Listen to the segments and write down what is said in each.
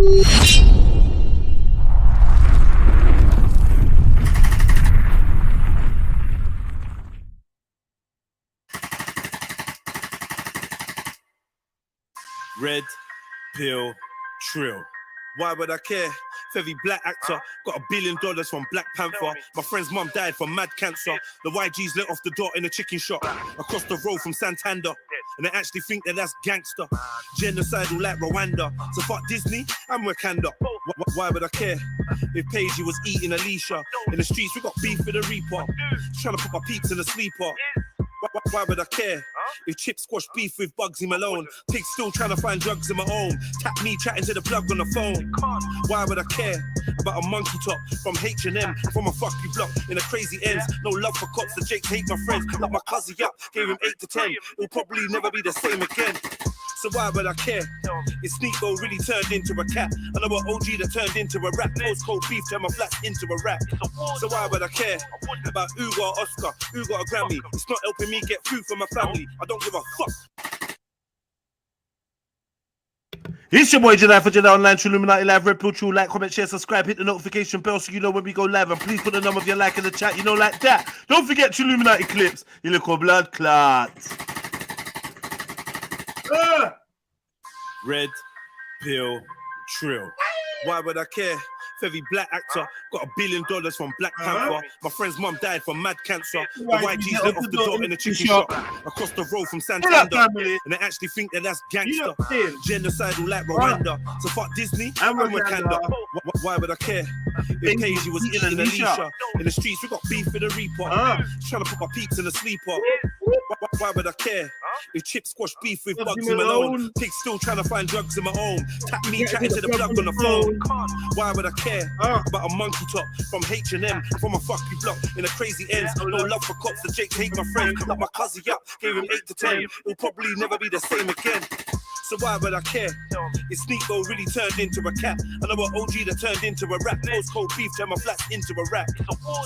Red pill trill. Why would I care? If every black actor got $1 billion from Black Panther. My friend's mum died from mad cancer. The YGs let off the door in a chicken shop across the road from Santander. And they actually think that that's gangster. Genocidal like Rwanda. So fuck Disney and Wakanda. Why would I care? If Paige was eating Alicia. In the streets we got beef with the Reaper. Trying to put my peeps in a sleeper. Why would I care? If Chip squash beef with Bugsy Malone. Pigs still trying to find drugs in my own. Tap me chatting to the plug on the phone. Why would I care about a monkey top from H&M? From a fuck you block in a crazy ends. No love for cops, the Jakes hate my friends. Like my cousin Yup, gave him 8 to 10. It'll probably never be the same again. So why would I care? If Sneako really turned into a cat. Another OG that turned into a rat. Postcode beef turned my flats into a rat. So why would I care about who got an Oscar, who got a Grammy? It's not helping me get food for my family. I don't give a fuck. It's your boy Jedi for Jedi Online, TrilluminaTI Live, Red Pill Trill. Like, comment, share, subscribe, hit the notification bell so you know when we go live. And please put the number of your like in the chat, you know, like that. Don't forget TrilluminaTI clips, you little blood clots. Red pill trill. Why would I care? If every black actor got $1 billion from Black Panther. My friend's mum died from mad cancer. The YGs let off the door in a chicken shop across the road from Santander. And they actually think that that's gangster. Genocidal like Rwanda. So fuck Disney and Wakanda. Why would I care? If Paige was eating Alicia. In the streets we got beef with the Reaper. Trying to put my peeps in a sleeper. Why would I care? If Chip squash beef with Bugsy Malone. Pigs still trying to find drugs in my own. Tap me chatting to the plug on the phone. Why would I care about a monkey top from H&M? From a fuck you block in a crazy ends. No love for cops, the Jakes hate my friends. Like my cousin Yup, gave him 8 to 10. It'll probably never be the same again. So why would I care? If Sneako really turned into a cat. Another OG that turned into a rat. Postcode beef turned my flats into a rat.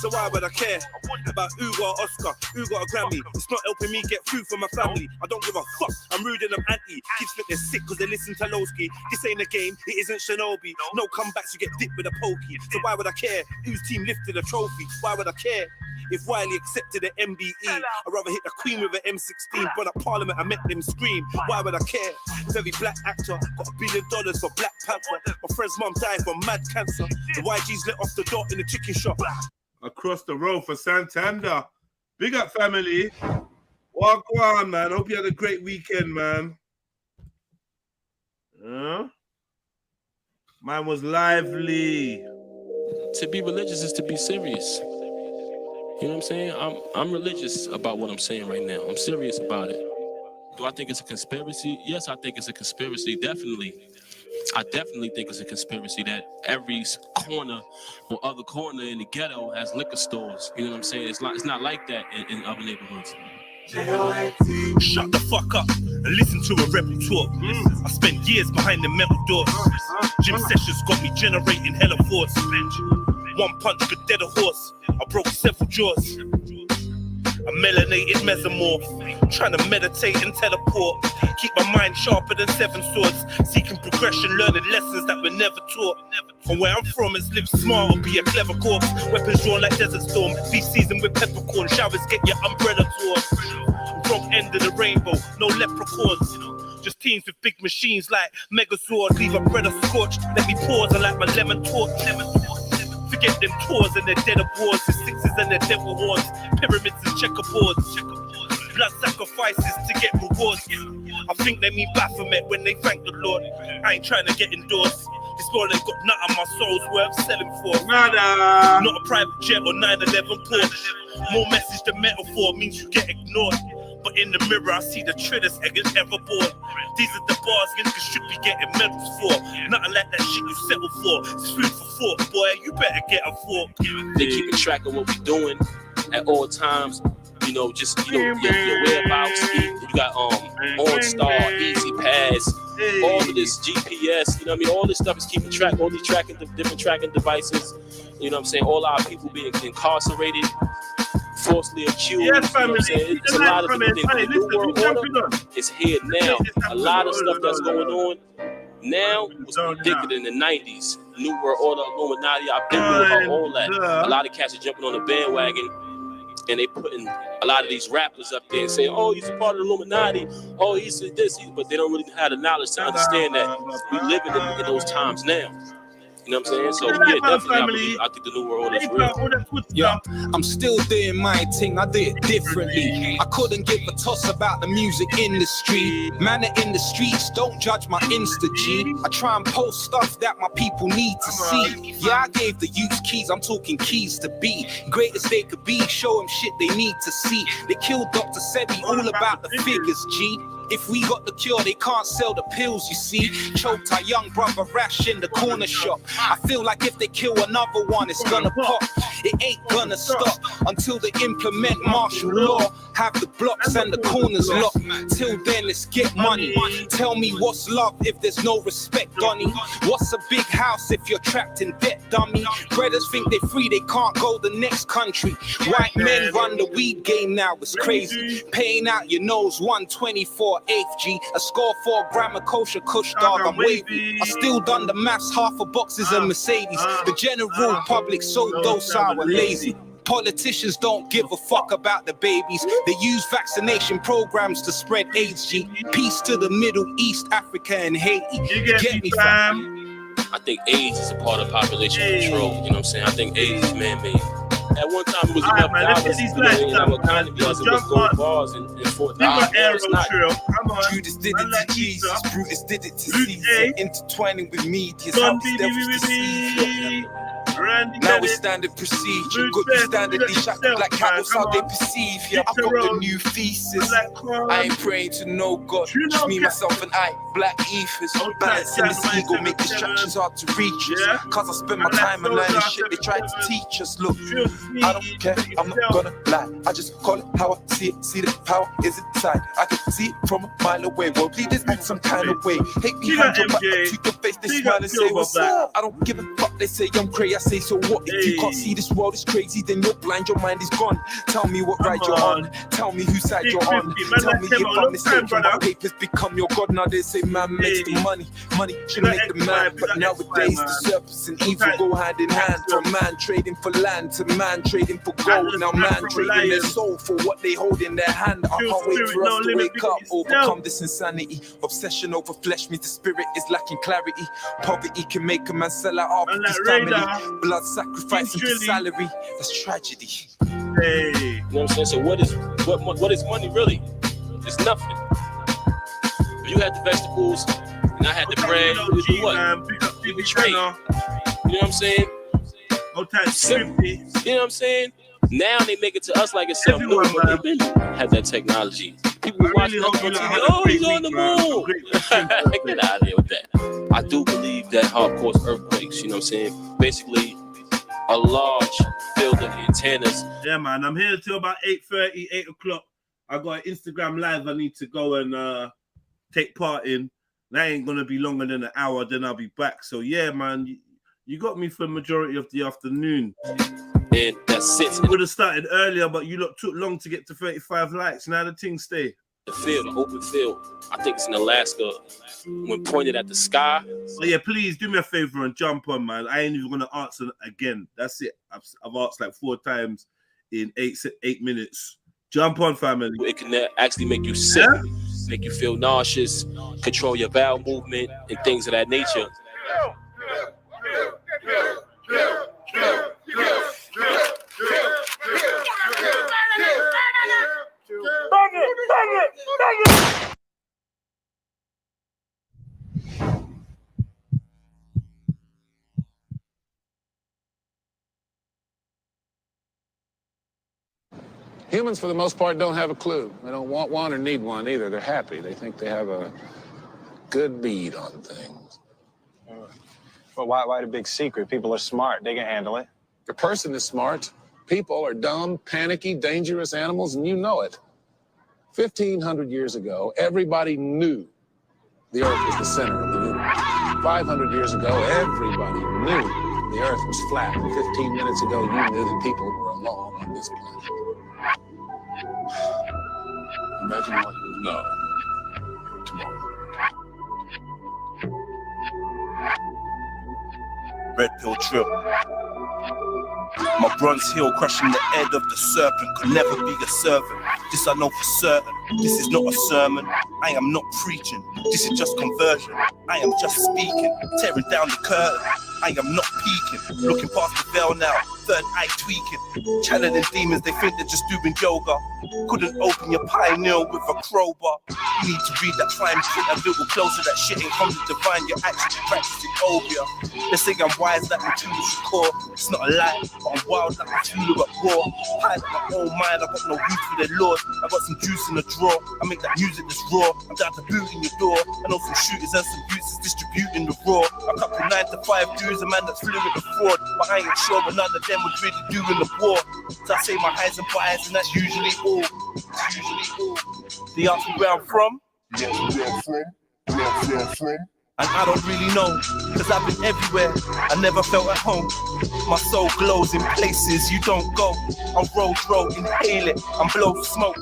So why would I care about who got an Oscar, who got a Grammy? It's not helping me get food for my family. I don't give a fuck. I'm rude and I'm anti. Kids think they're sick because they listen to Lowski. This ain't a game, it isn't Shinobi. No comebacks, you get dipped with a pokey. So why would I care whose team lifted a trophy? Why would I care if Wiley accepted an MBE? I'd rather hit the Queen with an M16. But at Parliament, I met them scream. Why would I care if every black actor got $1 billion for Black Panther? My friend's mum died from mad cancer. The YGs let off the door in the chicken shop across the road for Santander. Big up, family. Walk on, man. Hope you had a great weekend, man. Mine was lively. To be religious is to be serious. You know what I'm saying? I'm religious about what I'm saying right now. I'm serious about it. Do I think it's a conspiracy? Yes, I think it's a conspiracy, definitely. I definitely think it's a conspiracy that every corner or other corner in the ghetto has liquor stores. You know what I'm saying? It's not like that in other neighborhoods. Shut the fuck up and listen to a rebel talk. I spent years behind the metal doors. Gym sessions got me generating hella force. One punch could dead a horse. I broke several jaws. A melanated mesomorph, trying to meditate and teleport. Keep my mind sharper than 7 swords. Seeking progression, learning lessons that were never taught. From where I'm from, it's live smart or be a clever corpse. Weapons drawn like desert storm. Beef season with peppercorn. Showers get your umbrella torn. Wrong end of the rainbow, no leprechauns. Just teams with big machines like Megazord. Leave a brother scorched. Let me pause and light my lemon torch. Forget them tours and their dead awards, the sixes and their devil horns, pyramids and checkerboards, blood sacrifices to get rewards. I think they mean Baphomet when they thank the Lord. I ain't trying to get endorsed. This world ain't got nothing my soul's worth selling for. Not a private jet or 911 Porsche. More message than metaphor means you get ignored. But in the mirror, I see the trillest eggers ever born. These are the bars niggas should be getting medals for. Nothing like that shit you settle for. It's food for thought, boy. You better get a fork. They keeping track of what we're doing at all times. You know, just your whereabouts. You got OnStar, Easy Pass, all of this GPS. You know what I mean? All this stuff is keeping track. All these different tracking devices. You know what I'm saying? All our people being incarcerated, falsely accused. Yes, family. You know it's a lot of people think the New World Order is here now. A lot of stuff that's going on Now was predicted in the 90s. New World Order, Illuminati, I've been through about all that. A lot of cats are jumping on the bandwagon and they putting a lot of these rappers up there and saying, oh, he's a part of the Illuminati. Oh, he's this, but they don't really have the knowledge to understand that we living in those times now. You know what I'm saying? So yeah, definitely, I think the New World Order is real. Yeah, I'm still doing my thing. I do it differently. I couldn't give a toss about the music industry. Man in the streets, don't judge my Insta G. I try and post stuff that my people need to see. Yeah, I gave the youth keys. I'm talking keys to be great as they could be. Show them shit they need to see. They killed Dr. Sebi, all about the figures, G. If we got the cure, they can't sell the pills, you see. Choked our young brother Rash in the corner shop. I feel like if they kill another one, it's gonna pop. It ain't gonna stop until they implement martial law. Have the blocks and the corners locked. Till then, let's get money. Tell me what's love if there's no respect, Donny? What's a big house if you're trapped in debt, dummy? Brothers think they're free, they can't go the next country. White men run the weed game now, it's crazy. Paying out your nose, 124 eighth G. A score for a gram of kosher kush, dog, I'm wavy. I still done the maths, half a box is a Mercedes. The general public so docile and lazy. Politicians don't give a fuck about the babies. They use vaccination programs to spread AIDS, G. Peace to the Middle East, Africa, and Haiti. You get me, fam? I think AIDS is a part of population control. You know what I'm saying? I think AIDS is man-made. At one time, it was enough dollars in our economy because it was gold bars and $4. It's not. Judas did it to Jesus, Brutus did it to Caesar, intertwining with medias, how these devils deceive. Now it's standard procedure, good be standardly shackled like cattle, how they perceive. Yeah, I've got the new thesis. I ain't praying to no God, just me, myself, and I. Black ethers, balancing this ego, make distractions hard to reach us. Cause I spend my time and learning shit they tried to teach us. Look, I don't care, I'm not gonna lie. I just call it how I see it. See the power is inside. I can see it from a mile away. Well, leaders act some kind of way. Hate behind your back, to your face, they smile and say, what's up? I don't give a fuck, they say I'm crazy. I say, so what? If you can't see this world is crazy, then you're blind, your mind is gone. Tell me what ride you're on. Tell me whose side you're on. Tell me if I'm mistaken. My papers become your god. Now they say man makes the money. Money should make the man. But nowadays the surface and evil go hand in hand. From man trading for land to man trading for gold. Now man trading their soul for what they hold in their hand. I can't wait for us to wake up, overcome this insanity. Obsession over flesh means the spirit is lacking clarity. Poverty can make a man sell out of his family. Blood sacrifice into salary. That's tragedy. You know what I'm saying? So what is money really? It's nothing. If you had the vegetables and I had the bread, we would do what? We would trade. You know what I'm saying? Simple. You know what I'm saying? Now they make it to us like it's something new, but they've been had that technology. People watching us on TV. Oh, he's on the moon. Get out of here with that. I do believe that hardcore earthquakes. You know what I'm saying? Basically, a large field of antennas. Yeah, man. I'm here till about 8:30, 8 o'clock. I got an Instagram live I need to go and take part in. That ain't gonna be longer than an hour. Then I'll be back. So yeah, man. You got me for the majority of the afternoon. And that's it. Would have started earlier, but you lot took long to get to 35 likes. Now the thing stay. The field, the open field. I think it's in Alaska. When pointed at the sky. Oh yeah, please do me a favor and jump on, man. I ain't even gonna answer again. That's it. I've asked like 4 times in 8 minutes. Jump on, family. It can actually make you sick, make you feel nauseous, control your bowel movement, and things of that nature. Humans, for the most part, don't have a clue. They don't want one or need one either. They're happy. They think they have a good bead on things. Well, why the big secret? People are smart. They can handle it. The person is smart. People are dumb, panicky, dangerous animals, and you know it. 1,500 years ago, everybody knew the Earth was the center of the universe. 500 years ago, everybody knew the Earth was flat. 15 minutes ago, you knew that people were alone on this planet. Imagine what you know tomorrow. Red pill trill. My bronze heel crushing the head of the serpent could never be a servant. This I know for certain. This is not a sermon. I am not preaching. This is just conversion. I am just speaking, tearing down the curtain. I am not peeking, looking past the veil now, third eye tweaking. Channeling demons, they think they're just doing yoga. Couldn't open your pineal with a crowbar. You need to read that fine print a little closer. That shit ain't from the divine, you're actually practicing obia. They say I'm wise like Matula Shakur. It's not a lie, but I'm wild like Matula at war. High like my own mind, I got no root for their lord. I got some juice in the drawer, I make that music that's raw. I'm down to boot in your door. I know some shooters and some youths distributing the raw. A couple 9 to 5 dudes, a man that's fluid with the fraud. But I ain't sure what none of them would really do in the war. So I say my highs and buys, and that's usually all. That's usually all. They ask me where I'm from. And I don't really know, cause I've been everywhere. I never felt at home. My soul glows in places you don't go. I'll roll, inhale it, and blow smoke.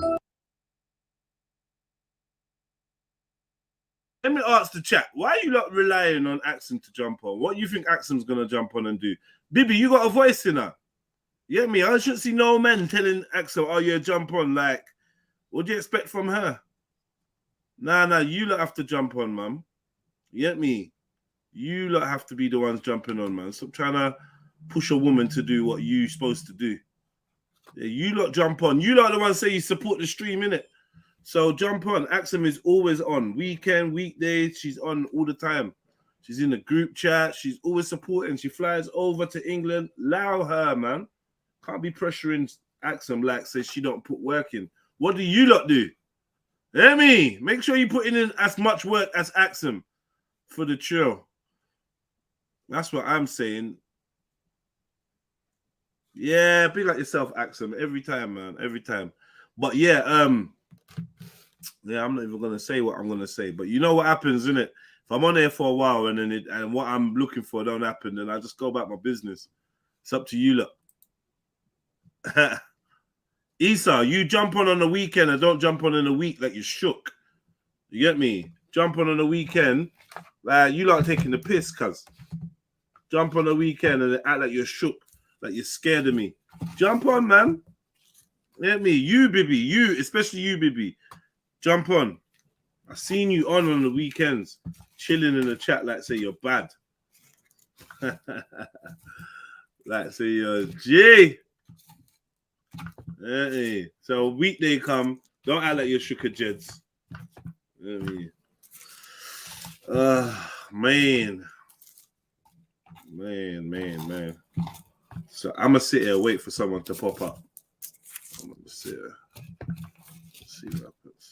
Let me ask the chat, why are you not relying on Axum to jump on? What do you think Axum's gonna jump on and do? Bibi, you got a voice in her. You get me? I shouldn't see no man telling Axum, oh yeah, jump on. Like, what do you expect from her? Nah, you lot have to jump on, man. You get me? You lot have to be the ones jumping on, man. Stop trying to push a woman to do what you're supposed to do. Yeah, you lot jump on. You lot are the ones say you support the stream, innit? So jump on. Axum is always on. Weekend, weekdays, she's on all the time. She's in the group chat. She's always supporting. She flies over to England. Allow her, man. Can't be pressuring Axum like says she don't put work in. What do you lot do? Hear me? Make sure you put in as much work as Axum for the trill. That's what I'm saying. Yeah, be like yourself, Axum. Every time, man. Every time. But yeah, I'm not even gonna say what I'm gonna say. But you know what happens, innit? If I'm on there for a while and then and what I'm looking for don't happen, then I just go about my business. It's up to you, look. Issa, you jump on the weekend and don't jump on in the week like you shook. You get me? Jump on the weekend, like you lot taking the piss, cuz. Jump on the weekend and act like you're shook, like you're scared of me. Jump on, man. You get me? You, Bibi, you, especially you, Bibi. Jump on. I seen you on the weekends, chilling in the chat like say you're bad. Like say you're G. Hey. So weekday come, don't act like you're shook at Jeds. Man. So I'm gonna sit here and wait for someone to pop up. I'm gonna sit here. Let's see what happens.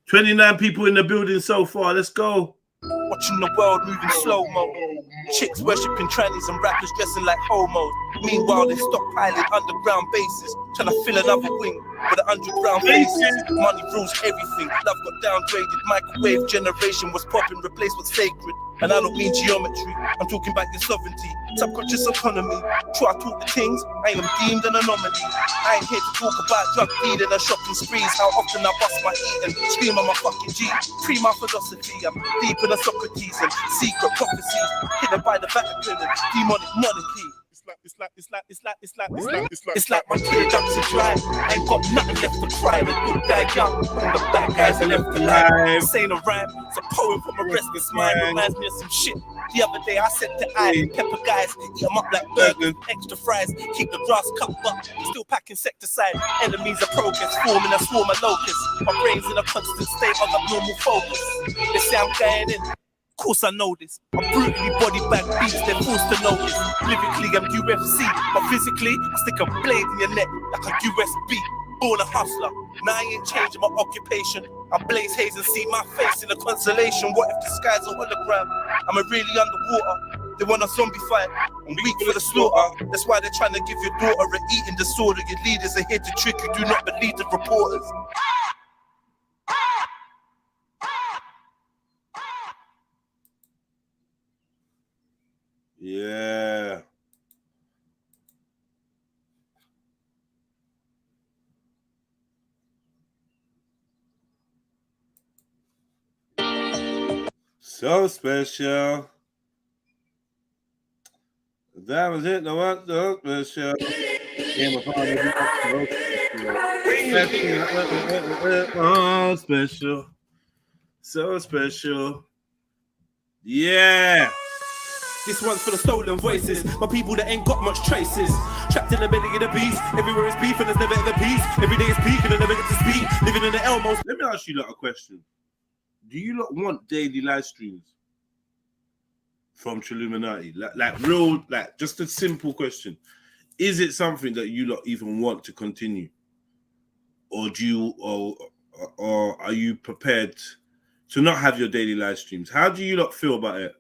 29 people in the building so far. Let's go. Watching the world moving slow-mo. Chicks worshipping trannies and rappers dressing like homos. Meanwhile, they stockpiling underground bases, trying to fill another wing with an underground faces. Money rules everything. Love got downgraded. Microwave generation was popping, replaced with sacred. And I don't mean geometry. I'm talking about your sovereignty, subconscious autonomy. True, I talk the things. I am deemed an anomaly. I ain't here to talk about drug dealing and shopping sprees. How often I bust my eat and scream on my fucking G. Free my philosophy. I'm deep in a Socrates and secret prophecies hidden by the Vatican and demonic monarchy. It's like my teardrops are dry. I ain't got nothing left to cry. The good guy young, all the bad guys are left alive. This ain't a rhyme, it's a poem from a restless mind. Reminds me of some shit. The other day I said to pepper guys, eat them up like burgers, extra fries, keep the grass cut up, still pack insecticide. Enemies of progress, forming a swarm of locusts. My brain's in a constant state of abnormal focus. They say I'm going in. Of course I know this. I'm brutally body bag beats, they're forced to know this. Lyrically I'm UFC, but physically I stick a blade in your neck like a USB. Born a hustler, now I ain't changing my occupation. I blaze haze and see my face in a constellation. What if the sky's a hologram? Am I really underwater? They want a zombie fight, I'm weak for the slaughter. That's why they're trying to give your daughter an eating disorder. Your leaders are here to trick you, do not believe the reporters. Yeah. So special. That was it. No one so special. Oh, special. So special. Yeah. This one's for the stolen voices, my people that ain't got much traces. Trapped in the belly of the beast, everywhere is beef and there's never ever peace. Every day is peak and I never get to speak. Living in the Elmos. Let me ask you lot a question. Do you lot want daily live streams from TrilluminaTI? Like real, like just a simple question. Is it something that you lot even want to continue? Or do you, or are you prepared to not have your daily live streams? How do you lot feel about it?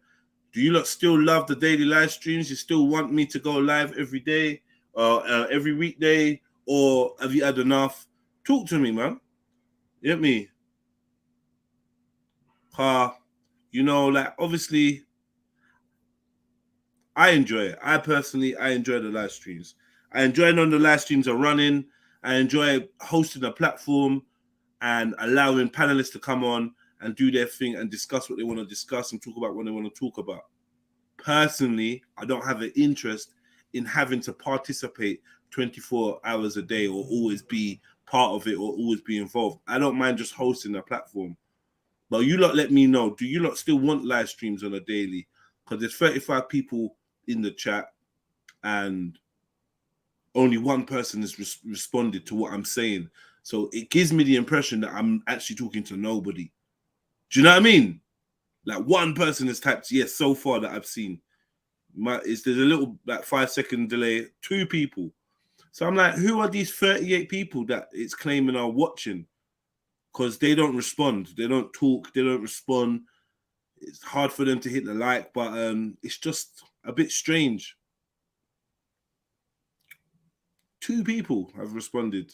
Do you lot still love the daily live streams? You still want me to go live every day, every weekday, or have you had enough? Talk to me, man. You get me? You know, like obviously, I enjoy it. I enjoy the live streams. I enjoy when the live streams are running. I enjoy hosting a platform and allowing panelists to come on and do their thing and discuss what they want to discuss and talk about what they want to talk about. Personally, I don't have an interest in having to participate 24 hours a day or always be part of it or always be involved. I don't mind just hosting a platform. But you lot let me know, do you lot still want live streams on a daily? Because there's 35 people in the chat and only one person has responded to what I'm saying. So it gives me the impression that I'm actually talking to nobody. Do you know what I mean? Like one person has typed yes so far that I've seen. There's a little like 5-second delay, 2 people. So I'm like, who are these 38 people that it's claiming are watching? Because they don't respond, they don't talk, they don't respond. It's hard for them to hit the like button. It's just a bit strange. 2 people have responded.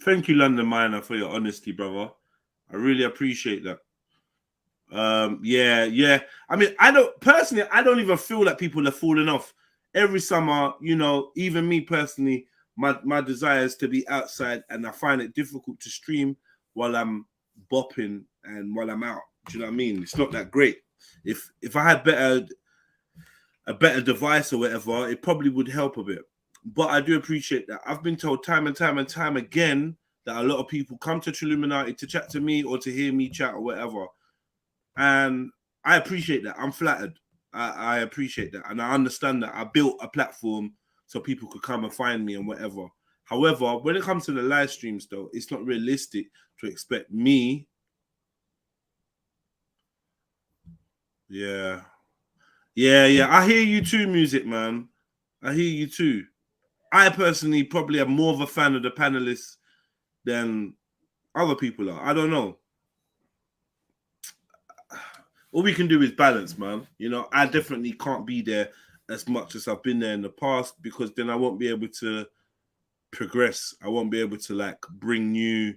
Thank you, London Miner, for your honesty, brother. I really appreciate that. Yeah. I mean, I don't even feel like people are falling off. Every summer, you know, even me personally, my desire is to be outside, and I find it difficult to stream while I'm bopping and while I'm out. Do you know what I mean? It's not that great. If I had a better device or whatever, it probably would help a bit. But I do appreciate that. I've been told time and time again that a lot of people come to TrilluminaTI to chat to me or to hear me chat or whatever. And I appreciate that. I'm flattered. I appreciate that. And I understand that I built a platform so people could come and find me and whatever. However, when it comes to the live streams, though, it's not realistic to expect me. Yeah. I hear you too, music, man. I hear you too. I personally probably am more of a fan of the panelists than other people are. I don't know. All we can do is balance, man. You know, I definitely can't be there as much as I've been there in the past, because then I won't be able to progress. I won't be able to like bring new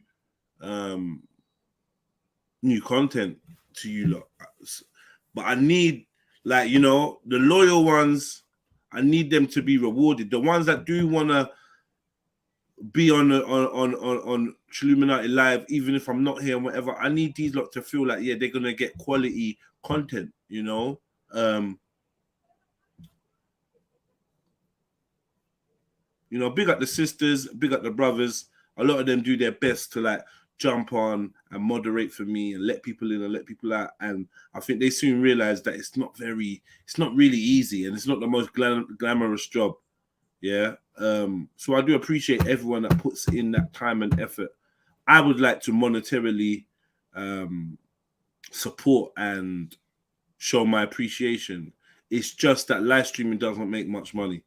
content to you lot. But I need, like, you know, the loyal ones, I need them to be rewarded. The ones that do want to be on TrilluminaTI Live, even if I'm not here and whatever, I need these lot to feel like, yeah, they're going to get quality content, you know? You know, big up the sisters, big up the brothers. A lot of them do their best to like jump on and moderate for me and let people in and let people out. And I think they soon realize that it's not really easy, and it's not the most glamorous job. Yeah. So I do appreciate everyone that puts in that time and effort. I would like to monetarily support and show my appreciation. It's just that live streaming doesn't make much money.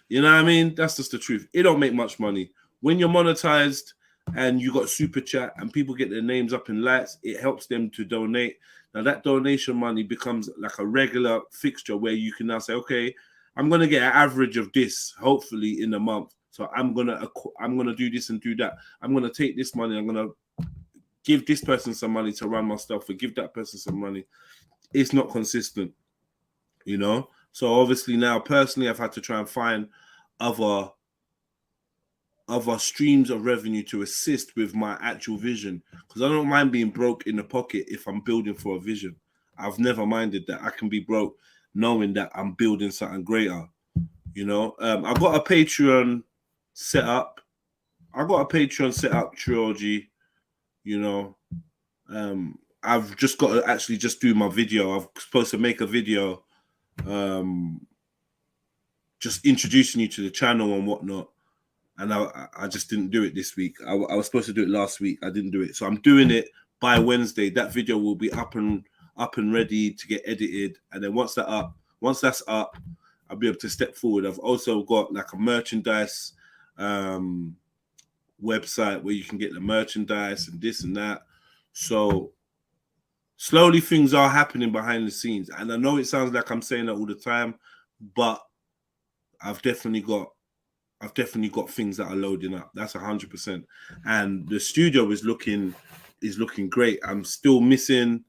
You know what I mean? That's just the truth. It don't make much money. When you're monetized and you got super chat and people get their names up in lights, it helps them to donate. Now that donation money becomes like a regular fixture where you can now say, okay, I'm gonna get an average of this, hopefully in a month. So I'm gonna do this and do that. I'm gonna take this money. I'm gonna give this person some money to run my stuff, or give that person some money. It's not consistent, you know. So obviously now, personally, I've had to try and find other streams of revenue to assist with my actual vision, because I don't mind being broke in the pocket if I'm building for a vision. I've never minded that. I can be broke knowing that I'm building something greater, you know. I've got a Patreon set up. Trilogy, you know. I've just got to actually just do my video. I'm supposed to make a video just introducing you to the channel and whatnot, and I just didn't do it this week. I was supposed to do it last week. I didn't do it, so I'm doing it by Wednesday. That video will be up and ready to get edited, and then once that's up, I'll be able to step forward. I've also got like a merchandise website where you can get the merchandise and this and that. So slowly things are happening behind the scenes, and I know it sounds like I'm saying that all the time, but I've definitely got things that are loading up. That's 100%. And the studio is looking great. I'm still missing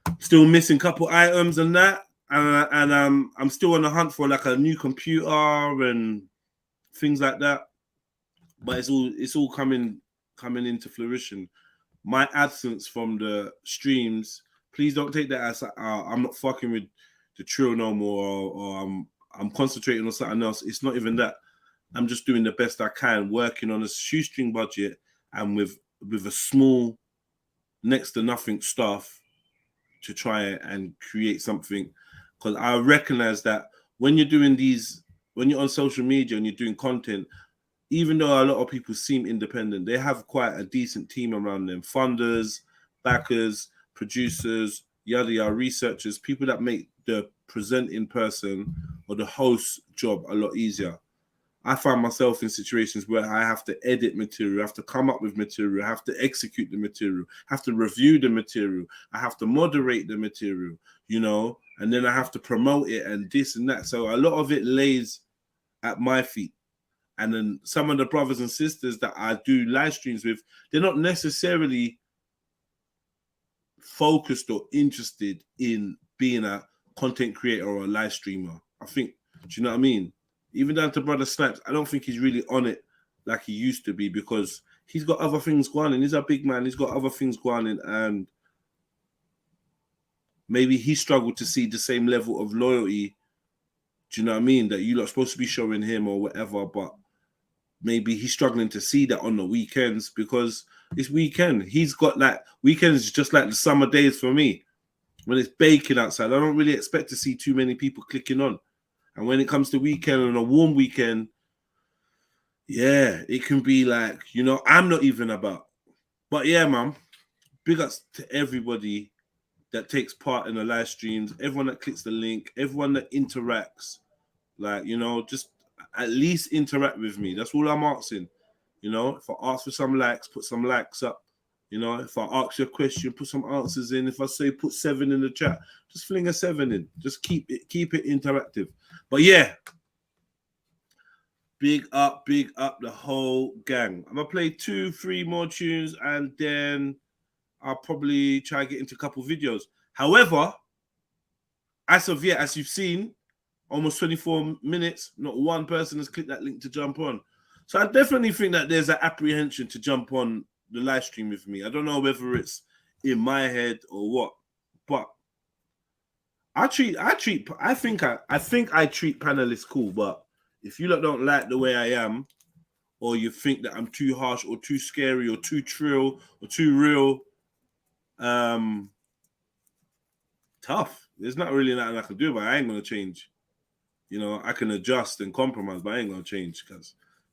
a couple items and that, and I'm still on the hunt for like a new computer and things like that. But it's all coming into fruition. My absence from the streams, please don't take that as I'm not fucking with the Trill no more, or I'm concentrating on something else. It's not even that. I'm just doing the best I can, working on a shoestring budget and with a small, next to nothing stuff to try and create something. Because I recognize that when you're doing when you're on social media and you're doing content, even though a lot of people seem independent, they have quite a decent team around them. Funders, backers, producers, yada yada, researchers, people that make the presenting person or the host job a lot easier. I find myself in situations where I have to edit material, I have to come up with material, I have to execute the material, I have to review the material, I have to moderate the material, you know, and then I have to promote it and this and that. So a lot of it lays at my feet. And then some of the brothers and sisters that I do live streams with, they're not necessarily focused or interested in being a content creator or a live streamer. I think, do you know what I mean? Even down to Brother Snipes, I don't think he's really on it like he used to be, because he's got other things going on. He's a big man. He's got other things going on, and maybe he struggled to see the same level of loyalty, do you know what I mean, that you're not supposed to be showing him or whatever, but maybe he's struggling to see that on the weekends, because it's weekend. He's got like weekends just like the summer days for me. When it's baking outside, I don't really expect to see too many people clicking on. And when it comes to weekend, on a warm weekend, yeah, it can be like, you know, I'm not even about. But yeah, man, big ups to everybody that takes part in the live streams, everyone that clicks the link, everyone that interacts. Like, you know, just at least interact with me. That's all I'm asking. You know, if I ask for some likes, put some likes up. You know, if I ask you a question, put some answers in. If I say put 7 in the chat, just fling a 7 in. Just keep it interactive. But yeah, big up the whole gang. I'm gonna play 2-3 more tunes, and then I'll probably try to get into a couple videos. However, as of yet, as you've seen, almost 24 minutes, not one person has clicked that link to jump on. So I definitely think that there's an apprehension to jump on the live stream with me. I don't know whether it's in my head or what, but I think I treat panelists cool. But if you lot don't like the way I am, or you think that I'm too harsh or too scary or too trill or too real, tough. There's not really nothing I can do, but I ain't gonna change. You know, I can adjust and compromise, but I ain't gonna change.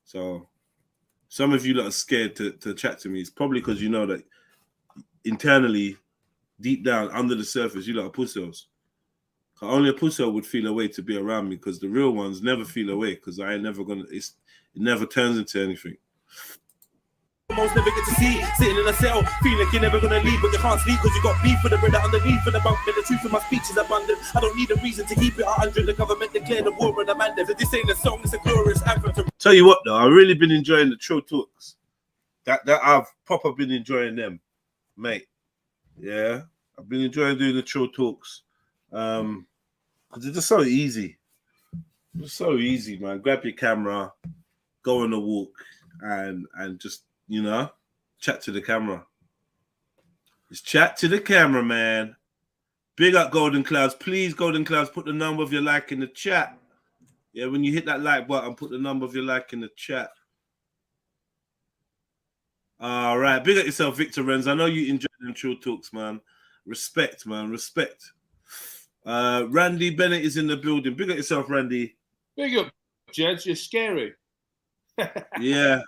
So some of you that are scared to chat to me, it's probably because you know that internally deep down under the surface, you lot are pussies. Only a pussy would feel a way to be around me, because the real ones never feel a way, because I ain't never gonna. It never turns into anything. Most never get to see, sitting in a cell, feel like you're never gonna leave, but you can't sleep because you got beef for the bread underneath and the bunk. And the truth of my speech is abundant. I don't need a reason to keep it 100. The government declared the war on the man. If this ain't a song, it's a glorious anthem. Tell you what, though, I've really been enjoying the Trill talks. That I've proper been enjoying them, mate. Yeah, I've been enjoying doing the Trill talks, because it's just so easy. It's so easy, man. Grab your camera, go on a walk, and just, you know, chat to the camera. Just chat to the camera, man. Big up Golden Clouds. Please, Golden Clouds, put the number of your like in the chat. Yeah, when you hit that like button, put the number of your like in the chat. All right. Big up yourself, Victor Renz. I know you enjoy them Trill talks, man. Respect, man. Respect. Randy Bennett is in the building. Big up yourself, Randy. Big up, Jeds. You're scary. Yeah.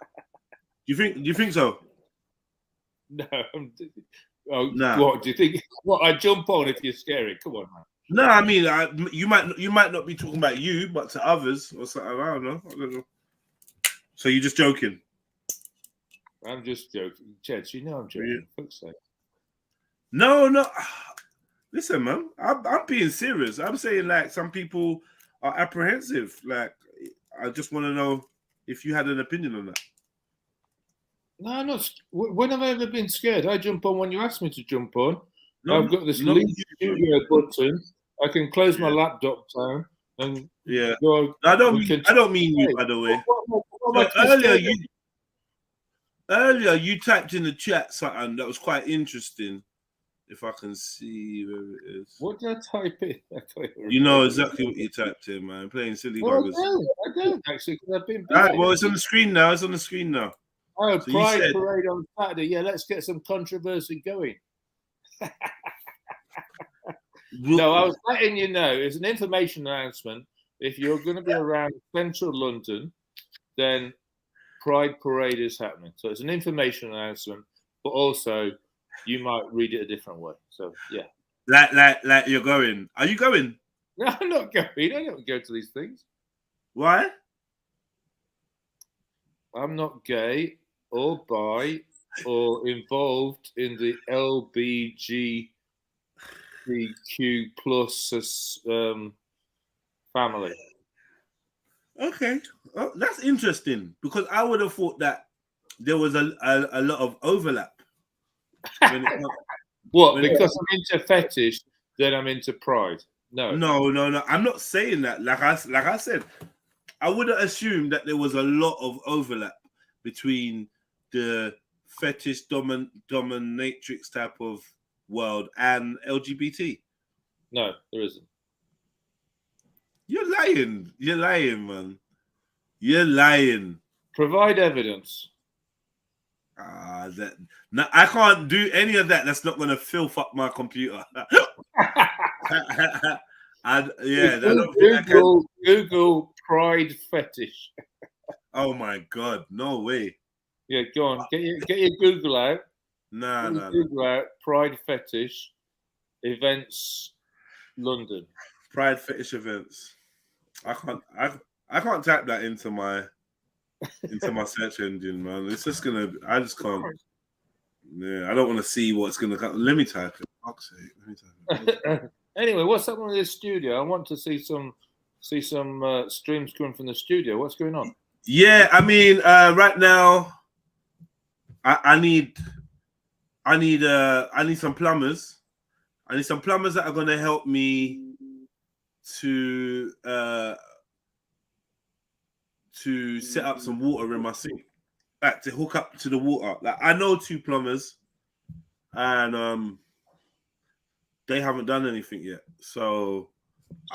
Do you think so? No. Nah. What do you think? What I jump on if you're scary? Come on, man. No, I mean, you might not be talking about you, but to others or something. I don't know. So you're just joking? I'm just joking, Jeds. You know I'm joking. Yeah. No. Listen, man. I'm being serious. I'm saying, like, some people are apprehensive. Like, I just want to know if you had an opinion on that. No, I'm not. When have I ever been scared? I jump on when you ask me to jump on. No, I've got this leave studio button. I can close my laptop down and go. I don't mean you, by the way. Earlier you typed in the chat something that was quite interesting. If I can see where it is. What did I type in? You know exactly what you typed in, man. Playing silly buggers. I don't actually, because I've been. All right, well, it's on the screen now. Oh, so Pride Parade on Saturday. Yeah, let's get some controversy going. No, I was letting you know. It's an information announcement. If you're going to be around central London, then Pride Parade is happening. So it's an information announcement, but also you might read it a different way. So yeah. Like you're going. Are you going? No, I'm not going. I don't go to these things. Why? I'm not gay or bi or involved in the LBGTQ plus family. Okay, that's interesting, because I would have thought that there was a lot of overlap. What? Because I'm into fetish, then I'm into pride. No. I'm not saying that. Like I said, I would have assumed that there was a lot of overlap between the fetish dominatrix type of world and LGBT. No, there isn't. You're lying, man. You're lying. Provide evidence. I can't do any of that. That's not going to filth up my computer. Google pride fetish. Oh my God, no way. Yeah, go on. Get your Google out. No. Google out pride fetish events London. Pride fetish events. I can't type that into my search engine, man. It's just gonna. I just can't. Yeah, I don't want to see what's gonna come. Let me type it. Fuck's sake. Let me type it. Anyway, what's happening with this studio? I want to see some streams coming from the studio. What's going on? Yeah, I mean, right now, I need some plumbers. I need some plumbers that are gonna help me to set up some water in my sink, like to hook up to the water. Like, I know 2 plumbers, and they haven't done anything yet. So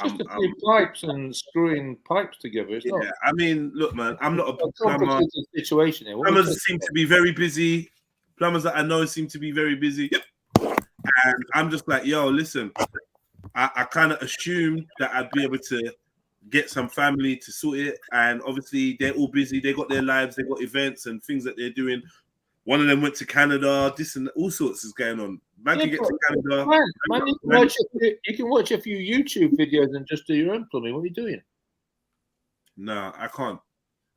it's just a few pipes and screwing pipes together. It's not. I mean, look, man, I'm not a plumber. Situation here. Plumbers seem to be very busy. Plumbers that I know seem to be very busy, and I'm just like, yo, listen. I kind of assumed that I'd be able to get some family to sort it, and obviously they're all busy. They got their lives, they got events and things that they're doing. One of them went to Canada. This and all sorts is going on. Man can get to Canada. Man, you can watch a few YouTube videos and just do your own plumbing. What are you doing? Nah, I can't,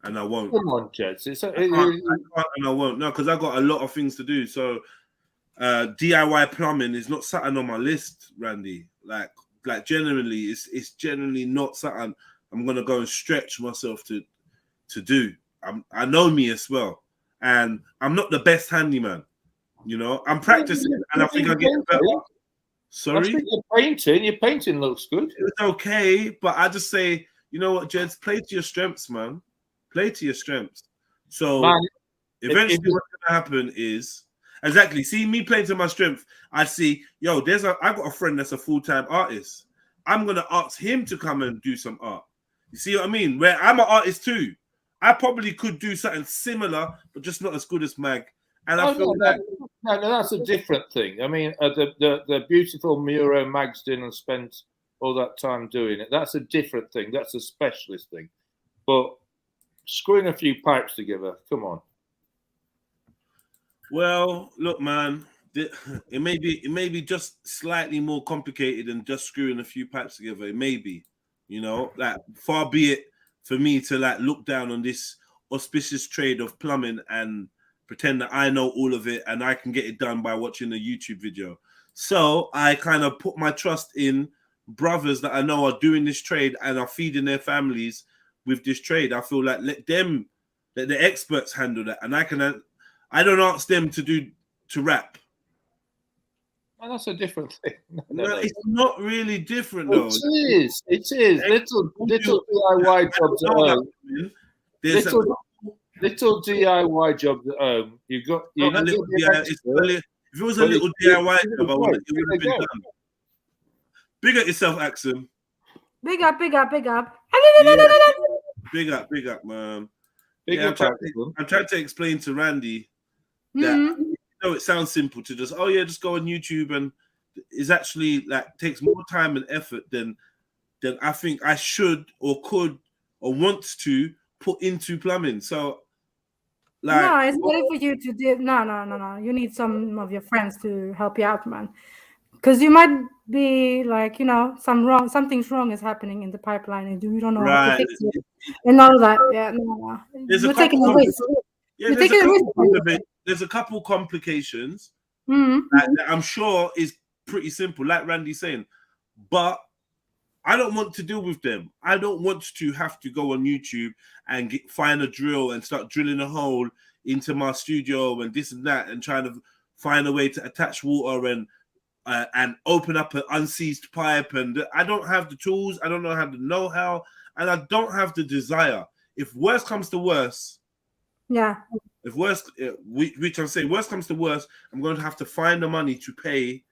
and I won't. Come on, Jets. I can't and I won't. No, because I got a lot of things to do. So DIY plumbing is not something on my list, Randy. Like genuinely, it's generally not something I'm gonna go and stretch myself to do. I know me as well, and I'm not the best handyman. You know, I'm practicing, and I think I get better. Sorry, your painting looks good. It's okay, but I just say, you know what, Jeds, play to your strengths, man. Play to your strengths. So eventually, what's gonna happen is exactly. See me playing to my strength. I see, yo, I got a friend that's a full-time artist. I'm gonna ask him to come and do some art. You see what I mean? Where I'm an artist too. I probably could do something similar, but just not as good as Mag. And I feel like no, that's a different thing. I mean, the beautiful Muro Mag's did and spent all that time doing it. That's a different thing. That's a specialist thing. But screwing a few pipes together, come on. Well, look, man, it may be just slightly more complicated than just screwing a few pipes together. It may be, you know, like far be it for me to like look down on this auspicious trade of plumbing and pretend that I know all of it and I can get it done by watching a YouTube video. So I kind of put my trust in brothers that I know are doing this trade and are feeding their families with this trade. I feel like let the experts handle that, and I don't ask them to rap. Well, that's a different thing. No, it's not really different though. It is. Little DIY jobs at home. Little DIY jobs at home. If it was a little DIY job, it would have been done. Big up yourself, Axum. Big up. Yeah. Big up, man. I'm trying to explain to Randy that you know it sounds simple to just go on YouTube, and it's actually like takes more time and effort than I think I should or could or want to put into plumbing. So like, no, it's better for you to do. No. You need some of your friends to help you out, man. Because you might be like, you know, something's wrong is happening in the pipeline, and you don't know how to fix it, and all that. Yeah, no. You're taking a risk. There's a couple complications that I'm sure is pretty simple, like Randy's saying, but I don't want to deal with them. I don't want to have to go on YouTube and find a drill and start drilling a hole into my studio and this and that and trying to find a way to attach water and open up an unseized pipe. And I don't have the tools. I don't know know-how, and I don't have the desire. If worst comes to worst, which I'm saying, worst comes to worst, I'm going to have to find the money to pay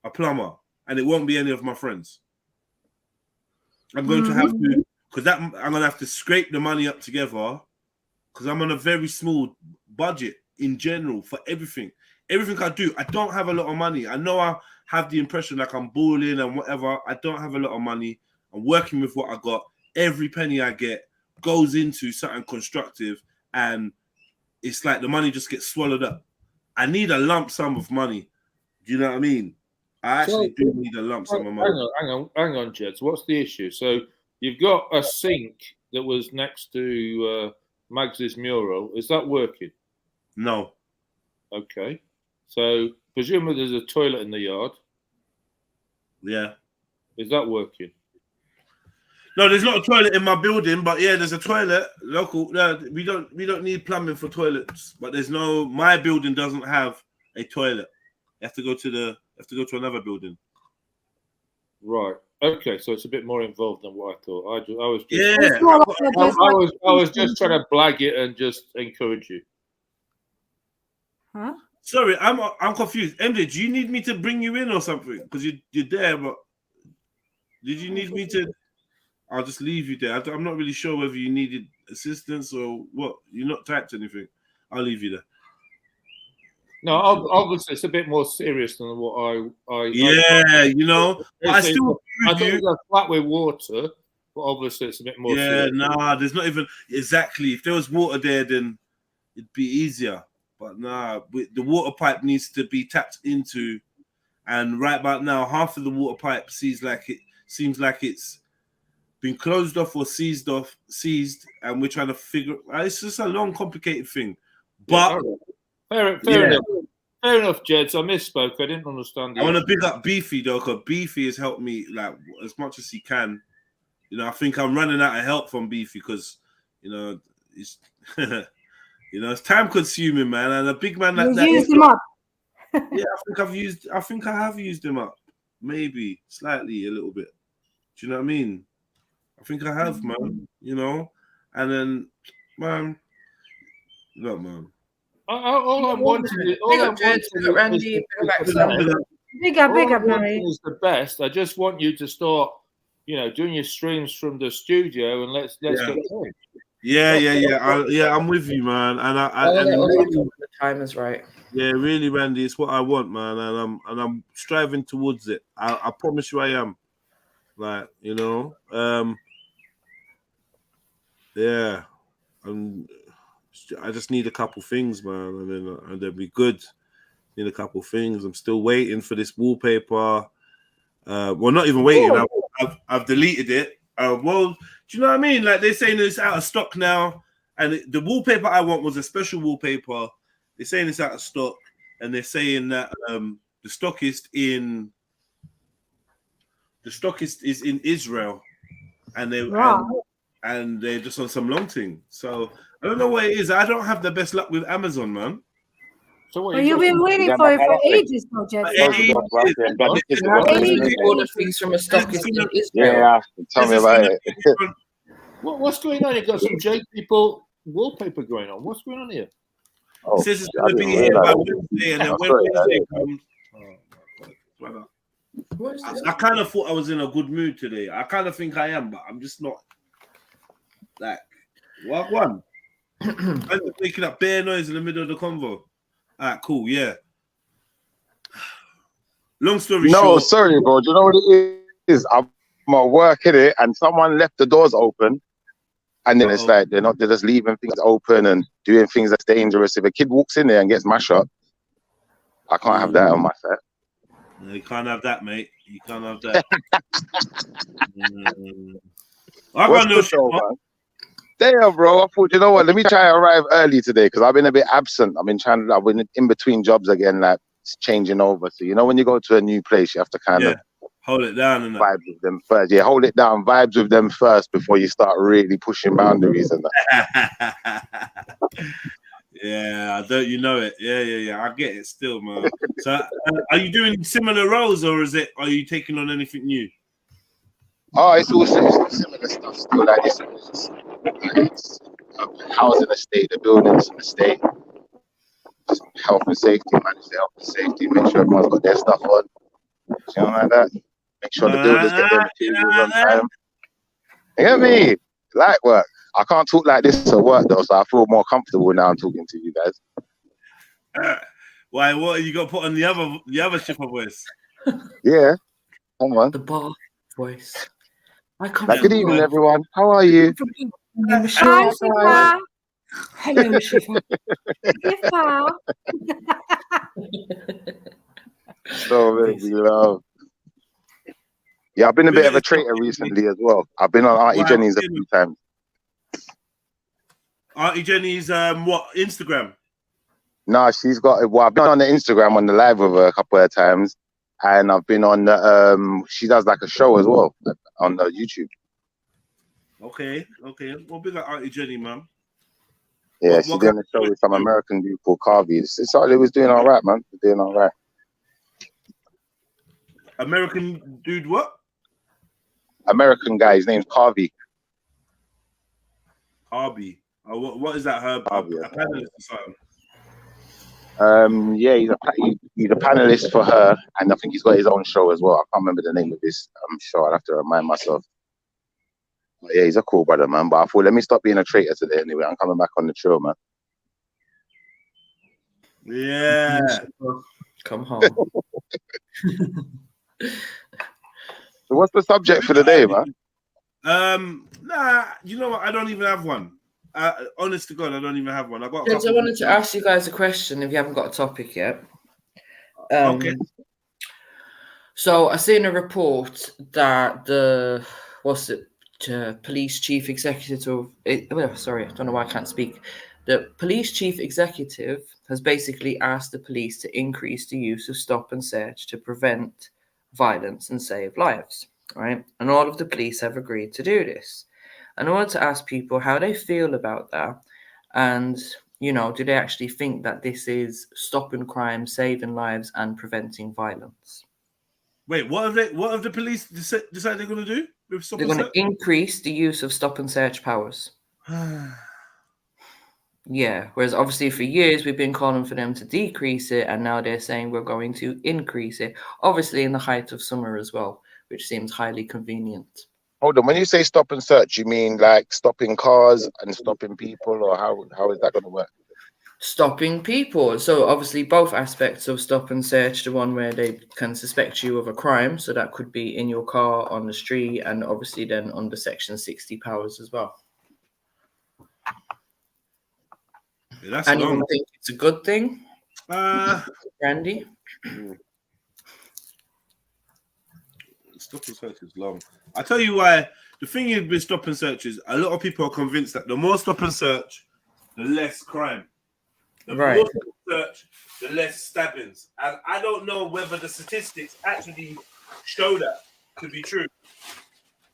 a plumber, and it won't be any of my friends. I'm going to have to, because I'm going to have to scrape the money up together, because I'm on a very small budget in general for everything. Everything I do, I don't have a lot of money. I know I have the impression like I'm balling and whatever. I don't have a lot of money. I'm working with what I got. Every penny I get goes into something constructive, and it's like the money just gets swallowed up. I need a lump sum of money. Do you know what I mean? I actually do need a lump sum of money. Hang on, Jeds. What's the issue? So you've got a sink that was next to Mags's mural. Is that working? No. Okay. So presumably there's a toilet in the yard. Yeah. Is that working? No, there's not a toilet in my building, but yeah, there's a toilet local. No, we don't need plumbing for toilets, but my building doesn't have a toilet. You have to go to another building. Right. Okay, so it's a bit more involved than what I thought. I was just trying to blag it and just encourage you. Huh? Sorry, I'm confused. MJ, do you need me to bring you in or something? Because you're there, but did you need me to? I'll just leave you there. I'm not really sure whether you needed assistance or what. You're not typed anything. I'll leave you there. No, obviously it's a bit more serious than what I you know. I still I think it's a flat with water, but obviously it's a bit more serious. There's not even exactly. If there was water there, then it'd be easier. But the water pipe needs to be tapped into and right about now, half of the water pipe seems like it's been closed off or seized, and we're trying to figure. It's just a long, complicated thing. But fair enough, Jeds. I misspoke. I didn't understand. I want to big up Beefy though, because Beefy has helped me like as much as he can. You know, I think I'm running out of help from Beefy because it's it's time consuming, man, and a big man like that. Use him up. Yeah, I think I have used him up, maybe slightly, a little bit. Do you know what I mean? I think I have, man. And then, man, look, man. All I'm wanting is Randy, big up, Mary. Is the best. I just want you to start, doing your streams from the studio, and let's get going. Yeah. I'm with you, man. And the time is right. Yeah, really, Randy, it's what I want, man, and I'm striving towards it. I promise you, I am. Like, yeah, I just need a couple things, man, and they'll be good. Need a couple things. I'm still waiting for this wallpaper. Well, not even waiting. I've deleted it. Well, do you know what I mean? Like, they're saying it's out of stock now, and the wallpaper I want was a special wallpaper. They're saying it's out of stock, and they're saying that the stockist is in Israel, and they're just on some long thing. So I don't know what it is. I don't have the best luck with Amazon, man. So what? Well, you've been waiting for it for ages, now, Jeff. Order things from a stockist in Israel. Yeah, tell me about it. What's going on? You got some J people wallpaper going on. What's going on here? It says it's going to be here by Wednesday, and then when Wednesday comes, I kind of thought I was in a good mood today. I kind of think I am, but I'm just not. Like, what one? I'm making up bare noise in the middle of the convo. All right, cool, yeah. Long story short. No, sorry, bro. Do you know what it is? I'm at work, innit? And someone left the doors open. And then it's like they're just leaving things open and doing things that's dangerous. If a kid walks in there and gets mashed up, I can't have that on my set. No, you can't have that, mate. You can't have that. I got no show, man. Damn, bro. I thought, you know what? Let me try and arrive early today because I've been a bit absent. I've been in between jobs again, like it's changing over. So when you go to a new place, you have to kind of hold it down and vibe with them first. Yeah, hold it down, vibes with them first before you start really pushing boundaries and that. Yeah, I don't. You know it. Yeah. I get it still, man. So, are you doing similar roles, or are you taking on anything new? Oh, it's all similar stuff still. Like this, it's housing estate, the buildings estate, just health and safety, manage the health and safety, make sure everyone's got their stuff on. You know, like that. Make sure the builders get their materials on time. You get me? Light work. I can't talk like this at work though, so I feel more comfortable now. I'm talking to you guys. Why? What you got to put on the other shipper voice? Yeah, come on. The bar voice. Good evening, everyone. How are you? Hi, Shifa. Hello, Shifa. Shifa. So baby, love. Yeah, I've been a bit of a traitor recently as well. I've been on Auntie Jenny's a few times. Auntie Jenny's what, Instagram? No, she's got. Well, I've been on the Instagram on the live with her a couple of times, and I've been on the. She does like a show as well on the YouTube. Okay. Well, big up Auntie Jenny, man. Yeah, she's doing a show with some American dude called Carvey. It was doing all right, man. Doing all right. American dude, what? American guy. His name's Carvey. Carvey. Oh, what is that? Her Carvey, a panelist or something? Yeah, he's a panelist for her, and I think he's got his own show as well. I can't remember the name of this show. I'll have to remind myself. But yeah, he's a cool brother, man. But I thought, let me stop being a traitor today anyway. I'm coming back on the trail, man. Yeah. Come home. So what's the subject for the day, man? Nah, you know what? I don't even have one. Honest to God, I don't even have one. I wanted to ask you guys a question if you haven't got a topic yet. Okay. So I seen a report that the police chief executive. Sorry, I don't know why I can't speak. The police chief executive has basically asked the police to increase the use of stop and search to prevent violence and save lives. Right, and all of the police have agreed to do this. And I want to ask people how they feel about that, and do they actually think that this is stopping crime, saving lives, and preventing violence? Wait, what have the police decided they're going to do with stop They're and going to increase the use of stop and search powers. search? Yeah, whereas obviously for years we've been calling for them to decrease it, and now they're saying we're going to increase it. Obviously in the height of summer as well, which seems highly convenient. Hold on, when you say stop and search, you mean like stopping cars and stopping people, or how is that going to work? Stopping people. So obviously both aspects of stop and search, the one where they can suspect you of a crime, so that could be in your car, on the street, and obviously then under Section 60 powers as well. Yeah, that's Anyone long. think it's a good thing? Randy? Stop and search is long. I tell you why. The thing is with stop and search is a lot of people are convinced that the more stop and search, the less crime. The more stop and search, the less stabbings. And I don't know whether the statistics actually show that to be true.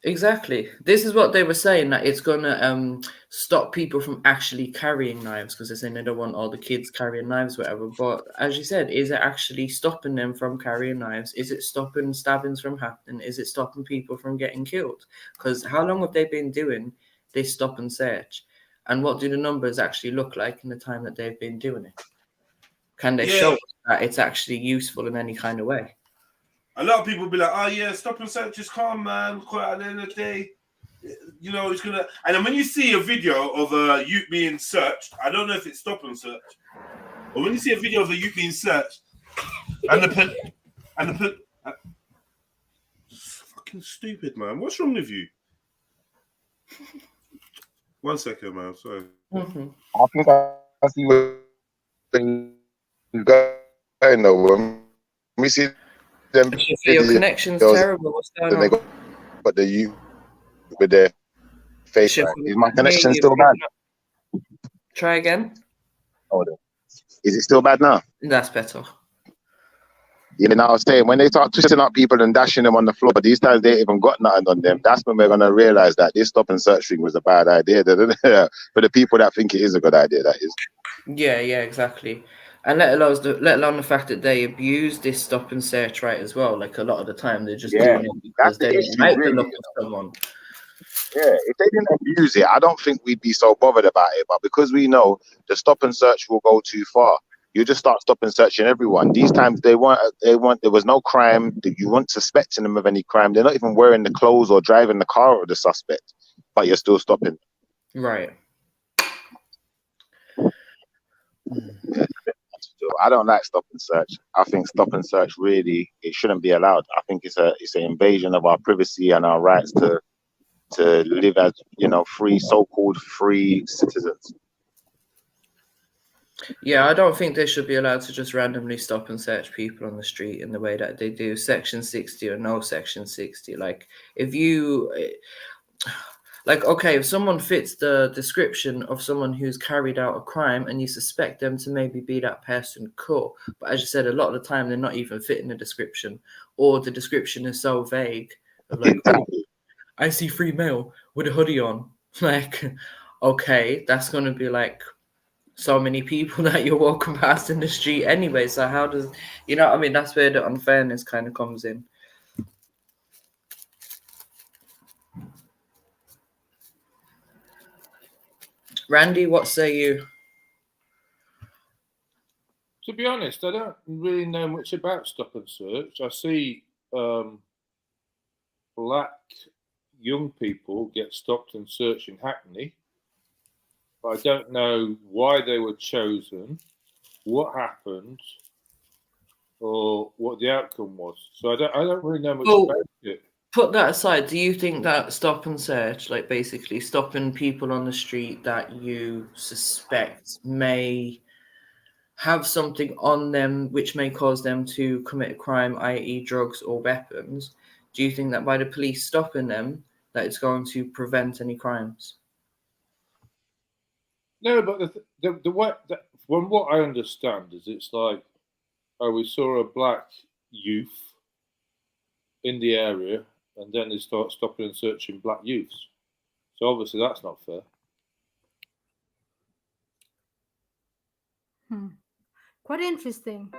Exactly. This is what they were saying, that it's going to stop people from actually carrying knives, because they're saying they don't want all the kids carrying knives, whatever. But as you said, is it actually stopping them from carrying knives? Is it stopping stabbings from happening? Is it stopping people from getting killed? Because how long have they been doing this stop and search? And what do the numbers actually look like in the time that they've been doing it? Can they show us that it's actually useful in any kind of way? A lot of people be like, oh yeah, stop and search is calm, man. At the end of the day, it's gonna. And then when you see a video of a youth being searched, I don't know if it's stop and search, but when you see a video of a youth being searched, fucking stupid, man. What's wrong with you? 1 second, man. Sorry. I think I see where you going though. When we see them, your connection's terrible. What's going on? they got the you with their face. Right? Is my connection still bad? Try again. Hold on. Is it still bad now? That's better. You know, I was saying, when they start twisting up people and dashing them on the floor, but these times they ain't even got nothing on them, that's when we're going to realize that this stop and search thing was a bad idea. For the people that think it is a good idea, that is. Yeah, exactly. And let alone the fact that they abuse this stop and search right as well. Like a lot of the time, they're just doing it because they don't like the look of someone. Yeah, if they didn't abuse it, I don't think we'd be so bothered about it. But because we know the stop and search will go too far, you just start stop and searching everyone. These times there was no crime. You weren't suspecting them of any crime. They're not even wearing the clothes or driving the car of the suspect, but you're still stopping. Right. Yeah, I don't like stop and search. I think stop and search really, it shouldn't be allowed. I think it's an invasion of our privacy and our rights to live as, free, so-called free citizens. Yeah, I don't think they should be allowed to just randomly stop and search people on the street in the way that they do Section 60 or no Section 60. Like, if someone fits the description of someone who's carried out a crime and you suspect them to maybe be that person, cool. But as you said, a lot of the time they're not even fitting the description, or the description is so vague. Like, exactly. I see free male with a hoodie on. Like, okay, that's going to be like so many people that you're walking past in the street anyway. So how does, that's where the unfairness kind of comes in. Randy, what say you? To be honest, I don't really know much about stop and search. I see black young people get stopped and searched in Hackney, but I don't know why they were chosen, what happened, or what the outcome was. So I don't really know much about it. Put that aside, do you think that stop and search, like basically stopping people on the street that you suspect may have something on them which may cause them to commit a crime, i.e. drugs or weapons, do you think that by the police stopping them, that it's going to prevent any crimes? No, but the way, from what I understand is it's like, oh, we saw a black youth in the area, and then they start stopping and searching black youths. So obviously that's not fair. Quite interesting.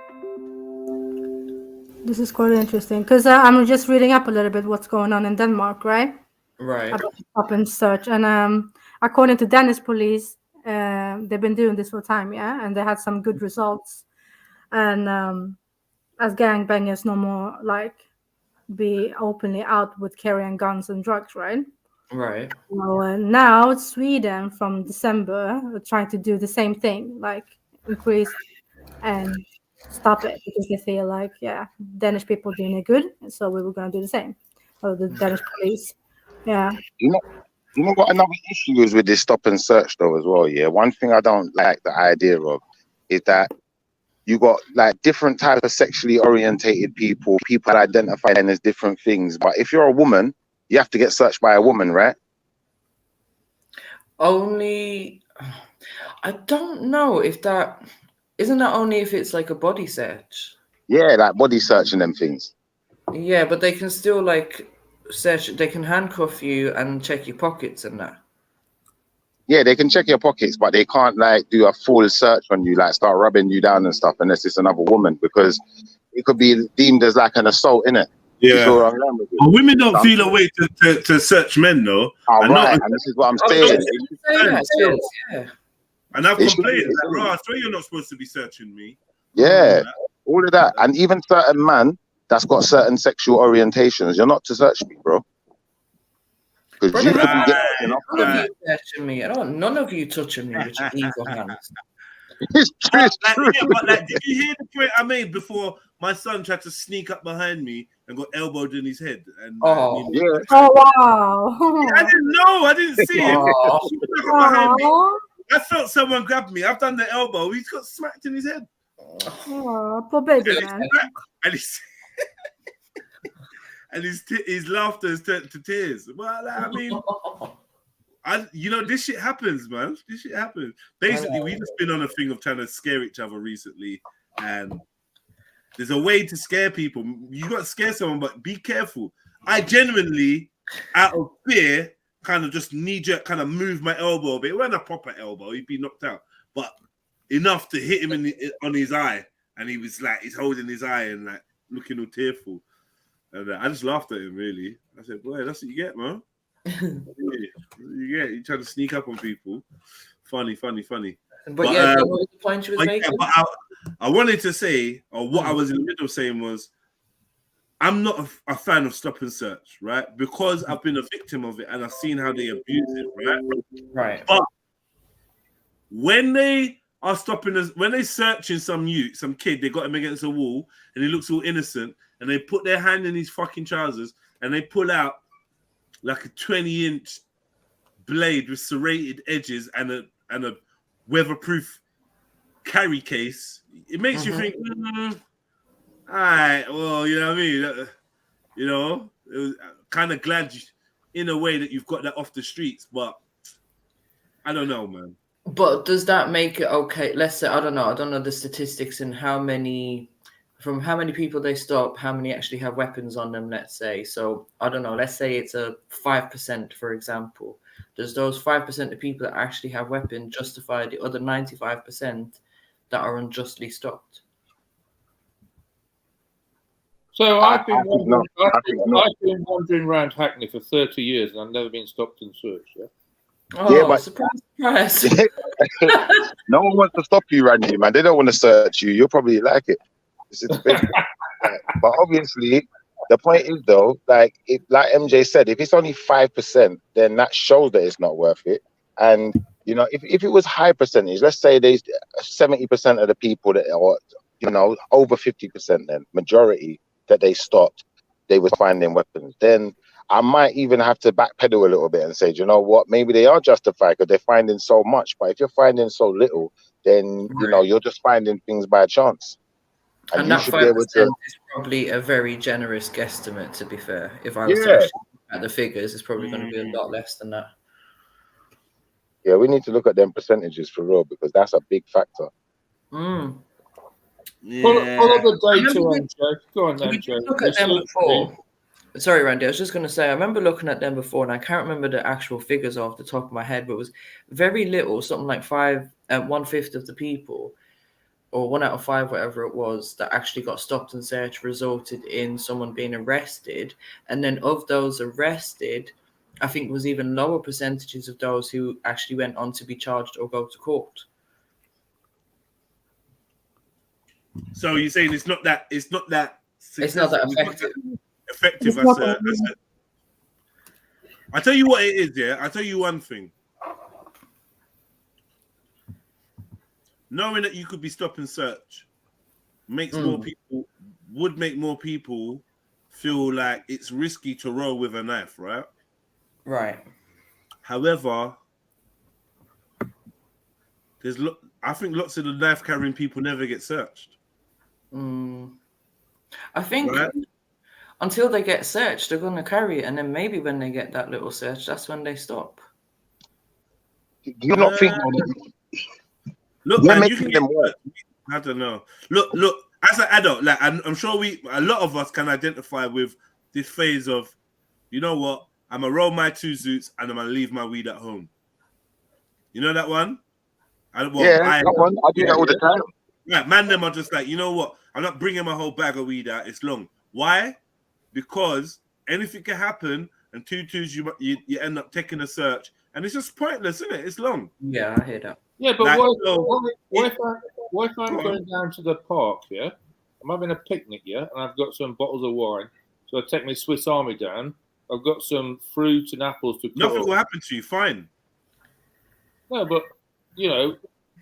This is quite interesting because I'm just reading up a little bit what's going on in Denmark, right? Right. About stop and search, and according to Danish police, they've been doing this for time, yeah, and they had some good results. And as gangbangers no more like be openly out with carrying guns and drugs, right? Right. So now Sweden from December are trying to do the same thing, like increase and stop it because they feel like, yeah, Danish people doing it good, and so we were going to do the same. Or the Danish police, yeah. You know what another issue is with this stop and search though as well, yeah? One thing I don't like the idea of is that you got like different types of sexually orientated people identifying as different things. But if you're a woman, you have to get searched by a woman, right? Only, I don't know if that, isn't that only if it's like a body search? Yeah, like body search and them things. Yeah, but they can still like search, they can handcuff you and check your pockets and that. Yeah, they can check your pockets, but they can't like do a full search on you, like start rubbing you down and stuff, unless it's another woman, because it could be deemed as like an assault, innit? Yeah. But women don't feel a way to search men, though. Oh, right, and this is what I'm saying. Yeah. And I've complained, like, bro, I swear you're not supposed to be searching me. Yeah, all of that. And even certain man that's got certain sexual orientations, you're not to search me, bro. Because you could be getting off none of you touching me. None of you touching me with your evil hands. It's true. Yeah, but like, did you hear the point I made before my son tried to sneak up behind me and got elbowed in his head? And yeah. Oh wow! I didn't know. I didn't see him. Behind me. I felt someone grab me. I've done the elbow. He's got smacked in his head. Oh, poor baby man. And his laughter has turned to tears. Well, I mean, this shit happens, man. This shit happens. Basically, we've just been on a thing of trying to scare each other recently, and there's a way to scare people. You got to scare someone, but be careful. I genuinely, out of fear, kind of just knee-jerk, kind of move my elbow a bit. It wasn't a proper elbow; he'd be knocked out, but enough to hit him on his eye, and he was like, he's holding his eye and like looking all tearful. And I just laughed at him, really. I said, boy, that's what you get, man. You try to sneak up on people. Funny. But yeah, what was the point you was making? But I wanted to say, or what I was in the middle of saying was, I'm not a fan of stop and search, right? Because I've been a victim of it and I've seen how they abuse it, right? Right. But when they are stopping us, when they're searching some kid, they got him against a wall and he looks all innocent, and they put their hand in his fucking trousers and they pull out like a 20-inch blade with serrated edges and a weatherproof carry case, it makes you think, all right, well, you know what I mean? It was kind of glad in a way that you've got that off the streets, but I don't know, man. But does that make it okay? Let's say, I don't know the statistics and how many people they stop, how many actually have weapons on them, let's say. So, I don't know, let's say it's a 5%, for example. Does those 5% of people that actually have weapons justify the other 95% that are unjustly stopped? So I've been wandering around Hackney for 30 years and I've never been stopped and searched, yeah? Oh, yeah, but surprise. No one wants to stop you, Randy, man. They don't want to search you. You'll probably like it. But obviously, the point is though, like MJ said, if it's only 5%, then that shows that it's not worth it. And if it was high percentage, let's say there's 70% of the people that are, over 50%, then majority that they stopped, they were finding weapons. Then I might even have to backpedal a little bit and say, you know what, maybe they are justified because they're finding so much. But if you're finding so little, then you know you're just finding things by chance, and you that should be able to. is probably a very generous guesstimate. To be fair, if I was to actually look at the figures, it's probably going to be a lot less than that. Yeah, we need to look at them percentages for real because that's a big factor. Follow the data on, Joe. Go on then, Joe. Look at them before. Sorry, Randy. I was just going to say, I remember looking at them before, and I can't remember the actual figures off the top of my head, but it was very little, something like 1/5 of the people, or 1 out of 5, whatever it was, that actually got stopped and searched resulted in someone being arrested. And then of those arrested, I think it was even lower percentages of those who actually went on to be charged or go to court. So you're saying it's not that effective I tell you what it is, yeah. I tell you one thing. Knowing that you could be stop and search would make more people feel like it's risky to roll with a knife, right? Right. However, I think lots of the knife carrying people never get searched. I think until they get searched, they're going to carry it, and then maybe when they get that little search, that's when they stop. Do you not think? Look, man, you can get work. I don't know. Look. As an adult, like I'm sure a lot of us can identify with this phase of, you know what? I'm gonna roll my 2 zoots and I'm gonna leave my weed at home. You know that one? I do that all the time. Yeah, man, them are just like, you know what? I'm not bringing my whole bag of weed out. It's long. Why? Because anything can happen, and 2 twos you end up taking a search, and it's just pointless, isn't it? It's long. Yeah, I hear that. Yeah, but what if I'm going down to the park? Yeah, I'm having a picnic. Yeah, and I've got some bottles of wine, so I take my Swiss Army down. I've got some fruit and apples to cook. Nothing will happen to you. Fine. No, but you know.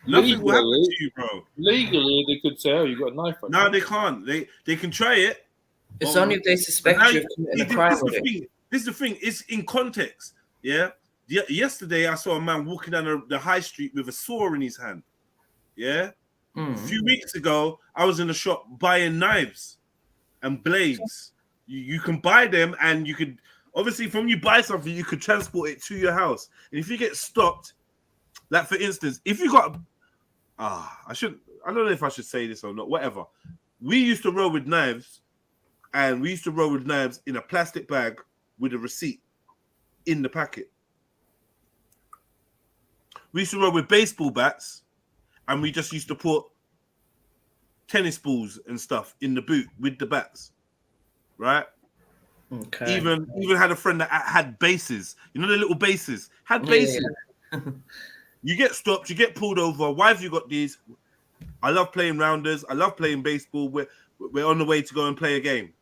Nothing will happen to you, bro. Legally, they could say, "Oh, you got a knife." No, they can't. They can try it. It's only if they suspect you of committing a crime. This is the thing. It's in context. Yeah. Yesterday, I saw a man walking down the high street with a saw in his hand. Yeah. A few weeks ago, I was in a shop buying knives and blades. You can buy them, and you could obviously from you buy something, you could transport it to your house. And if you get stopped, like for instance, if you got I don't know if I should say this or not, whatever. We used to roll with knives, and we used to roll with knives in a plastic bag with a receipt in the packet. We used to roll with baseball bats, and we just used to put tennis balls and stuff in the boot with the bats, right? Okay. Even had a friend that had bases. You know the little bases? Had bases. Yeah. You get stopped, you get pulled over. Why have you got these? I love playing rounders. I love playing baseball. We're on the way to go and play a game.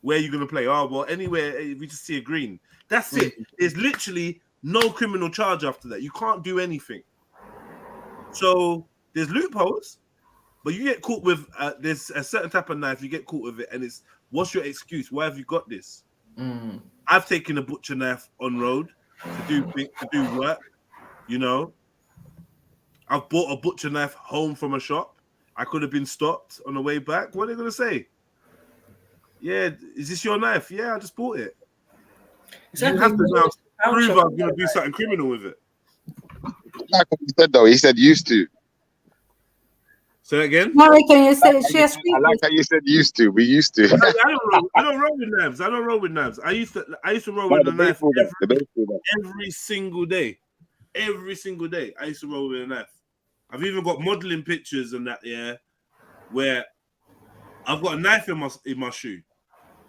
Where are you going to play? Oh, well, anywhere. If we just see a green. That's it. There's literally no criminal charge after that. You can't do anything. So there's loopholes, but you get caught with, there's a certain type of knife, you get caught with it, and it's, what's your excuse? Why have you got this? I've taken a butcher knife on road to do work. You know, I've bought a butcher knife home from a shop. I could have been stopped on the way back. What are they going to say? Yeah, is this your knife? Yeah, I just bought it. Exactly. You have to now prove I'm going to do something criminal with it. Like what he said, though. He said used to. Say that again? No, can you say I like how you said used to. We used to. I don't roll with knives. I don't roll with knives. I used to roll with the knife every single day. Every single day, I used to roll with a knife. I've even got modeling pictures and that, yeah, where I've got a knife in my shoe.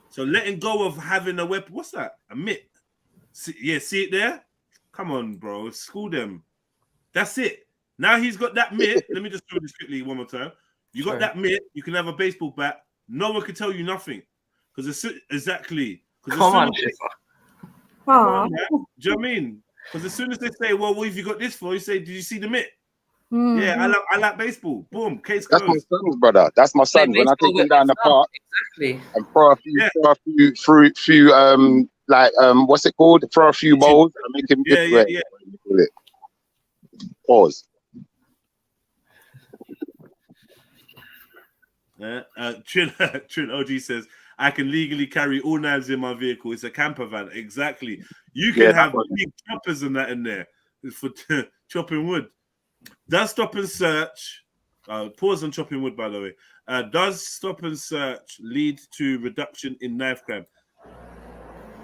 So letting go of having a weapon. What's that? A mitt. See it there? Come on, bro. School them. That's it. Now he's got that mitt. Let me just do this quickly one more time. You got that mitt. You can have a baseball bat. No one can tell you nothing. Because exactly. Come on. Do you know what I mean? Because as soon as they say, well, what have you got this for? You say, did you see the mitt? Yeah, I like baseball. Boom, case closed. That's my son's brother. That's my son. When I take him down the park and throw a few, what's it called? Throw a few bowls and make him yeah. Pause. Trill OG says, I can legally carry all knives in my vehicle. It's a camper van. Exactly. You can have big choppers and that in there for chopping wood. Does stop and search, pause on chopping wood, by the way. Does stop and search lead to reduction in knife crime?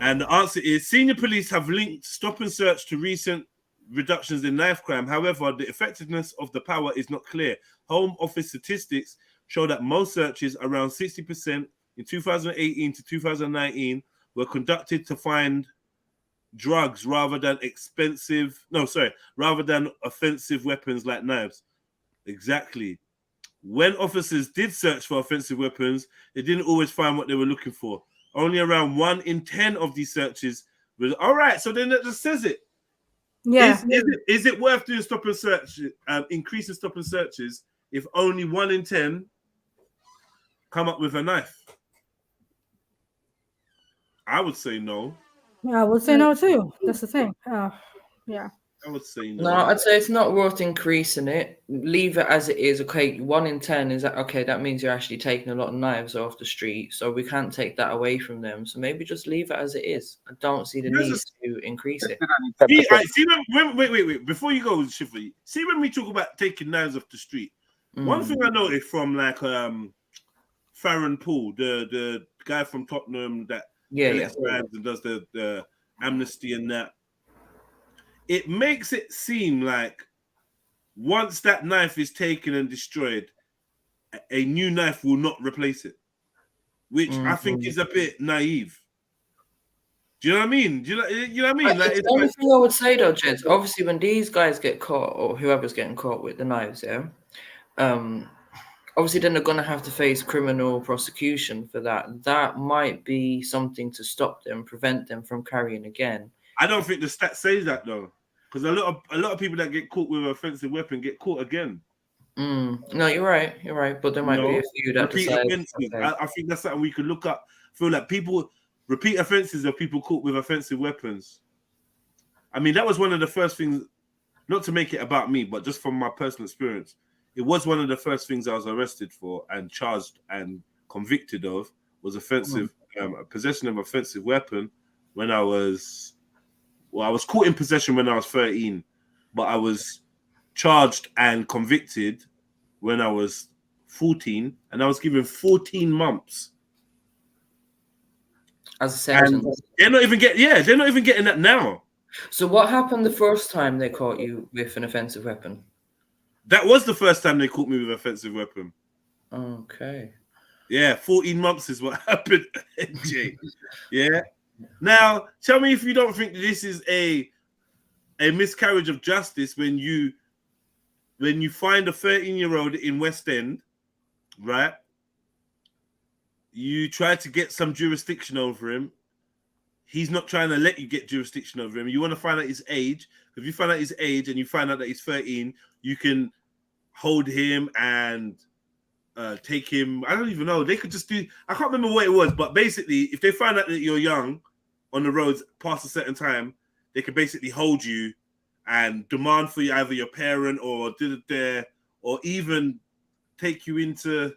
And the answer is senior police have linked stop and search to recent reductions in knife crime. However, the effectiveness of the power is not clear. Home Office statistics show that most searches, around 60% in 2018 to 2019, were conducted to find drugs rather than offensive weapons like knives. Exactly. When officers did search for offensive weapons, they didn't always find what they were looking for. Only around 1 in 10 of these searches was all right. So then that just says it. Yeah. Is it worth doing stop and search, increasing stop and searches if only 1 in 10 come up with a knife? I would say no. Yeah, I would say no too. That's the thing. Yeah. I would say no. No, I'd say it's not worth increasing it. Leave it as it is. Okay, 1 in 10 is that okay? That means you're actually taking a lot of knives off the street, so we can't take that away from them. So maybe just leave it as it is. I don't see the need to increase it. Wait. Before you go, Shifu, see when we talk about taking knives off the street, one thing I noticed from like Farron Poole, the guy from Tottenham that and does the amnesty and that. It makes it seem like once that knife is taken and destroyed, a new knife will not replace it, which I think is a bit naive. Do you know what I mean? Do you know what I mean? Like, the only thing I would say though, Jed, obviously when these guys get caught or whoever's getting caught with the knives, obviously then they're going to have to face criminal prosecution for that. That might be something to stop them, prevent them from carrying again. I don't think the stats say that though. Because a lot of people that get caught with an offensive weapon get caught again. No, you're right. You're right. But there might be a few that decide. I think that's something we could look up. I feel like repeat offenses of people caught with offensive weapons. I mean, that was one of the first things, not to make it about me, but just from my personal experience. It was one of the first things I was arrested for and charged and convicted of was possession of offensive weapon when I was caught in possession when I was 13, but I was charged and convicted when I was 14, and I was given 14 months as a sentence. They're not even getting that now. So what happened the first time they caught you with an offensive weapon? That was the first time they caught me with an offensive weapon. Okay. Yeah, 14 months is what happened, Jay. Yeah. Now, tell me if you don't think this is a miscarriage of justice when you find a 13-year-old in West End, right? You try to get some jurisdiction over him. He's not trying to let you get jurisdiction over him. You want to find out his age. If you find out his age and you find out that he's 13, you can hold him and take him. I don't even know. They could just do. I can't remember what it was, but basically, if they find out that you're young on the roads past a certain time, they could basically hold you and demand for you either your parent or even take you into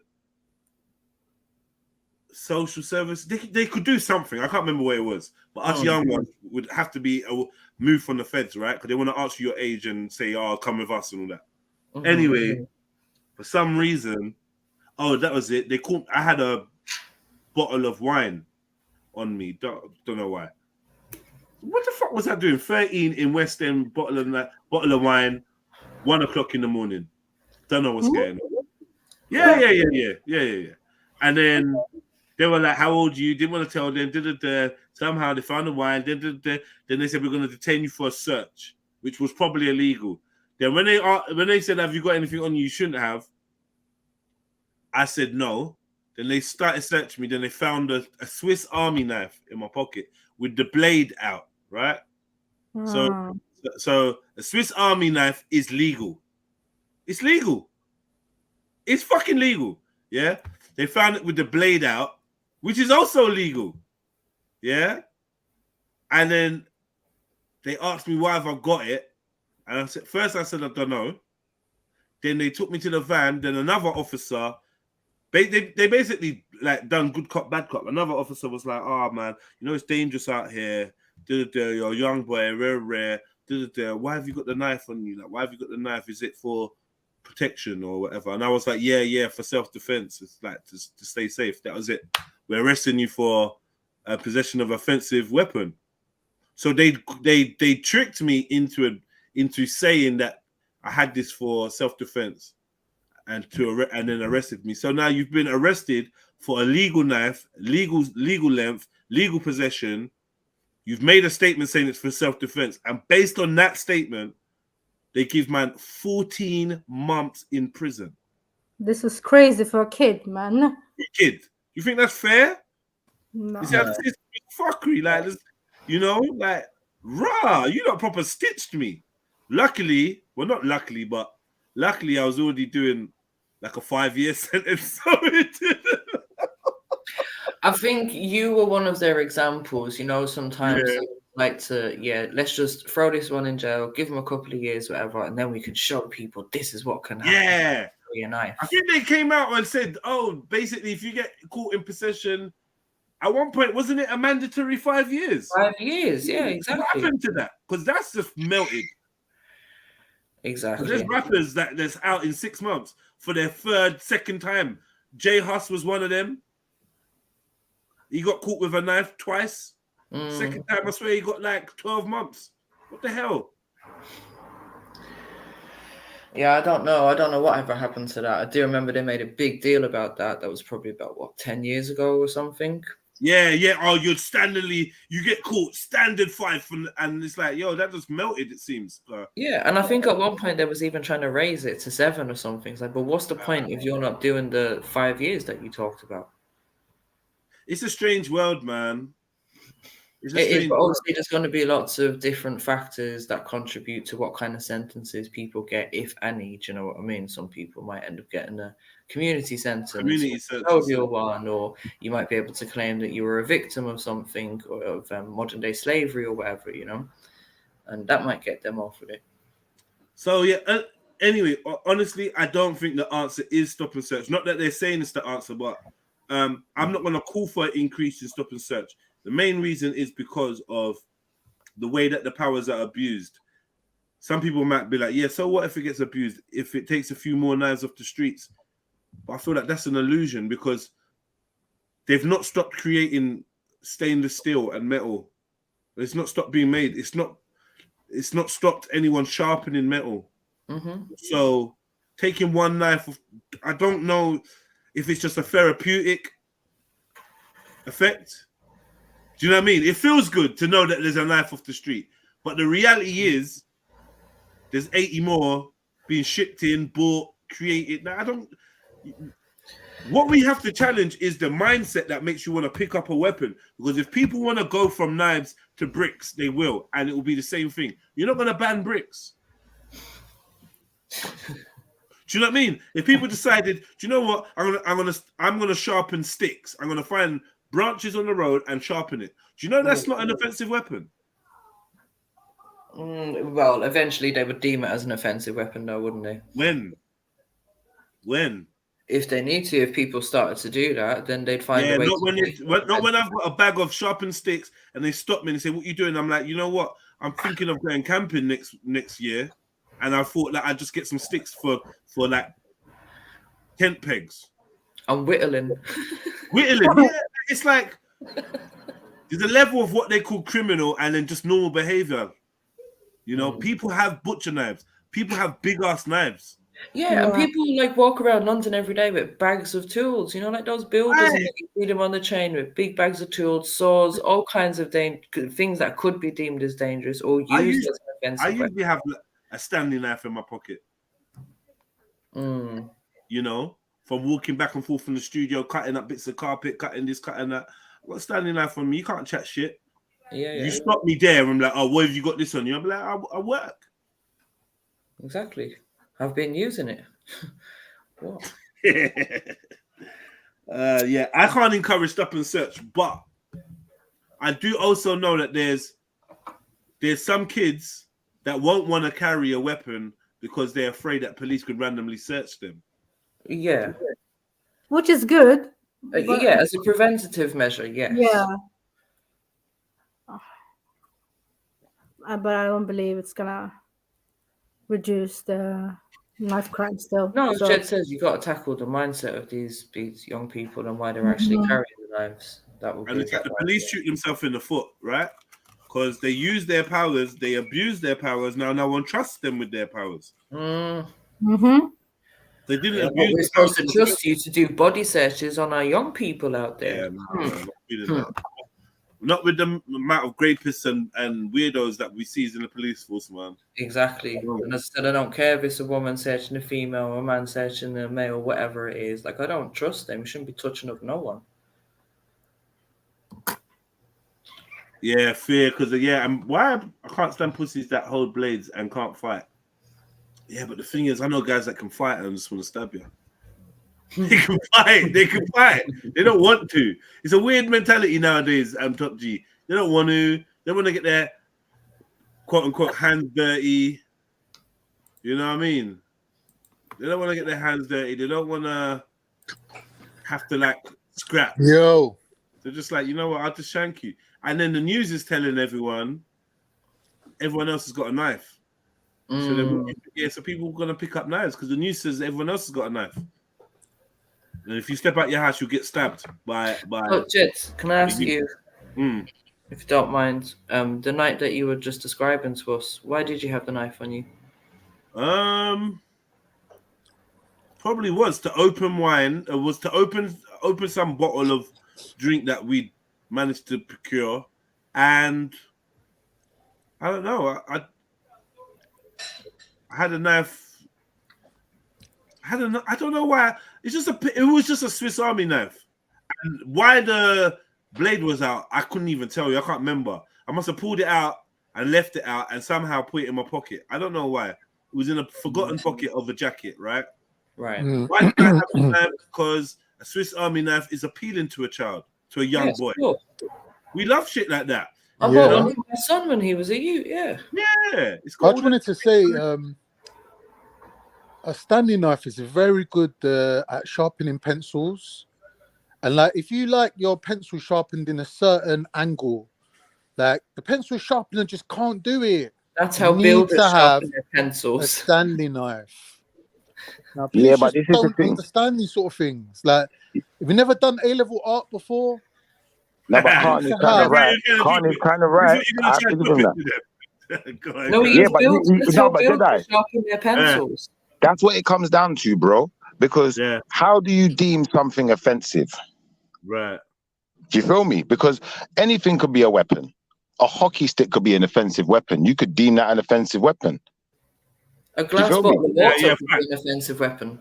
social service. They could do something. I can't remember what it was, but us young ones would have to be moved from the feds, right? Because they want to ask you your age and say, "Oh, come with us" and all that. Anyway, for some reason, that was it. They called. I had a bottle of wine on me. Don't know why. What the fuck was I doing? 13 in West End, bottle of wine, 1 o'clock in the morning. Don't know what's going on. Yeah. And then they were like, "How old are you?" Didn't want to tell them. Somehow they found the wine. Then they said, "We're going to detain you for a search," which was probably illegal. Then when they said, "Have you got anything on you shouldn't have?" I said no. Then they started searching me. Then they found a Swiss Army knife in my pocket with the blade out, right? So a Swiss Army knife is legal. It's legal. It's fucking legal. Yeah. They found it with the blade out, which is also legal. Yeah. And then they asked me why have I got it. And I said, I don't know. Then they took me to the van. Then another officer They basically like done good cop, bad cop. Another officer was like, "Oh man, you know it's dangerous out here. You're a young boy, rare. Why have you got the knife on you? Like, why have you got the knife? Is it for protection or whatever?" And I was like, "Yeah, for self-defense. It's like to stay safe. That was it. We're arresting you for possession of offensive weapon." So they tricked me into saying that I had this for self-defense and then arrested me. So now you've been arrested for a legal knife, legal length, legal possession. You've made a statement saying it's for self-defense, and based on that statement, they give man 14 months in prison. This is crazy for a kid, man. Kid, you think that's fair? No. It's fuckery, like this, you know, like rah, you not proper stitched me. Luckily, well, not luckily, but luckily, I was already doing like a 5-year sentence. So I think you were one of their examples. You know, sometimes Yeah. they like to, let's just throw this one in jail, give them a couple of years, whatever, and then we can show people this is what can happen. Yeah. Your knife. I think they came out and said, "Oh, basically, if you get caught in possession, at one point, wasn't it a mandatory 5 years? 5 years, yeah, exactly. What happened to that? Because that's just melted. Exactly. There's rappers that's out in 6 months for their second time. J Hus was one of them. He got caught with a knife twice. Second time, I swear, he got like 12 months. What the hell? Yeah, I don't know. I don't know whatever happened to that. I do remember they made a big deal about that. That was probably about, 10 years ago or something? Yeah. Oh, you get caught, standard 5, and it's like, yo, that just melted, it seems. Yeah, and I think at one point they was even trying to raise it to 7 or something. It's like, but what's the point if you're not doing the 5 years that you talked about? It's a strange world, man. It is, but obviously there's going to be lots of different factors that contribute to what kind of sentences people get, if any. Do you know what I mean? Some people might end up getting a community sentence, custodial one, or you might be able to claim that you were a victim of something, or of modern day slavery or whatever, you know, and that might get them off with it. So yeah. Anyway, honestly, I don't think the answer is stop and search. Not that they're saying it's the answer, but I'm not going to call for an increase in stop and search. The main reason is because of the way that the powers are abused. Some people might be like, yeah, so what if it gets abused? If it takes a few more knives off the streets? But I feel like that's an illusion because they've not stopped creating stainless steel and metal. It's not stopped being made. It's not stopped anyone sharpening metal. So taking one knife, I don't know if it's just a therapeutic effect. Do you know what I mean? It feels good to know that there's a knife off the street, but the reality is there's 80 more being shipped in, bought, created. Now, what we have to challenge is the mindset that makes you want to pick up a weapon, because if people want to go from knives to bricks, they will, and it will be the same thing. You're not going to ban bricks. Do you know what I mean? If people decided, do you know what? I'm gonna sharpen sticks. I'm gonna find branches on the road and sharpen it. Do you know that's not an offensive weapon? Well, eventually they would deem it as an offensive weapon, though, wouldn't they? When? If they need to, if people started to do that, then they'd find a way. Not when I've got a bag of sharpened sticks and they stop me and say, "What are you doing?" I'm like, you know what? I'm thinking of going camping next year, and I thought that I'd just get some sticks for like tent pegs. I'm whittling. Yeah, it's like there's a level of what they call criminal and then just normal behavior. You know, people have butcher knives. People have big ass knives. Yeah, and people like walk around London every day with bags of tools. You know, like those builders, and you see them on the chain with big bags of tools, saws, all kinds of things that could be deemed as dangerous or used as an offensive. I usually have a Stanley knife in my pocket. You know, from walking back and forth from the studio, cutting up bits of carpet, cutting this, cutting that. I've got a Stanley knife on me. You can't chat shit. Yeah. You stop me there. I'm like, oh, what have you got this on you? I'm like, I work. Exactly. I've been using it. What? Yeah, I can't encourage stop and search, but I do also know that there's some kids that won't want to carry a weapon because they're afraid that police could randomly search them. Yeah. which is good. But, yeah, as a preventative measure, yes. Yeah. But I don't believe it's gonna reduce the knife crime still. No, as so. Jed says, you got to tackle the mindset of these young people and why they're actually carrying the knives. That will be the police shoot themselves in the foot, right? Because they use their powers, they abuse their powers. Now no one trusts them with their powers. Mm-hmm. They didn't Yeah, abuse. we're supposed to trust you to do body searches on our young people out there. Yeah, not with the amount of rapists and weirdos that we see in the police force, man. Exactly. And as I said, I don't care if it's a woman searching a female or a man searching a male, whatever it is. Like, I don't trust them. You shouldn't be touching up no one. Yeah, fear, because and why I can't stand pussies that hold blades and can't fight. Yeah, but the thing is, I know guys that can fight and just want to stab you. They can fight. They can fight. They don't want to. It's a weird mentality nowadays. Top G. They don't want to. They want to get their quote unquote hands dirty. You know what I mean? They don't want to get their hands dirty. They don't want to have to like scrap. Yo. They're just like, you know what? I'll just shank you. And then the news is telling everyone else has got a knife. So people are gonna pick up knives because the news says everyone else has got a knife. And if you step out your house, you'll get stabbed by. Oh, Jets, can I ask you, if you don't mind, the night that you were just describing to us, why did you have the knife on you? Probably was to open wine. It was to open some bottle of drink that we managed to procure, and I don't know. I had a knife. I don't know why. It was just a Swiss Army knife. And why the blade was out, I couldn't even tell you. I can't remember. I must have pulled it out and left it out and somehow put it in my pocket. I don't know why. It was in a forgotten pocket of a jacket, right? Right. Why did I have a knife? Because a Swiss Army knife is appealing to a child, to a young boy. Cool. We love shit like that. I bought one for my son when he was a youth, Yeah. It's I just wanted to say, a Stanley knife is very good at sharpening pencils. And like, if you like your pencil sharpened in a certain angle, like the pencil sharpener just can't do it. That's how builders sharpen their pencils. A Stanley knife. Now, Yeah, but this is the don't thing. understand these sort of things. Like, have you never done A-level art before? No, but Kanye is kind of right. Kanye is kind of right. I have to give him that. No, Yeah, but builders Jedi, sharpen their pencils. that's what it comes down to, bro. Because how do you deem something offensive? Right. Do you feel me? Because anything could be a weapon. A hockey stick could be an offensive weapon. You could deem that an offensive weapon. A glass bottle of water could be an offensive weapon.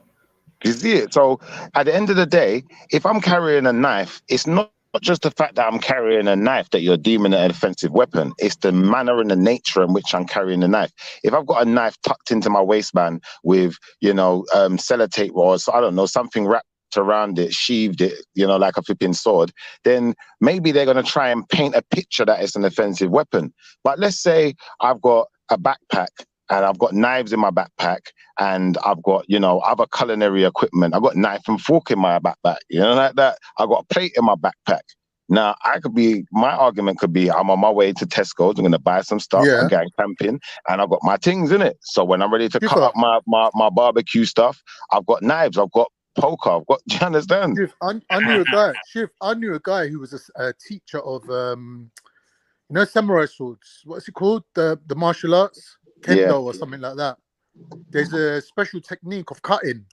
You see it? So at the end of the day, if I'm carrying a knife, it's not just the fact that I'm carrying a knife that you're deeming an offensive weapon. It's the manner and the nature in which I'm carrying the knife. If I've got a knife tucked into my waistband with, sellotape or I don't know, something wrapped around it, sheathed it, like a flipping sword, then maybe they're going to try and paint a picture that it's an offensive weapon. But let's say I've got a backpack and I've got knives in my backpack and I've got, other culinary equipment. I've got knife and fork in my backpack, like that. I've got a plate in my backpack. Now, my argument could be I'm on my way to Tesco's. I'm going to buy some stuff. I'm going camping and I've got my things in it. So when I'm ready to cut up my barbecue stuff, I've got knives. I've got poker. Do you understand? I knew a guy who was a teacher of, samurai swords. What's it called? The martial arts? Kendo or something like that. There's a special technique of cutting.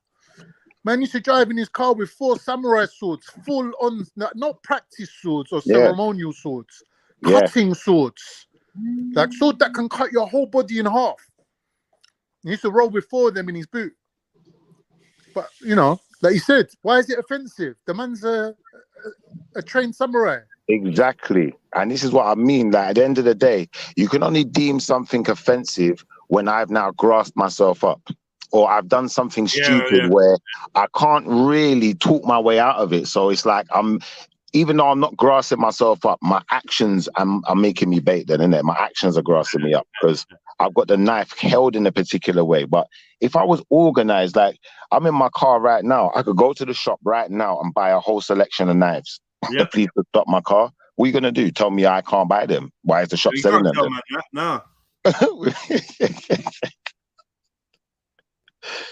Man used to drive in his car with 4 samurai swords, full on, not practice swords or ceremonial swords, cutting swords. Like sword that can cut your whole body in half. He used to roll with 4 of them in his boot. But, like you said, why is it offensive? The man's a trained samurai. Exactly. And this is what I mean. Like, at the end of the day, you can only deem something offensive when I've now grasped myself up or I've done something stupid where I can't really talk my way out of it. So it's like even though I'm not grasping myself up, my actions are making me bait then, innit? My actions are grasping me up because I've got the knife held in a particular way. But if I was organized, like I'm in my car right now, I could go to the shop right now and buy a whole selection of knives. The police would stop my car. What are you gonna do? Tell me I can't buy them? Why is the shop selling them? No.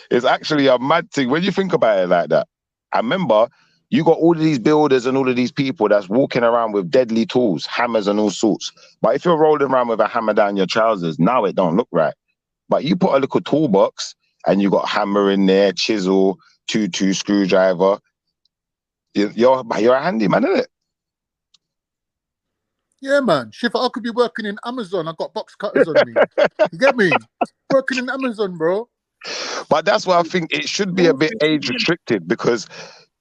It's actually a mad thing when you think about it like that. I remember you got all of these builders and all of these people that's walking around with deadly tools, hammers and all sorts. But if you're rolling around with a hammer down your trousers, now it don't look right. But you put a little toolbox and you got hammer in there, chisel, 2 screwdriver. You're a handyman, isn't it? Yeah, man. Shiv, I could be working in Amazon. I got box cutters on me. You get me? Working in Amazon, bro. But that's why I think it should be a bit age restricted, because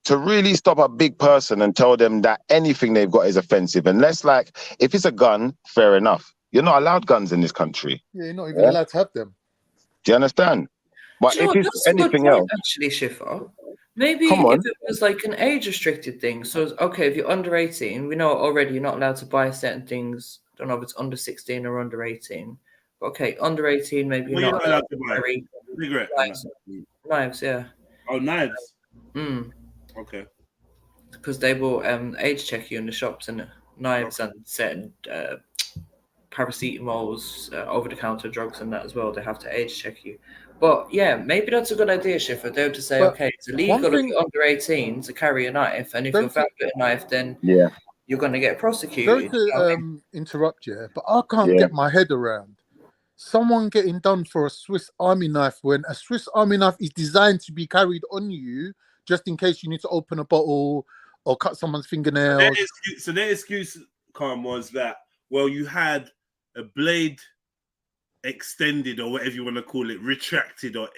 to really stop a big person and tell them that anything they've got is offensive, unless, like, if it's a gun, fair enough. You're not allowed guns in this country. Yeah, you're not even allowed to have them. Do you understand? But Do you know if what, it's that's a good anything point, else, actually, Shifa. Maybe Come on. if it was like an age-restricted thing, so it's, okay, if you're under 18, we know already you're not allowed to buy certain things. Don't know if it's under 16 or under 18. But okay, under 18, maybe you're not allowed to buy cigarette knives, yeah. Oh, knives. Mm. Okay. Because they will age check you in the shops, and knives and certain paracetamols, over-the-counter drugs and that as well. They have to age check you. But yeah, maybe that's a good idea, Shifa. They would to say, okay, it's illegal if you're under 18 to carry a knife, and if you're found with a knife, then you're going to get prosecuted. Sorry to interrupt you, but I can't get my head around someone getting done for a Swiss Army knife when a Swiss Army knife is designed to be carried on you just in case you need to open a bottle or cut someone's fingernails. So their excuse, Carm, was that, well, you had a blade extended, or whatever you want to call it, retracted, or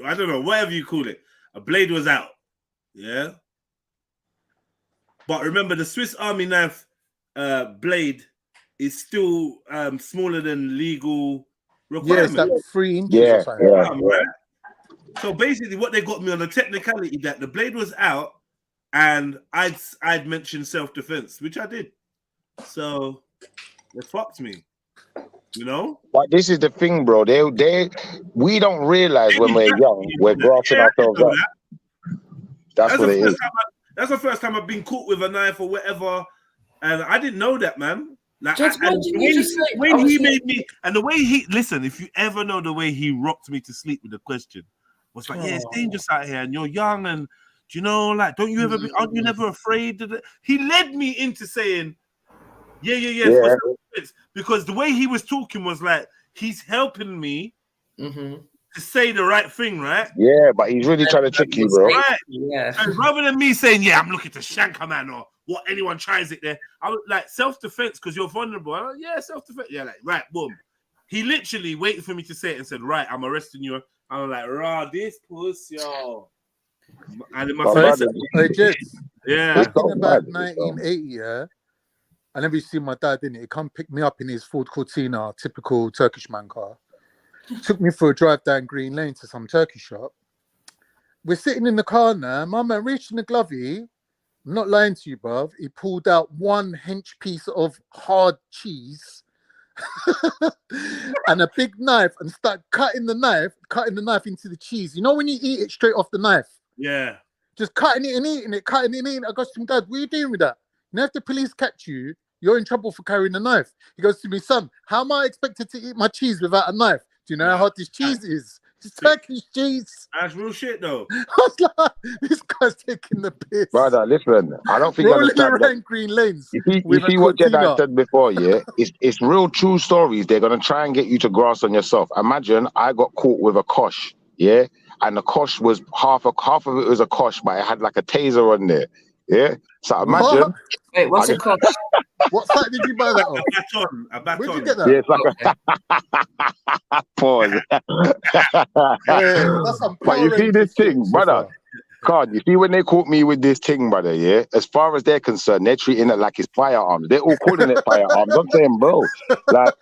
I don't know, whatever you call it. A blade was out. Yeah. But remember, the Swiss Army knife blade is still smaller than legal requirement. Yeah, it's like 3 inches or something. Right? So basically, what they got me on the technicality that the blade was out, and I'd mentioned self-defense, which I did. So they fucked me. You know? But this is the thing, bro. We don't realize when we're young, we're grasping ourselves up. That's what it is. That's the first time I've been caught with a knife or whatever, and I didn't know that, man. Like, when he made me, and the way he listen, if you ever know the way he rocked me to sleep with the question, was like, yeah, it's dangerous out here, and you're young, and do you know, like, aren't you never afraid? He led me into saying, yeah. Because the way he was talking was like he's helping me to say the right thing, right? Yeah, but he's really trying to trick you, bro. Right. Yeah. And rather than me saying, yeah, I'm looking to shank a man, or what, anyone tries it there, I was like, self-defense because you're vulnerable. I'm like, yeah, self-defense. Yeah, like, right, boom. He literally waited for me to say it and said, right, I'm arresting you. I'm like, rah, this pussy, yo. And in my face, yeah. Back in about 1980, yeah. I never seen my dad, didn't it? He come pick me up in his Ford Cortina, typical Turkish man car. Took me for a drive down Green Lane to some turkey shop. We're sitting in the car now. My man reached in the glovey. I'm not lying to you, bruv. He pulled out 1 hench piece of hard cheese and a big knife and started cutting the knife into the cheese. You know when you eat it straight off the knife? Yeah. Just cutting it and eating it, cutting it and eating it. I go to him, Dad, what are you doing with that? Now, if the police catch you, you're in trouble for carrying a knife. He goes to me, son, how am I expected to eat my cheese without a knife? Do you know how hard this cheese is? It's Turkish cheese. That's real shit, though. I was like, this guy's taking the piss. Brother, listen, I don't think rolling around Green Lanes. You see what Jedi said before, yeah? It's real true stories. They're going to try and get you to grasp on yourself. Imagine I got caught with a kosh, yeah? And the kosh was half of it was a kosh, but it had like a taser on there, yeah? So imagine... What? Wait, what's a kosh? What site did you buy that on? A baton. Where'd you get that? Yeah, it's like a... Pause. But you see this thing, brother. God, you see when they caught me with this thing, brother, yeah? As far as they're concerned, they're treating it like it's firearms. They're all calling it firearms. I'm saying, bro, like,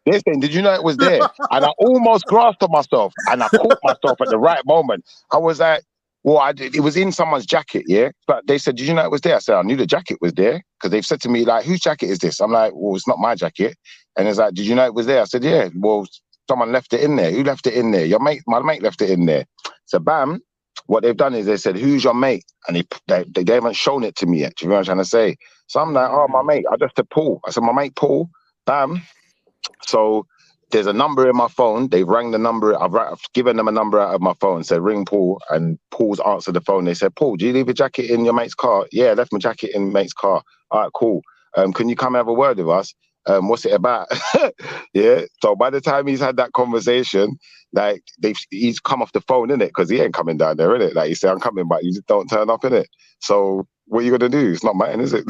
they're saying, did you know it was there? And I almost grasped on myself, and I caught myself at the right moment. I was like, well, it was in someone's jacket, yeah? But they said, did you know it was there? I said, I knew the jacket was there, because they've said to me, like, whose jacket is this? I'm like, well, it's not my jacket. And it's like, did you know it was there? I said, yeah. Well, someone left it in there. Who left it in there? Your mate, my mate left it in there. So bam, what they've done is they said, who's your mate? And they haven't shown it to me yet. Do you know what I'm trying to say? So I'm like, oh, my mate. I just said Paul. I said, my mate Paul. Bam. So there's a number in my phone. They've rang the number. I've given them a number out of my phone. Said ring Paul, and Paul's answered the phone. They said, Paul, do you leave your jacket in your mate's car? Yeah, I left my jacket in mate's car. All right, cool. Can you come have a word with us? What's it about? Yeah. So by the time he's had that conversation, like he's come off the phone, innit? Because he ain't coming down there, innit? Like he said, I'm coming, but you just don't turn up, innit? So what are you gonna do? It's not mine, is it?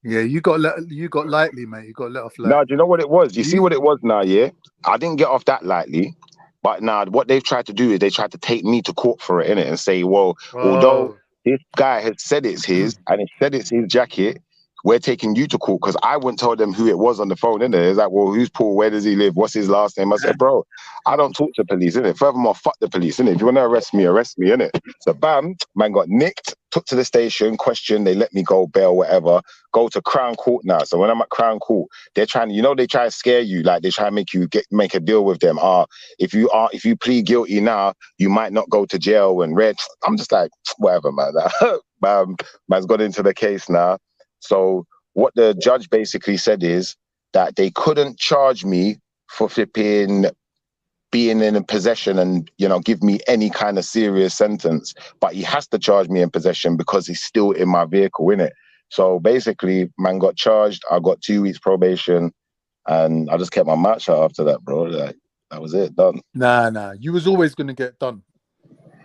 Yeah, you got lightly, mate. You got let off lightly. No, do you know what it was? You see what it was now, yeah? I didn't get off that lightly. But now what they've tried to do is they tried to take me to court for it, innit? And say, well, although this guy has said it's his and he said it's his jacket, we're taking you to court because I wouldn't tell them who it was on the phone, innit? It's like, well, who's Paul? Where does he live? What's his last name? I said, bro, I don't talk to police, innit? Furthermore, fuck the police, innit? If you want to arrest me, innit? So bam, man got nicked, took to the station, questioned, they let me go, bail, whatever, go to Crown Court now. So when I'm at Crown Court, they're trying, you know, they try to scare you, like they try to make you make a deal with them. If you plead guilty now, you might not go to jail and I'm just like, whatever, man. Man's got into the case now. So what the judge basically said is that they couldn't charge me for flipping being in possession and, you know, give me any kind of serious sentence, but he has to charge me in possession because he's still in my vehicle, innit? So basically, man got charged. I got 2 weeks probation, and I just kept my mouth shut after that, bro. Like, that was it, done. Nah, you was always gonna get done.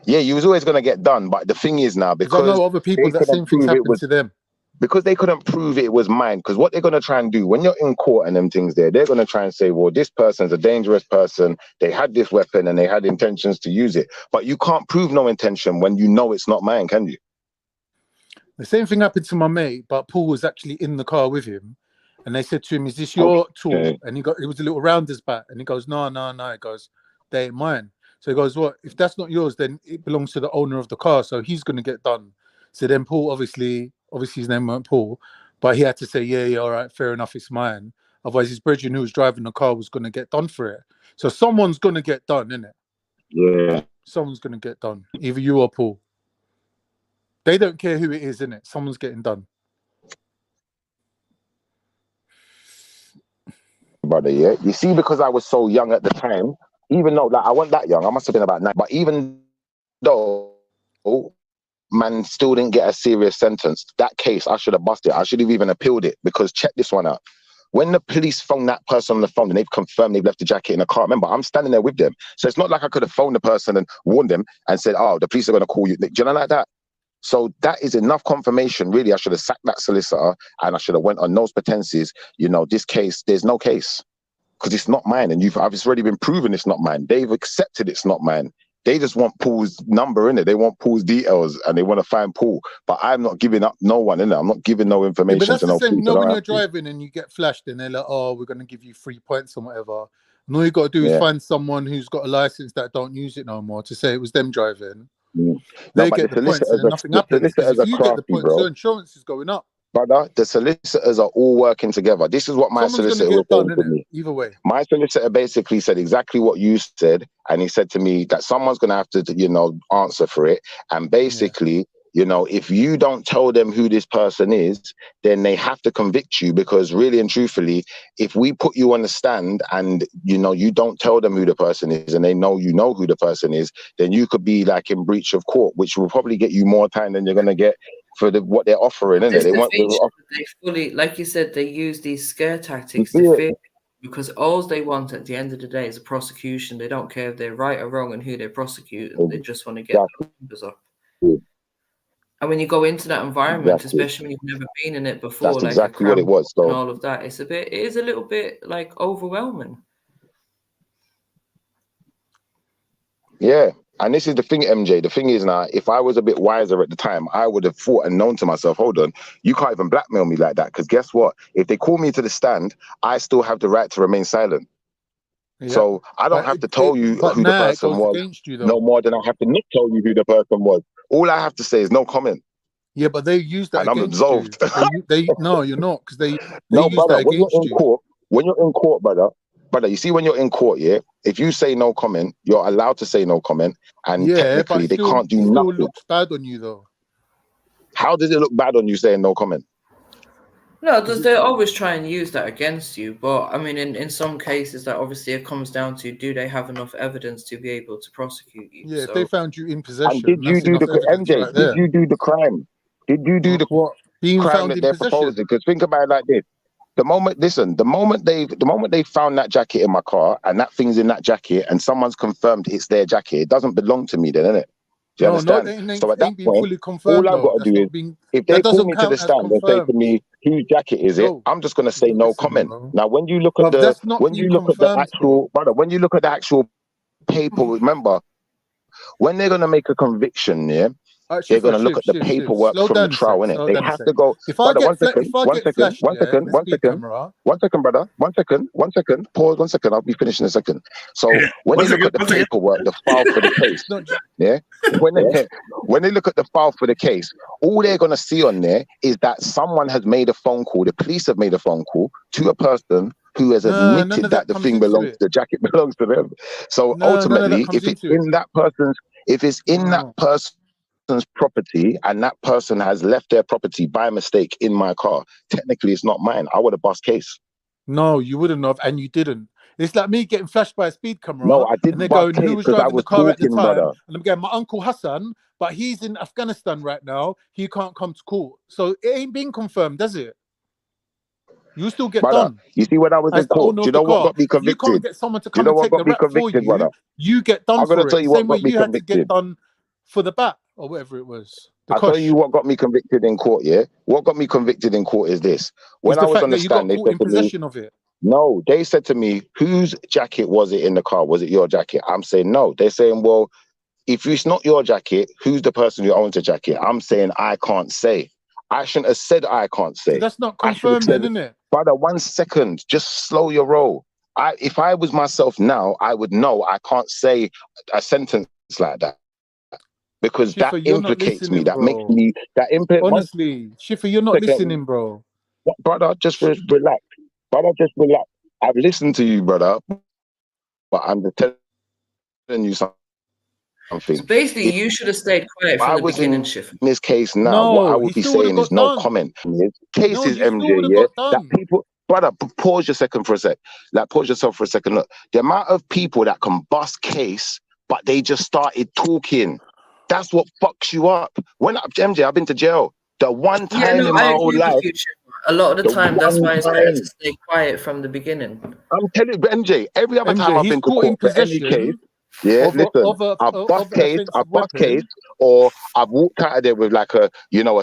Yeah, you was always gonna get done, but the thing is now, because I know other people that same things happened to them. Because they couldn't prove it was mine. Because what they're going to try and do when you're in court and them things there, they're going to try and say, well, this person's a dangerous person. They had this weapon and they had intentions to use it. But you can't prove no intention when you know it's not mine, can you? The same thing happened to my mate, but Paul was actually in the car with him. And they said to him, is this your tool? Okay. And it was a little rounder's bat. And he goes, no. He goes, they ain't mine. So he goes, well, if that's not yours, then it belongs to the owner of the car. So he's going to get done. So then Paul, obviously his name weren't Paul, but he had to say, yeah, all right, fair enough, it's mine. Otherwise, his brethren who was driving the car was going to get done for it. So someone's going to get done, innit? Yeah. Someone's going to get done, either you or Paul. They don't care who it is, innit? Someone's getting done. Brother, yeah. You see, because I was so young at the time, even though, like, I wasn't that young, I must have been about 9, but even though man still didn't get a serious sentence, that case, I should have busted it. I should have even appealed it, because check this one out. When the police phoned that person on the phone and they've confirmed they've left the jacket in the car, remember, I'm standing there with them. So it's not like I could have phoned the person and warned them and said, oh, the police are going to call you. Do you know, like that? So that is enough confirmation. Really, I should have sacked that solicitor and I should have went on those pretenses. You know, this case, there's no case because it's not mine. And it's already been proven it's not mine. They've accepted it's not mine. They just want Paul's number in it. They want Paul's details and they want to find Paul. But I'm not giving up no one in it. I'm not giving no information but that's to the no same. police. You know, when you're driving and you get flashed and they're like, oh, we're going to give you 3 points or whatever. And all you got to do is find someone who's got a license that don't use it no more to say it was them driving. They get the points and nothing happens. Because if you get the points, your insurance is going up. Brother, the solicitors are all working together. This is what my solicitor was saying to me. Either way. My solicitor basically said exactly what you said. And he said to me that someone's going to have to, you know, answer for it. And basically, you know, if you don't tell them who this person is, then they have to convict you, because really and truthfully, if we put you on the stand and, you know, you don't tell them who the person is and they know you know who the person is, then you could be like in breach of court, which will probably get you more time than you're going to get for what they're offering. Isn't it? They fully, like you said, they use these scare tactics to fear, because all they want at the end of the day is a prosecution. They don't care if they're right or wrong and who they prosecute. They just want to get the numbers up. And when you go into that environment, especially when you've never been in it before, that's like exactly what it was. So, and all of that, it is a little bit like overwhelming. Yeah. And this is the thing, MJ. The thing is now, if I was a bit wiser at the time, I would have thought and known to myself, hold on, you can't even blackmail me like that. Because guess what? If they call me to the stand, I still have the right to remain silent. Yeah. So I don't have to tell you who the person was, no more than I have to not tell you who the person was. All I have to say is no comment. Yeah, but they use that and against I'm absolved. You. No, you're not, because they no, use brother, that against you. Court, when you're in court, brother, you see when you're in court, yeah, if you say no comment, you're allowed to say no comment, and Yeah, technically but they still, can't do still nothing. looks bad on you though. How does it look bad on you saying no comment? No, they always try and use that against you. But I mean, in some cases, that obviously it comes down to, do they have enough evidence to be able to prosecute you? Yeah, So, if they found you in And possession, did you that's do enough the evidence MJ? right Did there. you do the crime? Did you do the What? Being crime found that in they're possession? proposing? Because think about it like this: the moment they found that jacket in my car, and that thing's in that jacket, and someone's confirmed it's their jacket, it doesn't belong to me, then, innit? Do you understand? So at that Ain't been point, fully confirmed. all I've though. got to That's do is, not being. if That they call doesn't me to the count as stand and say to confirmed. me, whose jacket is it? No, I'm just going to say no listen, comment. bro. Now, when you look at But that's not when been you look at the confirmed, actual, brother, when you look at the actual paper, remember, when they're going to make a conviction, yeah, they're going to look at the paperwork Slow from the down a trial, sec. innit? Slow They down a have sec. to go, If I brother, get one second, flashed, yeah, with speed camera. one second, brother, one second, pause 1 second, I'll be finishing in a second. So when they look at the paperwork, the file for the case, yeah, when they look at the file for the case, all they're going to see on there is that someone has made a phone call, the police have made a phone call to a person who has admitted that the thing belongs, the jacket belongs to them. So ultimately, if it's in that person's property and that person has left their property by mistake in my car, technically it's not mine. I would have bust case. No, you wouldn't have, and you didn't. It's like me getting flashed by a speed camera. No, I didn't and they're bust going, case who was because I driving the was car at the talking, time? brother. And I'm going, my uncle Hassan, but he's in Afghanistan right now. He can't come to court. So it ain't been confirmed, does it? You still get done. You see, when I was in court, do you know what got me convicted? You can't get someone to Do you come know and what take got the me rap for convicted, you. brother? You get done I'm gonna for tell it. you The what same way got me you had to convicted. get done for the bat or whatever it was. I'll tell you what got me convicted in court, yeah? What got me convicted in court is this. When I was on the stand, they said to me, of it. no, they said to me, whose jacket was it in the car? Was it your jacket? I'm saying no. They're saying, well, if it's not your jacket, who's the person who owns the jacket? I'm saying I can't say. I shouldn't have said I can't say. So that's not I should have confirmed said, then, isn't it? brother, 1 second, just slow your roll. If I was myself now, I would know I can't say a sentence like that. Because Schiffer, that you're not implicates me. listening, That makes bro. me, Honestly, Schiffer, you're not listening, bro. Brother, just relax. Brother, just relax. I've listened to you, brother, but I'm just telling you something. So basically, you should have stayed quiet If I from the was beginning, in Schiffer. this case now, No, what I would he be still would have saying is got no done. comment. No, Cases, you still would MJ, have yeah, got that done. people, brother, pause your second for a sec. Like, pause yourself for a second. Look, the amount of people that can bust case, but they just started talking. That's what fucks you up. MJ, I've been to jail. The one time in my whole life. A lot of the time, that's one why it's better to time. stay quiet from the beginning. I'm telling you, MJ, every other time I've he's been to caught in court for any case, possession yeah, of listen, an I've bust case, weapon. or I've walked out of there with like a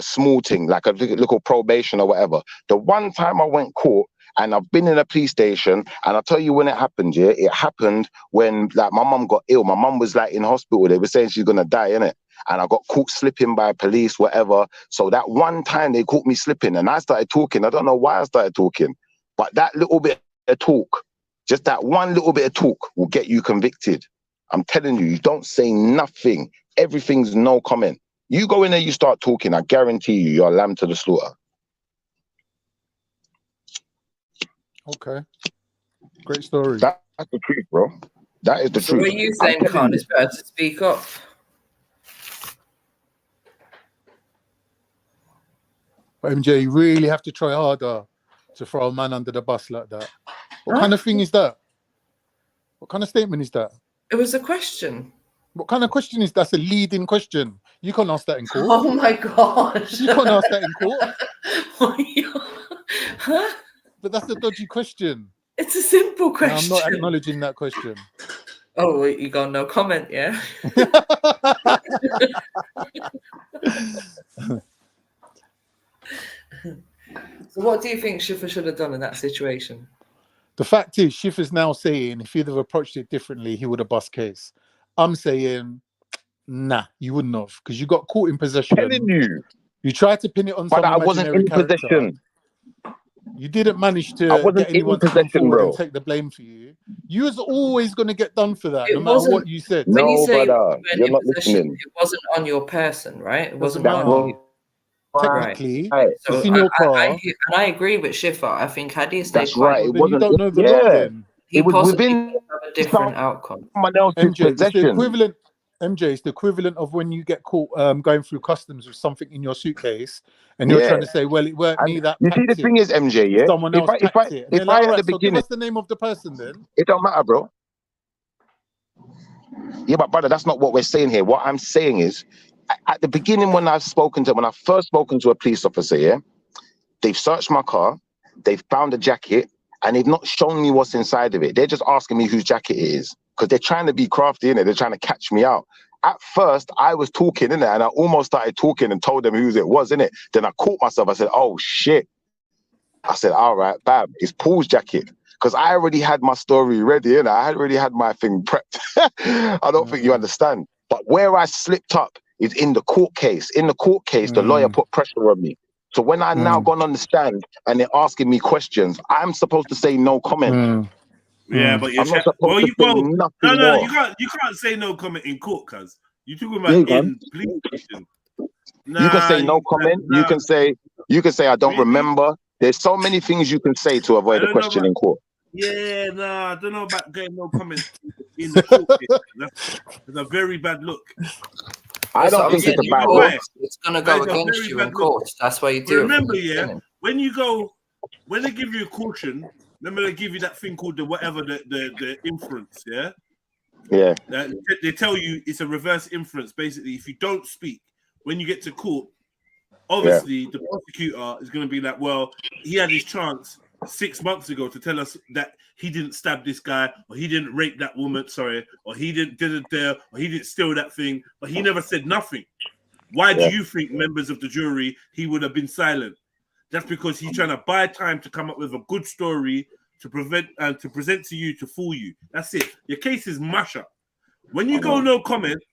small thing, like a little probation or whatever. The one time I went court and I've been in a police station, and I'll tell you when it happened, yeah, it happened when like my mum got ill. My mum was like in hospital. They were saying she's gonna die, innit? And I got caught slipping by police, whatever. So that one time they caught me slipping and I started talking. I don't know why I started talking, but that little bit of talk, just that one little bit of talk will get you convicted. I'm telling you, you don't say nothing. Everything's no comment. You go in there, you start talking, I guarantee you, you're a lamb to the slaughter. Okay. Great story. That's the truth, bro. That is the So truth. what are you saying, Khan? It's better to speak up. But MJ, you really have to try harder to throw a man under the bus like that. What kind of thing is that? What kind of statement is that? It was a question. What kind of question is that? That's a leading question. You can't ask that in court. Oh my gosh. You can't ask that in court. Huh? But that's a dodgy question. It's a simple question. No, I'm not acknowledging that question. Oh, you got no comment, yeah? So what do you think Schiffer should have done in that situation? The fact is, Schiffer's now saying if he'd have approached it differently, he would have bust case. I'm saying, nah, you wouldn't have, because you got caught in possession. Telling you. You tried to pin it on some I wasn't imaginary in character. possession. You didn't manage to I wasn't get anyone in to come possession, forward bro. and take the blame for you. You was always going to get done for that, It no matter wasn't- what you said. When you No, say brother, you weren't you're in not possession, listening. it wasn't on your person, right? It wasn't Doesn't on matter. you. technically, Right. So it's in your car. I agree with Shifa. I think had he stayed That's quiet, right. It Then you wasn't. don't know the law. Then he It was possibly within could have a different outcome. someone else's MJ, it's the possession. equivalent. MJ, it's the equivalent of when you get caught going through customs with something in your suitcase, and you're trying to say, "Well, it weren't me that You see, the packed it. thing is, MJ, yeah. Someone else packed it." And they're like, "All right, so give us the name of the person then." It don't matter, bro. Yeah, but brother, that's not what we're saying here. What I'm saying is, at the beginning, when I first spoken to a police officer, yeah, they've searched my car, they've found a jacket, and they've not shown me what's inside of it. They're just asking me whose jacket it is because they're trying to be crafty, innit? They're trying to catch me out. At first, I was talking, innit? And I almost started talking and told them whose it was, innit? Then I caught myself. I said, oh, shit. I said, all right, bam, it's Paul's jacket. Because I already had my story ready, innit? I had already had my thing prepped. I don't think you understand. But where I slipped up is in the court case. In the court case, the lawyer put pressure on me. So when I now gone on the stand and they're asking me questions, I'm supposed to say no comment. Yeah, but you're I'm not supposed to say nothing no, more. you can't say no comment in court, cuz you're talking about in police station. Nah, you can say no comment. You can say I don't remember. There's so many things you can say to avoid a question in court. Yeah, nah, I don't know about getting no comment in the court case. That's a very bad look. I don't think it's a bad look. It's gonna go against you in court. That's why you do. Remember, when they give you a caution, remember they give you that thing called the inference, yeah? Yeah. They tell you it's a reverse inference. Basically, if you don't speak, when you get to court, obviously the prosecutor is going to be like, well, he had his chance 6 months ago to tell us that he didn't stab this guy, or he didn't rape that woman, or he didn't or he didn't steal that thing, but he never said nothing. Why do you think, members of the jury, he would have been silent? That's because he's trying to buy time to come up with a good story to present to you to fool you. That's it. Your case is mush up. When you go no comment,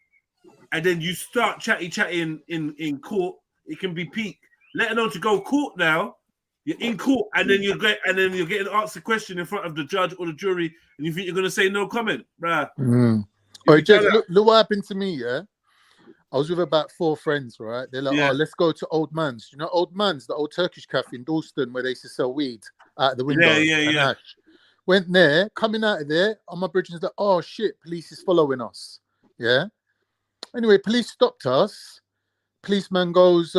and then you start chatting in court, it can be peak. Let alone to go court now. You're in court, and then you're getting asked a question in front of the judge or the jury, and you think you're going to say no comment, bruh. Oh, Jez, look what happened to me. Yeah, I was with about 4 friends. Right, they're like, "Oh, let's go to Old Man's." You know, Old Man's, the old Turkish cafe in Dalston where they used to sell weed out the window. Yeah. Went there, coming out of there on my bridge, and like, "Oh shit, police is following us." Yeah. Anyway, police stopped us. Policeman goes,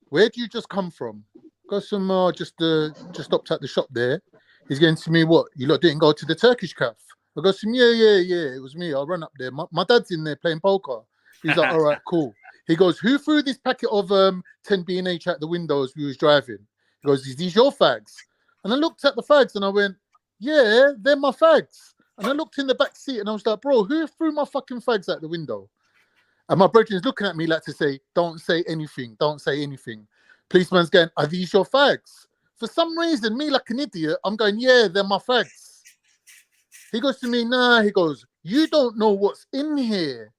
where do you just come from? Got some just stopped at the shop there. He's going to me, what? You lot didn't go to the Turkish cafe? I go to him, yeah, it was me. I'll run up there. My dad's in there playing poker. He's like, all right, cool. He goes, who threw this packet of 10 B&H out the window as we was driving? He goes, is these your fags? And I looked at the fags and I went, yeah, they're my fags. And I looked in the back seat and I was like, bro, who threw my fucking fags out the window? And my brethren's looking at me like to say, don't say anything. Don't say anything. Policeman's going, are these your fags? For some reason, me like an idiot, I'm going, yeah, they're my fags. He goes to me, nah, he goes, you don't know what's in here.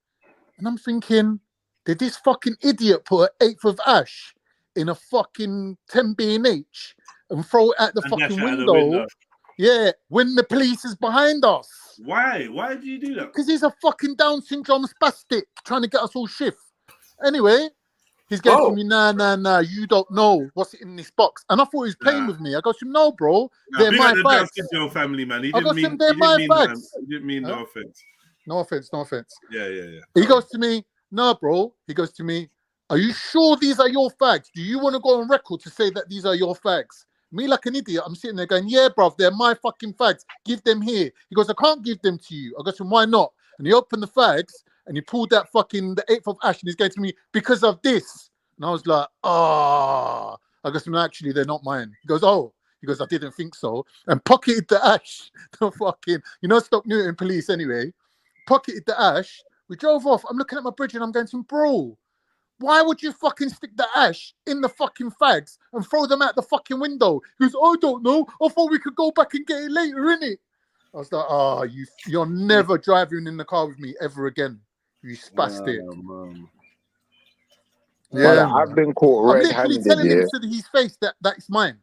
And I'm thinking, did this fucking idiot put an 8th of ash in a fucking 10 B&H and throw it at the fucking window? Yeah, when the police is behind us. Why? Why do you do that? Because he's a fucking Down syndrome spastic trying to get us all shift. Anyway, he's going to me, nah, you don't know what's in this box. And I thought he was playing with me. I go to him, no, bro, they're my bags. Down syndrome family, man. He didn't mean no offense. No offense. Yeah. He goes to me, no, bro. He goes to me, are you sure these are your fags? Do you want to go on record to say that these are your fags? Me like an idiot, I'm sitting there going, yeah, bruv, they're my fucking fags. Give them here. He goes, I can't give them to you. I go to him, why not? And he opened the fags and he pulled that fucking the 8th of ash and he's going to me, because of this. And I was like, I go to him, actually, they're not mine. He goes, oh. He goes, I didn't think so. And pocketed the ash. The fucking, Stoke Newton police anyway. Pocketed the ash. We drove off. I'm looking at my bridge and I'm going to him, bro, why would you fucking stick the ash in the fucking fags and throw them out the fucking window? He goes, I don't know. I thought we could go back and get it later, innit? I was like, you're never driving in the car with me ever again. You spastic. Yeah, I've been caught red-handed. I'm literally telling him to his face that it's mine.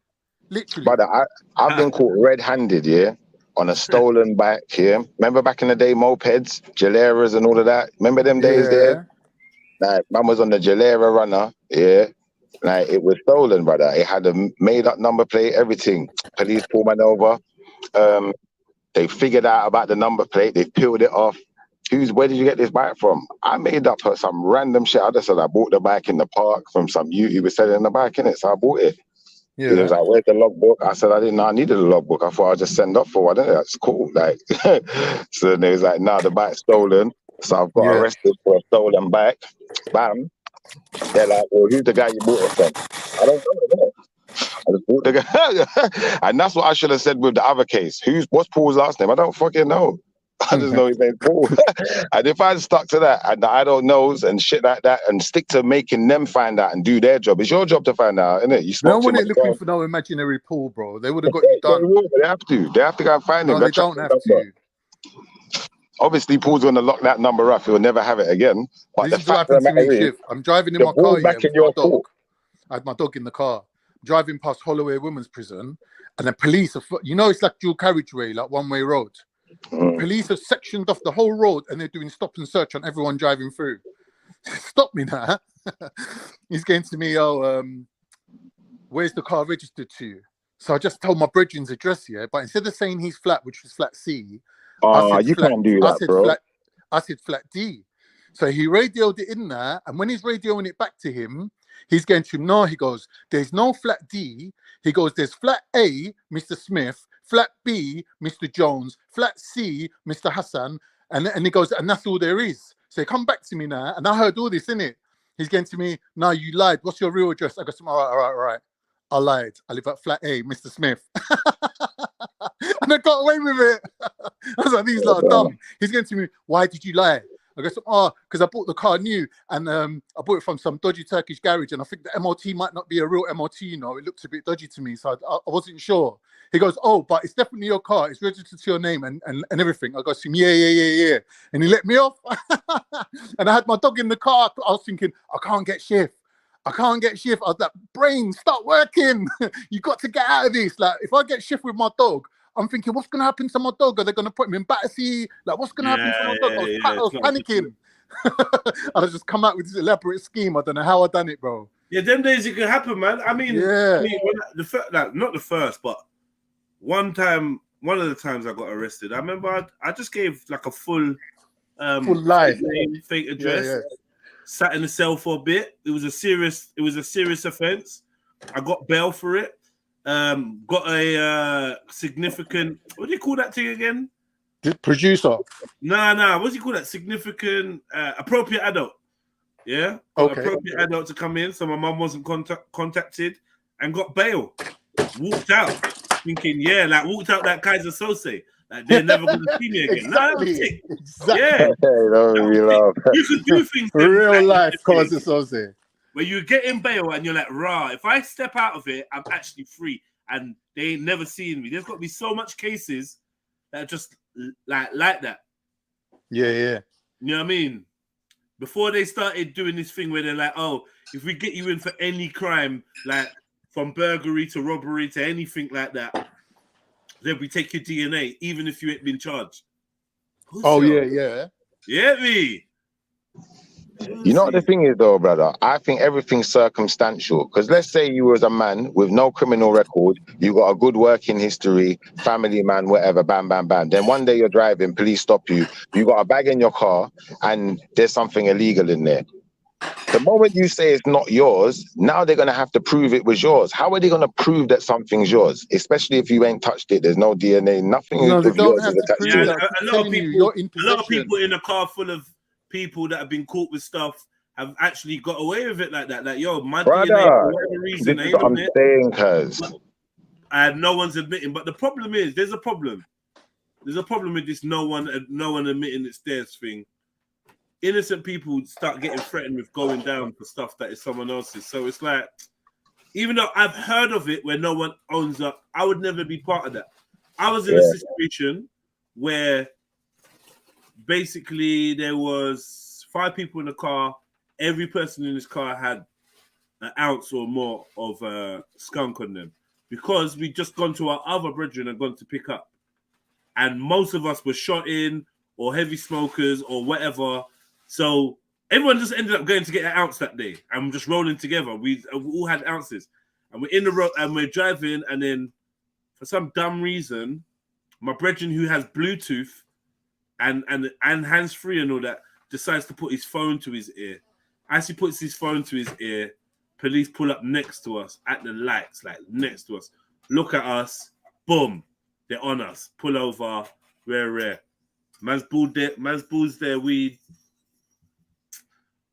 Literally. But I've been caught red-handed, on a stolen bike, Remember back in the day, mopeds, Geleras and all of that? Remember them days there? Like, man was on the Jalera runner, yeah. Like, it was stolen, brother. It had a made-up number plate, everything. Police pulled man over. They figured out about the number plate. They peeled it off. Where did you get this bike from? I made up some random shit. I just said I bought the bike in the park from some youth. He was selling the bike in it, so I bought it. Yeah. He was like, "Where's the logbook?" I said, "I didn't know I needed a logbook. I thought I'd just send up for one." That's cool. Like, so they was like, "Nah, the bike's stolen." So I've got arrested for a stolen bike. Bam. They're like, "Well, who's the guy you bought it from?" I don't know. I just bought the guy. And that's what I should have said with the other case. What's Paul's last name? I don't fucking know. I just know his name's Paul. And if I stuck to that and I don't knows and shit like that and stick to making them find out and do their job, it's your job to find out, isn't it? You no one ain't looking for no imaginary Paul, bro. They would have got you done. They have to. They have to go and find him. No, they don't have to. Obviously, Paul's going to lock that number up. He'll never have it again. But This is what happened to me, Shiv. I'm driving in my car with my dog. I had my dog in the car. Driving past Holloway Women's Prison, and the police are, it's like dual carriageway, like one-way road. Police have sectioned off the whole road and they're doing stop and search on everyone driving through. Stop me now. He's going to me, where's the car registered to? So I just told my brethren's address here, but instead of saying he's flat, which was flat C, can't do that, bro. I said flat D. So he radioed it in there, and when he's radioing it back to him, he's going to him, no, he goes, there's no flat D. He goes, there's flat A, Mr. Smith, flat B, Mr. Jones, flat C, Mr. Hassan, and he goes, and that's all there is. So he come back to me now, and I heard all this, innit? He's going to me, no, you lied. What's your real address? I go, all right. I lied. I live at flat A, Mr. Smith. And I got away with it. I was like, these lot are dumb. He's going to me, why did you lie? I go, because I bought the car new, and I bought it from some dodgy Turkish garage, and I think the MOT might not be a real MOT, It looked a bit dodgy to me, so I wasn't sure. He goes, but it's definitely your car. It's registered to your name and everything. I go to him, yeah. And he let me off. And I had my dog in the car. I was thinking, I can't get shift. I was like, brain, start working. You got to get out of this. Like, if I get shift with my dog, I'm thinking, what's going to happen to my dog? Are they going to put him in Battersea? Like, what's going to happen to my dog? I was panicking. I just come out with this elaborate scheme. I don't know how I done it, bro. Yeah, them days it could happen, man. I mean, not the first, but one of the times I got arrested, I remember I just gave like a full lie, fake address, sat in the cell for a bit. It was a serious offense. I got bail for it. Got a significant, what do you call that thing again? The producer. No. What do you call that? Significant appropriate adult. Yeah. Okay. Appropriate adult to come in, so my mum wasn't contacted, and got bail. Walked out, thinking, walked out like Kaiser Sose. Like, they're never going to see me again. Exactly. Yeah. You could do things. Real life Kaiser Sose. Where you get in bail and you're like, rah, if I step out of it, I'm actually free, and they ain't never seen me. There's got to be so much cases that are just like that. Yeah. You know what I mean? Before they started doing this thing where they're like, oh, if we get you in for any crime, like from burglary to robbery to anything like that, then we take your DNA, even if you ain't been charged. Yeah. Yeah, me. You know what the thing is, though, brother? I think everything's circumstantial. Because let's say you was a man with no criminal record, you got a good working history, family man, whatever, bam, bam, bam. Then one day you're driving, police stop you, you got a bag in your car, and there's something illegal in there. The moment you say it's not yours, now they're going to have to prove it was yours. How are they going to prove that something's yours? Especially if you ain't touched it, there's no DNA, nothing of yours is attached to it. A lot of people in a car full of people that have been caught with stuff have actually got away with it like that. Like, yo, my DNA, for whatever reason, this is what I'm saying, cuz. And no one's admitting. But the problem is, there's a problem. There's a problem with this no one admitting it's theirs thing. Innocent people start getting threatened with going down for stuff that is someone else's. So it's like, even though I've heard of it where no one owns up, I would never be part of that. I was in a situation where basically there was 5 people in the car. Every person in this car had an ounce or more of skunk on them because we'd just gone to our other brethren and gone to pick up. And most of us were shot in or heavy smokers or whatever. So everyone just ended up going to get an ounce that day, and we're just rolling together. We all had ounces, and we're in the road, and we're driving, and then for some dumb reason, my brethren who has Bluetooth and hands-free and all that decides to put his phone to his ear. As he puts his phone to his ear, police pull up next to us at the lights, like next to us, look at us, boom, they're on us, pull over, rare. Man's balls their weed.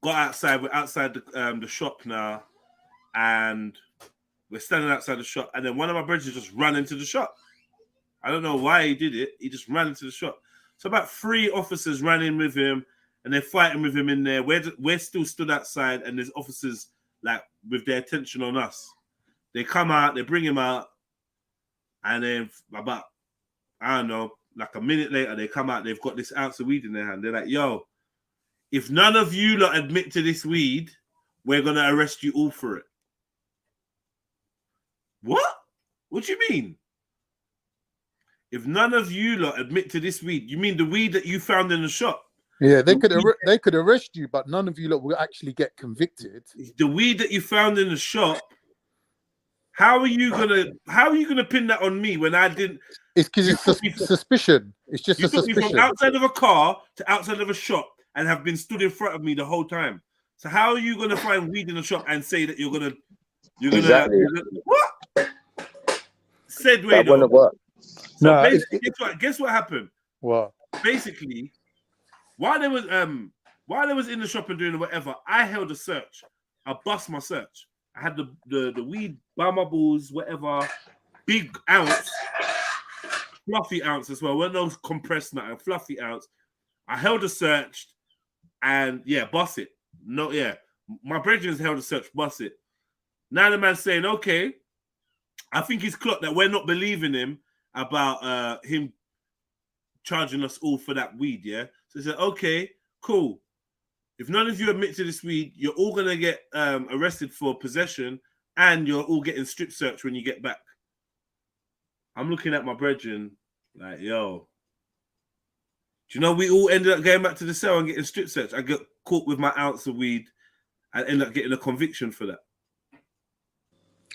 Got outside, we're outside the shop now, and we're standing outside the shop, and then one of my brothers just ran into the shop. I don't know why he did it. He just ran into the shop. So about 3 officers ran in with him, and they're fighting with him in there. We're still stood outside, and there's officers like with their attention on us. They come out, they bring him out, and then about, I don't know, like a minute later, they come out, they've got this ounce of weed in their hand. They're like, yo, if none of you lot admit to this weed, we're going to arrest you all for it. What? What do you mean? If none of you lot admit to this weed, you mean the weed that you found in the shop? Yeah, they could arrest you, but none of you lot will actually get convicted. The weed that you found in the shop, how are you gonna pin that on me when I didn't? It's because it's suspicion. It's just a suspicion. Me from outside of a car to outside of a shop and have been stood in front of me the whole time. So how are you gonna find weed in the shop and say that you're gonna exactly. What? Said way that though. wouldn't work. So No, basically, guess what happened? What? Basically, while they was in the shop and doing whatever, I held a search. I bust my search. I had the weed by my balls, whatever, big ounce, fluffy ounce as well. Weren't those compressed nut, a fluffy ounce. I held a search, and yeah, bust it. No, yeah, my brethren held a search, bust it. Now the man's saying, okay, I think he's clocked that we're not believing him about him charging us all for that weed, yeah? So he said, okay, cool. If none of you admit to this weed, you're all going to get arrested for possession, and you're all getting strip search when you get back. I'm looking at my brethren like, yo, do you know we all ended up going back to the cell and getting strip search? I got caught with my ounce of weed and ended up getting a conviction for that.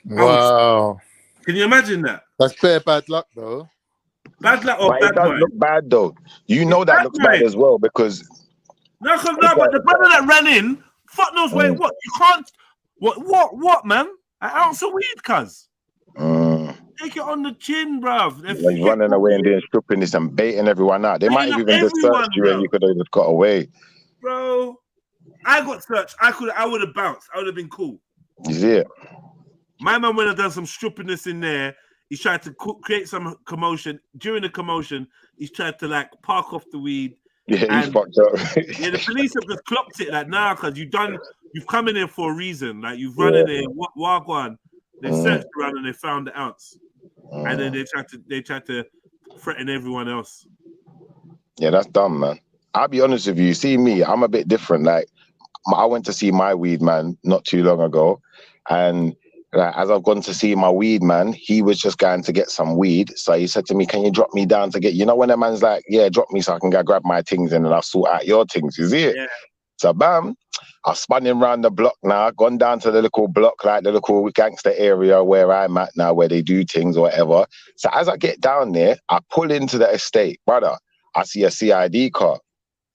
Wow. Can you imagine that? That's bare bad luck, though. Bad luck or But bad it does mind? look bad, though. You know that looks bad as well, because... No, but the brother that ran in, fuck knows where, what? You can't... What, man? An ounce of weed, cuz. Take it on the chin, bruv. He's running away and doing stripping and baiting everyone out. They might have even just searched you and you could have just got away. Bro, I got searched. I would have bounced. I would have been cool. Yeah. My man went and done some strippiness in there. He tried to create some commotion. During the commotion, he tried to like park off the weed. Yeah, he's fucked up. Yeah, the police have just clocked it like, nah, because you've come in here for a reason. Like you've run in there, wagwan. They searched around and they found the ounce. And then they tried to threaten everyone else. Yeah, that's dumb, man. I'll be honest with you. See me, I'm a bit different. Like I went to see my weed man not too long ago, and as I've gone to see my weed man, he was just going to get some weed. So he said to me, can you drop me down to get, you know, when a man's like, yeah, drop me so I can go grab my things and then I'll sort out your things. You see it? Yeah. So bam, I spun him around the block now, gone down to the little block, like the little gangster area where I'm at now, where they do things or whatever. So as I get down there, I pull into the estate. Brother, I see a CID car.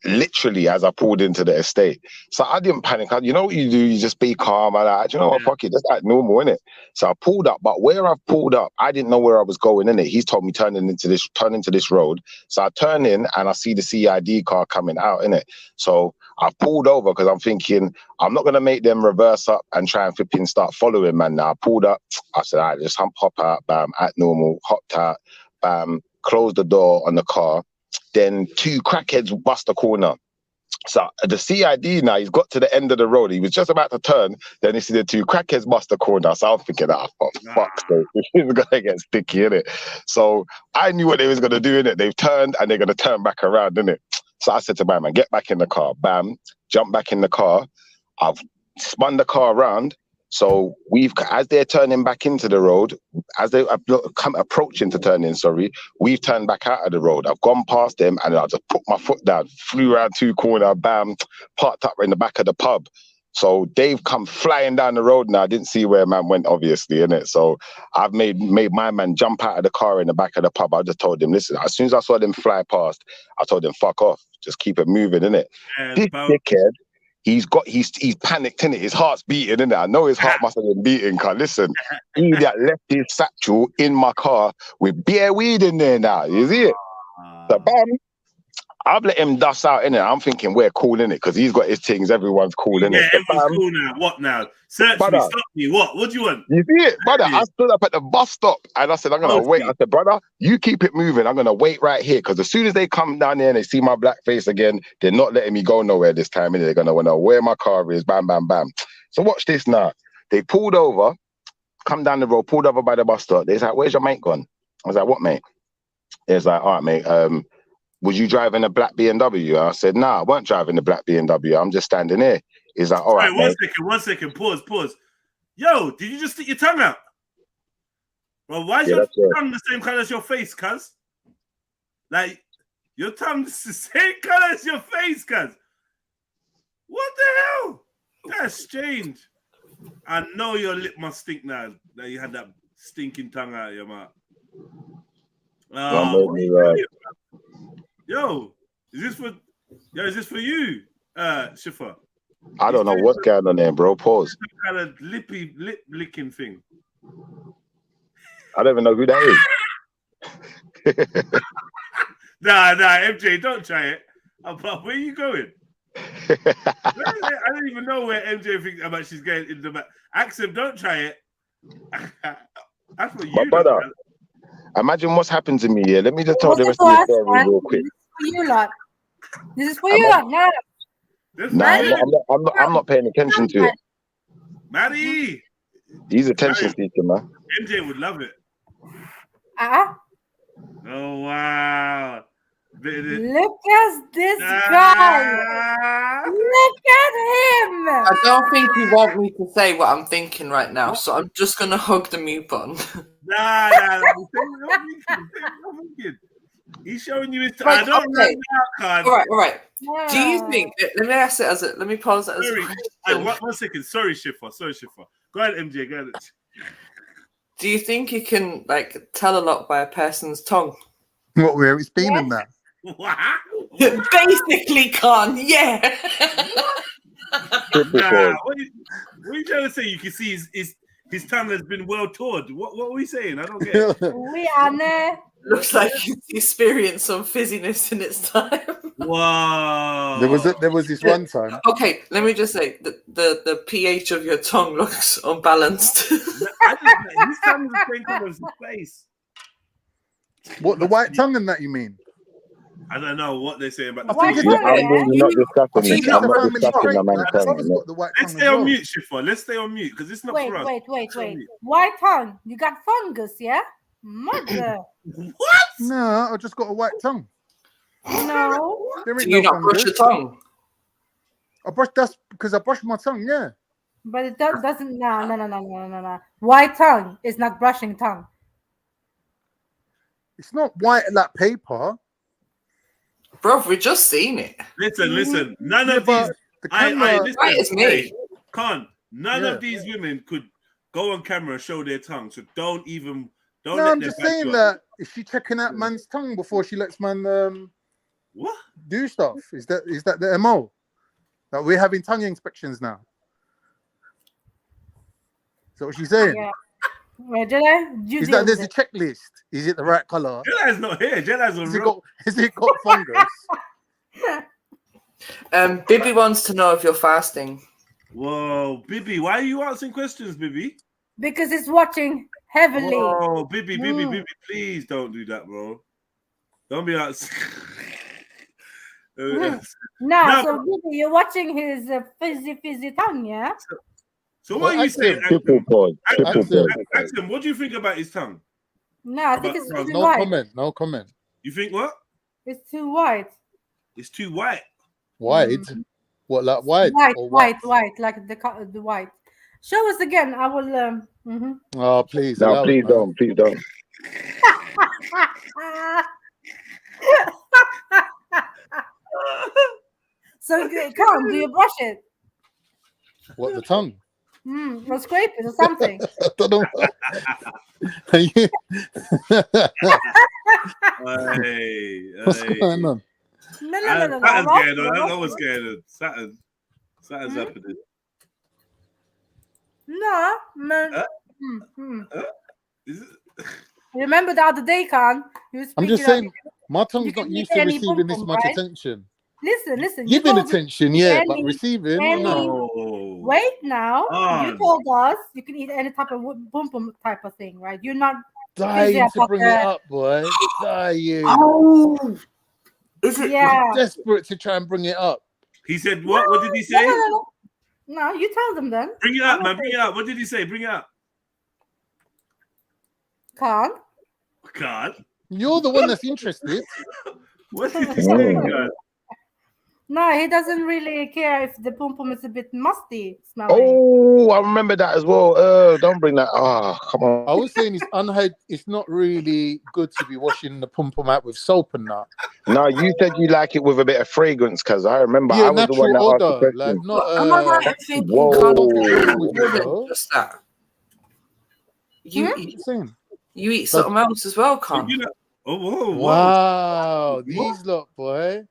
Literally as I pulled into the estate. So I didn't panic. You know what you do? You just be calm. I'm like, you know what, fuck it. That's like normal, innit? So I pulled up, but where I've pulled up, I didn't know where I was going, innit? He's told me turn into this road. So I turn in and I see the CID car coming out, innit? So I pulled over because I'm thinking, I'm not going to make them reverse up and try and flipping start following, man. Now I pulled up. I said, all right, just hop out, bam, at normal, hopped out, bam, closed the door on the car. Then 2 crackheads bust the corner. So the CID now, he's got to the end of the road. He was just about to turn. Then he see the 2 crackheads bust the corner. So I was thinking, for fuck's sake, this is going to get sticky, innit? So I knew what they was going to do, innit? They've turned and they're going to turn back around, innit? So I said to my man, get back in the car. Bam, jump back in the car. I've spun the car around. So as they're turning back into the road, as they come approaching to turn in, we've turned back out of the road. I've gone past them and I just put my foot down, flew around 2 corners, bam, parked up in the back of the pub. So they've come flying down the road now. I didn't see where man went, obviously, innit? So I've made my man jump out of the car in the back of the pub. I just told him, listen, as soon as I saw them fly past, I told him, fuck off, just keep it moving, innit? This dickhead, he's panicked, innit? His heart's beating, innit? I know his heart must have been beating, cause listen, he that left his satchel in my car with beer weed in there now, you see it? So bam, I've let him dust out, innit? I'm thinking we're cool, innit? Because he's got his things, everyone's cool, innit? Yeah, everyone's cool now. What now? Search me, stop me. What do you want? You see it, brother? I stood up at the bus stop and I said, I'm gonna wait. I said, brother, you keep it moving. I'm gonna wait right here. Because as soon as they come down there and they see my black face again, they're not letting me go nowhere this time, innit? They're gonna wanna where my car is, bam, bam, bam. So watch this now. They pulled over, come down the road, pulled over by the bus stop. They're like, where's your mate gone? I was like, what mate? It's like, all right, mate, was you driving a black BMW? I said, nah, I weren't driving the black BMW. I'm just standing here. He's like, all right, one second, pause. Yo, did you just stick your tongue out? Well, why is your tongue the same color as your face, cuz? Like, your tongue's the same color as your face, cuz. What the hell? That's strange. I know your lip must stink now that you had that stinking tongue out of your mouth. Yo, is this for you, Shifa? I don't know what's going on there, bro. Pause. Some kind of lip licking thing. I don't even know who that is. Nah, MJ, don't try it. Where are you going? I don't even know where MJ thinks about she's going in the back. Axel, don't try it. That's what you brother. Imagine what's happened to me here. Let me just tell the rest of the story real quick. This is for you lot. I'm not paying attention to it. Maddie! He's attention seeker, man. MJ would love it. Oh, wow. Look at this guy. Look at him. I don't think you want me to say what I'm thinking right now, so I'm just going to hug the mute button. Nah. He's showing you his I don't know that card. All right. Yeah. Do you think? Let me ask it let me pause it as a question. One second. Sorry, Shifa. Go ahead, MJ. Go ahead. Do you think you can tell a lot by a person's tongue? What, where it's been in that? Basically, Con. Yeah. What are you trying to say? You can see his tongue has been well toured. What are we saying? I don't get it. We are there. Looks like he's experienced some fizziness in its time. Wow. There was this one time. Okay, let me just say the pH of your tongue looks unbalanced. His tongue is the same color as his face. What, the white tongue and that you mean? I don't know what they're saying about the I'm not discussing this. I'm not discussing the man's tongue. Let's stay on mute, Shifa. Let's stay on mute because it's not for us. Wait. White tongue. You got fungus, yeah? Mother. What? No, I just got a white tongue. No. There ain't Do you no not brush your tongue? That's because I brush my tongue, yeah. But it doesn't. No. White tongue is not brushing tongue. It's not white like paper. Bro, we've just seen it. Listen. None of these. It's me. None of these women could go on camera and show their tongue. So don't. No, I'm just saying that is she checking out man's tongue before she lets man do stuff? Is that the MO? That we're having tongue inspections now. Is that what she's saying? Yeah. Wait, Jedi? Is that there's a checklist? Is it the right color? Jedi's not here. Jedi's on Has it got fungus? Bibi wants to know if you're fasting. Whoa, Bibi, why are you asking questions, Bibi? Because it's watching heavily. Oh, Bibi, please don't do that, bro. Don't be outside. So Bibi, you're watching his fizzy tongue, yeah? So what are you saying? Axel, what do you think about his tongue? No, I think it's too white. No comment. You think what? It's too white. It's too white. White? What, like white? White, like the white. Show us again. I will. Oh, please. No, allow please it, man. don't. Please don't. So come, do you brush it? What, the tongue? Or scrape it or something? I don't know. What's going on? No. Saturn's going on. I don't know what's going on. Saturn's happening. No. Is it? Remember the other day, Khan? I'm just saying, my tongue's not used to receiving this much attention. Listen. Giving attention, yeah, but receiving, no. Wait now. You told us you can eat any type of boom type of thing, right? You're not dying to bring it up, boy. Dying. Oh, is it? Yeah. I'm desperate to try and bring it up. He said what? What did he say? No, you tell them then. Bring it up, man. Bring it up. What did he say? Bring it up. Khan. You're the one that's interested. What did he say, God? No, he doesn't really care if the pum pum is a bit musty smelling. Oh, I remember that as well. Don't bring that. Come on. I was saying it's not really good to be washing the pum pum out with soap and that. No, you said you like it with a bit of fragrance, because I remember I was the one that asked the odor, question. like not. Am I right in thinking Whoa. just that? You eat But- something else as well, Con. Whoa. Wow, these lot, boy.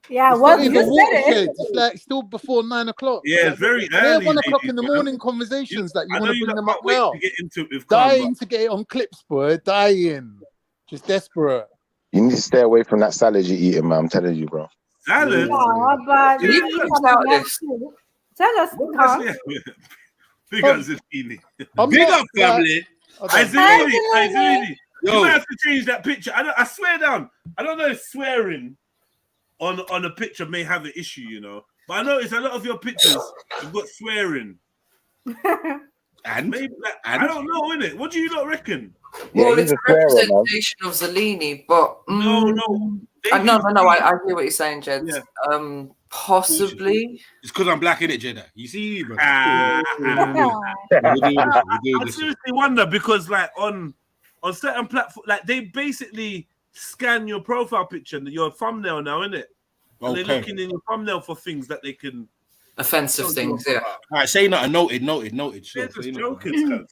Yeah, It's what not you even said watershed. it. It's like still before 9 o'clock. Yeah, it's very early. 1 o'clock in the ladies, morning conversations that you I want know to you bring lot them up can't wait now. to get into it with Khan, Dying to get it on clips, boy. Dying. Just desperate. You need to stay away from that salad you're eating, man. I'm telling you, bro. Salad? No, but You you need eat to something start else this. too. Tell us, Khan. Big up Zucchini. I'm Big not up, family. Okay. Zucchini. You might have to change that picture. I swear down. I don't know if swearing on a picture may have an issue, you know. But I notice a lot of your pictures have got swearing. And maybe I don't know, innit? What do you not reckon? Well, it's a representation of Zellini, but no. I hear what you're saying, Jed. Yeah. Possibly. It's because I'm black in it, Jedi. You see, bro. I We'll seriously wonder because, like, on certain platforms, like they basically scan your profile picture and your thumbnail now, innit? And they're looking in your thumbnail for things that they can offensive things. Yeah. All right, say nothing. Noted. Sure, they're just joking,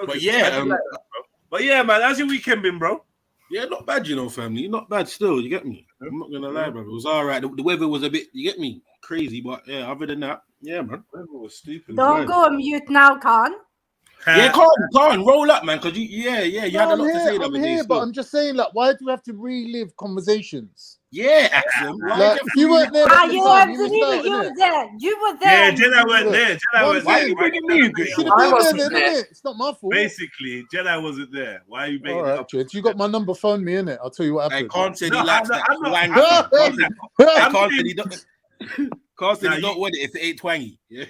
But yeah, but yeah, man, how's your weekend been, bro? Yeah, not bad, you know, family. Not bad still, you get me? I'm not gonna lie, bro. It was all right. The weather was a bit, you get me, crazy, but yeah, other than that, yeah, man. The weather was stupid. Don't go on mute now, Khan. Yeah, Khan, roll up, man, because you had a lot to say the I'm other day. here, but I'm just saying, like, why do we have to relive conversations? Yeah, Axel. Like, if you weren't there, You were there. You were there. Yeah, Jedi weren't there. Why are you bringing me into it? I wasn't there. It's not my fault. Basically, Jedi wasn't there. Why are you making All it right, up? Jed, you got my number. Phone me, innit? I'll tell you what happened. Khan said he likes that. Khan said he don't. Khan said he don't want it if it ain't twangy. Yeah,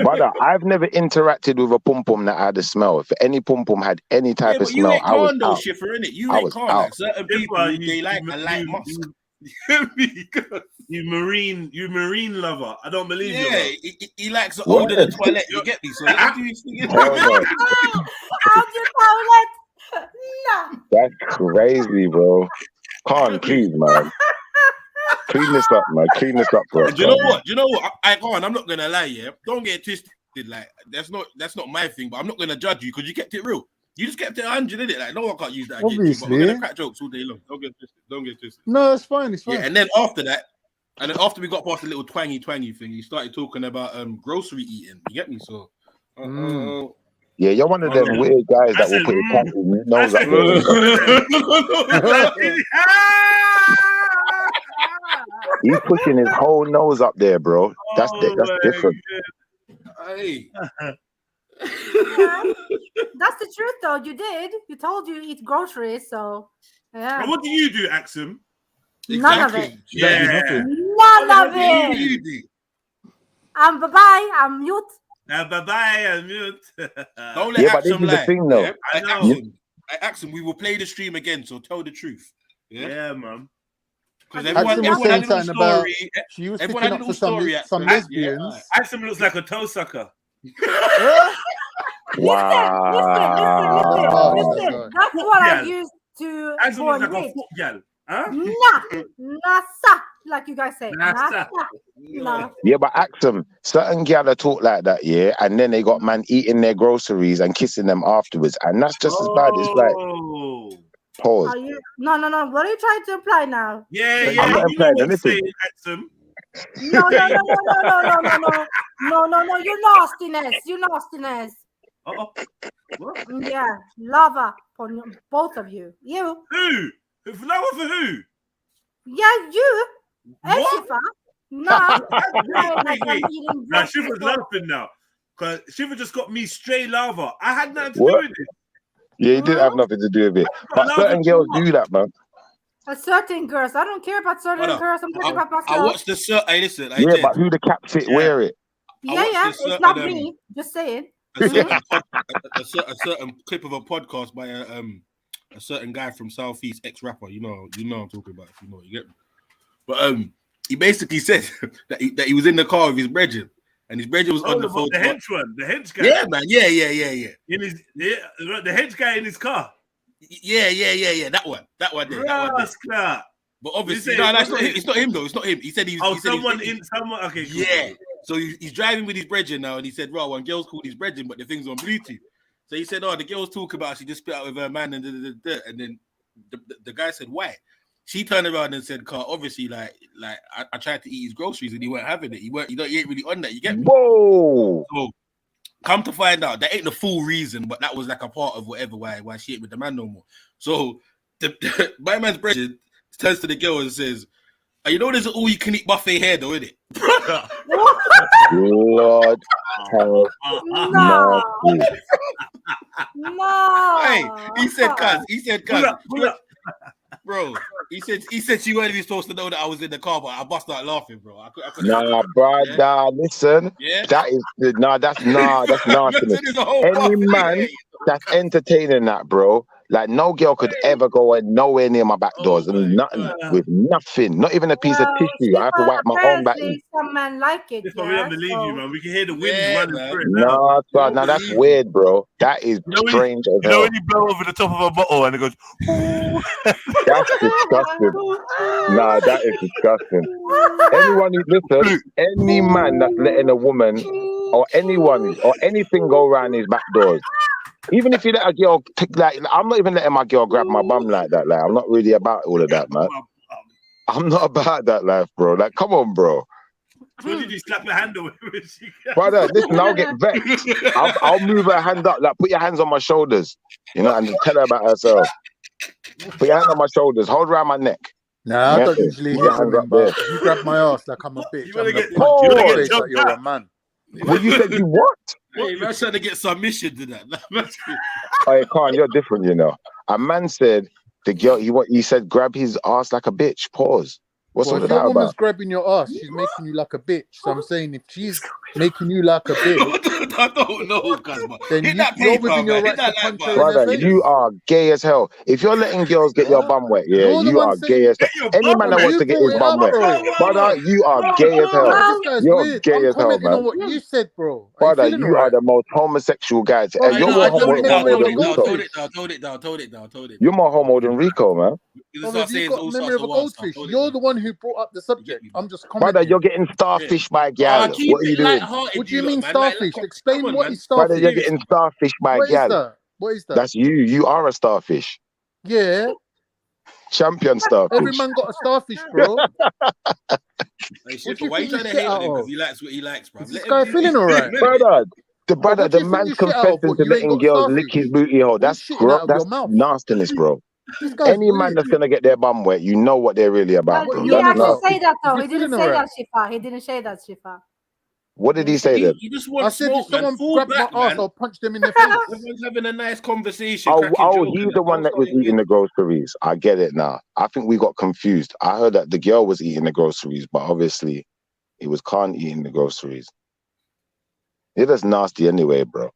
Brother, I've never interacted with a pum pum that had a smell. If any pum pum had any type of smell, I was out. Shiffer, innit? You I ain't was Khan. out. Like certain people, they like a light musk. You marine lover. I don't believe you. Yeah, he likes the older the toilet. You get me? So Out the toilet. No. That's crazy, bro. Can't please, man. Clean this up, man. Clean this up, bro. Do you know what? I can't. I'm not gonna lie. Yeah, don't get it twisted. Like that's not my thing. But I'm not gonna judge you because you kept it real. You just kept it 100 in it. Like no one can't use that. Obviously, but we're gonna crack jokes all day long. Don't get twisted. No, it's fine. It's fine. Yeah, and then after that, after we got past the little twangy thing, you started talking about grocery eating. You get me? So. Yeah, you're one of them weird guys that will put his tongue in his nose up there. He's pushing his whole nose up there, bro. That's different. Hey. That's the truth, though. You did. You told you eat groceries, so yeah. And what do you do, Axum? None of it. Yeah. None of it. Bye-bye. I'm mute. Bye-bye. I'm mute. Don't let Axum lie. Thing, though. Yeah? I asked him. We will play the stream again, so tell the truth. Yeah, man. Because Axum was everyone saying had a little something about story. she was Everyone sticking had a up little for some story. some Axum. lesbians. Axum looks like a toe sucker. Listen. That's what I used to Axum looks like a rich. foot gal. Huh? Nasa, like you guys say. Nasa. No. Yeah, but Axum, certain gal talk like that, yeah, and then they got man eating their groceries and kissing them afterwards, and that's just as bad. It's like, pause. Are you? No. What are you trying to imply now? Yeah. I'm not You know implying what I'm anything. saying, Axum. No. You nastiness. What? Yeah, lava for both of you. You. Who? Lava for who? Yeah, you. And What? Shifa. Nah. Wait. Now Shifa's laughing now. Because Shifa just got me straight lava. I had nothing to do What? with it. Yeah, you did have nothing to do with it. But certain girls do that, man. A certain girls. I don't care about certain girls. I'm talking about myself. I watched the certain. Hey, listen. Yeah, but who the cap fit wear it? Yeah. It's not me. Just saying. A certain clip of a podcast by a certain guy from Southeast, ex-rapper. You know what I'm talking about. If you know, you get me. But he basically said that he was in the car with his brethren, and his brethren was on the phone. The hench one, the hench guy. Yeah, man. Yeah. In his the hench guy in his car. Yeah. That one there. But obviously, it's not him though. It's not him. He said he. Oh, he said someone. Okay. Cool. Yeah. So he's driving with his brethren now, and he said, "Well, one girl's called his brethren, but the thing's on Bluetooth." So he said, "Oh, the girl's talking about she just split out with her man," and then the guy said, "Why?" She turned around and said, "Car, obviously, like I tried to eat his groceries and he weren't having it. He ain't really on that. You get me?" Whoa. So come to find out, that ain't the full reason, but that was like a part of whatever why she ain't with the man no more. So my man's brethren turns to the girl and says, "You know there's an all-you-can-eat buffet here, though, isn't it?" Brother. Lord No. Hey, he said, "Cuz." Bro, he said she wasn't even supposed to know that I was in the car, but I bust out laughing, bro. I Nah, brother, listen. Yeah? That's nastiness. Any man that's entertaining that, bro, like no girl could ever go nowhere near my back doors and nothing with nothing, not even a piece of tissue. I have to wipe my own back. Some men like it. We don't believe you, man. We can hear the wind running through it now. Nah, that's weird, bro. That is strange as hell. You know when you blow over the top of a bottle and it goes, that's disgusting. Nah, that is disgusting. Anyone who listen, any man that's letting a woman or anyone or anything go around his back doors. Even if you let a girl pick, like, I'm not even letting my girl grab my bum like that. Like, I'm not really about all of that, man. I'm not about that life, bro. Like, come on, bro. What did you slap her hand away with? Brother, listen, I'll get vexed. I'll move her hand up, like, put your hands on my shoulders, you know, and just tell her about herself. Put your hand on my shoulders, hold around my neck. Nah, I don't usually hit women, but if you grab my ass like I'm a bitch, I'm gonna punch you in the face like you're a man. Well, you said you what? Hey, man, trying to get submission to that. Hey, Khan, you're different, you know. A man said the girl, he said grab his ass like a bitch. Pause. What's all if of your that woman's about? grabbing your ass, she's making you like a bitch. So I'm saying if she's making you like a bitch, I don't know, cuz, then hit that you're paper, within your man. right to punch her in Brother, the face. you are gay as hell. If you're letting girls get your bum wet, yeah, You're the you one are saying gay as hell. Any man that wants to get his bum wet, brother, you are gay as hell. This guy's You're weird. gay I'm as hell, commenting on man. what you said, bro. Brother, you are the most homosexual guy. Bro, You're you more like the homo memory of a than Rico. Told it down. You're more homo than Rico, man. Brother, if you've got the memory of a goldfish, you're the one who brought up the subject. I'm just Brother, commenting. you're getting starfish by gal. What are you doing? What do you mean starfish? Explain what is Brother, starfish. you're getting starfish by What is gal. that? What is that? That's you. You are a starfish. Yeah. Champion starfish. Every man got a starfish, bro. Hey, Shifter, why you trying to hate on him? Because he likes what he likes, bro. Is this guy feeling alright? Brother, the man's confessing to letting girls lick his booty hole. That's nastiness, bro. Any man that's gonna get their bum wet, you know what they're really about, bro. He actually say that though. He didn't say that, Shifa. He didn't say that, Shifa. What did he say then? I said if someone grabbed my ass, I'll punch them in the face. Everyone's having a nice conversation. Oh, he's the one that was eating the groceries. I get it now. I think we got confused. I heard that the girl was eating the groceries, but obviously it was Khan eating the groceries. It is nasty anyway, bro.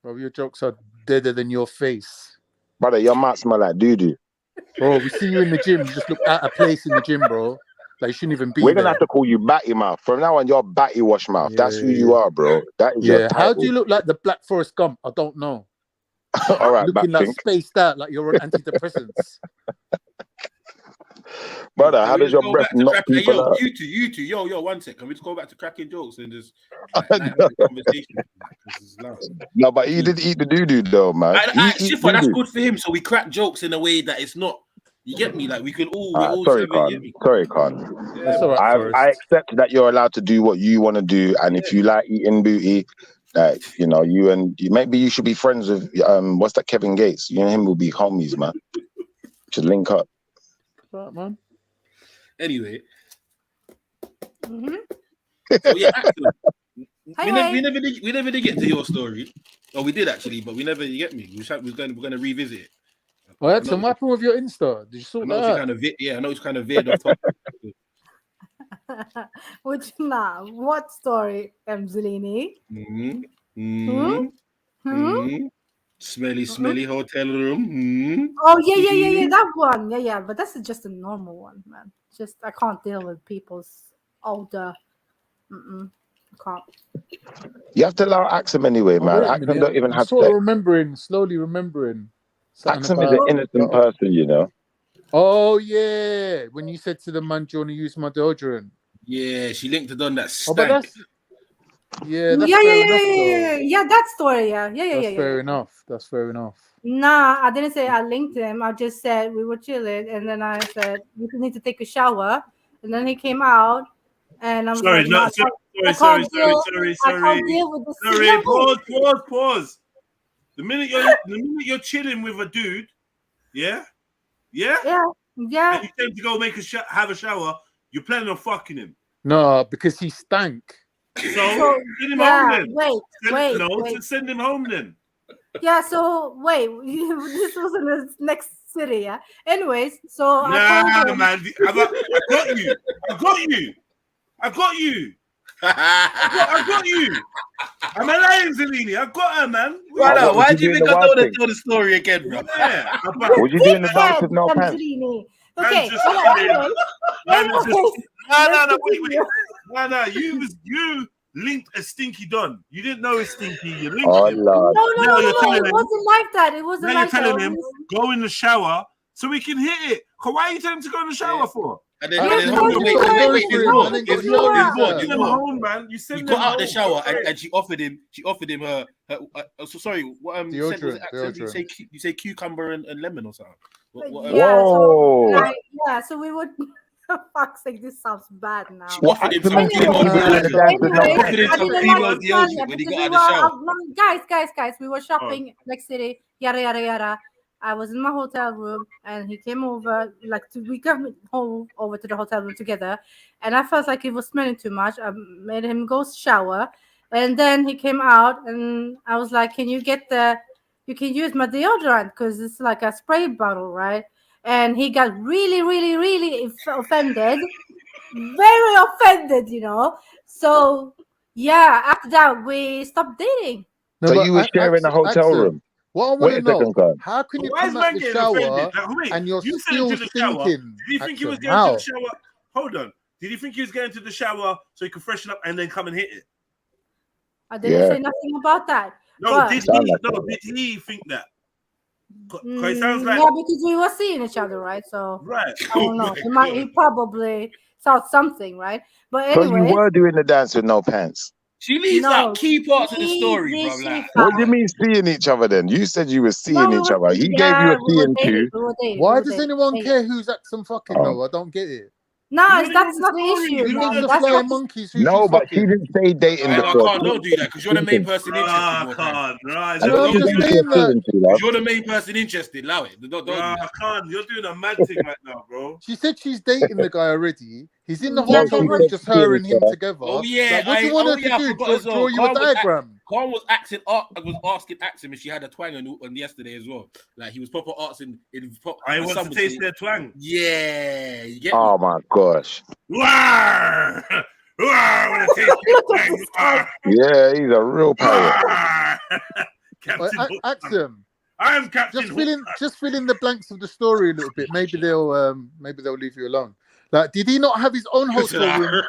Bro, your jokes are deader than your face. Brother, your mouth smell like doo-doo. Bro, we see you in the gym. You just look out of place in the gym, bro. Like you shouldn't even be We're there. gonna have to call you Batty Mouth from now on. You're Batty Wash Mouth. Yeah, That's who you are, bro. That is your Yeah. title. How do you look like the Black Forest Gump? I don't know. All right, Looking like Backpink. spaced out, like you're on antidepressants. Brother, Can how we does just your go breath back to knock cracking? Hey, people yo, out? you two, yo, 1 sec. Can we just go back to cracking jokes and just like have a conversation? Because it's loud. No, but he did eat the doo-doo though, man. Shiffer, that's good for him. So we crack jokes in a way that it's not. You get me? Like we can all. We're all Sorry, seven, you get Khan. me? Sorry, Khan. Yeah, That's all right, Forrest. I accept that you're allowed to do what you want to do, and if you like eating booty, that you know, maybe you should be friends with what's that, Kevin Gates? You and him will be homies, man. Should link up. Right, man. Anyway. Mm-hmm. So yeah, actually, Hi, we never did get to your story. Oh, we did actually, but we never. You get me? We're going to revisit it. Oh, that's what happened with your Insta. Did you sort that out? Kind of I know it's kind of veered off topic. Which now? What story, Zellini? Smelly hotel room. Oh yeah, that one. Yeah, but that's just a normal one, man. Just I can't deal with people's older. I can't. You have to allow Axum anyway, man. Wait a Axum minute. don't even I'm have sort sex. of slowly remembering. Axum is an innocent person, you know. Oh yeah, when you said to the man, "Do you want to use my deodorant?" Yeah, she linked it on that stank. Oh, but that's yeah, that's Yeah, fair enough, though. yeah. That story, yeah. That's fair enough. That's fair enough. Nah, I didn't say I linked him. I just said we were chilling, and then I said you need to take a shower, and then he came out, and I was Sorry, like, no, nah, sorry, I can't deal with the Sorry, smell. pause. The minute you're chilling with a dude, yeah, yeah, and you tend to go have a shower, you're planning on fucking him. No, because he stank. So send him home then. Wait. Send him home then. Yeah, so wait, this was in the next city, yeah. Anyways, so I got you. I got you. I'm a lion, Zellini. I got her, man. Right, why do you think I don't tell the story again, bro? Yeah. What you doing the dance with no pants? Okay. No. You linked a stinky don. You didn't know it's stinky. You linked him. Lord. No. It wasn't like that. It wasn't now like that. You're telling him go in the shower so we can hit it. Why are you telling him to go in the shower for? And then there's more. Home, man. You send he them got out home. the shower and she offered him her so sorry, what deodorant. You say cucumber and lemon or something. Whoa. So we would fuck's sake, this sounds bad now. She offered him some female deodorant when he got out the shower. Guys, we were shopping next city, yada. I was in my hotel room and he came over, we came home over to the hotel room together, and I felt like he was smelling too much. I made him go shower, and then he came out and I was like, you can use my deodorant because it's like a spray bottle, right? And he got really offended, very offended, you know. So yeah, after that we stopped dating. So you were sharing a hotel room. What I want to know, how can you come out the shower and you're still stinking? Did you think he was going to the shower? Hold on. Did you think he was going to the shower so he could freshen up and then come and hit it? I didn't say nothing about that. No, did he think that? It sounds like because we were seeing each other, right? So right. I don't know. He probably saw something, right? But anyway, so you were doing the dance with no pants. She leaves out key parts of the story, bro. What do you mean seeing each other then? You said you were seeing each other. He gave you a seeing too. Why does anyone care who's Axum fucking though? I don't get it. No, that's not the issue. You look the flying monkeys. No, but she didn't say dating before. I can't don't do that because you're the main person interested. You're the main person interested. Allow it. I can't. You're doing a mad thing right now, bro. She said she's dating the guy already. He's in the hotel room, just her and him together. Oh yeah. What do you want her to do? Draw you a diagram? Khan was asking Axum if she had a twang on yesterday as well. Like he was proper asking. I want to taste their twang. Yeah. You get oh my gosh. I want to taste their twang. Yeah, he's a real pirate. Axum, I am Captain Just fill in the blanks of the story a little bit. Maybe they'll leave you alone. Like, did he not have his own hotel room?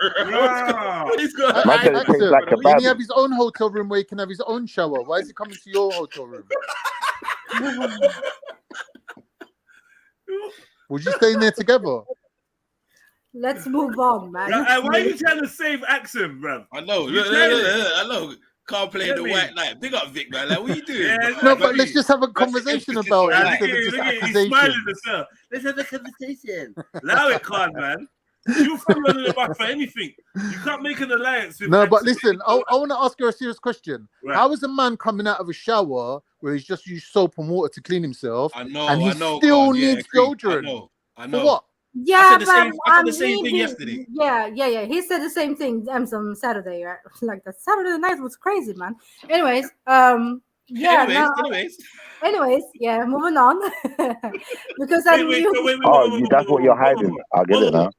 Didn't he have his own hotel room where he can have his own shower? Why is he coming to your hotel room? Would you stay in there together? Let's move on, man. Why are you trying to save accent, bro? I know. Look, I know. Can't play the white knight. Big up Vic, man. Like, what are you doing? No, but let's just have a conversation about it instead of just He's smiling himself. Let's have a conversation. Allow it, Khan, man. You fall under the bus for anything. You can't make an alliance with but listen, I want to ask you a serious question. Right. How is a man coming out of a shower where he's just used soap and water to clean himself and he still needs deodorant? I know. For what? Yeah, I said the same thing yesterday. Yeah. He said the same thing on Saturday, right? Like the Saturday night was crazy, man. Anyways, Anyways, yeah, moving on. Because wait, that's what you're hiding. I'll get it now.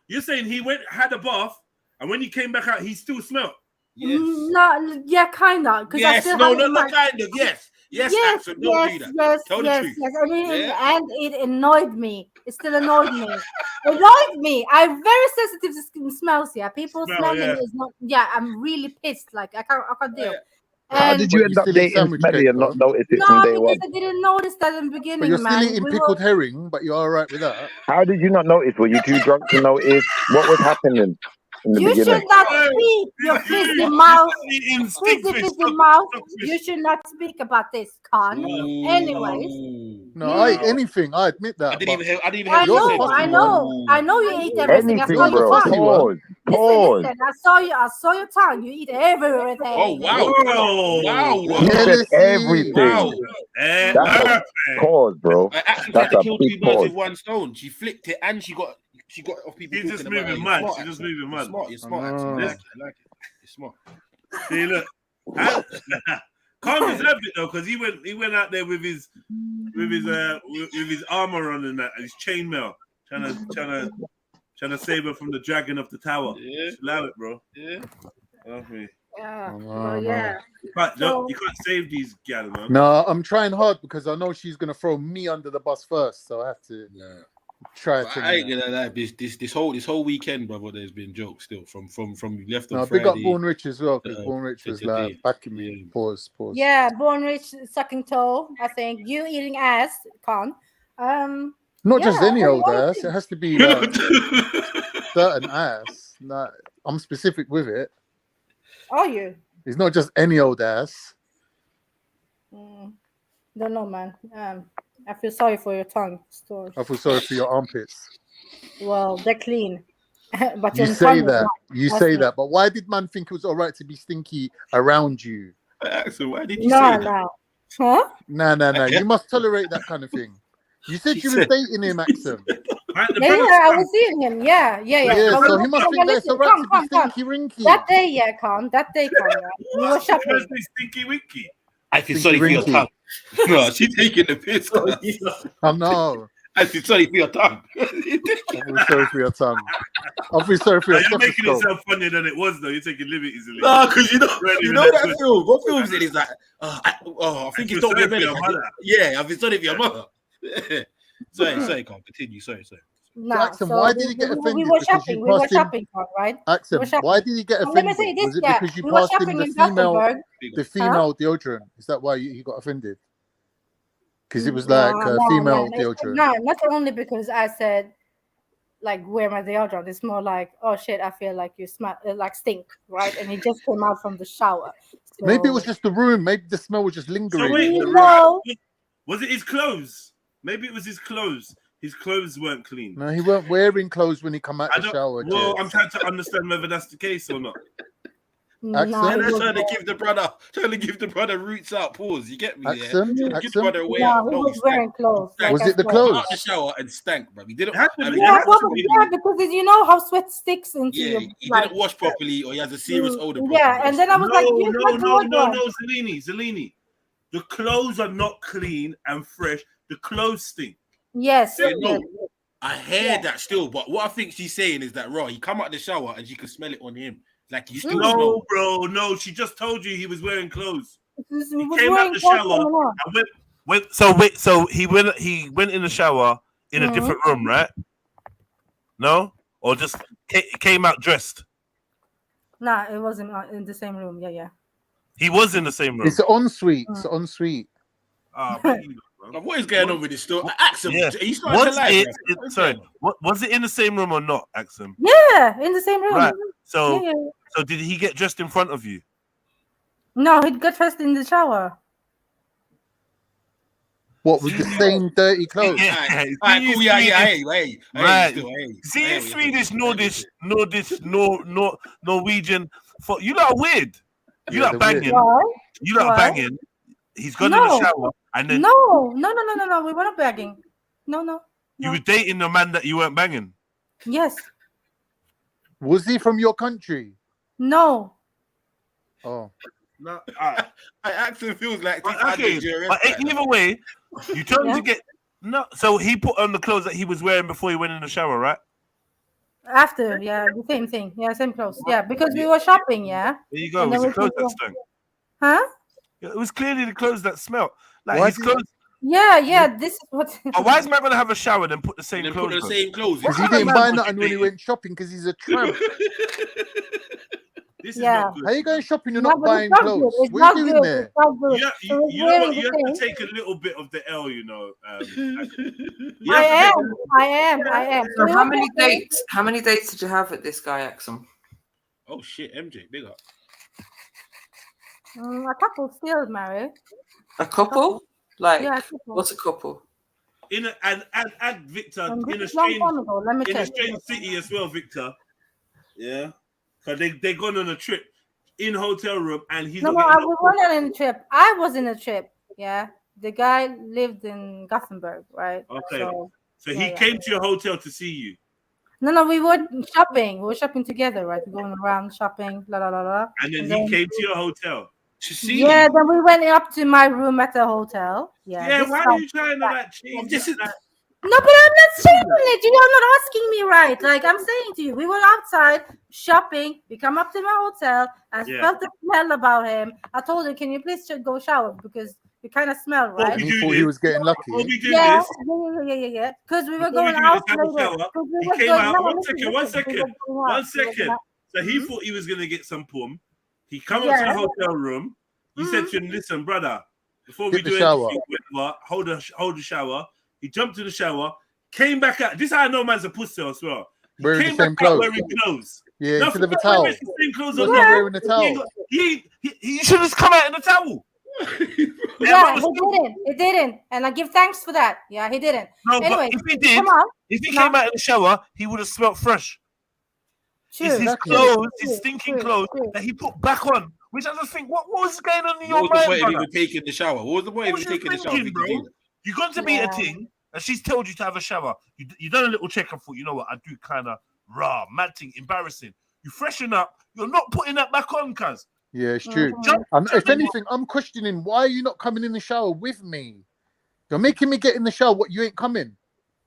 You're saying he had a bath, and when he came back out, he still smelled. Yes. No, yeah, kind of. Yes, not kind of. Yes. Yes, yes. And it annoyed me. It still annoyed me. I'm very sensitive to smells. Yeah, people smelling is not. Yeah, I'm really pissed. Like I can't deal. How did you end up dating Smelly and not notice it from day one? I didn't notice that in the beginning, but you're still eating pickled herring, but you're all right with that. How did you not notice? Were you too drunk to notice what was happening in the beginning? You should not speak. Your fizzy mouth. You should not speak about this, Khan. Anyways. No, I eat anything. I admit that. I didn't even I know you eat everything. Anything, I saw your tongue. Pause. Listen, I saw your tongue. You eat everything. Oh wow! You said everything. Wow. That's a pause, bro. That's a killed big two birds pause. with one stone. She flicked it and she got off people. She's just moving mad. She's just moving mad. You're smart. I like it. You're smart. See, look. Can't deserve it though, because he went out there with his armor on and that, and his chainmail, trying to save her from the dragon of the tower. Yeah. Just allow it, bro. Yeah. Yeah. But you can't save these gals, man. No, I'm trying hard because I know she's gonna throw me under the bus first, so I have to try to. I ain't gonna lie. This whole weekend, brother. There's been jokes still from left on no, Friday. Big up Born Rich as well, because Born Rich was like backing me. Pause. Yeah, Born Rich sucking toe. I think you eating ass, Con. Not just any old ass. It has to be like certain ass. Like, I'm specific with it. Are you? It's not just any old ass. Don't know, man. I feel sorry for your tongue. I feel sorry for your armpits. Well, they're clean. But you say that. You say that. But why did man think it was all right to be stinky around you? So why did you say that? Huh? No. You must tolerate that kind of thing. You said you was dating him, Axum. I was seeing him. Yeah. So he must think that it's all right to be stinky winky. That day, Con. You were shopping. Stinky winky. I feel sorry for your tongue. No, she's taking the piss. I know. I feel sorry for your tongue. I feel sorry for your tongue. I feel sorry for your tongue. You're making it sound funnier than it was, though. You're taking liberties. No, because you know that film. What film is it? It's like, I think it's Don't Be a Menace. Yeah, I feel sorry for your mother. Sorry, Con. Continue. Sorry. No, Axum, why did he get offended? We were shopping, right? Axum, why did he get offended? Let me say this, was it because you passed him the female deodorant? Is that why he got offended? Because it was like female deodorant. No, not only because I said, like, wear my deodorant. It's more like, oh shit, I feel like you smell like stink, right? And he just came out from the shower. So... Maybe it was just the room. Maybe the smell was just lingering. So wait, was it his clothes? Maybe it was his clothes. His clothes weren't clean. No, he weren't wearing clothes when he come out the shower. Well, I'm trying to understand whether that's the case or not. Trying to give the brother roots out. Pause. You get me? Axum? Give the brother a way out. He was wearing clothes. Was it the clothes? Out the shower and stank, bro. He didn't. Because you know how sweat sticks into you. He didn't wash properly, or he has a serious odor. Yeah, and then I was no, Zelini. The clothes are not clean and fresh. The clothes stink. Yes. I hear that still, but what I think she's saying is that he come out the shower and she can smell it on him. Like you still smell. Bro, no. She just told you he was wearing clothes. He came out the shower and went. So he went in the shower in a different room, right? No, or just came out dressed. Nah, it wasn't in the same room. Yeah. He was in the same room. It's an ensuite. It's an ensuite. What is going on with this story? Axum, Yeah. he's starting to lie. Sorry, was it in the same room or not, Axum? Yeah, in the same room. Right. So, Yeah. so did he get dressed in front of you? No, he got dressed in the shower. What, with the same dirty clothes? Yeah. Cool. Hey. Right. Hey, See, Swedish, Nordish, Norwegian. You lot are weird. You lot banging. What? You lot are banging. He's gone in the shower, and then No. We weren't begging. No. You were dating a man that you weren't banging. Yes. Was he from your country? No. Oh. No. Axum feels like. Okay, but either way, you told him to get So he put on the clothes that he was wearing before he went in the shower, right? After, yeah, the same thing. Yeah, same clothes. Yeah, because we were shopping, yeah. There you go. It was the clothes that stunk. Huh? It was clearly the clothes that smelled. Like Why his clothes. Yeah, this is what. Why is man gonna have a shower then put the same clothes on? Because he didn't buy nothing when he went shopping because he's a tramp. This is not good. How you going shopping? You're not but buying it's not clothes. good. It's What not are you good. doing there? It's not good. You know what? You have to take a little bit of the L, you know. I am. So how many dates? How many dates did you have with this guy, Axum? Oh shit, MJ, big up. A couple still married. A couple? Like, Yeah, a couple. what's a couple? In a, and Victor in a This is long strange time ago. Let me in a check. strange city as well, Victor. Yeah, because they gone on a trip in hotel room and he's No, not I getting was not in a trip. I was in a trip. Yeah, the guy lived in Gothenburg, right? okay. So yeah, he yeah. came to your hotel to see you. No, we were shopping. We were shopping together, right? Going around shopping, la la la la. And then he came to your hotel to see Yeah, you. then we went up to my room at the hotel. Yeah. Yeah, this why is are you trying to like change this? No, but I'm not saying it. You're not asking me right. Like I'm saying to you, we were outside shopping. We come up to my hotel. I felt the smell about him. I told him, "Can you please go shower because you kind of smell, right?" And he thought he was getting lucky. Yeah. Because we were going out later. He came out. One second. So he thought he was gonna get some pum. He come up to the hotel room. You said to him, "Listen, brother, before we do anything, hold the shower." He jumped to the shower, came back out. This is how I know man's a pussy as well. He wearing came the same back out clothes. wearing clothes. Yeah, now, instead of a towel. The same clothes Wasn't on. he wearing a towel? He should have come out in a towel. Yeah, he didn't. And I give thanks for that. Yeah, he didn't. No, anyway, but if he did, if he came out in the shower, he would have smelled fresh. It's his clothes, his stinking clothes that he put back on. Which I just think, what was going on in your mind? What was the point of brother? even taking the shower? What was the point of even taking the shower? Thinking, bro? You're going to meet a thing, and she's told you to have a shower. You done a little check and thought, you know what, I do kind of raw, mad thing, embarrassing. You freshen up, you're not putting that back on, cuz. Yeah, it's true. And if anything, I'm questioning why are you not coming in the shower with me? You're making me get in the shower. What, you ain't coming?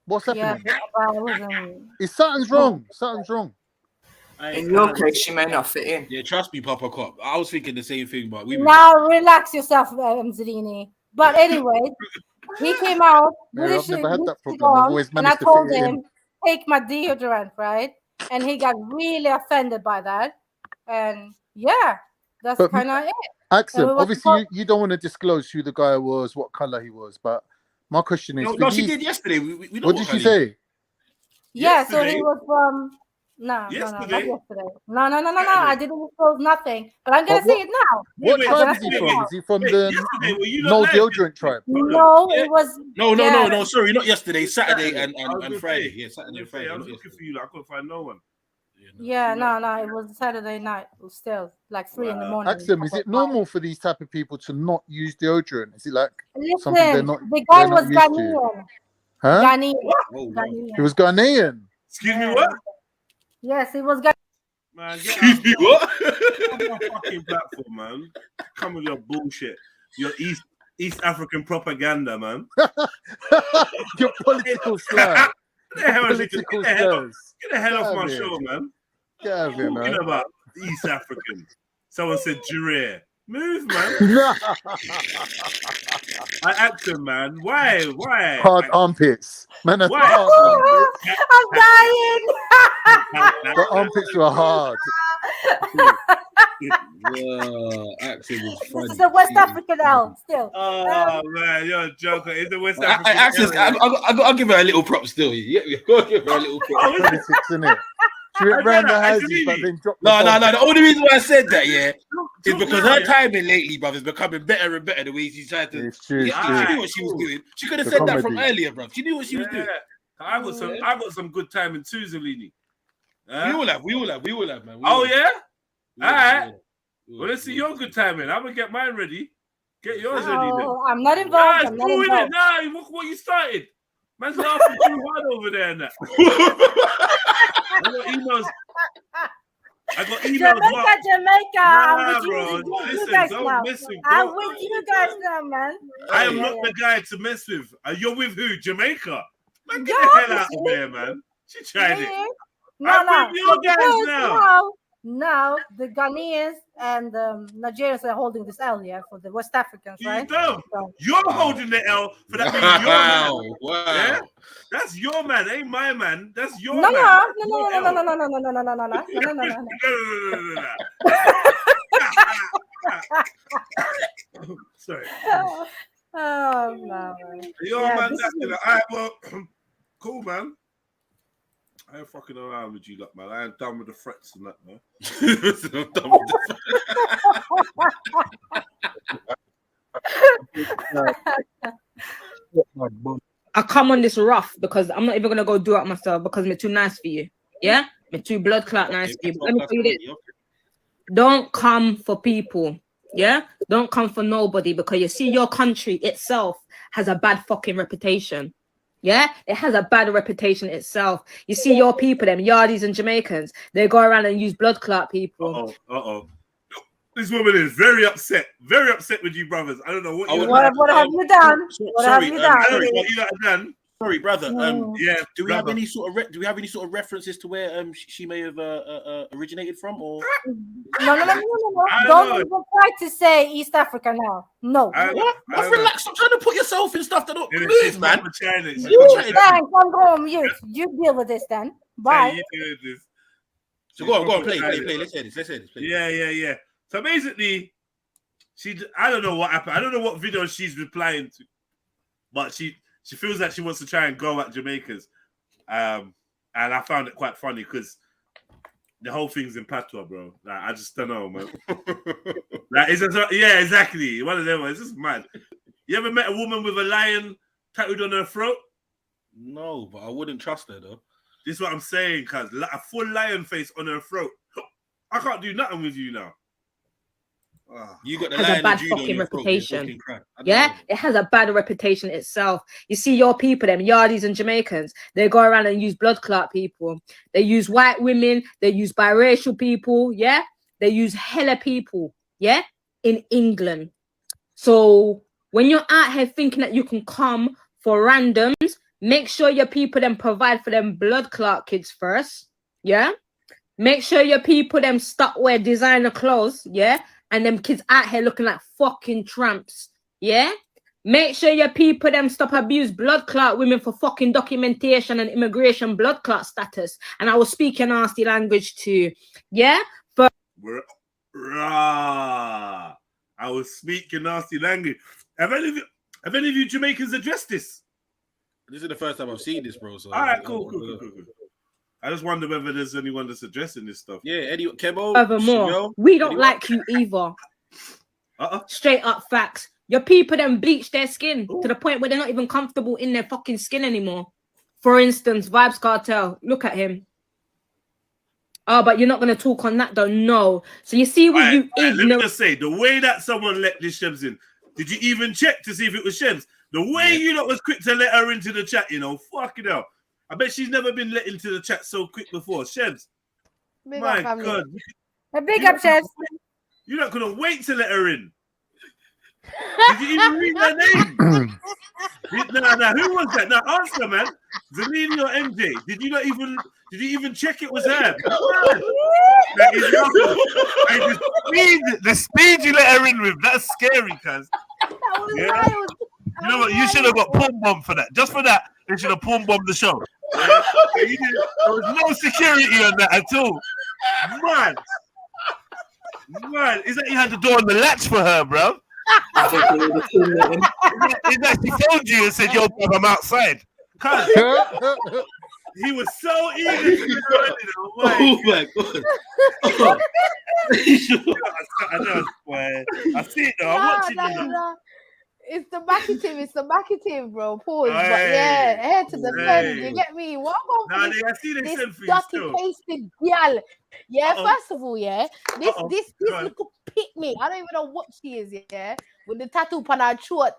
What's happening? Is something's wrong? Something's wrong. In your case, she may not fit in. Yeah, trust me, Papa Cop. I was thinking the same thing, but we. Now relax yourself, Zerini. But anyway, he came out. Yeah, I've never had that problem. I've always and I managed to told fit it him, in. take my deodorant, right? And he got really offended by that. And yeah, that's But kind of it. Axel, obviously you don't want to disclose who the guy was, what color he was, but my question is, No, she did yesterday. We know what did she say? Yeah, so he was from. No, not yesterday. No. I didn't disclose nothing, but I'm gonna say it now. What tribe is he from? Is he from the no deodorant tribe? No, it was. No. Sorry, not yesterday. Saturday and Friday. Yeah, Saturday and Friday. I was looking for you. I couldn't find no one. Yeah, no. It was Saturday night. It was still like 3 in the morning. Axel, is it normal for these type of people to not use deodorant? Is it like something they're not? The guy they're not was used to? Ghanaian. Huh? Ghanaian. He was Ghanaian. Excuse me, what? Yes, it was Ghanaian. Man, excuse me, what? On your fucking platform, man. Come with your bullshit. Your East African propaganda, man. Your political slurs. Get the hell off my show, man. Get out of here, Talking man. about East African. Someone said Jure. Move, man. No. Action, man. Why? Hard armpits. Man, that's Why? hard armpits. I'm dying. The armpits were hard. Accent was This funny. is the West African L still. Oh man, you're a joker. It's the West Accent's, African. I'll give her a little prop still. Yeah, I'll give her a little prop. Politics, innit? She went round the houses, but then dropped the No. bomb. The only reason why I said that, is because her timing lately, bruv, is becoming better and better. The way she's trying to. It's true. She knew what she was doing. She could have The said that from comedy. earlier, bruv. She knew what she was doing. I got some good timing too, Zolini. We all have, man. Oh yeah? Alright. Well, let's see your good timing. I'm gonna get mine ready. Get yours ready then. Oh, I'm not involved. Nah, I'm it's not cool, innit? involved. Nah, look what you started. Man's laughing too hard over there and that. I got emails. Jamaica. I'm Nah, with you, bro. you Listen, guys don't now. mess with I'm bro. with you guys now, man. I am not the guy to mess with. You're with who? Jamaica? Man, get Yeah, the hell out of there, man. She tried it. No. I'm with you guys Because now the Ghanaians and the Nigerians are holding this L here for the West Africans, right? Dumb. So- You're holding the L for that being your man. Wow. Yeah? That's your man, ain't my man. That's your No. man. Sorry. Oh no. Your Yeah, man, this that's is- it. All right, well, cool, man. I ain't fucking around with you, lot, man. I ain't done with the threats and that, man. I'm done with I come on this rough because I'm not even gonna go do it myself because I'm too nice for you. Yeah, I'm too blood clot nice for you. But let me tell you this. Don't come for people. Yeah, don't come for nobody because you see your country itself has a bad fucking reputation. Yeah, it has a bad reputation itself. You see your people, them Yardies and Jamaicans, they go around and use blood clot people. Uh-oh. This woman is very upset with you, brothers. I don't know what What have you done? What have you done? I don't know what you lot have done. Sorry, brother. Yeah. Do we have any sort of references to where she may have originated from, or No. Don't even try to say East Africa now. No. Relax. Stop trying to put yourself in stuff that don't It's move, man. You thanks. I'm going mute. You deal with this then. Bye. So go on, play. Let's hear this. Play. Yeah. So basically, I don't know what happened. I don't know what video she's replying to, but she feels like she wants to try and go at Jamaicans. And I found it quite funny because the whole thing's in patois, bro. Like, I just don't know, man. Like, it's just, yeah, exactly. One of them. It's just mad. You ever met a woman with a lion tattooed on her throat? No, but I wouldn't trust her though. This is what I'm saying, cuz a full lion face on her throat. I can't do nothing with you now. You got the Has lion a bad and Jude on fucking your throat, reputation. you fucking crack. I don't Yeah, know. it has a bad reputation itself. You see your people, them Yardies and Jamaicans, they go around and use blood clot people. They use white women. They use biracial people. Yeah, they use hella people. Yeah, in England. So when you're out here thinking that you can come for randoms, make sure your people then provide for them blood clot kids first. Yeah, make sure your people them stop wear designer clothes. Yeah. And them kids out here looking like fucking tramps. Yeah? Make sure your people them stop abuse blood clot women for fucking documentation and immigration blood clot status. And I will speak your nasty language too. Yeah? But I will speak your nasty language. Have any of you Jamaicans addressed this? This is the first time I've seen this, bro. So All right, cool. I just wonder whether there's anyone that's addressing this stuff. Yeah, Eddie, Kebo, furthermore, Chanel, we don't like you either. Straight up facts. Your people then bleach their skin to the point where they're not even comfortable in their fucking skin anymore. For instance, Vibes Cartel, look at him. Oh, but you're not going to talk on that though. No. So you see what you Let me just say, the way that someone let this Shems in, did you even check to see if it was Shems? The way you lot was quick to let her into the chat, you know, fucking hell. I bet she's never been let into the chat so quick before. Shems. Big My up, family. God. A big up, Chefs. You're not going to wait to let her in. Did you even read their name? No, who was that? No, answer, man. Zelini or MJ? Did you even check it was her? That is nothing. Like, the speed you let her in with, that's scary, cuz. Yeah. You know what? You should have got pom bomb for that. Just for that, they should have pom bombed the show. Yeah? There was no security on that at all. Man, is that you had the door on the latch for her, bro? Is that she phoned you and said, "Yo, bro, I'm outside"? Cuz he was so eager to get ready. Oh my god! I know, boy. I see it though. I'm watching you. No. It's the marketing, bro. Pause. But yeah, head to the fence. You get me? What about this dirty pasted girl? Yeah, first of all, yeah, this little pick me. I don't even know what she is, yeah, with the tattoo on her throat.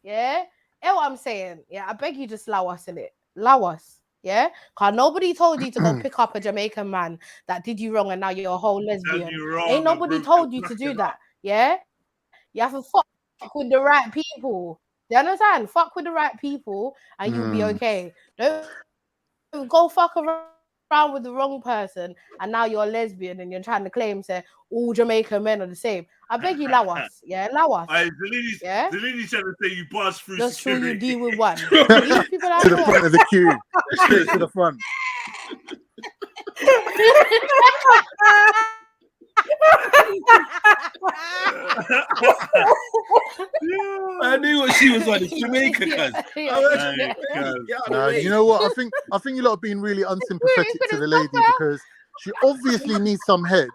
Yeah, you know what I'm saying? Yeah, I beg you, just allow us in it. Allow us. Yeah, because nobody told you to go pick up a Jamaican man that did you wrong and now you're a whole lesbian. Ain't nobody told you to do that. Yeah, you have to fuck with the right people. Do you understand? Fuck with the right people and you'll be okay. Don't go fuck around with the wrong person and now you're a lesbian and you're trying to claim say all Jamaican men are the same. I beg you, allow us. Yeah, allow us. Zelini's trying to say you pass through just security. Just you deal with one. To the front of the queue. Straight to the front. I knew what she was on. It's Jamaica, You know what? I think you lot are being really unsympathetic to the lady because she obviously needs some head,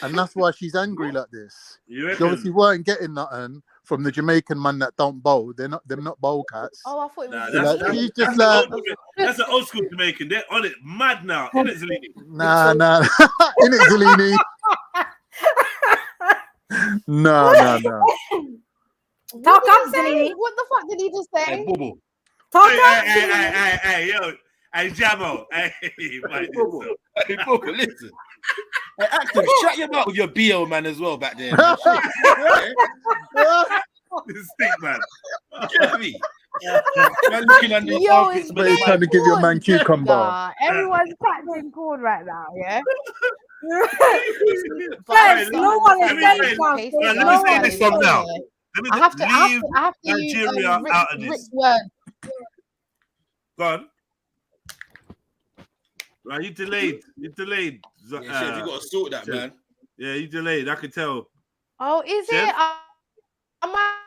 and that's why she's angry like this. She obviously weren't getting nothing from the Jamaican man that don't bowl. They're not bowl cats. Oh, I thought it was she's just like that's an old school Jamaican. They're on it mad now. Isn't it, Zelini? Nah. In it, Zelini. No. Talk up, Zelini. What the fuck did he just say? Hey, Bubble. Talk up. Hey, yo. Hey, Jamo. Hey, Bubble, listen. Hey, Active, shut your mouth with your BO man as well back there. This stink, man. Get me. Man looking under the carpets. But he's trying to give your man cucumber. Everyone's practicing corn right now, yeah? Let me say this from now. I have to Nigeria use out of this. word. Go on. Right, you delayed. You got to sort that, man. Yeah, you delayed. I could tell. Oh, is Chef? it?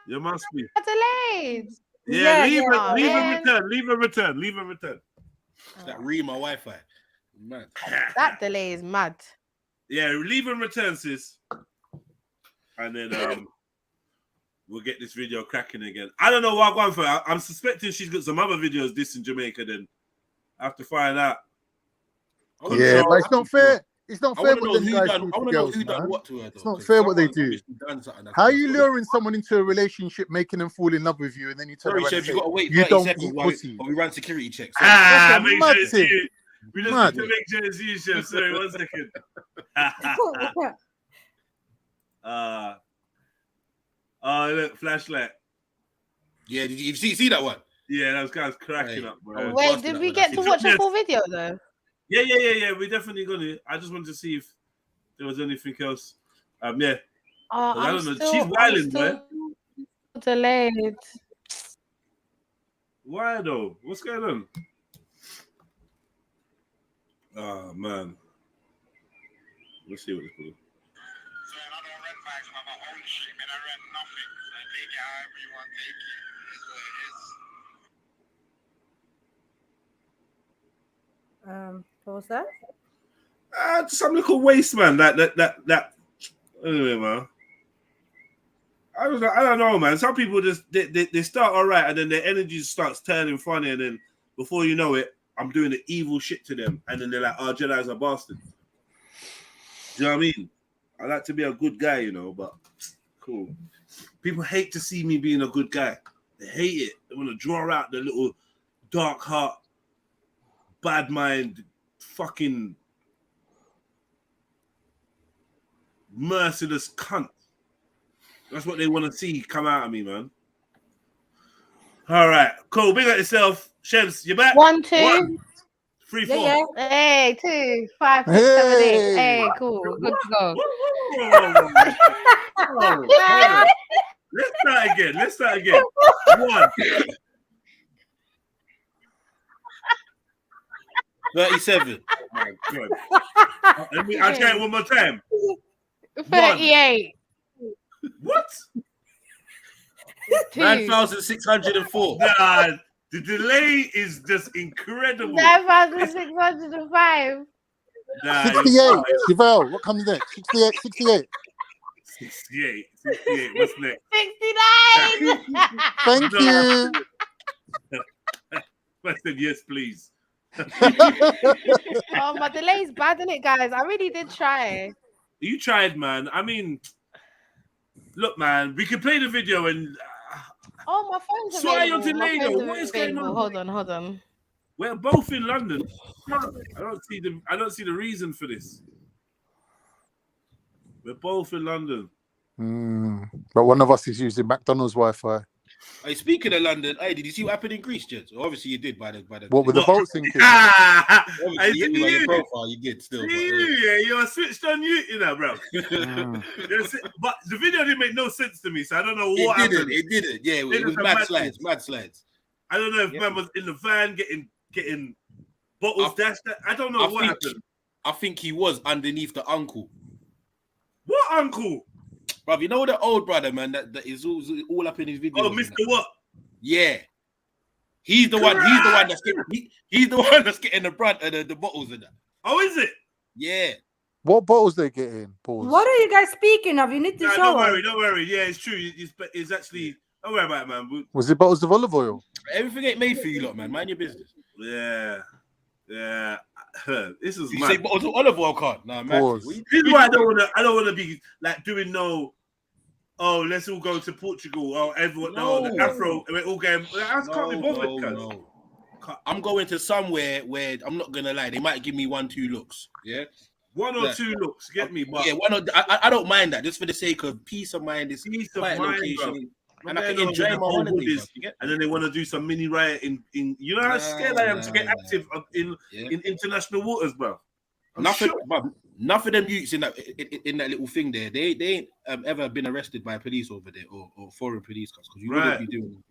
You must be delayed. Yeah, leave and return. That read my Wi-Fi. Man. That delay is mad. Yeah, leave and return, sis. And then we'll get this video cracking again. I don't know what I'm going for. I'm suspecting she's got some other videos this in Jamaica. Then I have to find out. Yeah, but it's not fair. It's not fair what them guys do to girls, man. It's not fair what they do. How are you luring someone into a relationship, making them fall in love with you, and then you tell them Chef, you got to wait you 30 don't seconds eat while pussy? we run security checks. Make sure it's you. We just need to make sure it's you, Chef. Sorry, 1 second. Oh, look, flashlight. Yeah, did you see that one? Yeah, that was kind of cracking up, bro. Wait, did we get to watch a full video though? Yeah. We're definitely gonna. I just wanted to see if there was anything else. Yeah. I don't know. She's wilding, man. Delayed. Why though? What's going on? Oh man. Let's see what this is. What was that? Some little waste, man. That. Anyway, man. I don't know, man. Some people just they start all right, and then their energy starts turning funny, and then before you know it, I'm doing the evil shit to them, and then they're like, "Oh, Jedi's a bastard." Do you know what I mean? I like to be a good guy, you know, but cool. People hate to see me being a good guy. They hate it. They want to draw out the little dark heart, bad mind, fucking merciless cunt. That's what they want to see come out of me, man. All right, cool. Big up yourself, Shebs. You back? 1, 2. 1, 3, 4. Yeah. Hey, 2, 5, 6, 7, 8. Hey, cool. Good to go. Let's start again. 1. 37. Oh my God. I'll try it one more time. 38. What? 9,604. Nah, the delay is just incredible. 9,605. Nah, 68. Chevelle, what comes next? 68. 68. What's next? 69. Thank you. I said yes, please. Oh, my delay's bad, isn't it, guys? I really did try. You tried, man. I mean, look, man, we can play the video and. Oh, my phone's So are you available. delayed, My phone's though? What is going available. on? Hold on. We're both in London. I don't see the reason for this. We're both in London. But one of us is using McDonald's Wi-Fi. Hey, speaking of London, hey, did you see what happened in Greece, Jets? Obviously, you did by the. What with the boat sinking? Obviously, you did by your profile, you did still. But, Yeah, you're switched on you know, bro. But the video didn't make no sense to me, so I don't know what happened. It didn't. Yeah, it was mad slides. I don't know if man was in the van getting bottles dashed. I don't know what happened. I think he was underneath the uncle. What uncle? Bruv, you know the old brother, man, that is all up in his videos. Oh, Mr. What? Yeah. He's the one that's getting the brunt of the bottles and that. Oh, is it? Yeah. What bottles they get in? Pause. What are you guys speaking of? You need to show us. Don't worry. Yeah, it's true. It's actually. Don't worry about it, man. Was it bottles of olive oil? Everything ain't made for you, lot, man. Mind your business. Yeah. This is. You say bottles of olive oil, can't? Nah, man. This is why I don't want to be like doing no. Oh, let's all go to Portugal. Oh, everyone, the Afro. We're all going. I can't be bothered. No. I'm going to somewhere where I'm not gonna lie. They might give me 1-2 looks. Yeah. 1 or 2 looks, get me, but yeah, I don't mind that just for the sake of peace of mind. It's peace of quiet mind, location, bro. and I can enjoy my holidays. And then they want to do some mini riot in you know how scared I am to get active in international waters, bro. Enough of them youths in that little thing there. They ain't ever been arrested by police over there or foreign police because you wouldn't be doing.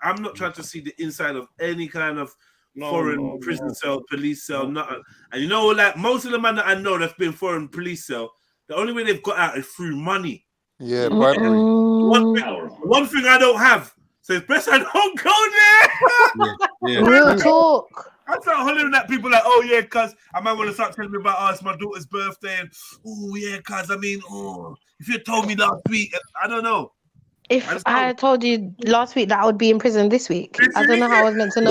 I'm not trying to see the inside of any kind of foreign prison cell, police cell, nothing. And you know, like most of the men that I know that's been foreign police cell, the only way they've got out is through money. Yeah, bribery. One thing I don't have. So it's best I don't go there. Real talk. I start hollering at people like, oh yeah, cuz I might want to start telling me about it's my daughter's birthday and oh yeah, cuz I mean, if you told me last week, I don't know. If I told you last week that I would be in prison this week, I don't know how I was meant to know.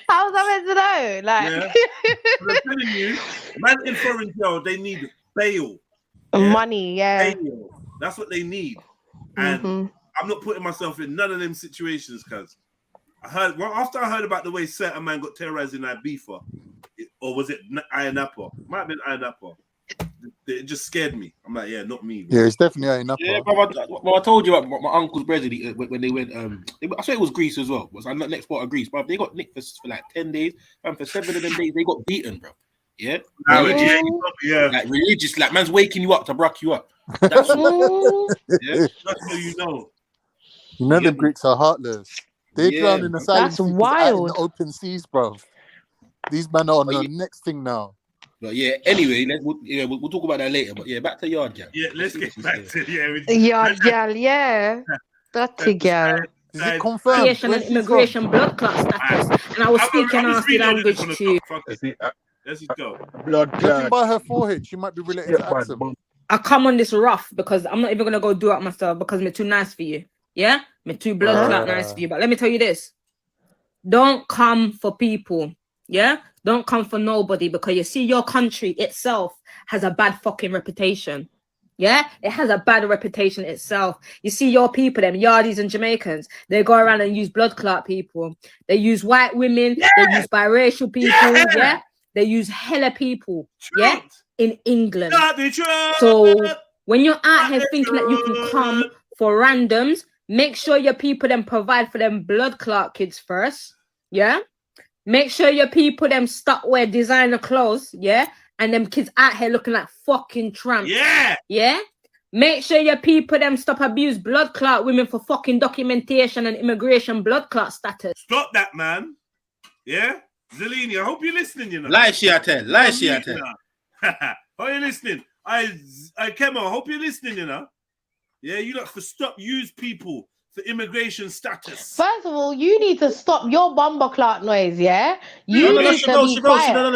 How was I meant to know? Like, I'm telling you, man in foreign jail, they need bail. Money, yeah. Bail. That's what they need. And I'm not putting myself in none of them situations, cuz after I heard about the way certain man got terrorized in Ibiza, or was it Ayanapa? Might have been Ayanapa. It just scared me. I'm like, yeah, not me. Yeah, it's definitely Ayanapa. Yeah, but I told you about my uncle's brother when they went. I swear it was Greece as well. Was the next part of Greece? But they got nicked for like 10 days, and for 7 of them days they got beaten, bro. Yeah, like religious, like man's waking you up to bruck you up. That's what, that's so you know. You know, the Greeks are heartless. They drown in the silence. That's wild. In the open seas, bro. These men are on the next thing now. But yeah, anyway, we'll talk about that later. But yeah, back to Yard Gal. Yeah, let's get back to Yard Gal, yeah. Dirty gal. Is it confirmed? Creation and immigration blood clot status. And I was speaking nasty language too. Let's just go. Blood clot. By her forehead, she might be related to Axel. I come on this rough because I'm not even gonna go do it myself because I'm too nice for you. Yeah, me too blood clot nice for you. But let me tell you this: don't come for people. Yeah, don't come for nobody because you see your country itself has a bad fucking reputation. Yeah, it has a bad reputation itself. You see your people, them yardies and Jamaicans, they go around and use blood clot people. They use white women. They use biracial people. Yeah, they use hella people. Yeah. in England. Not the truth. So when you're out here thinking that you can come for randoms, make sure your people then provide for them blood clot kids first. Yeah. Make sure your people them stop wear designer clothes. Yeah. And them kids out here looking like fucking tramps. Yeah. Yeah. Make sure your people them stop abuse blood clot women for fucking documentation and immigration blood clot status. Stop that, man. Yeah. Zelini, I hope you're listening, you know. Lie she I tell. Lie she I tell. Are you listening? I Kemo, I hope you're listening, you know. Yeah, you got to stop use people for immigration status. First of all, you need to stop your bumper clock noise, yeah? You need to be quiet. Nah.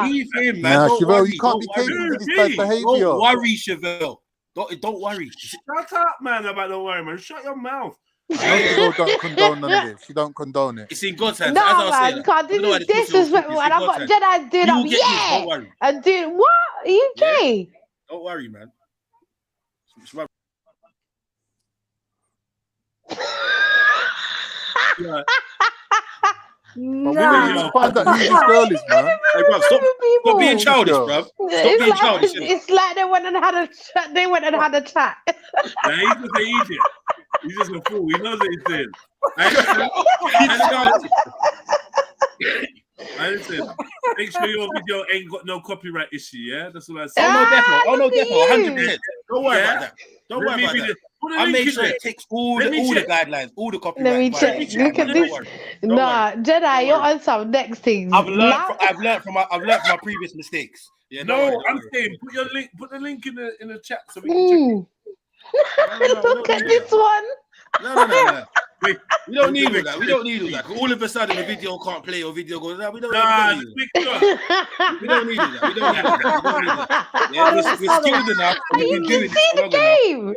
Leave him, man. Nah, Don't Chevelle, worry, you can't be don't capable worry. with this bad behavior. Don't worry, Chevelle. Don't worry. Shut up, man, about don't worry, man. Shut your mouth. Chevelle don't condone none of this. She don't condone it. It's in God's hands. No, As I was man, saying, can't do this disrespectful. And I've got Jedi doing up, yeah. And doing what? Are you gay? Don't worry, man. Yeah. Nah. Find out who this girl is, man. Hey, bro, stop being childish, bro. Stop being childish. It's like they went and had a chat. They went and had a chat. Nah, he's just an idiot. He's just a fool. He knows what he's saying. Listen, make sure your video ain't got no copyright issue, yeah? That's what I said. Oh, no, definitely. 100%. Don't worry about that. Don't worry about that. I made sure it takes all the guidelines, all the copyright. Let me check. Look at this. Nah, Jedi, you're on some next things. I've learned from my previous mistakes. Yeah, no, I'm saying put the link in the chat so we can check it. Look at this one. No. We don't need all that. We don't need all that. All of a sudden, the video can't play or video goes. We don't need that. We don't need that. Yeah, we're skilled enough. You can see the game.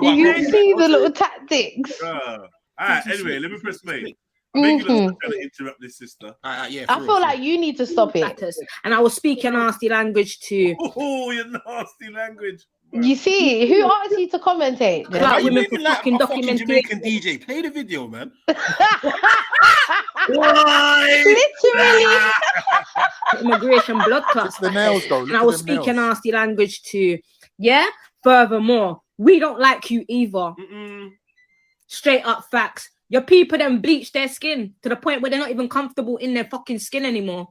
You can see the little tactics. All right. Anyway, let me press play. I think you're trying to interrupt this, sister. Yeah, I feel like you need to stop it. And I will speak a nasty language too. Oh, your nasty language. You see, who asked you to commentate? Like women for fucking documentation. Jamaican DJ, play the video, man. Literally. Immigration blood clots. The nails, though. And I will speak a nasty language too. Yeah. Furthermore, we don't like you either. Straight up facts. Your people then bleach their skin to the point where they're not even comfortable in their fucking skin anymore.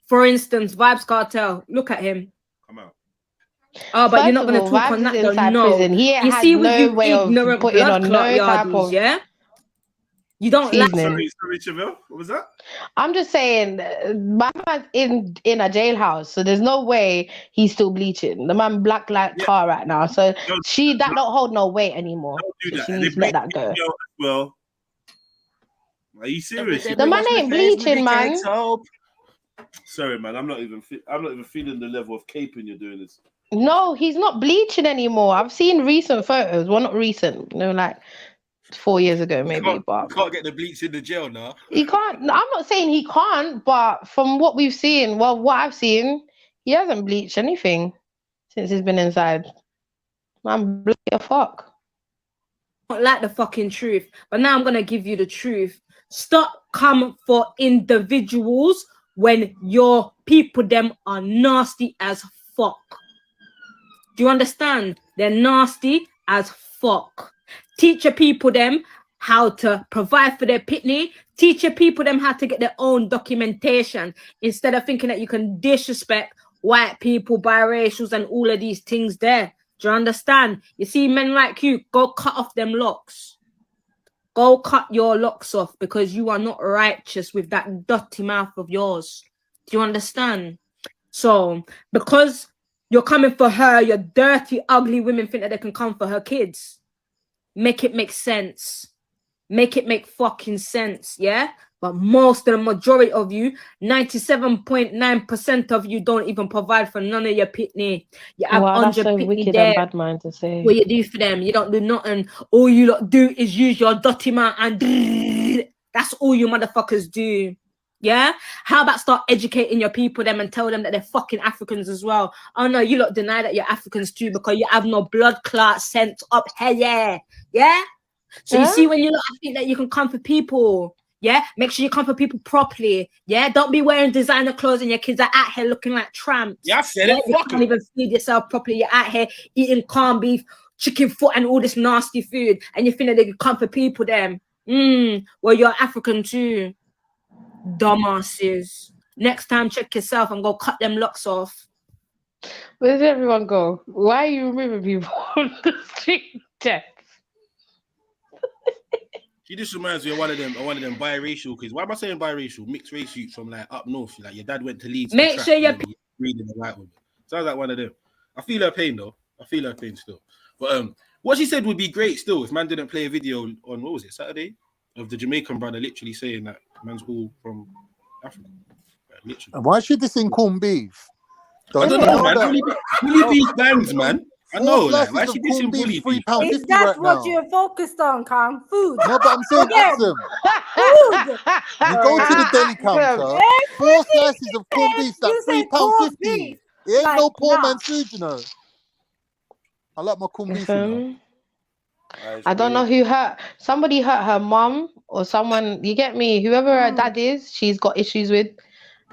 For instance, Vibes Cartel. Look at him. Come out. Oh, but you're not going to talk on that, though. No. You see, with you ignorant blood clot yardies, yeah? You don't like... Sorry, Chevelle. What was that? I'm just saying, my man's in a jailhouse, so there's no way he's still bleaching. The man black like car right now, so that don't hold no weight anymore. Don't do that. She needs to let that go. Well, are you serious? The man ain't bleaching, man. Sorry, man. I'm not even feeling the level of caping you're doing this. No, he's not bleaching anymore. I've seen recent photos. Well, not recent. Like 4 years ago, maybe. But can't get the bleach in the jail now. He can't. I'm not saying he can't, but from what we've seen, what I've seen, he hasn't bleached anything since he's been inside. I'm black as fuck. Not like the fucking truth, but now I'm gonna give you the truth. Stop coming for individuals when your people them are nasty as fuck. Do you understand? They're nasty as fuck. Teach your people them how to provide for their pitney. Teach your people them how to get their own documentation instead of thinking that you can disrespect white people, biracials, and all of these things there. Do you understand? You see men like you, go cut off them locks. Go cut your locks off because you are not righteous with that dirty mouth of yours. Do you understand? So, because you're coming for her, your dirty, ugly women think that they can come for her kids. Make it make sense. Make it make fucking sense, yeah? But most of the majority of you, 97.9% of you don't even provide for none of your pitney. You have 100 that's so pitney wicked there. and bad mind to say. What you do for them, you don't do nothing. All you lot do is use your dirty mouth and that's all you motherfuckers do. Yeah? How about start educating your people them and tell them that they're fucking Africans as well? Oh no, you lot deny that you're Africans too because you have no blood clot sent up here. Yeah? So you see when you lot think that you can come for people, Yeah, make sure you comfort people properly. Yeah, don't be wearing designer clothes and your kids are out here looking like tramps. Yeah, I said it. You can't even feed yourself properly. You're out here eating corned beef, chicken foot, and all this nasty food, and you think that they can comfort people. Them, well, you're African too, dumbasses. Next time, check yourself and go cut them locks off. Where did everyone go? Why are you removing people on the street? She just reminds me of one of them biracial kids. Why am I saying biracial? Mixed race youths from like up north. Like your dad went to Leeds. Make sure you're reading the white woman. Sounds like one of them. I feel her pain though. I feel her pain still. But what she said would be great still if man didn't play a video on what was it, Saturday, of the Jamaican brother literally saying that man's all from Africa. Like, literally. Why should this in corned beef? I don't know, man. Bully beef bands, man. I know, like, why she dissing bully beef? Is that what you're focused on, Kang? Food. No, but I'm saying, Axum, food. you go to the deli counter, 4 slices of corned beef, that's £3.50. It ain't Like, no poor nah. man's food, you know. I like my corned beef. You know. I don't know who hurt. Somebody hurt her mum or someone. You get me? Whoever her dad is, she's got issues with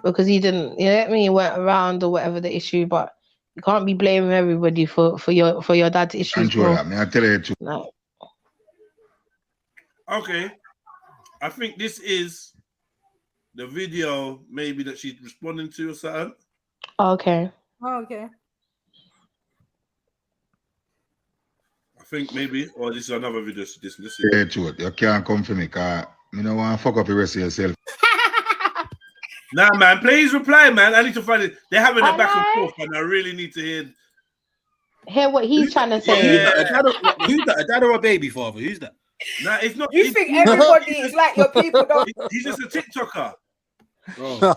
because he didn't. You get me? He went around or whatever the issue, but you can't be blaming everybody for your dad's issues. Bro. I tell you too. No. Okay, I think this is the video maybe that she's responding to or something. Okay. Okay. I think maybe, or this is another video. This Yeah, true. You can't come for me, cause you don't want to fuck up the rest of yourself. Nah, man, please reply, man. I need to find it. They're having a back and forth, and I really need to hear what he's trying to say. Yeah. Who's that? A dad or a baby father? Who's that? Nah, it's not. You think everybody is like your people, don't He's just a TikToker.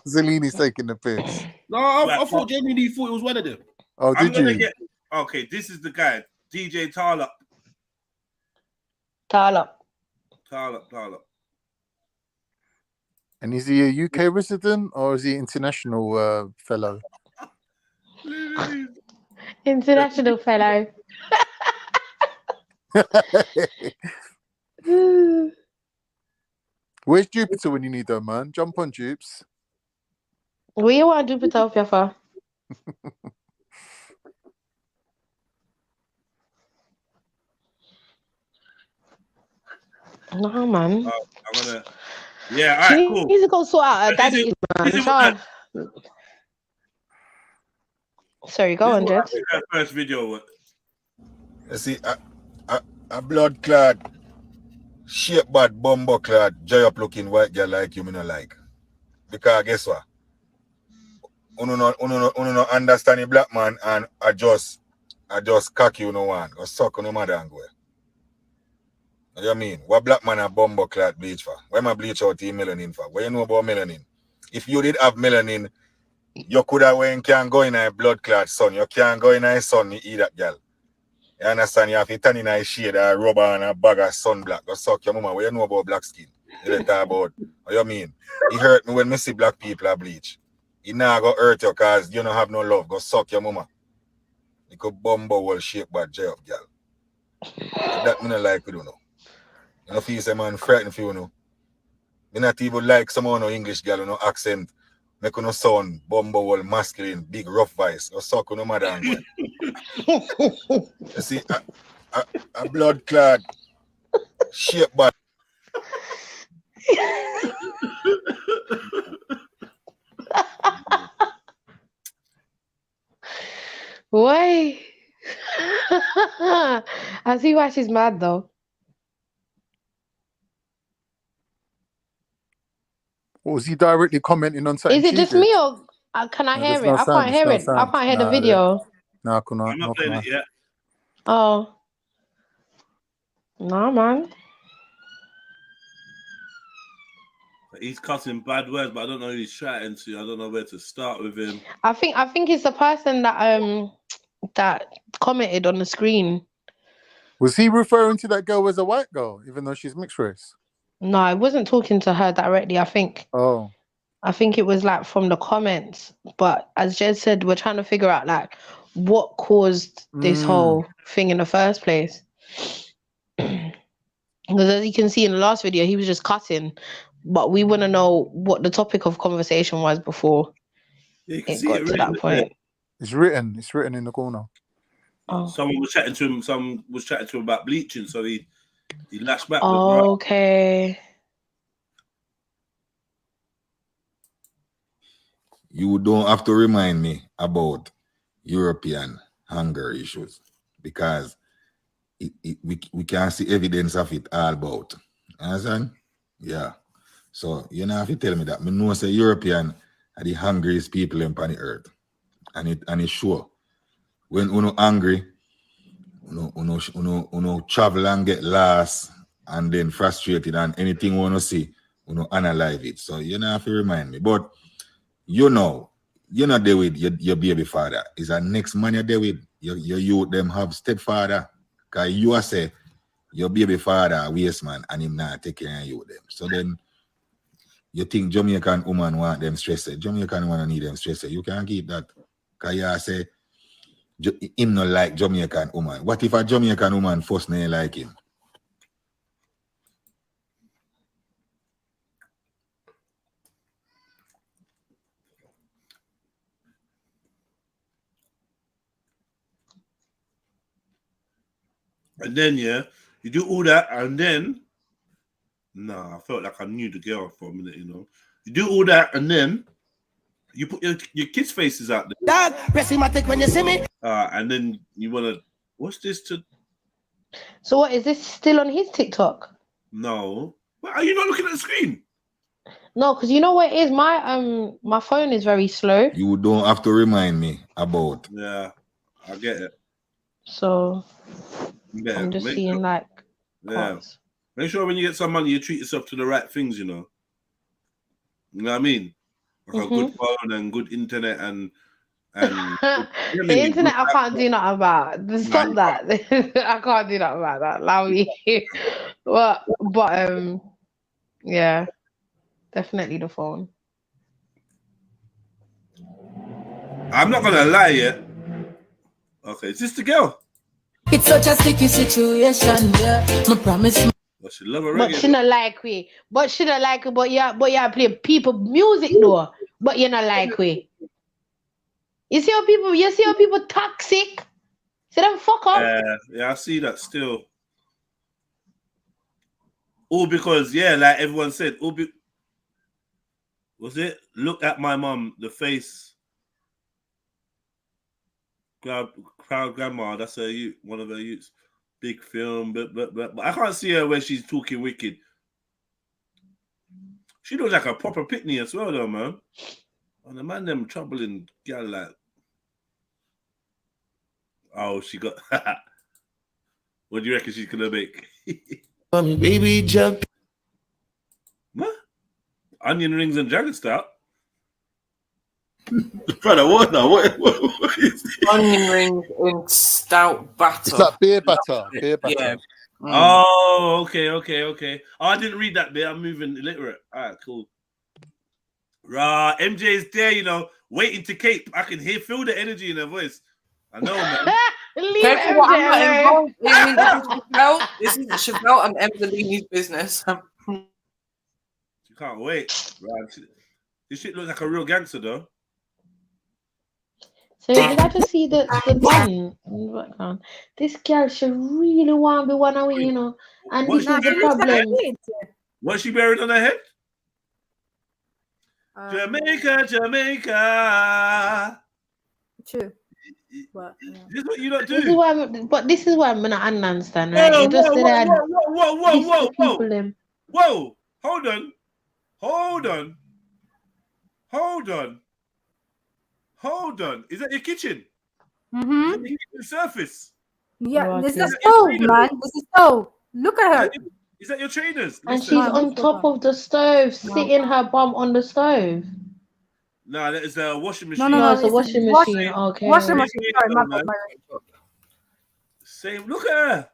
Zelini's taking the piss. No, I thought genuinely thought it was one of them. Oh, I'm did gonna you? Okay, this is the guy, DJ Tarlup. Tarlup. And is he a UK resident or is he international fellow? International fellow. Where's Jupiter when you need her, man? Jump on, Jupes. What you want to do with Alfia? No, man. I'm gonna. Yeah, all right, cool. He's to go sort out her daddy, man. Sorry, go on, Jed. First video. You see, a blood clad, shape bad, bumbo clad, joy up looking white girl like you, me no like. Because guess what? Uno no understand the black man and I just cocky you no one. Or suck on the mother and go. What do you mean? What black man a bumbo clad bleach for? Why am I bleach out the melanin for? What you know about melanin? If you did have melanin, you could have went can go in a blood clad sun. You can't go in a sun to eat that girl. You understand? You have to turn in a shade, a rubber and a bag of sunblock. Go suck your mama. What you know about black skin? You talk about. What you mean? It hurt me when I see black people are bleach. It now go hurt you because you don't have no love. Go suck your mama. You could bumbo will shape bad joy up, girl. That me not like, we don't know. You know, feel some man frightened for you know. Me not even like someone no English girl, no accent. Make no sound, bumbo, masculine, big rough voice. Or suck no matter anyway. You see, a blood clad, shape bad. Why? I see why she's mad though. Was he directly commenting on something? Is it just me or can I hear it? I can't hear it. I can't hear the video. No, I cannot. I'm not playing it yet. Oh. No, man. He's cussing bad words, but I don't know who he's chatting to. I don't know where to start with him. I think it's the person that that commented on the screen. Was he referring to that girl as a white girl, even though she's mixed race? No, I wasn't talking to her directly. I think it was like from the comments. But as Jed said, we're trying to figure out like what caused this whole thing in the first place. Because as you can see in the last video, he was just cutting. but we want to know what the topic of conversation was before it got to that point. It's written. It's written in the corner. Oh. Someone was chatting to him. Someone was chatting to him about bleaching, so he lashed back. Okay. You don't have to remind me about European hunger issues because we can see evidence of it all about. Understand? Yeah. So you know, if you tell me that, I know say European are the hungriest people on the earth, and it's sure. When uno angry, uno travel and get lost, and then frustrated, and anything wanna see, uno analyze it. So you know, have to remind me, but. You're not there with your baby father. Is that next man you're there with? You them have stepfather. Because you are say your baby father a waste man and him not take care of you them. So then you think Jamaican woman want them stressed. Jamaican woman need them stressed. You can't keep that. Because you say him not like Jamaican woman. What if a Jamaican woman first name like him? And then you do all that, and then I felt like I knew the girl for a minute, you know. You do all that, and then you put your kids' faces out there. Dog, pessimatic when you see me. And then you wanna what's this to? So what is this still on his TikTok? No. Well, are you not looking at the screen? No, because you know what it is. My phone is very slow. You don't have to remind me about. Yeah, I get it. So Yeah, I'm just seeing like parts. Make sure when you get some money, you treat yourself to the right things, you know. You know what I mean? Like a good phone and good internet and the internet I can't do nothing about. Stop that. I can't do nothing about that. Allow me. but yeah, definitely the phone. I'm not gonna lie yet. Okay, is this the girl? It's such a sticky situation, yeah. I promise. But she love her But reggae. she not like we. But she not like we. But yeah, play people music though. But you not like we. You see how people toxic? See them fuck up? Yeah, I see that still. All because, like everyone said, was it? Look at my mum, the face. Proud grandma, that's her youth, one of her youths. Big film, but I can't see her when she's talking wicked. She looks like a proper pitney as well, though, man. And the man them troubling girl like, oh, she got. What do you reckon she's gonna make? Baby jump. What? Onion rings and dragon stout. Brother, what now? What is this? Onion rings in stout batter. It's like beer batter. Beer batter. Yeah. Oh, okay. Oh, I didn't read that bit. I'm moving illiterate. All right, cool. Rah, MJ is there, you know, waiting to cape. I can feel the energy in her voice. I know, man. Careful what I'm not involved in. This is Chevelle and Emzelini's business. You can't wait. Right. This shit looks like a real gangster, though. So did I just see the bun in the background? This girl should really want to be one away, you know. And this is the problem. What's she buried on her head? Jamaica. True. This is what you don't do. This is why I'm not understand, right? Whoa, You just whoa, said whoa. Hold on. Is that your kitchen? Mm-hmm. Is that your kitchen surface? Yeah, this is a stove, man. This is stove. Look at her. Is that your trainers? And she's on top of the stove, sitting her bum on the stove. No, that is a washing machine. No, it's a washing machine. Okay. Washing machine. Sorry, my bad. Same. Look at her.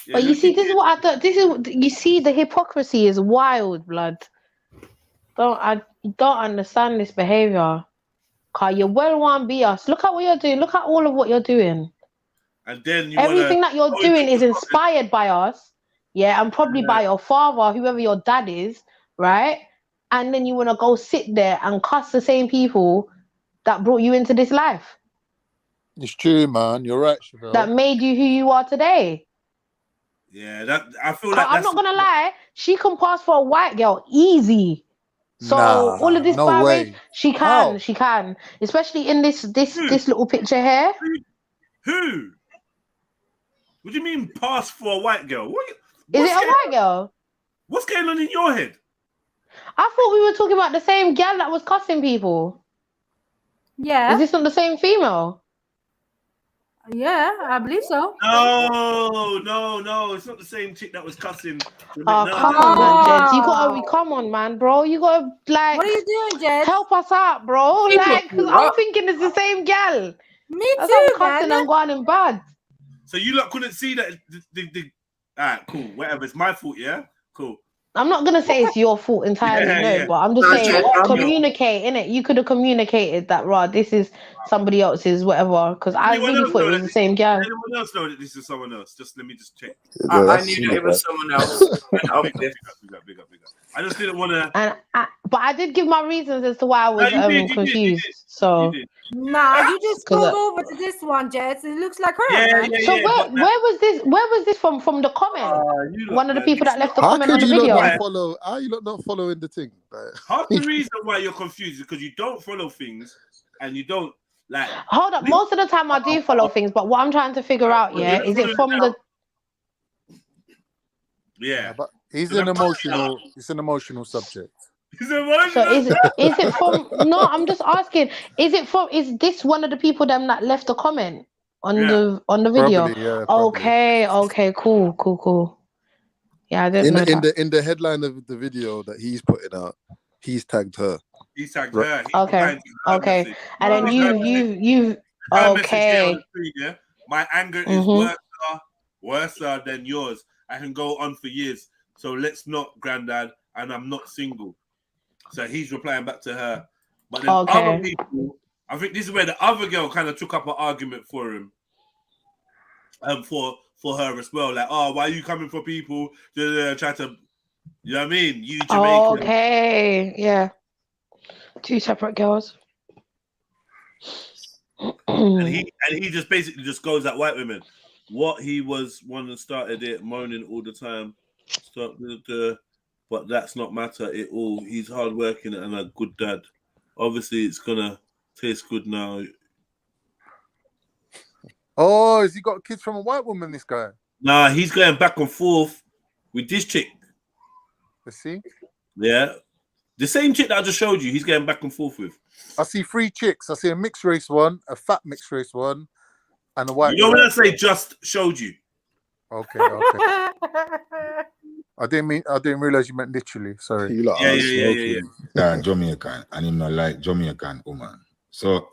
Yeah, But you see, this is what I thought. You see, the hypocrisy is wild, blood. I don't understand this behavior. Cause you well want be us. Look at what you're doing. Look at all of what you're doing. And then everything that you're doing is inspired by us. Yeah, and probably by your father, whoever your dad is. right? And then you want to go sit there and cuss the same people that brought you into this life. It's true, man. You're right, Chevelle. That made you who you are today. Yeah, that I feel like I'm not gonna lie, she can pass for a white girl easy. So all of this no way. she can, especially in this little picture here. Who? What do you mean pass for a white girl? Is it a white girl? What's going on in your head? I thought we were talking about the same gal that was cussing people. Yeah. Is this not the same female? Yeah, I believe so. No, it's not the same chick that was cussing. Oh, come on, man, Jed. You gotta come on, man, bro. You gotta like. What are you doing, Jed? Help us out, bro. Like, cause I'm thinking it's the same gal. Me That's too, I'm cussing man. and going in bad. So you lot couldn't see that the alright, cool, whatever. It's my fault, yeah? Cool. I'm not gonna say it's your fault entirely, but I'm just saying communicate, innit? You could have communicated that, right? This is somebody else's, whatever. Because I really thought it was the same gal. Anyone else know that this is someone else? Just let me just check. I knew that it was someone else. Big up. I just didn't want to. But I did give my reasons as to why I was confused. So. Nah, you just scroll over to this one, Jed. It looks like her. Man. So where was this? Where was this from? From the comment? One of the people that left the comment on the video. How you not following the thing? Half the reason why you're confused is because you don't follow things and you don't like. Hold up. Most of the time I do follow things, but what I'm trying to figure out, is it from the? Yeah, but it's an emotional subject. So is it from? No, I'm just asking. Is this one of the people that left a comment on the video? Probably, yeah, okay, cool. Yeah, I didn't know that. In the headline of the video that he's putting out, he's tagged her. He's tagged her. Okay. And then you okay. My anger is worse than yours. I can go on for years. So let's not, Grandad, and I'm not single. So he's replying back to her. But then other people, I think this is where the other girl kind of took up an argument for him. For her as well. Like, oh, why are you coming for people? Try to, you know what I mean? You Jamaican. Okay, yeah. Two separate girls. and he just basically just goes at white women. What he was one that started it, moaning all the time. But that's not matter at all. He's hardworking and a good dad. Obviously, it's gonna taste good now. Oh, has he got kids from a white woman, this guy? Nah, he's going back and forth with this chick. Let's see. Yeah. The same chick that I just showed you, he's going back and forth with. I see 3 chicks. I see a mixed race one, a fat mixed race one, and a white. You know when I say just showed you? Okay. I didn't realize you meant literally. Sorry. Yeah, Jamaican, and him not like Jamaican woman. So,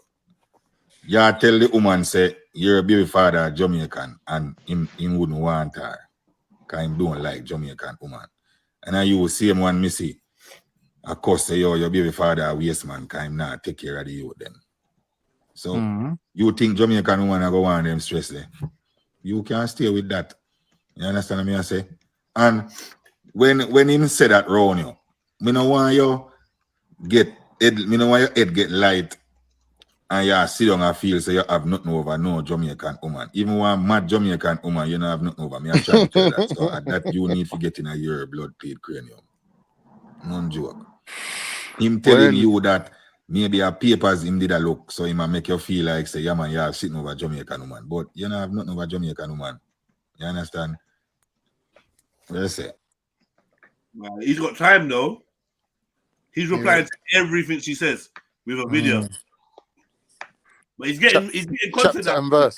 tell the woman say you're a baby father Jamaican, and him wouldn't want her, cause him don't like Jamaican woman. And then you will see him one missy. Of course, say your baby father a waste man, cause him not take care of the youth then. So you think Jamaican woman are go on them stress there? You can't stay with that. You understand what I say? And when him say that round you, me no want you get light and you sit down and feel so you have nothing over no Jamaican woman. Even one mad Jamaican woman, you don't have nothing over me. I try to tell that. So that you need to get in your blood paid cranium. No joke. Him telling you that maybe a papers him did a look, so he might make you feel like say, yeah man, you're sitting over Jamaican woman. But you don't have nothing over Jamaican woman. You understand? What I say? He's got time though. He's replying to everything she says with a video. But he's getting content chapter and verse.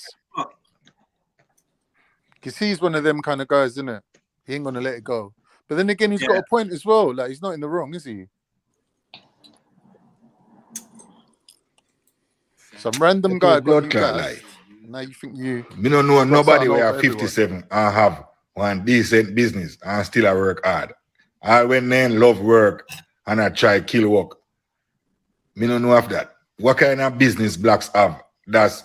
Because he's one of them kind of guys, isn't it? He ain't gonna let it go. But then again, he's got a point as well. Like he's not in the wrong, is he? Some random guy got like. Now you think you? Me don't know nobody where 57 and have one decent business and still I work hard. I when then love work and I try kill work. Me don't know of that. What kind of business blacks have that's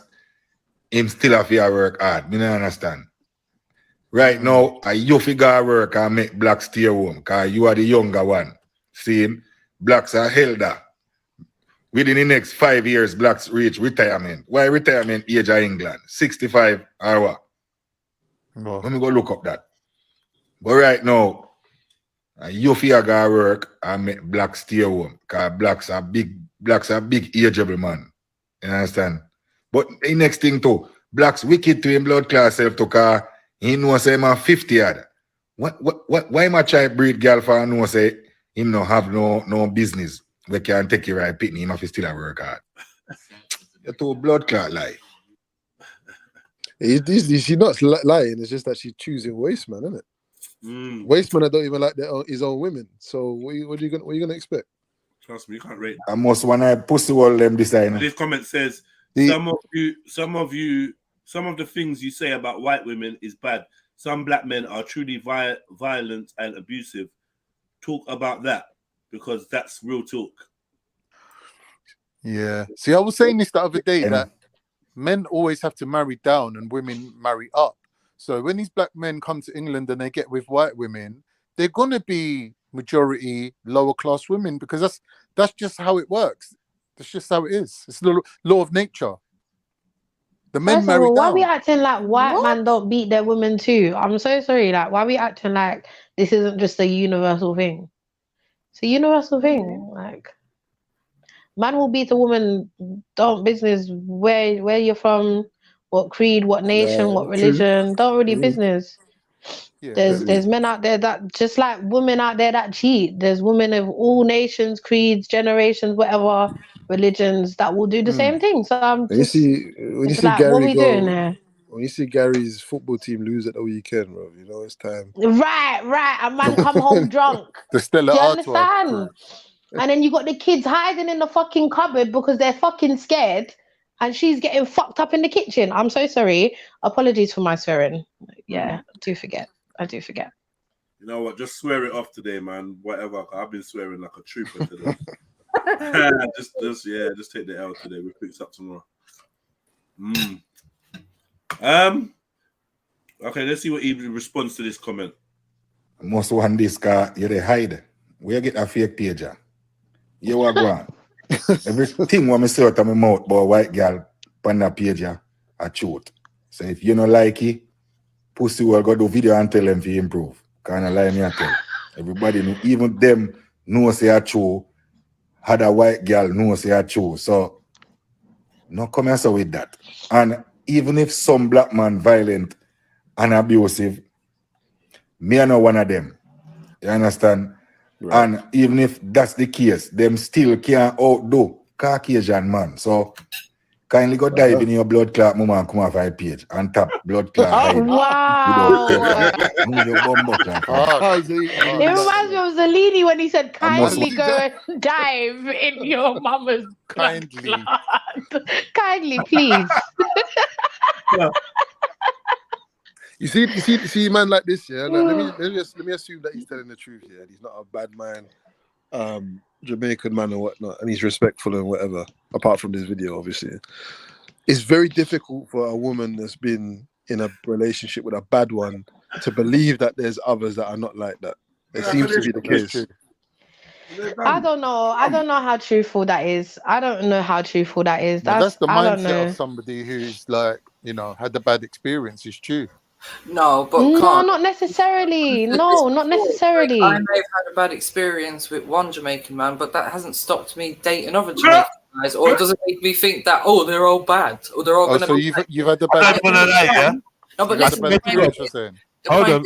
him still have to work hard? Me don't understand. Right now, you figure work and make blacks stay home because you are the younger one. seeing blacks are held up. Within the next 5 years, blacks reach retirement. Why retirement age of England? 65 or what? No. Let me go look up that. But right now, you fear go work and make blacks stay home. Because blacks are big ageable man. You understand? But the next thing too, blacks wicked to him blood class self to car. He knows say him 50 yard. Why my child breed girl for know say him no have no business? We can take you right pitney, him have to still a work hard. You're too blood clot lie. She's not lying, it's just that she's choosing waste man, isn't it? Waste man, I don't even like his own women. So what are you gonna expect? Trust me, you can't rate. I must wanna pussy all them design. This comment says some of the things you say about white women is bad. Some black men are truly violent and abusive. Talk about that because that's real talk. Yeah. See, I was saying this the other day that men always have to marry down and women marry up. So when these black men come to England and they get with white women, they're gonna be majority lower class women because that's just how it works. That's just how it is. It's the law of nature. The men marry down. Why we acting like white men don't beat their women too? I'm so sorry. Like, why we acting like this isn't just a universal thing? It's a universal thing. Like, man will beat a woman. Don't business where you're from, what creed, what nation, what religion. Don't really business. Yeah, there's men out there that just like women out there that cheat. There's women of all nations, creeds, generations, whatever religions that will do the same thing. So I'm just when you see like, Gary what we doing here? When you see Gary's football team lose at the weekend, bro, you know it's time. Right. A man come home drunk. The Stella Do you Artois understand? And then you got the kids hiding in the fucking cupboard because they're fucking scared, and she's getting fucked up in the kitchen. I'm so sorry. Apologies for my swearing. Yeah, I do forget. You know what? Just swear it off today, man. Whatever. I've been swearing like a trooper today. just take the L today. We'll pick this up tomorrow. Okay, let's see what he responds to this comment. Most one this car, you they hide. Where you get a fake page? You are going. Everything what me say out of my mouth about white girl on that page, I shoot. So if you don't like it, pussy will go do video and tell them to improve. Kind of lie me I tell. Everybody know, even them know say I true. Had a white girl know say I true. So no come answer with that. And even if some black man violent and abusive, me I know one of them. You understand? Right. And even if that's the case, them still can't outdo Caucasian man. So kindly go dive in your blood clot mama and come off our page and tap blood clot. Wow. Move your bum clot. It reminds me of Zellini when he said, kindly go and dive in your mama's kindly. Kindly, please. You see, man like this, yeah. Like, let me assume that he's telling the truth, yeah. He's not a bad man, Jamaican man or whatnot, and he's respectful and whatever. Apart from this video, obviously, it's very difficult for a woman that's been in a relationship with a bad one to believe that there's others that are not like that. It seems to be the case. I don't know how truthful that is. That's the I don't mindset know. of somebody who's like, had the bad experience. It's true. No, but no, not necessarily. No, not necessarily. I may have had a bad experience with one Jamaican man, but that hasn't stopped me dating other Jamaican guys, or it doesn't make me think that they're all bad, or they're all going to. So you've had the bad experience. No, but listen. Hold on.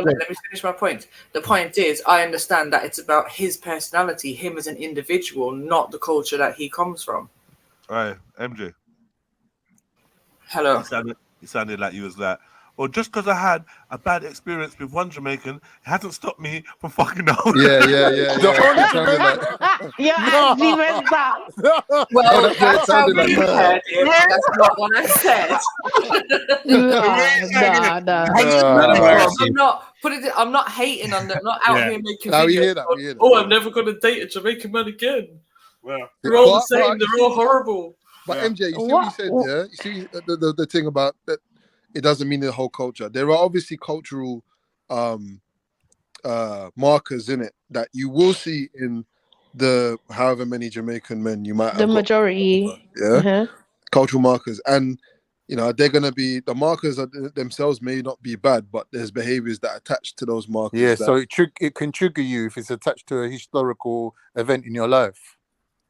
Let me finish my point. The point is, I understand that it's about his personality, him as an individual, not the culture that he comes from. All right, MJ. Hello. You sounded like you was like, well, just because I had a bad experience with one Jamaican, it hasn't stopped me from fucking out. Yeah. You're actually messed up. Well, that's how you heard it. That's not what I said. I'm not hating on them. I'm not out here making videos. I'm never going to date a Jamaican man again. Well, they're all the same. They're all horrible. But MJ, you see what you said, yeah? You see the thing about that, it doesn't mean the whole culture. There are obviously cultural markers in it that you will see in the however many Jamaican men you might have The got, majority. yeah, cultural markers, and you know they're gonna be the markers themselves may not be bad, but there's behaviors that attach to those markers. Yeah, that, so it can trigger you if it's attached to a historical event in your life.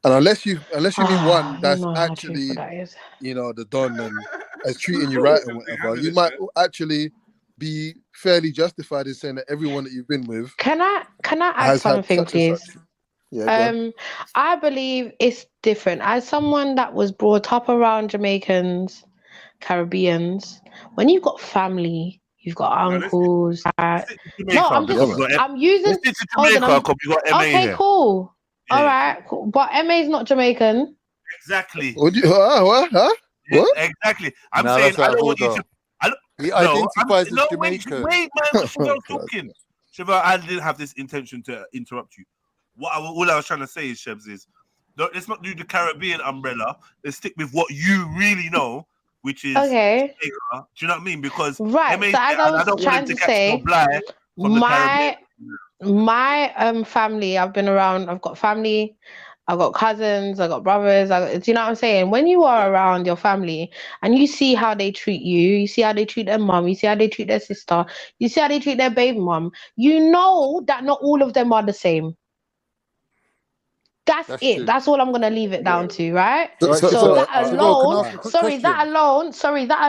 and unless you meet one I don't that's know how truthful actually, that is. you know, the don and is treating you right and whatever, you might actually be fairly justified in saying that everyone that you've been with Can I add has had something, such and please? such. Yeah, go on. I believe it's different. As someone that was brought up around Jamaicans, Caribbeans, when you've got family, you've got uncles. No, I'm just, I'm using. Hold on, okay, cool. All right, cool. But MA's not Jamaican. Exactly. What? What? Exactly. I'm Nah, saying that's I out don't of want you order. to. He identifies as Wait, Jamaican. man. Chevel's talking. Chevel, I didn't have this intention to interrupt you. All I was trying to say is, Shebs, is let's not do the Caribbean umbrella. Let's stick with what you really know, which is okay. Jamaica. Do you know what I mean? Because Right. So as I was trying to say, my family. I've been around. I've got family. I've got cousins. I've got brothers. Do you know what I'm saying? When you are around your family and you see how they treat you, you see how they treat their mum, you see how they treat their sister, you see how they treat their baby mum, you know that not all of them are the same. That's it. True. That's all I'm gonna leave it down to, right? So that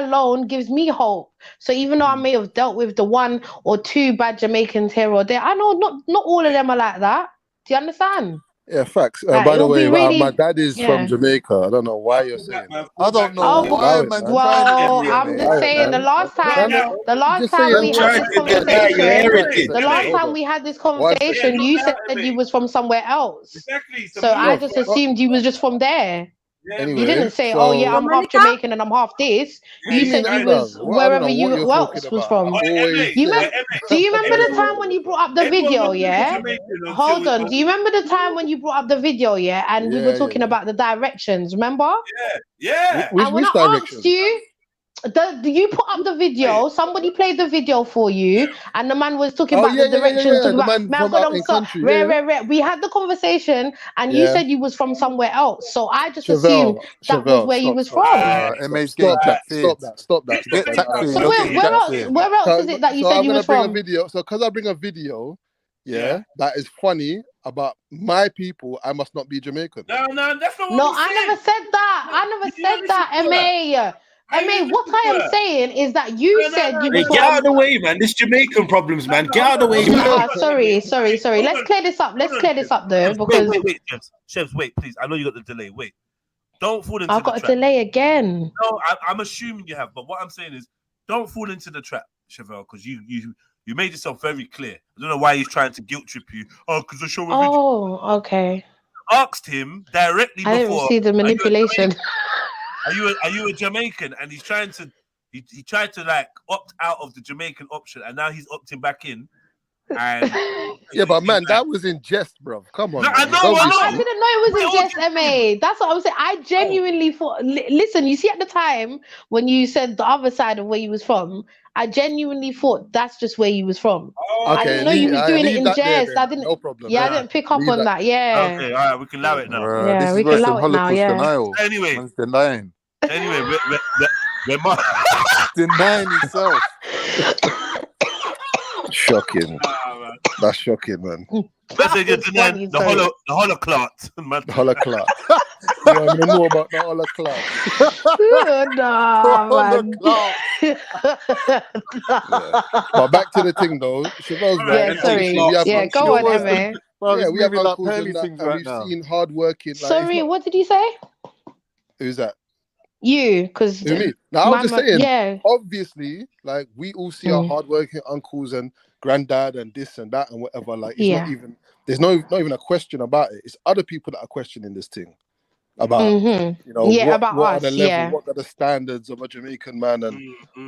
alone gives me hope. So even though I may have dealt with the one or two bad Jamaicans here or there, I know not all of them are like that. Do you understand? Yeah, facts. Like, by the it'll way, be really- my dad is from yeah. Jamaica. I don't know why you're saying that. I don't know Oh, why, man. well, I'm just saying the last time we had this conversation, the last time we had this conversation, you said that you was from somewhere else. Exactly. So I just assumed you was just from there. Anyway, You didn't say, so- "Oh yeah, I'm half Jamaican and I'm half this." You said you was wherever you else was from. Do you remember the time when you brought up the video? Yeah. Hold on. Do you remember the time when you brought up the video? Yeah, and we were talking about the directions. Remember? Yeah. And when I asked you. You put up the video. Somebody played the video for you, and the man was talking about the directions. The man from out in country. We had the conversation, and you said you was from somewhere else. So I just assumed that was where you was from. Stop that. So where else is it that you said you was from? So because I bring a video, that is funny about my people, I must not be Jamaican. No, that's not what No, I never said that. I never said that, MA. What I am saying is that you said you was get out of the way, man. This Jamaican problems, man. Get out of the way. Sorry. Let's clear this up. Though, because wait, Chefs, wait, please. I know you got the delay. Wait, don't fall into. I've got a delay again. No, I'm assuming you have, but what I'm saying is, don't fall into the trap, Chevelle, because you made yourself very clear. I don't know why he's trying to guilt trip you. Oh, because the show. Oh, okay. Asked him directly before. I didn't see the manipulation. Are you a Jamaican? And he's trying to he tried to like opt out of the Jamaican option, and now he's opting back in. And yeah, but man, that was in jest, bro. Come on. No, I know. I didn't know it was in jest, MA. That's what I was saying. I genuinely thought. Listen, you see, at the time when you said the other side of where you was from, I genuinely thought that's just where you was from. I didn't know you was doing it in jest. I didn't. No problem. Yeah, I didn't pick up on that. Yeah. Okay, all right, we can allow it now. Yeah, we can allow it now. Yeah. Denial. Anyway, man's denying. Anyway, we're denying himself. Shocking. That's shocking, man. You're denying the holoclot, man. The holoclot. You know, I know about the holoclot. But back to the thing, though. Chevel's right. Yeah, sorry. Yeah, go on, Emma. Yeah, we have like uncles pearly and that, things and right we've now. seen hard-working. Like, Sorry, what did you say? Who's that? You, because me. Now I was just saying. Yeah. Obviously, like we all see our hardworking uncles and granddad and this and that and whatever. Like it's not even. There's not even a question about it. It's other people that are questioning this thing about you know about what us. are the level, what are the standards of a Jamaican man and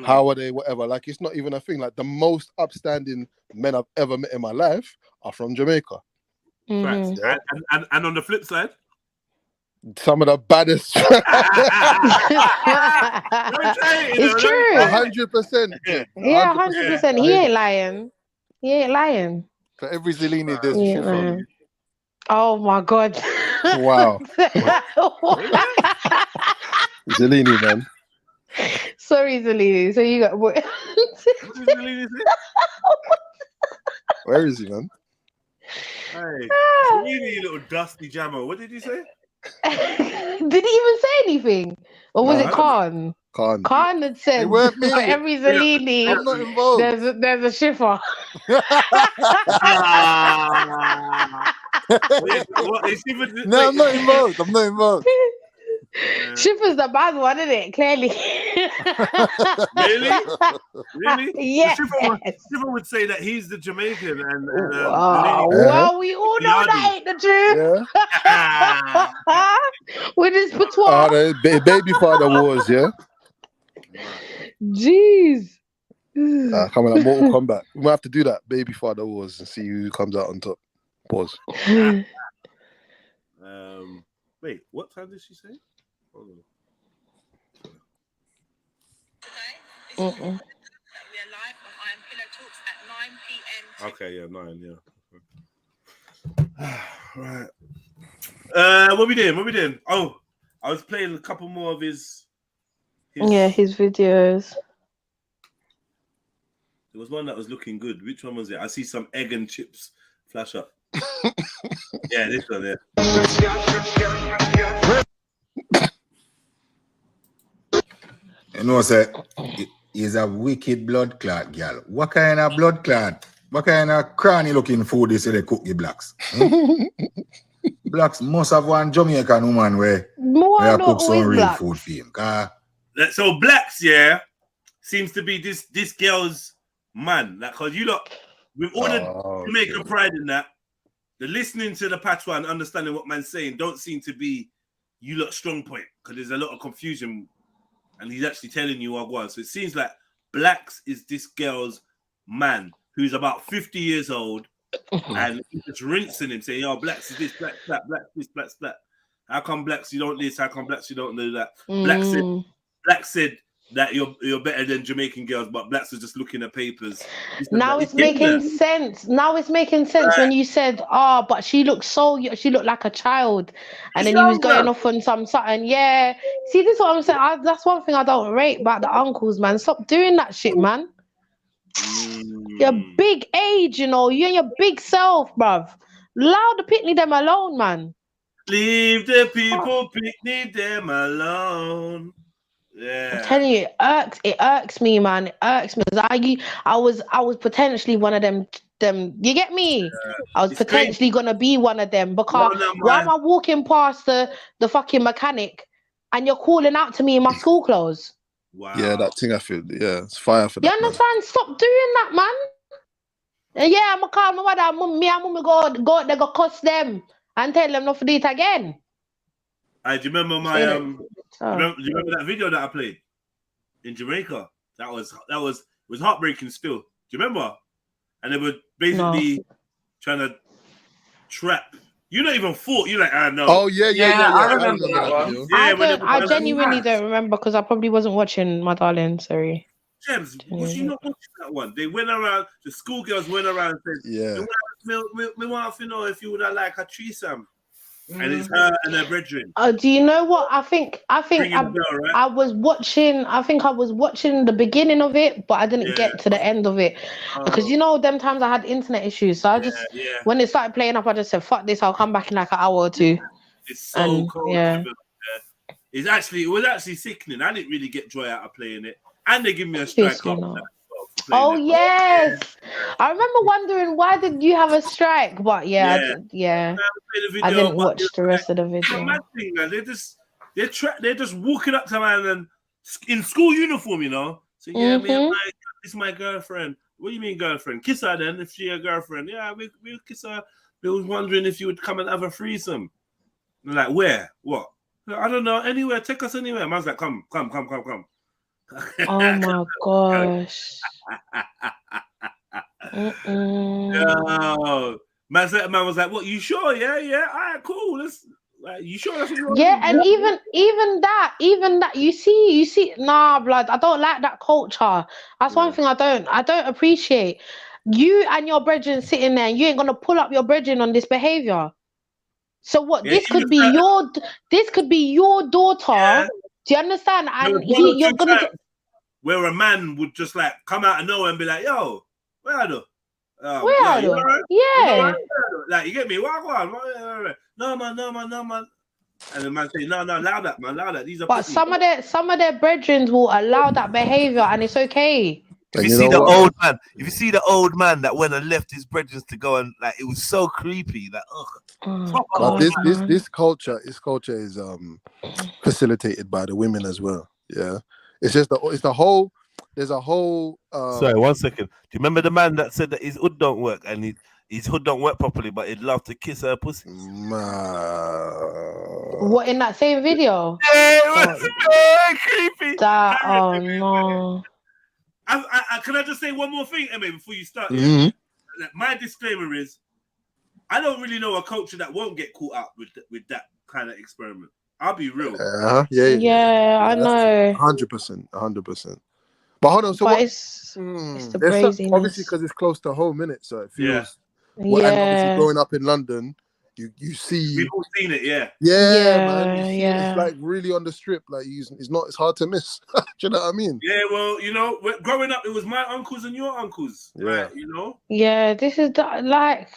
how are they whatever. Like it's not even a thing. Like the most upstanding men I've ever met in my life are from Jamaica. And on the flip side, some of the baddest. It's true. 100%. Yeah, 100%. He ain't lying. For every Zellini, there's a Yeah, Shifra. man. Oh my God. Wow. Zellini, man. Sorry, Zellini. So you got what? What did Zellini say? Where is he, man? Hey, Zellini, you little dusty jammer. What did you say? Did he even say anything? Or was No. it Khan? Khan. Khan had said, It weren't me. for every Zellini, I'm not involved. there's a Shifra. No, I'm not involved. I'm not involved. Shifra's the bad one, isn't it? Clearly. Really? Yes. Shifra would say that he's the Jamaican and well, we all know that ain't the truth. Yeah. With his patois. The baby father wars, yeah. Jeez. Coming up, Mortal Kombat. We might have to do that. Baby father wars and see who comes out on top. Pause. Wait, what time did she say? Hold on. Okay, yeah, 9, yeah. Right. What we doing? Oh, I was playing a couple more of his his videos. There was one that was looking good. Which one was it? I see some egg and chips flash up. Yeah, this one there. You know, say, he's a wicked blood clot, girl. What kind of blood clot? What kind of cranny looking food is they cook the blacks? Blacks must have one Jamaican woman where cook some real black food for him. So blacks, yeah, seems to be this girl's man. Like, cause you lot, with all the Jamaican pride in that, the listening to the patois and understanding what man's saying don't seem to be you lot strong point, because there's a lot of confusion, and he's actually telling you what was. So it seems like blacks is this girl's man who's about 50 years old, and he's just rinsing him, saying, "Oh, blacks is this, blacks that, blacks this, blacks that. How come blacks you don't this? How come blacks you don't do that?" Black said that you're better than Jamaican girls, but blacks are just looking at papers. Now it's making sense. Now it's making sense when you said, "Oh, but she looked like a child," and then he was going off on something. Yeah, see, this is what I'm saying. That's one thing I don't rate about the uncles, man. Stop doing that shit, man. Your big age, you know, you and your big self, bruv. Allow the picnic them alone, man. Leave the people picnic them alone. Yeah. I'm telling you, it irks me, man. It irks me. I was potentially one of them. You get me? Yeah. I was potentially gonna be one of them because why am I walking past the fucking mechanic and you're calling out to me in my school clothes? Wow. Yeah, that thing I feel. Yeah, it's fire for that. You understand? Man. Stop doing that, man. And yeah, I'm gonna call my mother. Me and mommy go they go cuss them and tell them not to do it again. Do you remember my do you remember that video that I played in Jamaica? That was heartbreaking still. Do you remember? And they were basically trying to trap. You not even fought. You like, I know. Oh yeah. I remember that one. I genuinely don't remember because I probably wasn't watching, my darling. Sorry. James, was you not watching that one? They went around. The schoolgirls went around and said, "Yeah, we want to know if you would have like a threesome." And it's her and her brethren. Do you know what? I think I was watching. I think I was watching the beginning of it, but I didn't get to the end of it because you know, them times I had internet issues. So I just when it started playing up, I just said, "Fuck this! I'll come back in like an hour or two." It's so cold. Yeah. It was actually sickening. I didn't really get joy out of playing it, and they give me a strike. Oh yes, I remember wondering why did you have a strike, but I didn't watch the rest of the video. Thing, man. They're just walking up to man and in school uniform, you know. So it's my girlfriend. What do you mean girlfriend? Kiss her then if she a girlfriend. Yeah, we'll kiss her. They was wondering if you would come and have a threesome. And like where? What? I don't know. Anywhere. Take us anywhere. Man's like, come. Oh my gosh. No. Man was like, what, you sure? Yeah. All right, cool. Let's you sure that's what you want? Yeah, and even that, you see, nah, blood, I don't like that culture. That's one thing I don't appreciate. you and your brethren sitting there, and you ain't gonna pull up your brethren on this behavior. So what? Yeah, This could be your daughter. Yeah. Do you understand? There And was one or you're two gonna times where a man would just like come out of nowhere and be like, "Yo, where are you? Where Yeah, are you you? alright? Yeah. You alright? Like, you get me? What? No man, no man, no man." And the man say, "No, no, allow that, man, allow that. These are." But some of their brethren will allow that behavior, and it's okay. If you see the old man, if you see the old man that went and left his brethren to go and like, it was so creepy. Like, Oh, but this culture is facilitated by the women as well. Yeah, it's just there's a whole. Sorry, 1 second. Do you remember the man that said that his hood don't work and his hood don't work properly, but he'd love to kiss her pussy? What, in that same video? Yeah, it was so creepy. Oh no. Can I just say one more thing, Emma, before you start? Mm-hmm. Like, my disclaimer is, I don't really know a culture that won't get caught up with that kind of experiment. I'll be real. Yeah, I know. 100%. But hold on, so but what? it's the There's craziness. obviously because it's close to home, innit? So it feels. Yeah. And obviously growing up in London, you see. We've all seen it, yeah. Yeah, man. You see it's like really on the strip. Like it's hard to miss. Do you know what I mean? Yeah, well, you know, growing up, it was my uncles and your uncles, right? You know. Yeah, this is like.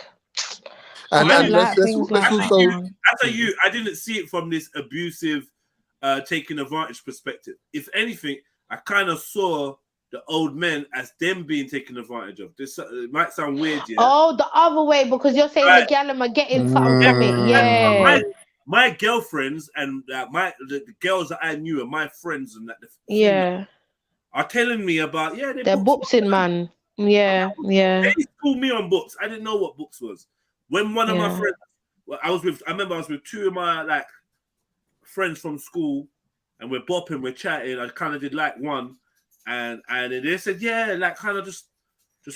And let's also. After you, I didn't see it from this abusive, taking advantage perspective. If anything, I kind of saw the old men as them being taken advantage of. This it might sound weird, yeah. Oh, the other way, because you're saying the gallum are getting something from it. Yeah. My girlfriends and the girls that I knew and my friends and that are telling me about they're boopsing, man. Yeah. They schooled me on books. I didn't know what books was. When one of my friends, I remember I was with two of my friends from school, and we're bopping, we're chatting. I kind of did like one, and they said, kind of just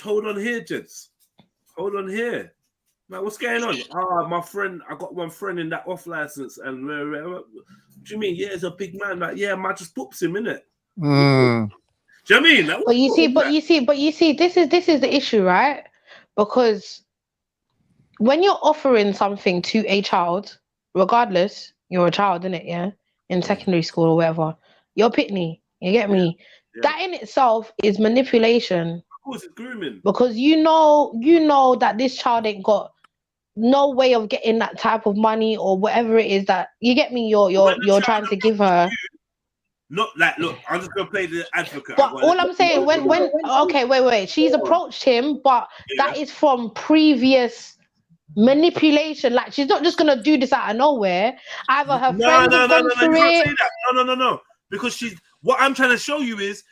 hold on here, gents, hold on here. Like, what's going on? My friend, I got one friend in that off license, and what do you mean? Yeah, he's a big man. Like, yeah, man, just boops him, innit? Do you know what I mean? Like, But you see, this is the issue, right? Because when you're offering something to a child, regardless, you're a child, innit? Yeah, in secondary school or whatever, you're pitney. You get me? Yeah. That in itself is manipulation. Of course, it's grooming. Because you know that this child ain't got no way of getting that type of money or whatever it is that you get me. You're trying to give her. Not like, look, I'm just gonna play the advocate. But all I'm saying, when okay, wait, she's approached him, but that is from previous manipulation. Like, she's not just gonna do this out of nowhere. Either her friends have gone through it. No. Because what I'm trying to show you is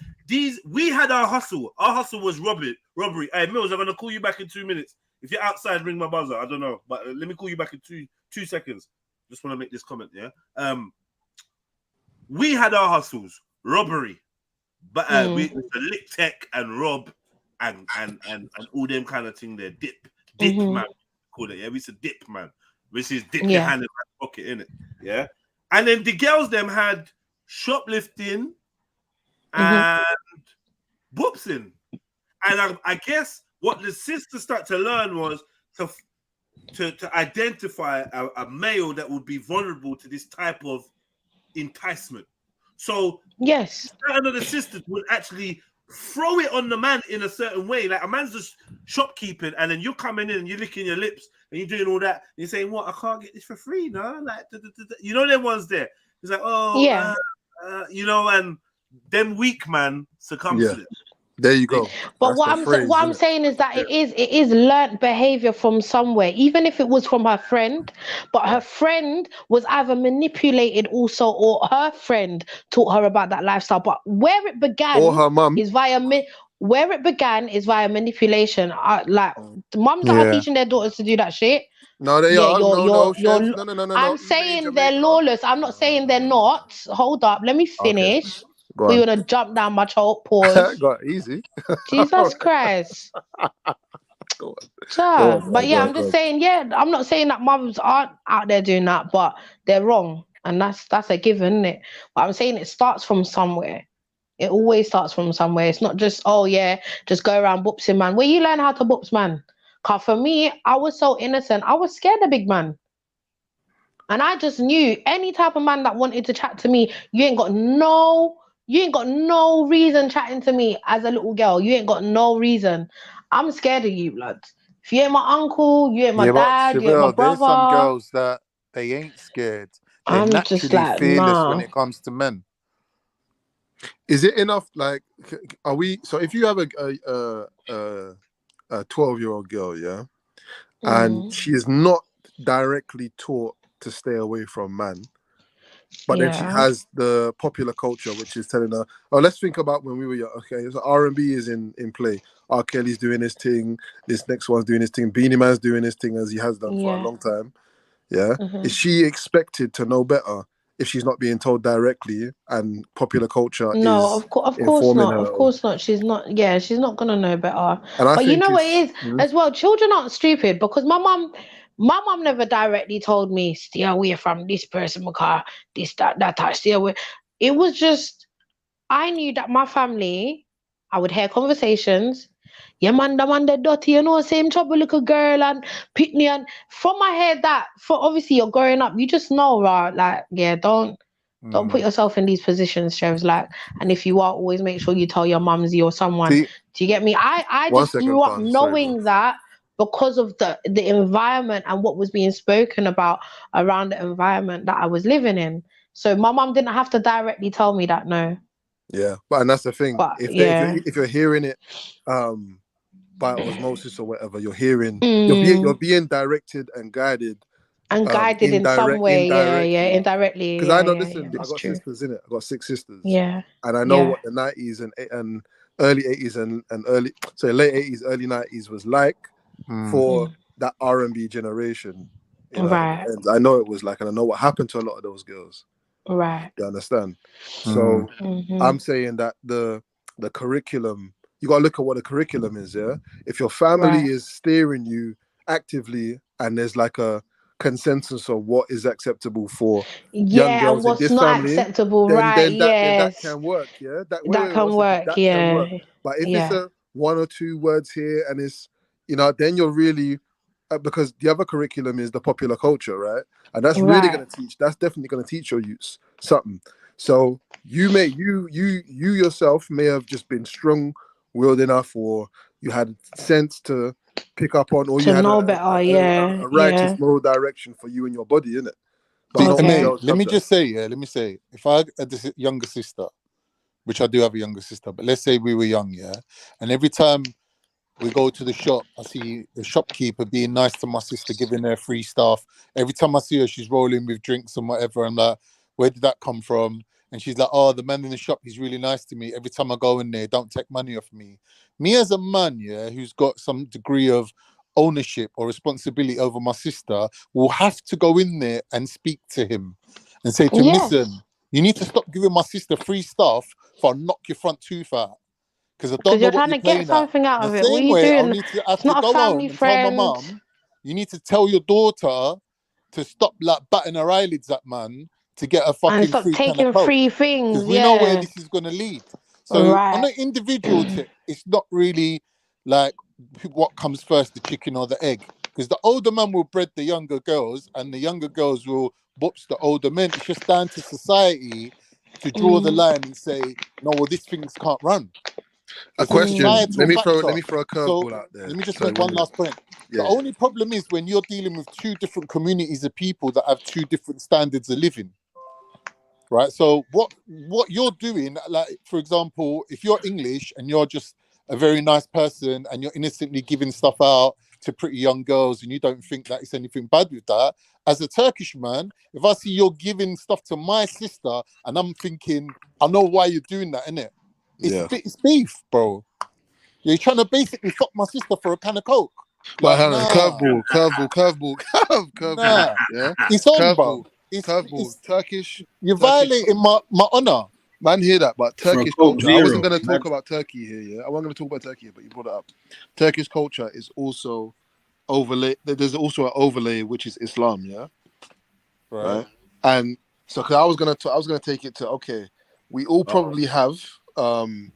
we had our hustle. Our hustle was robbery. Hey, Mills, I'm gonna call you back in 2 minutes. If you're outside, ring my buzzer. I don't know, but let me call you back in two seconds. Just want to make this comment, yeah. We had our hustles, robbery, but we lick tech and rob and all them kind of thing there. Dip man, call it. Yeah, we said dip man, which is dip your hand in my pocket, innit? Yeah, and then the girls them had shoplifting and boopsing, and I guess what the sisters start to learn was to identify a male that would be vulnerable to this type of enticement. So certain of the sisters would actually throw it on the man in a certain way. Like, a man's just shopkeeping, and then you're coming in and you're licking your lips and you're doing all that, and you're saying, "What? I can't get this for free, no?" Like, you know, them ones there. It's like, you know, and them weak man succumbs to it. There you go. But what I'm saying is that it is learnt behavior from somewhere, even if it was from her friend. But her friend was either manipulated also, or her friend taught her about that lifestyle. But where it began, or her mum, is via manipulation. Like, the mums that are teaching their daughters to do that shit. No, they are. No. I'm saying they're lawless. I'm not saying they're not. Hold up, let me finish. We want to jump down my choke. Pause. Got easy. Jesus Christ. But yeah, I'm just saying. Yeah, I'm not saying that mothers aren't out there doing that, but they're wrong, and that's a given, isn't it? But I'm saying it starts from somewhere. It always starts from somewhere. It's not just, oh yeah, just go around boopsing man. Where you learn how to boops, man? Cause for me, I was so innocent. I was scared of big man. And I just knew any type of man that wanted to chat to me, you ain't got no reason chatting to me as a little girl. You ain't got no reason. I'm scared of you, blood. If you ain't my uncle, you ain't my dad, you ain't my There's some brother. girls that they ain't scared. They're I'm just naturally like, fearless nah. when it comes to men. Is it enough? Like, are we? So if you have a 12-year-old girl, yeah, and she is not directly taught to stay away from man, but then she has the popular culture which is telling her, oh, let's think about when we were young. Okay, so R&B is in play. R. Kelly's doing his thing. This next one's doing his thing. Beanie Man's doing his thing as he has done for a long time. Yeah, is she expected to know better if she's not being told directly and popular culture No, is of course informing not. her? Of course not. She's not. Yeah, she's not gonna know better. And I But you think know what it's it is as well. Children aren't stupid because my mum never directly told me stay away from this person because this that stay away. It was just I knew that my family. I would hear conversations. Yeah, man, the man, the dirty, you know, same trouble, little girl, and pick me. And from my head, that for obviously you're growing up, you just know, right? Like, yeah, don't put yourself in these positions, Trevs. Like, and if you are, always make sure you tell your mumsy or someone. Do you get me? I just grew up knowing that because of the environment and what was being spoken about around the environment that I was living in. So my mum didn't have to directly tell me that, no. Yeah, and that's the thing. But If if you're hearing it by osmosis or whatever, you're hearing you're being directed and guided. And guided in some way, indirectly. Because I know, listen, I got sisters in it. I got 6 sisters. Yeah. And I know what the 90s and early 80s and late 80s, early 90s was like for that R&B generation. You know, and I know it was like, and I know what happened to a lot of those girls. Right. You understand? So I'm saying that the curriculum, you got to look at what the curriculum is, yeah? If your family is steering you actively and there's like a consensus of what is acceptable for young girls and what's in this not family, acceptable, then that can work, yeah? That can work. But if it's a 1 or 2 words here and it's, you know, then you're really, because the other curriculum is the popular culture, right? And that's really going to teach, that's definitely going to teach your youths something. So you yourself may have just been strong-willed enough, or you had sense to pick up on, or you had a righteous moral direction for you and your body, innit? Let me say, if I had a younger sister, which I do have a younger sister, but let's say we were young, yeah, and every time we go to the shop, I see the shopkeeper being nice to my sister, giving her free stuff. Every time I see her, she's rolling with drinks and whatever. I'm like, where did that come from? And she's like, oh, the man in the shop, he's really nice to me. Every time I go in there, don't take money off me. Me as a man, yeah, who's got some degree of ownership or responsibility over my sister, will have to go in there and speak to him and say to him, listen, you need to stop giving my sister free stuff for I'll knock your front tooth out. Because I don't know you're what trying you're to get something out of it. What are you doing? I'll need to have to go home and tell my mum, you need to tell your daughter to stop like batting her eyelids at man to get a fucking and stop free taking free things. Because we know where this is going to lead. So on an individual tip, it's not really like what comes first, the chicken or the egg. Because the older man will breed the younger girls and the younger girls will bops the older men. It's just down to society to draw the line and say, no, well, these things can't run. A question. Let me throw a curveball out there. Let me just make one last point. The only problem is when you're dealing with 2 different communities of people that have 2 different standards of living. Right. So what you're doing, like, for example, if you're English and you're just a very nice person and you're innocently giving stuff out to pretty young girls and you don't think that it's anything bad with that, as a Turkish man, if I see you're giving stuff to my sister and I'm thinking, I know why you're doing that, innit? It's beef, bro. You're trying to basically fuck my sister for a can of Coke. But curveball. Nah. Yeah, it's on, bro. It's Turkish. You're violating my honor. Man, hear that? But Turkish culture. I wasn't going to talk about Turkey here. Yeah, I wasn't going to talk about Turkey here, but you brought it up. Turkish culture is also overlay. There's also an overlay which is Islam. Yeah, right. And so, because I was gonna take it to, okay, we all probably have you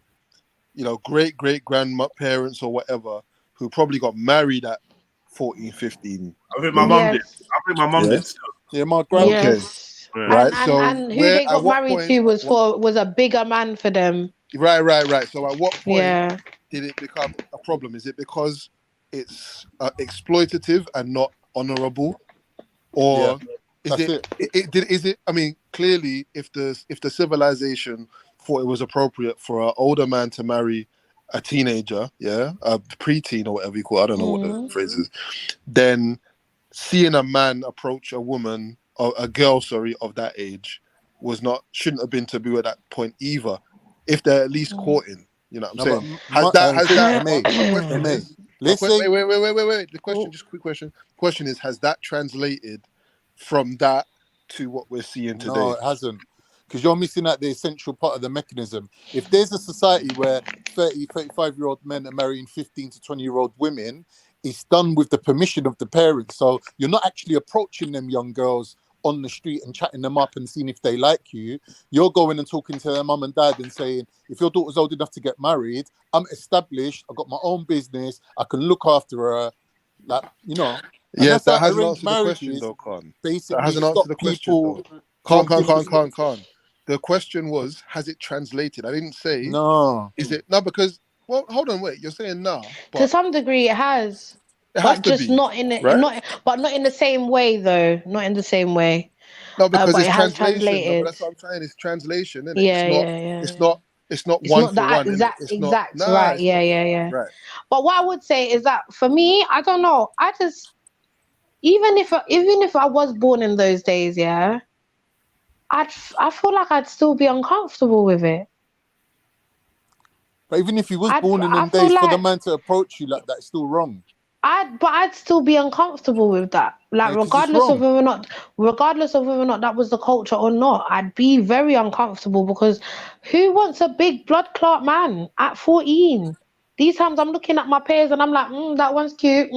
know, great grandparents or whatever who probably got married at 14, 15. I think my mum did. I think my mum did still. Yeah, my grandma. Okay. Right. And who they got married to was a bigger man for them. Right. So at what point Yeah. did it become a problem? Is it because it's exploitative and not honorable, or is it? I mean, clearly, if the civilization thought it was appropriate for an older man to marry a teenager, a preteen or whatever you call it, I don't know what the phrase is, then seeing a man approach a woman or a girl, of that age shouldn't have been taboo at that point either. If they're at least courting, you know what I'm saying? Wait. The question, just a quick question. Question is, has that translated from that to what we're seeing today? No, it hasn't. Because you're missing out the essential part of the mechanism. If there's a society where 30, 35-year-old men are marrying 15 to 20-year-old women, it's done with the permission of the parents. So you're not actually approaching them young girls on the street and chatting them up and seeing if they like you. You're going and talking to their mum and dad and saying, if your daughter's old enough to get married, I'm established, I've got my own business, I can look after her, like, you know. Yes, that hasn't answered the question though, Khan. That hasn't answered the question though. Khan. The question was, has it translated? I didn't say no. Is it no? Because hold on, wait. You're saying no. To some degree, it has. But just not in it, not in the same way though. Not in the same way. No, because but it's it has translation. translated. No, but that's what I'm saying. It's translation, isn't it? Yeah, It's not it's one not for that one. exact. Right. Yeah. Right. But what I would say is that for me, I don't know. I just even if I was born in those days, I feel like I'd still be uncomfortable with it. But even if you was born in them days, for the man to approach you like that, it's still wrong. I'd still be uncomfortable with that. Like regardless of whether or not that was the culture or not, I'd be very uncomfortable because who wants a big blood clot man at 14? These times I'm looking at my peers and I'm like, that one's cute.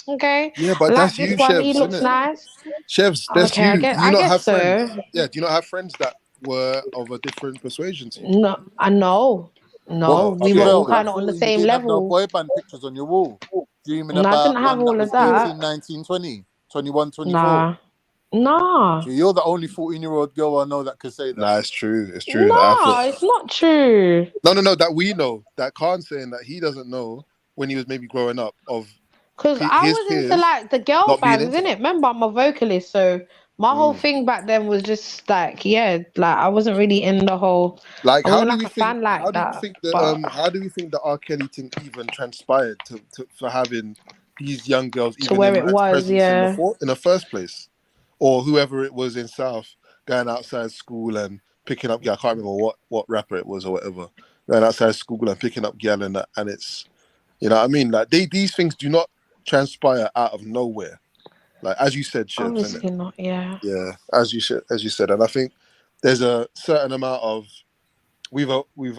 Okay. Yeah, but like that's this you, one, Chefs, he looks innit? nice. Chefs, that's Okay, you. I guess, Do you not have so. friends? Yeah, do you not have friends that were of a different persuasion to you? No, I know. No, we were all kind of on the same you didn't level. have no boy band pictures on your wall. Dreaming No, I about didn't have one all that of was that. 18, 19, 20, 21, 24. Nah. So you're the only 14-year-old girl I know that could say that. Nah, it's true. It's true. No, it's not true. No, that we know. That Khan's saying that he doesn't know when he was maybe growing up of because I was into like the girl bands, innit? Remember, I'm a vocalist, so my whole thing back then was just like, I wasn't really in the whole. Like, I how wasn't do like we a think? fan like How do that. you think that? How do we think the R. Kelly thing even transpired for having these young girls even where in it man's was, presence in the first place, or whoever it was in South going outside school and picking up. I can't remember what rapper it was or whatever. Going outside school and picking up gal and that, and it's, you know what I mean? Like these things do not transpire out of nowhere. Like as you said, Chefs, obviously not. Yeah, as you said, and I think there's a certain amount of we've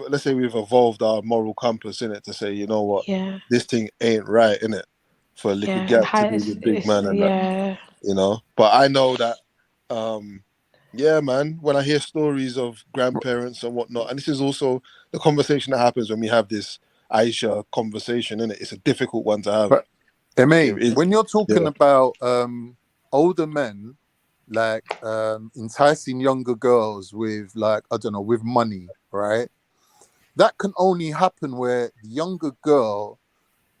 let's say we've evolved our moral compass in it to say, you know what, this thing ain't right in it for a little gap to be with big man and that, you know. But I know that, man, when I hear stories of grandparents and whatnot, and this is also the conversation that happens when we have this Aisha conversation, innit? It's a difficult one to have. When you're talking about older men like enticing younger girls with with money, right? That can only happen where the younger girl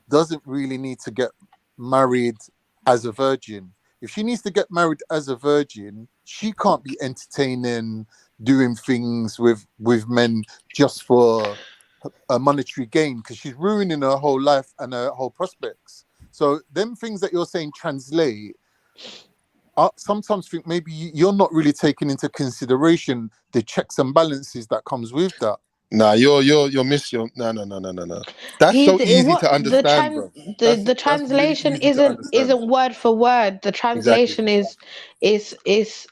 doesn't really need to get married as a virgin. If she needs to get married as a virgin, she can't be entertaining, doing things with men just for a monetary gain, because she's ruining her whole life and her whole prospects. So them things that you're saying translate, I sometimes think maybe you're not really taking into consideration the checks and balances that comes with that. Nah, you're missing. No. That's so easy to understand, bro. The translation isn't word for word. The translation is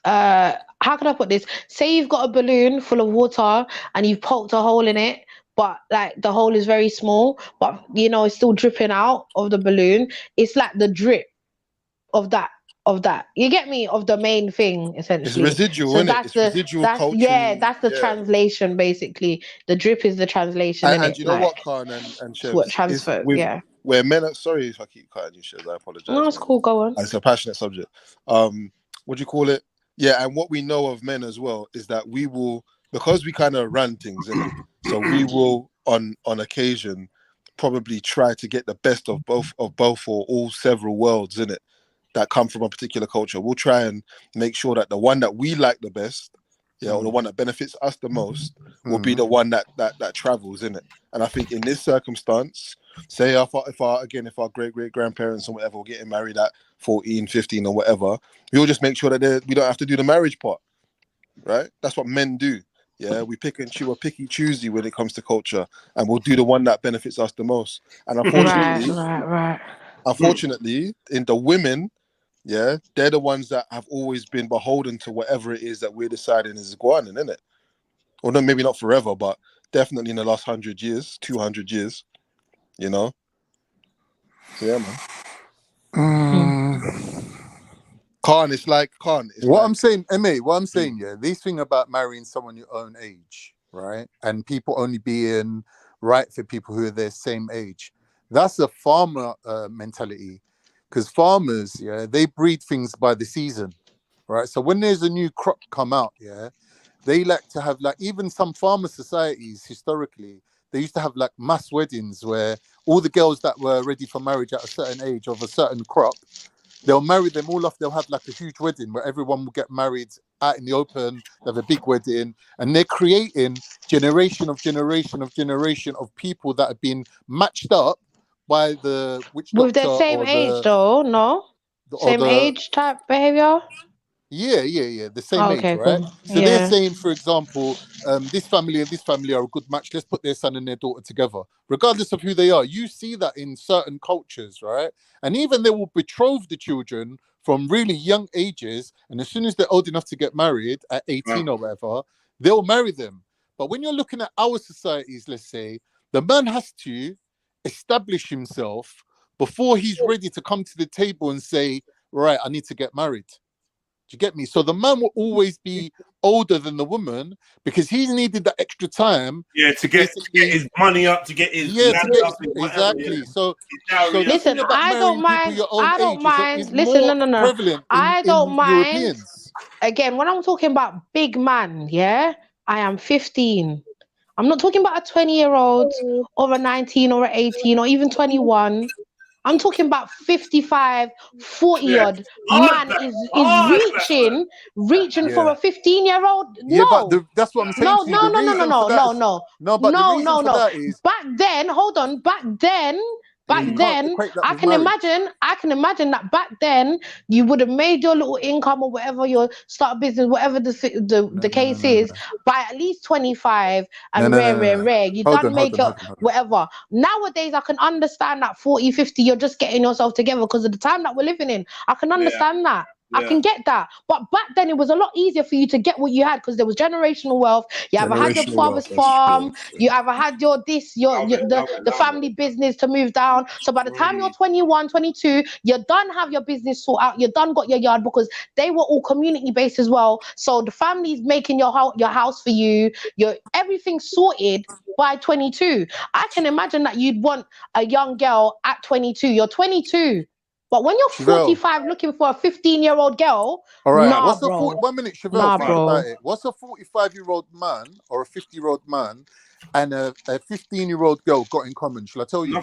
how can I put this? Say you've got a balloon full of water and you've poked a hole in it, but like the hole is very small, but you know it's still dripping out of the balloon. It's like the drip of that of that. You get me? Of the main thing, essentially. It's residual, So isn't it? that's It's the residual cultural. that's the translation basically. The drip is the translation, And innit? you know Like what, Khan and it's what Chevs is transfer. with Yeah. where men are. Sorry if I keep cutting you, Chevs. I apologize. No, it's Man. cool. Go on. It's a passionate subject. What do you call it? Yeah, and what we know of men as well is that we will, because we kind of run things, innit? So we will on occasion probably try to get the best of both or all several worlds in it that come from a particular culture. We'll try and make sure that the one that we like the best, or the one that benefits us the most, will be the one that travels in it. And I think in this circumstance, say if our great grandparents or whatever were getting married at 14, 15 or whatever, we'll just make sure that we don't have to do the marriage part, right? That's what men do. Yeah, we pick and choose, we're picky choosy when it comes to culture, and we'll do the one that benefits us the most. And unfortunately, in the women, yeah, they're the ones that have always been beholden to whatever it is that we're deciding is going on, isn't it? Or no, maybe not forever, but definitely in the last 100 years, 200 years, you know? So, yeah, man. Khan, it's like... I'm saying, MA, what I'm saying, yeah, this thing about marrying someone your own age, right? And people only being right for people who are their same age. That's a farmer mentality. Because farmers, yeah, they breed things by the season, right? So when there's a new crop come out, yeah, they like to have, like, even some farmer societies historically, they used to have like mass weddings where all the girls that were ready for marriage at a certain age of a certain crop, they'll marry them all off. They'll have like a huge wedding where everyone will get married out in the open. They have a big wedding, and they're creating generation of people that have been matched up by the witch doctor with the same age, though. No, same age type behavior. Yeah, the same age, right? Cool. So they're saying, for example, this family and this family are a good match. Let's put their son and their daughter together, regardless of who they are. You see that in certain cultures, right? And even they will betroth the children from really young ages, and as soon as they're old enough to get married at 18 or whatever, they'll marry them. But when you're looking at our societies, let's say, the man has to establish himself before he's ready to come to the table and say, right, I need to get married. Do you get me? So the man will always be older than the woman because he's needed that extra time. Yeah, to get his money up, to get his exactly. Yeah. So listen, I don't mind. I don't mind. Listen, no. Prevalent I don't in mind. Europeans. Again, when I'm talking about big man, yeah, I am 15. I'm not talking about a 20-year-old or a 19 or an 18 or even 21. I'm talking about 55, 40-odd man is reaching for a 15-year-old. No. Yeah, but that's what I'm saying to you. No. No, but the reason for that is... Back then, hold on. Back then, I can imagine that back then you would have made your little income or whatever, your start business, whatever the case is, by at least 25 and rare. You done make it whatever. Nowadays, I can understand that 40, 50, you're just getting yourself together because of the time that we're living in. I can understand that. I can get that. But back then, it was a lot easier for you to get what you had because there was generational wealth. You either had your father's farm, you either had the family business to move down. So by the time you're 21, 22, you're done have your business sort out. You're done got your yard because they were all community based as well. So the family's making your house for you. Everything sorted by 22. I can imagine that you'd want a young girl at 22. You're 22. But when you're 45 looking for a 15-year-old girl, all right, nah, what's bro. 1 minute, Chevelle, think about it. What's a 45-year-old man or a 50-year-old man and a 15-year-old girl got in common? Shall I tell you?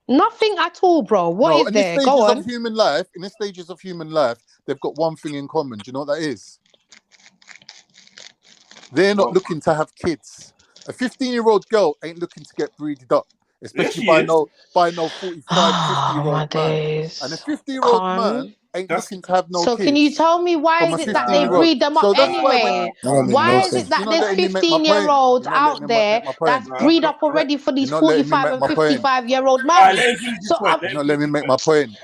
Nothing at all, bro. What is there? Go on. In the stages of human life, they've got one thing in common. Do you know what that is? They're not looking to have kids. A 15-year-old girl ain't looking to get breeded up. Especially by no 45, 50-year-old man. And a 50-year-old man ain't looking to have no kids. So can you tell me why is it that they breed them up anyway? Why is it that there's 15-year-olds out there that's breed up already for these 45 and 55-year-old men? You're not letting me make my point.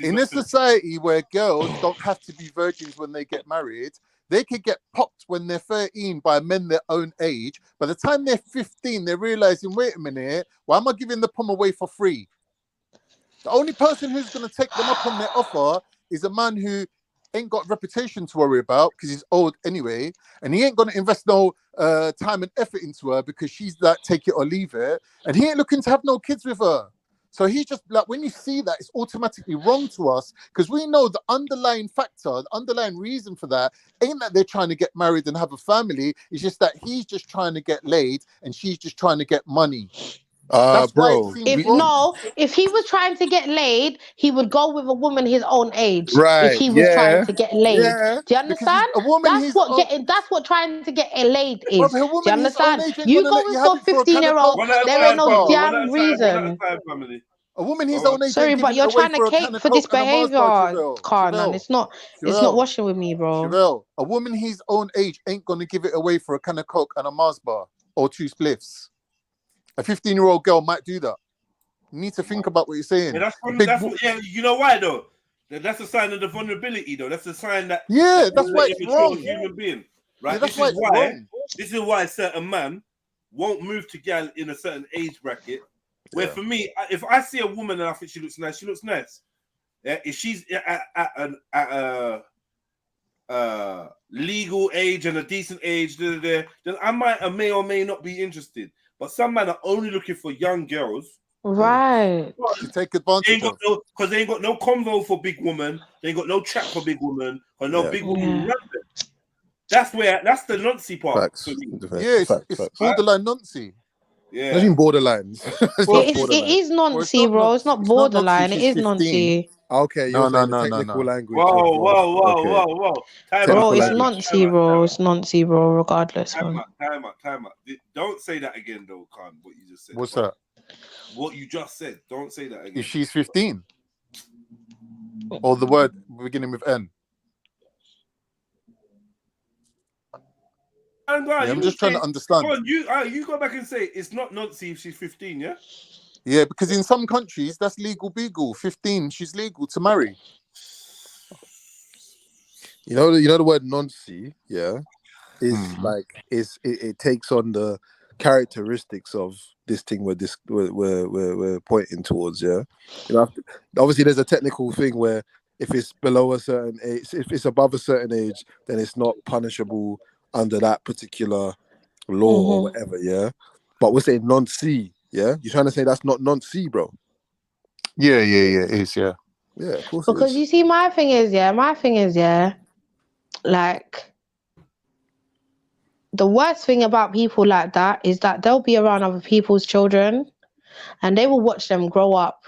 In a society where girls don't have to be virgins when they get married, they could get popped when they're 13 by men their own age. By the time they're 15, they're realizing, wait a minute, why am I giving the pom away for free? The only person who's going to take them up on their offer is a man who ain't got reputation to worry about because he's old anyway, and he ain't gonna invest no time and effort into her because she's like take it or leave it, and he ain't looking to have no kids with her. So he's just like, when you see that, it's automatically wrong to us because we know the underlying factor, the underlying reason for that ain't that they're trying to get married and have a family. It's just that he's just trying to get laid and she's just trying to get money. That's bro. why it seems wrong. If he was trying to get laid, he would go with a woman his own age. Right, If he was trying yeah. to get laid, Yeah, do you understand? a woman That's what trying to get laid is. But a Do woman you his own understand? age ain't You gonna let going you have for it for a 15-year-old, there ain't no damn reason. A woman his own age Sorry, ain't but giving you're it away trying to for a cake can of for this Coke and a Mars bar, behavior, Chevelle. Khan, and it's not washing with me, bro. Chevelle, a woman his own age ain't gonna give it away for a can of Coke and a Mars bar or 2 spliffs. A 15-year-old girl might do that. You need to think about what you're saying. Yeah, you know why though? That's a sign of the vulnerability though. That's a sign that that's why it's immature wrong. human being, right? Yeah, that's this why it's wrong. This is why certain man won't move to gal in a certain age bracket. Where for me, if I see a woman and I think she looks nice, she looks nice. Yeah, if she's at a legal age and a decent age, then I may or may not be interested. But some men are only looking for young girls. Right. To take advantage of. Because they ain't got no convo for big woman. They ain't got no chat for big woman. Or no big woman. That's the noncy part. Facts. For me. Yeah, it's borderline noncy. Yeah. What do you mean borderlines? It is noncy, bro. It's not borderline. It is noncy. Okay, you're saying the technical language. Whoa. Bro, it's noncy, bro. It's noncy, bro. Regardless, man. Time out. Don't say that again, though, Khan. What you just said. What's that? What you just said. Don't say that again. If she's 15, or the word beginning with N. I'm just trying to understand. Go on, you go back and say it's not noncy if she's 15, yeah? Yeah, because in some countries that's legal beagle. 15, she's legal to marry. You know the word noncy, yeah, is like it takes on the characteristics of this thing we're pointing towards, yeah. You know, obviously there's a technical thing where if it's below a certain age, if it's above a certain age, then it's not punishable under that particular law or whatever, yeah. But we're saying non-C, yeah. You're trying to say that's not non-C, bro? Yeah, it is, yeah. Yeah, of course. Because you see, my thing is, like, the worst thing about people like that is that they'll be around other people's children and they will watch them grow up.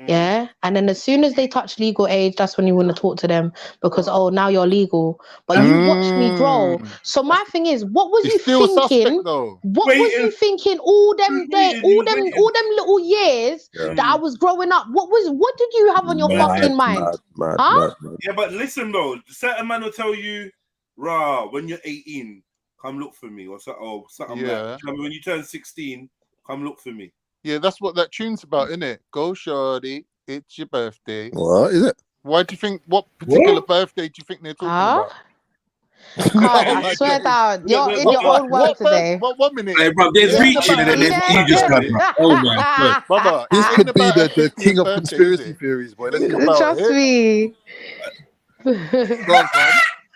Yeah, and then as soon as they touch legal age, that's when you want to talk to them because now you're legal. But you watched me grow. So my thing is, what was you thinking? What was you thinking all them little years that I was growing up? What did you have on your fucking mind? Yeah, but listen though, certain man will tell you, "Rah, when you're 18, come look for me," or something. Yeah. Like, when you turn 16, come look for me. Yeah, that's what that tune's about, isn't it? Go shorty, it's your birthday. What is it? Why do you think? What particular birthday do you think they're talking about? I swear down, you're in your own world today. What minute? Hey, bro, there's reaching and then you just got oh my god, brother, this could be the king of conspiracy theories, boy. Let's get about Trust me.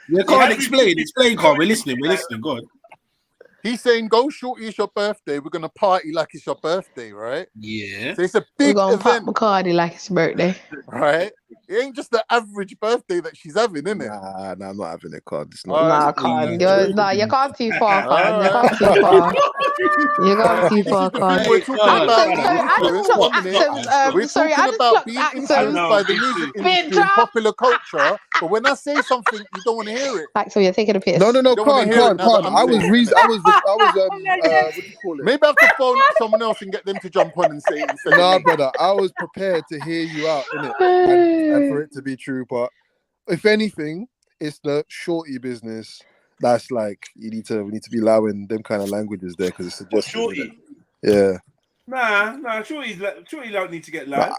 You can't explain, Carl. We're listening. Go on. He's saying, go shorty, it's your birthday. We're going to party like it's your birthday, right? Yeah. So it's a big We're event. gonna pop Bacardi like it's birthday. Right? It ain't just the average birthday that she's having, isn't it? Nah, I'm not having a card. It's Nah, Con. You can't too far, Con. You can't too far. You can't too far, Con. We're talking about being influenced by the music industry and popular culture. But when I say something, you don't want to hear it. Like, so you're taking a piss. No, Con. I was what do you call it? Maybe I have to phone someone else and get them to jump on and say it. Nah, brother, I was prepared to hear you out, innit? And for it to be true, but if anything, it's the shorty business that's like we need to be allowing them kind of languages there because it's suggestive. Shorty. Yeah. Nah, shorty don't need to get loud.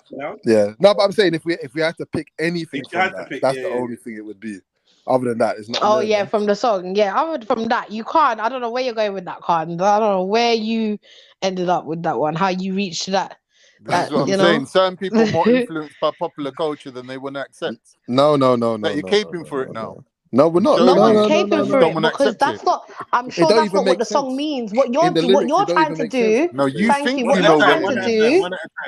Yeah. No, but I'm saying if we had to pick anything from that, that's the yeah. only thing it would be. Other than that, it's not. Oh yeah, from the song. Yeah, other from that, you can't. I don't know where you're going with that, Con. I don't know where you ended up with that one. How you reached that This is what I'm saying. Certain people are more influenced by popular culture than they want to accept. No. That you're caping for it now. No, we're not. No one's no, caping for don't it wanna because accept that's it. not. I'm It sure don't that's even not what make the song sense. means. What In you're the what lyrics, you're it don't trying even to make sense do. what No, you're you saying. Thank you. think What you you're know what trying you're to saying. do.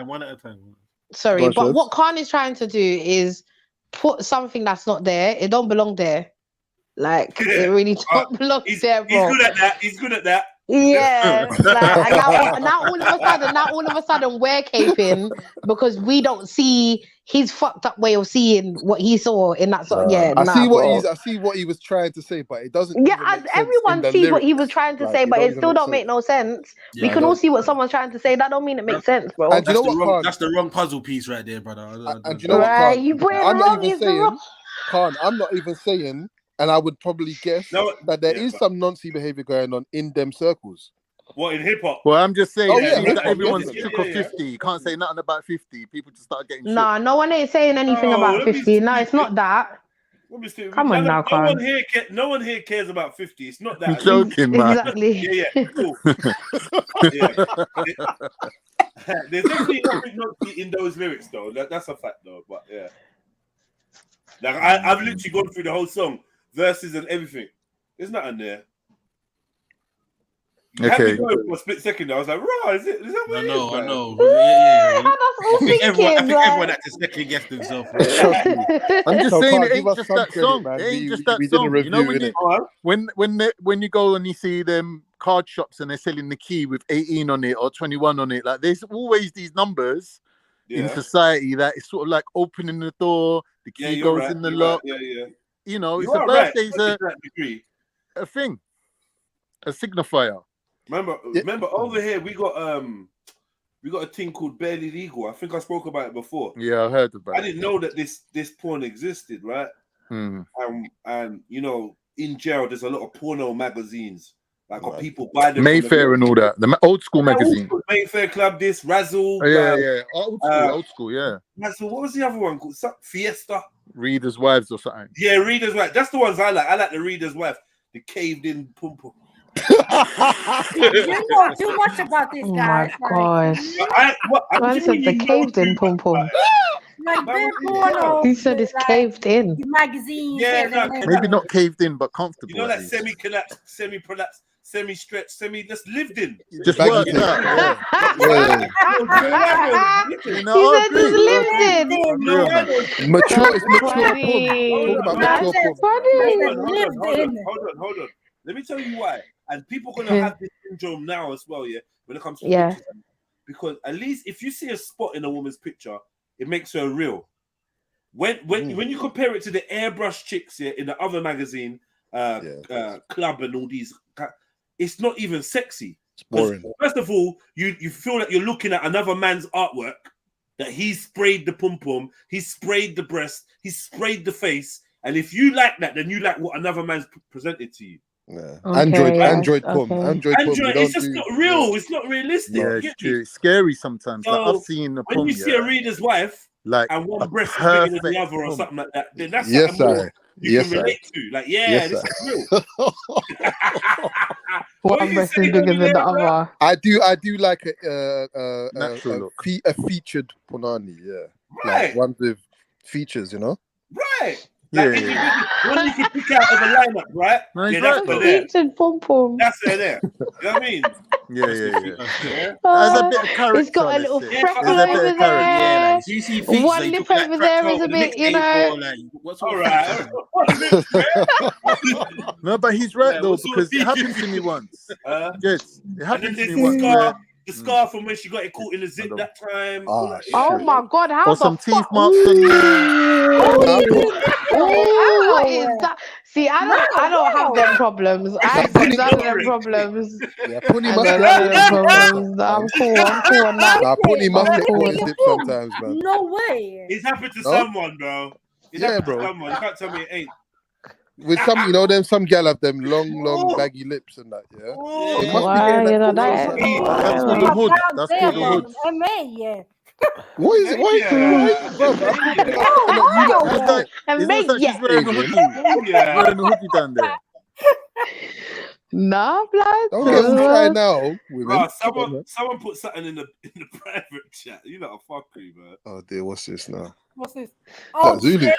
One at a time. Sorry, Go on, but Chef. what Khan is trying to do is put something that's not there. It don't belong there. Like it really don't belong there, bro. He's good at that. He's good at that. Yeah, like and now all of a sudden we're caping because we don't see his fucked up way of seeing what he saw in that song. Yeah, I see bro. I see what he was trying to say, but it doesn't Yeah, even make sense in everyone the sees what he lyrics. was trying to Like, say, it but don't it even still make don't sense. make no sense. Yeah, We can all see what someone's trying to say. That don't mean it makes sense, bro. And do you know what, Khan? That's the wrong puzzle piece right there, brother. And do you know what, Right, Khan? you put it I'm not wrong. even It's the saying, wrong. Khan, I'm not even saying, and I would probably guess that there is some noncy behavior going on in them circles. What, in hip hop? Well, I'm just saying, Oh, yeah, seems hip that hop, everyone's yeah. shook of 50. You can't say nothing about 50. People just start getting shook. Nah, no one ain't saying anything No, about let me 50. No, it's not that. Come on now, no Khan. one here cares about 50. It's not that. I'm joking, man. Exactly. Yeah, cool. Yeah. There's definitely nothing not in those lyrics, though. That's a fact, though. But yeah, like I've literally gone through the whole song, verses and everything. There's nothing there. You had me going for a split second. I was like, "Right, is that what it is?" I know. Yeah. I think everyone had to second guess themselves. I'm just So, saying Khan, it give ain't us just some that credit, song. man. It ain't We- just that we did a song. You know review, when you go and you see them card shops and they're selling the key with 18 on it or 21 on it, like there's always these numbers in society that is sort of like opening the door, the key you're goes right, in the you're lock. right. Yeah. You know, You it's a are right, birthday's to that degree. a thing, a signifier. Remember over here we got a thing called Barely Legal. I think I spoke about it before. Yeah, I heard about I it. didn't know that this porn existed, right? And you know, in jail there's a lot of porno magazines. Like people buy them. Mayfair and all that. The old school magazine. Mayfair Club, this Razzle. Oh, yeah. Old school, yeah. Razzle. What was the other one called? Fiesta. Readers' Wives or something. Yeah, Reader's Wife. That's the ones I like. I like the Reader's Wife. The caved in pum pum. You know too much about this guy. gosh. Man said the caved in pum pum. Like big porno. He said it's caved in. Magazines. Yeah, Maybe not caved in, but comfortable. You know, like semi-collapsed, semi-prolapsed, semi-stretched, just lived in. Just worked out. He said just lived in. Mature is mature. Hold on. Let me tell you why. And people are gonna have this syndrome now as well, yeah. When it comes to pictures. Because at least if you see a spot in a woman's picture, it makes her real. When you compare it to the airbrush chicks here in the other magazine, Club and all these, it's not even sexy. It's boring. First of all, you feel that you're looking at another man's artwork, that he sprayed the pum pum, he sprayed the breast, he sprayed the face, and if you like that, then you like what another man's presented to you. Yeah. Okay, Android pum. Android, it's just not real. It's not realistic. Yeah, it's true. It's scary sometimes. So, like I've seen the when pum, you see a reader's wife, like and one a breast is bigger than the perfect other or pum. something like that, then that's Yes, something more I. you Yes, can I. relate to. Like, yeah, Yes, this I. is real. One breast is bigger than the other. I do like a Natural look. a featured punani, yeah. Right. Like one with features, you know? Right. Yeah, Like, one you can pick out of a lineup, right? No, he's yeah, that's right, for though. there. Featured pum pum. That's there. You know what I mean? Yeah. Yeah. There's a bit of character. It's got a little let's say. freckle There's a bit over of character. there. Do you see One lip over there is a bit, you know. What's all right? No, but he's right though, what sort of because it happened to me once. Yes, it And happened then to there's me once. where- the scar from when she got it caught in the zip that time. Oh my God! How Or the some teeth fuck? marks on the. What is that? See, I don't have them problems. I ain't got none of them problems. Yeah, punny I must got get none of them problems. I'm cool on that. Nah, punny must I'm get cool. on the zip sometimes, man. No way. It's happened to No? someone, bro. It's Yeah, happened bro. to someone. You can't tell me it ain't. With some, you know, some gal have them long baggy lips and that, yeah. They must be Why, getting you know, that. that- That's called a hood. That's called a hood. Yeah. What is it? Why, bro? It's like she's wearing a hoodie. Wearing a hoodie down there. Nah, blood. Don't get all shy now, women. Bro, Come on, man. someone put something in the private chat. You know, a fuckery, man. Oh dear, what's this now? What's this? That Zulu.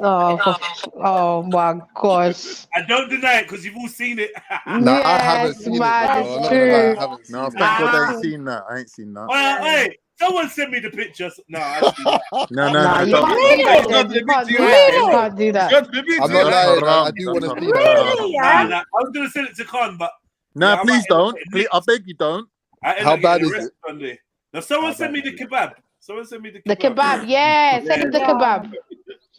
Oh my gosh. I don't deny it because you've all seen it. Nah, I haven't seen man, it. Bro. it's I'm not gonna lie, true. I haven't seen No, it. thank God I ain't seen that. I ain't seen that. Well, hey, someone send me the pictures. No, actually, No, Nah, you don't. can't do that. You can't do that. You can't do that. I'm not lying. I do want to see that. Really? Nah, I was gonna send it to Khan, but No, yeah, I please might end up don't. getting Please, I beg you don't. I end How up bad getting is arrested one day. Now, someone send me the kebab. Someone send me the kebab. The kebab, yeah. Send him the kebab.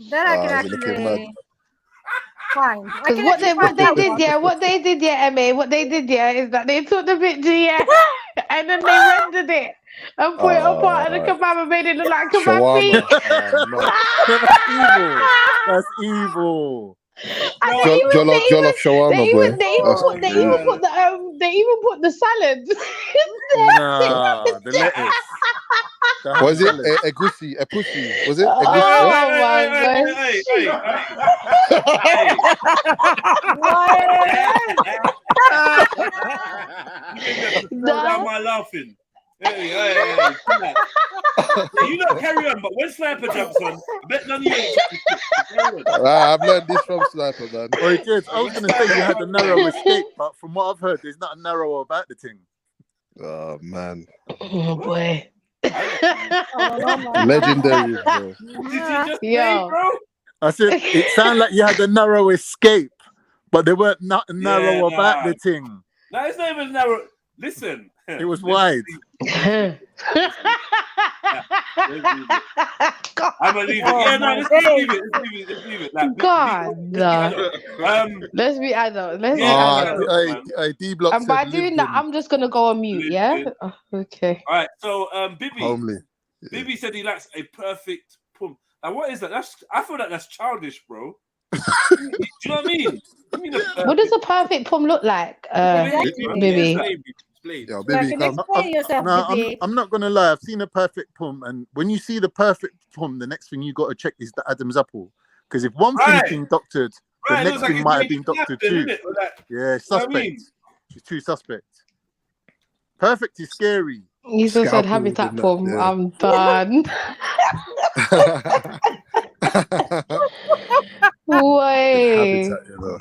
Then I can Ah, is it looking mad? actually fine. Because what they did, yeah, what they did, is that they took the picture, yeah, and then they rendered it and put it on part of the kebab and made it look like kebab Shawarma. meat. No. That's evil. And they even Jollof shawarma, boy. they even put the salad. Nah, the lettuce. Was it a goosey? A pussy? Was it a goosey? Oh my Slow down my laughing. Hey. You not carry on, but when Sniper jumps on, I bet none of you ain't. I've learned this from Sniper, man. Oi, kids, I was going to say you had a narrow escape, but from what I've heard, there's nothing narrow about the thing. Oh, man. Oh, boy. Legendary, bro. Did you just say, Yo. bro? I said, it sounded like you had a narrow escape, but there weren't nothing narrow about the thing. No, it's not even narrow. Listen. It was wide. I'm gonna leave it. Yeah, no, let's leave it. Like, God, no. Let's be adult. Let's be adult. D-Block And by said doing that, I'm just gonna go on mute. Yeah. Oh, okay. All right. So, Bibi. Homely. Bibi said he likes a perfect pump. Now, what is that? I feel like that's childish, bro. Do you know what I mean? What does a perfect pum look like, Bibi? Yo, Bibi, come. I'm not gonna lie. I've seen a perfect pum, and when you see the perfect pum, the next thing you got to check is the Adam's apple, because if one thing's been doctored, the next thing might have been doctored too. Yeah, suspect. It's too suspect. Perfect is scary. You still said habitat pum. Yeah. I'm done. Way. Habitat, you know.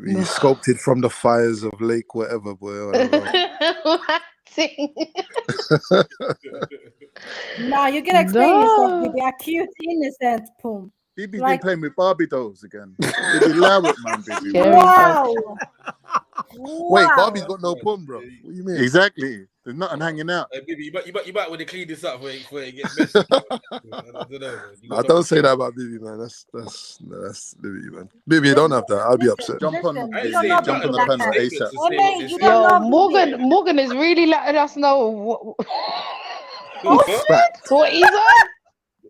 He sculpted from the fires of Lake whatever, boy. No, you can explain yourself, Bibi. A cute, innocent pum. Bibi's been playing with Barbie dolls again. Bibi, allow it, man, Bibi. Wow. Wait, Barbie's got no pum, bro. What do you mean? Exactly. There's nothing hanging out. Hey, Bibi, you might want to clean this up before it gets messy. I don't know. Don't say that about Bibi, man. That's Bibi, man. Bibi, you don't have that. I'll be upset. Jump on the panel ASAP. Yo, Morgan is really letting us know what he's on.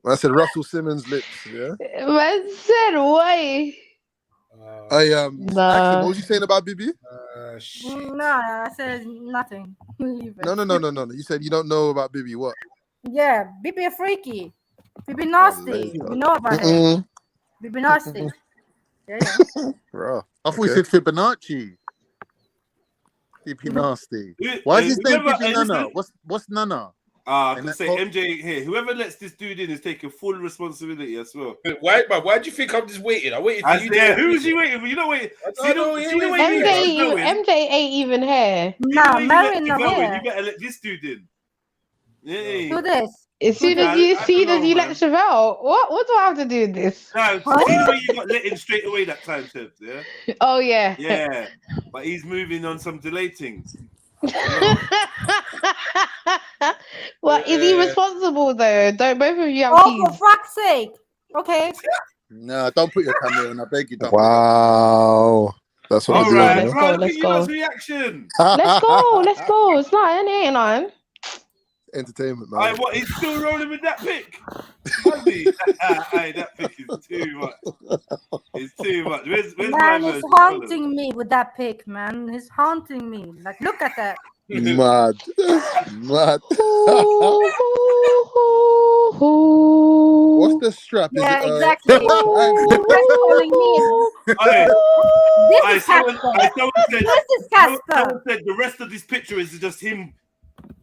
I said Russell Simmons lips, yeah. Man said why? Actually, what was you saying about Bibi? No, I said nothing. Leave it. No. You said you don't know about Bibi. What? Yeah, Bibi a freaky. Bibi nasty. We know about it. Bibi nasty. Yeah. Bro. I thought you said Fibonacci. Bibi nasty. Why is his name Bibi Nana? What's Nana? I can say MJ here. Whoever lets this dude in is taking full responsibility as well. Why do you think I'm just waiting? I waited for you. Who is he waiting for? You know waiting. MJ ain't even here. No, Marion not here. You better let this dude in. Hey. Who this? As soon as you let Chevelle, what do I have to do with this? No, see the way you got let in straight away that time, Tibbs, yeah? Oh yeah. Yeah. But he's moving on some delay things. Well, is he responsible though? Don't both of you have keys? For fuck's sake! Okay. No, don't put your camera on. I beg you, don't. Wow, that's what we're doing. Let's go. Reaction. Let's go. It's not any on. Entertainment, man. What? He's still rolling with that pick. That pick is too much. It's too much. Where's man, he's haunting me with that pick, man. He's haunting me. Like, look at that. Mad. Mad. What's the strap? Is Yeah, it exactly. That's calling me. This is Casper. This is Casper. Someone said the rest of this picture is just him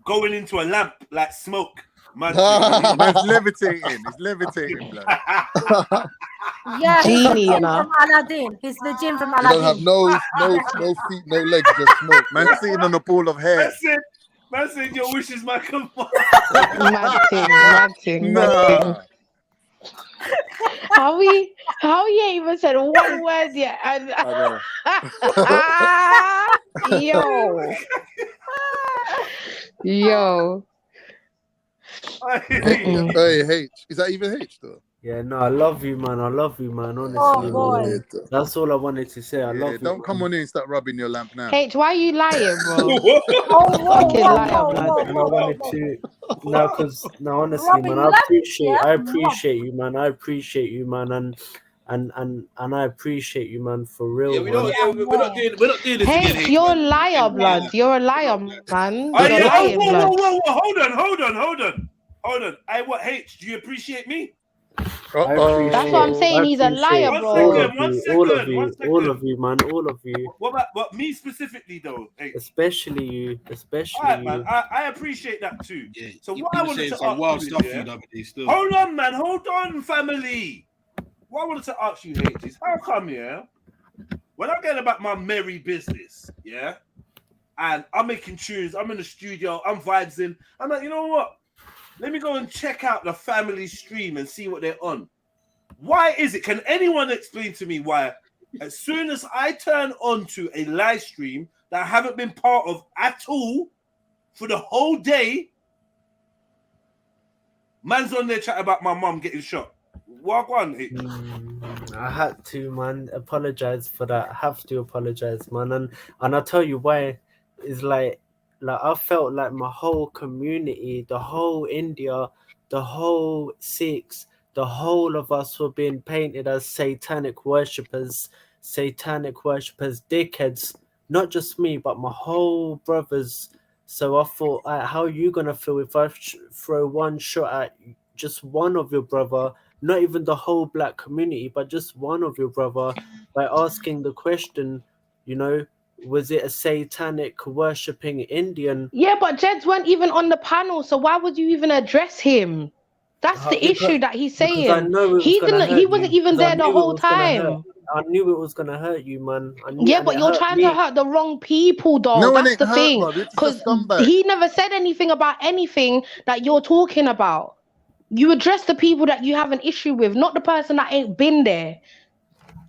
going into a lamp like smoke. Man's levitating. He's levitating, blood. Yeah, he's the Genie, jinn you know. from Aladdin. He's the jinn from He don't have Aladdin. no feet, no legs, just smoke. Man sitting on a pool of hair. Man said your wishes might come forth. Mad thing. Nah. How we ain't even said one word yet? And yo. Hey, H. Is that even H though? Yeah, no, I love you, man. Honestly, boy. That's all I wanted to say. I love you. Don't come on in and start rubbing your lamp now. H, why are you lying, bro? Fucking liar, blood. And I wanted to because honestly, Rubbing man, I lamps, appreciate you, man. I appreciate you, man, and I appreciate you, man, for real. We're not doing this H, again. you're a liar, blood. You're a liar, man. Oh, You're yeah. lying, blood. Whoa. Hold on. Hey, what, H? Do you appreciate me? That's what I'm saying. He's a liar, bro. All of you, man. All of you. What me specifically though? Hey. Especially you. All right, man. I appreciate that too. Yeah, so what I wanted to ask wild you stuff is, for you the other day still. Hold on, man. Hold on, family. What I wanted to ask you, H, is how come, when I'm getting about my merry business, and I'm making tunes, I'm in the studio, I'm vibesing, I'm like, you know what? Let me go and check out the family stream and see what they're on. Why is it? Can anyone explain to me why, as soon as I turn on to a live stream that I haven't been part of at all for the whole day, man's on there chatting about my mum getting shot? Walk on. I had to, man, apologize for that. I have to apologize, man, and I'll tell you why. It's like I felt like my whole community, the whole India, the whole Sikhs, the whole of us were being painted as satanic worshippers, dickheads. Not just me, but my whole brothers. So I thought, how are you gonna feel if I throw one shot at just one of your brother? Not even the whole black community, but just one of your brother, by asking the question, was it a satanic worshipping Indian? Yeah, but Jeds weren't even on the panel, so why would you even address him? That's the issue that he's saying. He wasn't even there the whole time. I knew it was gonna hurt you, man. But you're trying to hurt the wrong people, though. No, that's the thing. Because he never said anything about anything that you're talking about. You address the people that you have an issue with, not the person that ain't been there.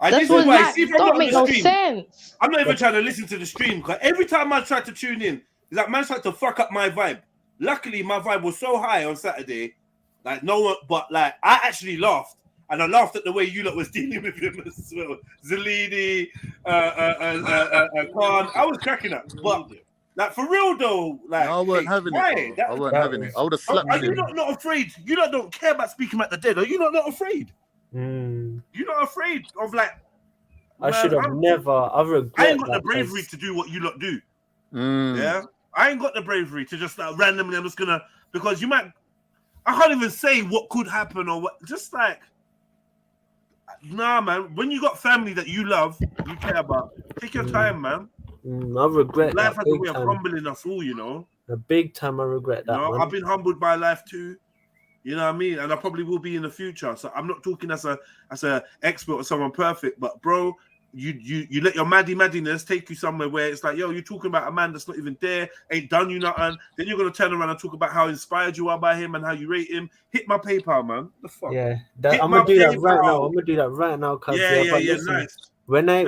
That's what don't make no sense. I'm not even trying to listen to the stream because every time I try to tune in, it's like man tried to fuck up my vibe. Luckily, my vibe was so high on Saturday, like no one, but like I actually laughed, and I laughed at the way you lot was dealing with him as well. Zalidi, Khan, I was cracking up, but like for real though, like no, I weren't having it. I weren't having it. I would have slapped him. Are you not afraid? You lot don't care about speaking about the dead. Are you not afraid? You're not afraid of like. I should have never. I regret. I ain't got the bravery to do what you lot do. Yeah, I ain't got the bravery to just like randomly. I'm just gonna because you might. I can't even say what could happen or what. Just like, nah, man. When you got family that you love, you care about. Take your time, man. I regret life that. Life has a way of humbling us all, A big time, I regret that. I've been humbled by life too. You know what I mean? And I probably will be in the future. So I'm not talking as a expert or someone perfect, but bro, you let your maddiness take you somewhere where it's like, yo, you're talking about a man that's not even there, ain't done you nothing. Then you're gonna turn around and talk about how inspired you are by him and how you rate him. Hit my PayPal, man. The fuck? Yeah, I'm gonna do that right now. I'm gonna do that right now, cuz. Yeah, nice. When I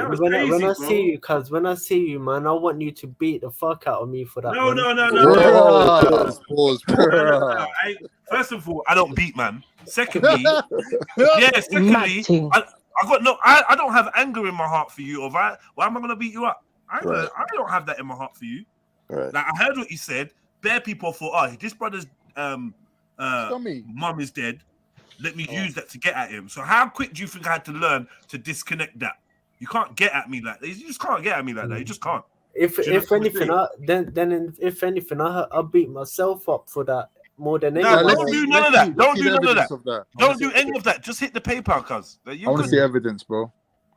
see you, man, I want you to beat the fuck out of me for that. No. Pause. First of all, I don't beat, man. Secondly, I don't have anger in my heart for you. Why am I gonna beat you up? I don't have that in my heart for you. Right. Like I heard what you said. Bare people thought, this brother's mum is dead. Let me use that to get at him. So how quick do you think I had to learn to disconnect that? You can't get at me like that. You just can't get at me like that. You just can't. If anything, if anything, I'll beat myself up for that more than No, anyone. don't do none of that. Don't do none of that. Of that. Don't do any of that. Just hit the PayPal, cuz. I want to see evidence, bro.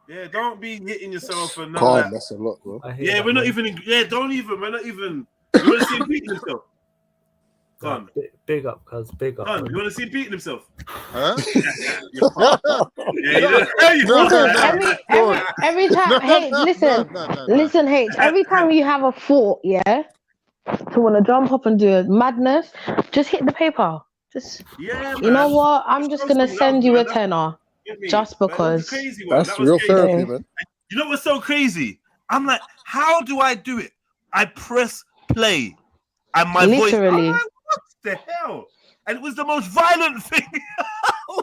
Yeah, don't be hitting yourself and none Calm, of that. that's a lot, bro. Yeah, we're not even. Yeah, don't even. We're not even. You want to see him beating himself? Go on. Big up, cuz. Big up. Go on. You want to see him beating himself? Huh? Every time, hey, listen, H. Every time you have a thought, yeah, to want to jump up and do a madness, just hit the PayPal. Just, you know what? I'm just gonna send you a tenner, just because. That's real therapy, man. You know what's so crazy? I'm like, how do I do it? I press play, and my voice. I'm like, what the hell? And it was the most violent thing. I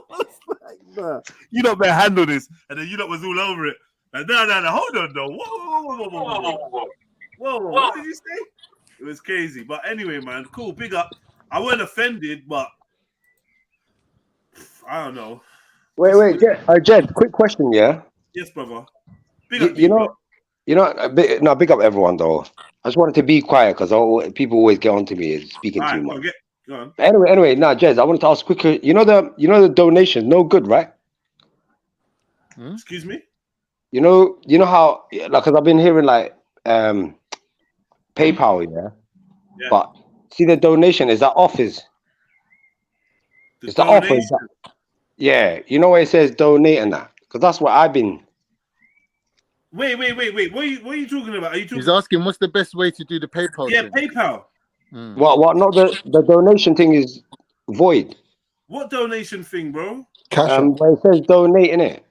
was like, nah, you don't better handle this. And then you know was all over it. Like, no, hold on, though. Whoa. What did you say? It was crazy. But anyway, man, cool, big up. I wasn't offended, but I don't know. Wait, Jed, quick question, yeah? Yes, brother. Big up everyone, though. I just wanted to be quiet because people always get onto me speaking too much. Go on. Anyway, Jez, I wanted to ask quickly. You know the donation, no good, right? Excuse me. You know how, like, because I've been hearing like PayPal, yeah. But see, the donation is that offers. Is that offers? Yeah, you know where it says donate and that, because that's what I've been. Wait. What are you talking about? Are you talking? He's asking what's the best way to do the PayPal thing? PayPal. What? Not the donation thing is void. What donation thing, bro? Where it says donate in it.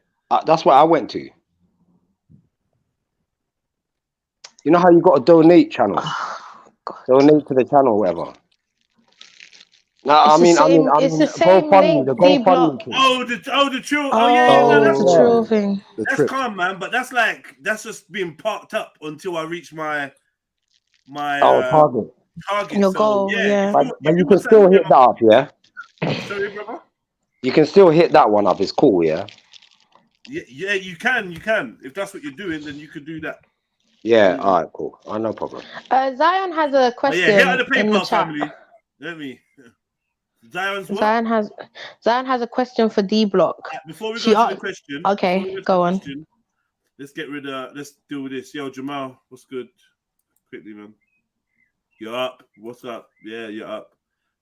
That's what I went to. You know how you got a donate channel? Donate to the channel, or whatever. No, I mean, it's the same link. The GoFundMe thing. The trill. That's the trill thing. That's calm, man. But that's just being parked up until I reach my target. Your goal, yeah. But you can still hit that up, yeah. Sorry, brother. You can still hit that one up. It's cool, yeah. Yeah, you can. If that's what you're doing, then you could do that. Yeah, all right, cool. No problem. Zion has a question hit the in the PayPal, chat. family. Let me. Zion's what? Zion has a question for D Block. Before we go to the question, okay, go on. Let's deal with this. Yo, Jamal, what's good? Quickly, man. You're up. What's up? Yeah, you're up.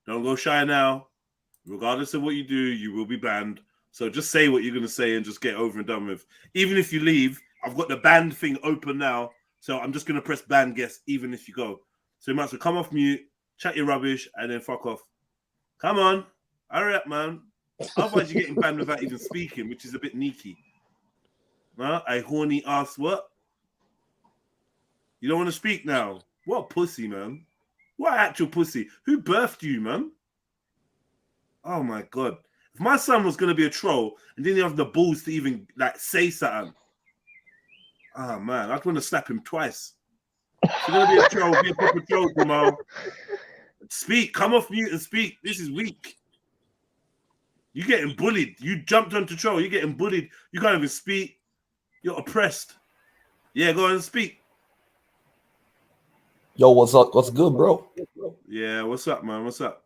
Don't go shy now. Regardless of what you do, you will be banned. So just say what you're gonna say and just get over and done with. Even if you leave, I've got the banned thing open now, so I'm just gonna press ban guest even if you go. So you might as well come off mute, chat your rubbish, and then fuck off. Come on, hurry up, man. Otherwise, you're getting banned without even speaking, which is a bit sneaky. A horny ass what? You don't want to speak now? What a pussy, man. What actual pussy? Who birthed you, man? Oh my god. If my son was going to be a troll and didn't have the balls to even like say something, oh man, I'd want to slap him twice. If you're going to be a troll, be a proper troll, Jamal. Speak, come off mute and speak. This is weak. You're getting bullied. You jumped onto troll. You're getting bullied. You can't even speak. You're oppressed. Yeah, go on and speak. Yo, what's up? What's good, bro? Yeah, what's up, man? What's up?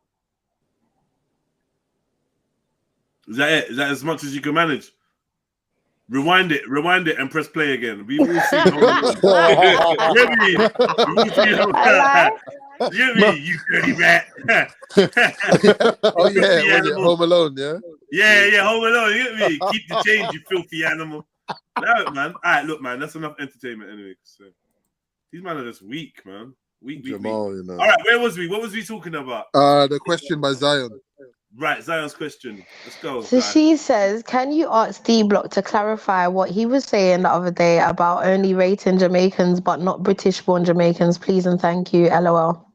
Is that it? Is that as much as you can manage? Rewind it, and press play again. We've all seen Get me, you dirty rat. Oh yeah, Home Alone, yeah? Yeah, Home Alone. Get me. Keep the change, you filthy animal. No, man. All right, look, man. That's enough entertainment anyway. So these men are just weak, man. Weak. Jamal, you know. All right, where was we? What was we talking about? The question by Zion. Right, Zion's question. Let's go. So she says, can you ask D Block to clarify what he was saying the other day about only rating Jamaicans but not British-born Jamaicans? Please and thank you. LOL.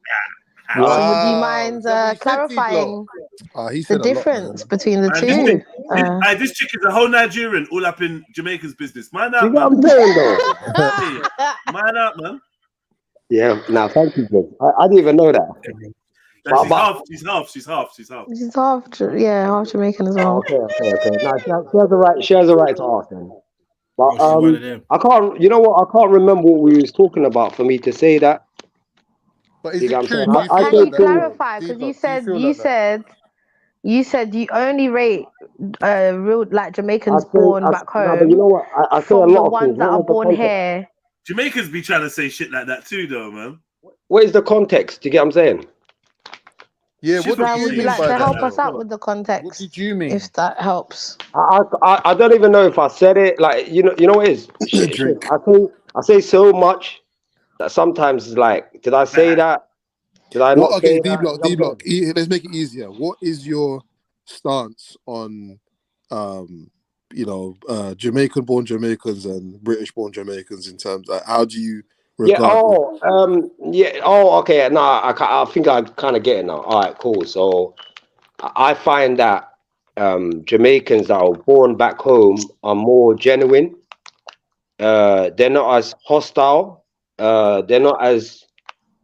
So would you mind clarifying the difference between the two? This chick is a whole Nigerian all up in Jamaica's business. Man up, you know man. what I'm saying, though? Man up, man. Yeah, now thank you, Jez. I didn't even know that. She's half. She's half Jamaican as well. Okay. No, she has a right. She has a right to ask him. But she's one of them. I can't. You know what? I can't remember what we was talking about for me to say that. But is You it get what true? I'm Do saying? you feel Can like you that, bro? clarify? Because you said feel like that? you said you only rate real like Jamaicans I born say, back no, but you home know what? I say a from the lot of things. ones that What are was the born context? here. Jamaicans be trying to say shit like that too, though, man. What is the context? Do you get what I'm saying? Yeah, what Now, do you would you mean like by to that, help us though? out with the context? What did you mean? If that helps. I don't even know if I said it. Like you know what it is. Shit, Drink. I say so much that sometimes it's like, did I say that? Did I not Okay, say D that? block, You know D what I'm block. Let's make it easier. What is your stance on, Jamaican-born Jamaicans and British-born Jamaicans in terms of how do you Yeah. regard them? Yeah. Oh, okay. No, I think I kind of get it now. All right. Cool. So I find that Jamaicans that are born back home are more genuine. They're not as hostile. They're not as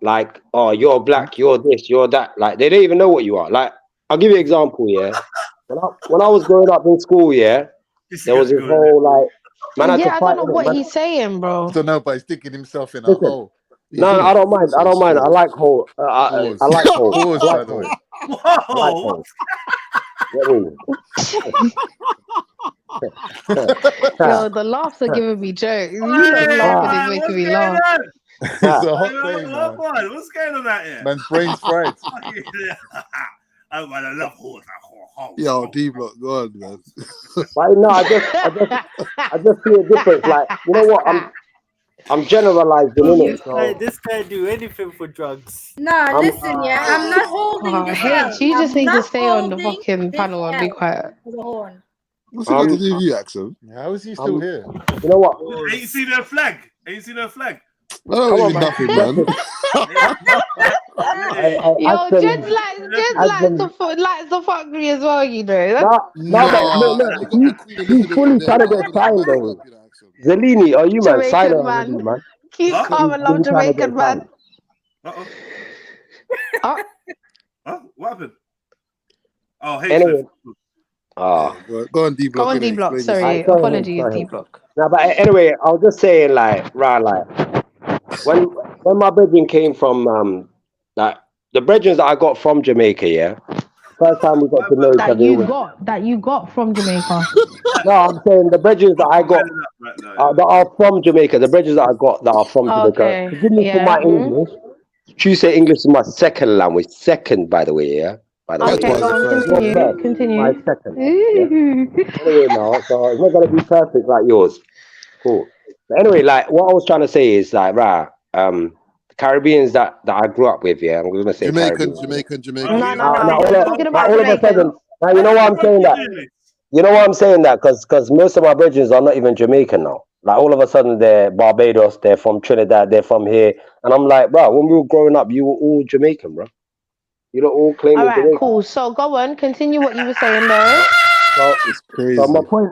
like, oh, you're black, you're this, you're that. Like they don't even know what you are. Like I'll give you an example. Yeah. When I was growing up in school, yeah, there was this whole like man had to Yeah, I don't fight know in it. what Man, he's saying, bro. I don't know, but he's sticking himself in a listen. hole. No, I don't mind. I don't mind. I like whole. I Pause. like whole. Pause, I by like the way. whole. I like whole. Get me? Yo, the laughs are giving me jokes. You lot laughing is making me laugh. It's a hot day, man. What's going on out here? Man's brain's fried. I love horse. Yo, D block, go on, man. But no, I just see a difference. Like you know what? I'm generalizing in it. So This guy do anything for drugs. No, listen, yeah, I'm not holding this out. H, you just I'm need to not stay on the holding fucking this panel and be out quiet. for the horn. What's it got to do with you, Axel? How is he still I'm- here? you know what? Ain't you seen her flag? Ain't you seen her flag? I don't Come on, even man. nothing, man. Yo, Jed likes the fuckery as well, you know. No, but look, he's fully trying to get signed though. Zelini, are you man? Sign her Jamaican already, man. man. Keep calm and love He's trying to get Jamaican man. Uh-oh. Oh. Huh? What happened? Oh, hey, Anyway. Go on, D block. Go on, D block. Sorry, Alright, go ahead, apologies, go ahead. D block. No, but anyway, I was just saying, like, when my brethren came from, like, the brethren that I got from Jamaica, yeah, first time we got to know each other. That you got from Jamaica. No, I'm saying the brethren that I got that are from Jamaica, the brethren that I got that are from Jamaica. Okay, Forgive me for yeah. my English. True, say English is my second language. Second, by the way, yeah. By the Okay, way, go on, continue. my second. Yeah. Anyway, now, so it's not gonna be perfect like yours. Cool. But anyway, like what I was trying to say is like, Caribbeans that I grew up with, yeah. I'm gonna say Jamaican. No, we're All talking about of a Jamaicans. sudden, now you know why I'm saying that. You know why I'm saying that? Because most of my brethren are not even Jamaican now. Like all of a sudden they're Barbados, they're from Trinidad, they're from here, and I'm like, bro, when we were growing up, you were all Jamaican, bro. You don't all claim All you're right, Jamaican. cool. So go on, continue what you were saying though. It's crazy. So my point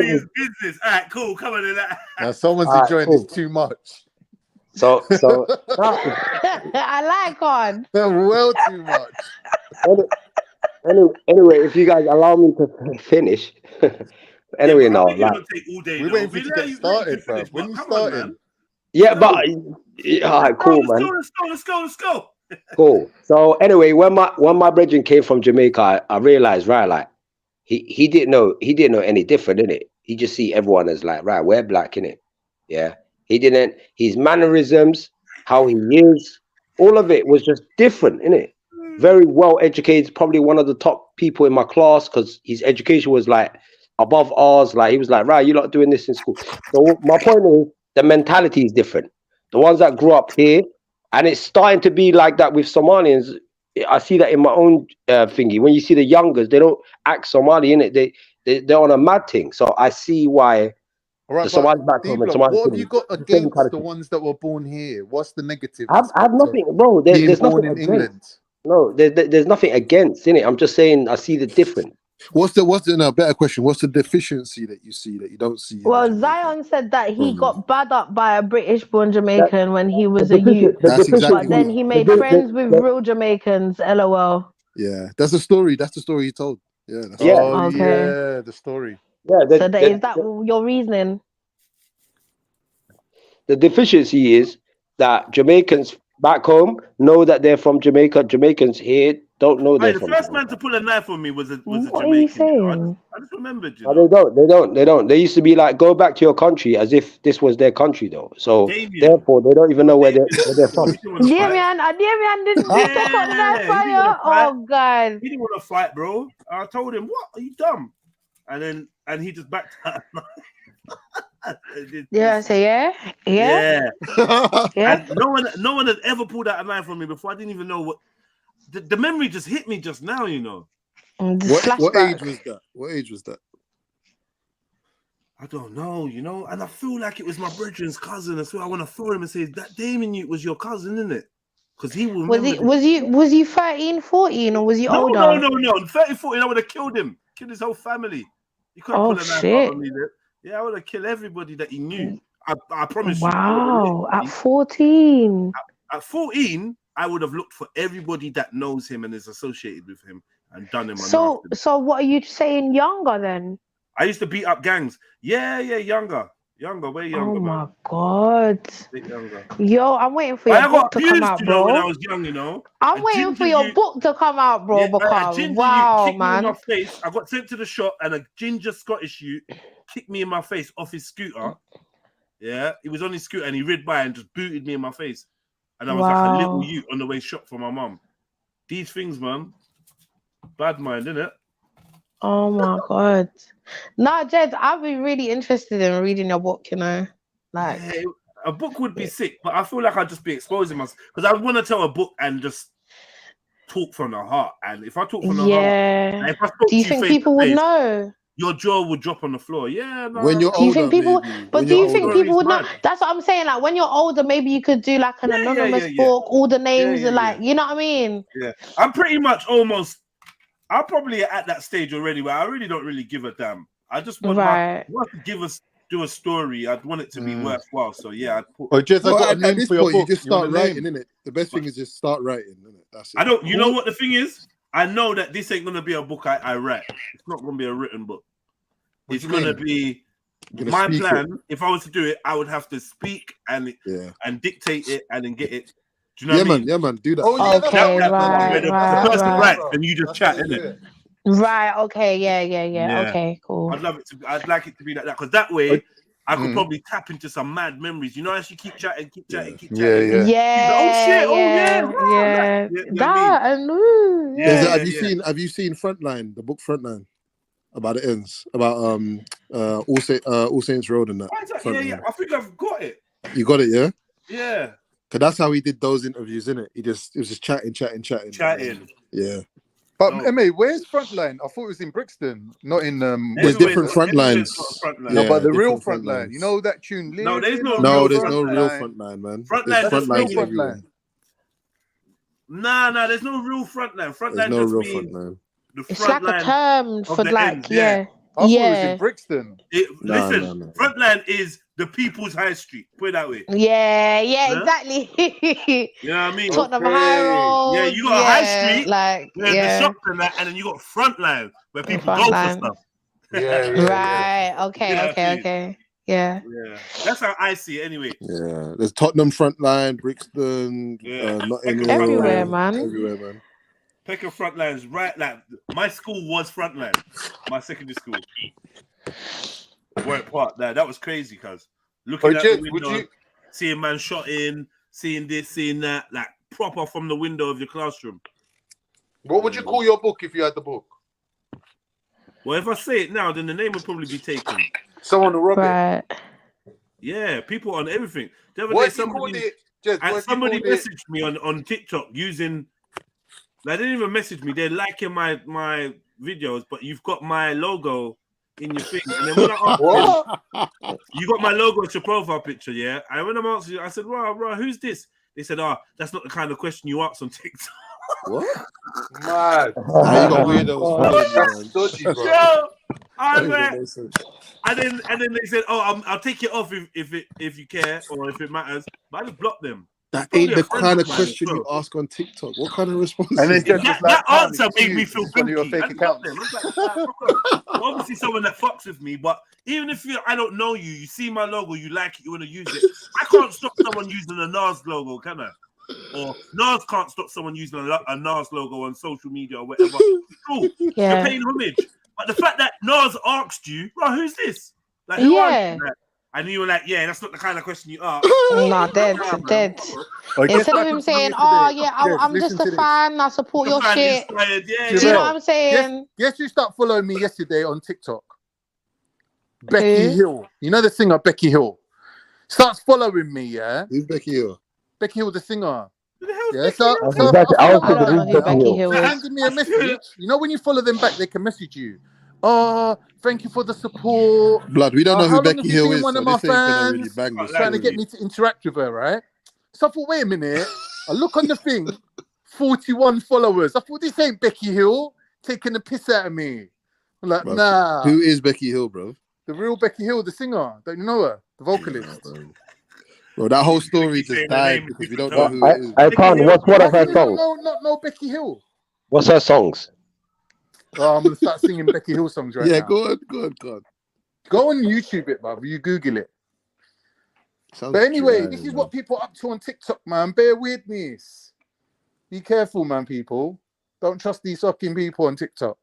is, business. All right, cool. Come on in that. Now someone's All right, enjoying cool. this too much. So I like on. Well, too much. Anyway, if you guys allow me to finish. Anyway, now like, We're waiting for you to get started, bro. When you starting? yeah, but all right, cool, man. Let's go. Cool. So anyway, when my brethren came from Jamaica, I realized, right, like he didn't know any different, innit? He just see everyone as like, right, we're black, innit? Yeah. He didn't, his mannerisms, how he is, all of it was just different, innit? Very well educated, probably one of the top people in my class because his education was like above ours. Like he was like, right, you're not doing this in school. So my point is the mentality is different. The ones that grew up here, and it's starting to be like that with Somalians. I see that in my own thingy. When you see the youngers, they don't act Somali, innit? They're on a mad thing. So I see why All right, the Somali back home and Somali. what have you got against the ones that were born here? What's the negative? I have nothing, bro. There's born nothing in against. England. No, there's nothing against, innit? I'm just saying I see the difference. What's the better question? What's the deficiency that you see that you don't see? Well, Zion said that he got bad up by a British-born Jamaican when he was a deficient- youth, the That's exactly but then what- he made friends with real Jamaicans. LOL. Yeah, that's the story. That's the story he told. Yeah. That's Yeah. Okay. yeah, the story. Yeah. So is that your reasoning? The deficiency is that Jamaicans back home know that they're from Jamaica. Jamaicans here don't know they're The from first Jamaica. man to pull a knife on me was a What are you Jamaican. You know? saying? I just remembered, you No, know. they don't. They used to be like, go back to your country as if this was their country, though. So Damien. therefore, they don't even know where they're from. Damien didn't take out the knife fire. Oh God. He didn't want to fight, bro. I told him, "What? Are you dumb?" And he just backed out. Yeah, I say yeah. Yeah. Yeah. And no one had ever pulled out a knife on me before. I didn't even know what. The memory just hit me just now, you know. What age was that? What age was that? I don't know, you know, and I feel like it was my brethren's cousin. That's why I want to throw him and say, that Damien was your cousin, isn't it? Because he will Was he 13, 14, or was he older? No. 30, 40, I would have killed him. Killed his whole family. You couldn't pull a knife out on me. Yeah, I would have killed everybody that he knew. I promise you. Wow, at 14. At 14, I would have looked for everybody that knows him and is associated with him and done him. So what are you saying? Younger then? I used to beat up gangs. Yeah, younger, way younger. Oh my God. Bit younger. Yo, I'm waiting for your book to come out, bro. When I was young, you know. I'm waiting for your book to come out, bro. Because wow, man. Me in my face. I got sent to the shop and a ginger Scottish youth kicked me in my face off his scooter. Yeah, he was on his scooter and he rid by and just booted me in my face. And I was like a little youth on the way shop for my mum. These things, man. Bad mind, innit? Oh my God. Nah, Jed, I'd be really interested in reading your book, you know. Like a book would be sick, but I feel like I'd just be exposing myself because I want to tell a book and just talk from the heart. And if I talk from the heart, if I spoke do you think people would know? Your jaw would drop on the floor. Yeah, no. When you're do you think people but do you think people would know? Mad. That's what I'm saying. Like when you're older, maybe you could do like an anonymous book, all the names are like, you know what I mean? Yeah. I'm pretty much almost I'm probably at that stage already where I really don't really give a damn. I just want to do a story. I'd want it to be worthwhile. So yeah, I'd put. Or just at this point, you just start writing, innit? The best thing is just start writing, innit? That's it. I don't. You know what the thing is? I know that this ain't gonna be a book I write. It's not gonna be a written book. It's gonna be my plan. If I was to do it, I would have to speak and dictate it and then get it. Do you know what I mean? Yeah, man, do that. Oh, yeah, okay, the person writes and you just chat, innit? Right. Okay. Yeah. Okay. Cool. I'd like it to be like that because that way I could probably tap into some mad memories. You know, as you keep chatting. Yeah. Oh shit! Yeah. Have you seen Frontline? The book Frontline about it ends about All Saints Road and that. Yeah. I think I've got it. You got it, yeah. Yeah. Cause that's how he did those interviews, innit? It was just chatting. Yeah. But MA, where's Frontline? I thought it was in Brixton, not in. There's different Frontlines. No, but the real Frontline. You know that tune? No, there's no real Frontline, man. Frontline. Nah, there's no real Frontline. Frontline just means it's like a term for like, I thought it was in Brixton. Listen, Frontline is the people's high street. Put it that way. Yeah, exactly. You know what I mean? Tottenham High Road. Yeah, you got high street, like the shops and that, and then you got Frontline where people go for stuff. Right. Okay. Yeah. That's how I see it anyway. Yeah. There's Tottenham Frontline, Brixton, everywhere, man. Everywhere, man. Peckham Frontline's right. Like my school was Frontline. My secondary school. Warwick Park. That was crazy, cuz looking at the window, seeing man shot in, seeing this, seeing that, like proper from the window of your classroom. What would you call your book if you had the book? Well, if I say it now, then the name would probably be taken. Someone to rob it. Yeah, people on everything. The other day, somebody messaged me on TikTok using. They didn't even message me. They're liking my videos, but you've got my logo in your thing. And then when I asked them, you got my logo as your profile picture, yeah? And when I'm asking you, I said, bro, who's this? They said, that's not the kind of question you ask on TikTok. What? Mad. You got weirdos. Dodgy, bro. And then they said, I'll take it off if you care or if it matters. But I just blocked them. That Probably ain't a the friend kind of of mine question as you well. ask on TikTok. What kind of response? And then is Jen that? was like, That answer made me "Excuse, feel this is one of your guilty. fake I just got accounts." them. I was like, obviously someone that fucks with me, but even if I don't know you, you see my logo, you like it, you want to use it. I can't stop someone using a Nas logo, can I? Or Nas can't stop someone using a Nas logo on social media or whatever. Cool, you're paying homage. But the fact that Nas asked you, bro, who's this? Like, who are you? Like, and you were like, yeah, that's not the kind of question you ask. Nah, dead. Instead of him saying, "Oh yeah, I'm just a fan. I support your shit." Yeah, do you know what I'm saying? Guess who started following me yesterday on TikTok? Becky Hill. You know the singer Becky Hill? Starts following me, yeah? Who's Becky Hill? Becky Hill, the singer. I Yeah, don't know who Becky Hill they're is. handing me a message. You know when you follow them back, they can message you. Oh, thank you for the support. Blood, we don't know how who long Becky have you Hill been is, one so of my this ain't gonna really fans? bang the Trying to get story. me to interact with her, right? So I thought, wait a minute. I look on the thing, 41 followers. I thought this ain't Becky Hill taking the piss out of me. I'm like, Bruv, nah. Who is Becky Hill, bro? The real Becky Hill, the singer. Don't you know her? The vocalist. Bro, that whole story just died because we don't know who it is. I can't. What's one of her songs? No, Becky Hill. What's her songs? Oh, I'm gonna start singing Becky Hill songs right now. Yeah, go on. Go on YouTube it, bruv. You Google it. But anyway, this is what people are up to on TikTok, man. Bear weirdness. Be careful, man, people. Don't trust these fucking people on TikTok.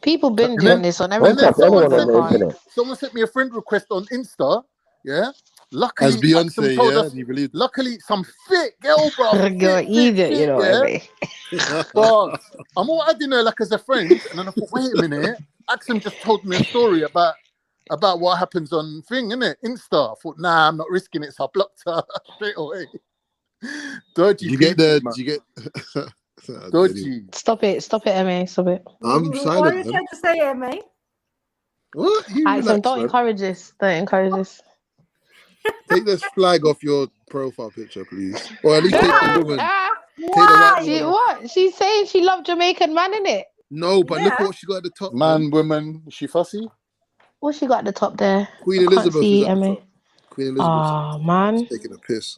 People been And doing then- this on and every then platform. someone sent me a friend request on Insta. Yeah. Luckily, As Beyonce, Maxim told yeah, us. and you believe. Luckily, some fit girl, bro. Go eat it, you know, yeah. But I'm all adding her like as a friend, and then I thought, wait a minute. Axum just told me a story about what happens on thing, innit? Insta. I thought, nah, I'm not risking it, so I blocked her straight away. Dodgy. You get the. You get. Dodgy. Stop it, MA. Stop it. I'm What are silent, you man. trying to say, mate? What? You Axum, relax, don't man. encourage this. Don't encourage this. Take this flag off your profile picture, please. Or at least take the woman. Take the white She, woman off. what? She's saying she loved Jamaican man, innit? No, but look what she got at the top. Man, woman, is she fussy? What she got at the top there? Queen I can't Elizabeth see, is at the MA. top. Queen Elizabeth. Oh, man. Taking a piss.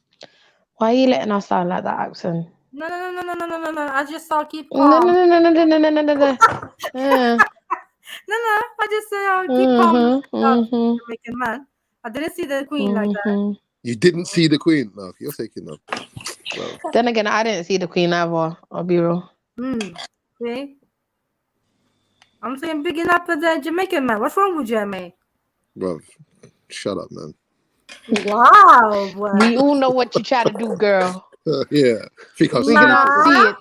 Why are you letting us sound like that, Axum? No. I just saw keep No. calm. Yeah. No. I just said keep calm. Mhm. Jamaican man. I didn't see the queen like that. You didn't see the Queen? No, you're taking up. Well, Then again, I didn't see the queen either. I'll be real. See? I'm saying bigging up the Jamaican man. What's wrong with you, mate? bro, shut up, man. Wow. Boy. We all know what you try to do, girl. Yeah, think I've We're seen gonna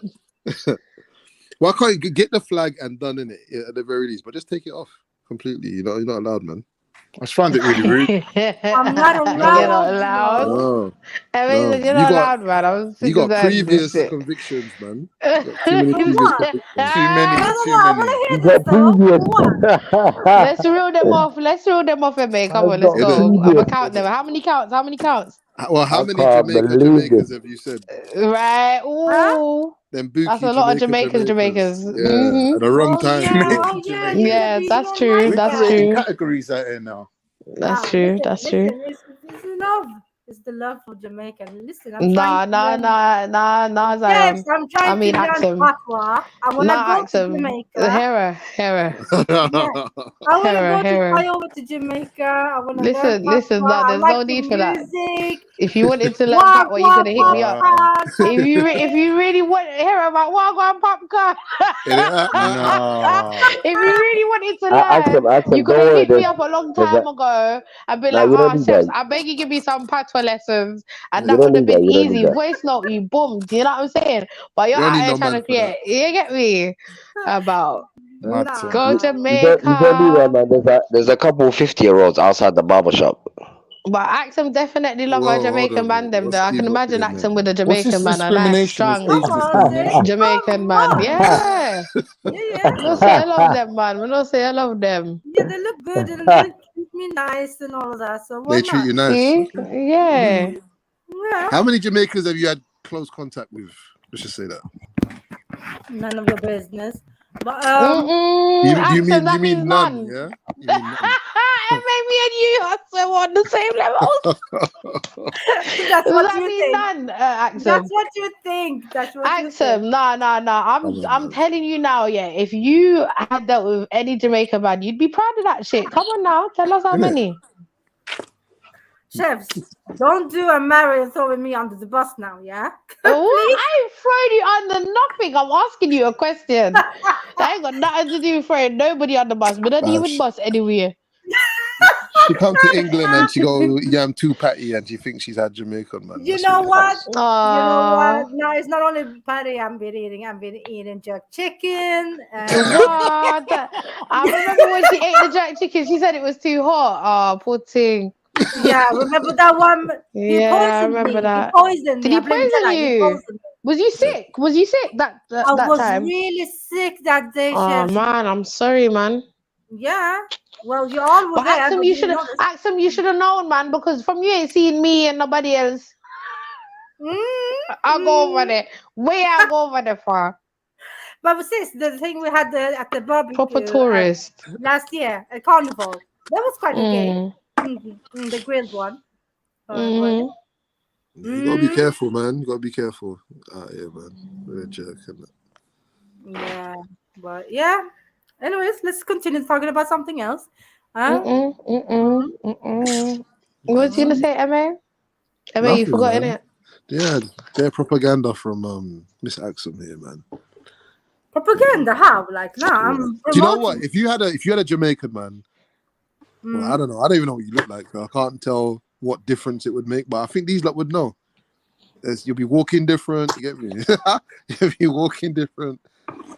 it. see it. Why can't you get the flag and done in it at the very least? But just take it off completely. You're not allowed, man. I just found it really rude. I'm not allowed. You're not allowed. No, I mean, no. you're not allowed, man. I was You got previous this convictions, man. You got too many previous convictions. Too many. You got previous. Let's reel them off. Let's reel them off, MA. Come on, let's got go. I'm previous. gonna count them. How many counts? How many counts? Well, how I many can't believe Jamaicans it. have you said? Right. Ooh. Them bookie That's a lot of Jamaicans. Yeah, at the wrong time. Yeah, that's true. We're That's creating true. categories out here now. That's true. That's true. It's love. It's the love for Jamaica. Listen, I'm Nah, trying to learn. Zion. Yes, I'm trying to learn Axum. Patois. I want to go Axum. to Jamaica. Hera. Yeah. I want to go fly over to Jamaica. I want to learn Listen, Patois. nah, I there's like no the need for that. music. If you wanted to learn Patois, you're gonna hit me up. If you really want Hera, about Wagwan popcorn. No. If you really wanted to learn, Axum, you could have hit me up a long time ago and be Nah, like, you don't oh, need Chefs, that. I beg you give me some patois lessons. And You that don't would have need that. been You don't need easy. that. Voice note, you boom. Do you know what I'm saying? But you're You don't out need here no trying man to for that. create, you get me? About go You don't Jamaica. need that, man. There's a couple 50-year-olds outside the barber shop. But Axum definitely love our Whoa, hold Jamaican on. man. Them What's though. I can Steve up imagine here, Axum man? with a What's this Jamaican man, a nice, discrimination? This strong age discrimination. Jamaican man. Yeah. Yeah. We don't say I love them, man. We don't say I love them. Yeah, they look good and they treat me nice and all of that. So why They treat not? you nice. See? Okay. Yeah. Yeah. How many Jamaicans have you had close contact with? Let's just say that. None of your business. But, You mean means none? Yeah. You mean none. It made me and you are so on the same level. That's Does what that you mean think. none, That's Axum? what you think. That's what you think. Axum, no. I'm telling you now, yeah. If you had that with any Jamaican man, you'd be proud of that shit. Come on now, tell us how many. Chefs, don't do a marry and throwing me under the bus now, yeah? What? I ain't throwing you under nothing. I'm asking you a question. That ain't got nothing to do with throwing nobody under the bus. We don't even bus anywhere. She come to England and she go yam 2 patty and she thinks she's had Jamaican, man. You know what? You know what? No, it's not only patty I've been eating. I've been eating jerk chicken. What? I remember when she ate the jerk chicken, she said it was too hot. Oh, poor thing. Yeah, remember that one? He Yeah, I poisoned remember me. that. He poisoned Did me. he I blame poison Jedi. He you? poisoned me. Was you sick? Was you sick that I was time? really sick that day, Oh Chef. man, I'm sorry, man. Yeah. Well, you all were But there. Axum, But you should have known, man, because from you ain't seen me and nobody else. I'll go over there. Where I'll go over there for? But sis, the thing we had at the barbecue Proper tourist. last year at Carnival, that was quite okay. The grilled one. You gotta be careful, man. You gotta be careful. Yeah, man. We're a jerk, innit? Yeah, but yeah. Anyways, let's continue talking about something else. What you gonna say, Emma? Emma, you Nothing, forgot man. it. Yeah, they're propaganda from Miss Axum here, man. Propaganda? How? Like, no, I'm Do you know promoting. what? If you had a Jamaican man, well, I don't know. I don't even know what you look like. I can't tell what difference it would make, but I think these lot would know. You'll be walking different. You get me? You'll be walking different.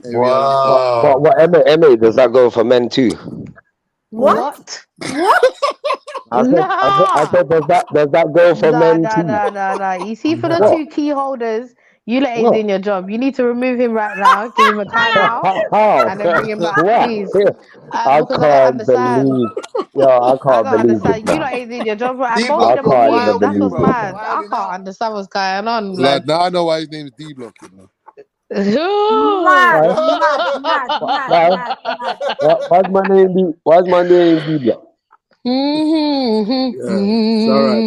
Wow. What Emma, does that go for men too? What? I said, does that go for men too? No. You see, for the What? 2 key holders, you let ain't doing your job. You need to remove him right now, give him a timeout, and then bring him back, please. I Because I don't can't understand. believe. Yo, I I can't don't believe understand. this. You lot ain't doing your job right. And D both Block of them I on can't mute. even That's what's believe it. mad. I can't understand what's going on, Like, blood. now I know why his name is D Block. You know. Mad. Why's my name D? Why's my name D Block? It's all right.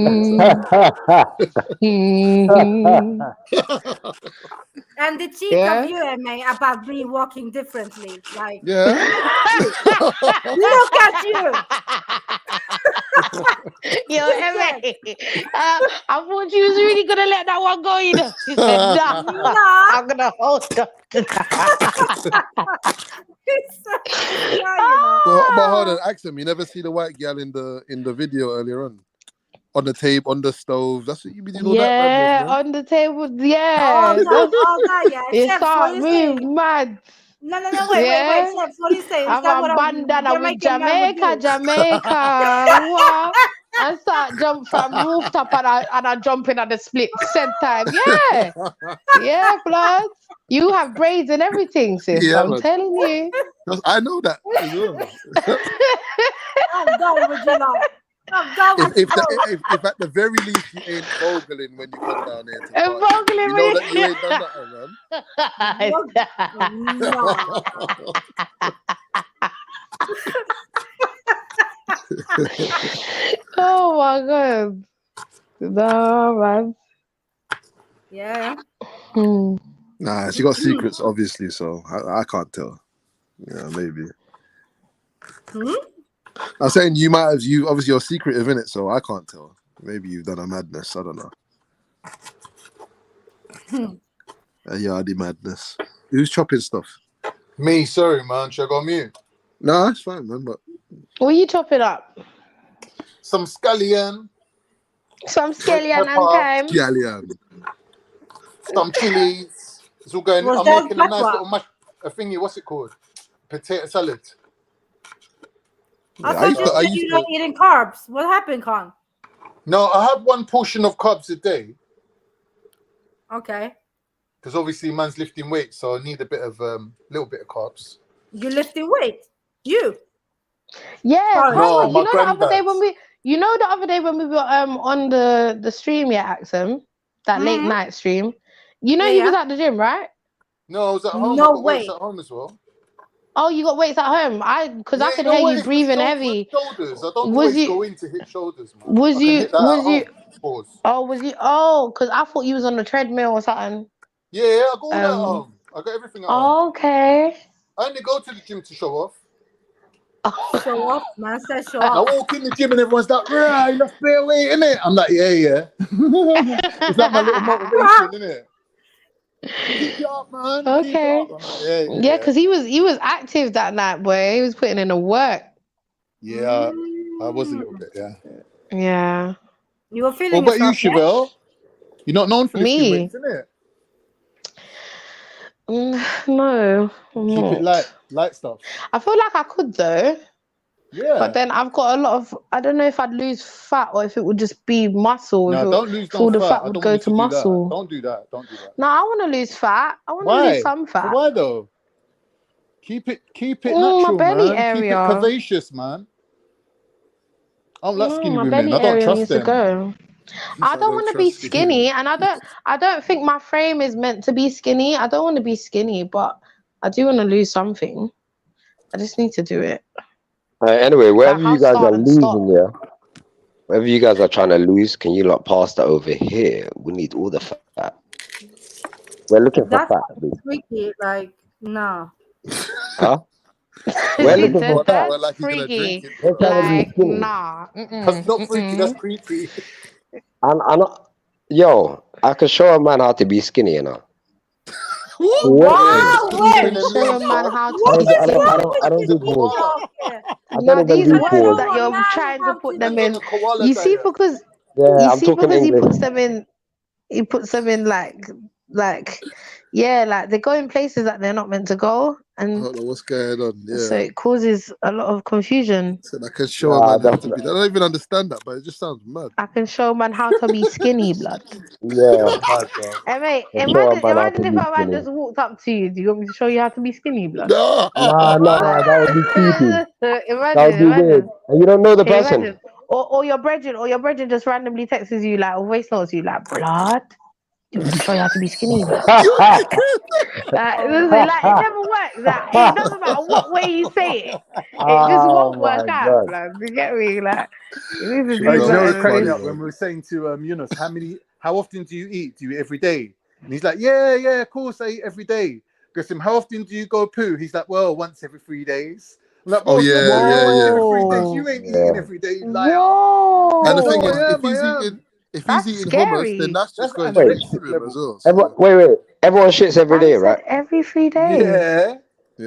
And the cheek of you, Emma, about me walking differently. Like, yeah. Look at you. Yo, Emma, I thought you was really gonna let that one go, you know. She said, nah. I'm gonna hold on to that. But hold on, Axum, you never see the white girl in the video earlier on the table, on the stove. That's what you be doing all that madness, man. On the table, yeah. All that, yeah. It Chefs, start what you move saying? mad. No, wait, Chefs, what are you saying? Is Have that a what bandana with Jamaica? Jamaica. Wow. And start jump from rooftop and I jump in at the split same time. Yeah. Yeah, blood. You have braids and everything, sis. Yeah, I'm man. telling you. I know that as well. I'm done with you now. I'm done with you. If at the very least you ain't vogling when you come down here to party, Vogling you know that you ain't done that, man. Oh my god. No, man. Yeah. Nah, she got secrets, obviously, so I can't tell. Yeah, maybe. I'm saying you obviously you're secretive in it, so I can't tell. Maybe you've done a madness. I don't know. A yardy madness. Who's chopping stuff? Me, sorry, man. Should I go on mute? No, that's fine, man. But what are you chopping up? Some scallion. Some scallion and thyme. Scallion. Some chilies. It's all going. I'm making a nice little thingy. What's it called? Potato salad. I thought you said you're not eating carbs. What happened, Con? No, I have 1 portion of carbs a day. Okay. Because obviously, man's lifting weight, so I need a bit of little bit of carbs. You lifting weight? You? Yeah. No, you know the other day when we were on the stream, yeah, Axum, that late night stream. You know he was at the gym, right? No, I was at home. No I way. was at home as well. Oh, you got weights at home? Because I could you know hear what you it is, breathing with heavy. shoulders. I don't Was always you? go in to hit shoulders, man. Was I can you? hit that at Was home. you? Pause. Oh, was you? Oh, because I thought you was on the treadmill or something. Yeah, I got all that at home. I got everything at home. Okay. I only go to the gym to show off. Show off, man. Say show I off. walk in the gym and everyone's like, right, that's bare weight, innit? I'm like, yeah. It's like my little motivation, innit? Keep it up, man. Keep it Okay. up. I'm like, Yeah, because he was active that night, boy. He was putting in the work. Yeah, I was a little bit, yeah. Yeah. You were What feeling about you, yourself, Chevelle? You're not known for lifting Me? weights, innit? No, I'm Keep it not. light stuff. I feel like I could though. Yeah. But then I've got a lot of. I don't know if I'd lose fat or if it would just be muscle. No, don't lose if all no the fat. fat I would don't go want to you to do that. muscle. Don't do that. Don't do that. No, I want to lose fat. I want to Why? lose some fat. Why though? Keep it natural, my belly man. area. Keep it curvaceous, man. I don't like skinny My women. belly I don't area trust needs them. to go. I don't want to be skinny, and I don't think my frame is meant to be skinny. I don't want to be skinny, but I do want to lose something. I just need to do it. Anyway, wherever I'll you guys are start and stop. losing, yeah, wherever you guys are trying to lose, can you like pass that over here? We need all the fat. We're looking for That's fat. Basically. freaky. Like, no. Huh? We're looking for fat. That's like you're gonna freaky. drink it. We're trying to be Like, skinny. nah. That's not freaky. That's creepy. Yo, I can show a man how to be skinny, you know. Wow, wait. Show a man how to I be don't skinny. do pause. Okay. I don't No, even these do are words pause. that you're man trying to how put to them be- in. You see, because Yeah, I'm talking because English. he puts them in like yeah, like they go in places that they're not meant to go, and Hold on, what's going on? Yeah. so it causes a lot of confusion. So I can show a man how to be. I don't even understand that, but it just sounds mad. I can show man how to be skinny, blood. Yeah. Hey, mate, Can show a man how imagine to if be a man skinny. just walked up to you. Do you want me to show you how to be skinny, blood? No. Nah, that would be creepy. That would be weird. Imagine. And you don't know the person. Imagine. Or your brethren just randomly texts you like or voice notes you like, blood. Do you want me to show you how to be skinny, blood? Like, it never works. Like, it doesn't matter what way you say it. It just won't work out. Like, you get me? Like, you need to Hey, do do you know what that. cracked me up when we were saying to Yunus, how often do you eat? Do you eat every day? And he's like, yeah, of course I eat every day. Because how often do you go poo? He's like, well, once every 3 days. I'm like, Oh, bro, yeah. every 3 days. You ain't eating every day, you liar. And the thing Oh, is, I if am. he's eating hummus, then that's just going Wait. straight through him as well. So. Wait. Everyone shits every day, right? Every 3 days. Yeah.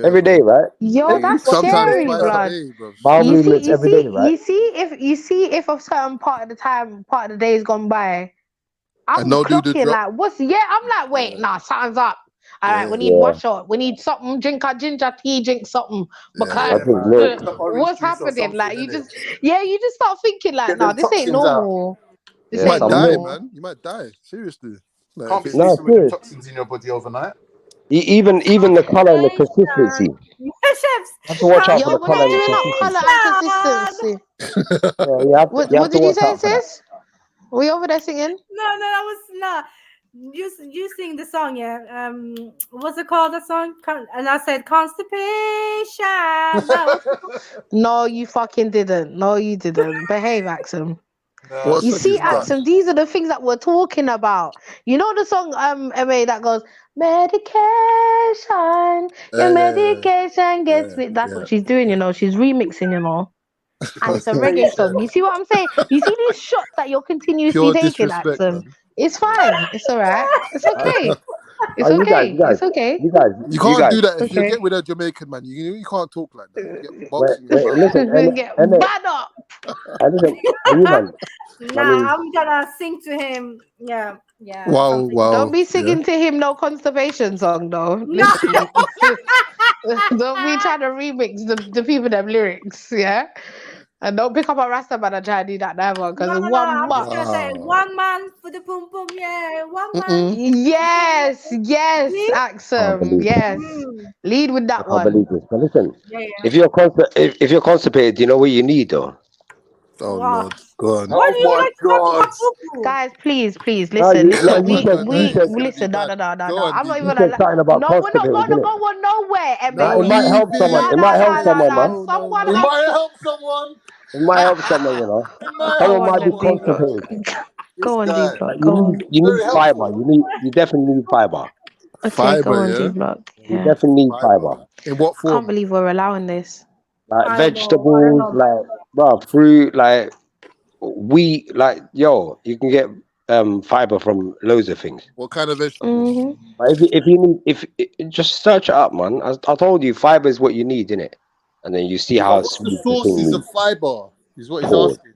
Every day, right? Yo, that's Sometimes scary, twice blood. a day, bro. Bowel movements every day, right? You see if a certain part of the day has gone by, I'm And no do the clocking drop. like I'm like, wait, nah, something's up. All right, we need one shot. We need something. Drink our ginger tea. Drink something. Because what's happening? Like you just start thinking like, nah, this ain't normal. This You ain't might die, normal. man. You might die. Seriously. Like, Can't be No, sleeping with serious. toxins in your body overnight. Even the color and the consistency. You have to watch out for the We're color not and the doing up consistency. color and consistency. Yeah, you have What to did you watch say, out for that. sis? Were you over there singing? No, that was not. You sing the song, yeah. What's it called? That song? And I said constipation. No. No, you fucking didn't. No, you didn't. Behave, Axum. What You song see, is that? Axum, these are the things that we're talking about. You know the song MA that goes, medication, your medication gets me. That's what she's doing, you know. She's remixing, you know. And it's a reggae song. You see what I'm saying? You see these shots that you're continuously Pure taking, disrespect, Axum? man. It's fine. It's all right. It's okay. It's You okay. guys, It's okay. You guys, You can't do that if you Okay. get with a Jamaican man. You can't talk like that. You get boxing. wait, listen, Get and bad up. listen, and you man. Nah, I'm gonna sing to him. Yeah. Wow. Don't be singing to him no constipation song though. No. Don't be trying to remix the people them lyrics, yeah? And don't pick up a Rasta man and try to do that never, because No, one I'm month. just gonna say 1 man for the boom boom, yeah. 1 man. Yes, Axum, yes. Lead with that I can't one. believe this. But listen, Yeah. if you're constipated, do you know what you need though? Oh Wow. Lord, go on. Why do you like talking about football? Guys, please, No, listen. you said, Listen. No. I'm not you even. said something about No, we're not constipated, gonna didn't go it? on nowhere, Nah, Emmy. it might help someone. It might help someone, man. Someone It has might to. help someone. It might help someone, you know. It might Go help Someone on, might be then, someone. D-Block. constipated. Go on, Guy. D-Block. You Go on. need Very fiber. helpful. You definitely need fiber. Okay, go Fiber, on, yeah. D-Block. You Yeah. definitely need Fiber. fiber. In what Can't form? believe we're allowing this. Like I vegetables, know. like bro, fruit, like wheat, like yo, you can get fiber from loads of things. What kind of vegetables? Mm-hmm. But if you need, just search it up, man. I told you, fiber is what you need, innit? And then you see But how what's the smooth the thing sources of moves. fiber? Is what he's Pause. asking.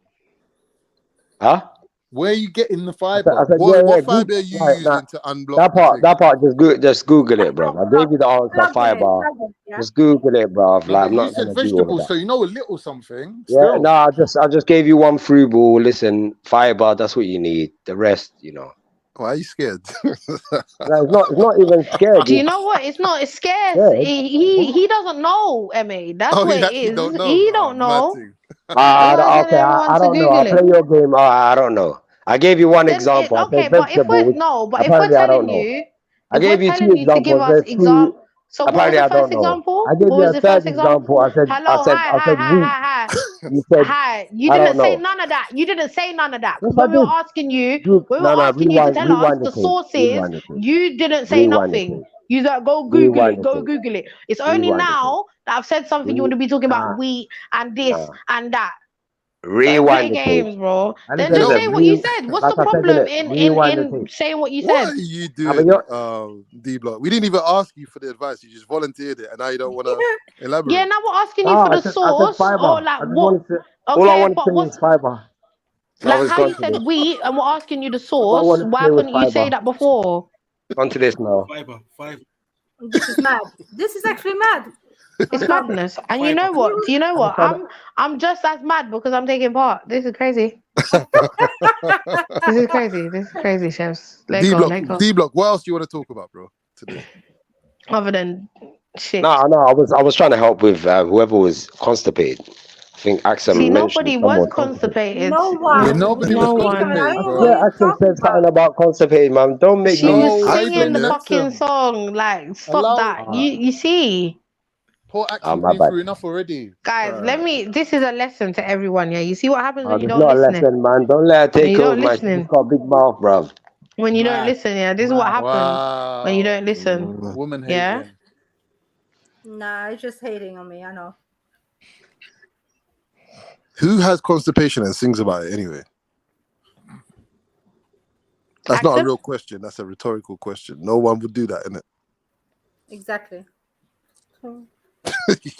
Huh? Where are you getting the I fiber? said, What Google, fiber are you right, using to unblock that the thing? part, just Google it, bro. I gave you the answer, fiber. Yeah? Just Google it, bro. No, Like, but I'm you not said gonna do all of vegetables, that. so you know a little something. Yeah, Still. no, I just gave you one through ball. Listen, fiber, that's what you need. The rest, you know. Why are you scared? No, it's not even scared. Do you know what? It's not. It's scarce. Scared. He doesn't know, Emmy. That's Oh, what he it actually is. don't know. He Oh, don't mad know. thing. That's why I said Okay, everyone I to don't know. I'll Google it. play your game. I don't know. I gave you one Then it, example. I okay, said but if vegetable, we're which no, but if we're apparently I don't telling know. you, I if we're gave you two telling you to give examples. us There's fruit. so what was Apparently the I first don't know. example? I gave What you was a the third first example? example. I Hello, said wheat. hi. You said Hi. You I didn't don't say know. none of that. You didn't say none of that. Yes, Because I when we were did. asking you, to tell us Rewind the the tape. sources, Rewind the tape. you didn't say Rewind the nothing. tape. You like, go Google Rewind it. the Go tape. Google it. It's only Rewind the tape. now that I've said something you want to be talking about wheat and this Nah. and that. Don't Rewind play the tape. games, bro. And Then You just know, say what you said. What's like the I said, problem innit? Rewind the in tape. saying what you what said? are you Nah, but doing, D-Block? We didn't even ask you for the advice. You just volunteered it, and now you don't want to elaborate. Yeah, now we're asking you No, for the I said source fiber. or like I just what? wanted to. All I Okay, wanted to but say what's is fiber. So I like was how gone you to said this. wheat and we're asking you the All I source? wanted to Why say was couldn't you say fiber. that before? On to this now. Fiber. This is mad. This is actually mad. It's madness. And you know what? Do you know what? I'm just as mad because I'm taking part. This is crazy. This is crazy. This is crazy, chefs. Let go. D-Block, what else do you want to talk about, bro, today? Other than shit. No, I was trying to help with whoever was constipated. I think Axel See, mentioned nobody was someone constipated. No one. Yeah, nobody was constipated, bro. Yeah, Axel said something about constipated, man. Don't make She me. was wait singing the then, fucking song. Like, stop Allow that. it. You see. Poor Axel's my been bad. through enough already. Guys, this is a lesson to everyone, yeah? You see what happens when you It's don't not a listen? lesson, man. Don't let her When take you don't over, man. She's listen. got a big mouth, bruv. When you don't listen, yeah? This is what happens when you don't listen. Woman Yeah? hating. Nah, it's just hating on me. I know. Who has constipation and sings about it anyway? That's not a real question. That's a rhetorical question. No one would do that, innit? Exactly.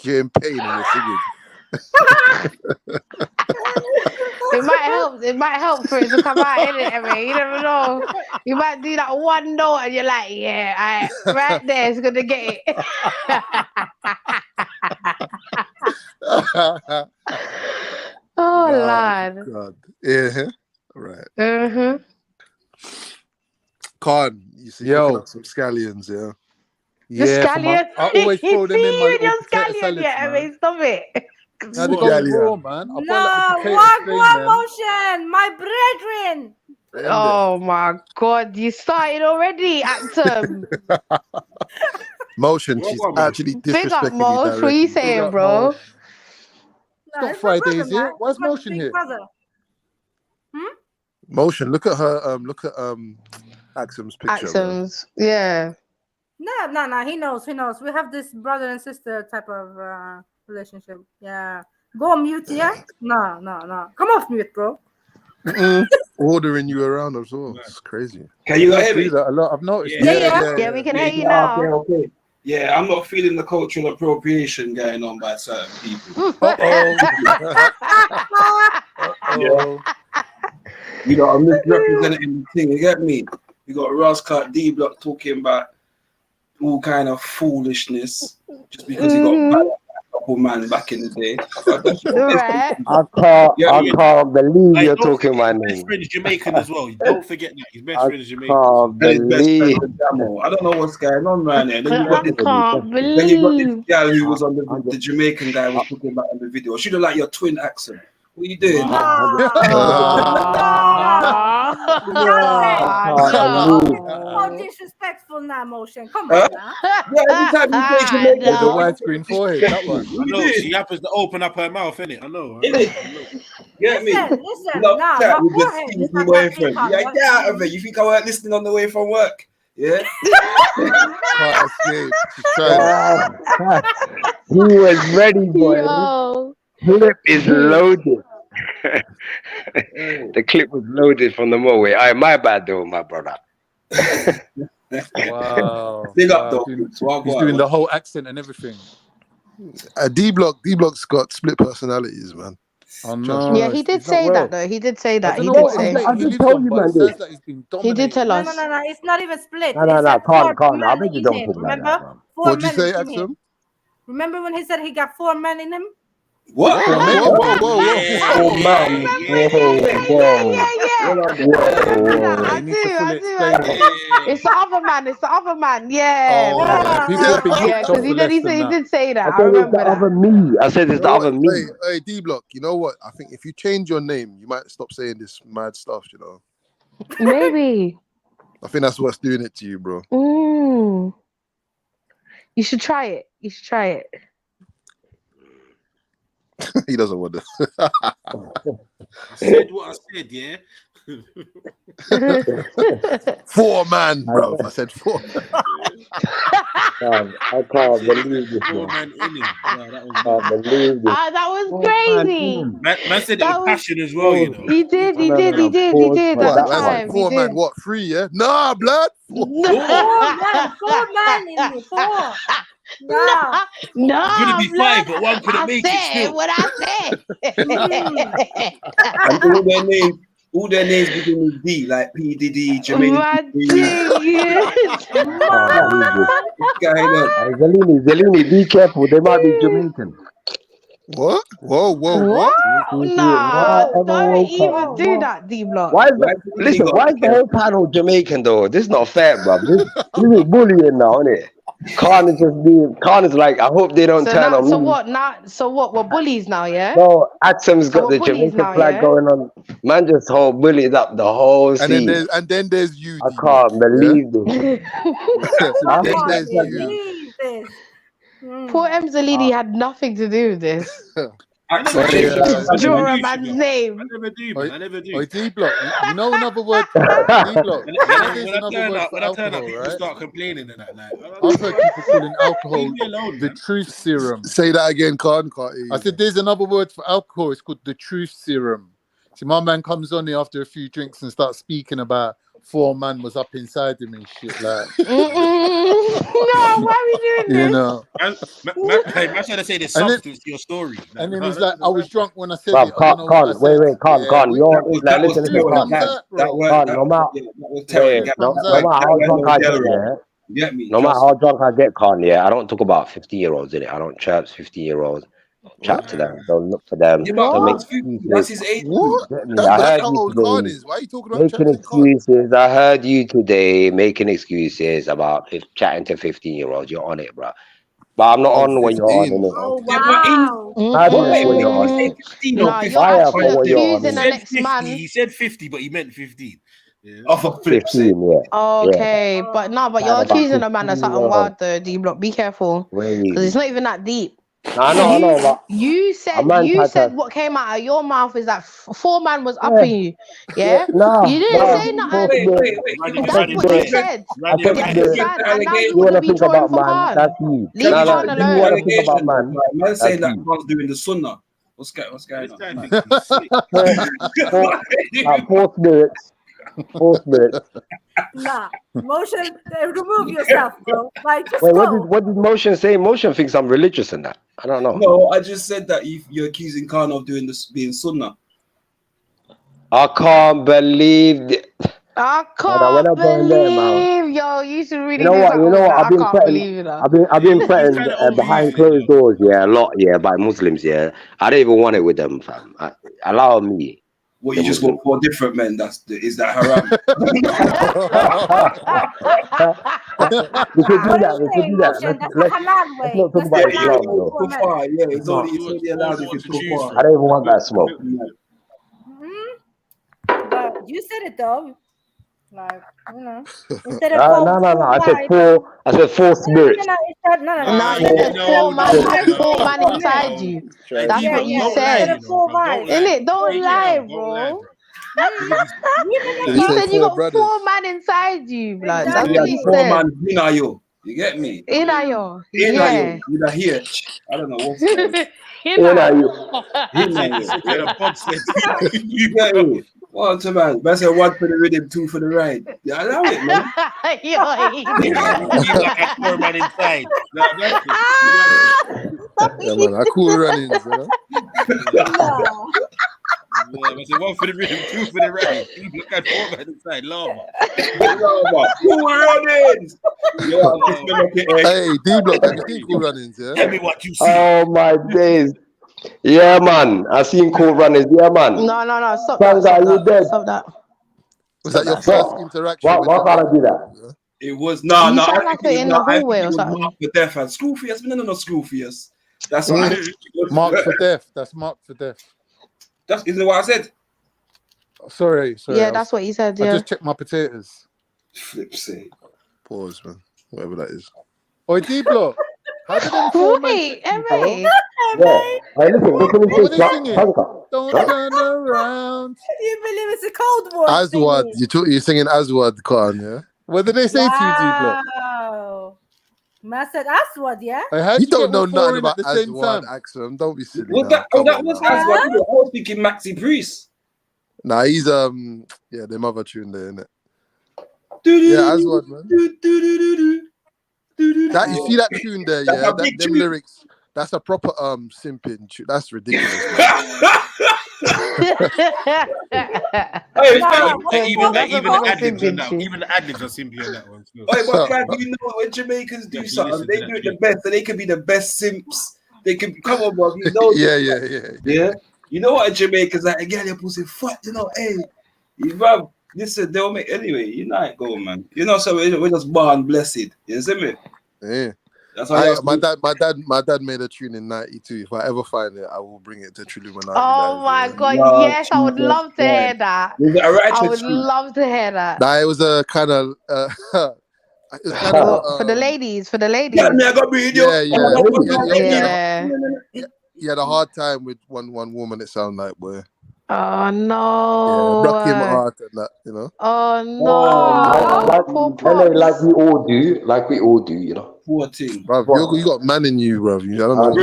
You're in pain and you're singing. It might help for it to come out, innit? I mean, you never know. You might do that one note and you're like, yeah, right there, it's gonna get it. Oh, Lord. God. Yeah. Right. Mm-hmm. Khan, you see, cooking up some scallions, yeah. The scallion. I always throw them in my See, little your potato scallion, salads, yeah, I man. mean, stop it. Now they go raw, man. I put like a potato stain, Wagner man. motion, my brethren. Oh my God, you started already, Actum. Motion, she's actually Big up, disrespecting you Mosh. What directly. you saying, bro? It's not Friday, is it? Why is Motion here? Motion, look at her. Look at Axum's picture. Axum's, yeah. No. He knows. We have this brother and sister type of relationship. Yeah. Go on mute, yeah? No. Come off mute, bro. Ordering you around as well. It's crazy. Can you hear me? Do that a lot. I've noticed. Yeah, we can hear you now. Okay. Yeah, I'm not feeling the cultural appropriation going on by certain people. You know, I'm misrepresenting the thing. You get me? You got Rascal D-Block talking about all kind of foolishness just because he got mad at a couple man back in the day. I can't believe you're talking my His name. friend is Jamaican as well. Don't forget that. His best friend is Jamaican. Can't believe. I don't know what's going on right there. Then you got this gal who was on the Jamaican guy was talking about in the video. She look like your twin accent. What you doing? So disrespectful now, Motion. Come on now. Yeah, every time you say Jamaica, With the widescreen forehead, that one. I know she happens to open up her mouth, innit? I know. Get me? Listen, Love nah, chat my with your forehead is stinky not that boyfriend. big, Yeah, huh? get out of it. You think I weren't listening on the way from work? Yeah. Can't escape. She's trying. He was ready, boy. Yo. Clip is loaded. The clip was loaded from the motorway. All right, my bad though, my brother. Wow. Big up, Wow. though. He's doing the whole accent and everything. D-Block's got split personalities, man. Oh Trust no. me. Yeah, he did It's not say well. that though. He did say that. I don't He know did what say. estate he lives on, but it sounds like he's been He did dominated. tell us. No. It's not even split. No, He said can't. I men bet you don't in think him. like Remember? that, man. 4 What'd you men say, in him. Axum? Remember when he said he got 4 men in him? What? Whoa, man. You need to fully explain it. It's the other man. It's the other man. Yeah. Oh, people have been Yeah, kicked off because for less he than that. did say that. I I said it's remember the that. other me. I said it's You the know other what? me. Hey, D-Block, you know what? I think if you change your name, you might stop saying this mad stuff, you know? Maybe. I think that's what's doing it to you, bro. You should try it. You should try it. He doesn't want to. I said what I said, yeah. 4 man, bro. I said 4. I can't believe this. 4 man inning. No, that was I can't believe this. That was crazy. man said it That with was- passion as well, you know. He did No, at the What? time. 4 man, what? 3, yeah? Nah, blood. 4. 4 men in me. 4. No. No, It could be 5, but one couldn't I make it said still. what I said. And all their names begin with D, like P Diddy, Jermaine. Zellini, be careful. They might be Jamaican. What? Whoa. Nah, don't even do that, D-Block. Why is the whole panel Jamaican though? This is not fair, bro. This is bullying now, isn't it? Khan is like, I hope they don't turn on me. So what? We're bullies now, yeah? So Axum's got we're the bullies Jamaican now, flag yeah? going on. Man just bullied up the whole scene. And then there's you. I can't believe this. I can't believe this. Poor Zellini had nothing to do with this. Draw a man's name. I never do. Oh, D-Block. You know another word for D-Block. When I turn up, people start complaining and that. Like, I've heard people calling alcohol leave me alone, the man. truth serum. Say that again, Khan. I said there's another word for alcohol. It's called the truth serum. See, my man comes on here after a few drinks and starts speaking about 4 man was up inside him and shit like. No, why are we doing this? You know. Man trying to say there's substance to your story. And then he's like, I was drunk when I said Bro, it. I don't know what I said. wait, Khan. Listen, no matter how drunk I get, Khan, yeah, I don't talk about 50-year-olds in it. I don't chirps 50-year-olds. Chat to them. Don't look for them. That's his age. That's how old Khan is. Why are you talking about making excuses? I heard you today making excuses about chatting to 15-year-olds. You're on it, bro. But I'm not on when you're on it. Oh, wow. You're actually accusing the next man. He said 50, but he meant 15. Yeah. Off a flip. 15, yeah. Okay, but you're accusing a man of something wild, though, D-Block. Be careful. Because it's not even that deep. I know, but you said what came out of your mouth is that 4 man was up in you. Yeah? You didn't say nothing. That's what you said. And now you want to be drawing for Khan. Leave Khan alone. Man saying that Khan's doing the sunnah. What's going on? 4 spirits. 4 spirits. Nah, Motion, remove yourself, bro. Like, just Wait, go. what did Motion say? Motion thinks I'm religious in that. I don't know. No, I just said that you're accusing Khan of doing this, being sunnah. I can't believe it. I can't believe, yo, you should really do what? something. You know what? I can't believe it. I've been threatened behind closed doors, yeah, a lot, yeah, by Muslims, yeah. I don't even want it with them, fam. Allow me. Well, you just want 4 different men. Is that haram? We could do What that. are We you could saying, do that. Motion? That's Let's the halal let's way. not talk That's the about Yeah, Islam, halal way though. for so men. far, yeah, It's it's not. only allowed if it's so far. I don't even want that smoke. But you said it though. Like, you know, instead of No. four I said wives. four. I said four spirits. No, you said four man inside you. That's what you said. Innit? Don't lie, bro. Did he You say said you four got brothers? 4 man inside you, blood. That's Yeah, what you four said. man Inayo. You get me? Inayo. Inayo. Yeah. With a H. I don't know what's that. Inayo. Inayo. You get me? What man? I said 1 for the rhythm, 2 for the ride. Yeah, allow it, man. Four man inside. No, that's it. Yeah, man. I cool runnings, you know. Yeah, I said 1 for the rhythm, 2 for the ride. Look at 4 man inside. Lava. Cool runnings. Hey, D Block, have you seen cool runnings? Yeah. Tell me what you see. Oh my days. Yeah, man. I seen cool runners. Yeah, man. No. Stop that. Sanga, you dead? Stop that. Was that your first interaction with Why can't I do that? It was You sound like it in the hallway or something. Mark for death and school fees. No, school fees. That's what Mark for death. That's Mark for death. That's isn't what I said. Sorry. Yeah, that's what he said. I Yeah. just checked my potatoes. Flip say. Pause, man. Whatever that is. Oi, D Block. How did them four men Wait, trick you, MA. bro? Hey, listen, What were they singing? Sanka. Don't turn around. Do you believe it's a cold war? Aswad. You're singing Aswad, Khan, yeah? What did they say to you, D Block? Wow. Man said Aswad, yeah? Hey, how you don't know nothing at about the same Aswad, time? Axel. Don't be silly. Was now. that Come on was now. Aswad. I was thinking Maxi Priest. Nah, he's yeah, them other tune there, innit? Yeah, Aswad, man. That you see that tune there, yeah? Them lyrics, that's a proper simping tune. That's ridiculous. Even the ad-libs on that. Even the ad-libs are simply on that one. So. Hey, but Clive, you know when Jamaicans do something, they do it the best, and they can be the best simps. They can come on, bro. You know, yeah. You know what Jamaicans like? Again, your pussy fuck. You know, hey, bro. Listen, they'll make anyway. You know it go, man. You know, so we're just born blessed. You see me? Yeah. That's how my dad made a tune in '92. If I ever find it, I will bring it to TrilluminaTI. Oh my god, yes, I would love to hear that. I would love to hear that. It was a kind of for the ladies. Yeah, me, I got breed you. You had a hard time with one woman. It sounded like, boy. Oh no. Yeah, broke him heart and that, you know. Oh no. Like we all do, you know. Poor thing. Bruv, you got man in you, bruv. I don't know.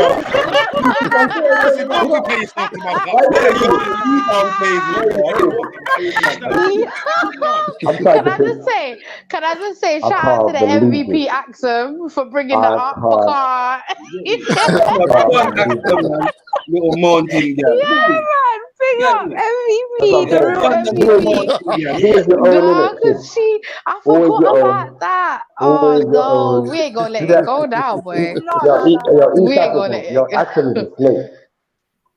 Can I just say shout out to the MVP Axum for bringing that up? Little mountain girl. Yeah, man. Big up MVP, the real MVP. No, because I forgot about that. Oh no, we ain't gonna let it go now, boy. We ain't gonna let it go.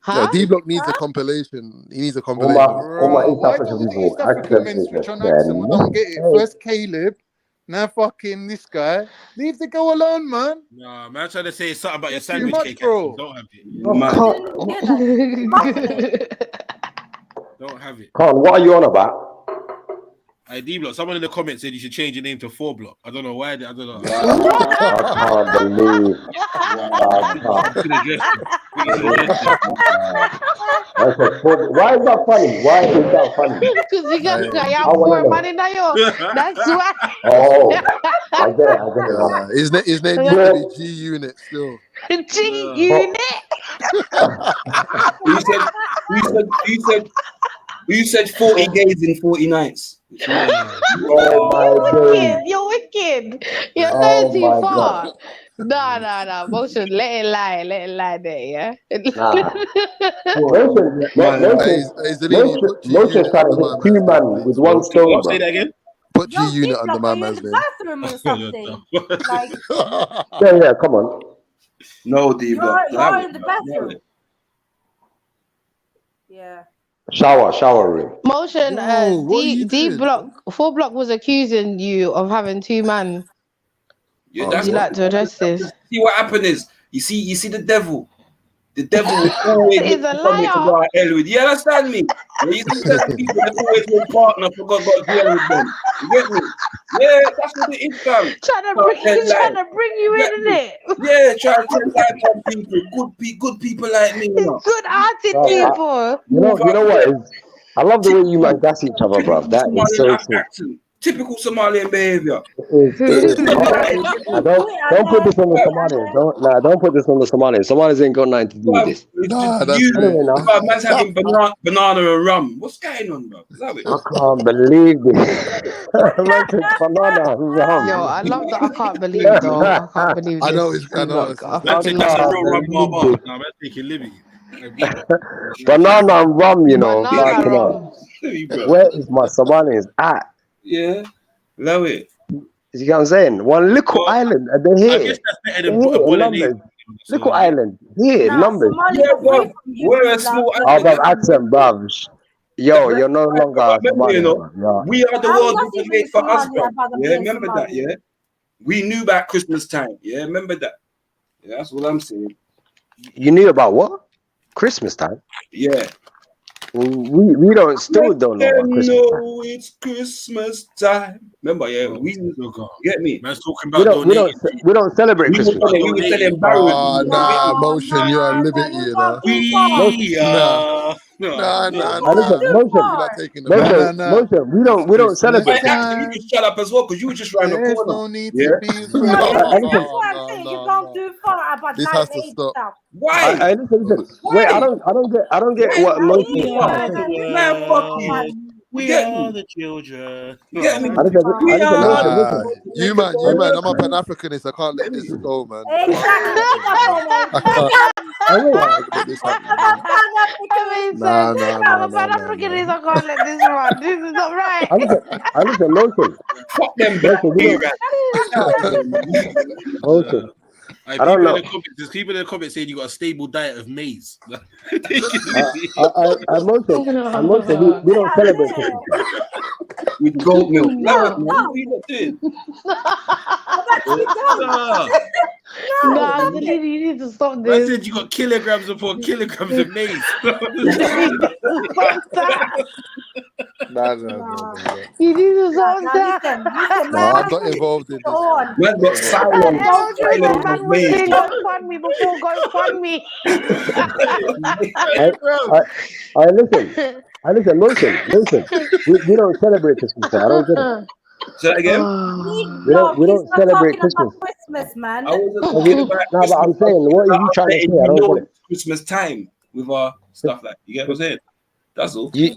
Huh? D-Block needs a compilation. He needs a compilation. Why don't we do East African men switch on Axum? I don't get it. First Caleb, now fucking this guy. Leave the girl alone, man. Nah, man, I'm trying to say something about your sandwich cake. Bro. Don't have it. Don't have it. Con, what are you on about? Hey, D-Block, someone in the comments said you should change your name to 4 Block. I don't know why. I don't know. I can't believe. Why is that funny? Because you got more money now, yo. That's why. Oh, I get it. His name used to be G Unit still. G Unit. You said 40 days in 40 nights. You're wicked. You're going too far. No. Motion, let it lie there, yeah? Motion's trying to hit 2 man with 1 stone. Say that again? Put G Unit under my man's name. Bathroom or something. Like, yeah, come on. No, D-Block. You're in the bathroom. Yeah. Shower room. Motion, D Block, 4 Block was accusing you of having 2 man. Yeah, Oh, that's You yeah. like to address this? see what happened is you see the devil. The devil will always He's look a for something to liar. go at hell with. You understand me? Yeah, you see certain people that always want partner for God got deal with them. You get me? Yeah, that's what it is, fam. Trying to Can't tell lies. bring you Get in, me? innit? Yeah, try to tell lies on people. Good people like me, you know. Good-hearted Yeah. people. You know what is? I love the way you man gas each other, bro. Typical That is so Somalian sick. accent. Typical Somalian behavior. It is. Don't put this on the Somalis. Don't put this on the Somalis. Somalis ain't got nothing to do with this. Nah, that's You, me. Anyway, now man's having banana and rum. What's going on, bro? Is that it? I can't believe this. Man said banana and rum. Yo, I love that. I can't believe though. I can't believe I this. know it's. I know Look, it's. I Man said that's a can't real rum believe bar. this. No, man taking liberty. Banana and rum, you know. Banana Fucking hell. rum. Where is my Somalis at? Yeah, love it. You get what I'm saying? One little island, and they're I here. guess that's better They're than here in bolognese. numbers. Little island, here, numbers. Yeah, bro. We're a small Oh, island. bruv, accent, bruv. Yo, you're no longer Remember, you Somali, know, bruv. we are the I'm world not was even made for us, Somali bro. about Yeah, being remember that, Somali. yeah? We knew about Christmas time, yeah? Remember that? Yeah, that's what I'm saying. You knew about what? Christmas time? Yeah. We still don't know about Christmas time. No, it's Christmas time. Remember, yeah, we get me. Man's talking We about don't celebrate Christmas. We were selling barrels. Oh, nah, motion. You're a liberty, you know. Nah. Motion. You're not taking the. Nah. Motion. We don't celebrate. Hey, actually, you can shut up as well because you were just round the There's corner. no need Yeah. to be. You've gone too far about This that has to age stop. stuff. Why? Listen. Wait, I don't get what motion is trying to say. Man, fuck you. We are the children. Get me? Nah, you man. I'm a Pan Africanist. I can't let this go, man. Exactly. I can't let this happen. Nah. I'm a Pan Africanist. I can't let this run. This is not right. I listen, motion. Fuck them black Motion. I don't know. There's people in the comments saying you got a stable diet of maize. I'm motion. We don't celebrate Christmas. With goat milk. No. Nah, you need to stop I this. said you got kilograms upon kilograms of maize. Nah. You need to stop that. No, I'm not involved in this. Man got silent. Go fund me before go fund me. I listen, motion. We don't celebrate Christmas. I don't get it. Say that again? We don't celebrate Christmas. Christmas, man. I wasn't talking about No, but I'm saying, what are you trying to say? I don't get it. Christmas time with our stuff like you get what I'm saying? That's all. We've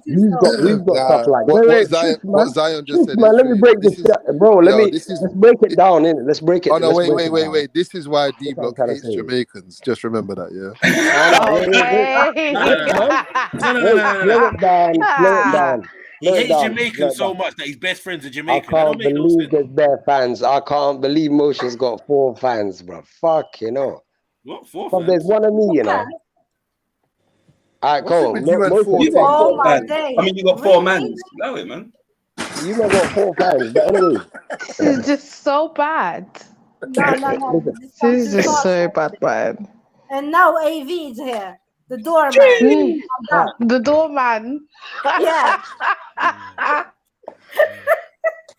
got stuff like What Zion just said. Man, let me break this down, bro. Let's break it down, innit? Let's break it. Oh no, let's wait. This is why D Block hates Jamaicans. Just remember that, Slow it down. He hates Jamaicans so much that his best friend's a I Jamaican. can't believe there's bare fans. I can't believe Motion's got 4 fans, bro. Fuck, you know. What, 4 But there's one of me, you know. Alright, go on. You got 4 fans. I mean, you got 4 mans. No way, man. You know got 4 fans, but anyway. This is just so bad. No. This is just so bad, man. And now AV is here. The doorman. The doorman. Yeah.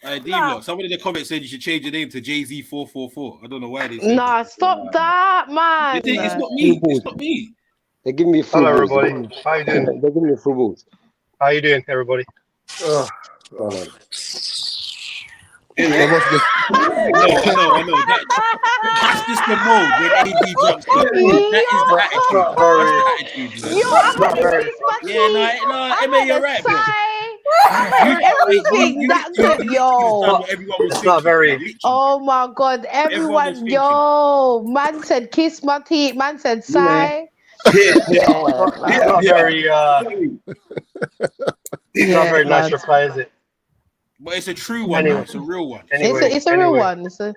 Hey, D-Block, somebody in the comments said you should change your name to JZ444. I don't know why they said Nah, stop that, man. It's not me. It's not me. They give me free Hello, balls. everybody. How you doing? They give me free balls. How you doing, everybody? I know. That's just the mode when AD jumps in. That is the attitude. That's the attitude. No, Emma, you're right, bro. Everything that could, yo. It's not very. Oh my God, everyone, yo. Man said kiss my teeth. Man said sigh. It's not very. It's not very nice reply, is it? But it's a true one. Anyway. It's a real one. It's a real one. It's a,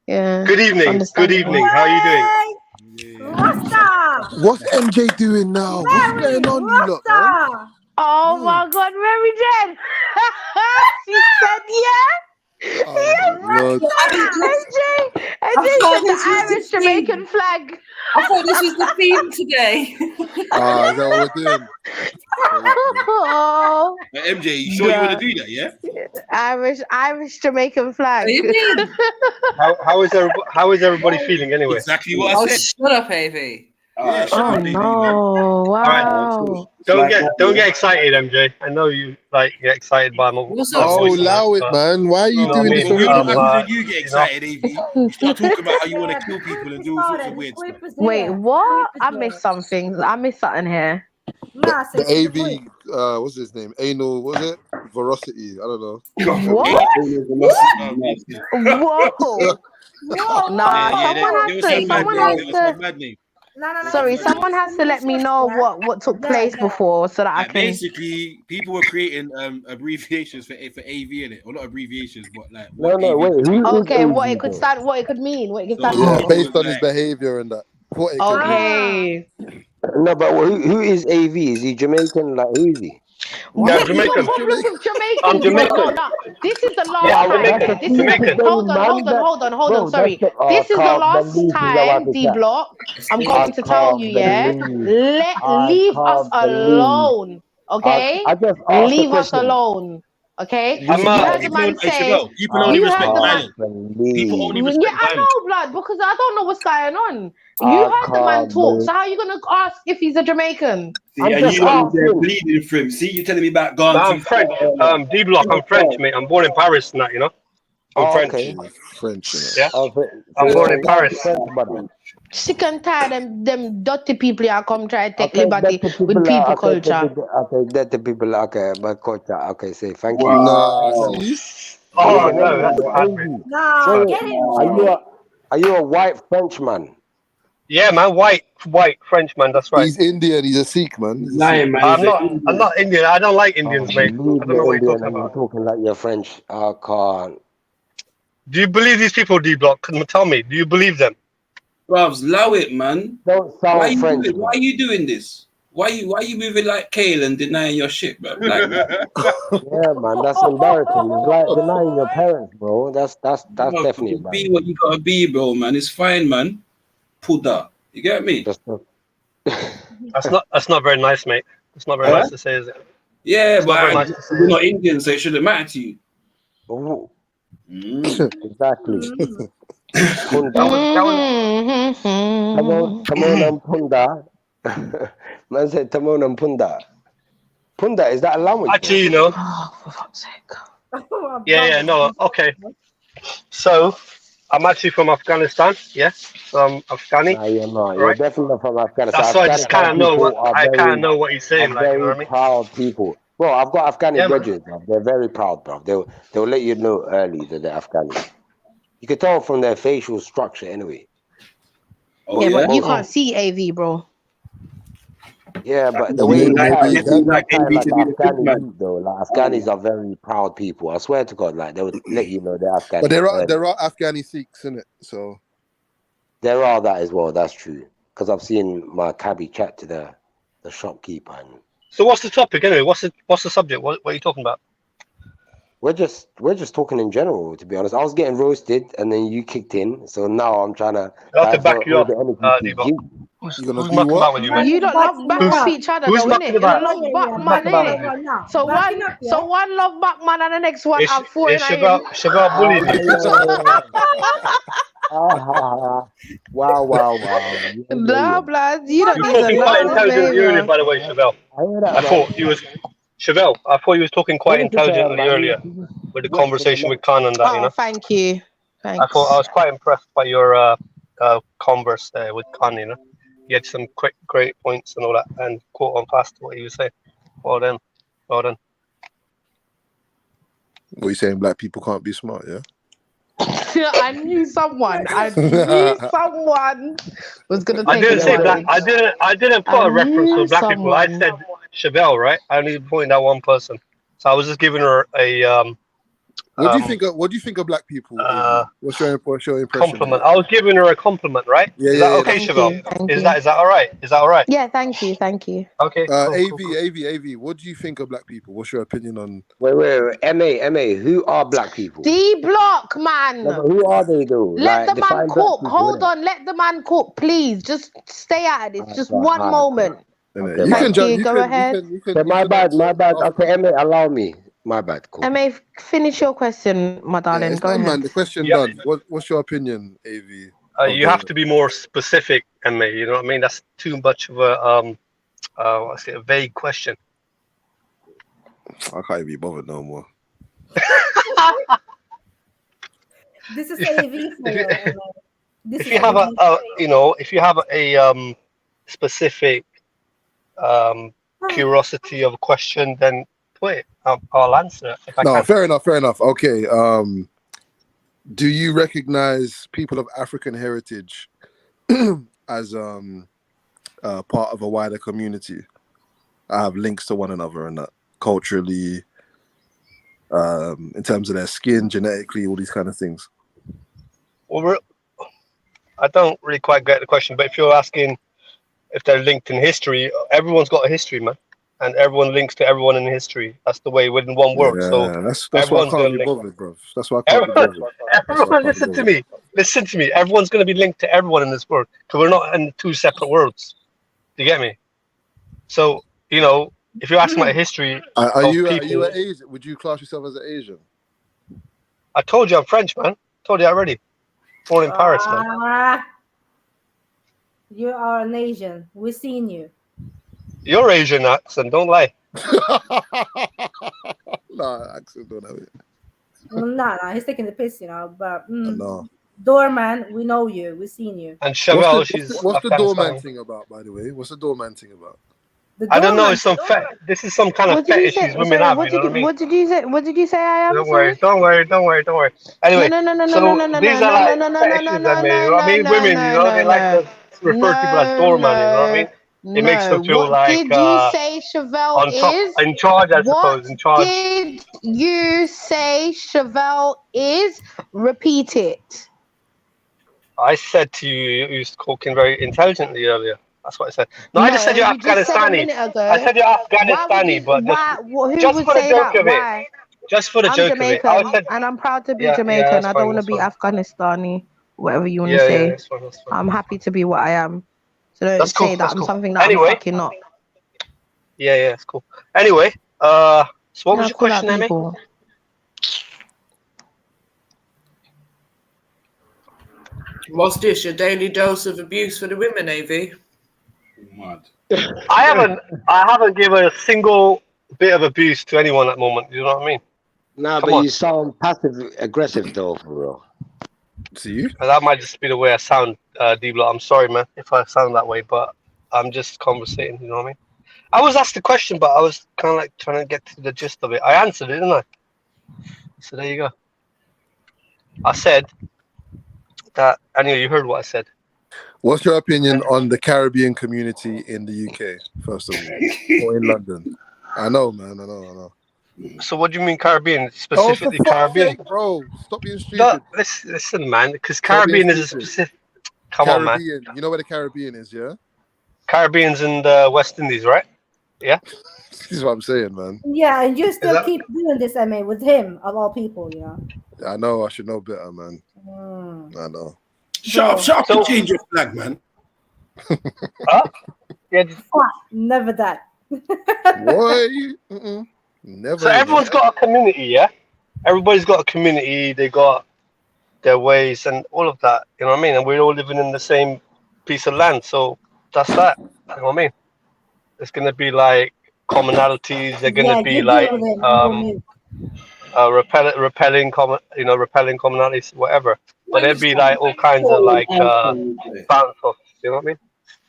yeah. Good evening. Good evening. How are you doing? What's MJ doing now? What's going on, you lot, man? Oh my God, Mary Jane. She said, yeah. Oh, MJ, And this is the Irish Jamaican flag. I thought this was the theme today. Ah, is that what we're doing? Oh, MJ, you sure you want to do that? Yeah. Irish Jamaican flag. How is everybody feeling anyway? Exactly what I said. Shut up, AV. Yeah, shut up, baby. Oh, wow. Don't get excited, MJ. I know you get excited by my. Oh, allow it, man. Why are you doing this already? You get excited, AV. You start talking about how you want to kill people and do all sorts of weird stuff. Wait, what? I missed something. I missed something here. The AV, what's his name? Anal, was it? Veracity. I don't know. What? Whoa. Nah, someone has to. Sorry, someone has to let me know what took place before so that I can. Basically, people were creating abbreviations for AV in it, or not abbreviations, but like. Okay, what it could stand, what it could mean, what it could stand Yeah, for. based on his behavior and that. Okay. No, but who is AV? Is he Jamaican? Like, who is he? What? Jamaican. I'm Jamaican. No. This is the last time. Jamaican. Hold on. Sorry. This is the last time, D Block. I'm going to tell you, yeah. Leave us alone. Okay? Leave us alone. Okay? You heard the man say. People only respect violence. People only respect Yeah, I know, blood, because I don't know what's going on. You heard the man talk, so how are you gonna ask if he's a Jamaican? See, and you know they're bleeding for him. See, you're telling me about Ghana. I'm French. D Block. I'm French, mate. I'm born in Paris, and that, you know. I'm French. Okay. French. Yeah. I'm born in Paris. Sick and tired them dirty people here come try to take liberty with people culture. Okay, that the people my culture. Okay, say thank you. Oh no, that's what happened. No, get it. Are you a white Frenchman? Yeah, man, white Frenchman. That's right. He's Indian. He's a Sikh, man. Lying, man. I'm not Indian. I don't like Indians, mate. I don't know what you're talking about. You're talking like you're French. I can't. Do you believe these people, D Block? Tell me. Do you believe them? Brovs, allow it, man. Don't sound French. Why are you doing this? Why you moving like Kale and denying your shit, bro? Like, yeah, man, that's embarrassing. It's like denying your parents, bro. That's definitely bad. Be what you gotta be, bro, man. It's fine, man. Puda. You get me? That's not very nice, mate. It's not very nice to say, is it? Yeah, but you're not Indian, so it shouldn't matter to you. Oh. Exactly. That was Tamon and Punda. Man said Tamon and Punda. Punda, is that a language? Actually, you know. Oh, for fuck's sake. Yeah, no, okay. So, I'm actually from Afghanistan, yeah? So I'm Afghani. No, you're not. You're definitely not from Afghanistan. That's why I just kind of know what he's saying. Like, very you know what I mean? proud people. Bro, I've got Afghani graduates, bro. They're very proud, bro. They'll let you know early that they're Afghani. You can tell from their facial structure anyway. Oh, yeah, but you can't see AV, bro. Yeah, but the way Afghanis are very proud people. I swear to God, like they would let you know they're Afghani. But there are Afghani Sikhs in it, so there are that as well. That's true. Because I've seen my cabbie chat to the shopkeeper. And so what's the topic anyway? What's the subject? What are you talking about? We're just talking in general, to be honest. I was getting roasted, and then you kicked in, so now I'm trying to. I have to back you up. You're gonna do what? You don't love back off each other, though, innit? You don't love Batman, innit? So one love Batman, and the next one have four. Shabab Wow. Blah blah. You don't You're talking quite intelligently earlier, by the way, Chevelle. I thought he was talking quite intelligently earlier with the conversation with Khan and that, you know. Thank you. Thanks. I thought I was quite impressed by your converse there with Khan, you know. He had some great points and all that, and quote on past what he was saying. Well done. What are you saying? Black people can't be smart, yeah? I knew someone was gonna. I didn't say black. I didn't put a reference to black people. I said Chevelle, right? I only pointed out one person, so I was just giving her a What do you think? What do you think of black people? What's your impression? Compliment. I was giving her a compliment, right? Yeah, is yeah, that yeah. okay, Thank Chevelle? you. Thank Is you. that all right? Is that all right? Yeah, thank you. Thank you. Okay. Cool, AV. What do you think of black people? What's your opinion on? Wait. MA. Who are black people? D block, man. No, but who are they though? Let Like, the man define black cook. people, Hold innit? on. Let the man cook, please. Just stay out of this. Just one Alright, moment. Okay, You my can Thank bad. you. Go ahead. Okay, my bad. Okay, MA, allow me. My bad. Cool. MA, finish your question, my Yeah, darling. it's Go done, ahead. man. The question Yep. done. What's your opinion, AV? You have to be more specific, MA. You know what I mean? That's too much of a what's it? A vague question. I can't even be bothered no more. This is AV for you. This If is you have AV. if you have a specific curiosity of a question, then put it. I'll answer it if I No, can. fair enough. Okay. Do you recognize people of African heritage as part of a wider community? I have links to one another and that culturally, in terms of their skin, genetically, all these kind of things. Well, I don't really quite get the question, but if you're asking if they're linked in history, everyone's got a history, man, and everyone links to everyone in history. That's the way within one world. Yeah, So that's why I everyone's can't gonna be link. bothered, bro. That's why I can't be bothered. Everyone, listen to me. Listen to me. Everyone's going to be linked to everyone in this world because we're not in two separate worlds. Do you get me? So, if you're asking about history Are of you people, an Asian? Would you class yourself as an Asian? I told you I'm French, man. Told you already. Born in Paris, man. You are an Asian. We've seen you. You're Asian accent. Don't lie. No, accent don't have it. No, he's taking the piss, But No. Doorman, we know you. We've seen you. And Chevelle, What's the doorman thing about, by the way? What's the doorman thing about? I don't know. It's some this is some kind of fetish these women have. You know what I mean? What did you say? What did you say? I am. Don't worry. Anyway, so these are like fetishes I made. You know what I mean? Women, they like to refer to people as doorman. You know what I mean? It makes them feel What like did you say Chevelle is? in charge, I suppose. In charge. Did you say Chevelle is? Repeat it. I said to you, you was talking very intelligently earlier. That's what I said. No, I just said you're Afghanistani. I said you're Afghanistani, but just for the joke of it. Just for the joke of it. I said, and I'm proud to be Jamaican. I don't want to be Afghanistani, whatever you want to say. That's fine. I'm happy to be what I am. So don't That's cool, say that that's I'm cool. something that Anyway. I'm fucking not. Yeah, it's cool. Anyway, so what was your call out question, Amy? people. What's this? Your daily dose of abuse for the women, AV? I haven't given a single bit of abuse to anyone at the moment. You know what I mean? Nah, Come but on. you sound passive aggressive though, for real. See you? That might just be the way I sound, D-Block. I'm sorry, man, if I sound that way, but I'm just conversating. You know what I mean? I was asked the question, but I was kind of like trying to get to the gist of it. I answered it, didn't I? So there you go. I said that. Anyway, you heard what I said. What's your opinion on the Caribbean community in the UK, first of all, or in London? I know, man. I know. So what do you mean Caribbean? Specifically for fuck's Caribbean? sake, bro. Stop being stupid. Listen, man, because Stop being Caribbean is a stupid. specific. Come on, man. You know where the Caribbean is, yeah? Caribbean's in the West Indies, right? Yeah. This is what I'm saying, man. Yeah, and you still keep doing this, with him, of all people, I know. I should know better, man. I know. Sharp, so, change your flag, man. Huh? Yeah. Never that. Boy. Never. So everyone's got a community, yeah? Everybody's got a community. They got their ways and all of that. You know what I mean? And we're all living in the same piece of land. So that's that. You know what I mean? It's going to be like commonalities. They're going to be like repelling commonalities, whatever. But there'd be like all kinds of like bounce off. You know what I mean?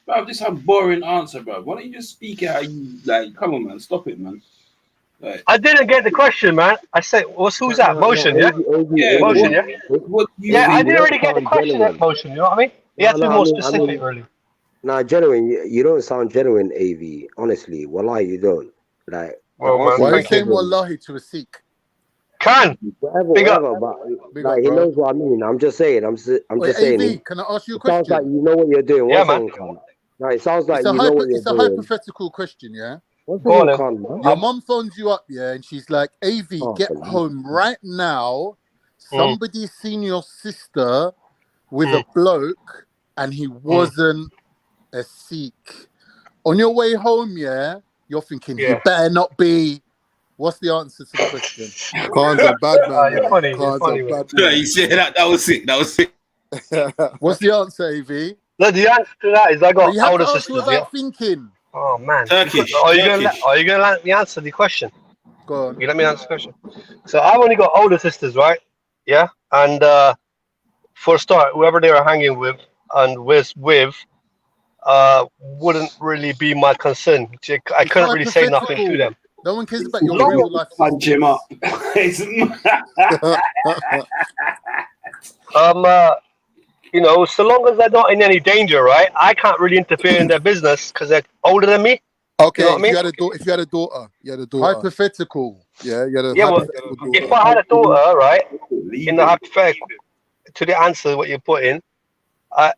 Bro, this is a boring answer, bro. Why don't you just speak it how you like? Come on, man. Stop it, man. Like, I didn't get the question, man. I said, who's that? Motion, yeah? Motion, yeah? Yeah, I didn't really get the question at Motion, you know what I mean? You have to be more specific, really. Nah, genuine. You don't sound genuine, AV. Honestly, wallahi, you don't. Like, why are you saying wallahi to a Sikh? Whatever, but like, he knows what I mean. I'm just saying. I'm Wait, just saying. AV, can I ask you a It sounds like question? you know what you're doing. Yeah, One man. second, Con. No, it sounds like It's a you know what you're it's a doing. hypothetical question, yeah. One Go on, second, then. Con. Your mum phones you up, yeah, and she's like, "AV, get home right now. Somebody's seen your sister with a bloke, and he wasn't a Sikh." On your way home, yeah, you're thinking he better not be. What's the answer to the question? Khan's a bad man. You're funny. You're funny, man. You said that was sick. That was sick. What's the answer, AV? No, the answer to that is I got You have older to answer sisters. without Yeah. thinking. Oh man. Turkish. Are you gonna let me answer the question? Go on. You let me answer the question. So I've only got older sisters, right? Yeah. And for a start, whoever they were hanging with and was with, wouldn't really be my concern. I couldn't really say nothing to them. No one cares about your real life. Punch him up. You know, so long as they're not in any danger, right? I can't really interfere in their business because they're older than me. Okay, You know what I mean? If you had a daughter, hypothetical. Yeah, you had a Yeah, well, hypothetical daughter. if I had a daughter, right, in the hypothetical, to the answer what you put in,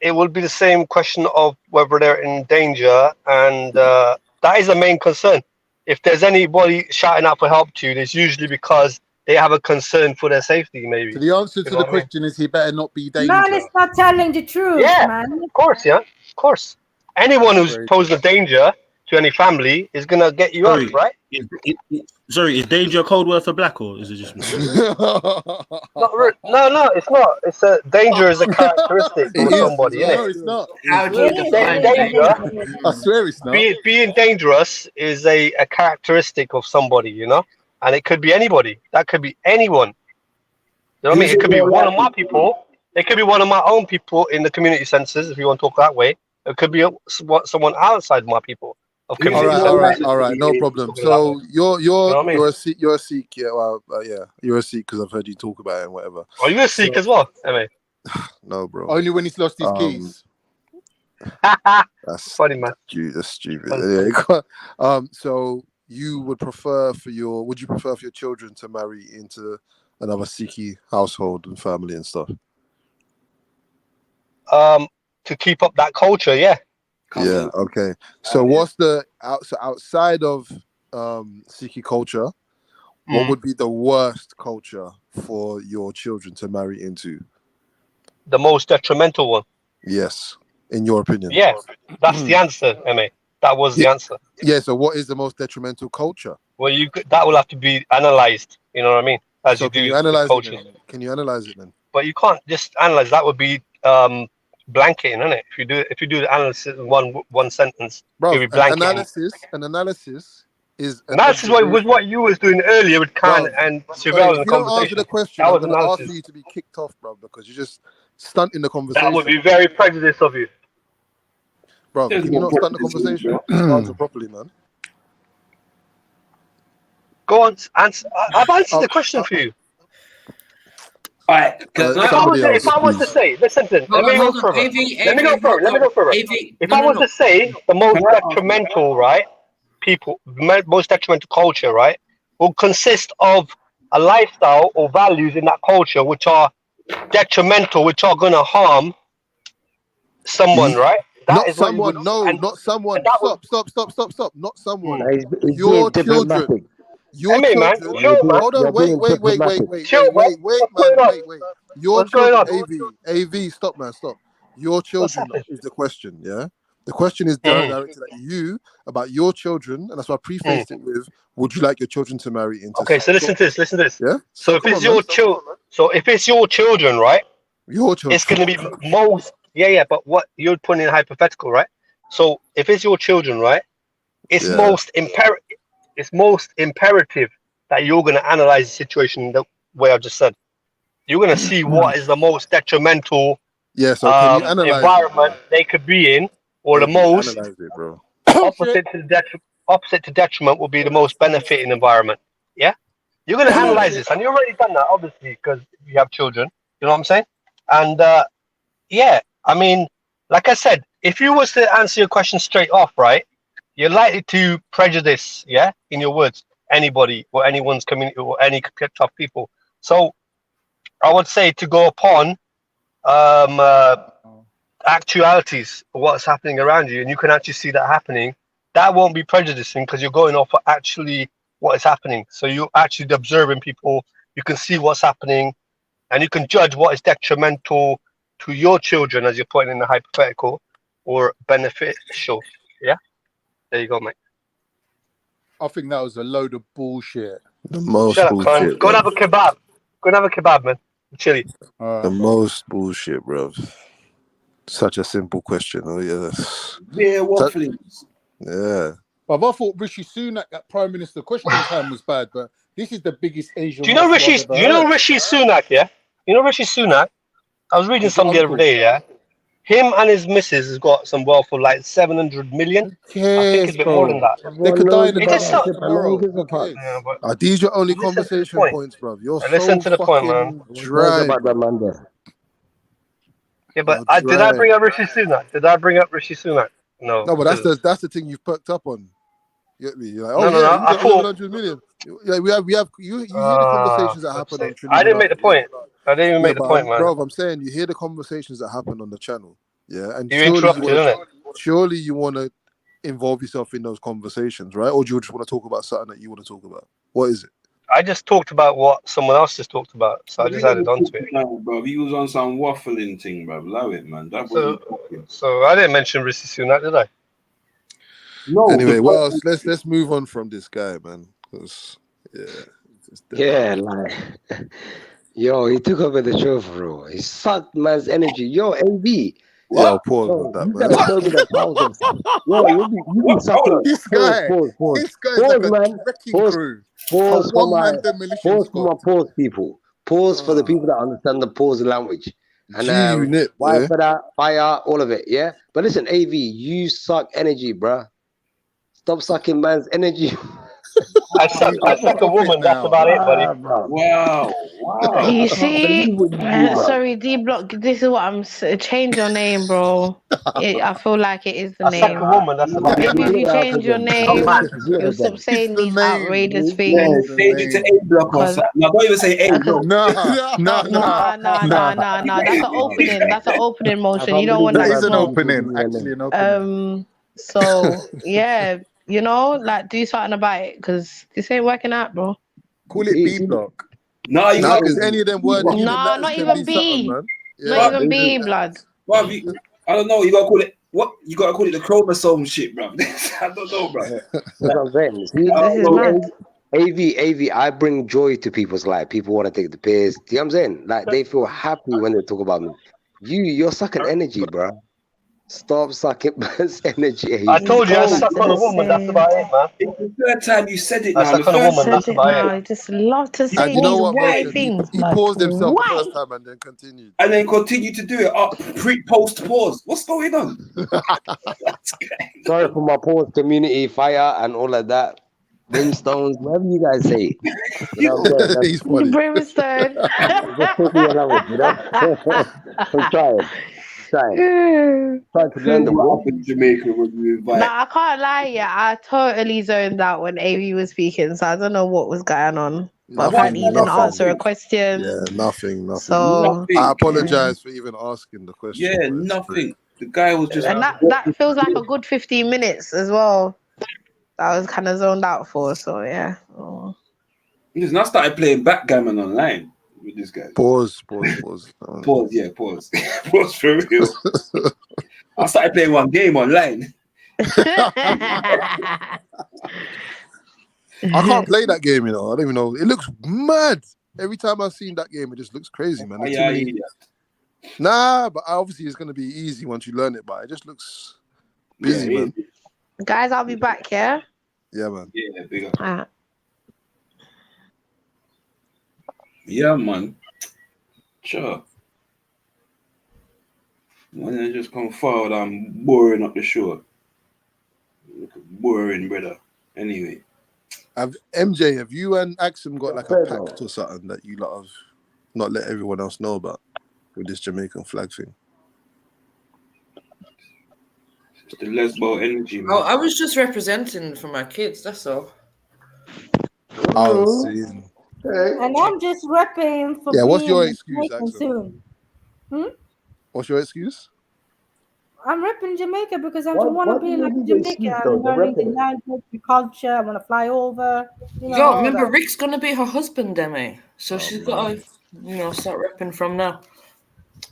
it will be the same question of whether they're in danger, and that is the main concern. If there's anybody shouting out for help to you, it's usually because they have a concern for their safety, maybe. So the answer to the question is he better not be dangerous. Man is not telling the truth, Yeah, man. of course, yeah, of course. Anyone who's posing a danger to any family is gonna get you up, right? Sorry, is danger a code word for black, or is it just me? No, it's not. It's a danger is a characteristic of somebody, isn't it? No, it's not. How do you define Danger, I swear it's not. being dangerous is a characteristic of somebody, you know, and it could be anybody. That could be anyone. You know what I mean? It could be one of my people. It could be one of my own people in the community census, if you want to talk that way. It could be someone outside my people. All right, no problem. So you're a Sikh, yeah. Well, yeah, you're a Sikh because I've heard you talk about it and whatever. Are you a Sikh as well, Emma? No, bro. Only when he's lost his keys. That's funny, man. That's stupid. Yeah. So you would prefer for your children to marry into another Sikh household and family and stuff? To keep up that culture, yeah. Yeah. Okay. So what's the outside of Sikh culture? What would be the worst culture for your children to marry into? The most detrimental one. Yes, in your opinion. Yeah, that's the answer, Emma. That was the answer. Yeah. So what is the most detrimental culture? Well, that will have to be analyzed. You know what I mean? As So you do can you analyze culture. it then? Can you analyze it then? But you can't just analyze. That would be blanketing, isn't it? If you do the analysis in one sentence, Bro, it'll be blanketing. an analysis is Analysis was what you was doing earlier with Khan and Surveil in the if you don't answer conversation. the question, That I'm was going to ask analysis. for you to be kicked off, bro, because you're just stunting the conversation. That would be very prejudiced of you. Bro, can you not stunt the conversation? Answer properly, man. Go on, answer. I've answered the question for you. All right. If I was to say, listen, let me go further. Let me go further. If I was to say the most detrimental, right, most detrimental culture, right, will consist of a lifestyle or values in that culture which are detrimental, which are going to harm someone, right? Not someone. Not someone. Stop. Not someone. Your children. Your children. Hold on. Wait. Your children. AV. Stop, man. Stop. Your children is the question. Yeah. The question is directed at you about your children, and that's why I prefaced it with, "Would you like your children to marry into?" Okay, so listen to this. Yeah. So if it's your children, right? Your children. It's going to be most. Yeah. But what you're putting in hypothetical, right? So if it's your children, right? It's most imperative. It's most imperative that you're going to analyze the situation the way I've just said. You're going to see what is the most detrimental environment they could be in, or the most opposite to detriment will be the most benefiting environment. Yeah, you're going to analyze this, and you've already done that, obviously, because you have children. You know what I'm saying? And I mean, like I said, if you was to answer your question straight off, right? You're likely to prejudice, in your words, anybody or anyone's community or any type of people. So I would say to go upon actualities of what's happening around you, and you can actually see that happening. That won't be prejudicing because you're going off of actually what is happening. So you're actually observing people. You can see what's happening, and you can judge what is detrimental to your children, as you're putting in the hypothetical, or beneficial. Yeah, there you go, mate. I think that was a load of bullshit. The most Shut up, bullshit. man. Go and have a kebab. Go and have a kebab, man. Chili. The most bullshit, bro. Such a simple question. Oh yes. Yeah, waffling. Yeah. But I thought Rishi Sunak at Prime Minister question time was bad, but this is the biggest Asian. Do you know Rishi? Do you know Rishi Sunak? Yeah. You know Rishi Sunak. I was reading something the other day. Yeah. Him and his missus has got some wealth of like 700 million. I think it's a bit more than that. They could die in the It just dark tomorrow. Are these your only conversation points, bro? You're Listen so to the point, man. dry. Yeah, but did I bring up Rishi Sunak? Did I bring up Rishi Sunak? No. No, but that's the thing you've perked up on. You get me? You're like, oh No, yeah, no, I you got 700 million. Like we have you hear the conversations that happen on Trinidad. I didn't make the point. I didn't even make the but point, man. Bro, I'm saying you hear the conversations that happen on the channel. Yeah, and You interrupted, innit? surely you want to involve yourself in those conversations, right? Or do you just want to talk about something that you want to talk about? What is it? I just talked about what someone else just talked about, so I just added on to it. No, bro, he was on some waffling thing, bro. Love it, man. That So I didn't mention Rishi Sunak, did I? No. Anyway, well, let's move on from this guy, man. Because Yeah, like, yo, he took over the show, bro. He sucked man's energy. Yo, AB. Yeah, pause on that, You man. gotta show me the powers of. Yo, you be sucking. This guy, Pause. this guy's Pause, like a man. wrecking crew. Pause A for one-man my demolition pause for my pause people. Pause for the people that understand the pause language. And G-Unit, why yeah. for that, fire, all of it, yeah. But listen, AV, you suck energy, bruh. Stop sucking man's energy. I suck a woman. That's about it, buddy. Wow. You see, sorry, D Block. This is what I'm. Change your name, bro. I feel like it is the name. Suck a woman. That's about it. Maybe if you change your name, you'll stop saying these outrageous Yeah, things. change it to A block or something. No, don't even say A block. No. That's an opening. That's an opening motion. You don't want that. That is an opening, actually, an opening. So yeah, you know, like do something about it because this ain't working out, bro. Call it B block. No, you Nah, got because any of them words. No, not even B. Not even B, blood. Well, I don't know. You gotta call it what? You gotta call it the chromosome shit, bro. I don't know, bro. That's what I'm saying. See, AV, I bring joy to people's life. People want to take the piss. Do you know what I'm saying? Like they feel happy when they talk about me. You're sucking energy, bro. Stop sucking man's energy. I told you I suck on a woman. That's about it, man. It's the third time you said it I now. suck on a woman. That's about I it. just love to say And you know these what, white Motion? things. He paused himself the first time and then continued. And then continue to do it up post pause. What's going on? Sorry for my pause community, fire, and all of that. Brimstones, whatever you guys say. You know what I'm saying? He's funny. Brimstone. Just talking your language, you know? I'm trying to learn the word. In Jamaica when you invite. Nah, I can't lie, yeah. I totally zoned out when AV was speaking, so I don't know what was going on. But apparently he didn't answer a question. Yeah, nothing. So I apologize for even asking the question. Yeah, nothing. The guy was just. And that feels like a good 15 minutes as well. I was kind of zoned out for, so yeah. Oh. Listen, I started playing backgammon online with this guy. Pause. Pause, yeah, pause. Pause for real. I started playing one game online. I can't play that game, you know. I don't even know. It looks mad. Every time I've seen that game, it just looks crazy, man. Nah, but obviously it's going to be easy once you learn it, but it just looks busy, man. Guys, I'll be back, yeah? Yeah, man. Yeah, big up. Yeah, man. Sure. When I just come forward, I'm boring up the show. Boring, brother. Anyway. MJ, have you and Axum got like a pact or something that you lot have not let everyone else know about with this Jamaican flag thing? It's the lesbo energy, man. Oh, I was just representing for my kids, that's all. I've seen. And I'm just repping for Yeah, what's being your excuse, Jamaican Axel? soon. What's your excuse? I'm repping Jamaica because I Why want to do be you like need the Jamaica. excuse, I'm though? You're learning the repping it. language, the culture. I want to fly over. You know, Yo, all remember that. Rick's gonna be her husband, Demi. So she's got to, start repping from now.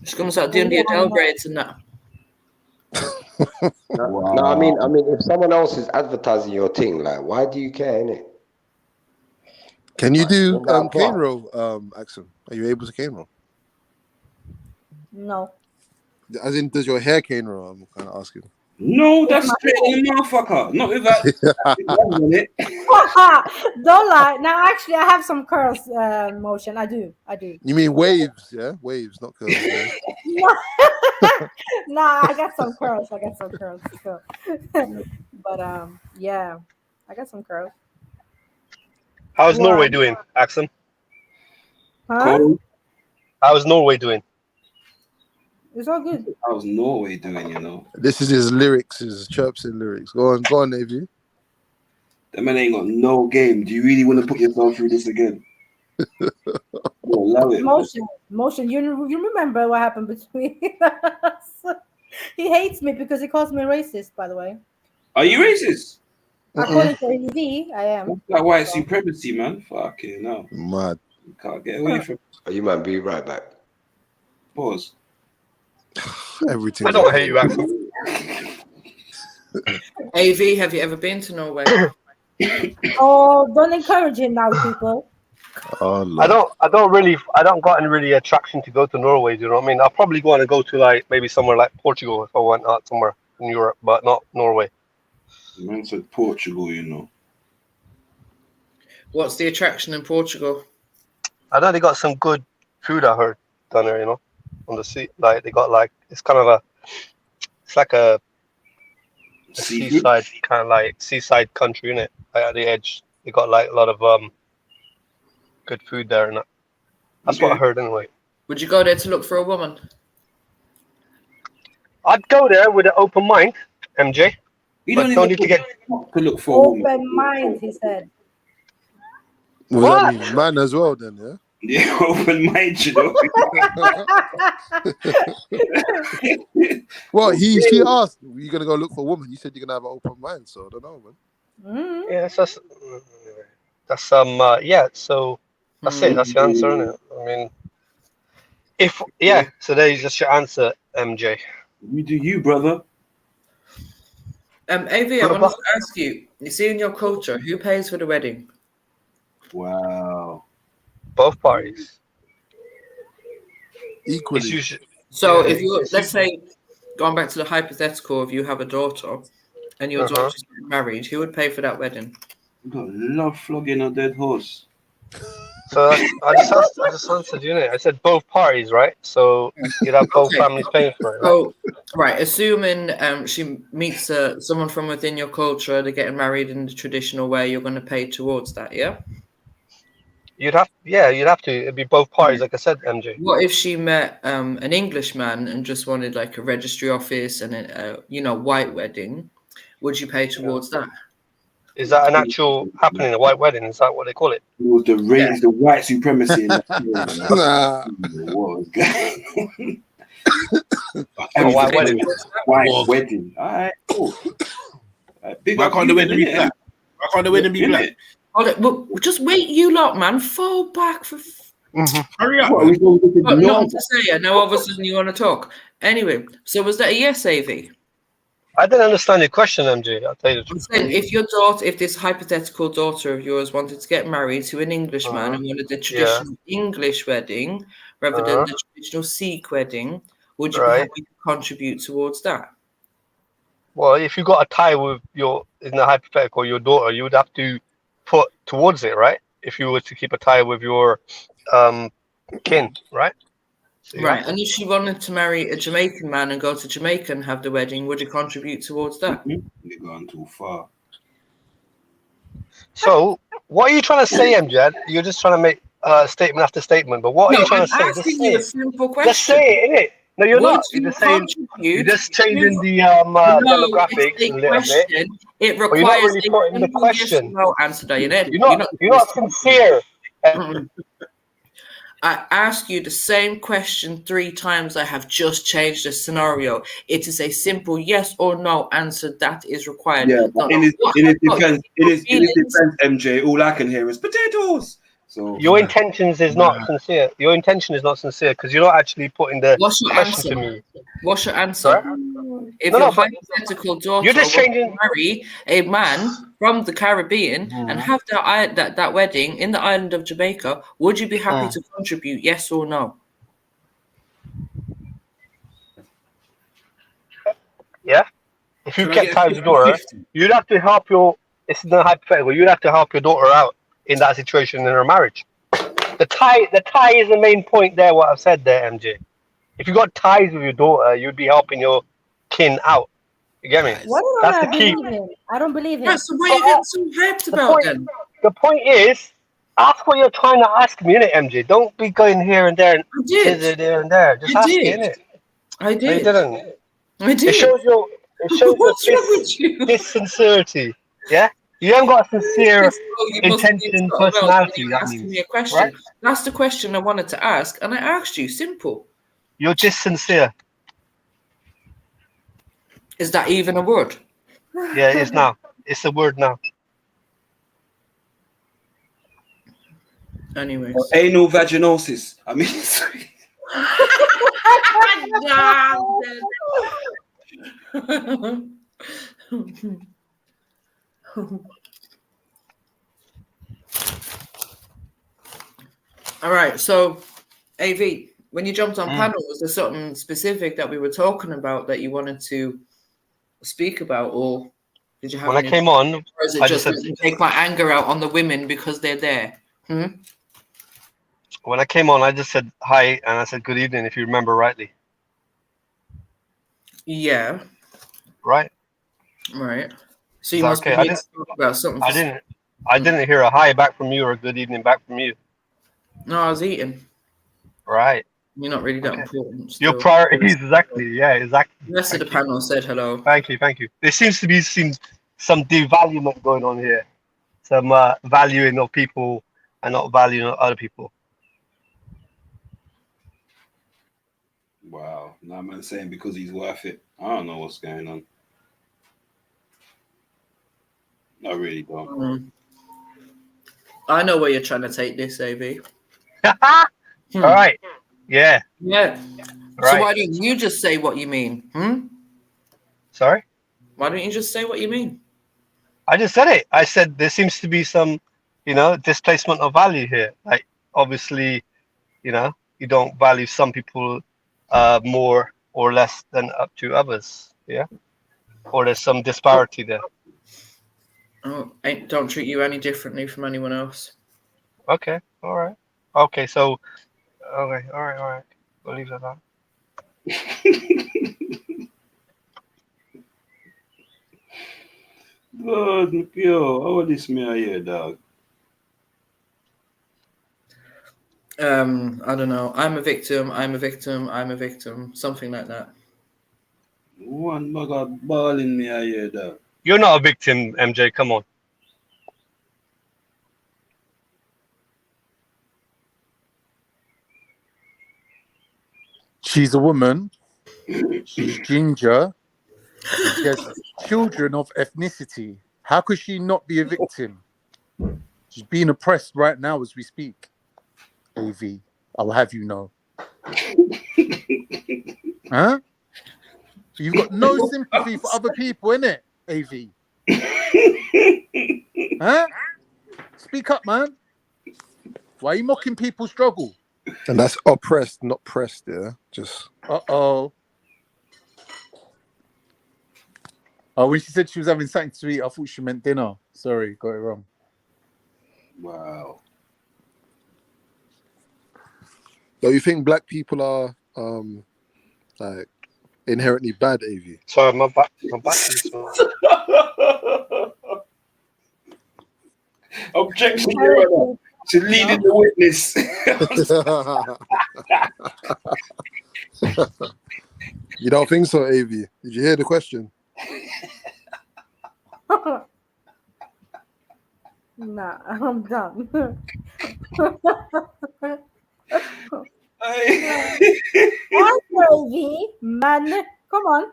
She's gonna start doing the Yeah, I Adele know. braids and that. No, I mean, if someone else is advertising your thing, like, why do you care, innit? Can you do Send out cane what? roll, Axel? Are you able to cane roll? No. As in, does your hair cane roll? I'm kind of asking. No, that's straight in the motherfucker. Not with that. Don't lie. Now, actually, I have some curls motion. I do. You mean waves? Yeah, waves, not curls. Yeah. Nah, I got some curls. So. But yeah, I got some curls. How's Why? Norway doing, Axel? Huh? How's Norway doing? It's all good. How's Norway doing, you know? This is his lyrics, his chirps and lyrics. Go on, Navy. That man ain't got no game. Do you really want to put yourself through this again? Allow it. Motion. You remember what happened between us? He hates me because he calls me racist. By the way. Are you racist? According to EV, I am. That's that white supremacy, man. Fucking no. Mad. You can't get away from it. Oh, you might be right back. Pause. Everything. I don't hate you, Axel. AV, have you ever been to Norway? Oh, don't encourage him now, people. Oh, I don't got any really attraction to go to Norway. Do you know what I mean? I'll probably want to go to like maybe somewhere like Portugal if I went out somewhere in Europe, but not Norway. Man said Portugal, you know. What's the attraction in Portugal? I know they got some good food. I heard down there, you know, on the sea. Like they got like it's like a seaside kind of like seaside country, innit? Like at the edge, they got like a lot of good food there, and that's what I heard anyway. Would you go there to look for a woman? I'd go there with an open mind, MJ. You but don't need to get to look for open mind, he said. What does that mean? Man as well, then, yeah? Yeah, open mind, you know. Well, he asked, "Are you gonna go look for a woman?" You said you're gonna have an open mind, so I don't know, man. Yeah, that's yeah. So that's it. That's your answer, isn't it? I mean, so there is just your answer, MJ. You do you, brother. AV, I wanted to ask you. You see, in your culture, who pays for the wedding? Wow. Both parties. Equally. So if you, let's say, going back to the hypothetical, if you have a daughter and your daughter's married, who would pay for that wedding? I love flogging a dead horse. So I just answered, you know. I said both parties, right? So you'd have both families paying for it. Right? Oh, right. Assuming she meets someone from within your culture, they're getting married in the traditional way, you're going to pay towards that, yeah? you'd have to. It'd be both parties, like I said, MJ. What if she met an Englishman and just wanted like a registry office and a white wedding? Would you pay towards that? Is that an actual happening? A white wedding? Is that what they call it? The race, the white supremacy. A white wedding. White wedding. All right, cool. Why can't the wedding be black? Why can't the wedding be black? Well, just wait, you lot, man. Fall back for. Hurry up. Got nothing to say. Now all of a sudden you want to talk. Anyway, so was that a yes, AV? I didn't understand your question, MJ. I'll tell you the truth. I'm saying, if this hypothetical daughter of yours wanted to get married to an Englishman and wanted the traditional English wedding rather than the traditional Sikh wedding, would you be happy to contribute towards that? Well, if you got a tie with in the hypothetical, your daughter, you would have to put towards it, right? If you were to keep a tie with your kin, right? So right, and if she wanted to marry a Jamaican man and go to Jamaica and have the wedding, would you contribute towards that? You're going too far. So, what are you trying to say, MJ? You're just trying to make statement after statement, but what are you trying to say? I'm asking you a simple question. Just say it, innit? No, you're Would not. You're you just saying. contribute? You're just changing the No, demographics it's a a little bit. question. It But you're not requires really a putting the simple yes or question. no answer, though. You're not sincere. I ask you the same question 3 times. I have just changed the scenario. It is a simple yes or no answer that is required. Yeah, but Not in his what defense, MJ, all I can hear is potatoes. So Your intentions is not sincere. Your intention is not sincere because you're not actually putting the What's your question answer? to me. What's your answer? Sorry? If No, your no, but hypothetical daughter you're just was changing. to marry a man from the Caribbean and have that wedding in the island of Jamaica, would you be happy to contribute? Yes or no? Yeah. If you Can I kept get a ties with your daughter, 50-50? you'd have to help your. It's not hypothetical. You'd have to help your daughter out in that situation in her marriage. The tie is the main point there. What I've said there, MJ. If you got ties with your daughter, you'd be helping your kin out. You get me? What do That's I the key. believe him? I don't believe him. Right, so what are you getting so hyped about then? The point is, ask what you're trying to ask me, innit, MJ? Don't be going here and there and there and there. Just I ask did. me, innit? I No, you did. didn't. I did. It shows your What's wrong with you? dissincerity. Yeah? You haven't got a sincere You must be in intention, something else when personality, you're that asking means. me a question. Right? That's the question I wanted to ask, and I asked you. Simple. You're dissincere. Is that even a word? Yeah, it is now. It's a word now. Anyways. Anal vaginosis. I mean, All right, so AV, when you jumped on panel, was there something specific that we were talking about that you wanted to speak about, or did you have? When I came on, or is it I just just said, let me take my anger out on the women because they're there? when I came on, I just said hi and I said good evening, if you remember rightly. Yeah. Right? Right. So Is you that must okay? be here to talk about something. I didn't hear a hi back from you or a good evening back from you. No, I was eating. Right. You're not really that important. Your Still. priorities, exactly. Yeah, exactly. The rest of the panel said hello. Thank you, thank you. There seems to be some devaluement going on here, some valuing of people and not valuing of other people. wow. Now man saying because he's worth it. I don't know what's going on. I really don't. I know where you're trying to take this, AV. All right. Yeah. Yeah. Right. So why don't you just say what you mean? Sorry? Why don't you just say what you mean? I just said it. I said there seems to be some, displacement of value here. Like, obviously, you don't value some people more or less than up to others. Yeah. Or there's some disparity there. Oh, don't treat you any differently from anyone else. Okay. All right. Okay. So, okay. All right. All right. We'll leave that out. God, yo, how this me here, dog? I don't know. I'm a victim. I'm a victim. I'm a victim. Something like that. One bag of ball in me here, dog. You're not a victim, MJ. Come on. She's a woman. She's ginger. She has children of ethnicity. How could she not be a victim? She's being oppressed right now as we speak. AV, I will have you know. Huh? You've got no sympathy for other people, innit, AV? Huh? Speak up, man. Why are you mocking people's struggle? And that's oppressed, not pressed, yeah? Just... Uh-oh. Oh, when she said she was having something to eat, I thought she meant dinner. Sorry, got it wrong. Wow. Do you think black people are like inherently bad, AV? Sorry, my back. Objection, Your Honor. She's leading the witness. You don't think so, AV? Did you hear the question? Nah, I'm done. Baby, man, come on.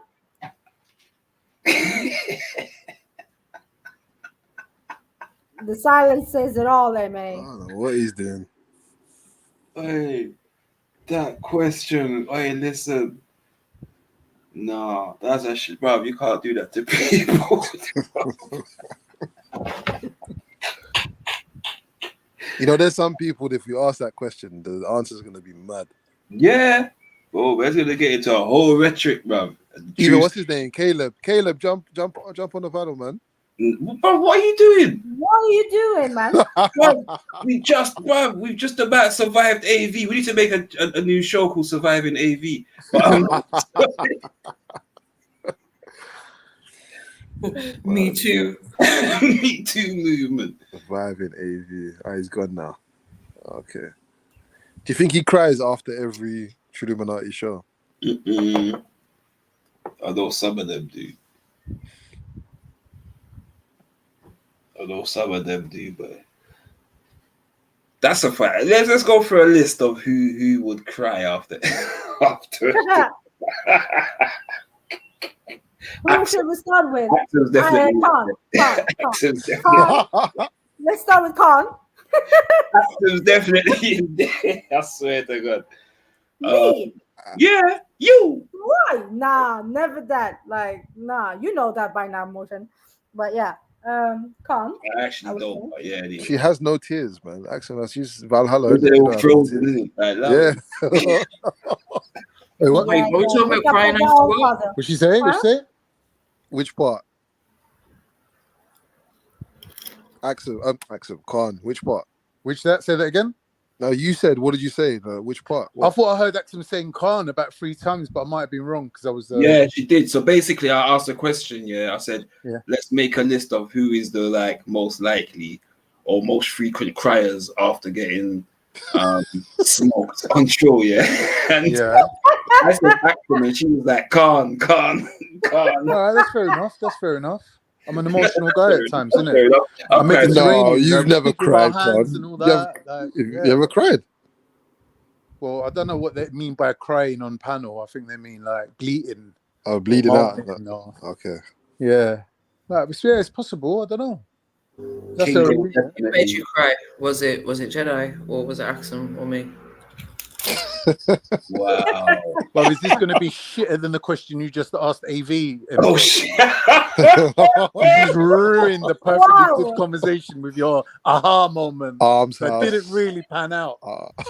The silence says it all, I mate. don't know what he's doing. Hey, that question. Hey, listen. Nah, that's actually, bro. You can't do that to people. You know, there's some people, if you ask that question, the answer's going to be mad. Yeah. Oh, we're gonna get into a whole rhetoric, bro. Even what's his name? Caleb. Caleb, jump on the panel, man. Bro, what are you doing? What are you doing, man? Bro, we've just about survived AV. We need to make a new show called Surviving AV. But, Me too. Me too movement. Surviving AV. Ah, he's gone now. Okay. Do you think he cries after every TrilluminaTI show? I know some of them do. But that's a fact. Let's go for a list of who would cry after. Who should we start with? Axel's definitely. Khan. Axel's Let's start with Khan. definitely in there. I swear to God. Me? Yeah, you. Why? Nah, never that. Like, nah, you know that by now, Motion. But yeah, Khan. I actually don't. But yeah, She has no tears, man. Axel, she's Valhalla. They're all frozen, isn't it? Yeah. Wait, what? Wait, what are we talking about crying after what? What's she saying? What's she saying? Which part? Axel, Khan, which part? Which that? Say that again? No, you said, what did you say? Which part? I thought I heard Axel saying Khan about 3 times, but I might have been wrong because I was. Yeah, she did. So basically, I asked a question. Yeah, I said, let's make a list of who is the most likely or most frequent criers after getting smoked on show. Yeah, and I said Axel, and she was like, Khan. No, that's fair enough. That's fair enough. I'm an emotional guy at times, isn't it? No, you've never cried, Khan. You ever cried? Well, I don't know what they mean by crying on panel. I think they mean like bleeding. Oh, bleeding out. No. Okay. Yeah. No, it's possible. I don't know. That's Who made you cry? Was it JEDI or was it Axel or me? Wow. Well, is this going to be shitter than the question you just asked AV? Oh shit! You just ruined the perfectly good conversation with your aha moment. That didn't really pan out.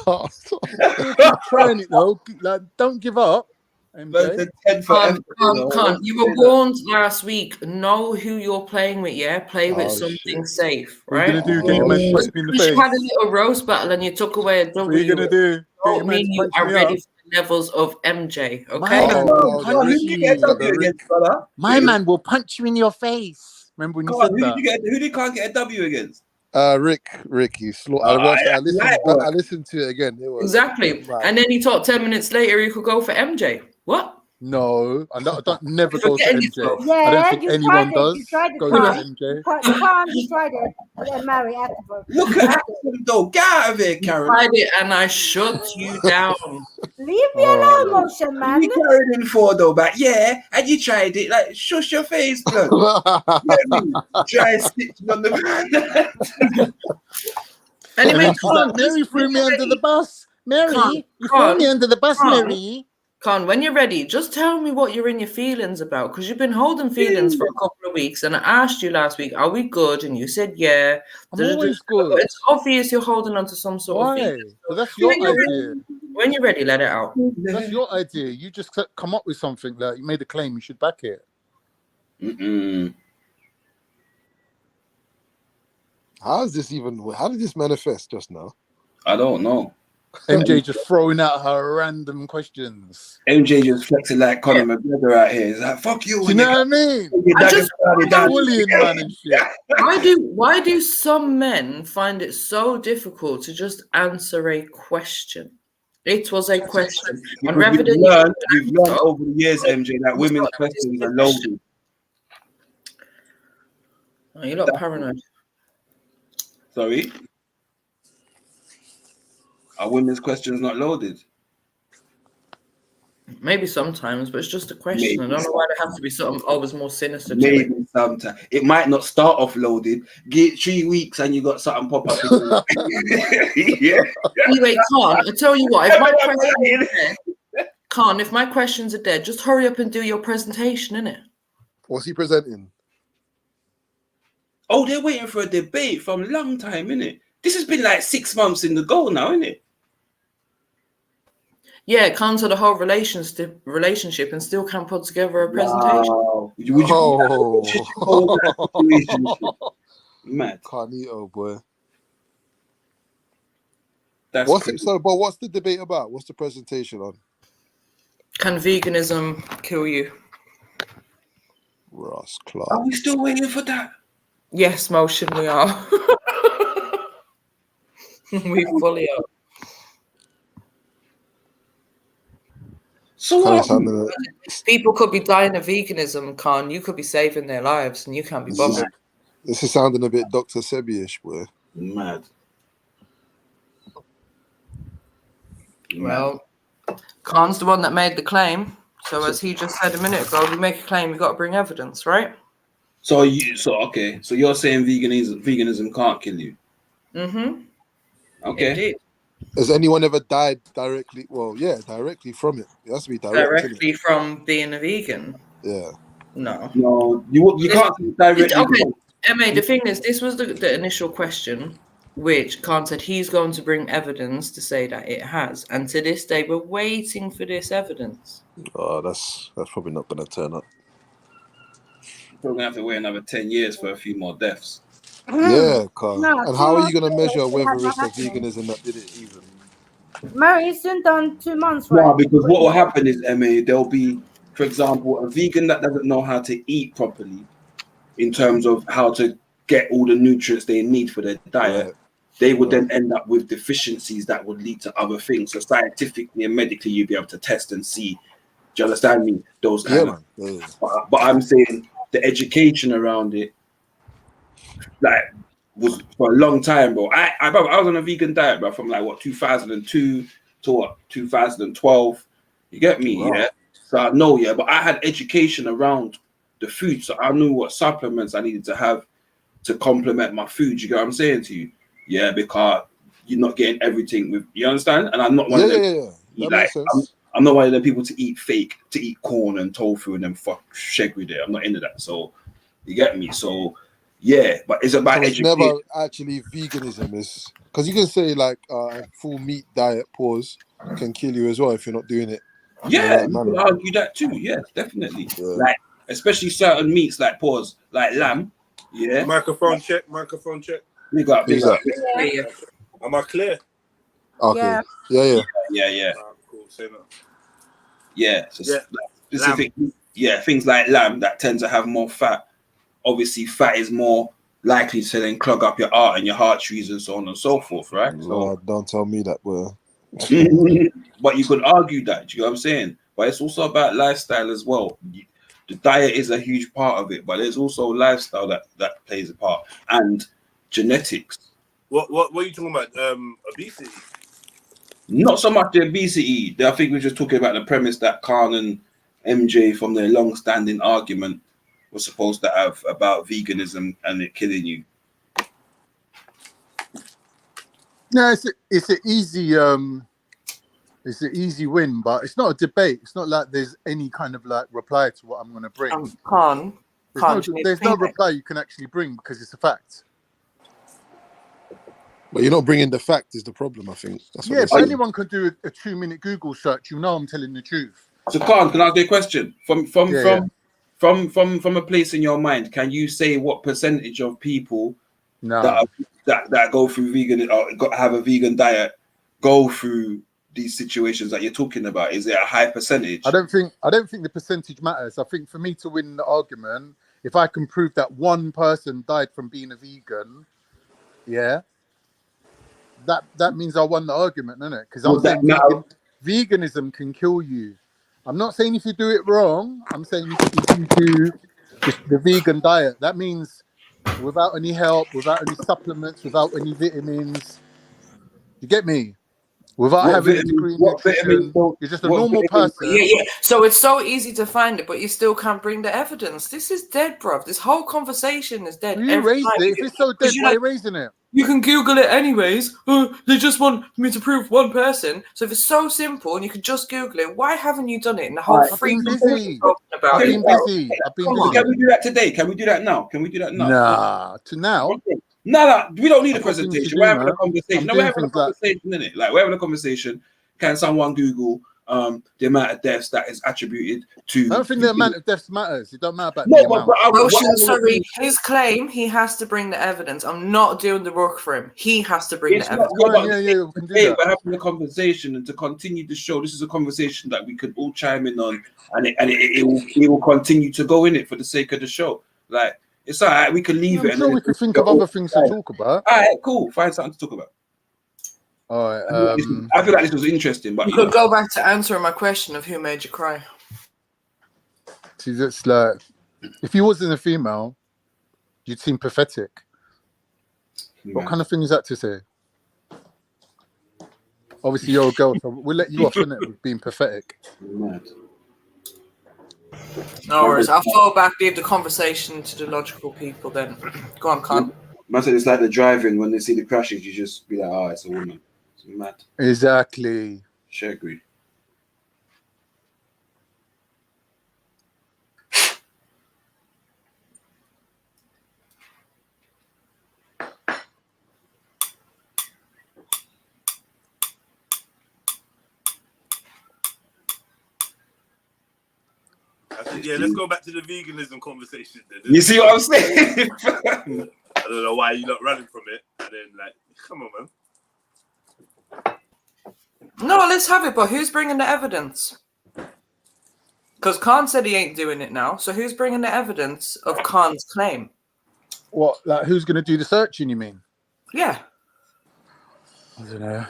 Keep trying it though. Like, don't give up. Khan, you were warned last week. Know who you're playing with. Yeah, play with something safe. Right? What are you gonna do? Get your man punched in the face. You had a little roast battle and you took away a W. What are you gonna do? Don't mean you are ready for the levels of MJ. Okay. My man will punch you in your face. Remember when you said that? Who did Khan get a W against? Rick, he slaughtered. I listened to it again. It was exactly. And then he thought 10 minutes later he could go for MJ. What? No, I don't never go to MJ. Yeah, I don't think anyone does. You tried it, go to MJ. Khan, you tried it, but then marry afterwards. Look at him though. Get out of here, Karen. I tried it and I shut you down. Leave me alone, Motion, man. What you carried him for though? But yeah, and you tried it. Like, shush your face, blood. Try stitching on the. Anyway, Mary threw me under the bus. Mary, you threw me under the bus, Mary. Khan, when you're ready, just tell me what you're in your feelings about, because you've been holding feelings for a couple of weeks, and I asked you last week, are we good? And you said, yeah. I'm always good. It's obvious you're holding on to some sort of feeling. But that's your idea. When you're ready, let it out. That's your idea. You just come up with something that you made a claim, you should back it. How did this manifest just now? I don't know. MJ just throwing out her random questions. MJ just flexing like Conor McGregor out here. He's like, fuck you. Do you know what I mean? Bullying man and shit. Why do some men find it so difficult to just answer a question? It was a question. On Because Revolution, we've learned over the years, MJ, that women's questions are loaded. Oh, you're not paranoid. Sorry? Are women's questions not loaded? Maybe sometimes, but it's just a question. Maybe I don't know why there has to be something always more sinister to it. Maybe sometimes. It might not start off loaded. Get 3 weeks and you got something pop up. Yeah. Anyway, Khan, I tell you what, if my questions are dead, Khan, if my questions are dead, just hurry up and do your presentation, innit? What's he presenting? Oh, they're waiting for a debate from a long time, innit? This has been like 6 months in the goal now, innit? Yeah, it comes to the whole relationship and still can't put together a presentation. Wow. Would you mad? Carnito, boy. That's what's crazy. it? So, but what's the debate about? What's the presentation on? Can veganism kill you? Ross Clark. Are we still waiting for that? Yes, motion, we are. We fully are. So people could be dying of veganism, Khan. You could be saving their lives, and you can't be bothered. This is sounding a bit Dr. Sebi-ish, boy. Mad. Well, Khan's the one that made the claim. So as he just said a minute ago, you make a claim, you got to bring evidence, right? So you're saying veganism can't kill you? Mm-hmm. Okay. Indeed. Has anyone ever died directly? Well, yeah, directly from it. It has to be directly from being a vegan. Yeah. No. No, you can't directly. Okay, Emma, the thing is, this was the initial question, which Khan said he's going to bring evidence to say that it has. And to this day, we're waiting for this evidence. Oh, that's probably not going to turn up. We're going to have to wait another 10 years for a few more deaths. Yeah, Carl. And how are you going to measure whether it's the veganism that did it even? Mary, it's soon done 2 months, right? Yeah, because what will happen is, Emma, there'll be, for example, a vegan that doesn't know how to eat properly in terms of how to get all the nutrients they need for their diet. Right. They would then end up with deficiencies that would lead to other things. So scientifically and medically, you'd be able to test and see. Do you understand me? Those kind of. Yeah. But I'm saying the education around it, like, was for a long time, bro. I was on a vegan diet, bro, from like what 2002 to what 2012. You get me? Wow. Yeah. So I know, yeah, but I had education around the food, so I knew what supplements I needed to have to complement my food. You get what I'm saying to you? Yeah, because you're not getting everything with. You understand? And I'm not one of them. That makes sense. I'm not one of the people to eat fake, to eat corn and tofu and then fuck shegri there. I'm not into that. So you get me? So yeah, but it's about education. It's never actually veganism is because you can say like full meat diet can kill you as well if you're not doing it. Yeah, you can argue that too. Yeah, definitely. Yeah. Like especially certain meats like like lamb. Yeah. Microphone check. Microphone check. Big up. Yeah. Am I clear? Okay. Yeah. Cool. Say that. Yeah. So specific. Yeah, things like lamb that tend to have more fat. Obviously, fat is more likely to then clog up your heart and your heart trees and so on and so forth, right? No, don't tell me that, bro. But you could argue that. Do you know what I'm saying? But it's also about lifestyle as well. The diet is a huge part of it, but there's also lifestyle that plays a part and genetics. What are you talking about? Obesity? Not so much the obesity. I think we're just talking about the premise that Khan and MJ, from their long-standing argument, were supposed to have about veganism and it killing you. No, it's an easy win, but it's not a debate. It's not like there's any kind of like reply to what I'm going to bring. There's no reply you can actually bring because it's a fact. But you're not bringing the fact is the problem, I think. That's what but anyone can do a 2-minute Google search. You know I'm telling the truth. So, Khan, can I ask you a question? From a place in your mind, can you say what percentage of people that go through vegan or have a vegan diet go through these situations that you're talking about? Is it a high percentage? I don't think the percentage matters. I think for me to win the argument, if I can prove that one person died from being a vegan, that means I won the argument, isn't it? Because I'm saying veganism can kill you. I'm not saying if you do it wrong. I'm saying if you do the vegan diet, that means without any help, without any supplements, without any vitamins. You get me? Without having a degree in nutrition, you're just a normal person. Yeah. So it's so easy to find it, but you still can't bring the evidence. This is dead, bruv. This whole conversation is dead. You raised it. If it's so dead, why are you raising it? You can Google it anyways. They just want me to prove one person. So if it's so simple and you can just Google it, why haven't you done it in the whole I've been busy. I've been busy. I've been busy. Can we do that today? Can we do that now? Can we do that now? Nah, to now. No, we don't need a presentation. We're having a conversation. No, we're having a conversation, innit? Like, we're having a conversation. Can someone Google the amount of deaths that is attributed to? I don't think the amount of deaths matters. It don't matter about No, the amount. Sorry, his claim, he has to bring the evidence. I'm not doing the work for him. He has to bring the evidence. We can do that. We're having a conversation, and to continue the show, this is a conversation that we could all chime in on, and it will continue to go in it for the sake of the show. Like, it's all right. We can leave it. I'm sure we can think of other things to talk about. All right, cool. Find something to talk about. All right. I feel like this was interesting, but you could go back to answering my question of who made you cry. See, that's like, if you wasn't a female, you'd seem pathetic. What kind of thing is that to say? Obviously, you're a girl, so we'll let you off, innit, with being pathetic. No worries. I'll fall back, leave the conversation to the logical people then. Go on, Con. Man said it's like the driving, when they see the crashes, you just be like, oh, it's a woman. It's mad. Exactly. Sure, agree. Yeah, let's go back to the veganism conversation then. You see what I'm saying? I don't know why you're not running from it. And then, like, come on, man. No, let's have it, but who's bringing the evidence? Because Khan said he ain't doing it now, so who's bringing the evidence of Khan's claim? What, like, who's going to do the searching, you mean? Yeah. I don't know.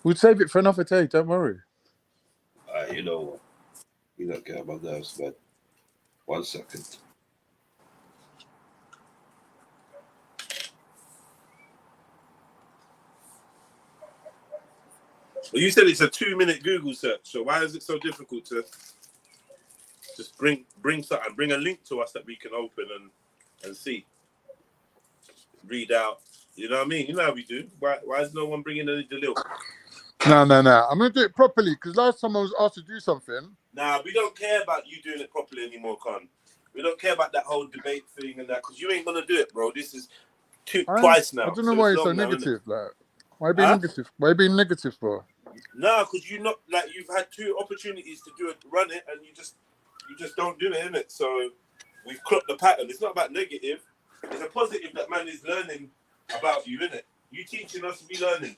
We'll save it for another day, don't worry. You know what? We don't care about those, but 1 second. Well, you said it's a 2-minute Google search, so why is it so difficult to just bring something, bring a link to us that we can open and see, read out? You know what I mean? You know how we do. Why is no one bringing the link? No. I'm going to do it properly, because last time I was asked to do something. Nah, we don't care about you doing it properly anymore, Con. We don't care about that whole debate thing and that, because you ain't going to do it, bro. This is twice now. I don't know why you're so negative. Like, why being negative? Why being negative for? No, because you've had 2 opportunities to run it, and you just don't do it, innit? So we've clocked the pattern. It's not about negative. It's a positive that man is learning about you, innit? You teaching us, we learning.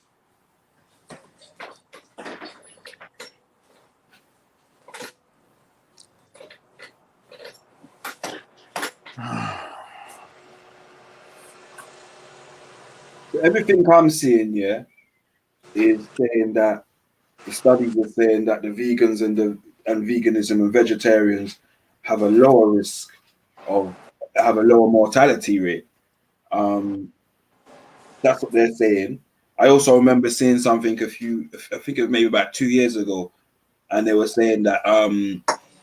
Everything I'm seeing, yeah, is saying that the studies are saying that the vegans and veganism and vegetarians have a lower risk have a lower mortality rate. That's what they're saying. I also remember seeing something I think it was maybe about 2 years ago, and they were saying that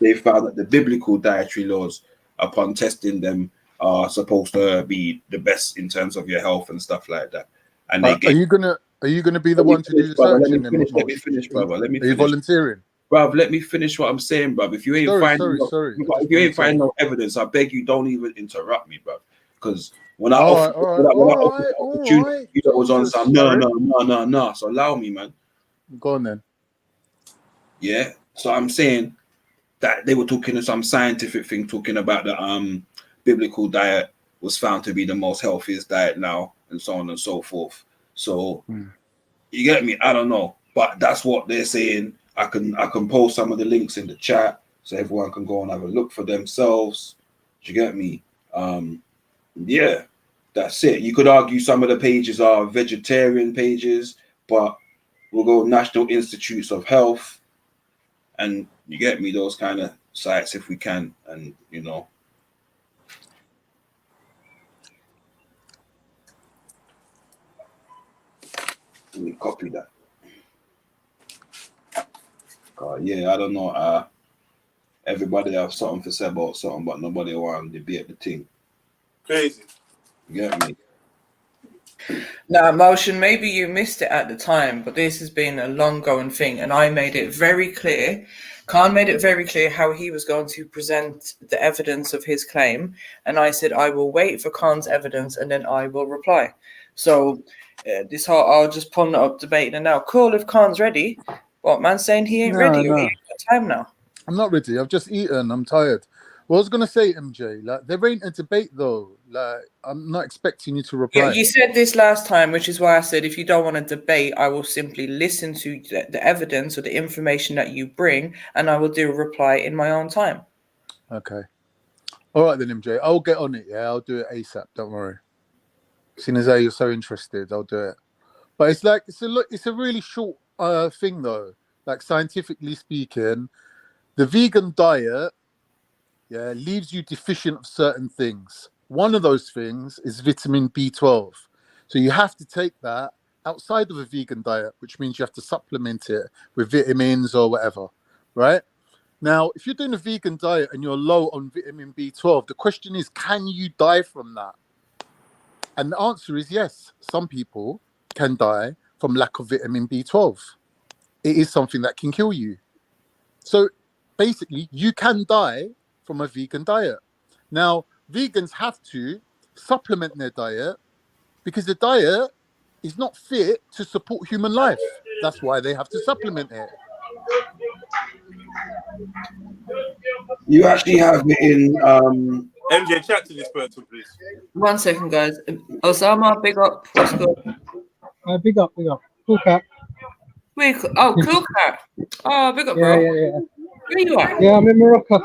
they found that the biblical dietary laws, upon testing them, are supposed to be the best in terms of your health and stuff like that. And are you gonna be the one to do the searching? Let me finish, brother. Let me. Are you volunteering? Bruv, let me finish what I'm saying, bruv. If you ain't if you ain't find no evidence, I beg you, don't even interrupt me, bruv. Because when I offered the opportunity, you was on some no. So allow me, man. Go on then. Yeah. So I'm saying that they were talking some scientific thing, talking about the biblical diet was found to be the most healthiest diet now, and so on and so forth. So you get me? I don't know, but that's what they're saying. I can post some of the links in the chat so everyone can go and have a look for themselves. Do you get me? Yeah, that's it. You could argue some of the pages are vegetarian pages, but We'll go National Institutes of Health, and you get me, those kind of sites if we can, and you know. Let me copy that. Yeah, I don't know. Everybody have something to say about something, but nobody want to debate the thing. Crazy. You get me? Now, Motion, maybe you missed it at the time, but this has been a long-going thing, and I made it very clear. Khan made it very clear how he was going to present the evidence of his claim, and I said I will wait for Khan's evidence and then I will reply. So this whole I'll just pull it up debating and now. Cool, if Khan's ready. What, man's saying he ain't ready? Or he ain't got time now? I'm not ready. I've just eaten. I'm tired. What I was gonna say, MJ, like there ain't a debate though. Like I'm not expecting you to reply. Yeah, you said this last time, which is why I said if you don't want to debate, I will simply listen to the evidence or the information that you bring, and I will do a reply in my own time. Okay. All right then, MJ. I'll get on it. Yeah, I'll do it ASAP. Don't worry. Seeing as how you're so interested, I'll do it. But it's like it's a really short thing though. Like scientifically speaking, the vegan diet, leaves you deficient of certain things. One of those things is vitamin B12. So you have to take that outside of a vegan diet, which means you have to supplement it with vitamins or whatever, right? Now, if you're doing a vegan diet and you're low on vitamin B12, the question is, can you die from that? And the answer is yes. Some people can die from lack of vitamin B12. It is something that can kill you. So basically, you can die from a vegan diet. Now, vegans have to supplement their diet because the diet is not fit to support human life. That's why they have to supplement it. You actually have it in MJ, chat to this person, please. 1 second, guys. Osama, big up. What's good? Big up. Cool cat. Cool cat. Oh, big up, bro. Yeah. Where you at? Yeah, I'm in Morocco.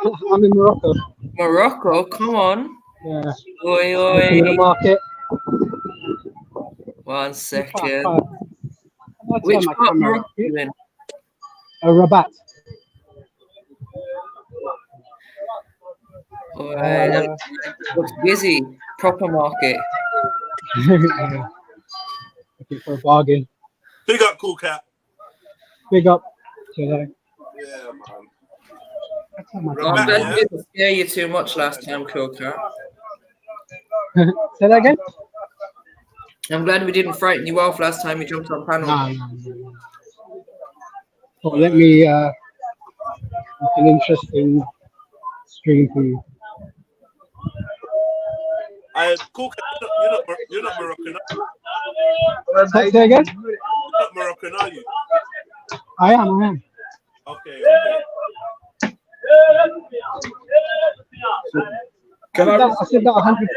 Morocco, come on. Yeah. Oi. In the market. 1 second. Which part of Morocco are you in? Rabat. Looks busy. Proper market. Looking for a bargain. Big up, Cool Cat. Big up. Today. Yeah, man. I'm glad we didn't scare you too much last time, Cool Cat. Say that again? I'm glad we didn't frighten you off last time you jumped on panel. No. Oh, let me make an interesting stream for you. Cool Cat, you're not Moroccan, are you? Say that again? You're not Moroccan, are you? I am. Okay. I said that 100.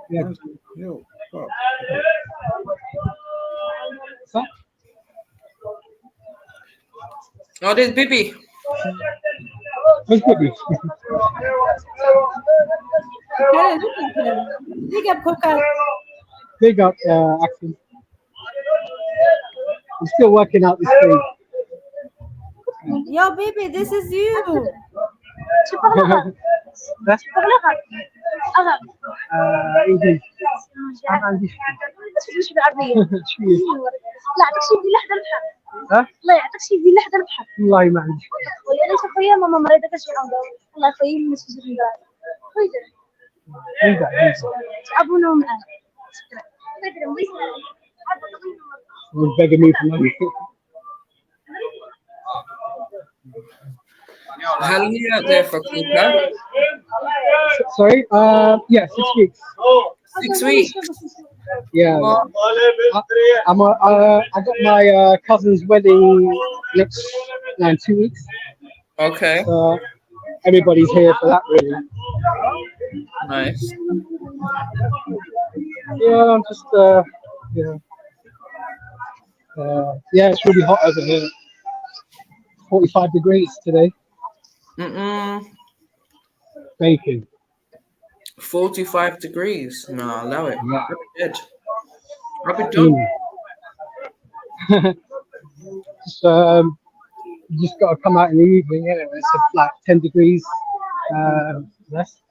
Yeah. Oh, there's Bibi. Where's Bibi? Big up, Coca. Big up, Axel. I'm still working out this thing. Yo, baby, this is you. That's English. ها؟ الله يعطيك شي فيلا حدا البحر. والله ما عندي. انا خويا ماما مريضه كتجي عندها. الله يخلي لنا شي زوج دراهم. تعبونا معاه. Would beg me for money. How long are you out there for, Kuka? Sorry? Yeah, 6 weeks. 6 weeks? Yeah. I got my cousin's wedding in 2 weeks. Okay. Everybody's here for that, really. Nice. Yeah, I'm just, yeah, it's really hot over here. 45 degrees today. Baking. 45 degrees. No, allow it. Yeah. I'll be dead. I'll be done. So you just got to come out in the evening, and it's like 10 degrees less.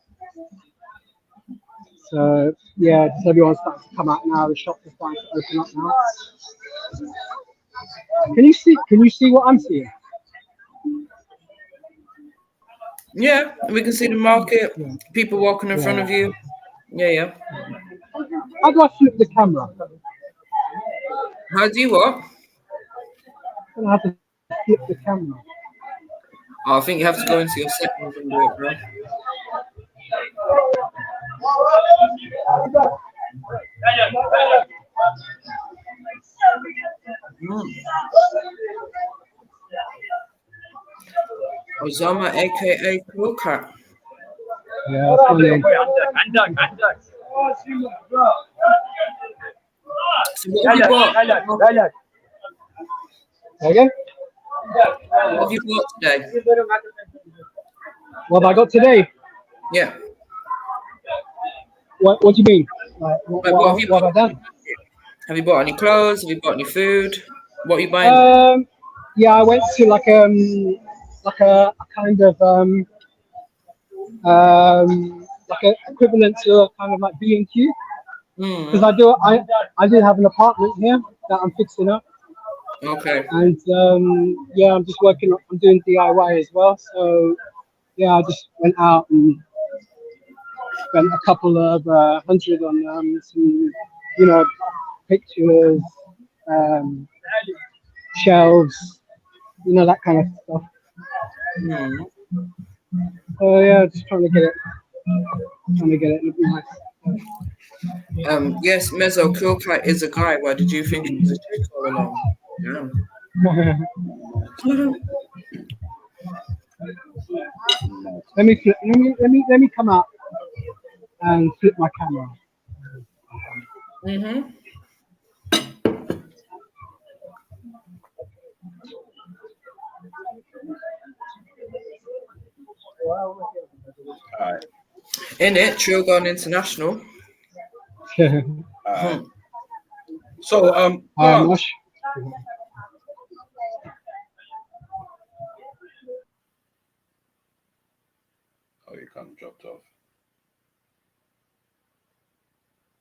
So yeah, just everyone's starting to come out now. The shops are starting to open up now. Can you see? Can you see what I'm seeing? Yeah, we can see the market, people walking in front Yeah. of you. Yeah. How do I flip the camera? How do you what? I don't have to flip the camera. Oh, I think you have to go into your settings and do it, bro. Osama, aka Cool Cat. Yeah, that's my name. So what have you bought? Again? What have you bought today? What have I got today? Yeah. What do you mean? Like, What have you what have I done? Have you bought any clothes? Have you bought any food? What are you buying? Yeah, I went to like a kind of like a equivalent to a kind of like B&Q, because I do have an apartment here that I'm fixing up. Okay. And yeah, I'm just working. I'm doing DIY as well. So yeah, I just went out and spent a couple of hundred on some, you know, pictures, shelves, you know, that kind of stuff. So yeah, just trying to get it looking nice. Yes, Mezzo, Cool Cat is a guy. Why did you think it was a chick all along? Yeah. Let me come out and flip my camera. Alright. In it, Trill gone international. So Mosh. Oh, you can't dropped off.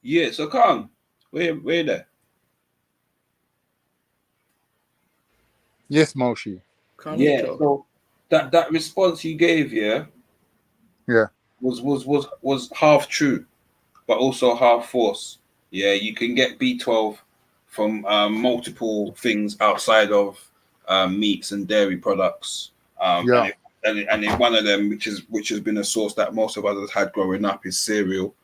Yeah, so Khan, where there? Yes, Moshi. Yeah, so that response you gave, yeah, was half true, but also half false. Yeah, you can get B12 from multiple things outside of meats and dairy products. And if one of them, which has been a source that most of us had growing up, is cereal.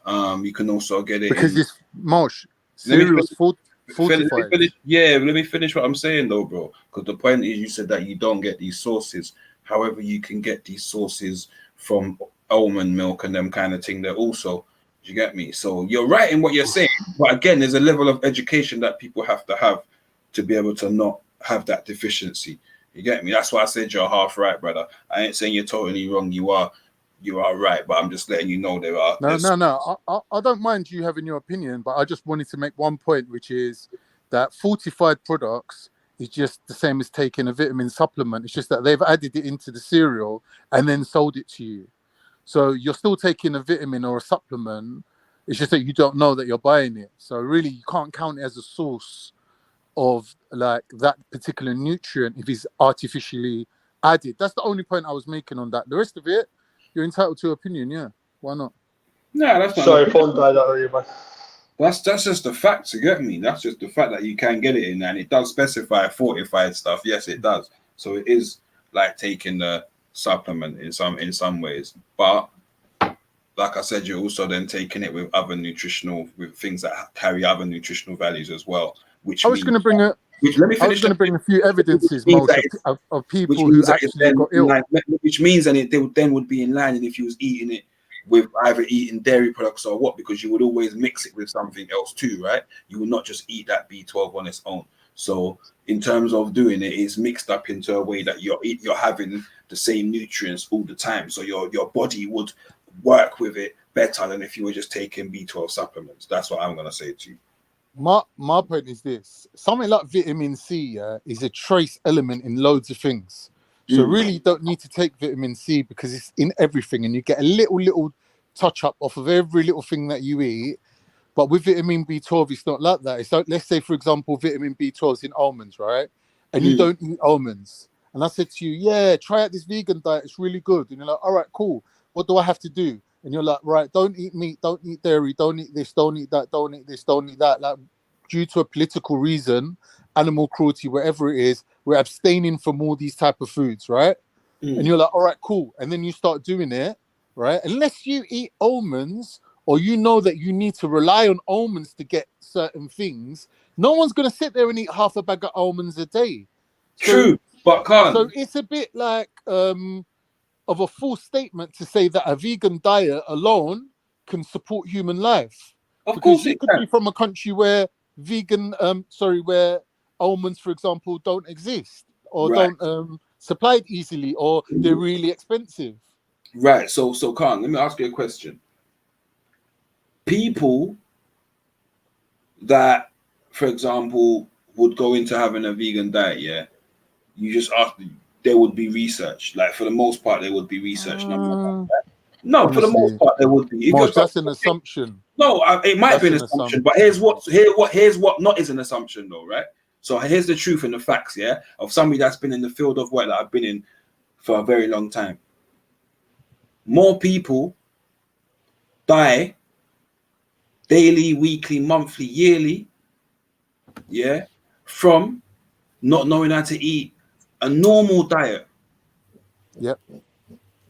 You can also get it because in. it's Mosh. Cereal is fortified. Let me finish what I'm saying though, bro. Because the point is, you said that you don't get these sources. However, you can get these sources from almond milk and them kind of thing. There also, you get me. So you're right in what you're saying, but again, there's a level of education that people have to be able to not have that deficiency. You get me? That's why I said you're half right, brother. I ain't saying you're totally wrong. You are right, but I'm just letting you know there are. No. I don't mind you having your opinion, but I just wanted to make one point, which is that fortified products is just the same as taking a vitamin supplement. It's just that they've added it into the cereal and then sold it to you. So you're still taking a vitamin or a supplement. It's just that you don't know that you're buying it. So really, you can't count it as a source of like that particular nutrient if it's artificially added. That's the only point I was making on that. The rest of it, you're entitled to opinion. Yeah, why not? No, that's not. Sorry, phone died out already, man. That's just the fact, you get me? That's just the fact that you can get it in, and it does specify fortified stuff. Yes, it does. So it is like taking the supplement in some ways, but like I said, you're also then taking it with with things that carry other nutritional values as well. Which I was going to bring a few evidences, of people who actually got ill. Which means then it then would be in line, and if you was eating it with either eating dairy products or what, because you would always mix it with something else too, right? You would not just eat that B12 on its own. So in terms of doing it, it's mixed up into a way that you're having the same nutrients all the time. So your body would work with it better than if you were just taking B12 supplements. That's what I'm going to say to you. My point is this: something like vitamin C, yeah, is a trace element in loads of things. So really, you don't need to take vitamin C because it's in everything, and you get a little touch up off of every little thing that you eat. But with vitamin B12, it's not like that. It's like, let's say, for example, vitamin B12 is in almonds, right? And you don't eat almonds. And I said to you, yeah, try out this vegan diet. It's really good. And you're like, all right, cool. What do I have to do? And you're like, right, don't eat meat, don't eat dairy, don't eat this, don't eat that, don't eat this, don't eat that. Like, due to a political reason, animal cruelty, whatever it is, we're abstaining from all these type of foods, right? And you're like, all right, cool. And then you start doing it, right? Unless you eat almonds, or you know that you need to rely on almonds to get certain things, no one's going to sit there and eat half a bag of almonds a day. True, but can't. So it's a bit like of a false statement to say that a vegan diet alone can support human life. Of because course you it could can. be from a country where where almonds, for example, don't exist or don't supplied easily, or they're really expensive. Right. So Khan, let me ask you a question. People that, for example, would go into having a vegan diet, yeah, you just ask them, there would be research. Like, for the most part, there would be research. No, for the most part, there would be. Mosh, that's an assumption. No, it might be an assumption, but here's what not is an assumption, though, right? So here's the truth and the facts, yeah, of somebody that's been in the field of work that I've been in for a very long time. More people die daily, weekly, monthly, yearly, yeah, from not knowing how to eat a normal diet. Yep.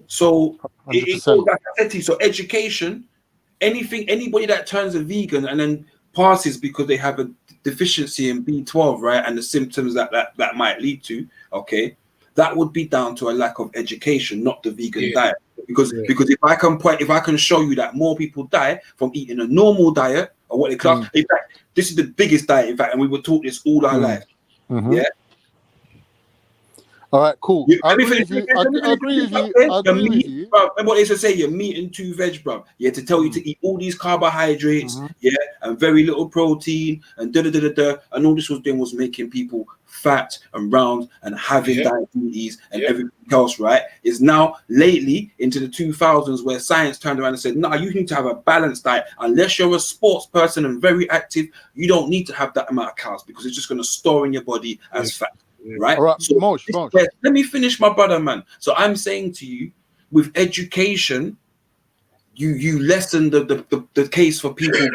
So 100%. So education, anybody that turns a vegan and then passes because they have a deficiency in B12, right, and the symptoms that might lead to, okay, that would be down to a lack of education, not the vegan diet. Because if I can show you that more people die from eating a normal diet or what they class, in fact, this is the biggest diet, in fact, and we were taught this all our life. Yeah. All right, cool. I agree with you. I agree with you. Remember what they used to say? You're meat and 2 veg, bro. Yeah, to tell you to eat all these carbohydrates, yeah, and very little protein, and and all this was doing was making people fat and round and having diabetes and everything else, right? Is now lately into the 2000s where science turned around and said, no, you need to have a balanced diet. Unless you're a sports person and very active, you don't need to have that amount of calories because it's just going to store in your body as fat. Right. All right. So let me finish, my brother, man. So I'm saying to you, with education, you lessen the case for people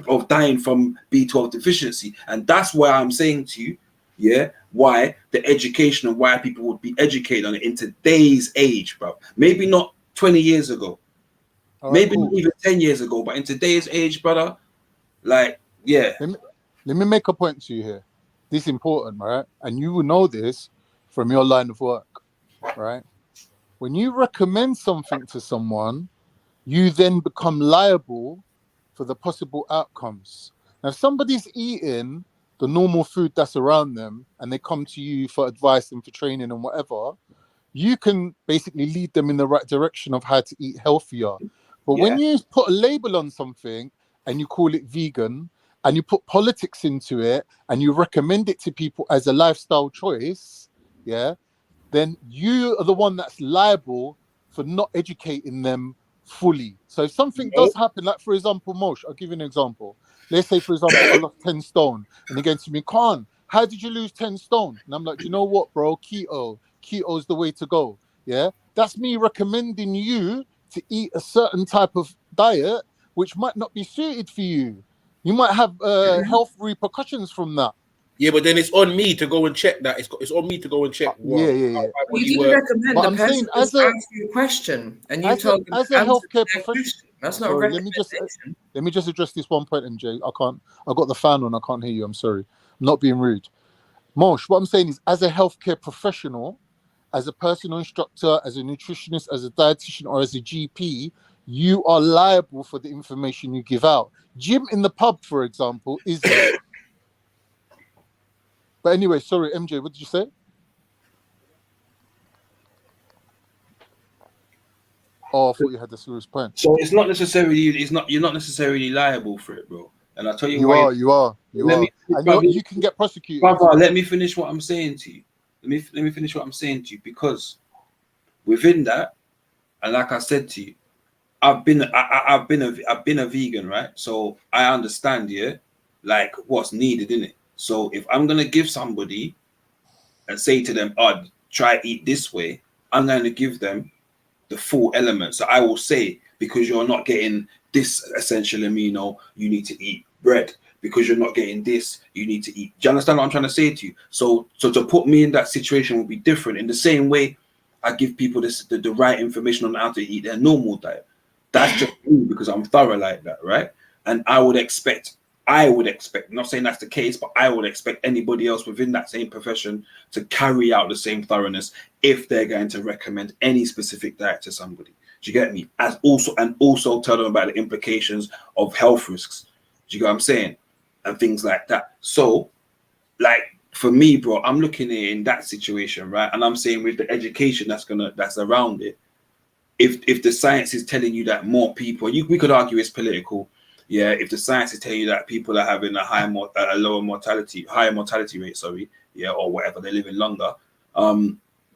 of dying from B12 deficiency, and that's why I'm saying to you, yeah, why the education and why people would be educated on it in today's age, bro. Maybe not 20 years ago, maybe not even 10 years ago, but in today's age, brother, like, yeah. Let me make a point to you here. This is important, right? And you will know this from your line of work, right? When you recommend something to someone, you then become liable for the possible outcomes. Now, if somebody's eating the normal food that's around them and they come to you for advice and for training and whatever, you can basically lead them in the right direction of how to eat healthier. But when you put a label on something and you call it vegan, and you put politics into it and you recommend it to people as a lifestyle choice, yeah, then you are the one that's liable for not educating them fully. So if something does happen, like for example, Mosh, I'll give you an example. Let's say, for example, I lost 10 stone and they're going to me, Khan, how did you lose 10 stone? And I'm like, you know what, bro? Keto is the way to go. Yeah, that's me recommending you to eat a certain type of diet which might not be suited for you. You might have health repercussions from that. Yeah, but then it's on me to go and check that. It's on me to go and check. You didn't recommend the person just ask you a question, and you told them as a healthcare professional. That's not a recommendation. Let me just address this one point, MJ. I've got the fan on. I can't hear you. I'm sorry. I'm not being rude. Mosh, what I'm saying is, as a healthcare professional, as a personal instructor, as a nutritionist, as a dietitian, or as a GP, you are liable for the information you give out. Jim in the pub, for example, isn't. But anyway, sorry, MJ, what did you say? Oh, I thought you had the serious point. So it's not necessarily you're not necessarily liable for it, bro. And I'll tell you You why. are. Let me, And brother, you can get prosecuted. brother, let me finish what I'm saying to you. Let me finish what I'm saying to you, because within that, and like I said to you, I've been a vegan, right? So I understand, yeah, like what's needed in it. So if I'm gonna give somebody and say to them, "Oh, try eat this way," I'm going to give them the full elements. So I will say, because you're not getting this essential amino, you need to eat bread. Because you're not getting this, you need to eat. Do you understand what I'm trying to say to you? So to put me in that situation would be different. In the same way, I give people the right information on how to eat their normal diet. That's just me, because I'm thorough like that, right? And I would expect, I'm not saying that's the case, but I would expect anybody else within that same profession to carry out the same thoroughness if they're going to recommend any specific diet to somebody. Do you get me? Also tell them about the implications of health risks. Do you get what I'm saying? And things like that. So, like for me, bro, I'm looking at it in that situation, right? And I'm saying with the education that's around it, if the science is telling you that more people, we could argue it's political. Yeah, if the science is telling you that people are having higher mortality rate, sorry, yeah, or whatever, they're living longer.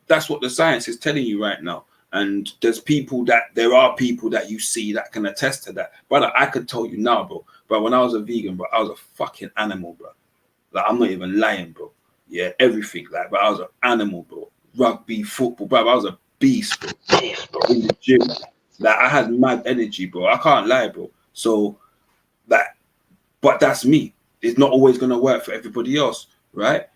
That's what the science is telling you right now. And there are people that you see that can attest to that. Brother, I could tell you now, bro. But when I was a vegan, bro, I was a fucking animal, bro. Like, I'm not even lying, bro. Yeah, everything. Like, but I was an animal, bro. Rugby, football, bro. I was a beast, bro. In the gym. Like, I had mad energy, bro. I can't lie, bro. So, like, but that's me. It's not always gonna work for everybody else, right?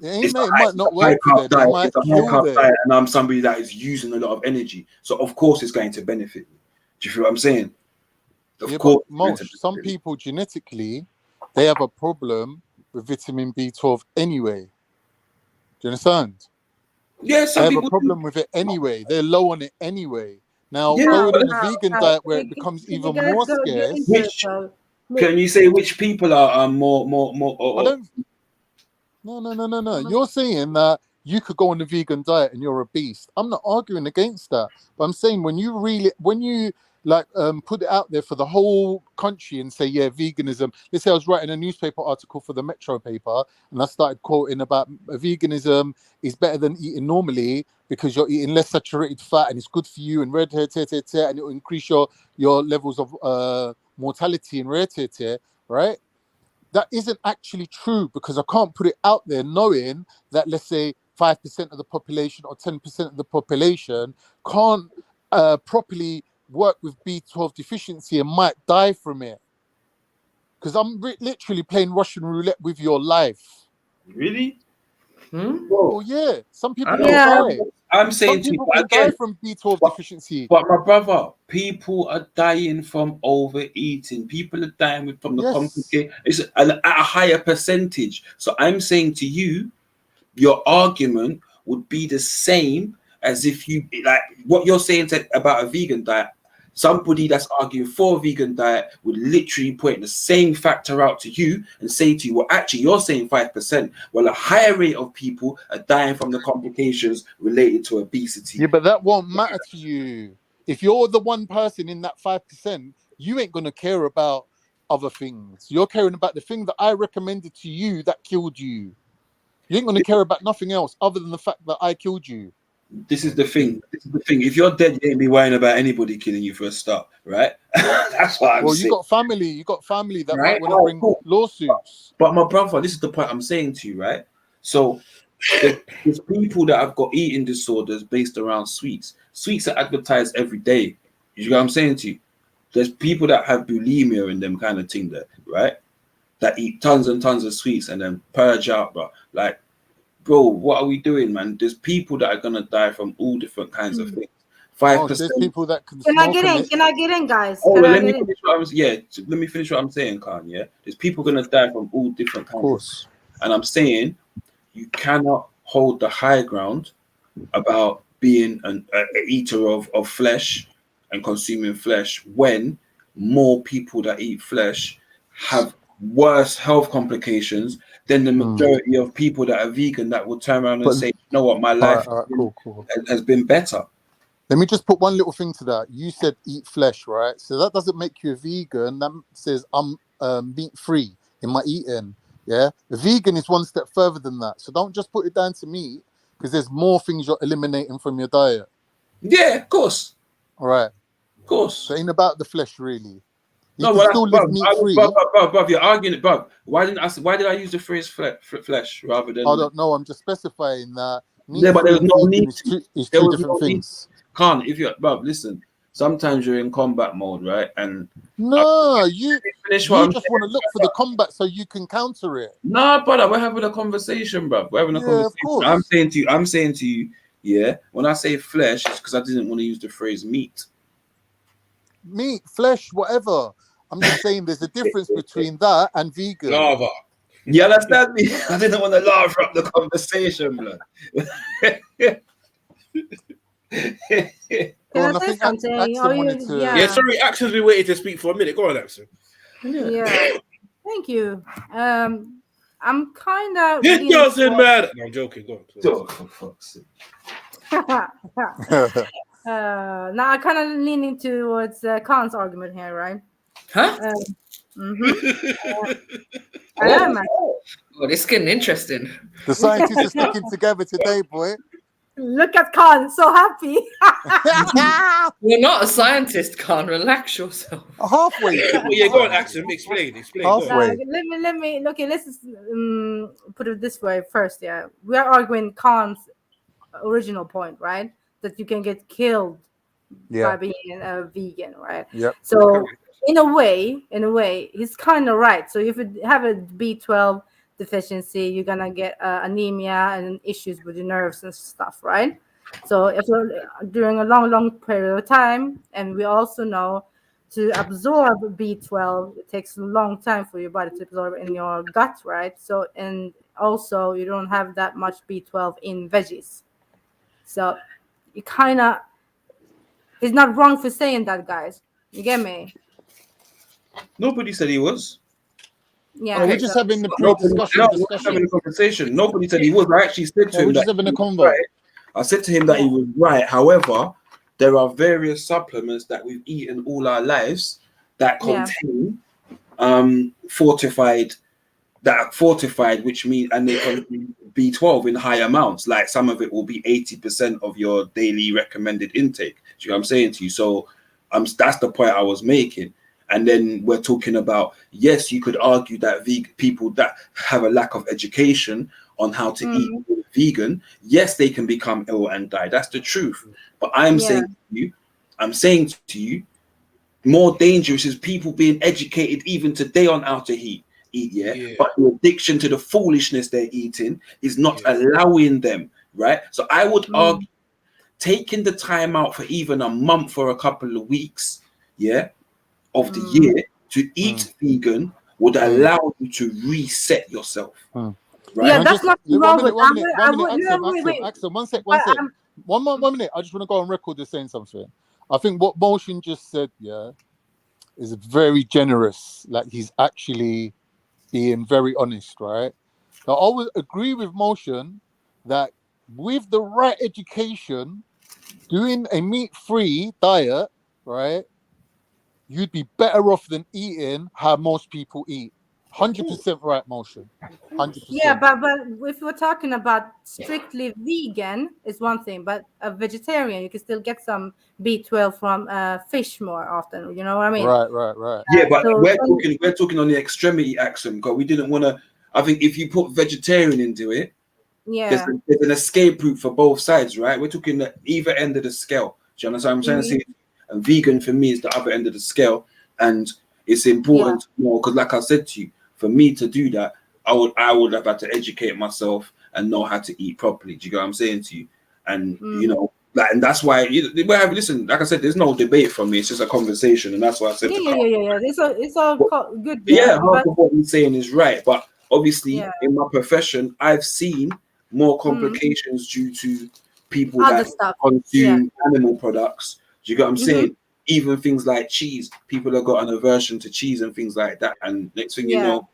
It might not work for them. It might it's a kill high carb them. diet, and I'm somebody that is using a lot of energy. So of course it's going to benefit me. Do you feel what I'm saying? Of course. But some people genetically, they have a problem with vitamin B12 anyway. Do you understand? Yeah, they have a problem with it anyway. They're low on it anyway. Now, Yeah, going but on a vegan diet where it becomes even more scarce. Can you say which people are more I don't. No. You're saying that you could go on a vegan diet and you're a beast. I'm not arguing against that, but I'm saying when you put it out there for the whole country and say, yeah, veganism. Let's say I was writing a newspaper article for the Metro paper and I started quoting about veganism is better than eating normally because you're eating less saturated fat and it's good for you and and it will increase your levels of mortality and right? That isn't actually true because I can't put it out there knowing that, let's say, 5% of the population or 10% of the population can't properly work with B12 deficiency and might die from it. Because I'm literally playing Russian roulette with your life. Really? Well, yeah. Some people can Yeah. die. I'm saying some people to you, can die from B12 deficiency. But my brother, people are dying from overeating. People are dying from the complication. It's at a higher percentage. So I'm saying to you, your argument would be the same as if you like what you're saying about a vegan diet. Somebody that's arguing for a vegan diet would literally point the same factor out to you and say to you, well, actually, you're saying 5%. Well, a higher rate of people are dying from the complications related to obesity. Yeah, but that won't matter to you. If you're the one person in that 5%, you ain't going to care about other things. You're caring about the thing that I recommended to you that killed you. You ain't going to care about nothing else other than the fact that I killed you. This is the thing. If you're dead, you ain't be worrying about anybody killing you for a start, right? That's what I'm saying. You got family that right? might want to bring lawsuits. But my brother, this is the point I'm saying to you, right? So there's people that have got eating disorders based around sweets. Sweets are advertised every day. You know what I'm saying to you? There's people that have bulimia and them kind of thing there, right? That eat tons and tons of sweets and then purge out, bro. Like, bro, what are we doing, man? There's people that are gonna die from all different kinds of things. 5%. There's people that can Can I get in? Can I get in, guys? Oh, Can I let me get in? finish what I was. Yeah, let me finish what I'm saying, Khan. Yeah, there's people gonna die from all different kinds. Of course. And I'm saying you cannot hold the high ground about being an eater of flesh and consuming flesh when more people that eat flesh have worse health complications than the majority of people that are vegan that will turn around and say, you know what, my life has been better. Let me just put one little thing to that. You said eat flesh, right? So that doesn't make you a vegan. That says I'm meat free in my eating. Yeah, the vegan is one step further than that. So don't just put it down to meat, because there's more things you're eliminating from your diet. Yeah, of course. All right. Of course. So it ain't about the flesh, really. You No, can still live meat free. Bruv, you're arguing it, bruv. Why did I use the phrase flesh rather than? I don't know. I'm just specifying that meat Yeah, but free there was and no vegan need. is There two was different no need. things. Can't if you're, bruv. Listen, sometimes you're in combat mode, right? And No, you finish what I'm just want to look for the combat so you can counter it. Nah, brother, we're having a conversation, bro. We're having a conversation. Of course. I'm saying to you, yeah. When I say flesh, it's because I didn't want to use the phrase meat. Meat, flesh, whatever. I'm just saying there's a difference between that and vegan. Lava. You understand me? I didn't want to laugh up the conversation, blood. Can I say something? Yeah, sorry, Axel's been waiting to speak for a minute. Go on, Axel. Yeah. Thank you. I'm kind of. It doesn't matter. No, I'm joking. Go on. For fuck's sake. Now I'm kind of leaning towards Khan's argument here, right? Huh? I am. Oh, this is getting interesting. The scientists are sticking together today, boy. Look at Khan, so happy. You're not a scientist, Khan. Relax yourself. Halfway. Yeah, go on, Axel. Explain. Halfway. Let me. Okay, let's just, put it this way first. Yeah, we are arguing Khan's original point, right? That you can get killed by being a vegan, right? Yep. So in a way, he's kind of right. So if you have a B12 deficiency, you're gonna get anemia and issues with your nerves and stuff, right? So if you're during a long period of time, and we also know to absorb B12, it takes a long time for your body to absorb it in your gut, right? So, and also you don't have that much B12 in veggies. So you kind of, he's not wrong for saying that, guys. You get me? Nobody said he was. Yeah. We're just having the pre-discussion. We're having a conversation. Nobody said he was. I actually said to him we're just that having a convo. Right. I said to him that he was right. However, there are various supplements that we've eaten all our lives that contain fortified, which means, and they contain B12 in high amounts. Like some of it will be 80% of your daily recommended intake. Do you know what I'm saying to you? So that's the point I was making. And then we're talking about, yes, you could argue that people that have a lack of education on how to eat vegan, yes, they can become ill and die. That's the truth. But I'm saying to you, more dangerous is people being educated even today on how to eat. But the addiction to the foolishness they're eating is not allowing them, right? So I would argue taking the time out for even a month or a couple of weeks, of the year to eat vegan would allow you to reset yourself. Right? Yeah, that's not wrong with Axel, one sec. One minute. I just want to go on record as saying something. I think what Motion just said, is very generous. Like he's actually being very honest, right? Now I would agree with Motion that with the right education, doing a meat-free diet, right, you'd be better off than eating how most people eat. 100% right, Motion. 100%. Yeah, but if we're talking about strictly vegan, is one thing, but a vegetarian, you can still get some B12 from fish more often. You know what I mean? Right. Yeah, but we're talking on the extremity axis, because we didn't want to. I think if you put vegetarian into it, there's an escape route for both sides, right? We're talking the either end of the scale. Do you understand what I'm saying? And vegan for me is the other end of the scale, and it's important to know, because like I said to you, for me to do that, I would have had to educate myself and know how to eat properly. Do you get what I'm saying to you? And you know, like, and that's why listen, like I said, there's no debate from me, it's just a conversation, and that's why I said it's all good. Half of what he's saying is right, but obviously in my profession I've seen more complications due to people Other that stuff. consume animal products. Do you get what I'm saying? Even things like cheese, people have got an aversion to cheese and things like that. And next thing you know,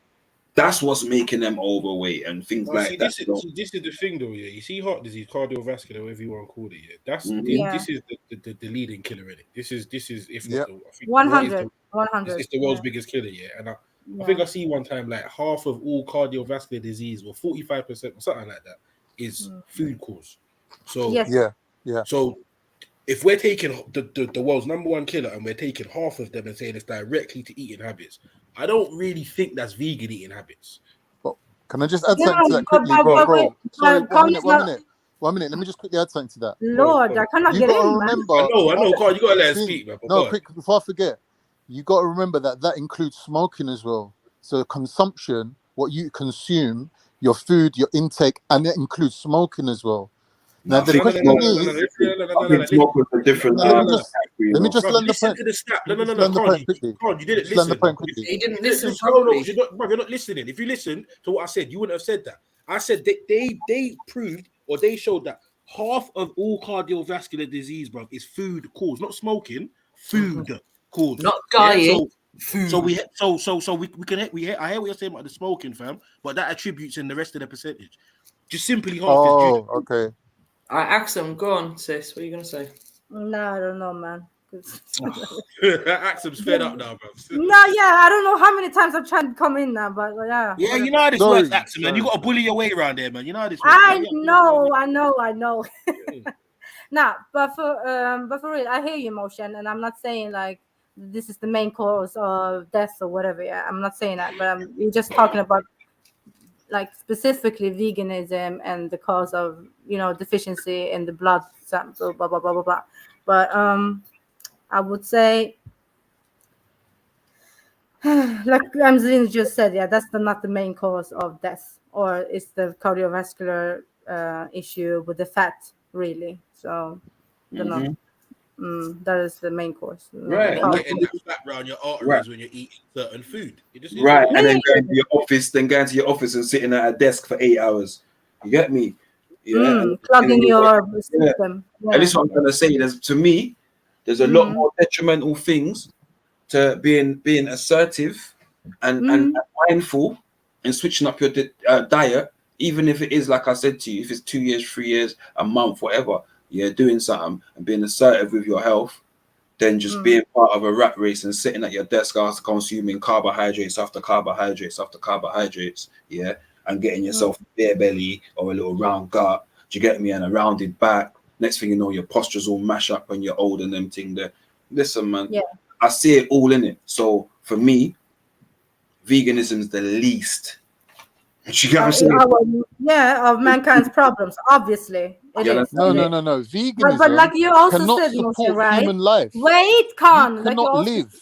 that's what's making them overweight and things like that. This is the thing, though. Yeah, you see, heart disease, cardiovascular, whatever you want to call it. Yeah, that's this is the leading killer in it. This is if not the, I think 100. it's the world's biggest killer. Yeah, and I think I see one time like half of all cardiovascular disease, or 45% or something like that, is food cause. So yeah. So if we're taking the world's #1 killer and we're taking half of them and saying it's directly to eating habits, I don't really think that's vegan eating habits. Can I just add something to that quickly, bro? Sorry, 1 minute. Let me just quickly add something to that. Lord, I cannot You get gotta in, man. remember. I know, Carl, you gotta let us speak, man. No, quick, before I forget, you got to remember that includes smoking as well. So consumption, what you consume, your food, your intake, and it includes smoking as well. Now the question is, let me just land the point. Carl, you didn't listen. He didn't listen No, properly. you're not listening. If you listen to what I said, you wouldn't have said that. I said they proved, or they showed that half of all cardiovascular disease, bro, is food caused, not smoking. Food caused, not diet. Food. So we can I hear what you're saying about the smoking, fam, but that attributes in the rest of the percentage. Just simply half is due. Okay. Axum, go on, sis. What are you gonna say? No, I don't know, man. Axum's fed up now, bro. No, yeah, I don't know how many times I've tried to come in now, but yeah. Yeah, you know how this works, Axum, man. You got to bully your way around there, man. You know how this works. I know. Nah, but for real, I hear your emotion, and I'm not saying like this is the main cause of death or whatever. Yeah, I'm not saying that, but we're just talking about like specifically veganism and the cause of deficiency in the blood sample, blah blah blah blah blah. But I would say, like Amzalina just said, yeah, that's not the main cause of death, or it's the cardiovascular issue with the fat, really. So, I don't know. That is the main cause. Right, getting that fat around your arteries when you're eating certain food. Right, and then going to your office and sitting at a desk for 8 hours. You get me? Yeah, plugging your system. Yeah. And this is what I'm trying to say. To me, there's a lot more detrimental things to being assertive and mindful and switching up your diet, even if it is, like I said to you, if it's 2 years, 3 years, a month, whatever. Yeah, doing something and being assertive with your health, than just being part of a rat race and sitting at your desk after consuming carbohydrates after carbohydrates after carbohydrates, yeah, and getting yourself a beer belly or a little round gut. Do you get me? And a rounded back. Next thing you know, your posture's all mash up when you're old and them thing there. Listen, man, I see it all in it. So for me, veganism's the least. You get what I'm saying? Yeah, of mankind's problems, obviously. It is. No. Veganism but like you also cannot said, support right? human life. Wait, Khan. You Like cannot also, live.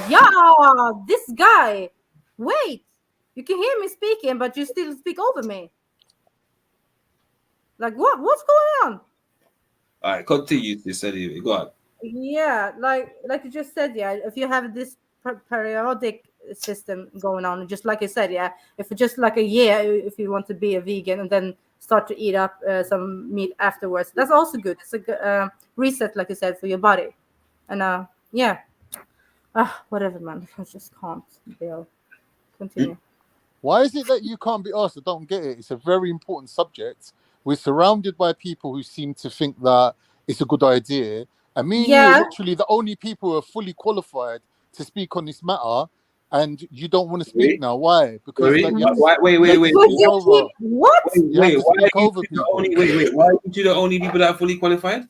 Yeah, this guy. Wait, you can hear me speaking, but you still speak over me. Like what? What's going on? All right, continue. You said it. Go on. Yeah, like you just said, yeah. If you have this periodic system going on, just like I said, yeah. If it's just like a year, if you want to be a vegan and then start to eat up some meat afterwards, that's also good. It's a good reset, like I said, for your body. And yeah, whatever, man. I just can't. Bill, continue. Why is it that you can't be asked? I don't get it. It's a very important subject. We're surrounded by people who seem to think that it's a good idea. And me and you are literally the only people who are fully qualified to speak on this matter. And you don't want to speak now. Why? Because wait. Like, What? Wait. Wait. Why are you the only people that are fully qualified?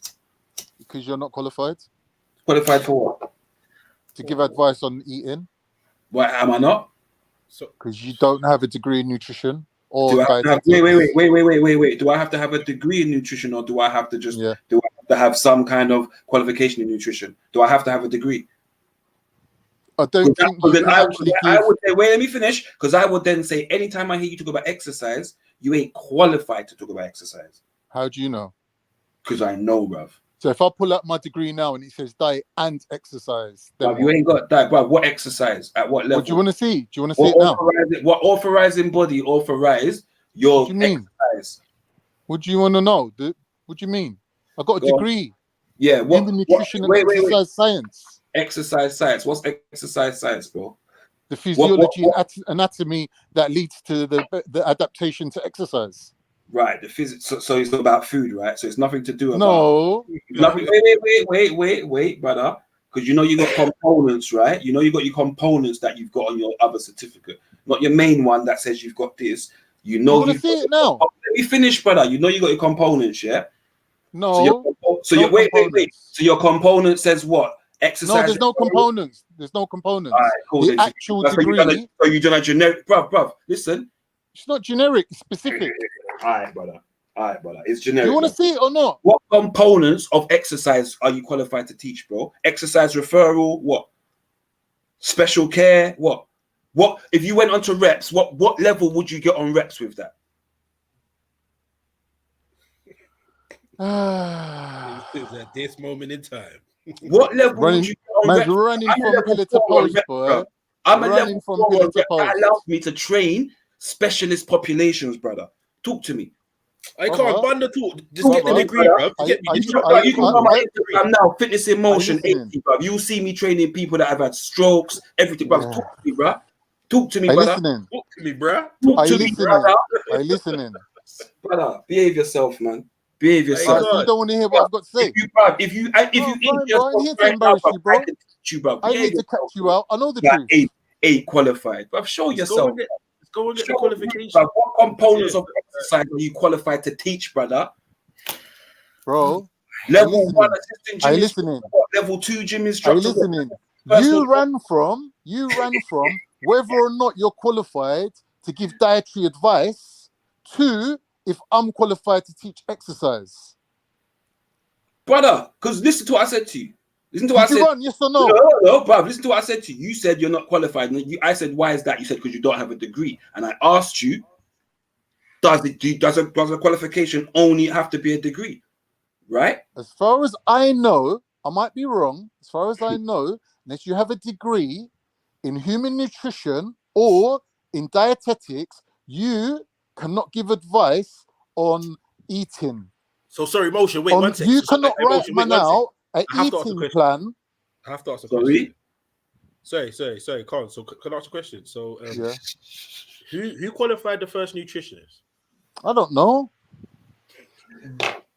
Because you're not qualified. Qualified for what? To give advice on eating. Why am I not? Because you don't have a degree in nutrition or wait. dietetics. Do I have to have a degree in nutrition, or do I have to do I have to have some kind of qualification in nutrition? Do I have to have a degree? I don't think you can actually I would say, wait, let me finish. Because I would then say, anytime I hear you talk about exercise, you ain't qualified to talk about exercise. How do you know? Because I know, bruv. So if I pull up my degree now and it says diet and exercise, then bruv, you ain't got diet, bruv. What exercise? At what level? What do you want to see? Do you want to see it now? What authorizing body authorized your exercise? What do you want to know? What do you mean? I got a degree. Yeah, in the nutrition and exercise science. Exercise science. What's exercise science, bro? The physiology and anatomy that leads to the adaptation to exercise. Right, the physics. So it's about food, right? So it's nothing to do about. No. Nothing. Wait, brother. Because you know you got components, right? You know you got your components that you've got on your other certificate, not your main one that says you've got this. You know, you want to see it now? Let me finish, brother. You know you got your components, yeah. No. So your wait. So your component says what? Exercise. No, there's no components. There's no components. All right, cool. The Then. actual So degree. you done a generic, bruv. Listen. It's not generic. It's specific. All right, brother. It's generic. You want to see it or not? What components of exercise are you qualified to teach, bro? Exercise referral. What? Special care. What? If you went on to reps? What level would you get on reps with that? It was at this moment in time. What level would you get on reps? Running from pillar to post, boy. I'm a running level from 4 pillar on to rep. That post. allows me to train specialist populations, brother. Talk to me. I can't bund the talk. Just get the degree, bro. You can go on my Instagram now, Fitness in Motion 80, bro. You'll see me training people that have had strokes, everything, bro. Talk to me, bro. Talk to me, brother. Listening. Talk to me, bro. Talk to me, brother. I listening. Brother, behave yourself, man. Behave yourself. You don't want to hear what I've got to say. If you I'm here to embarrass you, bro. I need to catch you out. I know the truth. Ain't qualified, bro. Show yourself. Go and get the qualification. What components of exercise are you qualified to teach, brother? Bro. Level 1 assistant gym. I listening. Level 2 gym instructor. I listening. You ran from whether or not you're qualified to give dietary advice to if I'm qualified to teach exercise. Brother, because listen to what I said to you. Listen to what Did I you said. run, yes or no? No, bruv. Listen to what I said to you. You said you're not qualified. And I said, why is that? You said because you don't have a degree. And I asked you, does a qualification only have to be a degree? Right? As far as I know, I might be wrong. As far as I know, unless you have a degree in human nutrition or in dietetics, you cannot give advice on eating. So sorry, Motion. Wait, one second. You cannot write man out an eating plan. I have to ask a question. Sorry, Khan. So can I ask a question? So yeah. Who qualified the first nutritionist? I don't know.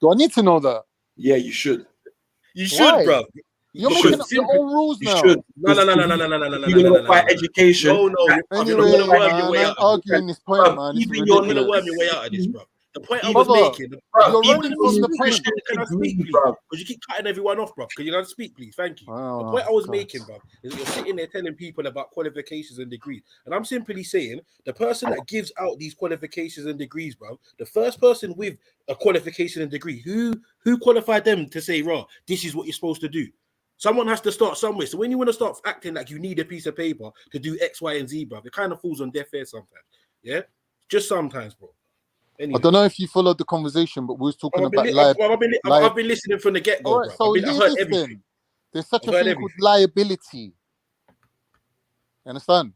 Do I need to know that? Yeah, you should. You should, bro. You're making up your own rules now. You should. No. You're gonna fight education. Anyway, I'm arguing this point, man. You're gonna worm your way out of this, bro. The point I was making, you're running from the point. Can I speak, please? Because you keep cutting everyone off, bro. Can you not speak, please? Thank you. The point I was making, bro, is that you're sitting there telling people about qualifications and degrees, and I'm simply saying the person that gives out these qualifications and degrees, bro, the first person with a qualification and degree, who qualified them to say, "Raw, this is what you're supposed to do"? Someone has to start somewhere. So when you want to start acting like you need a piece of paper to do X, Y, and Z, bro, it kind of falls on deaf ears sometimes. Yeah, just sometimes, bro. Anyway. I don't know if you followed the conversation, but we was talking about I've been listening from the get-go. All right, so hear this then. There's such a thing called liability. You understand?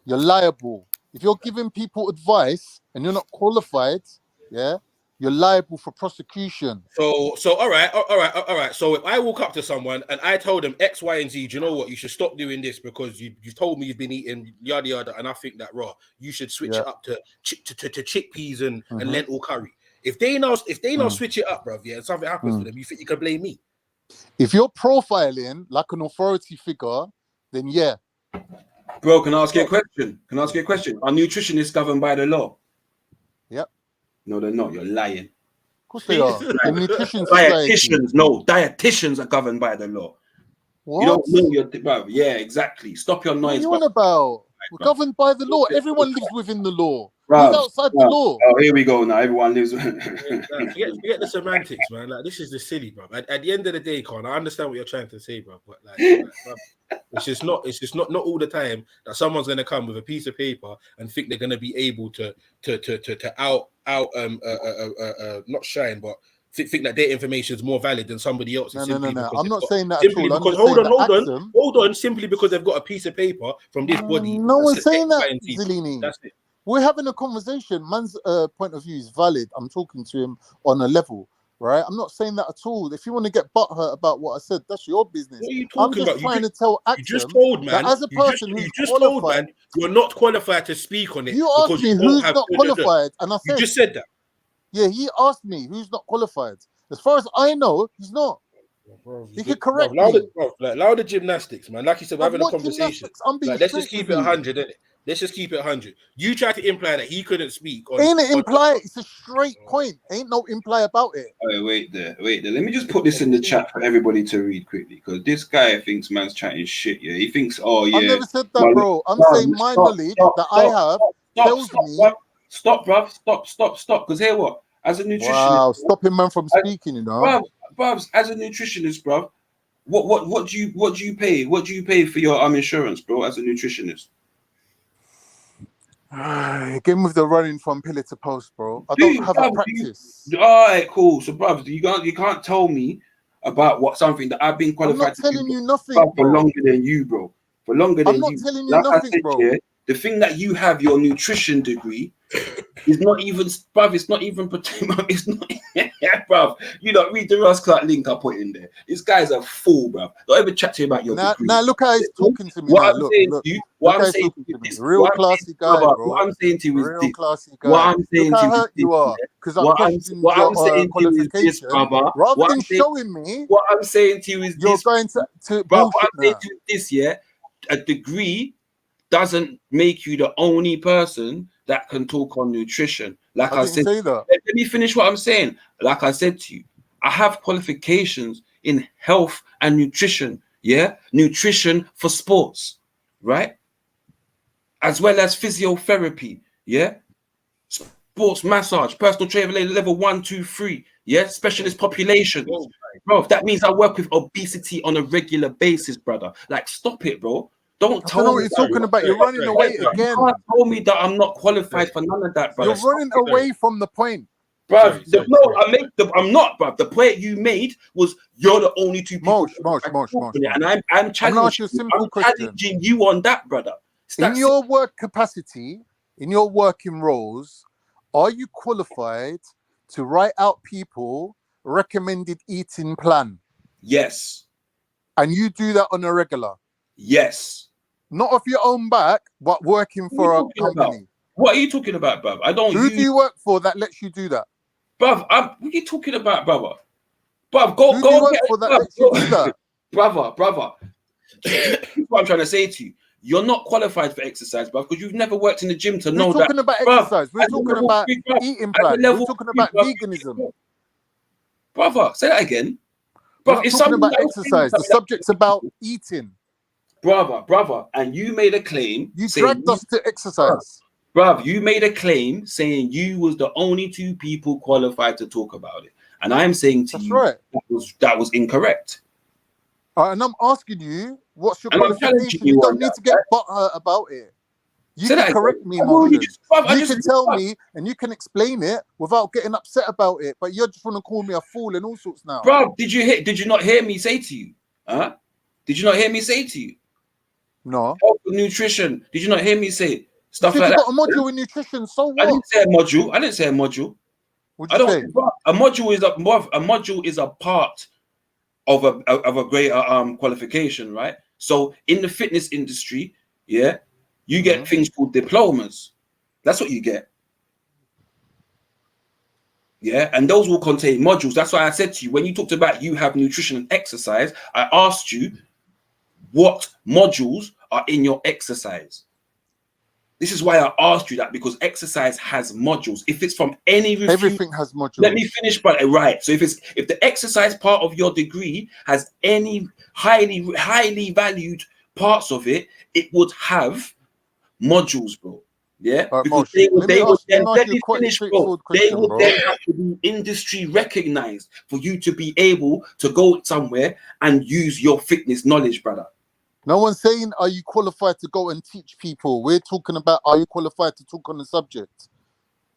You're liable. If you're giving people advice and you're not qualified, yeah, you're liable for prosecution. So all right. So if I walk up to someone and I told them X, Y, and Z, do you know what? You should stop doing this because you've told me you've been eating yada yada, and I think that you should switch it up to chickpeas and lentil curry. If they now switch it up, bruv, and something happens to them, you think you can blame me? If you're profiling like an authority figure, then yeah. Bro, can I ask you a question? Are nutritionists governed by the law? Yep. No, they're not. You're lying. Of course they are. The nutrition dietitians are governed by the law. What? You don't know your yeah, exactly. Stop your noise. What are you on about? We're governed by the law. Everyone lives within the law. Who's outside the law? Oh, here we go now. Everyone lives. Forget the semantics, man. Like, this is the silly, bro. At the end of the day, Con, I understand what you're trying to say, bro. But it's just not all the time that someone's gonna come with a piece of paper and think they're gonna be able to not shine, but think that their information is more valid than somebody else's. No. I'm not saying that at all. Hold on. Simply because they've got a piece of paper from this body. No one's saying that, Zilini. That's it. We're having a conversation. Man's point of view is valid. I'm talking to him on a level, right? I'm not saying that at all. If you want to get butthurt about what I said, that's your business. What are you I'm talking just about? trying to tell Axum you just told, man, that as a person who's qualified, you're not qualified to speak on it. You asked me who's not qualified, and I said, you just said that. Yeah, he asked me who's not qualified. As far as I know, he's not. He could correct me. Allow the gymnastics, man. Like you said, we're having a What conversation. gymnastics? I'm being Like, let's just straight keep with it you. 100, innit? Let's just keep it 100. You try to imply that he couldn't speak on. Ain't it imply? It's a straight point. Ain't no imply about it. Wait there. Let me just put this in the chat for everybody to read quickly, because this guy thinks man's chatting shit. Yeah, he thinks, oh yeah. I never said that, bro. I'm saying my knowledge that I have tells me. Stop, bruv. Stop. Because here what? As a nutritionist. Wow, stopping man from speaking, you know. Bruv, as a nutritionist, bruv, what do you pay? What do you pay for your insurance, bro? As a nutritionist. Again with the running from pillar to post, bro. I don't have a practice. All right, cool. So, bruv, you can't tell me about what something that I've been qualified. I'm not telling you nothing, for longer than you, bro. For longer than you. I'm not telling you nothing, bro. Yeah, the thing that you have your nutrition degree is not even, bruv. It's not even. It's not, bruv. You don't read the Ross Clark link I put in there. This guy's a fool, bruv. Don't ever chat to him about your degree. Now look how he's talking to me. What Now. I'm saying to you, what I'm saying to you is real classy guy, bro. What I'm saying to you is real classy guy. What I'm saying look to how hurt you are because I'm questioning your qualification. Rather than showing me, what I'm saying to you is you're this, going to but bullshit what I'm saying now. to you is this, yeah, a degree doesn't make you the only person that can talk on nutrition. Like I said, let me finish what I'm saying. Like I said to you, I have qualifications in health and nutrition. Yeah, nutrition for sports, right? As well as physiotherapy. Yeah, sports massage, personal trainer level 1, 2, 3. Yeah, specialist populations. Bro, that means I work with obesity on a regular basis, brother. Like, stop it, bro. Don't tell me what you're talking about. You're running away again. You can't tell me that I'm not qualified for none of that, brother. You're running away from the point. Bro, I'm not, bro. The point you made was you're the only two people. And I'm challenging you on that, brother. In your work capacity, in your working roles, are you qualified to write out people recommended eating plan? Yes. And you do that on a regular? Yes. Not off your own back, but working for a company. What are you talking about, bruv? I don't. Who do you work for that lets you do that? Bruv, what are you talking about, brother? Bruv, go do you work get for that lets you do that? Brother. What I'm trying to say to you. You're not qualified for exercise, bruv, because you've never worked in the gym to know that. We're talking about exercise. We're talking about eating plan. We're talking about veganism. Brother, say that again. We're not talking about exercise. The subject's about eating. Brother, and you made a claim. You dragged us to exercise. Bruv, you made a claim saying you was the only two people qualified to talk about it. And I'm saying to you that was incorrect. And I'm asking you, what's your qualification? You don't need to get butthurt about it. You can correct me, Motion. You can tell me and you can explain it without getting upset about it. But you just want to call me a fool and all sorts now. Bro, did you not hear me say to you? Huh? Did you not hear me say to you? No. Health and nutrition. Did you not hear me say stuff like that? You got a module in nutrition, so what? I didn't say a module. What'd you say? A module is a part of a greater qualification, right? So in the fitness industry, yeah, you get things called diplomas. That's what you get. Yeah, and those will contain modules. That's why I said to you, when you talked about you have nutrition and exercise, I asked you what modules are in your exercise. This is why I asked you that, because exercise has modules. If it's from any review, everything has modules. Let me finish, but right. So if the exercise part of your degree has any highly valued parts of it, it would have modules, bro. Yeah, because they would then have to be industry recognized for you to be able to go somewhere and use your fitness knowledge, brother. No one's saying, are you qualified to go and teach people? We're talking about, are you qualified to talk on the subject?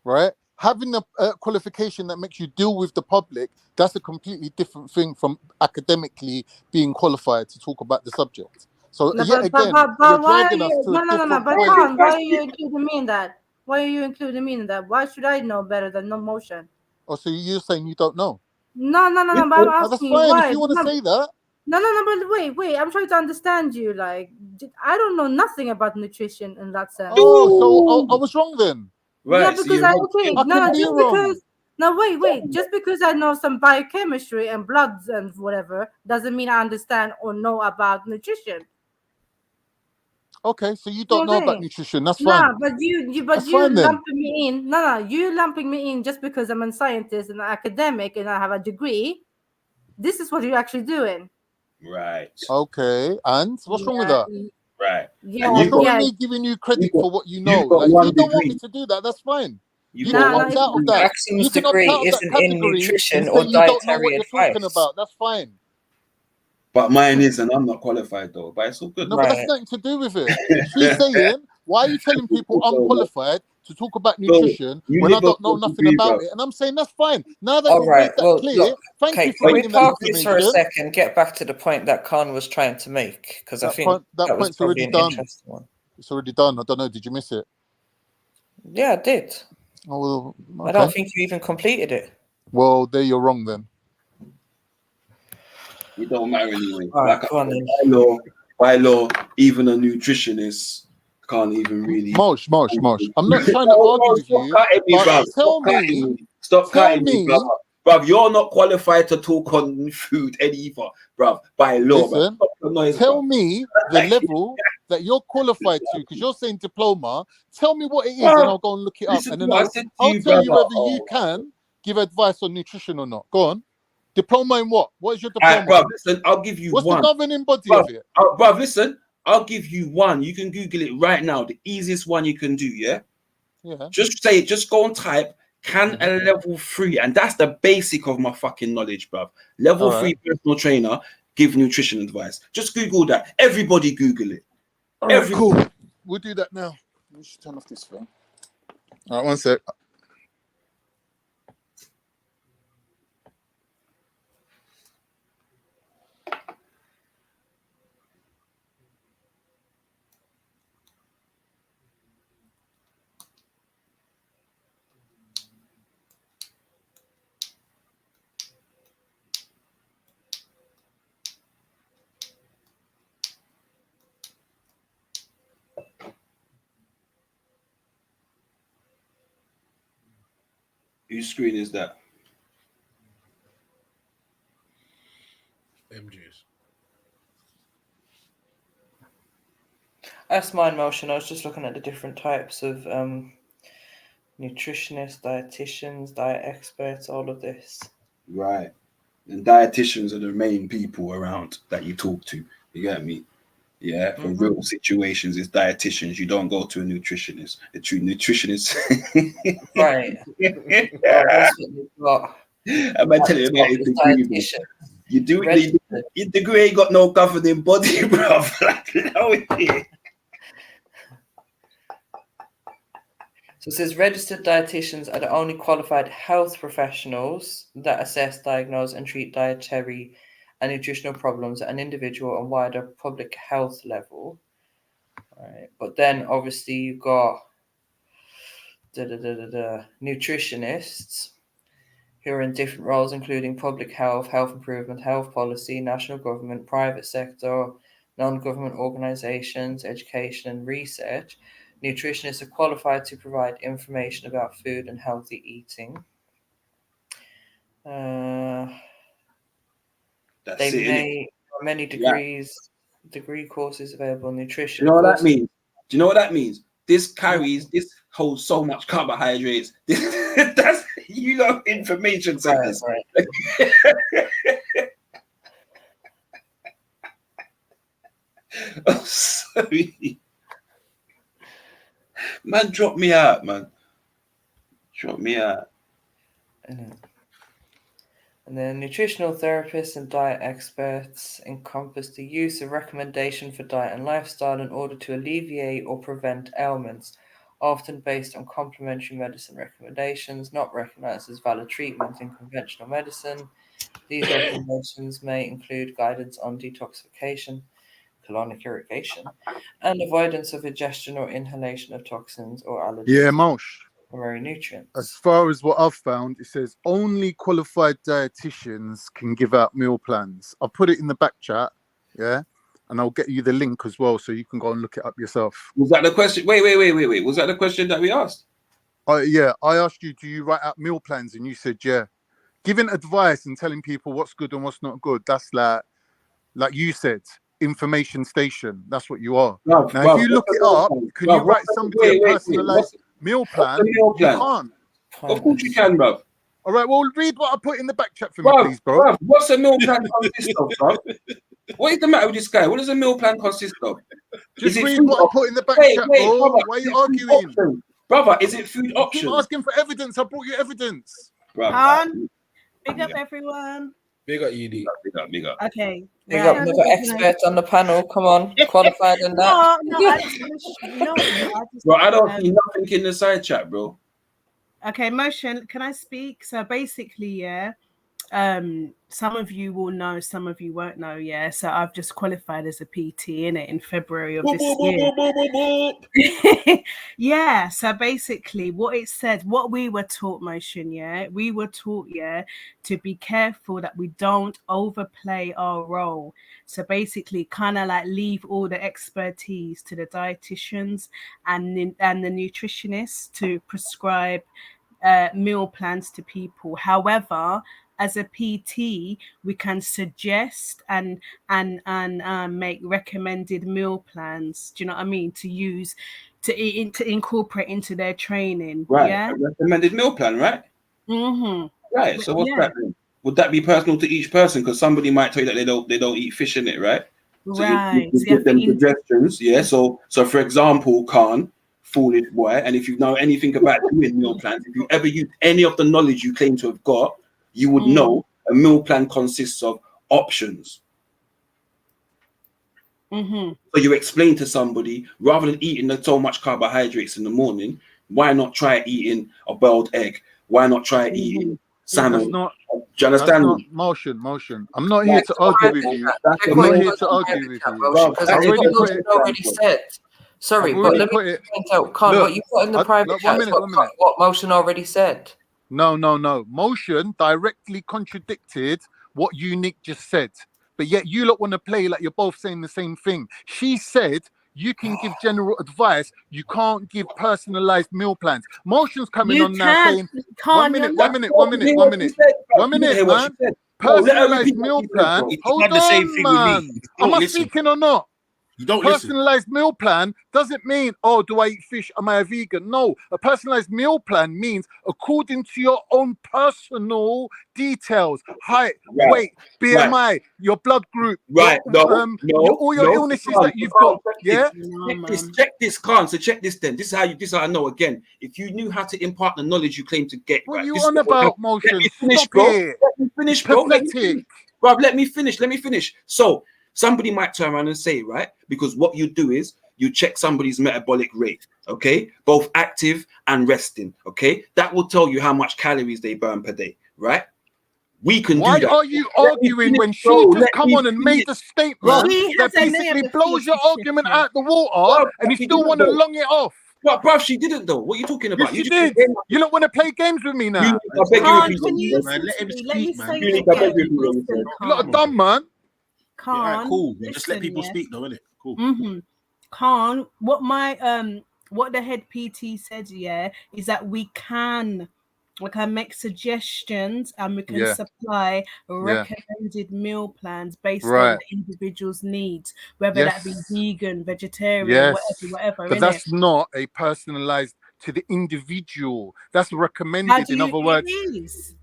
Right? Having a qualification that makes you deal with the public, that's a completely different thing from academically being qualified to talk about the subject. So yet again, you're dragging us to a different point. Why are you including me in that? Why are you including me in that? Why should I know better than no motion? Oh, so you're saying you don't know? No, but I'm asking that's fine why. if you want to say that. No, but wait. I'm trying to understand you. Like, I don't know nothing about nutrition in that sense. Oh, so I was wrong then. Right, yeah, because No, wait. Just because I know some biochemistry and bloods and whatever doesn't mean I understand or know about nutrition. Okay, so you You know don't what know I'm about saying? nutrition. That's Nah, fine. but you That's fine then. lumping me in. No, you lumping me in just because I'm a scientist and an academic and I have a degree. This is what you're actually doing. Right. Okay, and what's wrong with that? Right. Yeah, What's wrong with yeah. me giving you credit for what you know? You've got Like, if one you don't want me degree. to do that, that's fine. You You've can got one opt out of that. Maxim's You can opt degree out of that isn't in category nutrition and or say you don't know what dietary you're talking advice. about. That's fine. But mine is, and I'm not qualified though. But it's all good. No, but that's nothing to do with it. She's saying, why are you telling people I'm qualified to talk about nutrition you when I live don't up know to nothing degree, about bro. it? And I'm saying that's fine. Now that All you've right. made that Well, clear, look. thank Okay, you for can we bringing that park this for a information. second? Get back to the point that Khan was trying to make, because I think That that was point's probably already an done. interesting one. It's already done. I don't know. Did you miss it? Yeah, I did. Oh, well, I don't okay. think you even completed it. Well, there you're wrong then. It don't matter anyway. All right, Like go on then. by law, even a nutritionist can't even really. Mosh. I'm not trying to argue with you, but tell me, Stop cutting me, bruv. Bruv, you're not qualified to talk on food either, bruv. By law, listen, bruv. tell me the level that you're qualified to, because you're saying diploma. Tell me what it is, and I'll go and look it up, and then I'll tell you whether you can give advice on nutrition or not. Go on. Diploma in what? What is your diploma? Bruv, listen, I'll give you What's one. the governing body Bruv, of it? bruv, listen, I'll give you one. You can Google it right now. The easiest one you can do, yeah? Yeah. Just go and type, can a level 3, and that's the basic of my fucking knowledge, bruv. Level 3 personal trainer give nutrition advice. Just Google that. Everybody Google it. All right, cool. We'll do that now. We should turn off this phone. All right, one sec. Whose screen is that? MG's. That's my motion. I was just looking at the different types of nutritionists, dietitians, diet experts, all of this. Right. And dietitians are the main people around that you talk to. You get me? Yeah. For real situations, it's dietitians. You don't go to a nutritionist. A true nutritionist. Right. Well, that's what you've got. I'm telling you about his degree, bro. You do your degree ain't got no governing body, bro. Like, no, it. So it says registered dietitians are the only qualified health professionals that assess, diagnose, and treat dietary and nutritional problems at an individual and wider public health level. Right. But then obviously you've got nutritionists who are in different roles, including public health, health improvement, health policy, national government, private sector, non-government organizations, education and research. Nutritionists are qualified to provide information about food and healthy eating. They may many degree courses available in nutrition. You know what that means? Do you know what that means? This holds so much carbohydrates. That's information centers. Right. I'm sorry. Man, drop me out, man. Drop me out. And then nutritional therapists and diet experts encompass the use of recommendation for diet and lifestyle in order to alleviate or prevent ailments, often based on complementary medicine recommendations, not recognized as valid treatment in conventional medicine. These recommendations may include guidance on detoxification, colonic irrigation, and avoidance of ingestion or inhalation of toxins or allergens. Yeah, Mosh. Primary nutrients. As far as what I've found, it says only qualified dietitians can give out meal plans. I'll put it in the back chat, yeah, and I'll get you the link as well, so you can go and look it up yourself. Was that the question? Wait. Was that the question that we asked? Yeah, I asked you, do you write out meal plans? And you said, yeah. Giving advice and telling people what's good and what's not good, that's like you said, information station. That's what you are. Now, if you look it up, can you write somebody a personalized meal plan? You can't. Of course you can, bruv. All right, well, read what I put in the back chat for me, please, bro. Bruv, what's a meal plan consist of, bruv? What is the matter with this guy? What does a meal plan consist of? Just read what I put in the back chat, bro. Brother, why are you arguing? Brother, is it food options? Keep asking for evidence. I brought you evidence. Big up everyone. Big up, ED. Big up. Okay. Big up another expert on the panel. Come on, qualified in that. Bro, I don't see nothing in the side chat, bro. Okay, Motion, can I speak? So basically, yeah, some of you will know, some of you won't know, yeah. So I've just qualified as a PT in February of this year. Yeah, so basically what it said, what we were taught, Motion, yeah, we were taught, yeah, to be careful that we don't overplay our role. So basically kind of like leave all the expertise to the dietitians and the nutritionists to prescribe meal plans to people. However, as a PT, we can suggest and make recommended meal plans. Do you know what I mean? To use to incorporate into their training. Right. Yeah. A recommended meal plan, right? Mm-hmm. Right. So what's that mean? Would that be personal to each person? Because somebody might tell you that they don't eat fish in it, right? So right. you give them suggestions. Yeah. So for example, Khan, foolish boy, and if you know anything about doing meal plans, if you ever use any of the knowledge you claim to have got, you would know a meal plan consists of options. Mm-hmm. So you explain to somebody, rather than eating so much carbohydrates in the morning, why not try eating a boiled egg? Why not try eating salmon? That's not, do you understand? That's not motion. I'm not here to argue with you. I'm not here to argue with you. Because already said. Sorry, but let me point out, Khan, what you put in the private chat, what Motion already said. No. Motion directly contradicted what Unique just said. But yet you lot want to play like you're both saying the same thing. She said you can give general advice. You can't give personalized meal plans. Motion's coming on now saying, one minute, man. Personalized meal plan. Hold on, man. Am I speaking or not? You don't personalized meal plan doesn't mean, oh, do I eat fish? Am I a vegan? No, a personalized meal plan means according to your own personal details, height, weight, BMI, your blood group, all your illnesses that you've got. Yeah. Check this, Khan. So check this then. This is how I know again. If you knew how to impart the knowledge you claim to get, what are you on about, Motion? Let me finish, Stop bro. it. Let me finish, bro. Let me finish. So somebody might turn around and say, right, because what you do is you check somebody's metabolic rate, okay, both active and resting, okay. That will tell you how much calories they burn per day, right? We can do that. Why are you arguing when she just come on and made the statement that basically blows your argument out the water and you still want to long it off? But bruv, she didn't though. What are you talking about? Yes, you did. You don't want to play games with me now. Let him speak, man. You lot are dumb, man. Yeah, cool. Just let people speak, though, innit? Cool. Khan, what what the head PT said, yeah, is that we can make suggestions and we can supply recommended meal plans based on the individual's needs, whether that be vegan, vegetarian, whatever. But that's not a personalized to the individual. That's recommended. In other words, it's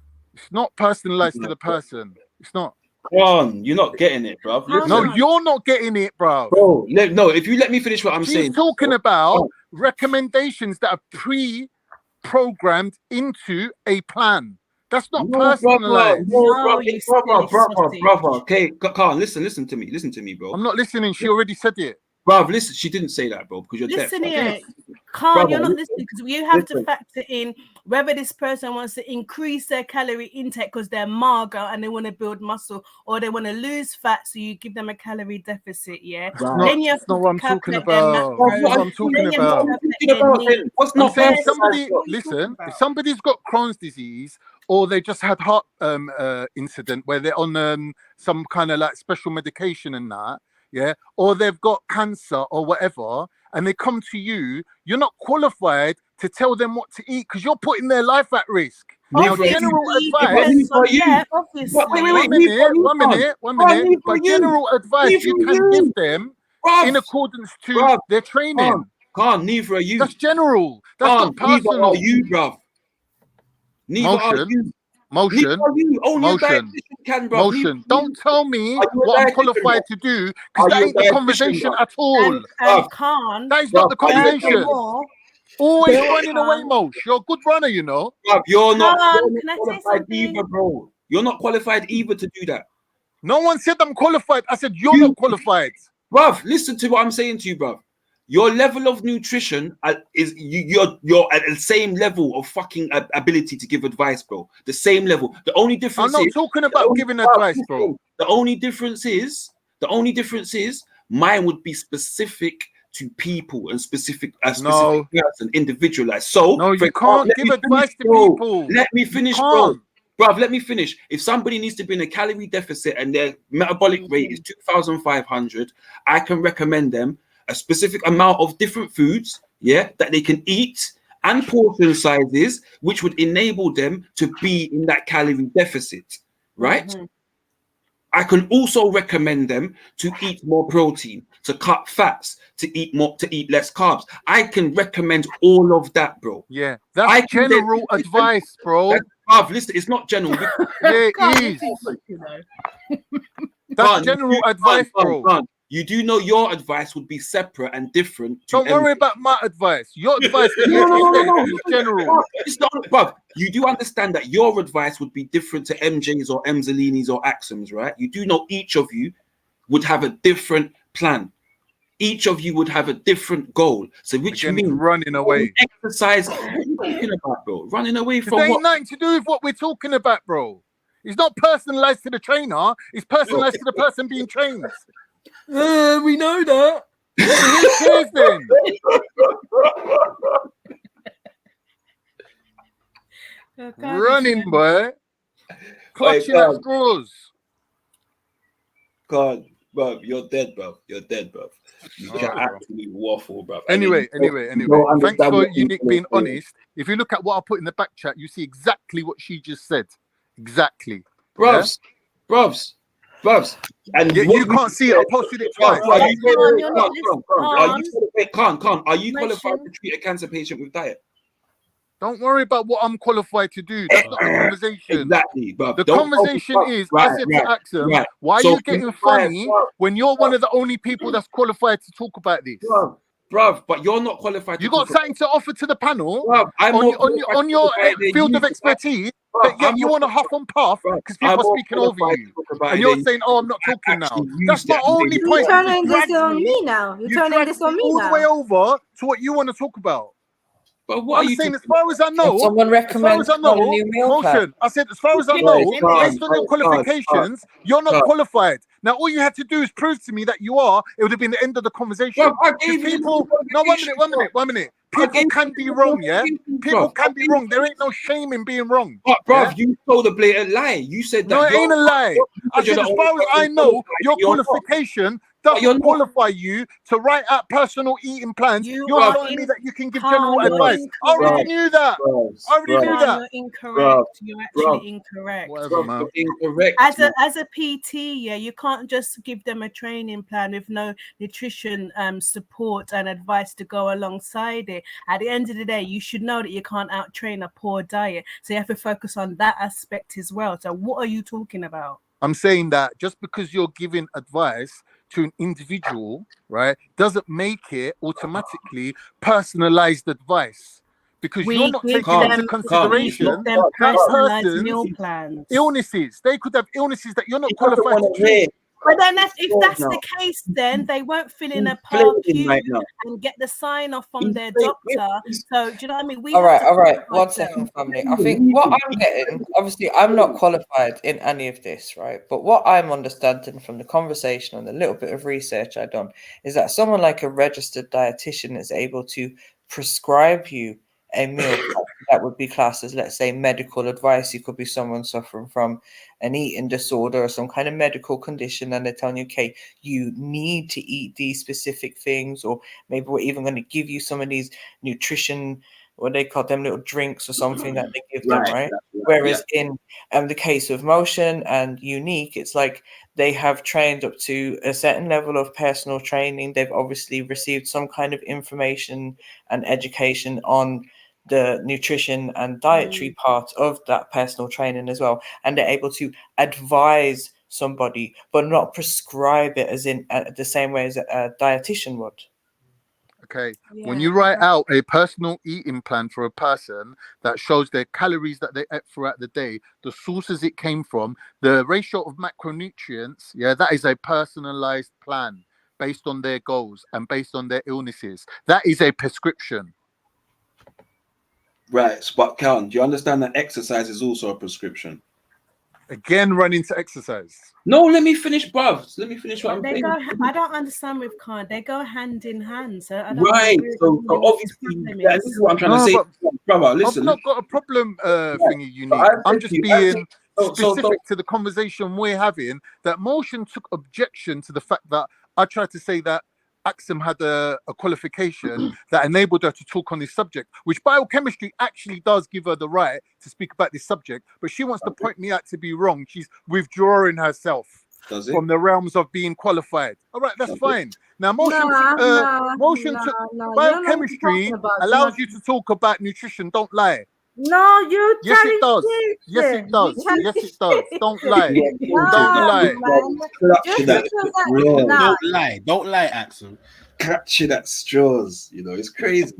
not personalized to the person. It's not. You're not getting it, bro. No, you're not getting it, bro. No, if you let me finish what I'm saying. She's talking about recommendations that are pre-programmed into a plan. That's not personalized. Brother. Okay, Khan, listen to me, bro. I'm not listening. She already said it. Bruv, listen, she didn't say that, bro, because you're listen here. Khan, you're not listening because you have to factor in whether this person wants to increase their calorie intake because they're mager and they want to build muscle, or they want to lose fat, so you give them a calorie deficit. Yeah, then you have to what I'm talking about. That's what I'm talking about. What's not saying somebody listen? If somebody's got Crohn's disease, or they just had heart incident where they're on some kind of like special medication and that. Yeah, or they've got cancer or whatever, and they come to you, you're not qualified to tell them what to eat because you're putting their life at risk. Now, Obviously, general depends on, advice. yeah, obviously. One minute. But general advice you can give them in accordance to their training. Can't, neither are you. That's general. That's not Neither personal. are you, bruv. Neither are you. Motion. Neither are you. Only a Motion. dietitian can, bruv. Motion. Don't tell me what I'm qualified to do because that ain't the conversation at all. And Khan, That is not the conversation. furthermore, Always Bill running away, Khan. Mosh. You're a good runner, you know. Bruv, you're not Can I say qualified something? either, bro. You're not qualified either to do that. No one said I'm qualified. I said you're not qualified. Bruv, listen to what I'm saying to you, bruv. Your level of nutrition is you're at the same level of fucking ability to give advice, bro. The same level. The only difference I'm not talking about giving advice, bro. The only difference is mine would be specific to people and specific person, individualized. So no, you for can't give advice to people. Let me finish, bro. Bruv, let me finish. If somebody needs to be in a calorie deficit and their metabolic rate is 2,500, I can recommend them a specific amount of different foods, that they can eat and portion sizes, which would enable them to be in that calorie deficit, right? I can also recommend them to eat more protein, to cut fats, to eat less carbs. I can recommend all of that, bro. Yeah, that's general advice, bro. Bruv, listen, it's not general. Yeah, it is. That's general advice, bro. You do know your advice would be separate and different. Don't worry about my advice. Your advice is general. Bruv, you do understand that your advice would be different to MJ's or Emzalini's or Axum's, right? You do know each of you would have a different plan. Each of you would have a different goal. So which means running away. Exercise. What are you talking about, bro? Running away from There ain't what? nothing to do with what we're talking about, bro. It's not personalized to the trainer. It's personalized to the person being trained. We know that. Who cares then? Running, boy. Clutching at straws. God, bro, you're dead, bro. You're dead, bro. You can actually waffle, bro. Anyway. Thanks for Unique being honest. If you look at what I put in the back chat, you see exactly what she just said. Exactly. Brovs. And you can't see it. I posted it twice. Are you qualified to treat a cancer patient with diet? Don't worry about what I'm qualified to do. That's not the conversation. Exactly, bro. The conversation is, I said to Axum, why are you getting funny when you're one of the only people that's qualified to talk about this? Bruv, but you're not qualified. You got something to offer to the panel Bruv, on your field of expertise, but yet you want to huff and puff because people are speaking over you. And you're saying, oh, I'm not talking now. That's my only point. You're turning this on me now. You're turning this on me all now. the way over to what you want to talk about. But what I'm saying, as far as I know, someone recommends a new meal plan. Motion. I said, as far as I know, based on your qualifications, you're not qualified. Now, all you had to do is prove to me that you are. It would have been the end of the conversation. People, no, 1 minute. People can be wrong, yeah. People can be wrong. There ain't no shame in being wrong. But, bruv, you told a blatant lie. You said that. No, it ain't a lie. I said, as far as I know, your qualification doesn't qualify you to write out personal eating plans. You're telling me that you can give general advice. I already knew that. You're incorrect. You're actually incorrect. Whatever, man. Incorrect. As a PT, you can't just give them a training plan with no nutrition support and advice to go alongside it. At the end of the day, you should know that you can't out-train a poor diet. So you have to focus on that aspect as well. So what are you talking about? I'm saying that just because you're giving advice to an individual, right, doesn't make it automatically personalized advice. Because you're not taking into consideration that person's illnesses. They could have illnesses that you're not qualified to treat. But then if that's the case, then they won't fill in a park queue and get the sign off from their doctor. So do you know what I mean? All right. 1 second, family. I think what I'm getting, obviously, I'm not qualified in any of this, right? But what I'm understanding from the conversation and the little bit of research I've done is that someone like a registered dietitian is able to prescribe you a meal that would be classed as, let's say, medical advice. You could be someone suffering from an eating disorder or some kind of medical condition, and they're telling you, okay, you need to eat these specific things, or maybe we're even going to give you some of these nutrition what they call them little drinks or something that they give them, Right. right? Yeah. Whereas in the case of Motion and Unique, it's like they have trained up to a certain level of personal training. They've obviously received some kind of information and education on the nutrition and dietary part of that personal training as well. And they're able to advise somebody, but not prescribe it as in the same way as a dietitian would. Okay, when you write out a personal eating plan for a person that shows their calories that they ate throughout the day, the sources it came from, the ratio of macronutrients, that is a personalized plan based on their goals and based on their illnesses. That is a prescription. Right, but Count, do you understand that exercise is also a prescription? Again, run into exercise. No, let me finish, bruv. Let me finish what I'm saying. I don't understand with Khan. They go hand in hand. So I don't Right. know So obviously, this is what I'm trying to say, brother. Listen, I've not got a problem, thingy Unique. I'm just being specific to the conversation we're having. That Motion took objection to the fact that I tried to say that Axum had a qualification that enabled her to talk on this subject, which biochemistry actually does give her the right to speak about this subject, but she wants to point me out to be wrong. She's withdrawing herself from the realms of being qualified. All right, that's fine. Now, Motion took biochemistry allows you to talk about nutrition. Don't lie. No, you. Yes, it does. Yes, it does. Yes, it does. Don't lie. Don't lie. Don't lie. Don't lie, Axel. Catching at straws. You know, it's crazy.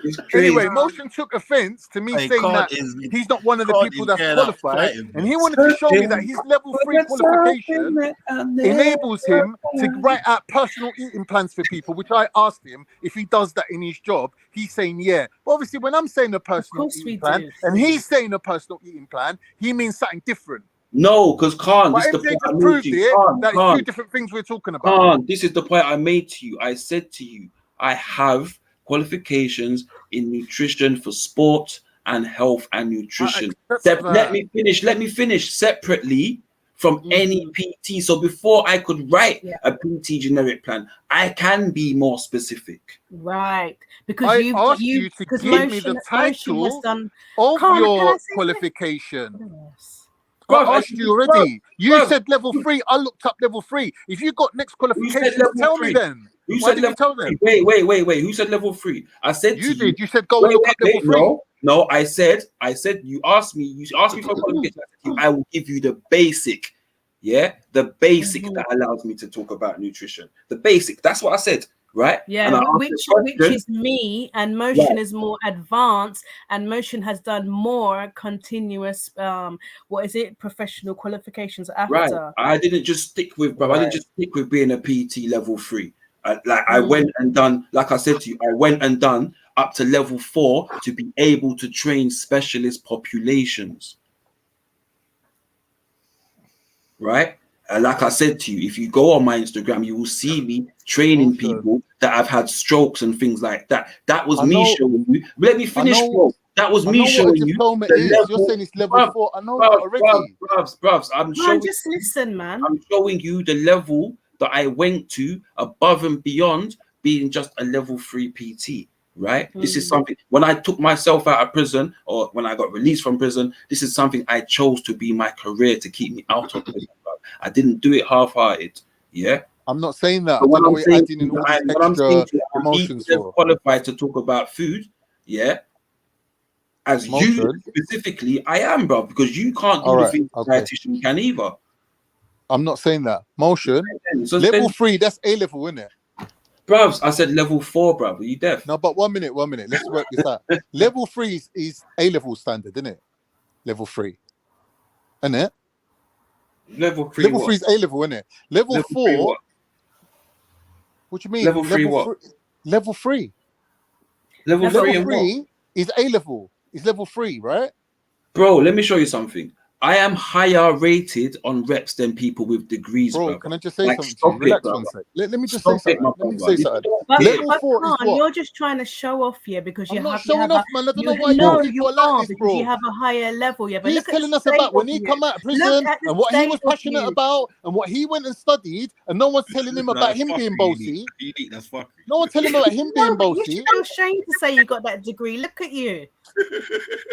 It's crazy. Anyway, Motion took offense to me saying that he's not one of the people that's qualified, and he wanted to show me that his level 3 qualification enables him to write out personal eating plans for people, which I asked him if he does that in his job. He's saying yeah. But obviously, when I'm saying a personal eating plan and he's saying a personal eating plan, he means something different. No, because Khan, this is the MJ point I just made proved to you. that it's two different things we're talking about. Khan, this is the point I made to you. I said to you, I have qualifications in nutrition for sport and health and nutrition. Let me finish separately from any PT. So before I could write a PT generic plan, I can be more specific. Right, because I asked you to give me the title of your qualification. I asked you already. You said level 3. I looked up level 3. If you got next qualification, tell me then. Who Why said did you tell level them? 3? Wait. Who said level 3? I said you did. You said go look up level 3. No. I said you asked me for a qualification. I will give you the basic. Yeah, the basic that allows me to talk about nutrition. The basic. That's what I said. Right. Yeah, which is me, and Motion is more advanced, and Motion has done more continuous professional qualifications after. Right. I didn't just stick with I didn't just stick with being a PT level 3. I went and done, like I said to you, I went and done up to level 4 to be able to train specialist populations. Right. And like I said to you, if you go on my Instagram, you will see me training people that have had strokes and things like that. That was me showing you. Let me finish, bro. That was me showing you. You're saying it's level 4. I know that already. Bruvs, just listen, man. I'm showing you the level that I went to above and beyond being just a level 3 PT. Right. This is something when I took myself out of prison, or when I got released from prison, this is something I chose to be my career to keep me out of prison. I didn't do it half-hearted. Yeah. I'm not saying that. I don't know what you're adding in all these extra emotions for. Qualified to talk about food. Yeah. As you specifically, I am, bro, because you can't do the things a dietitian can either. I'm not saying that. Motion. Level 3, that's A level, isn't it? Bruvs, I said level 4, bruv. Are you deaf? No, but 1 minute. Let's work this out. Level 3 is A level standard, isn't it? Level 3. Isn't it? Level 3. Level 3 is A level, isn't it? Level 4. What do you mean? Level 3 what? Level 3. Level 3 is A level. Is level 3, right? Bro, let me show you something. I am higher rated on reps than people with degrees, Bro, brother. can I just say Like, something to stop you? it, Relax brother. one sec. Let me just Stop say it, my something. Let me brother. say something. But Level 4 is Khan, what? you're just trying to show off, yeah, because you I'm not have showing off, man. I don't know why no, you people you are like are this, because you bro. have a higher level, yeah. But He's look at the telling us state about when of he you. come out of Look prison at the and what he state was of passionate you. about and what he went and studied, and no one's telling him about That's him being fuckery, bossy. Unique. That's fuckery. No one telling him about him being No, but you bossy. should be ashamed to say you got that degree. Look at you.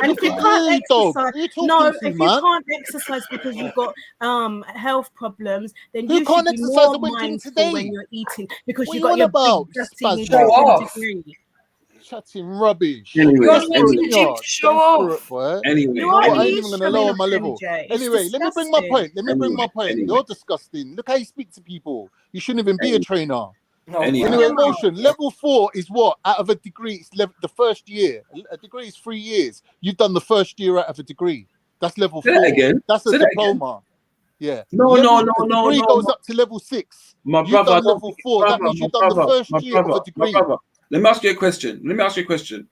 And Look if you at can't you, dog. exercise, Who you talking no, to, if you man? can't exercise because you've got health problems, then Who you should can't be exercise? I more went gym mindful when today. you're eating because What you you got on your big about? dirty Spaz dog. degree. Chatting rubbish. Anyway, You're anyway. talking your damn spirit, boy. Anyway, You are I ain't even gonna showing lower off, my level. MJ. It's Anyway, let me bring my disgusting. point. Let me bring my point. You're disgusting. Look how you speak to people. You shouldn't even be a trainer. Anyway, motion level 4 is what out of a degree. It's the first year. A degree is 3 years. You've done the first year out of a degree. That's level 4. Say that again. That's a Say that again. diploma. Yeah. No, A degree goes up to level 6. My You've brother, done level 4. That means you've done the first year of a degree. My brother. Let me ask you a question.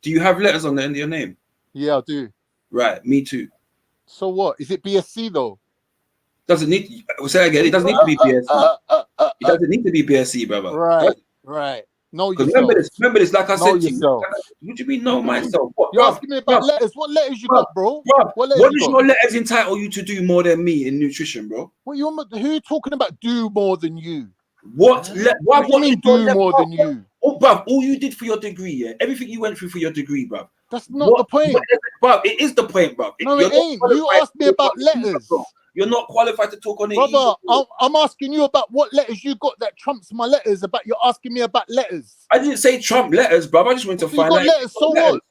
Do you have letters on the end of your name? Yeah, I do. Right, me too. So what? Is it BSc though? Doesn't need. Say again. It doesn't need to be BSc. It doesn't need to be BSc, brother. Right. Know Because yourself. remember this. Like I Know said to yourself. you. What do you mean know myself? What, You're asking me about letters. What letters you got, bro? What does your letters entitle you to do more than me in nutrition, bro? What you? Who you talking about? Do more than you? What? What do you mean do more than you? Oh, bruv, all you did for your degree, yeah, everything you went through for your degree, bruv. That's not the point. Bruv, it is the point, bruv. No, it ain't. You asked me about letters. You're not qualified to talk on it. Brother, I'm asking you about what letters you got that trumps my letters. You're asking me about letters. I didn't say Trump letters, bruv. I just went to find out. You got letters, so what?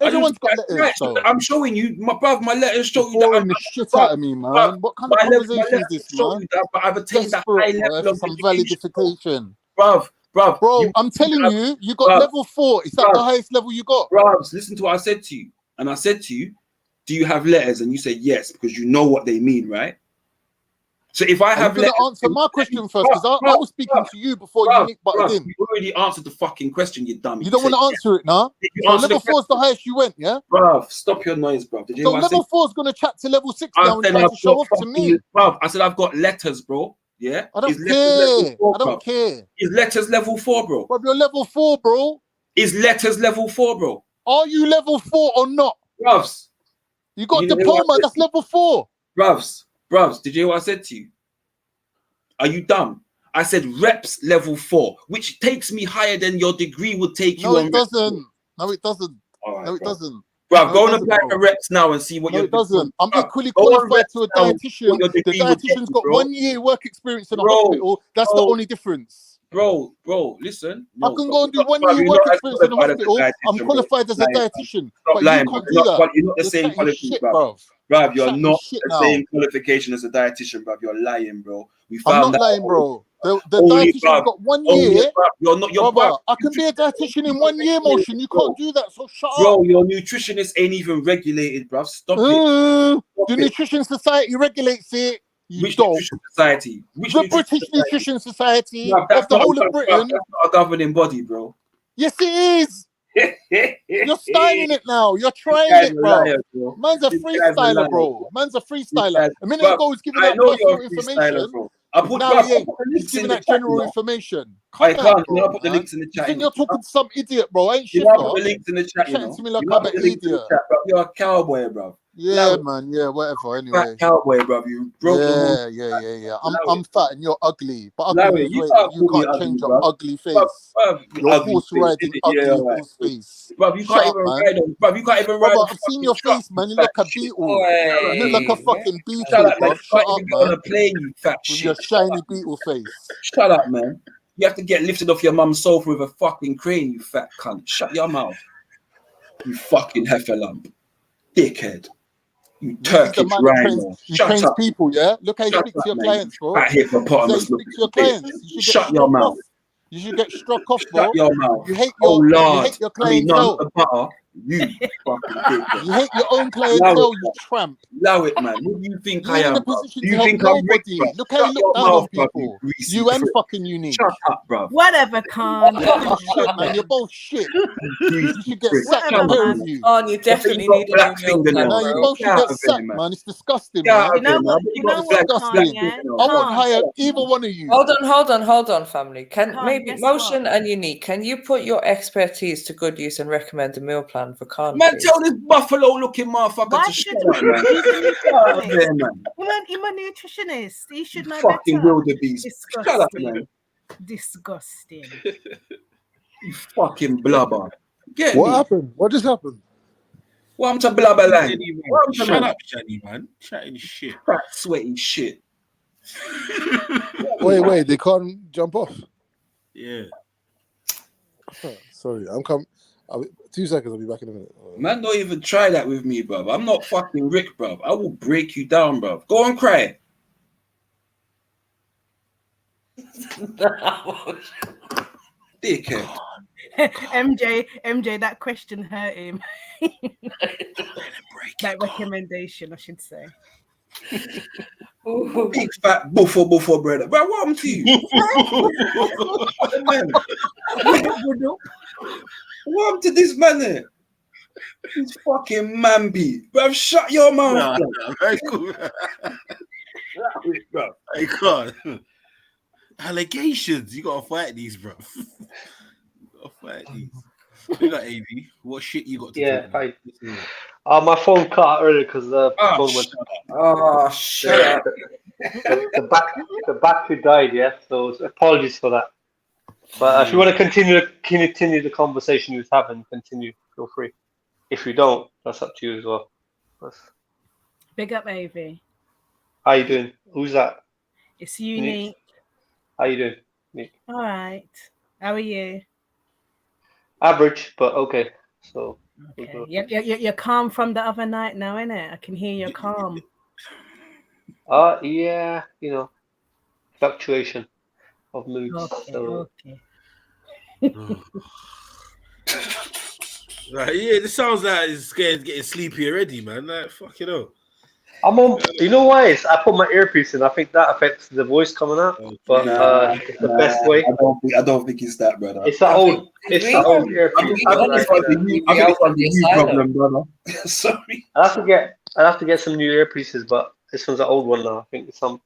Everyone's got letters, right, though. I'm showing you, my letters show you You're that boring the shit out of me, man. What kind of conversation is this, man? But I've attained that high level of some validification. Bruv, Bro, I'm telling you, you got level 4. Is that the highest level you got? Bruv, listen to what I said to you. And I said to you, do you have letters? And you said yes, because you know what they mean, right? So if I have letters, answer my question first, because I was speaking to you before you butted in. You already answered the fucking question, you dummy. You don't want to answer it now? So level 4 is the highest you went, yeah? Bruv, stop your noise, bruv. So level 4 is going to chat to level 6 now and try to show off to me. Bruv, I said I've got letters, bro. Yeah? I don't care. I don't care. Is letters level 4, bro? Bruv, you're level 4, bro. Is letters level 4, bro? Are you level 4 or not? Bruvs. You got a diploma, that's level 4. Bruvs, did you hear what I said to you? Are you dumb? I said reps level 4, which takes me higher than your degree would take you. No, it doesn't. No, it doesn't. Right, no, it doesn't. Bruv, go and apply for reps now and see what no, you're it doesn't. I'm equally Go qualified to a dietitian. The dietitian's got 1 year work experience in a hospital. That's the only difference. Bro, listen. I can go and do 1 year work experience in a hospital. I'm qualified as a dietitian. But you can't do that. You're not the same qualification, bruv. Bruv, you're not the same qualification as a dietitian, bruv. You're lying, bro. I'm not lying, bro. The dietitian's got 1 year. You're not your brother. I can be a dietitian in 1 year, motion. You can't do that. So shut up. Bro, your nutritionist ain't even regulated, bruv. Stop it. The Nutrition Society regulates it. Which nutrition society? The British Nutrition Society of the whole of Britain. That's not a governing body, bro. Yes, it is. You're styling it now. You're trying it, bro. Man's a freestyler, bro. Man's a freestyler. A minute ago, he's giving out personal information. Now he's giving out general information. I can't. I'll put the links in the chat. You think you're talking to some idiot, bro? I ain't shit. I'll put the links in the chat. Chatting to me like I'm an idiot. You're a cowboy, bro. Yeah, man. Yeah, whatever. Anyway, fat cowboy, bro. You broke the yeah. I'm fat and you're ugly, but ugly you can't change your ugly face. Your horse riding ugly horse face. Bro, you can't even ride on. Bro, you can't even ride. I've seen your face, man. You look a beetle. You look like a fucking beetle, bro. Shut up, man. On a plane, you fat shit. With your shiny beetle face. Shut up, man. You have to get lifted off your mum's sofa with a fucking crane, you fat cunt. Shut your mouth. You fucking heifer lump. Dickhead. You Turkish rhino. You train people, yeah? Look how you speak to your clients, bro. Fat hippopotamus. Speak to your clients. Shut your mouth. You should get struck off, bro. Shut your mouth. You hate your clientele. You fucking dickhead. You hate your own Allow clientele, it, you tramp. allow it, man. Who do you think You I ain't in am, a bro? position Do to you help think I'm rich, nobody. bro? Look how you Shut look your down mouth, on bro, you people. greasy You and prick. fucking Unique. Shut up, bro. Whatever, Khan. You're both shit, man. You're both shit. You should get sacked, the Whatever, pair man. of you. Oh, you definitely got need a black new meal plan, fingernails, No, you bro. both Get should out get of here, sacked, man. man. It's disgusting, Get out man. of here, man. You know It's what, disgusting. Khan, yeah? I won't Khan. hire either one of you. Hold on, family. Can Khan, maybe guess Motion what? and Unique, can you put your expertise to good use and recommend a meal plan for Khan, Man, please? tell this buffalo-looking motherfucker Why to should shut up, man. he's a Get out of nutritionist? there, man. I'm a nutritionist. He should know Fucking better. wildebeest. Shut up, Disgusting. man. Disgusting. You fucking blubber. Get What me? happened? What just happened? Welcome to Blubberland. Shady, man. Welcome to Shut man. up, Shady, man. Chatting shit. Fat, sweaty shit. Wait, they can't jump off. Yeah. Sorry, I'm coming. 2 seconds, I'll be back in a minute. Man, don't even try that with me, bruv. I'm not fucking Rick, bruv. I will break you down, bruv. Go and cry. Dickhead. MJ, that question hurt him. That recommendation, I should say. Big fat buffo brother. But what happened to you? Man. What happened to this man there? He's fucking mamby. Bruv, shut your mouth. I can't. Allegations. You gotta fight these, bro. You gotta fight these. We got AV. What shit you got to Yeah, talk about? my phone cut out earlier because the phone went. Oh, shut up. The battery died. Yeah, so apologies for that. But if you want to continue the conversation you was having, continue. Feel free. If you don't, that's up to you as well. Big up, AV. How you doing? Who's that? It's Unique. How you doing? Nick? All right. How are you? Average, but okay. So. Okay. You're calm from the other night now, innit? I can hear you're calm. Yeah, you know, fluctuation of moods. Okay, so. okay. Right, yeah, this sounds like it's scared getting sleepy already, man. Like, fuck it up. I'm on. You know why? I put my earpiece in. I think that affects the voice coming out. But it's the best way. I don't think it's that, brother. It's that old. It's that old earpiece. I think it's a new problem, brother. Sorry. I have to get some new earpieces, but this one's an old one now. I think it's something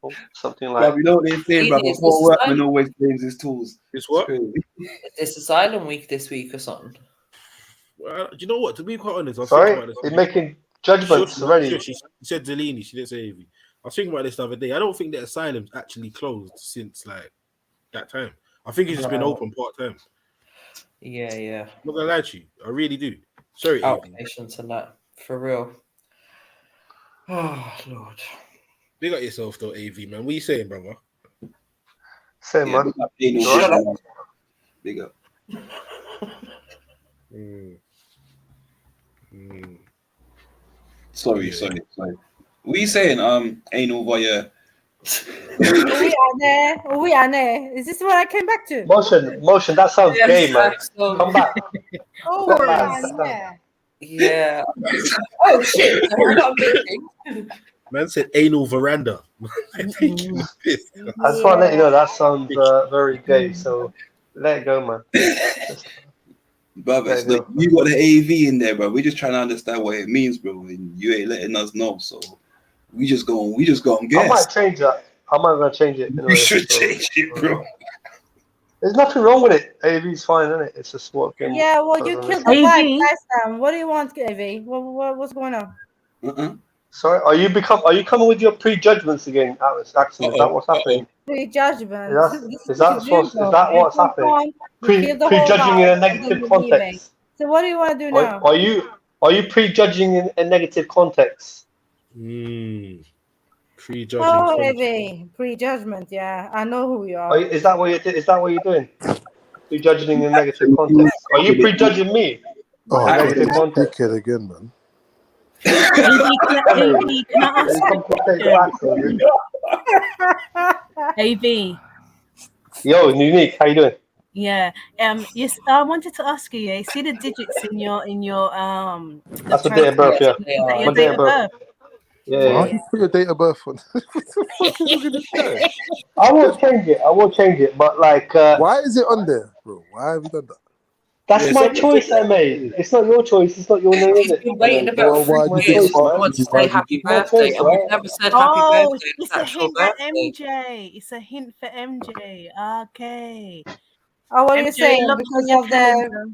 like. Yeah, you know what they say, brother. Poor workman always blames his tools. It's what? It's Asylum Week this week or something. Well, do you know what? To be quite honest, I was Sorry, thinking about this. you're making judgments already. She said Zelini. She didn't say AV. I was thinking about this the other day. I don't think the asylum's actually closed since like that time. I think it's just been open part time. Yeah. I'm not gonna lie to you. I really do. Sorry, Outpatients and that for real. Oh Lord. Big up yourself though, AV man. What are you saying, brother? Say, man. Big up. Sorry. What are you saying? Anal via. We are there. Is this what I came back to? Motion. That sounds gay, man. Come back. Yeah. Oh shit. Man said anal veranda. I just want to let you know that sounds very gay. So let it go, man. Brother, you got the AV in there, bro. We're just trying to understand what it means, bro. And you ain't letting us know, so we just go and guess. I might change that. I'm not gonna change it. You should change it, bro. There's nothing wrong with it. AV's fine, isn't it? It's a sport game. Yeah, well, you killed the vibe last time. What do you want, AV? What's going on? Sorry, are you coming with your prejudgments again, Axel? Is that what's happening? Prejudgment. Is that what's happening? Prejudging in a negative context. So what do you want to do now? Are you prejudging in a negative context? Prejudging. Oh, AV, prejudgment. Yeah, I know who you are. Is that what you're doing? Prejudging in a negative context. Are you prejudging me? Oh, negative context. Dickhead again, man. AV. Yo, Unique, how you doing? Yeah. Yes. I wanted to ask you. Yeah. See the digits in your the That's the date of birth, profile? yeah. Is that My your date date of of birth. birth? Why Yeah. do you put your date of birth on? What the fuck is wrong with this guy? I won't change it. I won't change it. But like, Why is it on there, bro? Why have you done that? that's Yeah, my somebody choice I made. It's not your choice. It's not your name, is He's it? been And waiting then about Well, 3 why'd you my do years it? choice, for right? someone to say Why'd you do happy it? My birthday, choice, and we've right? never said happy Oh, birthday on his it's a actual hint for birthday. MJ. It's a hint for MJ. Okay. Oh, what are you MJ saying? looks on Because your of the calendar.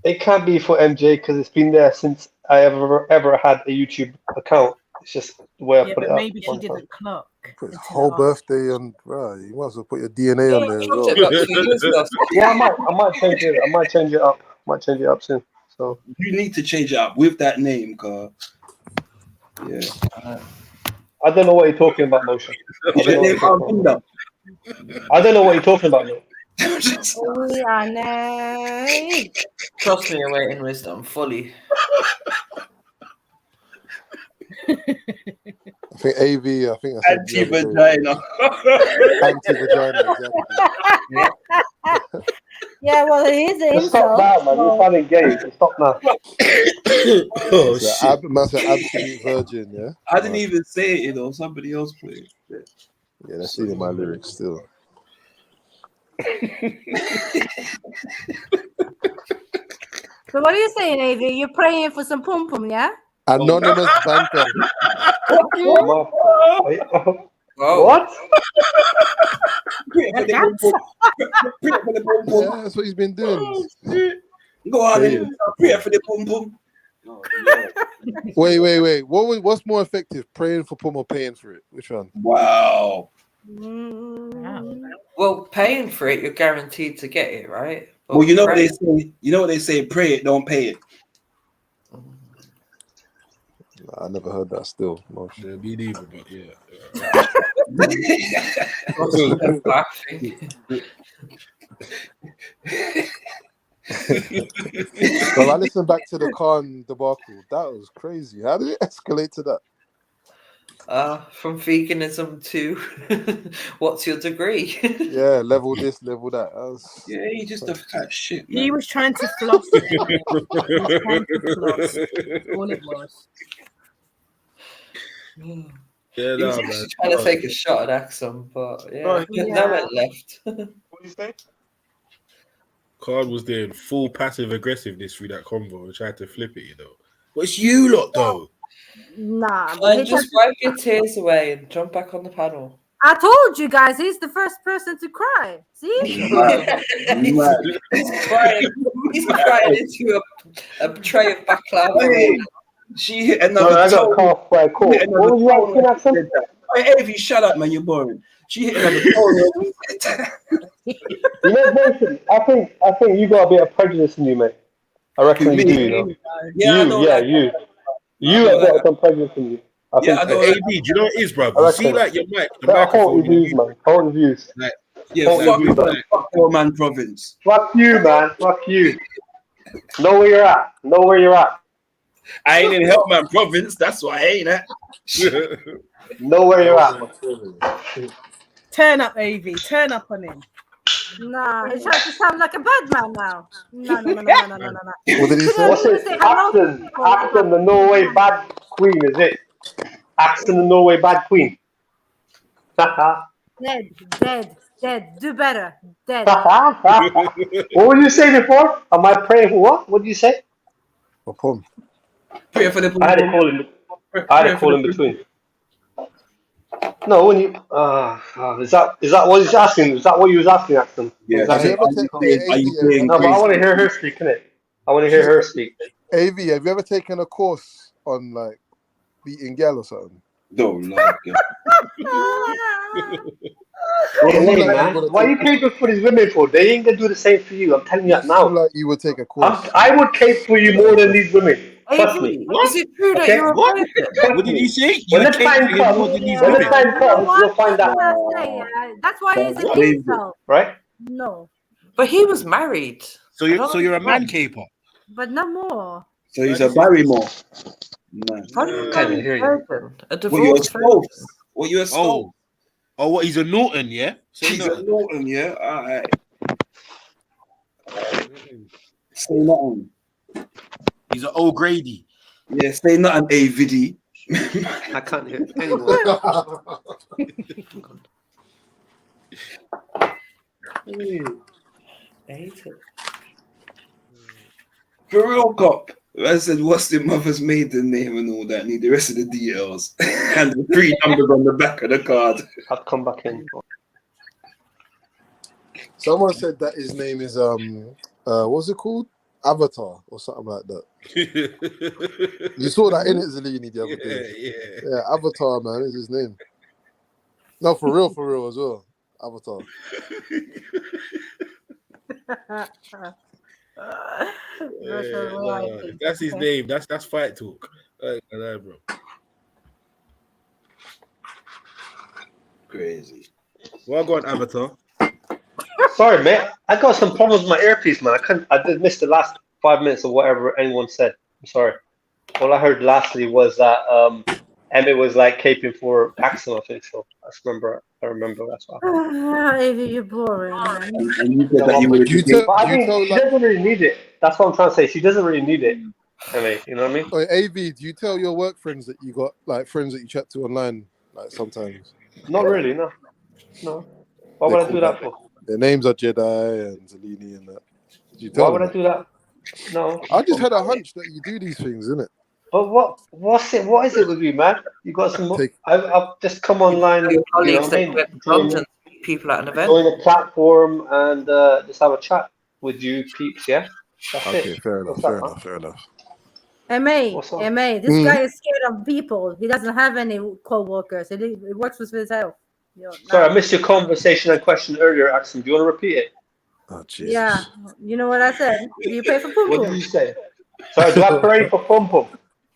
It can't be for MJ because it's been there since I ever had a YouTube account. It's just the way I Yeah, put it but up maybe she one time. didn't clock Put his until it whole asked. birthday on, bro. You might as well put your DNA on Yeah, there as dropped well. it about 2 years ago. Yeah, I might change it. I might change it up. Might change it up soon. So You need to change it up with that name, cause yeah. I don't know what you're talking about, Moshe. I Is don't your know what name you're talking about. Alvinda? I don't know what you're talking about, mate. we are naive. Trust me, awaiting wisdom fully. I think AV, I think I said the other day. Anti-vagina. Anti-vagina, exactly. Yeah, well, it is an Just stop insult. now, man. You're So. sounding gay. Just stop now. Oh It's shit! man's an absolute virgin, yeah? I didn't even say it, you know. Somebody else put it. Yeah, that's still in my lyrics still. So what are you saying, AV? You're praying for some pum pum, yeah? Anonymous banter. What? Yeah, that's what he's been doing. Go on, Praying. and pray for the boom boom. Wait. What's more effective? Praying for pum or paying for it? Which one? Wow. Well, paying for it, you're guaranteed to get it, right? But Well, you know what they praying- say. You know what they say. Pray it, don't pay it. I never heard that still. No shit. Yeah, me neither, but yeah. Well, I listened back to the Khan debacle. That was crazy. How did it escalate to that? From veganism to what's your degree? Yeah, level this, level that. Yeah, he just a fat shit, man. He was trying to floss. He was trying to floss. That's all it was. Yeah, He was no, actually man. trying to take a shot at Axum, but yeah, Oh, that went left. What do you say? Khan was doing full passive aggressiveness through that convo and tried to flip it, you know. But it's you lot, though. Nah, but Fine, he just wipe your tears away and jump back on the panel. I told you guys, he's the first person to cry. See? He's crying into a tray of baklava. Hey, she hit No, another I got tone. caught by a call. Hit another What was tone you when asking, she Axel? said that. Hey, Evie, shut up, man. You're boring. She hit another tone. You know, Mason, I think you got a bit of prejudice in you, mate. I reckon you do, you know. Yeah, I don't like You I don't have like got some prejudice in you. I Yeah, I think don't so. AB, do you know what it is, bruv? I You see, reckon. like, your mic, the Better hold microphone, your views, man. Hold your views. like, Yeah, Hold your fuck views, man. that. Fuck your man province. Fuck you, man. Fuck you. Know where you're at. Know where you're at. I ain't in Helpman province. That's why I ain't at. Know where you're at, man. Turn up, AV. Turn up on him. Nah, he's trying to sound like a bad man now. No. What did he say? What's it? Axton, the Norway bad queen, is it? Axton, the Norway bad queen. Dead. Do better. Dead. What would you say before? Am I praying for what? What did you say? For pum. Pray for the I had to call him. I had to call in between. No, when you is that what he's asking? Is that what you was asking, Axton? Yeah, Have you ever No, but I want to hear her speak, innit? I want to hear her speak. AV, have you ever taken a course on like beating gal or something? No, like Hey, man, why you caping for these women for? They ain't gonna do the same for you. I'm telling you that now. Like you would take a course. I would cape for you more than these women. Trust me. Is it true that Okay? you're a virgin? What did he say? When You the came time for him comes, more than these when the women. time comes, you'll find out. That's why it's an crazy. insult. Right? No, But he was married. So you're a man caper. but no more. So he's a Barrymore. Man. How do you Can't marry hear a you. virgin? A What, you're a divorced stove? virgin? What, you're a stove? Oh, what? He's a Norton, yeah. He's a Norton, yeah? Alright. Say nothing. He's an old Grady. Yeah, say nothing, A Viddy. I can't hear anyone. For real, cop. I said, what's the mother's maiden name and all that? Need the rest of the details. And the 3 numbers on the back of the card. I've come back in. Someone said that his name is what's it called? Avatar or something like that. You saw that in it, Zellini, the other day. Yeah, Avatar, man, is his name. No, for real as well. Avatar. That's his name. That's fight talk. Bro. Crazy. Well, go on, Avatar. Sorry, mate. I got some problems with my earpiece, man. I did miss the last 5 minutes of whatever anyone said. I'm sorry. All I heard lastly was that Emmett was like caping for Axel, I think so. I remember that's what happened. You're boring, man. But I think she doesn't really need it. That's what I'm trying to say. She doesn't really need it. I mean, you know what I mean? Wait, AV, do you tell your work friends that you got like friends that you chat to online, like sometimes? Not really, no. No. Why would I do that for? Their names are Jedi and Zellini and that. Why would I do that? No. I just had a hunch that you do these things, isn't it? But what is it with you, man? You got some. I've just come online. Your colleagues you know that drums and people at an event. Join a platform and just have a chat with you peeps, yeah. That's Okay, it. fair enough. MA, this guy is scared of people. He doesn't have any co-workers. He works with himself. Sorry, I missed your conversation and question earlier, Axel. Do you want to repeat it? Oh, Jesus. Yeah, you know what I said? Do you pay for pum What did you say? Sorry, do I pray for pum pum?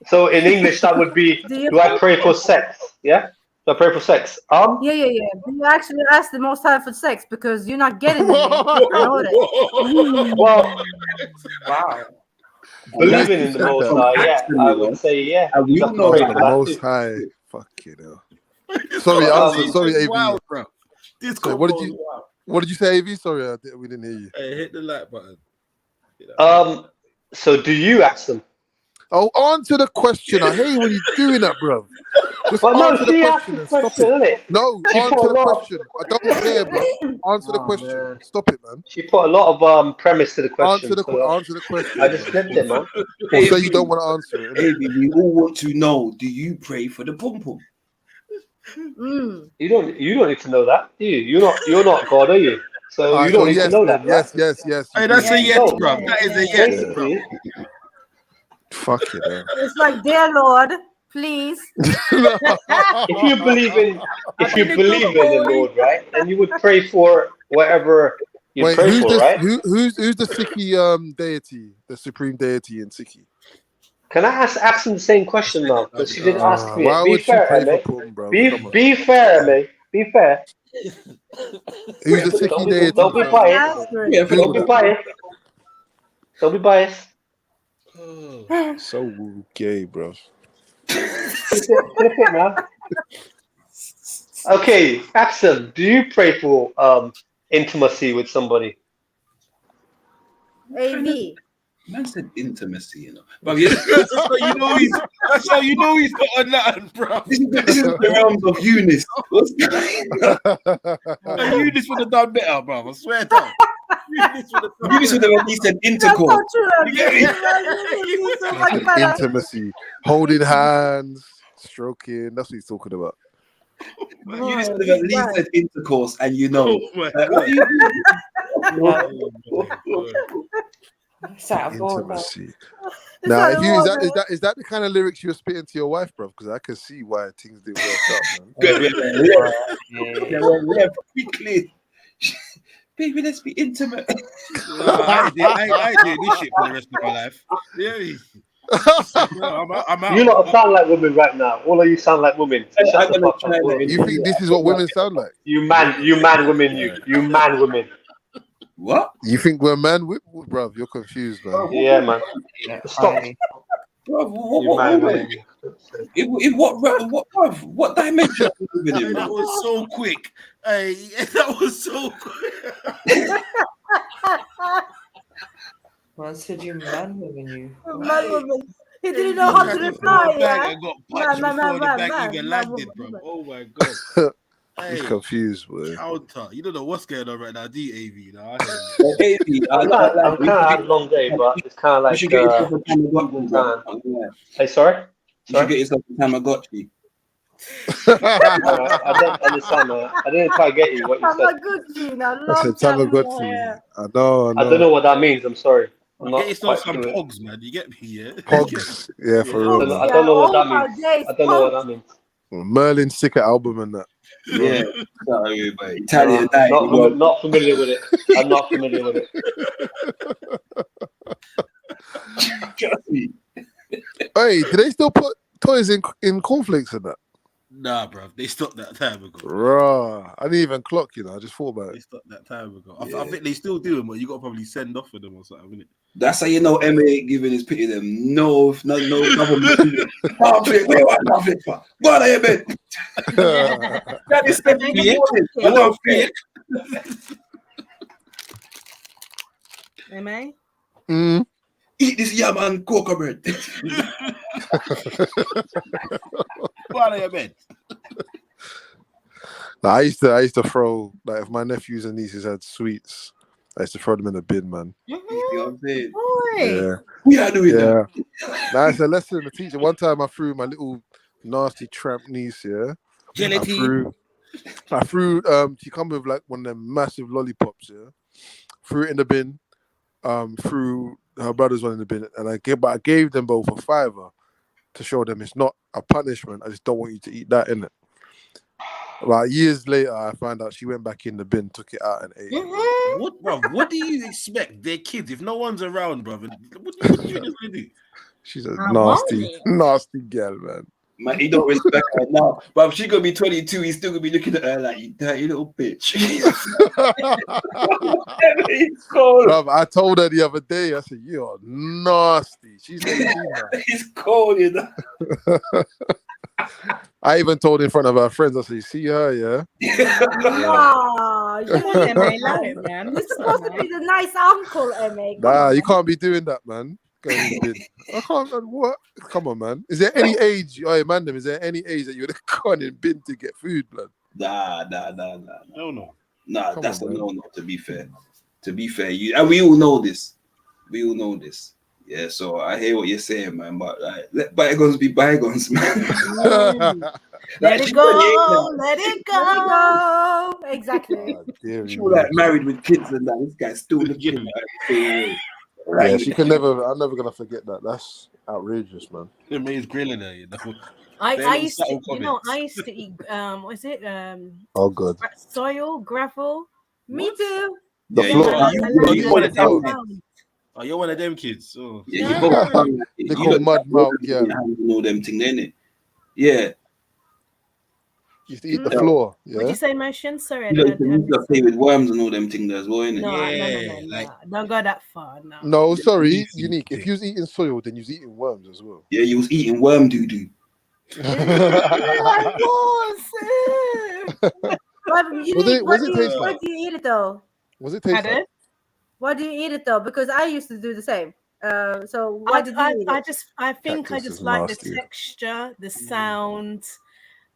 So in English, that would be, do I pray for sex? Yeah? Do I pray for sex? Yeah. Do you actually ask the Most High for sex because you're not getting it? I know that. Well, wow. Believing in the Most High, yeah, I would say, yeah. You know the Most High. Fuck you know. Sorry, AV. Wow, bro. So what did you say, AV? Sorry, we didn't hear you. Hey, hit the like button. So do you, Axel? Oh, answer the question. I hate when you're doing that, bro. Just answer the question and stop it. No, answer the question. I don't care, bro. Answer the question. Stop it, man. She put a lot of premise to the question. Answer the question. I just flipped it, man. Or say you don't want to answer it. Baby, we all want to know, do you pray for the pum pum? You don't need to know that, do you? You're not God, are you? So you don't need to know that. Yes. Hey, that's a yes, bro. That is a yes, bro. Fuck it, man. It's like, dear Lord, please. If you believe in the Lord, right, then you would pray for whatever you pray for, right? Who's the Sikhi deity, the supreme deity in Sikhi? Can I ask Axel the same question now? Because she didn't ask me. Why Be would fair, she pray mate. for Pum, bro? Be fair, mate. Be fair. Who's the Sikhi deity? Don't be biased. Don't be biased. Don't be biased. So gay, bro. Flip it, man. Okay, Axel, do you pray for intimacy with somebody? AV. Man said intimacy, you know. But yeah, that's how you know he's not on that, bro. This is the realms of Eunice. What's Eunice would have done better, bro. I swear to God. Eunice would have at least said intercourse. Intimacy, holding hands, stroking. That's what he's talking about. Eunice would have at least said intercourse, and you know. Intimacy. Now, is that the kind of lyrics you're spitting to your wife, bro? Because I can see why things didn't work out, man. Quickly, baby, let's be intimate. I did this shit for the rest of my life. Yeah. I'm out. You lot sound like women right now. All of you sound like women. You think this is what women sound like? You man women. What? You think we're man, bro? You're confused, man. Yeah, man. Stop. Bro, in what dimension? That was so quick. Hey, that was so quick. Man said you man women you. Man woman. He didn't know how to reply, yeah? And got punched before the bag even landed, bro. Oh my god. He's Hey, confused, boy. counter. You don't know what's going on right now, do you, AV? No, I I'm kind of had a long day, but it's kind of like you should get yourself a Tamagotchi, bro. Hey, sorry? You should get yourself a Tamagotchi. I don't understand. I didn't quite get you what you said. Tamagotchi, now I said Tamagotchi. I know. I don't know what that means. I'm sorry. I'm Get not yourself quite some through it. pogs, man. You get me, yeah? Pogs. Yeah, for real. Man. I don't know what that means. I don't know what that means. Merlin Sicker album and that. Yeah. Sorry, but Italian. Not familiar with it. I'm not familiar with it. Hey, do they still put toys in cornflakes and that? Nah, bro. They stopped that time ago. Raw. I didn't even clock, you know. I just thought about They it. stopped that time ago. I think they still do them, but you got to probably send off for them or something, innit? That's how you know Emma ain't giving his pity them. No government. Conflict. Where what conflict for? Go on, Emma. That is the I don't feel Am Eat this yam and cocoa bread. Go on, Emma. I used to throw, like, if my nephews and nieces had sweets, I used to throw them in the bin, man. You know what I'm saying? Yeah. We are doing that. Now it's a lesson. The teacher. One time I threw my little nasty tramp niece. Yeah. Gelatine. I threw. She come with like one of them massive lollipops. Yeah. Threw it in the bin. Threw her brother's one in the bin, and I gave them both a $5 to show them it's not a punishment. I just don't want you to eat that, innit? About years later, I found out she went back in the bin, took it out, and ate it. What, bro? What do you expect? They're kids. If no one's around, brother, what do you just gonna do? She's a nasty girl, man. Man, he don't respect her now. But if she gonna be 22, he's still gonna be looking at her like, you dirty little bitch. Bruv, I told her the other day, I said, you're nasty. She's 18 now. He's cold, you know. I even told in front of her friends, I said, you see her, yeah? Wow, Come on, Emma, allow it, man. You're supposed to be the nice uncle, Emma. Nah, you can't be doing that, man. Going in the bin. I can't, what? Come on, man. Is there any age, Mandem, is there any age that you would have gone in bin to get food, blood? Nah. No. Nah, that's a no, to be fair. To be fair, and we all know this. Yeah, so I hear what you're saying, man, but like, let bygones be bygones, man. Let it go, let it go. Exactly. She was like married with kids and that. This guy's still looking at her. Yeah, she can never. I'm never gonna forget that. That's outrageous, man. It means grilling her, you know. I used to, I used to eat. What is it? Oh, good. Soil, gravel. Me too. The floor. You one of them kids. Oh, you're one of them kids. Oh. Yeah, you both. They call mud mouth. Yeah, you know them thing, innit? Yeah. You used to eat the floor. Yeah. What'd you say, Motion? Sorry, You don't play with worms and all them things as well, innit? No. Don't go that far. No. No, sorry, Unique. If you was eating soil, then you was eating worms as well. Yeah, you was eating worm doo doo. What do you eat it though? Was it tasty? Why do you eat it though? Because I used to do the same. So why did you eat it? I think I just like the texture, the sound.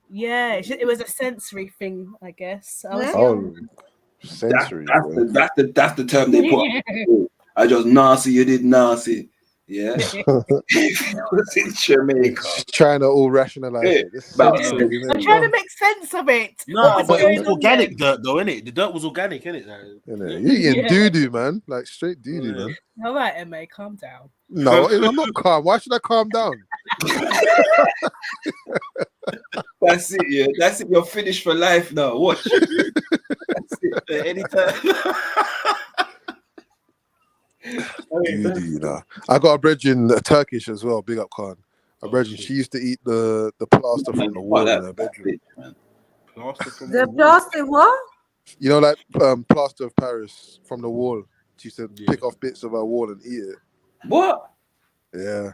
Yeah, it was a sensory thing, I guess. Sensory. That's the term they put. I just nasty, you did nasty. Yeah. It's in Jamaica. Trying to all rationalize it. I'm trying to make sense of it. No, but it was organic dirt, though, innit? The dirt was organic, innit? You eating doo-doo, man. Like straight doo-doo, man. All right, Emma, calm down. No, I'm not calm. Why should I calm down? That's it, yeah. That's it. You're finished for life now. Watch. That's it. Anytime. I got a brethren, Turkish as well. Big up, Khan. A brethren, she used to eat the plaster from the wall in her bedroom. The plaster what? You know, like plaster of Paris from the wall. She used to pick off bits of her wall and eat it. What? Yeah.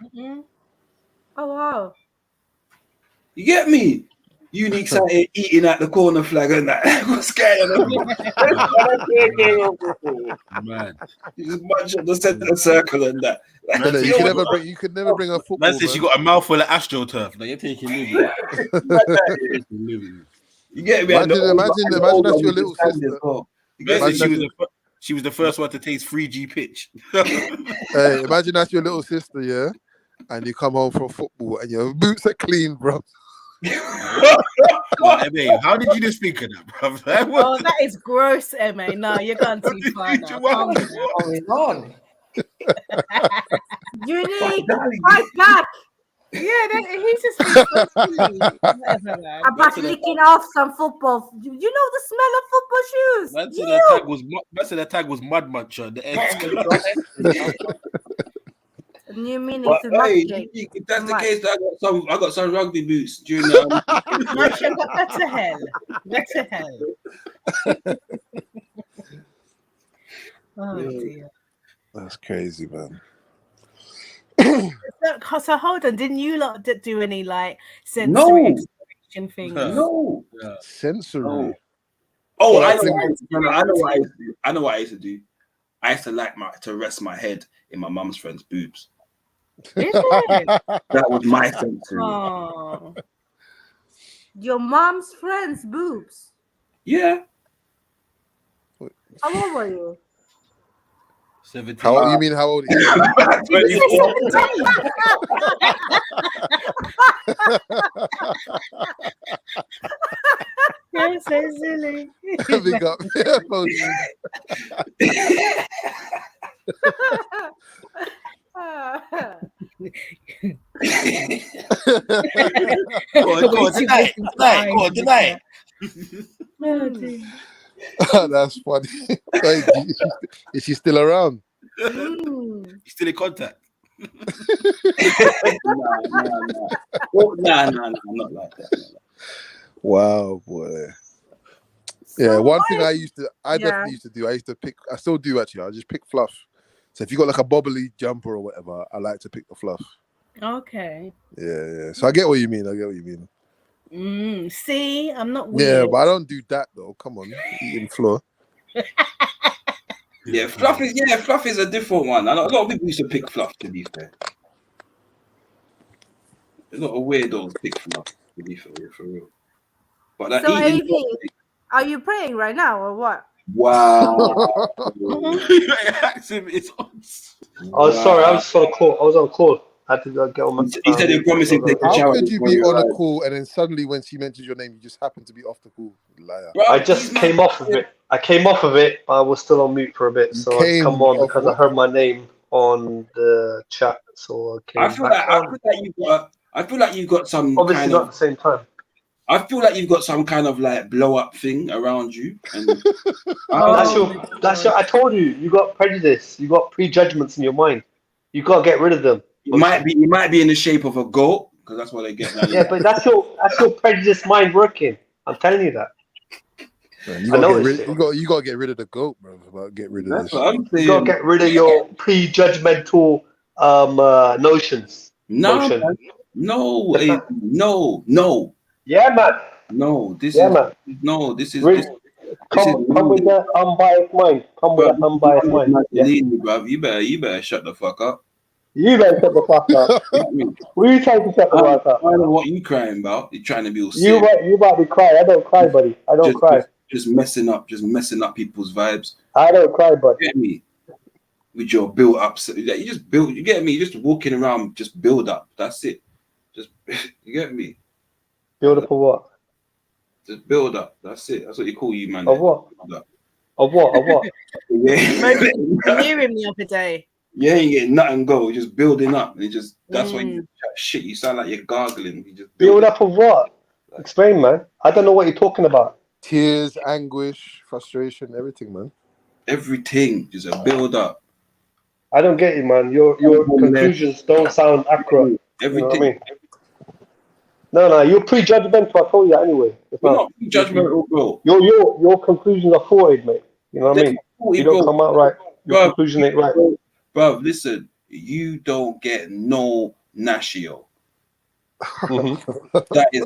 Oh wow. You get me? Unique Santa eating at the corner flag and that. What's going on? Man, You just munch up the centre circle and that. Man said You could never bring a football. Man said she got a mouthful of AstroTurf. Now you're taking living. You get me? Imagine that's your little sister. She was the first one to taste 3G pitch. Hey, imagine that's your little sister, yeah, and you come home from football and your boots are clean, bro. Emma, how did you just think of that, bro? Oh, that is gross, Emma. No, you're going too far now. Calm down. Unique, fight back. Yeah, he's just about licking off some football. You know the smell of football shoes. Man said the tag was Mud Muncher. The new meaning to navigate. If that's the case, I got some rugby boots during the. Better hell. Oh dear. That's crazy, man. So hold on, didn't you lot do any like sensory exploration things? No. Sensory. No. Oh, I know what I used to do. I used to like to rest my head in my mum's friend's boobs. That was my sensory. Oh. Your mom's friend's boobs. Yeah. How old were you? 17. How old? You mean how old? You're so silly. Big up. Go on, deny it. Oh, dear. That's funny. Is she still around? You still in contact? No, I'm not like that. Wow, boy. Yeah, one thing I definitely used to do. I used to pick. I still do actually. I just pick fluff. So if you got like a bobbly jumper or whatever, I like to pick the fluff. Okay. Yeah. So I get what you mean. See, I'm not weird. Yeah, but I don't do that though. Come on, eating floor. Yeah, fluff is a different one. A lot of people used to pick fluff, to be fair. A lot of weirdos pick fluff, to be fair, for real. But that so, AV, are you praying right now or what? Wow. Oh, sorry, I was on call. I was on call. I had to get on my. He said he promised to take a shower. How could you be on a call and then suddenly when she mentioned your name, you just happened to be off the call? Liar. I just came off of it. I but I was still on mute for a bit. So I come on because I heard my name on the chat. So I feel like you've got some. Obviously kind not of, at the same time. I feel like you've got some kind of like blow up thing around you. And that's your. I told you, you got prejudice. You got prejudgments in your mind. You gotta get rid of them. You might be in the shape of a goat because that's what they get now. Yeah, but that's your prejudiced mind working. I'm telling you that. Man, you gotta get rid of the goat, bro. Get rid of this. You gotta get rid of your prejudgmental notions. No. Yeah, man. No, this is man. No, this is. Come with the unbiased mind. Come with the unbiased mind. Yeah. Bruv, you better shut the fuck up. You better shut the fuck up. What are you trying to shut the fuck up? I don't know what you crying about. You're trying to be all you about to cry. I don't cry, buddy. I don't cry. Just messing up people's vibes. I don't cry, buddy. Get me? With your build up. You just build. You get me? You're just walking around, just build up. That's it. Just you get me? Build up for what? Just build up. That's it. That's what you call you, man. Of what? Of what? Yeah. You knew him the other day. You ain't getting nothing go. You're just building up. And that's why you shit. You sound like you're gargling. You just build up of what? Explain, man. I don't know what you're talking about. Tears, anguish, frustration, everything, man. Everything is a build up. I don't get you, man. Your conclusions don't sound accurate. Everything. You know what I mean? No, you're prejudgmental. I told you that anyway. You're not prejudgmental, bro. Your conclusions are forward, mate. You know what I mean? You don't come out right. Your conclusion ain't right. Bro, listen. You don't get no natio. Mm-hmm. That is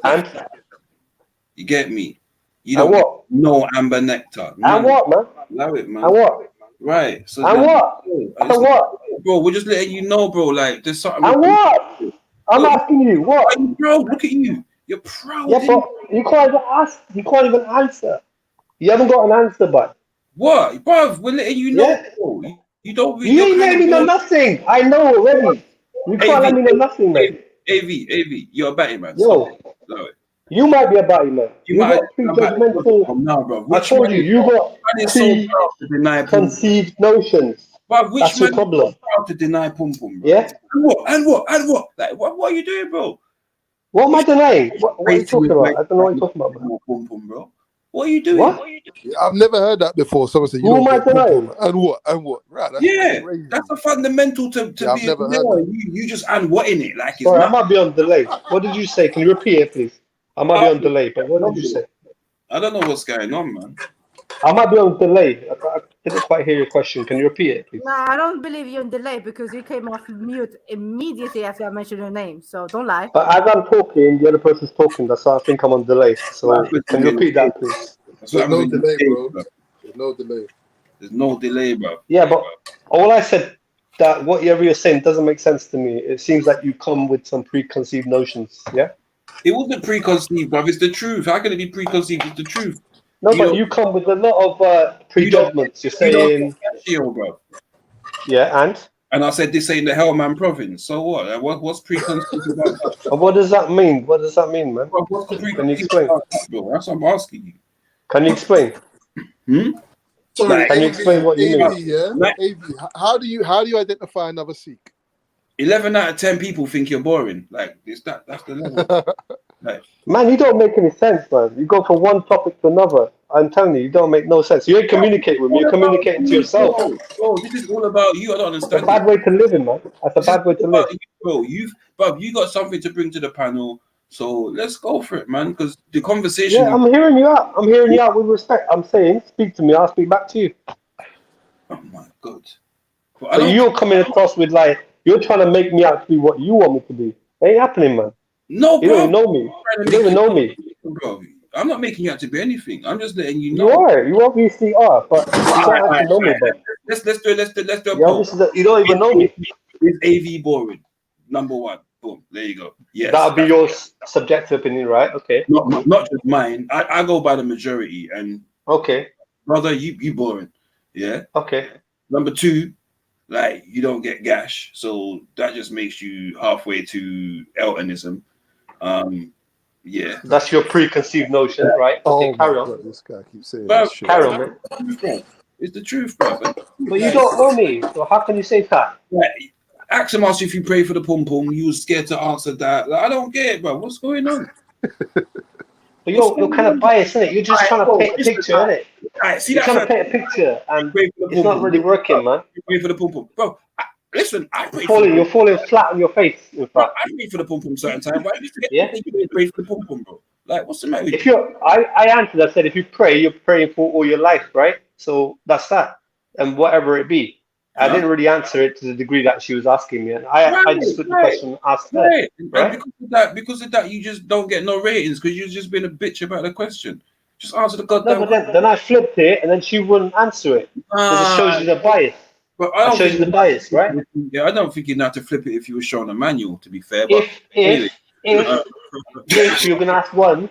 You get me? You And don't what? no amber nectar. And what, man? Allow it, man. And what? Right. So And then, what? And what? bro, we're just letting you know, bro. Like there's something. And what? I'm asking you, what? Bro, look at you. You're proud. Yeah, but you can't even ask. You can't even answer. You haven't got an answer, bud. What, bruv? We're letting you know, Yeah. bro. You don't. You ain't letting me know nothing. I know already. You can't let me know nothing, man. AV, you're a batty man. Yo, you might be a batty man. You got pre-judgmental. No, bro. I told you, you got preconceived notions. But which That's your man problem. is so proud to deny pum pum, bro? Yeah. And what? Like, what are you doing, bro? What am I denying? What are you talking about? I don't know what you're talking about, man. Pum pum, bro. What are you doing? What? I've never heard that before. Someone said, "You Who don't am I get pum denying? pum." And what? And what? Right? That's crazy. That's a fundamental to Yeah, I've be. never heard that. You just and what in it? Like, it's Sorry, I not. might be on delay. What did you say? Can you repeat it, please? I might be on delay, but what did you say? I don't know what's going on, man. I might be on delay. I didn't quite hear your question. Can you repeat it, please? No, I don't believe you're in delay because you came off mute immediately after I mentioned your name. So don't lie. But as I'm talking, the other person's talking. That's why I think I'm on delay. So can you repeat that, please? There's no delay, bro. There's no delay. There's no delay, bro. Yeah, but all I said that whatever you're saying doesn't make sense to me. It seems like you come with some preconceived notions. Yeah. It wasn't preconceived, bro. It's the truth. How can it be preconceived? It's the truth. No, but you come with a lot of prejudgments. You're saying, bro. Yeah, and I said this ain't the Hellman province. So what? Like, what's preconceived about that? And what does that mean? What does that mean, man? What's the Can you explain? bro? That's what I'm asking you. Can you explain? Sorry, Can you explain what you AV, mean? yeah? AV, how do you identify another Sikh? 11 out of 10 people think you're boring. Like that's the level. Like, Man, you don't make any sense, man. You go from one topic to another. I'm telling you, you don't make no sense. You ain't communicating with me. You're communicating to yourself. Oh, this is all about you. I don't It's understand. a bad way to live in, man. That's a bad way to live. Bro, you got something to bring to the panel. So let's go for it, man. Because the conversation. Yeah, I'm hearing you out. I'm hearing you out with respect. I'm saying, speak to me. I'll speak back to you. Oh my God. But you're coming across with like you're trying to make me out to be what you want me to be. It ain't happening, man. No, you bro. don't even know me. You don't even know me. Bro, I'm not making you out to be anything. I'm just letting you know. You are. You obviously are. But you don't actually know me, bro. Let's do a You obviously you don't even know me. Is AV boring? Number one. Boom. There you go. Yes. That'll be your subjective opinion, right? Okay. Not just mine. I go by the majority. And okay, brother, you boring. Yeah. Okay. Number two, like you don't get gash, so that just makes you halfway to Eltonism. Yeah. That's your preconceived notion, right? Okay, carry on. God, this guy keeps saying Bro, that shit. Carry on, man. It's the truth, bro. But you don't know me, so how can you say that? Like, Axel asked you if you pray for the pum pum. You was scared to answer that. Like, I don't get it, bro. What's going on? But you're kind of biased, isn't it? You're just trying to paint a picture, isn't it? Right, see You're that trying to paint a picture, and it's not really working, man. You pray for the pum pum, bro. Listen, I pray You're falling flat on your face. In fact, I pray for the pum pum certain time. Why do you yeah. you pray for the pum pum, bro? Like, what's the matter with If I answered, I said, if you pray, you're praying for all your life, right? So that's that, and whatever it be. I didn't really answer it to the degree that she was asking me, and I just took the question and asked her. Right. Right? And because of that, you just don't get no ratings because you've just been a bitch about the question. Just answer the goddamn. No, but then I flipped it, and then she wouldn't answer it because it shows you the bias. But I don't shows you the bias, right? Yeah, I don't think you'd have to flip it if you were shown a manual. To be fair, but if you're gonna ask one,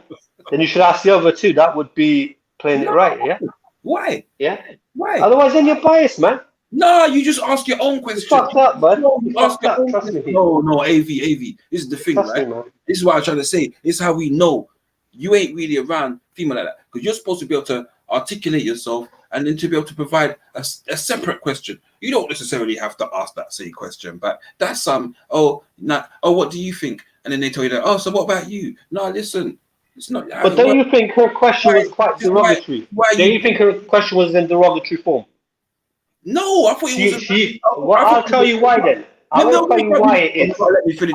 then you should ask the other two. That would be playing it right, yeah. Why? Yeah. Why? Otherwise, then you're biased, man. No, you just ask your own question. Fucked up, bud. Ask your own question. No, AV. This is the thing, right? This is what I'm trying to say. This is how we know you ain't really around female like that because you're supposed to be able to articulate yourself and then to be able to provide a separate question. You don't necessarily have to ask that same question, but that's what do you think? And then they tell you that, oh, so what about you? No, listen, it's not. But don't you think her question was quite derogatory? Don't you think her question was in derogatory form? No, I thought it was. I'll tell you why then. I will tell you why it is. I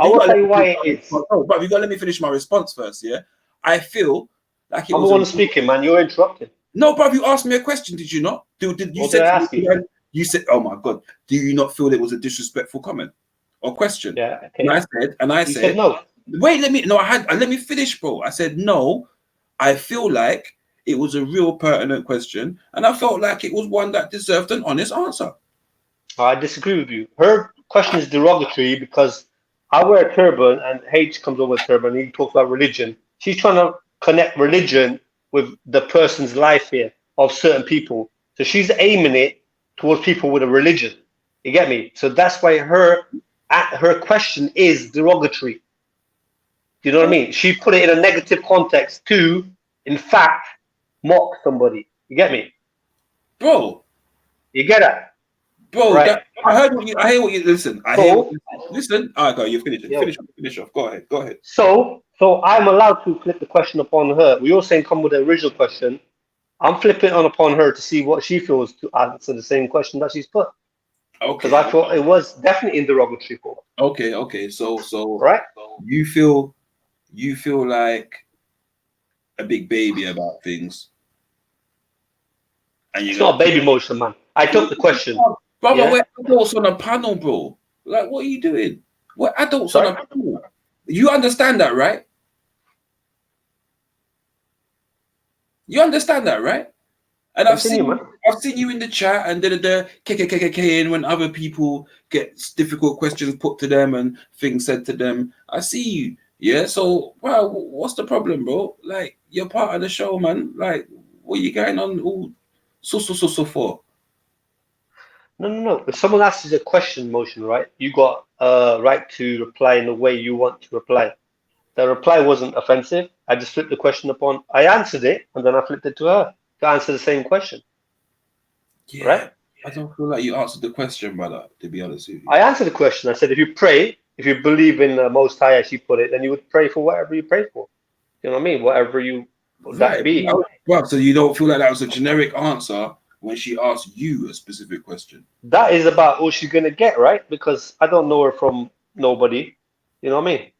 will tell you why it is. Oh, but you got to let me finish my response first, yeah? I feel like it I'm was. the one speaking, man. You're interrupting. No, bro, you asked me a question, did you not? Did you say you said, oh my God, do you not feel it was a disrespectful comment or question? Yeah. Okay. And I said You said no. Wait, let me finish, bro. I said no. I feel like it was a real pertinent question, and I felt like it was one that deserved an honest answer. I disagree with you. Her question is derogatory because I wear a turban and H comes over with a turban and he talks about religion. She's trying to connect religion with the person's life here of certain people. So she's aiming it towards people with a religion. You get me? So that's why her question is derogatory. You know what I mean? She put it in a negative context to, in fact, mock somebody. You get me? Bro. You get that? Bro, right. I hear what you listen. Listen. All right, go. You finish it. Finish off. Go ahead. So I'm allowed to flip the question upon her. We all saying come with the original question. I'm flipping on upon her to see what she feels to answer the same question that she's put. Okay. Because I thought it was definitely in derogatory form. Okay. So right. You feel like a big baby about things. And it's not a baby motion, man. I took the question. Brother, we're adults on a panel, bro. Like, what are you doing? We're adults on a panel. You understand that, right? You understand that, right? And I've seen you in the chat and the KKKK, and when other people get difficult questions put to them and things said to them, I see you. Yeah, so wow, what's the problem, bro? Like, you're part of the show, man. Like, what are you going on all so for? No. If someone asks you a question, motion, right? You got right to reply in the way you want to reply. The reply wasn't offensive. I just flipped the question upon. I answered it, and then I flipped it to her to answer the same question. Yeah, right? I don't feel like you answered the question, brother. To be honest with you, I answered the question. I said, if you pray, if you believe in the Most High, as she put it, then you would pray for whatever you pray for. You know what I mean? Whatever you that be. Well, so you don't feel like that was a generic answer when she asked you a specific question? That is about all she's gonna get, right? Because I don't know her from nobody. You know what I mean?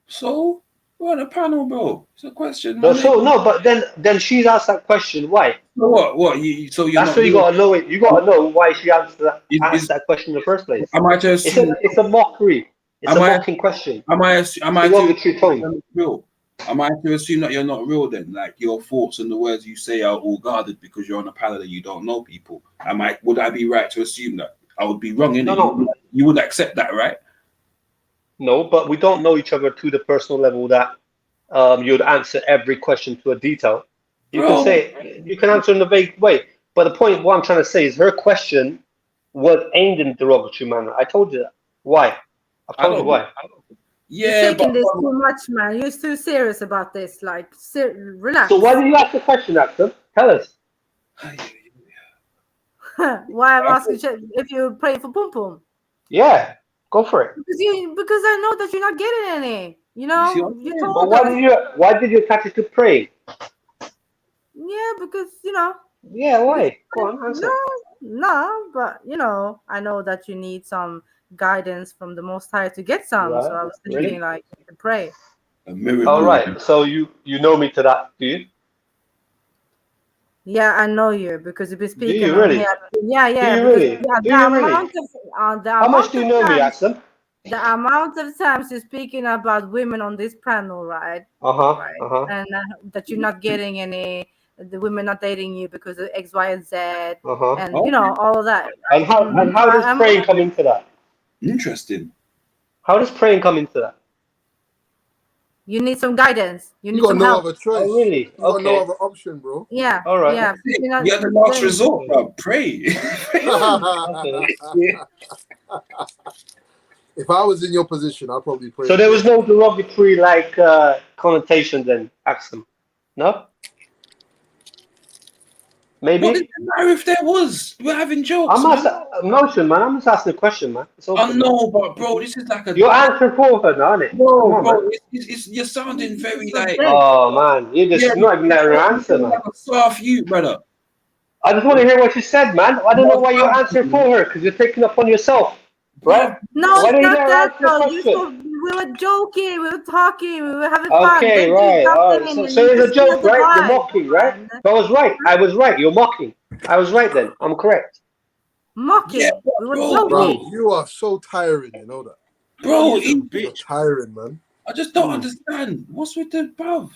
So we're on a panel, bro. It's a question. No, but then she's asked that question. Why? So what? So you're that's where you gotta know it. You gotta know why she asked that question in the first place. Am I to assume it's a mockery? It's a mocking question. Am I real? Am I to assume that you're not real then? Like your thoughts and the words you say are all guarded because you're on a panel and you don't know people? Would I be right to assume that? I would be wrong, innit? No. You would accept that, right? No, but we don't know each other to the personal level that you'd answer every question to a detail. You can say, you can answer in a vague way. But the point, what I'm trying to say is her question was aimed in a derogatory manner. I told you that. Why? I told you why. Yeah, you're taking this too much, man. You're too serious about this. Like, relax. So why did you ask the question, Axel? Tell us. Why I'm asking if you pray for Pum Pum? Yeah, go for it. Because I know that you're not getting any. You know, you told but why did you attach it to pray? Yeah, because you know. Yeah, why? Go on, answer. No, but you know, I know that you need some guidance from the Most High to get some. Right. So I was thinking, like, you can pray. All right. So you know me to that, do you? Yeah, I know you because you've been speaking. Do you really? Yeah. Do you really? How much do you know me, Axel? The amount of times you're speaking about women on this panel, right? And that you're not getting any, the women not dating you because of X, Y, and Z, and you know all of that. And how does praying come into that? Interesting. How does praying come into that? You need some guidance. You need got some no help. other choice. Oh, really? You got no other option, bro. Yeah. All right. Yeah. You're the last resort, bro. Pray. If I was in your position, I'd probably pray. So there was no derogatory connotation then, Axel? No? Maybe? What does it matter if there was? We're having jokes. I'm just asking a question, man. I know, but bro, this is like a. Your answer for her, now, isn't it? No, bro, you're sounding very like. Oh man, you're just not even letting her answer, man. Like a soft you, brother. I just want to hear what she said, man. I don't know why you're answering for her because you're taking it upon yourself, right? No, why it's not that. We were joking, we were talking, we were having fun. Okay, right. So it's a joke, right? You're mocking, right? So I was right. I was right. You're mocking. I was right then. I'm correct. Mocking. Yeah, we were Bro, joking. you are so tiring, you know that. Bro, you're tiring, man. I just don't understand. What's with the bruv?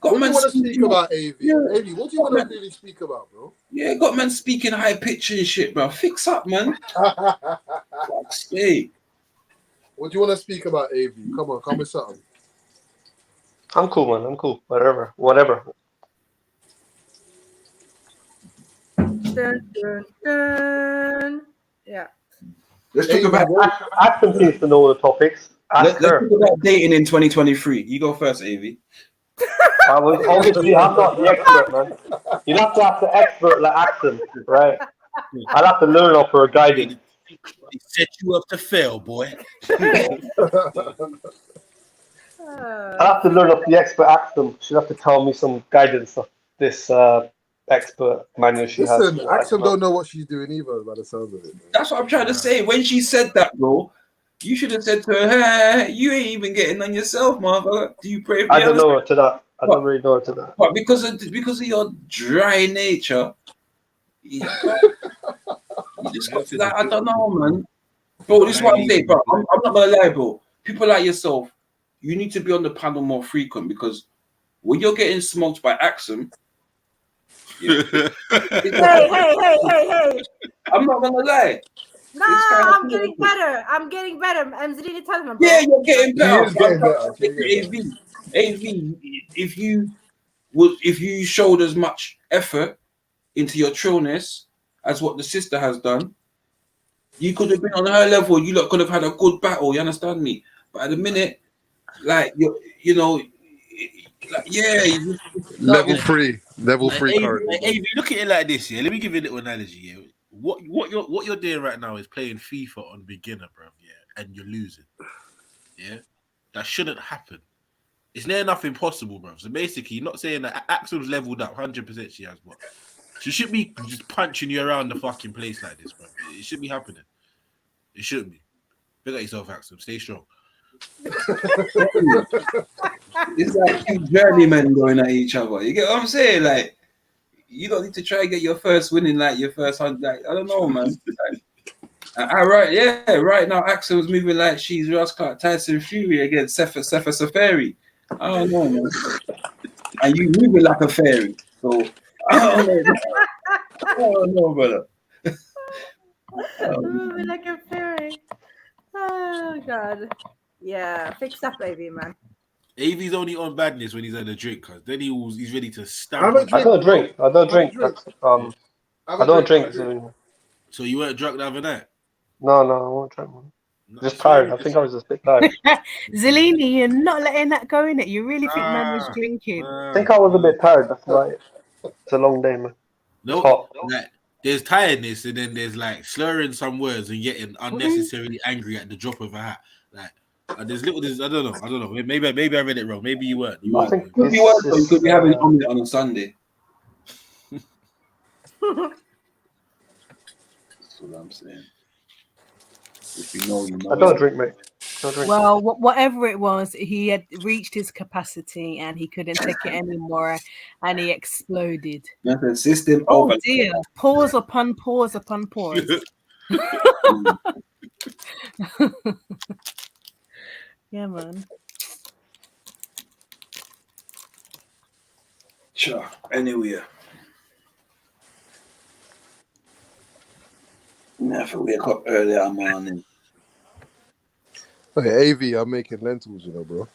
What do you want to speak speaking- about, AV? Yeah. AV, what do you want to really speak about, bro? Yeah, got man speaking high pitch and shit, bro. Fix up, man. Fuck's sake. What do you want to speak about, AV? Come on, come with something. I'm cool, man. I'm cool. Whatever. Dun, dun, dun. Yeah. Let's talk about Aston seems to know the topics. let's talk about dating in 2023. You go first, AV. Obviously, I'm not the expert, man. You'll have to ask the expert like Aston, right? I'll have to learn off her guidance. He set you up to fail, boy. I'll have to learn off the expert Aston. She'll have to tell me some guidance of this expert manual she has. Listen, Axel don't know what she's doing either, by the sound of it. That's what I'm trying to say. When she said that, bro, you should have said to her, hey, you ain't even getting on yourself, motherfucker. Do you pray for I don't know her to that. I don't really know her to that. But because of your dry nature, you just got to that. I don't know, man. Bro, this is what I'm saying, bro. I'm not gonna lie, bro. People like yourself, you need to be on the panel more frequent because when you're getting smoked by Axum, Hey. I'm not gonna lie. No, I'm getting better. I'm Zidane, tell him. Yeah, you're getting better. AV, if you showed as much effort into your trillness as what the sister has done, you could have been on her level. You lot could have had a good battle. You understand me? But at the minute, like you know, like, yeah, level three AV, currently. AV, look at it like this, yeah. Let me give you a little analogy. Yeah, what you're doing right now is playing FIFA on beginner, bro. Yeah, and you're losing. Yeah, that shouldn't happen. It's near enough impossible, bro. So basically, you're not saying that Axel's leveled up 100%. She has, but she should be just punching you around the fucking place like this, bro. It should be happening. It shouldn't be. Pick up yourself, Axel. Stay strong. It's like two journeymen going at each other. You get what I'm saying? Like, you don't need to try and get your first win in like your first 100. Like, I don't know, man. Like, right now, Axel's moving like she's Ross Clark Tyson Fury against Sefa Safari. I don't know, man. And you moving like a fairy. So, I don't know, brother. Moving like a fairy. Oh, God. Yeah, fix up, baby, man. AV's only on badness when he's had a drink, cause then he's ready to stamp. I don't drink. I don't drink. So you weren't drunk the other night? No, I won't drink. Just tired. I think I was just a bit tired. Zellini, you're not letting that go in it. You really think man was drinking? I think I was a bit tired. That's why it's a long day, man. No, like, there's tiredness and then there's like slurring some words and getting unnecessarily angry at the drop of a hat. Like there's I don't know. Maybe I read it wrong. Maybe you weren't. You could be worse, you could be having an omelette on a Sunday. That's what I'm saying. If you know, I don't drink, mate. Well, whatever it was, he had reached his capacity and he couldn't take it anymore, and he exploded. Nothing system. Oh dear! Pause upon pause upon pause. Yeah, man. Sure. Anyway. I have to wake up early in the morning. Okay, AV, I'm making lentils, you know, bro.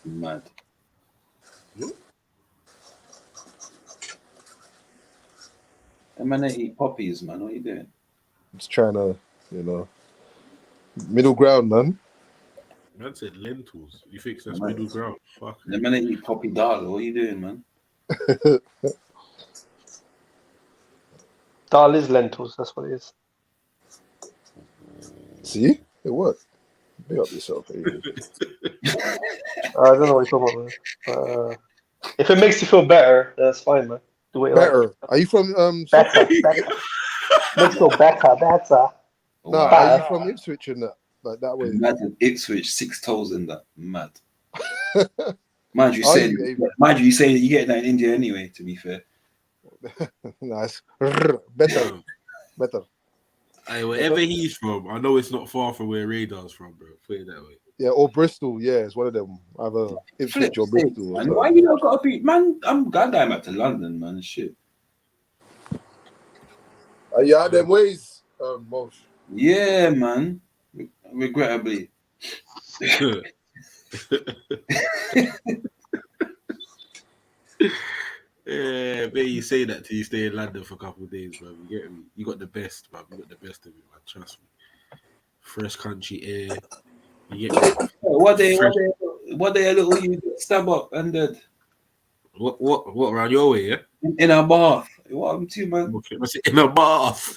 Mad. I'm gonna eat poppies, man. What are you doing? Just trying to, middle ground, man. Man said lentils. You think that's middle ground? Fuck. I'm gonna eat poppy dal. What are you doing, man? Dal is lentils. That's what it is. See? It worked. Big up yourself, AV. I don't know what you're talking about, man. If it makes you feel better, that's fine, man. Do it better. Like. Are you from better? Makes you better. No, are you from Ipswich and that? Like that way. Imagine Ipswich, 6 toes in that. Mad. Mind you, say you get that in India anyway, to be fair. Nice. Better. Hey, wherever he's from, I know it's not far from where Radar's from, bro. Put it that way. Yeah, or Bristol. Yeah, it's one of them. Either Ipswich or Bristol. Man, why you not got to be? Man, I'm goddamn out to London, man. Shit. Are you out them ways, Mosh? Yeah, man. Regrettably. Yeah, but you say that till you stay in London for a couple of days, bro. You get me? You got the best, bro. You got the best of it, man. Trust me. Fresh country air. You get me? What day a little you get stab up and dead? What around your way, yeah? In a bath. What happened to you, man? Okay, I said in a bath.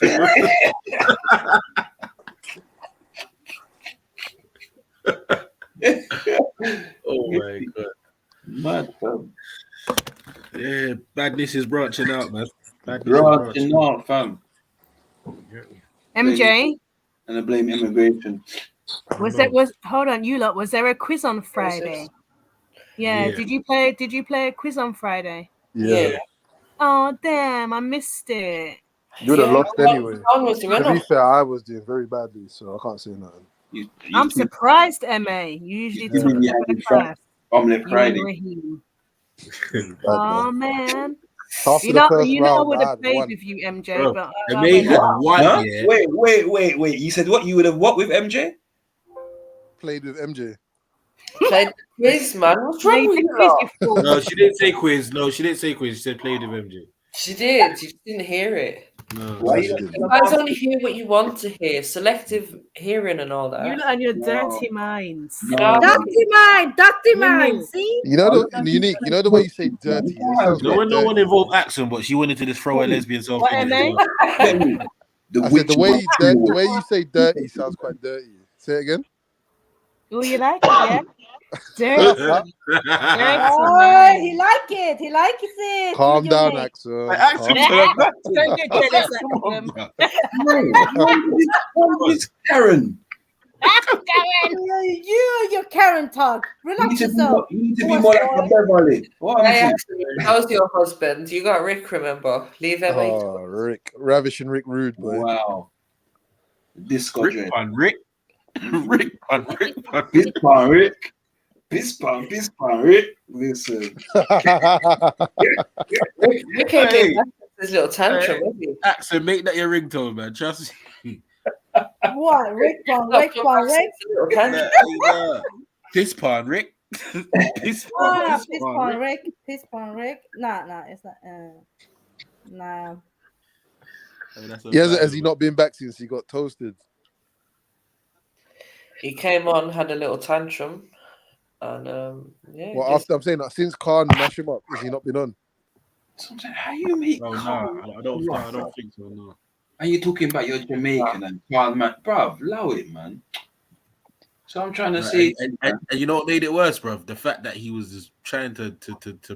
Oh my god. Mad, fam. Yeah, badness is branching out, man. Branching out, fam. MJ, And I blame immigration. hold on, you lot, was there a quiz on Friday? Yeah. Did you play a quiz on Friday? Yeah. Oh damn, I missed it. You would have lost anyway. To To be fair, I was doing very badly, so I can't say nothing. I'm surprised, MA. You usually do the class. Omelette Friday. Oh man. After You the know, first I round, would I have had played one. with you, MJ, Bro, but Huh? Wait. You said what? You would have what with MJ? Played with MJ. Played quiz, man. What's wrong with you lot? No, she didn't say quiz. No, she didn't say quiz. She said played with MJ. She did. You just didn't hear it. No, Why You guys only hear what you want to hear. Selective hearing and all that. you lot and your dirty minds. Dirty mind. See? You know the unique. You know the way you say dirty. It sounds No quite one dirty. involved accent, but she wanted to just throw her lesbian self What, in MA? it. as well. I said the way you say dirty sounds quite dirty. Say it again. Oh, you like it, yeah? Dirty. Oh, he like it. He likes it. Calm You down, make- Axel. Accent Calm for Don't get jealous at them. It's Karen. You Karen talk. Relax yourself. You need to be more like a Beverly. What Hey, happened actually, how's your husband? You got Rick, remember? Leave him. Oh, Rick. Ravishing Rick Rude, boy. Wow. Disco Rick on Rick. Rick on Rick. Piss pan Rick. Piss pan Rick. Listen. Rick ain't getting back to his little tantrum, is he? Accent, make that your ringtone, man. Trust me. What? Rick. Piss pan Rick. Piss Ah, pan piss pon Rick. Piss pon Rick. Nah, it's not. Nah. Has he not been back since he got toasted? He came on, had a little tantrum, and yeah. Well, just- after I'm saying that since Khan mashed him up, has he not been on? How you make? Oh, no, I don't think so. No. Are you talking about your Jamaican and Khan, man? Bruv, allow it, man. So I'm trying to say, and you know what made it worse, bro? The fact that he was just trying to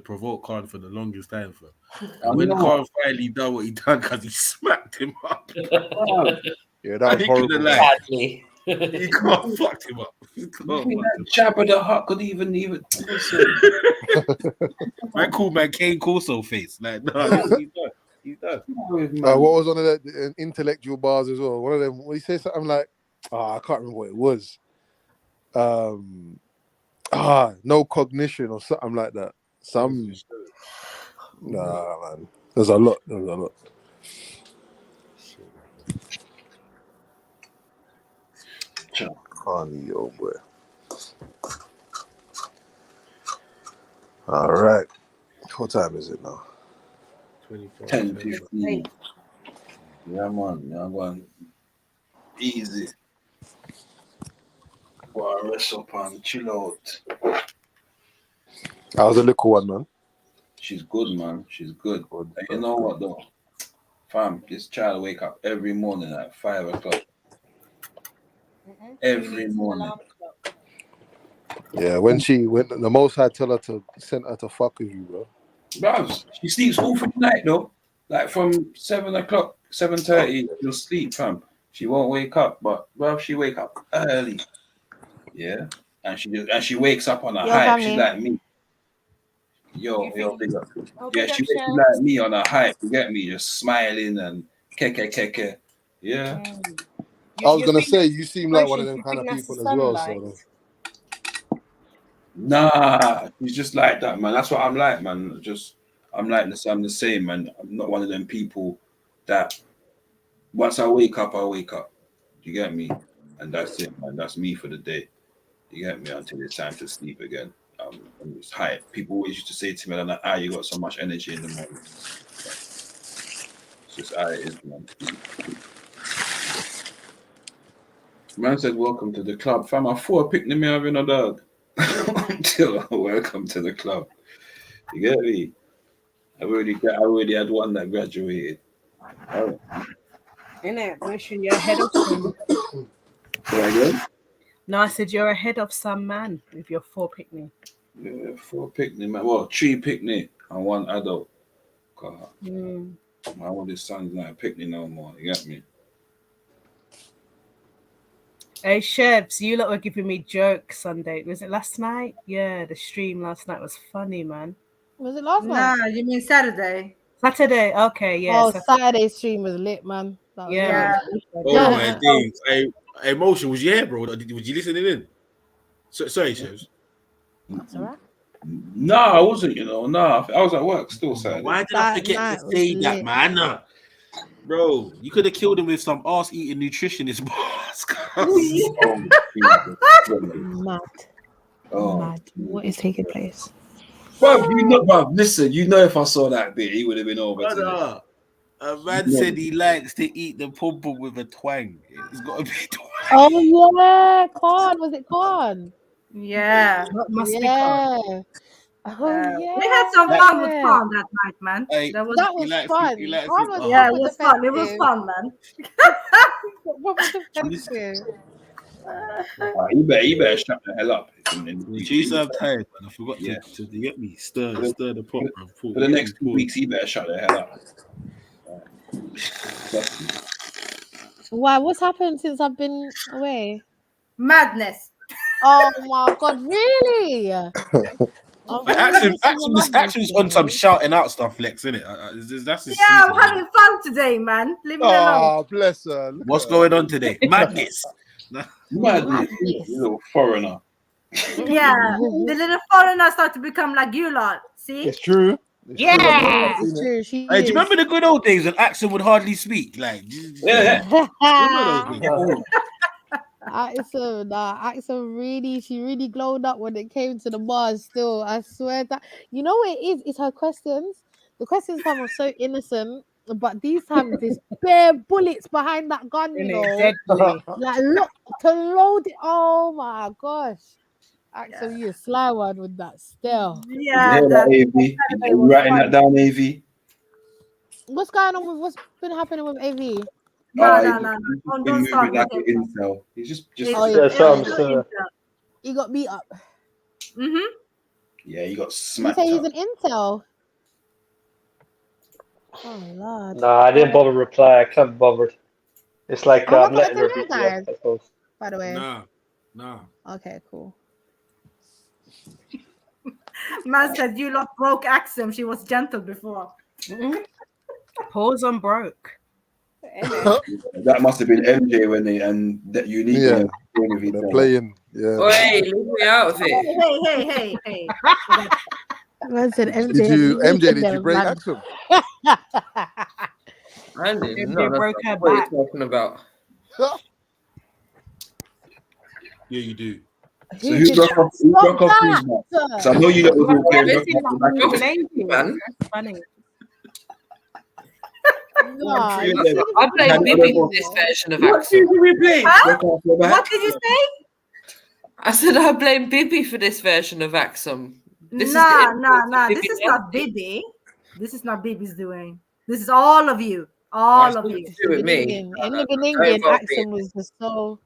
provoke Khan for the longest time, bro. And when Khan finally done what he done, because he smacked him up. Yeah, that was horrible. Badly. He can't fuck him up. Jabba the Hutt could even. Man, cool man, Kane Corso face. Like, no, he's done. What was one of the intellectual bars as well? One of them, when he said something like, I can't remember what it was. No cognition or something like that. Nah, man. There's a lot. Connie, yo, boy. All right. What time is it now? 10:15. Yeah, man. Easy. Well, rest up and chill out. How's the little one, man? She's good, man. She's good. And you know what, though? Fam, this child wake up every morning at 5 o'clock. Every morning. Yeah, when the Most High tell her to send her to fuck with you, bro. Bruv, she sleeps all through the night, though. Like from 7 o'clock, 7:30, she'll sleep, fam. She won't wake up, but bruv, she wake up early. Yeah, and she wakes up on a hype. She's like me. Yo, big up. Yeah, she wakes up like me on a hype. You get me? Just smiling and keke. Yeah. I was gonna say you seem like one of them kind of people as well. So Nah, he's just like that, man. That's what I'm like, man. I'm like this. I'm the same, man. I'm not one of them people that once I wake up, I wake up. You get me? And that's it, man. That's me for the day. You get me? Until it's time to sleep again. I'm just hype. People always used to say to me, like, you got so much energy in the morning. It's just how it is, man. Man said, welcome to the club. Fam, I thought I picked me having a dog. Until welcome to the club. You get me? I already had one that graduated. Oh. Innit? Motion, you're ahead of some. No, I said you're ahead of some man with your 4 picnic. Yeah, 4 picnic, man. Well, 3 picnic and 1 adult. God. My oldest son's not a picnic no more. You get me? Hey, chefs, you lot were giving me jokes Sunday. Was it last night? Yeah, the stream last night was funny, man. Was it last night? Nah, you mean Saturday? Saturday, okay, yeah. Oh, Saturday stream was lit, man. That was Oh my days! Hey, Motion, was you here, bro? Was you listening in? Sorry, chefs. That's all right. No, I wasn't. I was at work still. Saturday. Why did I forget to say that, man? Bro, you could have killed him with some ass-eating nutritionist bars. Mad. Mad. What is taking place? Bruv, listen, if I saw that bit, he would have been over. Brother, a man said he likes to eat the pom-pom with a twang. It's got to be twang. Oh, yeah. Corn. Was it corn? Yeah. Must be corn. Oh, yeah. We had some fun with corn that night, man. Hey, that was fun. Yeah, it was fun. It was fun, man. What was defensive? You better shut the hell up. Jeez, I'm tired, man. I forgot to get me stir the pot. For the next 2 weeks, he better shut the hell up. Why? What's happened since I've been away? Madness. Oh my God! Really? Action's on some shouting out stuff, Lex, isn't it? That's his I'm season, having fun today, man. Leave me alone. Oh, bless her. What's going on today? Madness. Madness. You little foreigner. Yeah, the little foreigners start to become like you lot. See? It's true. It's true. Hey, do you remember the good old days when Axel would hardly speak? Like, Axel she really glowed up when it came to the bars. Still, I swear that what it is. It's her questions. The questions time was so innocent, but these times there's bare bullets behind that gun. Like look to load it. Oh my gosh, Axel, you a sly one with that still. Yeah, that AV. You writing that down, AV? What's going on with what's been happening with AV? No. Don't start like with an intel. He's just he got beat up. Yeah, he got You smacked say he's up. an intel. Oh Lord. Nah, I didn't bother reply. I can't be bothered. It's like I'm letting her be. Yeah, by the way. No. Okay, cool. Man said you lot broke Axel. She was gentle before. Pause on broke. That must have been MJ when they and that unique. Yeah, they're playing. Yeah. Wait, leave me out of it. Hey. Man said MJ. Did you break Axel? I didn't They know broke her what back. you're talking about. Yeah, you do. So who broke off whose back? So I know you don't know That's funny. I blame Bibi for this version of Axel. What did you say? I said I blame Bibi for this version of Axel. Nah. This is not Bibi. This is not Bibi's doing. This is all of you. All of you. Do with me. In the beginning, Axel was just so.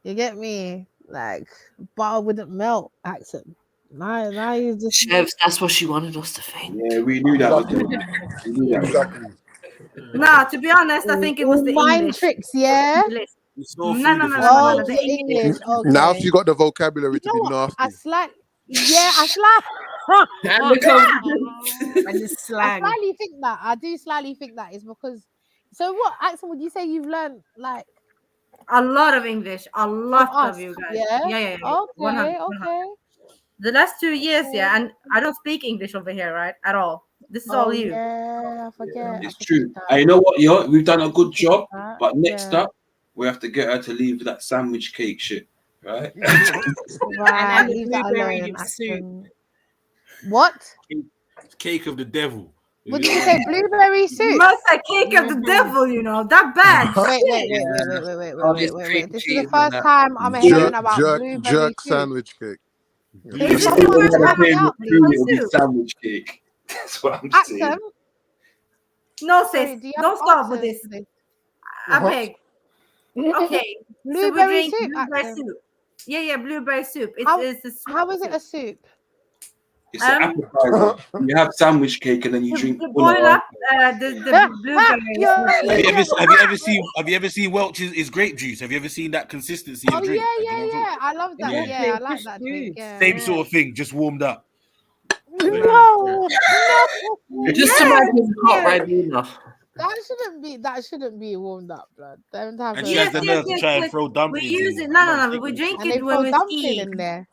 You get me? Like butter wouldn't melt, Axel. Now you just. Chefs, that's what she wanted us to think. Yeah, we knew that. We knew that. Exactly. Nah, to be honest, I think it was the mind English. tricks, yeah. No, the English. Okay. Now if you got the vocabulary to be nasty. I slightly think that. I do slightly think that is because. So what, Axel? Would you say you've learned like a lot of English? A lot of you guys. Yeah. Yeah. Okay. The last 2 years, yeah, and I don't speak English over here, right? At all. This is all you. Yeah, I forget. It's true. And you know what, yo? We've done a good job, but next up, we have to get her to leave that sandwich cake shit, right? Right, And the leave that blueberry alone. soup. What? Cake of the devil. What did you say? Blueberry soup? Must a cake of the devil, you know, that bad. Wait. This is the first time I'm hearing about blueberry jerk soup. sandwich cake. It's not the first time I'm It'll be sandwich cake. That's what I'm saying. Axum? No, Sorry, sis, do you have don't start with answers this. to this? I beg. Okay, so we Blueberry drink soup, blueberry Axum. soup. Yeah, blueberry soup. How It's a soup. how is it a soup? It's an appetizer. You have sandwich cake and then you drink. You boil up the blueberries. Have you ever seen Welch's is grape juice? Have you ever seen that consistency Oh of drink? yeah. I love that. Yeah. Yeah, I like that drink. Yeah. Same sort of thing, just warmed up. No. Just imagine it's hot right enough. That shouldn't be warmed up, blood. Don't have And she has the nerve to try and throw dumplings. We use it. in. No. We drink and they it when throw we dumpling ski. in there.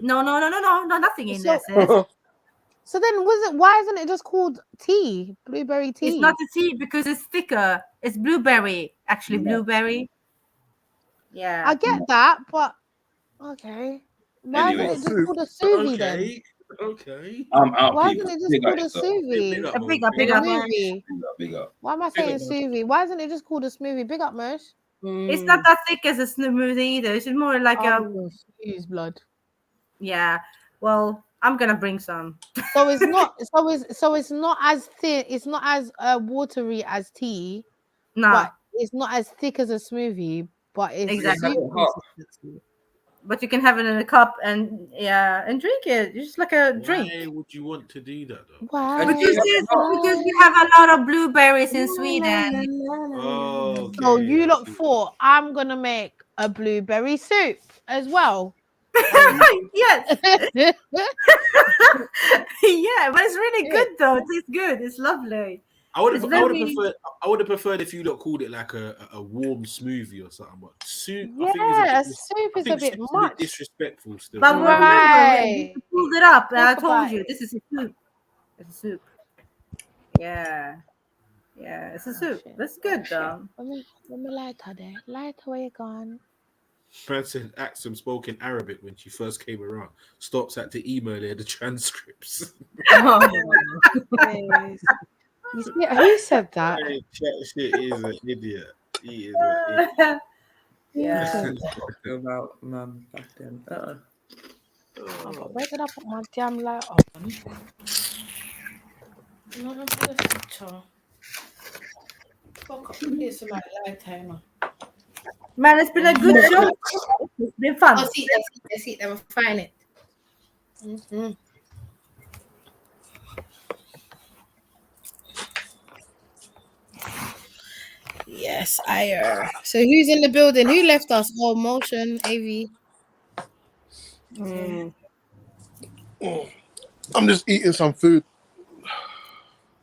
No, nothing in there, sis. So then, why isn't it just called tea? Blueberry tea. It's not a tea because it's thicker. It's blueberry, actually. Blueberry. Yeah. I get that, but okay. Why Anyway. isn't it just called a suvie then? Okay. I'm out. Why people. isn't it just called a suvie? Big up. Big up. Why am I saying smoothie? Why isn't it just called a smoothie? Big up, Mosh. It's not that thick as a smoothie either. It's more like use blood. Yeah. Well, I'm gonna bring some. So it's not. So it's not as thin. It's not as watery as tea. No. But it's not as thick as a smoothie. But it's Exactly. soup consistency. But you can have it in a cup and drink it. It's just like a drink. Why would you want to do that though? Why? Because we have a lot of blueberries in Sweden. Oh, So you lot thought I'm gonna make a blueberry soup as well. Yes. Yeah, but it's really good though. It tastes good. It's lovely. I would have preferred if you lot called it like a warm smoothie or something. But soup, Yeah, soup is a bit much. Disrespectful still. But remember, we pulled it up and I told you this is a soup. It's a soup. Yeah. Yeah, it's a soup. That's good though. Let me lighter there. Lighter, where you gone? Person Axum spoke in Arabic when she first came around. Stops had to email her the transcripts. You see, who said that? Hey, shit is an idiot. He is an idiot. Yeah. About back then. Where did I put my damn light on? Man, it's been a good show. It's been fun. Oh, see, let me find it. Yes, So who's in the building? Who left us? Oh, Motion, AV. I'm just eating some food.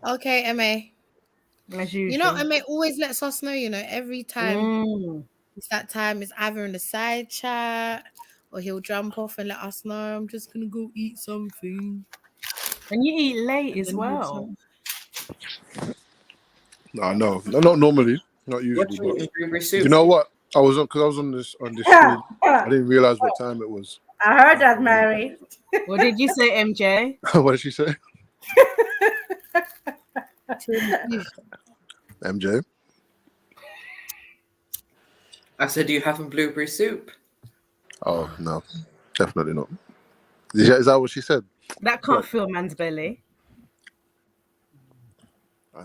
Okay, MA. As You know, MA always lets us know, every time it's that time, it's either in the side chat or he'll jump off and let us know, I'm just going to go eat something. And you eat late as well. No, not normally, not usually. But you know what? I was on this stream. I didn't realize what time it was. I heard that, Mary. What did you say, MJ? What did she say? MJ? I said, you having blueberry soup? Oh, no. Definitely not. Is that what she said? That can't fill a man's belly.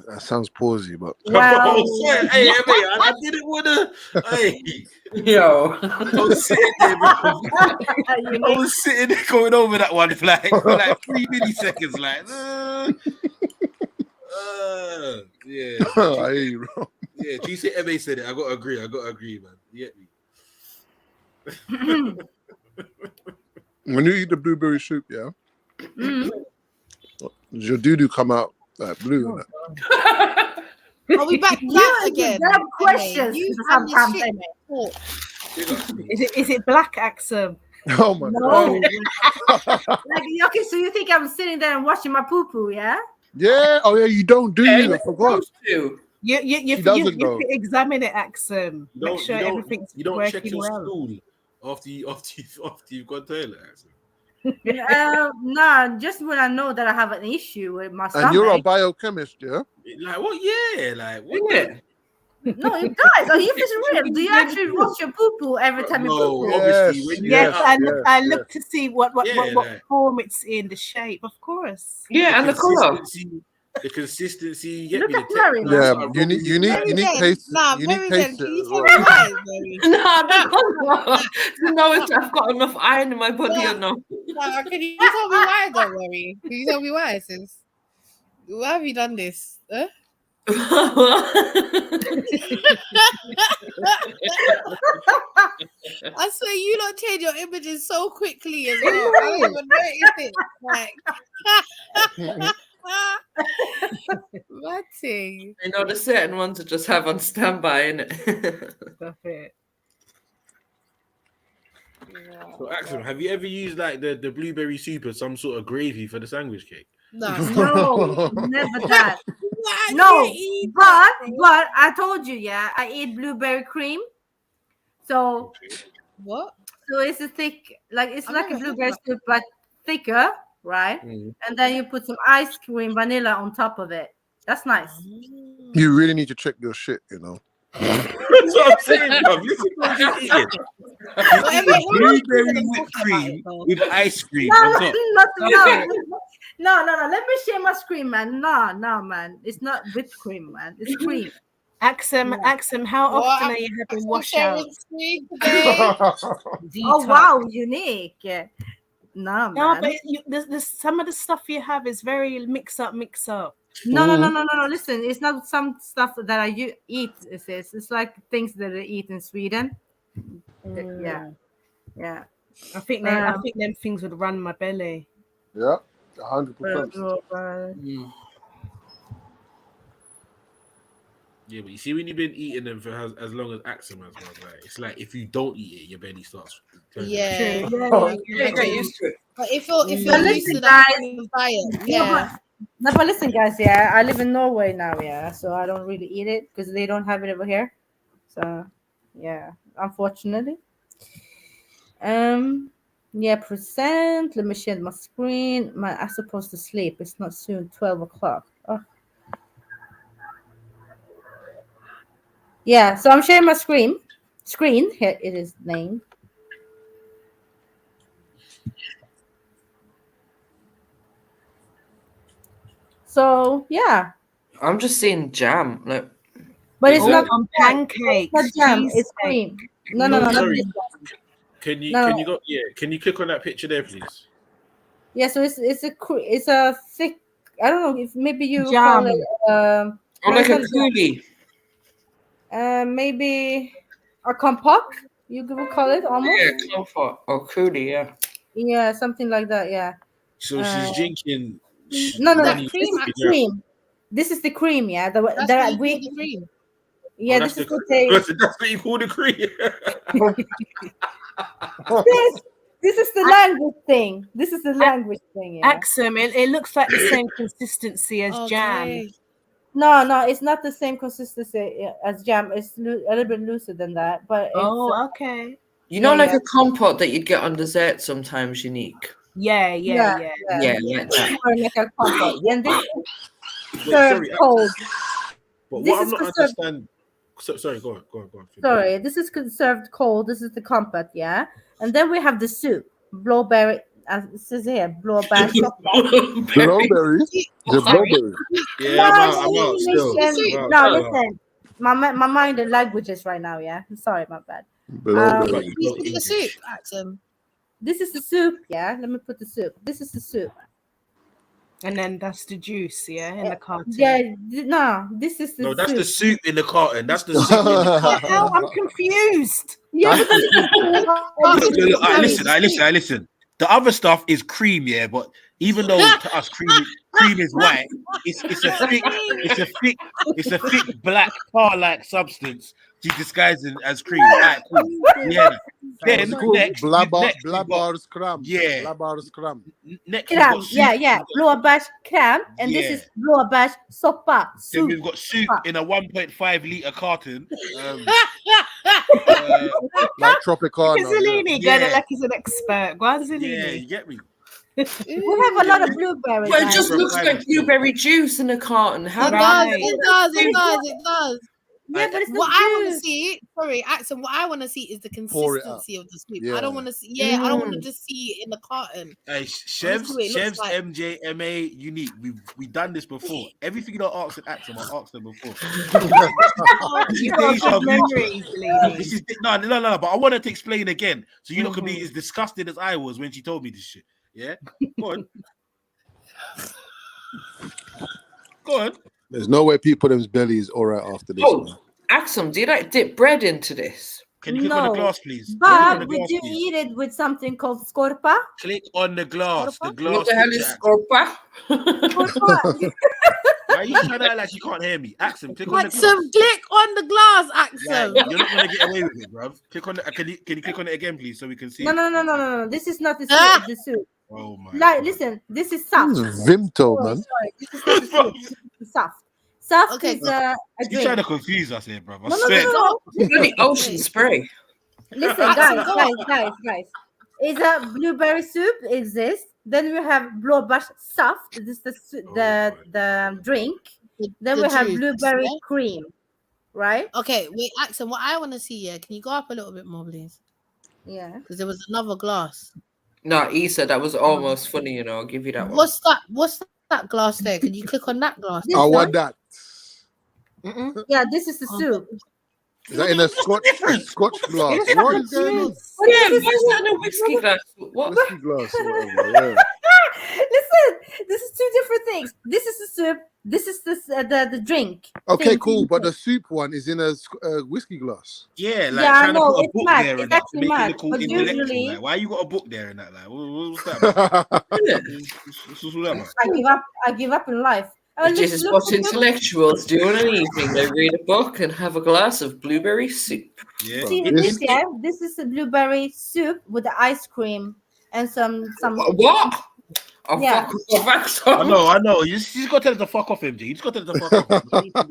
That sounds pausey, but... Wow. Hey, I didn't want to... Hey. Yo. I was sitting there going over that one for like 3 milliseconds. Yeah. I hear you, bro. Yeah, GC MA said it. I got to agree, man. You get me? When you eat the blueberry soup, yeah? Does your doo-doo come out like blue? Are we back to that again? Questions. Is it black, Axum? Oh my No. god. Like, okay, so you think I'm sitting there and watching my poo poo, yeah? Yeah. Oh yeah, you don't do you? I forgot. You doesn't know. could examine it, Axum. Make sure everything's you don't check working your well. stool after you've got toilet. Nah, just when I know that I have an issue with my stomach. And you're a biochemist, yeah? Like what? Yeah, like what? Yeah. No, it does. Are you fishing real? Do you actually wash your poo poo every time you poo poo? Obviously, when you Yes, get I look to see what like- form it's in, the shape, of course. Yeah, and the colour. The consistency. You get Look me at the Larry, texture. Yeah, you need taste. Nah, You need Mary taste Jane, it can you as tell well. me why, Mary? No, I don't know if I've got enough iron in my body or not. Nah, can you tell me why? Don't worry. Can you tell me why, sis? Why have you done this? Huh? I swear you lot change your images so quickly as well. I don't even notice it. Like, Matty. You know, there's certain ones to just have on standby, innit? That's it. So, Axel, have you ever used like the blueberry soup as some sort of gravy for the sandwich cake? No, never that. No, but I told you, yeah, I eat blueberry cream. So what? So it's a thick, like it's I've like a never heard blueberry that. soup, but thicker, right? Mm. And then you put some ice cream, vanilla on top of it. That's nice. You really need to check your shit, you know. That's what I'm saying, bro. Listen to what you're eating. Blueberry whipped cream with ice cream on top. No. Let me share my screen, man. No, man. It's not whipped cream, man. It's cream. Axum, how often are you having washouts? Oh wow, unique. Yeah. No, No, man. but there's some of the stuff you have is very mix up. No. Listen, it's not some stuff that I eat. It's like things that I eat in Sweden. Yeah. I think them things would run my belly. Yeah, 100%. Yeah, but you see, when you've been eating them for as long as Axum has, bro, like, it's like if you don't eat it, your belly starts. Yeah. Yeah. But if you're used listen, to that kind of diet, yeah. No, but listen, guys. Yeah, I live in Norway now. Yeah, so I don't really eat it because they don't have it over here. So, yeah, unfortunately. Yeah, percent. Let me share my screen. I'm supposed to sleep. It's not soon 12 o'clock. Oh. Yeah, so I'm sharing my screen. Here it is named. So yeah. I'm just seeing jam. Like, but it's not pancakes. It's not jam. It's cream. No. Sorry. Can you go? Yeah. Can you click on that picture there, please? Yeah. So it's a thick. I don't know if maybe you jam. call it. Or like a coolie. Maybe a compote. You could call it almost. Yeah, comfort or coolie. Yeah. Yeah, something like that. Yeah. So she's drinking. No. This is the cream. This is the cream. Yeah. The cream. Yeah, that's this is that's what you call the cream. This is the language thing. Yeah. Axum, it looks like the same consistency as jam. No, it's not the same consistency as jam. It's a little bit looser than that. But okay. You know, like a compote that you'd get on dessert sometimes, unique. Yeah. Like that. Or like a compote. And this is served cold. But what I'm not understanding. Sorry, go on. Sorry, this is served cold. This is the compote, yeah. And then we have the soup, blueberry. It says here, blueberry. Blueberry. Yeah, I'm out still. Listen. My mind and languages right now. Yeah, I'm sorry, my bad. The soup, Axum. This is the soup. Yeah, let me put the soup. This is the soup. And then that's the juice, yeah, in the carton. Yeah, no, this is the. No, that's the soup in the carton. That's the soup in the carton. Hell, I'm confused. Yeah. Listen. The other stuff is cream, yeah, but even though to us cream is white, it's a thick black tar-like substance She's disguising as cream. Alright, cool. Yeah. Then What's it called? next, Blabbar scrum. yeah. Blabbar scrum. Next we've got soup. Yeah. Blåbärs crème, and this is blåbärs soppa. Then Soup. we've got soup in a 1.5 litre carton. Like Tropicana. Gazzolini, Yeah. going like he's an expert. Gazzolini. Yeah, you get me. We have a lot of blueberries. Well, it just looks like blueberry juice in a carton. How It does. Yeah, but it's what not I want to juice. see, sorry, Axel, what I want to see is the Pour it consistency of the soup. Yeah. I don't want to see, I don't want to just see it in the carton. Hey, Chefs, MJ, MA, Unique. We've done this before. Everything you don't ask an actor, I asked them before. You've got good memories, lady. This is no. But I wanted to explain again, so you not can be as disgusted as I was when she told me this shit. Yeah, go on. Go on. There's no way people them's belly is all right after this. Oh, Man. Axum, do you like dip bread into this? Can you click on the glass, please? But would you eat it with something called skorpa? Click on the glass. The glass. What the hell is skorpa? Why are you trying to act like you can't hear me? Axum, click on the glass. Axel, click on the glass, Axel. Like, you're not gonna get away with it, bruv. Click on the. Can you click on it again, please, so we can see? No. This is not the soup. It's the soup. Oh my. Like, listen, this is soft. Vimto, man. Sorry, this is not the soup. This is soft. Soft is a You're drink. trying to confuse us here, bruv. I No. swear. Bloody ocean spray. Listen, guys. It's a blueberry soup exists. Then we have blåbärs saft. This is the drink. Then we have juice, blueberry yeah? cream, right? Okay, wait, Axel, what I want to see, can you go up a little bit more, please? Yeah. Because there was another glass. No, Issa, that was almost funny, you know. I'll give you that one. What's that glass there? Can you click on that glass? I want that. Yeah, this is the soup. Is that in a Scotch glass? It's What not is going on? juice. Yeah, why is that in a whiskey glass? What? Whiskey glass or whatever, yeah. Listen, this is two different things. This is the soup. This is the drink. Okay, thing. cool. But the soup one is in a whiskey glass. Yeah, like Yeah, I trying to know, put a it's book mad. there It's and that to actually make mad, it look all but intellectual. usually- Like, why you got a book there and that? Like, what's that? About? What's all that about? I give up in life. This is what intellectuals do in an evening. They read a book and have a glass of blueberry soup. Yeah. See this? Yeah, this is a blueberry soup with the ice cream and some. What? Oh, Yeah. fuck I know. You just got to tell it to fuck off, MJ. You just got to tell it to fuck off. What you can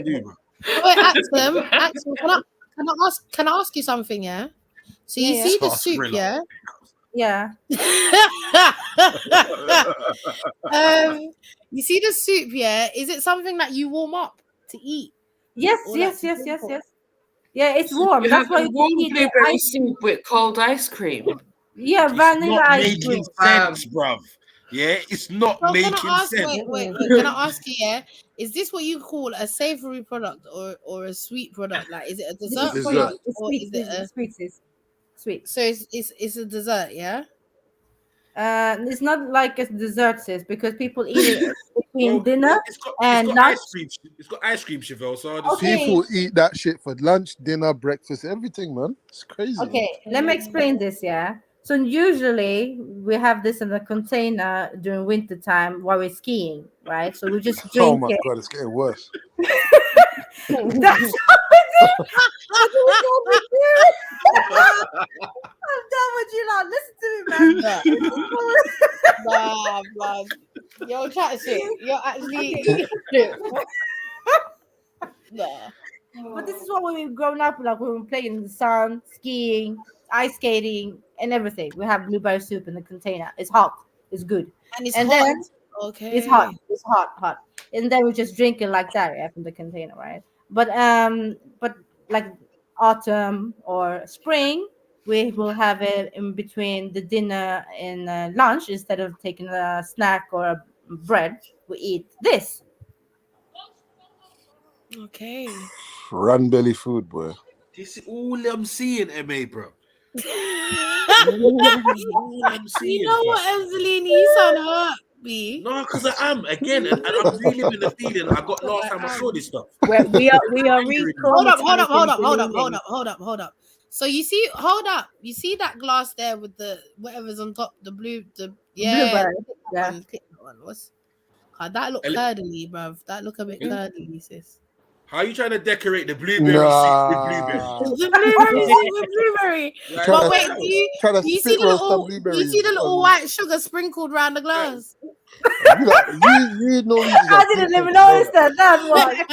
do, bro. Wait, Axel, can I ask you something? Yeah. So you Yeah. see the Start soup, thriller. yeah? Yeah. You see the soup, yeah? Is it something that you warm up to eat? Yes. Or like to drink? Yeah, it's warm. You That's have why a you warm can eat the blueberry ice. soup with cold ice cream. Yeah, vanilla Not ice cream. making sense, bruv. Yeah, it's not So making can I ask, sense. wait, can I ask you, yeah? Is this what you call a savory product or a sweet product? Like, is it a dessert Dessert. product It's or sweet. is it a It's sweet. so it's a dessert, yeah? It's not like a dessert, sis, because people eat it between dinner It's got and lunch. ice cream. It's got ice cream, Chevelle. So I just Okay. People eat that shit for lunch, dinner, breakfast, everything, man. It's crazy. Okay, let me explain this, yeah. So usually we have this in a container during winter time while we're skiing, right? So we just Oh drink my it. god, it's getting worse. That's how we do. I'm done with you now. Listen to me, man. Nah, man. You're chat shit. You're actually nah. But this is what we've grown up like. We were playing in the sun, skiing, ice skating, and everything. We have blueberry soup in the container. It's hot. It's good. And it's and hot. then Okay. it's hot. It's hot. And then we just drink it like that, yeah, from the container, right? But like autumn or spring, we will have it in between the dinner and lunch. Instead of taking a snack or a bread, we eat this. Okay. Run belly food, boy. This is all I'm seeing, MA, bro. You know what, Emselini? You sound hurt, B. No, because I am again, and I'm reliving the feeling I got last time I saw this stuff. We are Hold up. So you see, you see that glass there with the whatever's on top, the Blueberry. Yeah. Click that one. That look curdly, bruv. That look a bit curdly, sis. How are you trying to decorate the blueberry soup with blueberries? The blueberry soup with blueberry. Like, But what? wait, trying to do you see spit the roast some little blueberries little white sugar sprinkled around the glass? You like, you Norwegians I are didn't dickheads, even you know notice that. That's why.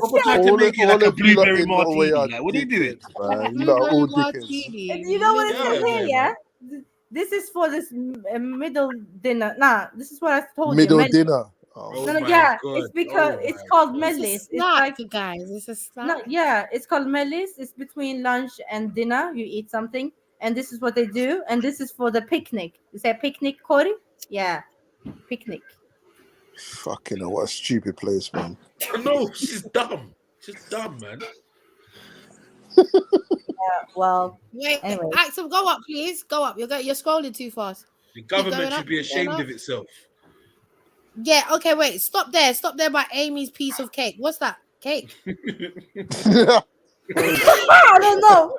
Papa tried to make it all like a of you lot blueberry in Norway martini. are Like, what are you doing? dickheads, man. You lot are Blueberry all dickheads. martini. You know what it Yeah, says here, man. yeah? This is for this middle dinner. Nah, this is what I told you. Middle Medley. dinner. Oh No, no, my yeah. god. It's because Oh it's my called god. It's a medleys. It's snack, like guys. It's a no, snack. yeah. It's called medleys. It's between lunch and dinner. You eat something, and this is what they do. And this is for the picnic. You say picnic, Corey? Yeah, picnic. Fucking hell, what a stupid place, man. No, she's dumb. She's dumb, man. Yeah. Well. Wait, Anyway. Axel, go up, please. Go up. You're scrolling too fast. The Keep going government up, should be keep going ashamed up. of itself. Yeah, okay, wait. Stop there. Stop there by Amy's piece of cake. What's that? Cake. I don't know.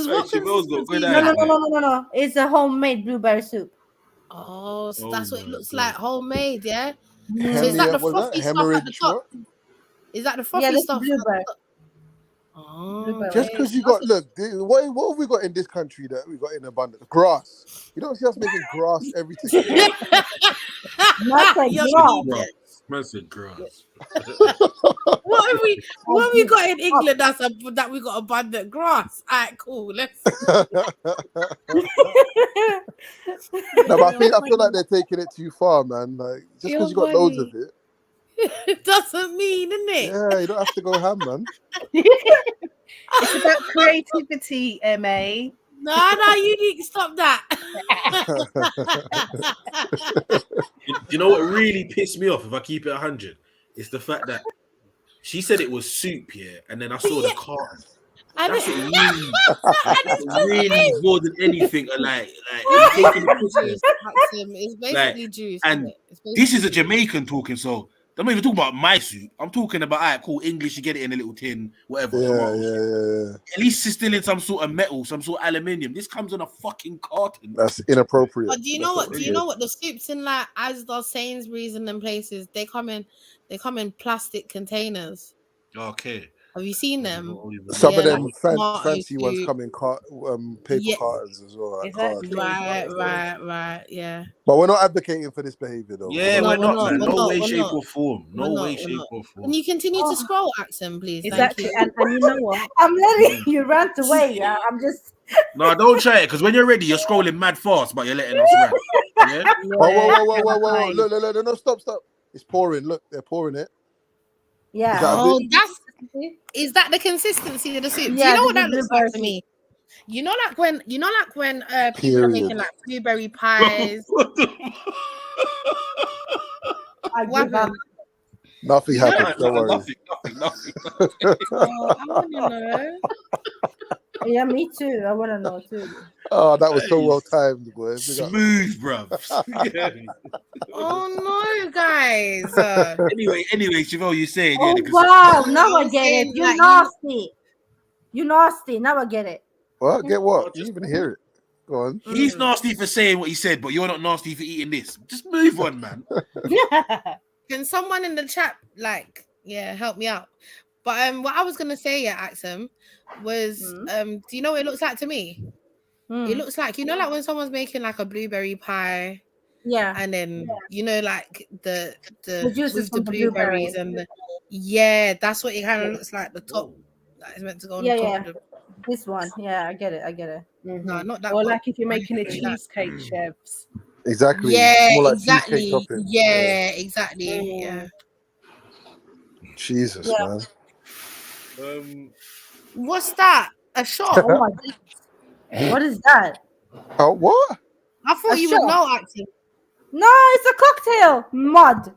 What Chamel's got good No, no, eyes, no, no, no, no, no. It's a homemade blueberry soup. Oh, so Oh that's what it my looks God. like, homemade, yeah? So is that the What's that? frothy stuff at the Hemorrhage top? what? Is that the Yeah, frothy that's stuff? blueberry. Oh, Blueberry. Just because you got, look, what have we got in this country that we got in abundance? Grass. You don't see us making grass everything. Not like You're grass. Grass. Man said grass. What have we got in England that we got abundant grass? Alright, cool. Let's No, but I feel like they're taking it too far, man. Like, just because you got loads of it, it doesn't mean, isn't it? yeah, you don't have to go ham, man. It's about creativity, MA. No, you need to stop that. You know what really pissed me off, if I keep it 100? It's the fact that she said it was soup, yeah, and then I saw the carton. That's what really more than anything, like taking the Juice, Maxim. It's basically juice. and Isn't it? It's basically this is a Jamaican talking, so I'm not even talking about my soup. I'm talking about, all right, cool, English, you get it in a little tin, whatever. Yeah. At least it's still in some sort of metal, some sort of aluminium. This comes in a fucking carton. That's inappropriate. But do you know what? Do you know what the soups in like Asda, Sainsbury's, and them places they come in plastic containers. Okay. Have you seen them? Some of Yeah, them like tomato fancy ones soup. come in paper cartons as well. Like cards. Right, yeah. But we're not advocating for this behavior, though. Yeah, we're not, man. No way, shape, not. or form. No We're way, not, shape, or form. Can you continue to scroll, Axon, please? Exactly. Thank you. And you know what? I'm letting you rant away. Yeah, I'm just. No, don't try it, because when you're ready, you're scrolling mad fast, but you're letting us rant. Yeah? Whoa. Look, no, stop. It's pouring. Look, they're pouring it. Yeah. Is that the consistency of the soup? Do Yeah, you know what the that looks like to me? You know, like when people are Period. making like blueberry pies. I give up. Nothing happened. Don't worry. Nothing. Oh, I want to know. Yeah, me too. I want to know too. Oh, that was so well timed, boy. Smooth, bruv. Oh no, guys. Anyway, Chevelle, you saying Oh yeah, wow! Now I get it. saying You like nasty. You nasty. Now I get it. What? Get what? You even hear it? Go on. He's nasty for saying what he said, but you're not nasty for eating this. Just move on, man. Can someone in the chat help me out? But what I was gonna say, Axum, was do you know what it looks like to me? It looks like, you know, like when someone's making like a blueberry pie. Yeah. And then you know, like the juices with the from the blueberries blueberry. and that's what it kind of looks like. The top that is meant to go on the top of the. This one. Yeah, I get it. No, not that Or one. like if you're making a cheesecake, chefs. Exactly. Yeah, More like exactly. cheesecake topping. Yeah, exactly. Yeah. Jesus, man. What's that? A shot? Oh my God. What is that? Oh, what? I thought you shot. would know, actually. No, it's a cocktail. Mud.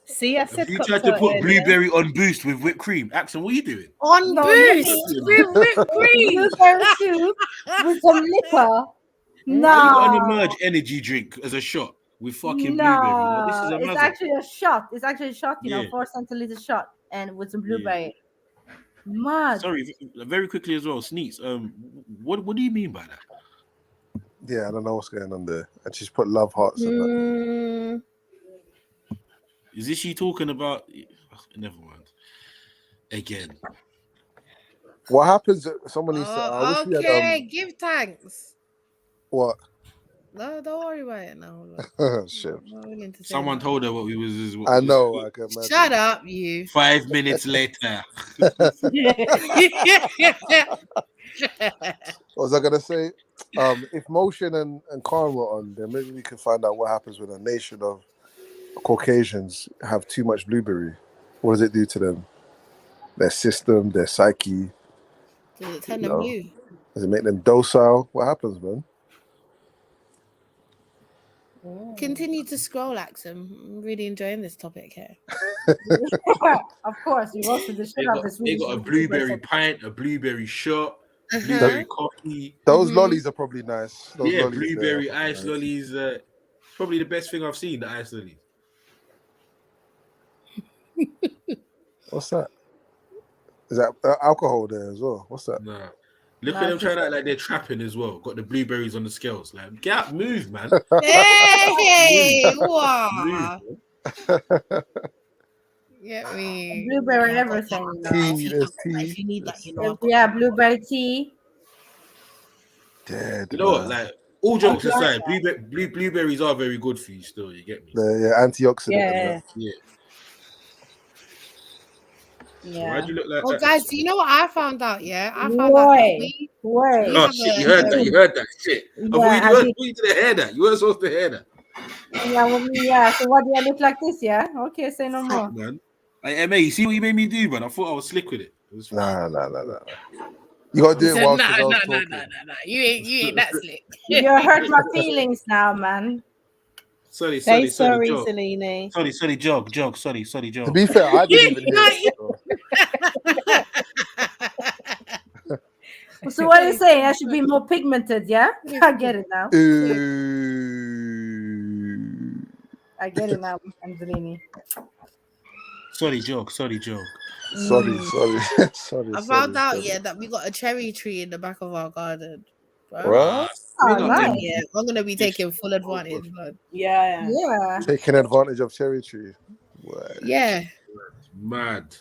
See, I said You cocktail tried to put earlier. blueberry on boost with whipped cream. Axon, what are you doing? On boost with whipped cream. Blueberry soup with some liquor. No. How you got an emerge energy drink as a shot with fucking blueberry? Like, this is a It's mazza. actually a shot. It's actually a shot, Yeah. 4 centiliter shot, and with some blueberry. Mud. Sorry, very quickly as well, Sneaks. What do you mean by that? Yeah, I don't know what's going on there. And she's put love hearts in that. Is this you talking about? Never mind. Again. What happens? Someone needs to. I wish we had. Okay, give thanks. What? No, don't worry about it now. Shit. I'm not willing to say Someone that. told her what we was. I know. I can imagine. Shut up, you. 5 minutes later. What was I gonna say? If Motion and Khan were on, then maybe we could find out what happens when a nation of Caucasians have too much blueberry. What does it do to them? Their system, their psyche. Does it turn You them know? blue? Does it make them docile? What happens, man? Continue to scroll, Axum. I'm really enjoying this topic here. Of course, you roasted the shit out of this. They got a blueberry pint, a blueberry shot, Uh-huh. blueberry coffee. Those lollies are probably nice. Those Yeah, lollies there blueberry are probably ice nice. lollies. Probably the best thing I've seen, the ice lollies. What's that? Is that alcohol there as well? What's that? Nah. Look at them trying to act like they're trapping as well. Got the blueberries on the scales. Like, get up, move, man. Hey, Move. wow. Move. Get me. Blueberry everything. Tea, there's If tea. you need that, you know. Yeah, blueberry tea. Dead, You know what? man. Like, all jokes like aside, blueberries are very good for you still. You get me? The antioxidant. Yeah. And that. Yeah. Yeah. Why'd you look like Well, that? guys, do you know what I found out? Yeah, I found out that we Wait. Oh have shit! a- You heard that? You heard that shit? Yeah, I I thought did. you didn't hear that. You weren't supposed to hear that. Yeah, well, yeah. So why do I look like this? Yeah. Okay, say no more. Fuck, man. Like, MA, you see what you made me do, man? I thought I was slick with it. It was Nah. You gotta do it while Nah, Chazelle's nah, talking. nah. You ain't that slick. You hurt my feelings now, man. Sorry, Say sorry, sorry, jog. Celine. Sorry, jog. Sorry, To jog. be fair, I didn't even hear it. So. So what are you saying? I should be more pigmented, yeah? I get it now. I get it now, Angelini. Sorry, jog. Sorry. I found out, yeah, that we got a cherry tree in the back of our garden. Bro. What? Oh, nice. Yeah, I'm gonna be taking full advantage, man. Yeah. Taking advantage of cherry tree. What? Yeah. Mad.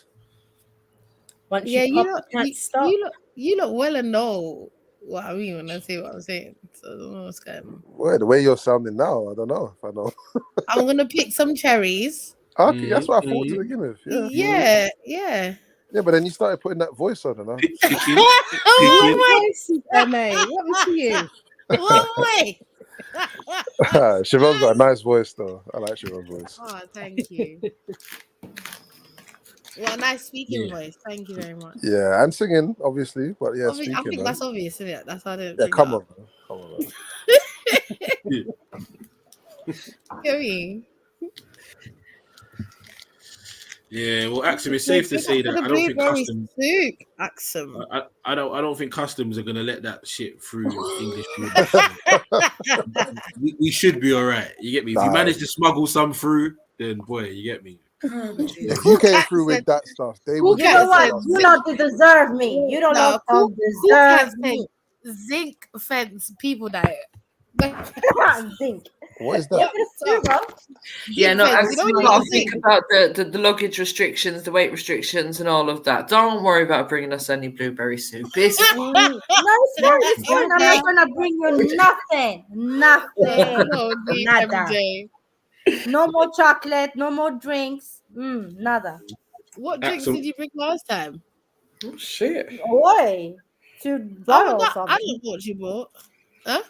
Once Yeah, you you pop, look, you can't stop. you look well and know what I mean when I say what I'm saying. So I don't know what's going on. Well, the way you're sounding now, I don't know if I know. I'm gonna pick some cherries. Okay, that's what I thought to begin with. Yeah. Yeah. Yeah, but then you started putting that voice on, and Oh, What voice, MA? What was you? What way? Siobhan's got a nice voice, though. I like Siobhan's voice. Oh, thank you. What a nice speaking voice. Thank you very much. Yeah, and singing, obviously, but yeah, speaking. I think man. that's obvious, isn't it? That's how they Yeah, come on, man. Get me? Yeah, well, Axum, it's safe to say that I don't think customs. Axum. I don't think customs are gonna let that shit through English people. we should be all right. You get me? If you manage to smuggle some through, then boy, you get me. If you came through with that stuff, they would. You know what? You don't deserve me. You don't know who deserve me. Zinc fence people diet. Zinc. What is that? Yeah, no, Zinc fence. you got to think about the luggage restrictions, the weight restrictions, and all of that. Don't worry about bringing us any blueberry soup. It's No, it's fine. It's fine. I'm not gonna bring you nothing. Nothing. Nada. No more chocolate. No more drinks. Nada. What drinks did you bring last time? Oh shit! Oi, 2 bottles. I don't know what you bought. Huh?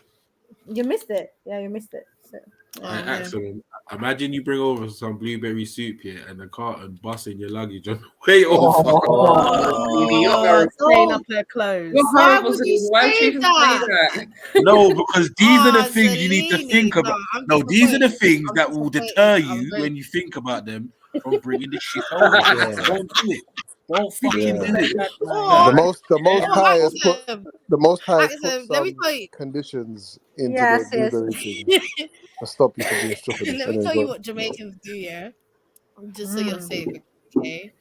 You missed it. Yeah, you missed it. So. Axum, imagine you bring over some blueberry soup here and a carton busting your luggage on the way over. Clean up their clothes. Why would you say that? No, because these are the things you need to think about. No, these are the things that will deter you when you think about them from bringing the shit over. Don't do it. Don't fucking do it. The most high put let me some tell you. conditions into Yes, the yes. blueberry thing to stop you from being stupid. Let me tell you what Jamaicans do, yeah? Just so you're safe, okay?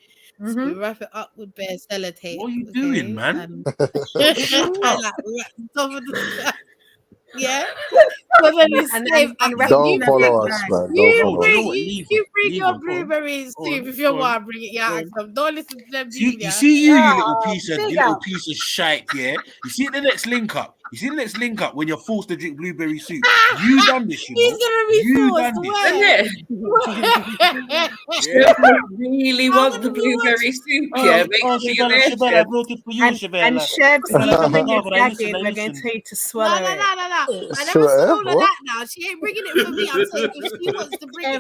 So we wrap it up with bare sellotape. What are you doing, man? And like, wrap the top of the Yeah. So then it's And safe. And then Don't follow us, man. Don't follow us. you bring your Go on. blueberries Go too on, if you go on, want to bring it. Yeah, go on. Axel. Don't listen to them See, people. you Yeah. see you little piece of big you little up. piece of shite, yeah. You see the next link up. You see the next link up when you're forced to drink blueberry soup. You done this, you He's know. gonna be You forced. done this. Where? Yeah. Really want the blueberry soup, yeah? Make sure you're there, Shabella, I Chef. brought it for you, And Shabella. Shebs, Shabella, even when no, you're but I gagging, listen. we're going to tell you to swallow No. it. I never Sure, said eh? all of What? that now. She ain't bringing it for me. I'm saying if she wants to bring it. You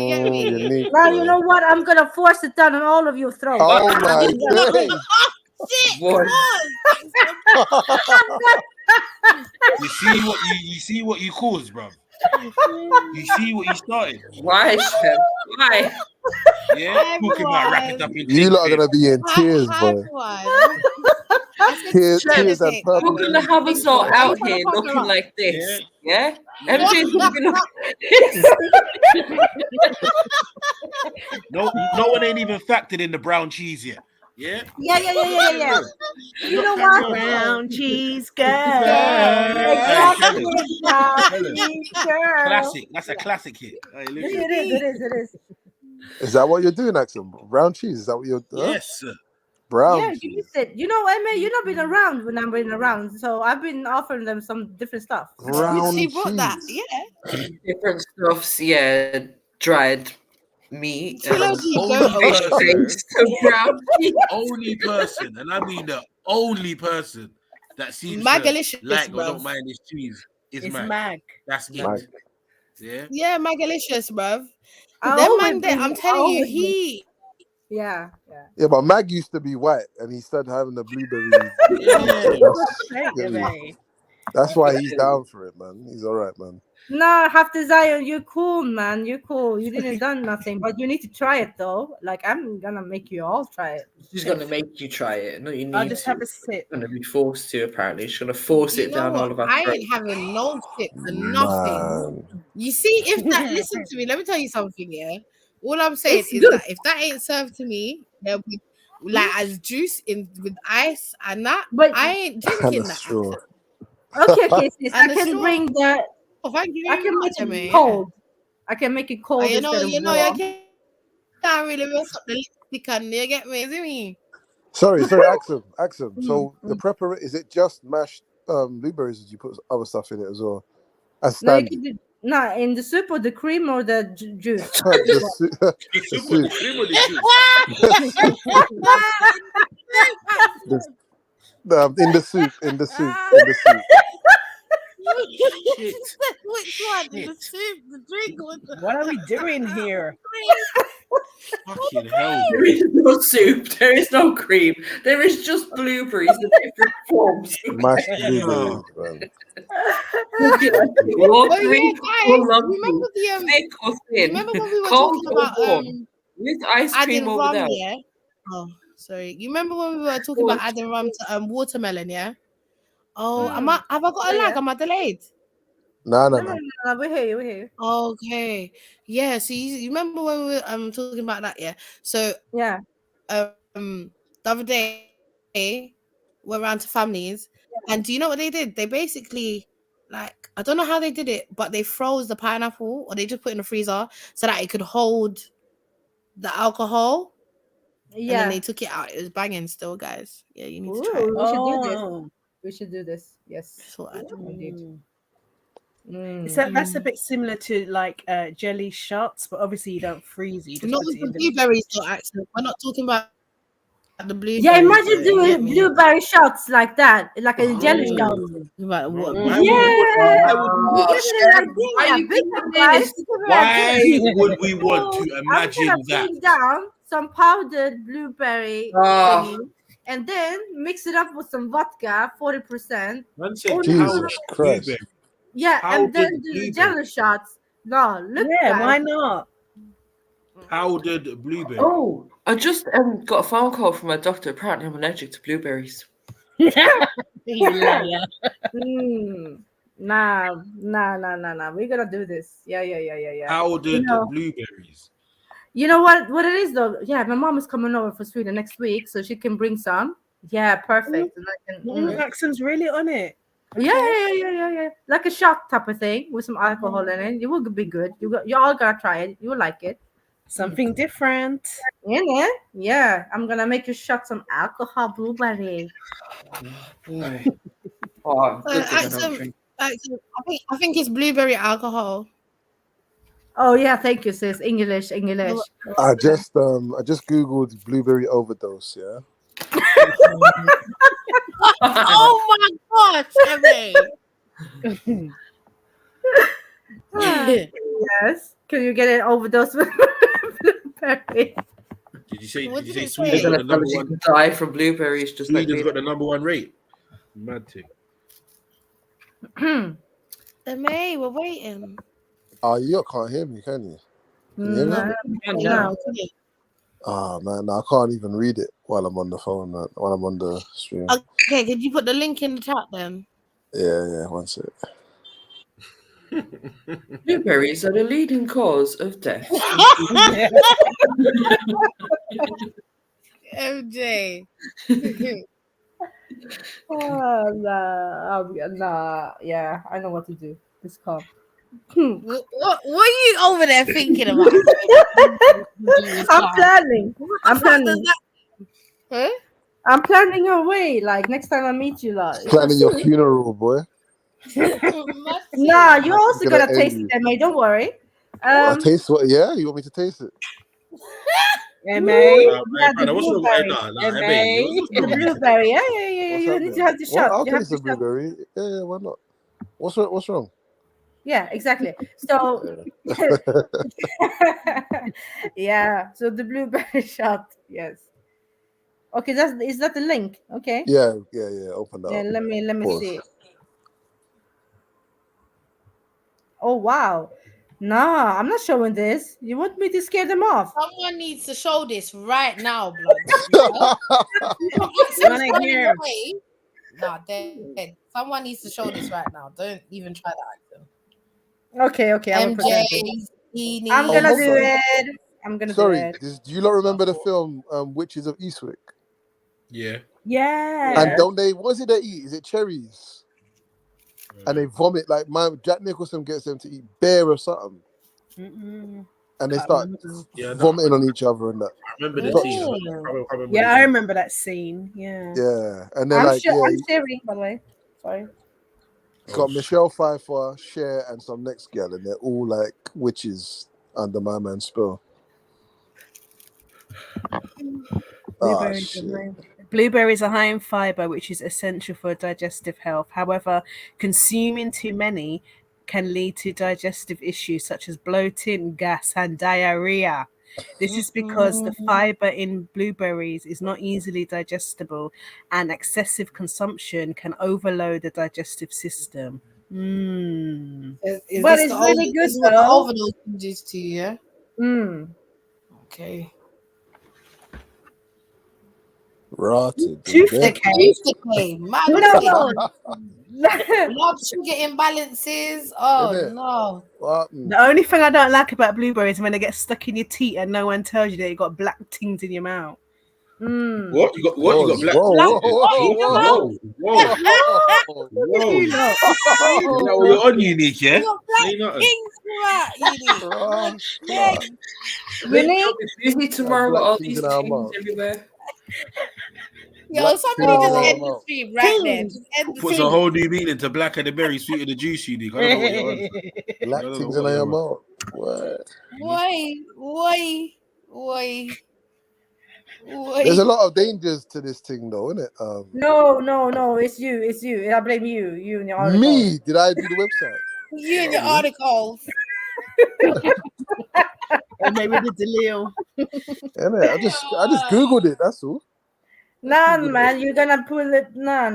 get me? Unique. Now you know what? I'm gonna force it down on all of your throats. Oh my days. Shit, Boy. You see what you caused, bro. You see what you started. Why, Chef? Why? Yeah, talking about wrap it up in You lot are tin gonna be in tears, boy. Tears and You're purple. gonna have us all out here looking like this, yeah? MJ's gonna be No one ain't even factored in the brown cheese yet. Yeah. Yeah. You know what? Brown cheese girl. Exactly. Girl. Classic. That's a classic hit. Hey, listen. It is. Is that what you're doing, Axel? Brown cheese? Is that what you're doing? Yes, sir. Brown Yeah, cheese. you missed it. You know, Emma, you've not been around when I've been around, so I've been offering them some different stuff. Brown She brought that. cheese. Yeah. different stuffs, yeah. Dried meat. Trilogy Only person, and I mean the only person that seems Magalicious, to like or bruv. don't mind this cheese is It's Mag. Mag. That's it. Mag. Yeah. Yeah, Magalicious, bruv. I Them always man there, been- I'm telling you, always been- he. Yeah. Yeah, but Mag used to be white, and he started having the blueberry. That's why he's down for it, man. He's all right, man. No, Hafter Zion, you're cool, man. You're cool. You didn't done nothing, but you need to try it though. Like I'm gonna make you all try it. She's gonna make you try it. No, you need I'll just to. have a sip. You're gonna be forced to. Apparently, she's gonna force You it know down what? all of our I throats. ain't having no shit and nothing. Man. You see, if that listen to me, let me tell you something, yeah. All I'm saying It's is good. that if that ain't served to me, yeah, with, like as juice in with ice and that, But I ain't And drinking a that. straw. Okay, sis, I And the can straw. bring the. Oh, thank you I very can much, make mate. it cold. I can make it cold You know, instead of you warm. can't really mess up the lipstick and you get me, see me? Sorry, Axel. So the preparator, is it just mashed blueberries? Or did you put other stuff in it as well? As No, you standard. can do in the soup or the cream or the juice. The soup. In the soup. Shit. Which one? The soup, the drink, What are we doing here? Fucking hell. There is no soup. There is no cream. There is just blueberries in different forms. Mashed blueberries, man. Oh, yeah, guys, remember the thick or thin, remember when we were cold talking or about warm, with ice cream adding or rum, without. yeah? Oh, sorry. You remember when we were talking about adding rum to watermelon, yeah? Oh, have I got a lag? Am I delayed? No. We hear you. Okay. Yeah, so you remember when we were talking about that, yeah? So yeah. The other day went around to families, and do you know what they did? They basically, like, I don't know how they did it, but they froze the pineapple, or they just put it in the freezer so that it could hold the alcohol. And then they took it out. It was banging still, guys. Yeah, you need to try it. We should do this. We should do this. Yes. So that's a bit similar to like jelly shots, but obviously you don't freeze it. You just Not put with it in the blueberries, though, actually. We're not talking about the blueberries. Yeah, imagine doing blueberry shots like that, like a jelly shot. Like what? Why would we want to imagine I'm gonna bring down some powdered blueberry thingy, and then mix it up with some vodka, 40%. Jesus Christ. Yeah, and then Powdered do the jelly shots. No, look. Yeah, guys. why not? Powdered blueberry. Oh, I just got a phone call from my doctor. Apparently, I'm allergic to blueberries. You liar. Nah. We're gonna do this. Yeah. Powdered blueberries. You know what it is though? Yeah, my mom is coming over for Sweden next week, so she can bring some. Yeah, perfect. And I can, Jackson's really on it. Yeah. Like a shot type of thing with some alcohol in it. It will be good. You all gotta try it. You will like it. Something different. Yeah. Yeah. I'm gonna make you shot some alcohol blueberry. Boy. Oh, good thing I don't Axum, drink. I think it's blueberry alcohol. Oh yeah, thank you, sis. English. I just googled blueberry overdose. Yeah. Oh my gosh, Emmy. Yes. Can you get an overdose with blueberry? Did you say? What Did you did say it Sweden's say? got the number You one? can die from blueberries just like Sweden's me. got the number one rate. Mad thing. Emmy, we're waiting. Oh, you can't hear me, can you? Can you hear me? No. Oh man, no, I can't even read it while I'm on the phone, man, while I'm on the stream. Okay, could you put the link in the chat then? Yeah, one sec. Blueberries are the leading cause of death. MJ. Oh, nah. Yeah, I know what to do. It's calm. What are you over there thinking about? I'm planning. What the fuck does that? Huh? I'm planning your way. Like next time I meet you, lot. Planning your funeral, boy. Nah, you also Gonna gotta end taste you. it, mate. Don't worry. I taste what? Yeah, you want me to taste it? Blueberry. Brother, what's wrong? The blueberry. Yeah. What's You need to have the shot. I'll You have taste the to shot. blueberry. Yeah, why not? What's wrong? Yeah, exactly. So, yeah. So the blueberry shot. Yes. Okay, is that the link? Okay. Yeah. Open that. Yeah. Up. Let me Pause. see. Oh wow. Nah, I'm not showing this. You want me to scare them off? Someone needs to show this right now, blood. Wanna hear? Nah, dead. Someone needs to show this right now. Don't even try that. Okay. I will present it. I'm gonna do it. I'm gonna do it. Do you not remember the film Witches of Eastwick? Yeah. Yeah. And don't they? What is it they eat? Is it cherries? And they vomit like Jack Nicholson gets them to eat bear or something. And they start vomiting on each other and that. I remember the scene. I remember that scene. Yeah. Yeah, and then I'm sharing, by the way. Sorry. It's got Michelle Pfeiffer, Cher, and some next girl, and they're all like witches under my man's spell. Blueberries are high in fiber, which is essential for digestive health. However, consuming too many can lead to digestive issues such as bloating, gas, and diarrhea. This is because the fiber in blueberries is not easily digestible, and excessive consumption can overload the digestive system. But it's really good What the though. overdose is to you, yeah? Okay. Rotted. Tooth decay. Man, blood sugar imbalances. Oh no. The only thing I don't like about blueberries is when they get stuck in your teeth and no one tells you that you got black things in your mouth. What? You got what? You got black? Whoa. Is that what you're on, Unique? Yeah. Say nothing. Unique. Busy tomorrow with all these things everywhere. Yo, somebody just end the stream right there. Just end the Puts a whole new meaning to black and the berry, sweet and the juice, Unique. I don't know what you're on. Black things in your mouth. What? Why? There's a lot of dangers to this thing, though, isn't it? No. It's you. I blame you. You and your article. Me? Did I do the website? You and your articles. Or maybe the Lil. I just googled it. That's all. Nah, man, you're gonna pull it. No.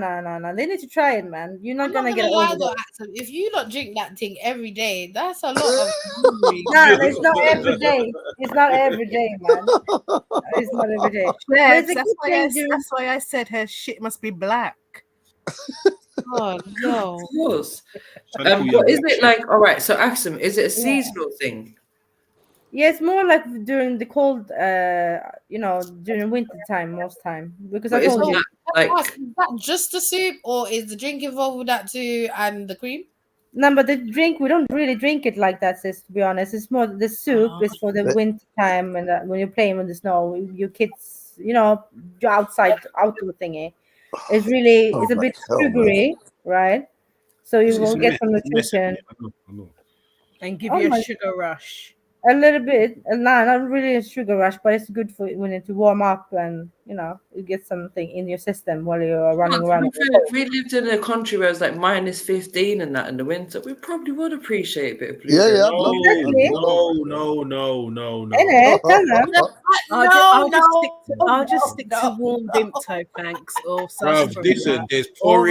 They need to try it, man. You're not gonna get it over there. If you don't drink that thing every day, that's a lot of. No, it's not every day. It's not every day, man. It's not every day. That's why I said her shit must be black. Oh no. Of course. But is it like, all right, so Axum, is it a seasonal thing? Yeah, it's more like during the cold, during winter time most time. Because I told you. Like, Is that just the soup, or is the drink involved with that too, and the cream? No, but the drink, we don't really drink it like that, sis, to be honest. It's more the soup is for the winter time and when you're playing with the snow, your kids, your outdoor thingy. It's really, it's a like bit hell, man. sugary, right? So you It's will a get mess. some It's a mess. nutrition. I know. And give Oh you a my, sugar rush. a little bit, not really a sugar rush, but it's good for when to warm up and, you get something in your system while you're running to around. be fair, if we lived in a country where it's like -15 and that in the winter, we probably would appreciate a bit of blueberry. Yeah, I'd love it. Exactly. No. Innit? Tell them. I'll just stick to warm Vimto, thanks, or Bruv, sarsaparilla, listen, there's or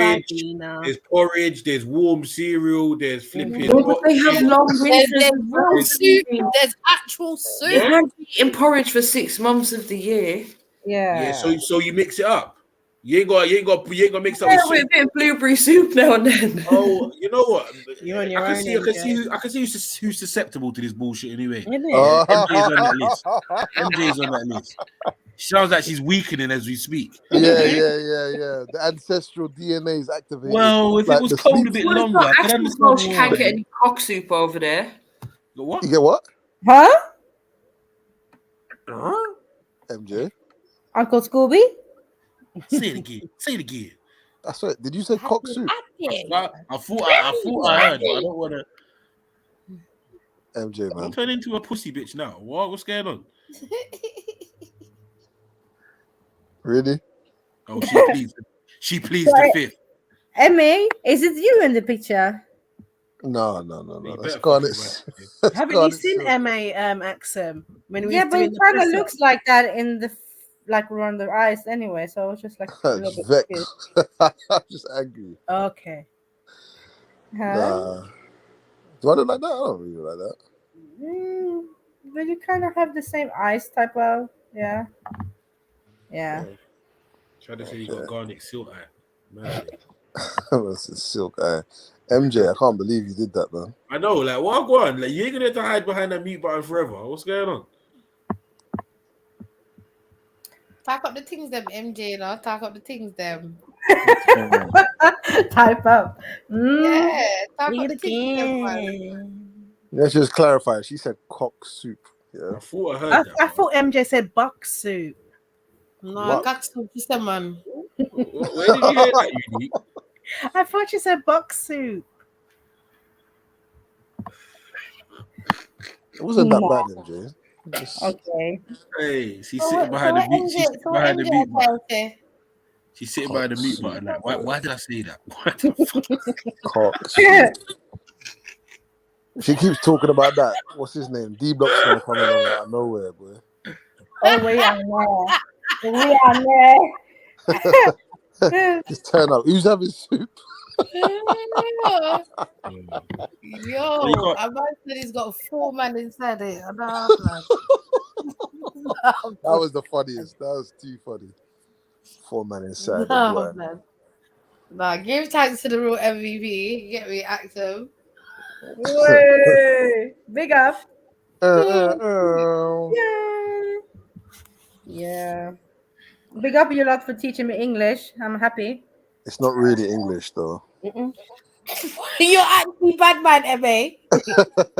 porridge, there's warm cereal, there's flipping. Yeah, but they have long winters. There's warm soup. There's actual soup. You can't be eating porridge for 6 months of the year. Yeah, so you mix it up. You ain't got mix up Yeah, with with a soup. bit of blueberry soup now and then. Oh, you know what? You're on your I own, can see who's susceptible to this bullshit anyway. Innit? MJ's on that list. MJ's on that list. Sounds like she's weakening as we speak. Yeah. The ancestral DNA is activated. Well, if Like it was the cold sleep- a bit Well, longer, I could Axel understand she more. can't get any cock soup over there. What? You get what? Huh? MJ? Uncle Scooby? Say it again. That's right. Did you say cock soup? I thought I heard, but I don't want to. MJ, man. I'm turning into a pussy bitch now. What's going on? Really? Oh, she pleased the fifth. Emmy, is it you in the picture? No. That's Garnet. Haven't you seen MA Axum? When we Yeah, was but doing it the kind of press up? looks like that in the around the eyes anyway. So it's just like a little bit confused. Vexed. I'm just angry. Okay. Huh? Nah. Do I look like that? I don't really look like that. But you kind of have the same eyes type of, yeah. Try to say you got garlic silk eye. Man. That's a silk eye. MJ, I can't believe you did that, man. I know, like what go on? Like you ain't gonna have to hide behind that mute button forever. What's going on? Talk up the things, them MJ. Now talk up the things, them. Type up. Yeah, talk up the things, them. Man. Let's just clarify. She said cock soup. Yeah. I thought I heard that. I thought MJ said buck soup. No, I got soup, sister, man. Where did you hear that, Unique? I thought you said buck soup. It wasn't that bad, MJ. Okay. Hey, she's sitting behind the mute. She's sitting behind the mute button. She's sitting behind the mute button. Like, why did I say that? What the fuck? Cock soup. She keeps talking about that. What's his name? D Block's gonna come along out of nowhere, boy. Oh, we are there. Just turn up. Who's having soup? Yo, I might said he's got 4 men inside it. I know, That was the funniest. That was too funny. 4 men inside. no, man. Nah, give thanks to the real MVP. Get me, Axum. Way. Big up. Yeah. Big up you lot for teaching me English. I'm happy. It's not really English, though. You're actually bad man, MA.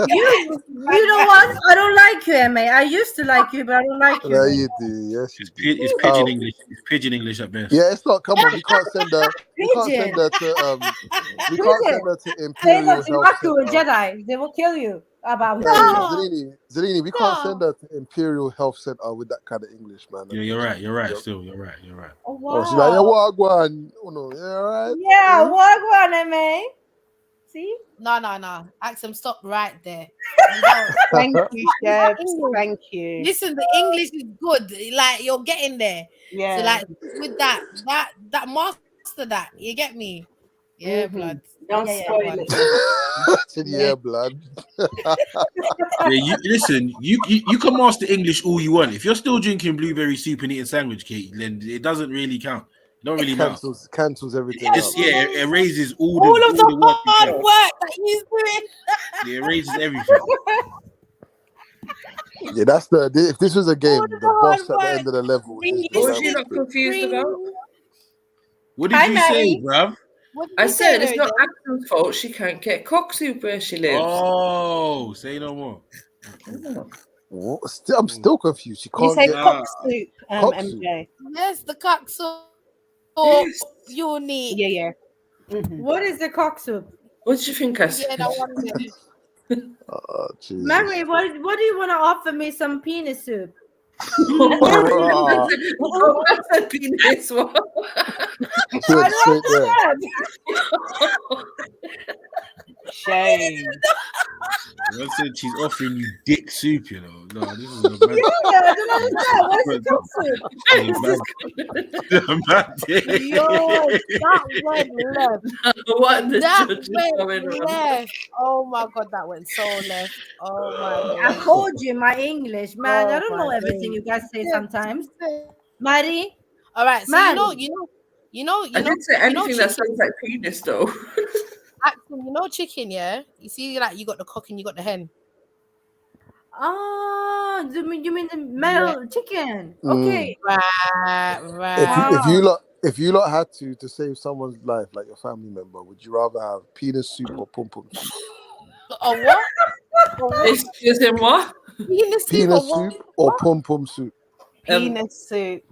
You know what? I don't like you, MA. I used to like you, but I don't like you. Yeah, you do. Yes, you do. It's pigeon English. It's pigeon English at best. Yeah, it's not. Come on, we can't send her. We can't send her to. We can't send her to Imperial Health Center. Center. Jedi. They will kill you. About Zalini, we can't send her to Imperial Health Center with that kind of English, man. Yeah, you're right. You're right. Still, you're right. Oh, wow. Oh, she's like, yeah, wagwan. Oh no, yeah, right. Yeah, wagwan, MA. See? No. Axum, stop right there. Thank you, Chef. Thank you. Listen, the English is good. Like you're getting there. Yeah. So like with that master that. You get me? Yeah, blood. Don't spoil it. Yeah, blood. Yeah, listen. You can master English all you want. If you're still drinking blueberry soup and eating sandwich cake, then it doesn't really count. It don't really matter. Cancels everything. Yeah, it erases all of the work hard work that he's doing. Yeah, it erases everything. Yeah, that's the. If this was a game, the boss at the end of the level. What was you not confused about? What did Hi, you say, Mary. bruv? What did I you say, said it's Mary not J? Axel's fault she can't get cock soup where she lives. Oh, say no more. What? I'm still confused. You You can't say get cock soup, cock soup. MJ. Yes, the cock soup. Unique. Yeah. Mm-hmm. What is the cock soup? What do you think I said? Yeah, that one there. Oh, Jesus. Mary, what do you want to offer me? Some penis soup? Bruh. Oh, that's a penis one. She went straight there. Shame. I said she's offering you dick soup, you know. No, this is a mad. Yeah, I don't understand. What is the cock soup? Yo, that went left. What the That judge is went going on? left. Oh my god, that went so left. Oh my I god. told you my English, man. I Oh don't my know everything you guys say days. sometimes. Mary, All right, so Mary. I didn't say anything that sounds like penis, though. Axel, you know chicken, yeah? You see, like, you got the cock and you got the hen. Oh, you mean the male chicken? Okay. Right. If you lot had to save someone's life, like your family member, would you rather have penis soup or pom pom soup? Or what? Or what? Excuse him, what? Penis soup Penis or what? soup or pom pom soup? Penis soup.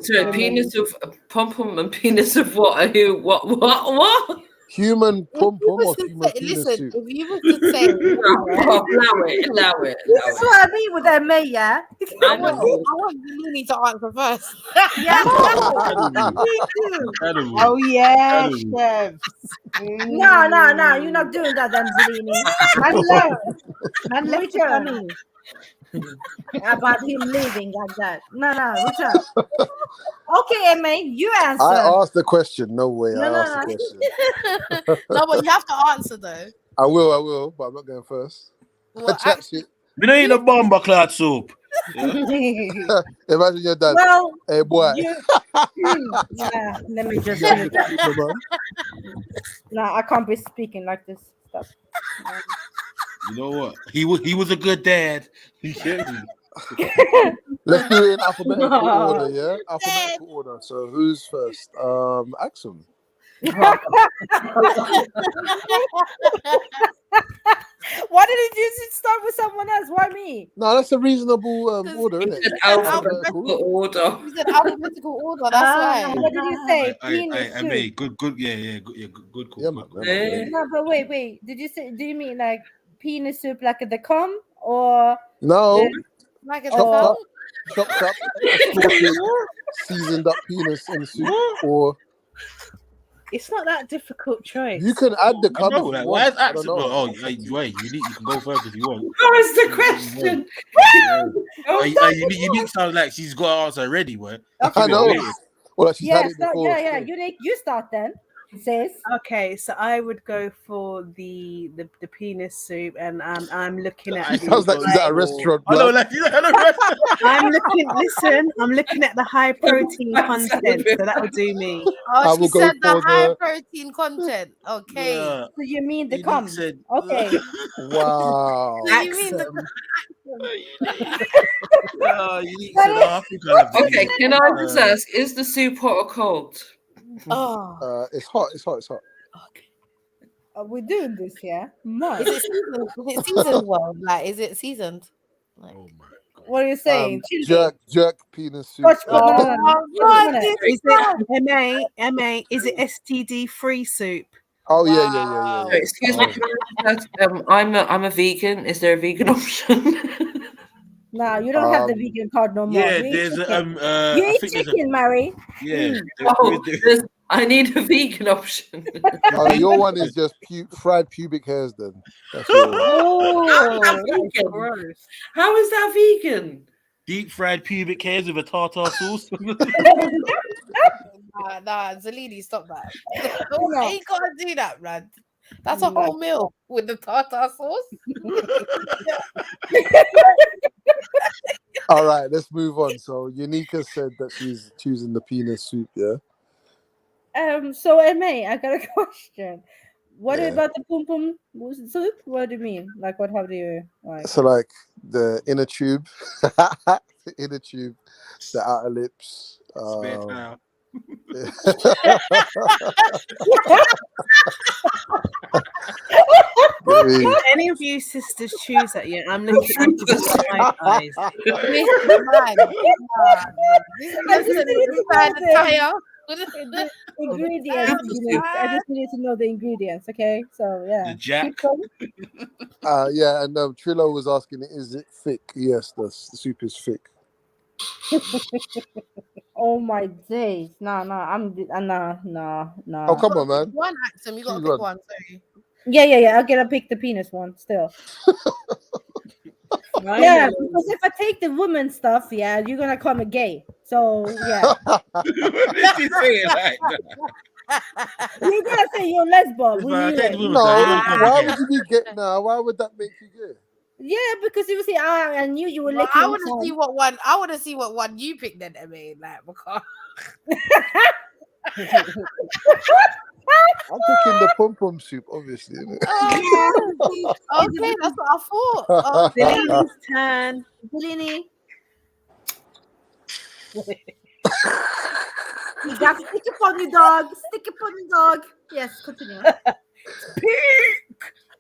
So penis of pom pom and penis of what? What? Human pom pom or to human say, penis listen, soup? if you were to say, Allow it. This is what I mean with that, May, yeah? I want Lini to answer first. Yeah. Me too. Oh yeah, chefs. No, you're not doing that, Angelini. Man, return. About him leaving like that. No, return. Okay, Emma, you answer. I asked the question. No way. I No. asked the question. No, but you have to answer though. I will, but I'm not going first. Well, Chat shit. We don't eat the bomber cloud soup. Yeah? Imagine your dad. Well, hey, boy. Yeah, let me just do that. No, I can't be speaking like this stuff. You know what? He was a good dad. Let's do it in alphabetical order, yeah? Alphabetical order. So who's first? Axel. Why didn't you start with someone else? Why me? No, that's a reasonable order, isn't it? Alphabetical order. You said alphabetical order. That's why. What did you say? I made good, good call. Yeah, man. No, but wait. Did you mean like penis soup, like the cum, or no? Like chopped up, seasoned up penis in soup, or It's not that difficult choice. you can add the cum. No, like, why is Axel? Oh, wait, you can go first if you want. What is the question? You sound like she's got her answer ready, boy. I know. Well, she's had it before. Yeah. You start then. Says okay, so I would go for the penis soup, and I'm looking at. She sounds like she's at a restaurant. I know, like she's at a restaurant. I'm looking at the high protein content, so that would do me. Oh, she said the high protein content. Okay. So you mean the cum? Okay. Wow. So you mean the Okay, can I just ask, is the soup hot or cold? It's hot. Are we doing this? Yeah. No. Is it seasoned? Is it seasoned well? Like, is it seasoned? Like, what are you saying? Jerk penis soup. Is it MA? Is it STD free soup? Oh yeah. Excuse me. I'm a vegan. Is there a vegan option? No, you don't have the vegan card no more. Yeah, you there's you eat chicken, Mary. Yeah. I need a vegan option. Your one is just fried pubic hairs then. That's gross. How is that vegan? Deep fried pubic hairs with a tartar sauce. Nah, Zalini, stop that. You can't do that, man. That's a whole meal with the tartar sauce. All right, let's move on. So Unica said that she's choosing the penis soup, yeah? So MA, I got a question. What about the pum pum soup? What do you mean? Like what? How do you like? So like the inner tube, the outer lips, Any of you sisters choose that? Yeah, I'm looking at the side eyes. Mr. Man. This person is trying to tire. The ingredients. I just need to know the ingredients. Okay, so yeah. The Jack. Keep going. Yeah, and Trillo was asking, is it thick? Yes, the soup is thick. Oh my days! No, no. Oh, come on, man. One accent, you got to Choose pick one. one. Sorry. Yeah. I'm gonna pick the penis one still. Yeah, because if I take the woman stuff, yeah, you're gonna call me gay. So yeah. Did you say it like that? You're gonna say you're lesbo. If We I knew take it. the woman No, stuff, you don't call me why gay. would you be gay? No, why would that make you gay? Yeah, because you see, I knew you were Well, licking. I want to see what one. I want to see what one you picked. Then I mean, like, because I'm picking the pom pom soup, obviously. Innit? okay, that's what I thought. Billini's turn. Billini. You got stick upon your dog. Stick upon your dog. Yes, continue.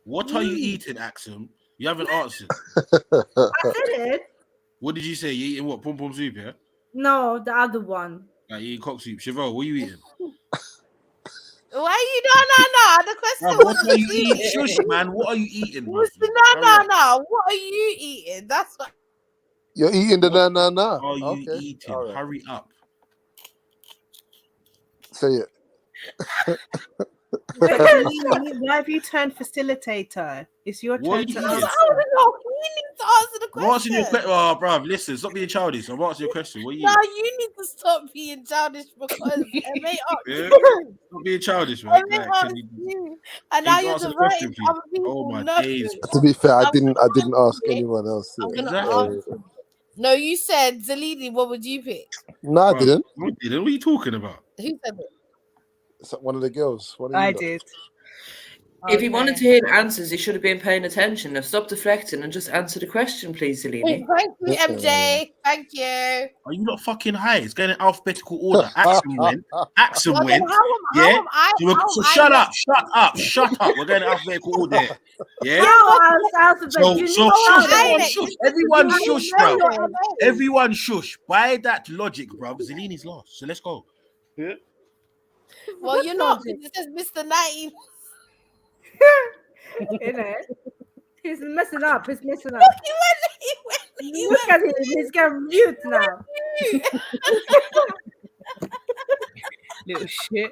What are you eating, Axum? You haven't answered. I said it. What did you say? You eating what? Pom pom soup, yeah? No, the other one. Like you eating cock soup. Chevelle, what are you eating? Why you no? The question What was are you eating? Shush, man. What are you eating? no. What are you eating? That's what. You're eating the na. Are you Okay. eating? All right. Hurry up. Say it. Why have you turned facilitator? It's your What turn are you to eating? answer. You need to answer the I'm answering your question. question. Oh, bruv, listen, stop being childish. I'm answering your question. What are you No, eating? you need to stop being childish because MA asked Yeah? you. Stop being childish, man. MA Like, asked you. And can now you you're answer the question, diverting please? other people. Oh my No. days. To be fair, I I'm didn't ask Okay. anyone else. I'm Yeah. gonna Exactly. ask. No, you said Zalini. What would you pick? No, I didn't. No, I didn't. What are you talking about? Who said it? It's one of the girls. One of I you lot. did. If he wanted to hear answers, he should have been paying attention. Now stop deflecting and just answer the question, please, Zelini. Thank you, MJ. Thank you. Are you not fucking high? It's going in alphabetical order. Axum went. Axum Well, then went. how Yeah. am I? So shut up. We're going in alphabetical order. Yeah. So everyone shush now. Everyone shush. By that logic, bruv, Zelini's lost. So let's go. Yeah. Well, you're not. Because it says Mr. 19. He's messing up. He's messing up. Look at him. He's going mute now. Little shit.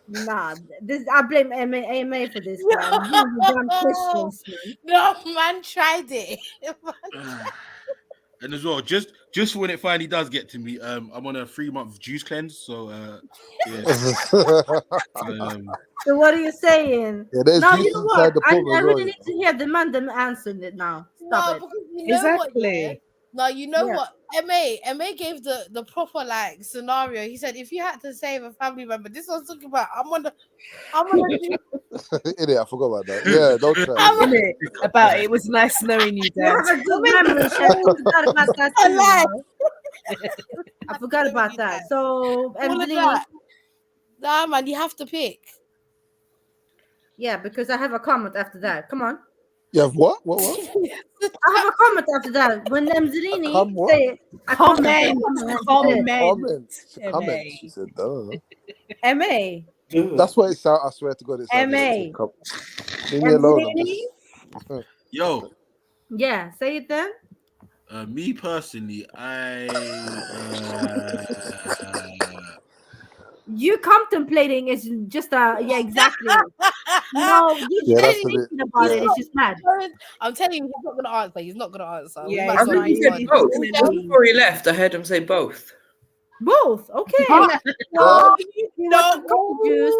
Nah, I blame AMA for this. Man. You damn Christians, man. No, man tried it. And as well, just when it finally does get to me, I'm on a 3-month juice cleanse. So yeah. So what are you saying? Yeah, there's no, juice you know inside what? the I pub as really well. need to hear the man them answer it now. Stop it. Because you know Exactly. what, yeah? No, you know what? MA gave the proper like scenario. He said if you had to save a family member, this one's talking about I'm gonna do Idiot, I forgot about that. Yeah, don't try. Innit? About it was nice knowing you, You Dad. have a good memory, Chef. I forgot about that. I lied. I forgot about that. So, all of Emily, that. Nah, man, you have to pick. yeah, because I have a comment after that. Come on. You have what? I have a comment after that. When Emzalini what? say Comment. Comment. She said, no. MA. That's what it sounds. I swear to God, it sounds. MA. Leave me alone. Yo. Yeah, say it then. Me personally, You contemplating is just yeah, exactly. No, you thinking about it. It's just mad. I'm telling you, he's not gonna answer. He's not gonna answer. Yeah, We might I as well think he move said on. both. Just before he left, I heard him say both. Both, okay. No, Juice.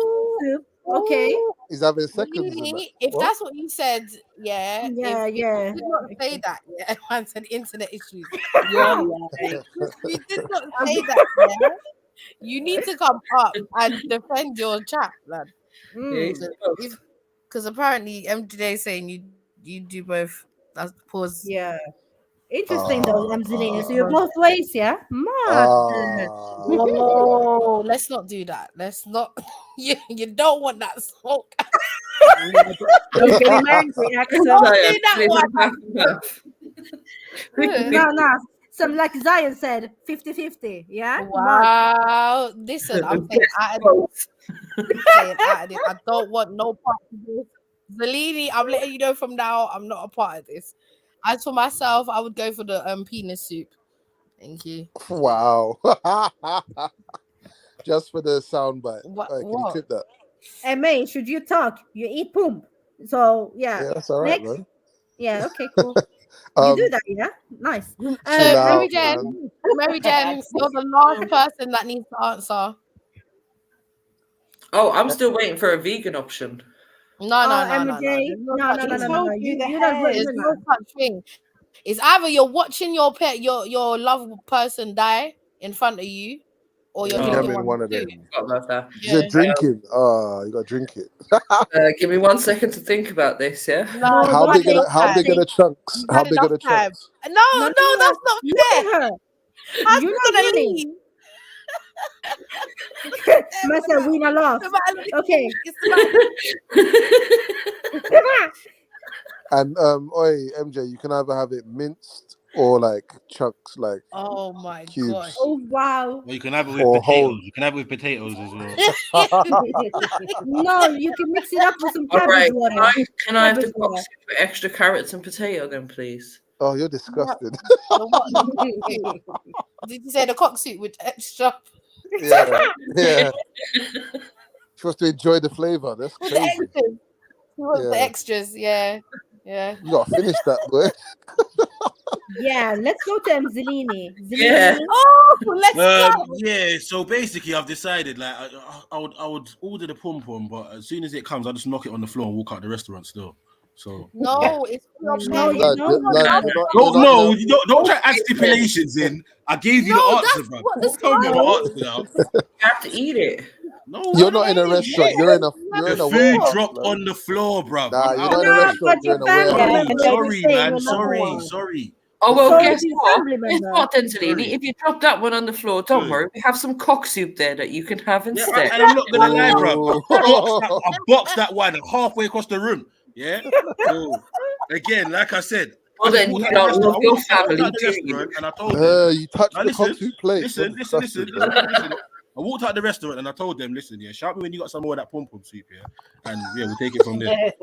Okay. He's having seconds. Really? If that's what you said, yeah. Yeah, if yeah. you did not say that, yeah. Everyone said internet issues. Yeah, You did not say that, yeah. You need to come up and defend your chat, lad. Because apparently MJ is saying you do both. That's pause. Yeah. Interesting though, Ah, Zelina. So you're both ways, yeah? Mad. Oh, let's not do that. Let's not. You don't want that smoke. Don't get him angry, accent. Don't do that one. No. Some like Zion said, 50-50, yeah? Mad. Wow. Listen, I'm saying out of this. I don't want no part of this. Zalini, I'm letting you know from now, I'm not a part of this. As for myself, I would go for the penis soup. Thank you. wow. Just for the soundbite. What? Can you clip that? Hey, May, should you talk? You eat poop. So, yeah. Yeah, that's all right, Next. man. Yeah, okay, cool. You do that, yeah? Nice. So, out, Mary Jen, you're the last person that needs to answer. Oh, I'm still waiting for a vegan option. No. MJ. No. You don't put There's no such thing. It's either you're watching your pet, your loved person die in front of you, or you're Yeah, drinking one of too. them. About that. You said drinking. You got to drink it. Give me 1 second to think about this. Yeah. No, How big are the chunks? How big are the chunks? No, that's not fair. How's You're she not gonna winning. leave? Myself, we not lost. Okay. And oi, MJ, you can either have it minced or like chunks, like Oh my cubes. gosh. Oh wow. Or you can have it with Or potatoes. whole. You can have it with potatoes as well. No, you can mix it up with some All cabbage right. water. Can I have the Cabbage water. cox with extra carrots and potato then, please? Oh, you're disgusted. Did you say the cock soup with extra? Yeah. Supposed to enjoy the flavor. That's With crazy. the extras. He wants the Yeah. extras, yeah. You gotta finish that, boy. Yeah, let's go to Zelini. Yeah. Oh, let's go. Yeah, so basically I've decided like I would order the pom pom, but as soon as it comes, I'll just knock it on the floor and walk out the restaurant still. So No, it's No, not. don't try to add stipulations in. I gave you the answer, bro. Don't tell me the answer now. You have to eat it. No, You're not in a restaurant. You're in a the food warehouse, dropped man. on the floor, bro. Nah, you're not in a restaurant. You're in a warehouse. Sorry, man. Sorry. Oh well, So guess it's what? family Guess member. what, Denzelini? If you drop that one on the floor, don't worry. We have some cock soup there that you can have Yeah, instead. and I'm not gonna lie, bro. I boxed that one halfway across the room. Yeah. So again, like I said, Well, then you don't love your family, do you? and I told them, You touched the cock soup plate. listen. I walked out the restaurant and I told them, listen, yeah, shout me when you got some more of that pom pom soup, yeah, and yeah, we'll take it from there.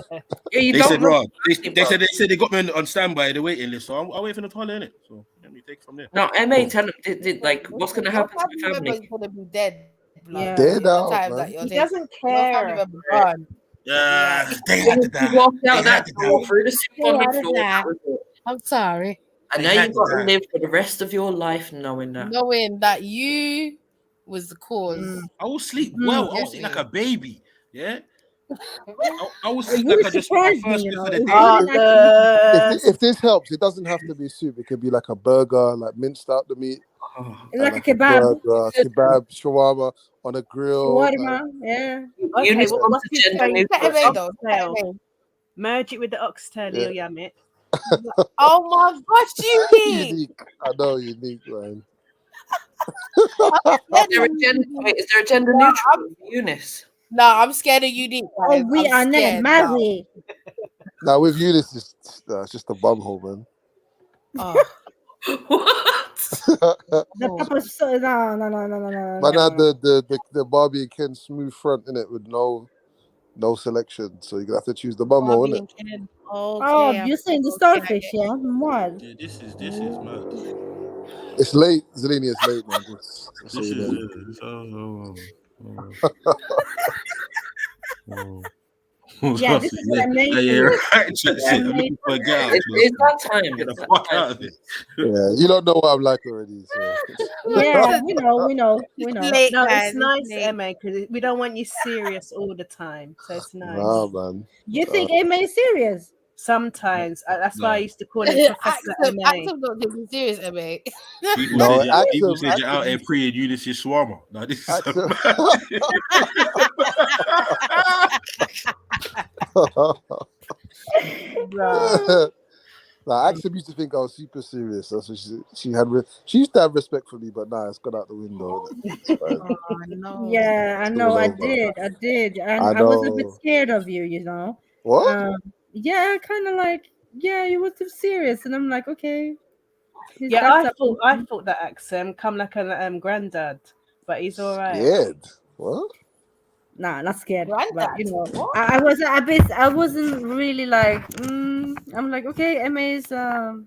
Yeah, you They don't said, love right. family, They bro. said they got me on standby, the waiting list, so I'll wait for the toilet, innit? So let me take it from there. No, MA, tell them like what's gonna happen to your family. Member's gonna be dead. Yeah. Dead out, Times man. that you're He dead. doesn't Your family care. member gone. They had to You die. walked They out had that to door, die. threw the soup on the floor, that. that was it. I'm sorry. And They now had you've to got to die. live for the rest of your life knowing that. Knowing that you was the cause. I will sleep well. I will sleep like a baby. Yeah. I will sleep You like I just ate my surprised me, first you bit know. of the It's day. really nice. If this helps, it doesn't have to be soup. It could be like a burger, like minced out the meat. Like a a kebab. burger, kebab, shawarma on a grill. Shawarma, yeah. Okay, Eunice what's wants his to gender face? neutral. Oxtail. Merge it with the oxtail, Yeah. you'll yam it. Oh my gosh, you Unique. I know, unique, man. Is there a gender neutral Eunice? No, I'm scared of unique. Oh, we are not scared married. Now with you, this is it's just a bumhole, man. Oh. The purpose, no. But now the Barbie and Ken smooth front in it with no selection, so you're gonna have to choose the bumhole, innit? Oh, you're saying the starfish, yeah? What? Yeah, this is mad. It's late, Zelini. It's late, man. Just so This you is know. Yeah, this is what I made. Yeah, right. Shit, I'm looking for a girl. It's that time. Get the fuck out of it. Yeah, you don't know what I'm like already. So. Yeah, we know. Late, no, it's nice, Emma, because we don't want you serious all the time. So it's nice. Nah, man. You think Emma is serious? Sometimes. That's why I used to call him Professor Emma. Active don't take me serious, Emma. People said you're out here preying you this is shawarma. Now this is Like Axel used to think I was super serious. That's what she used to have respect for me, but nah, it's gone out the window. It's fine. Oh no. Yeah, I It's know. all I over. did, and I I was a bit know. scared of you. You know. What? Yeah, kind of like, yeah, you were too serious, and I'm like, okay, Yeah, that's I thought that accent come like a granddad, but he's all right. Scared? What? Nah, not scared, but you Granddad. know, What? I was a bit. I wasn't really like. I'm like, okay, MA is So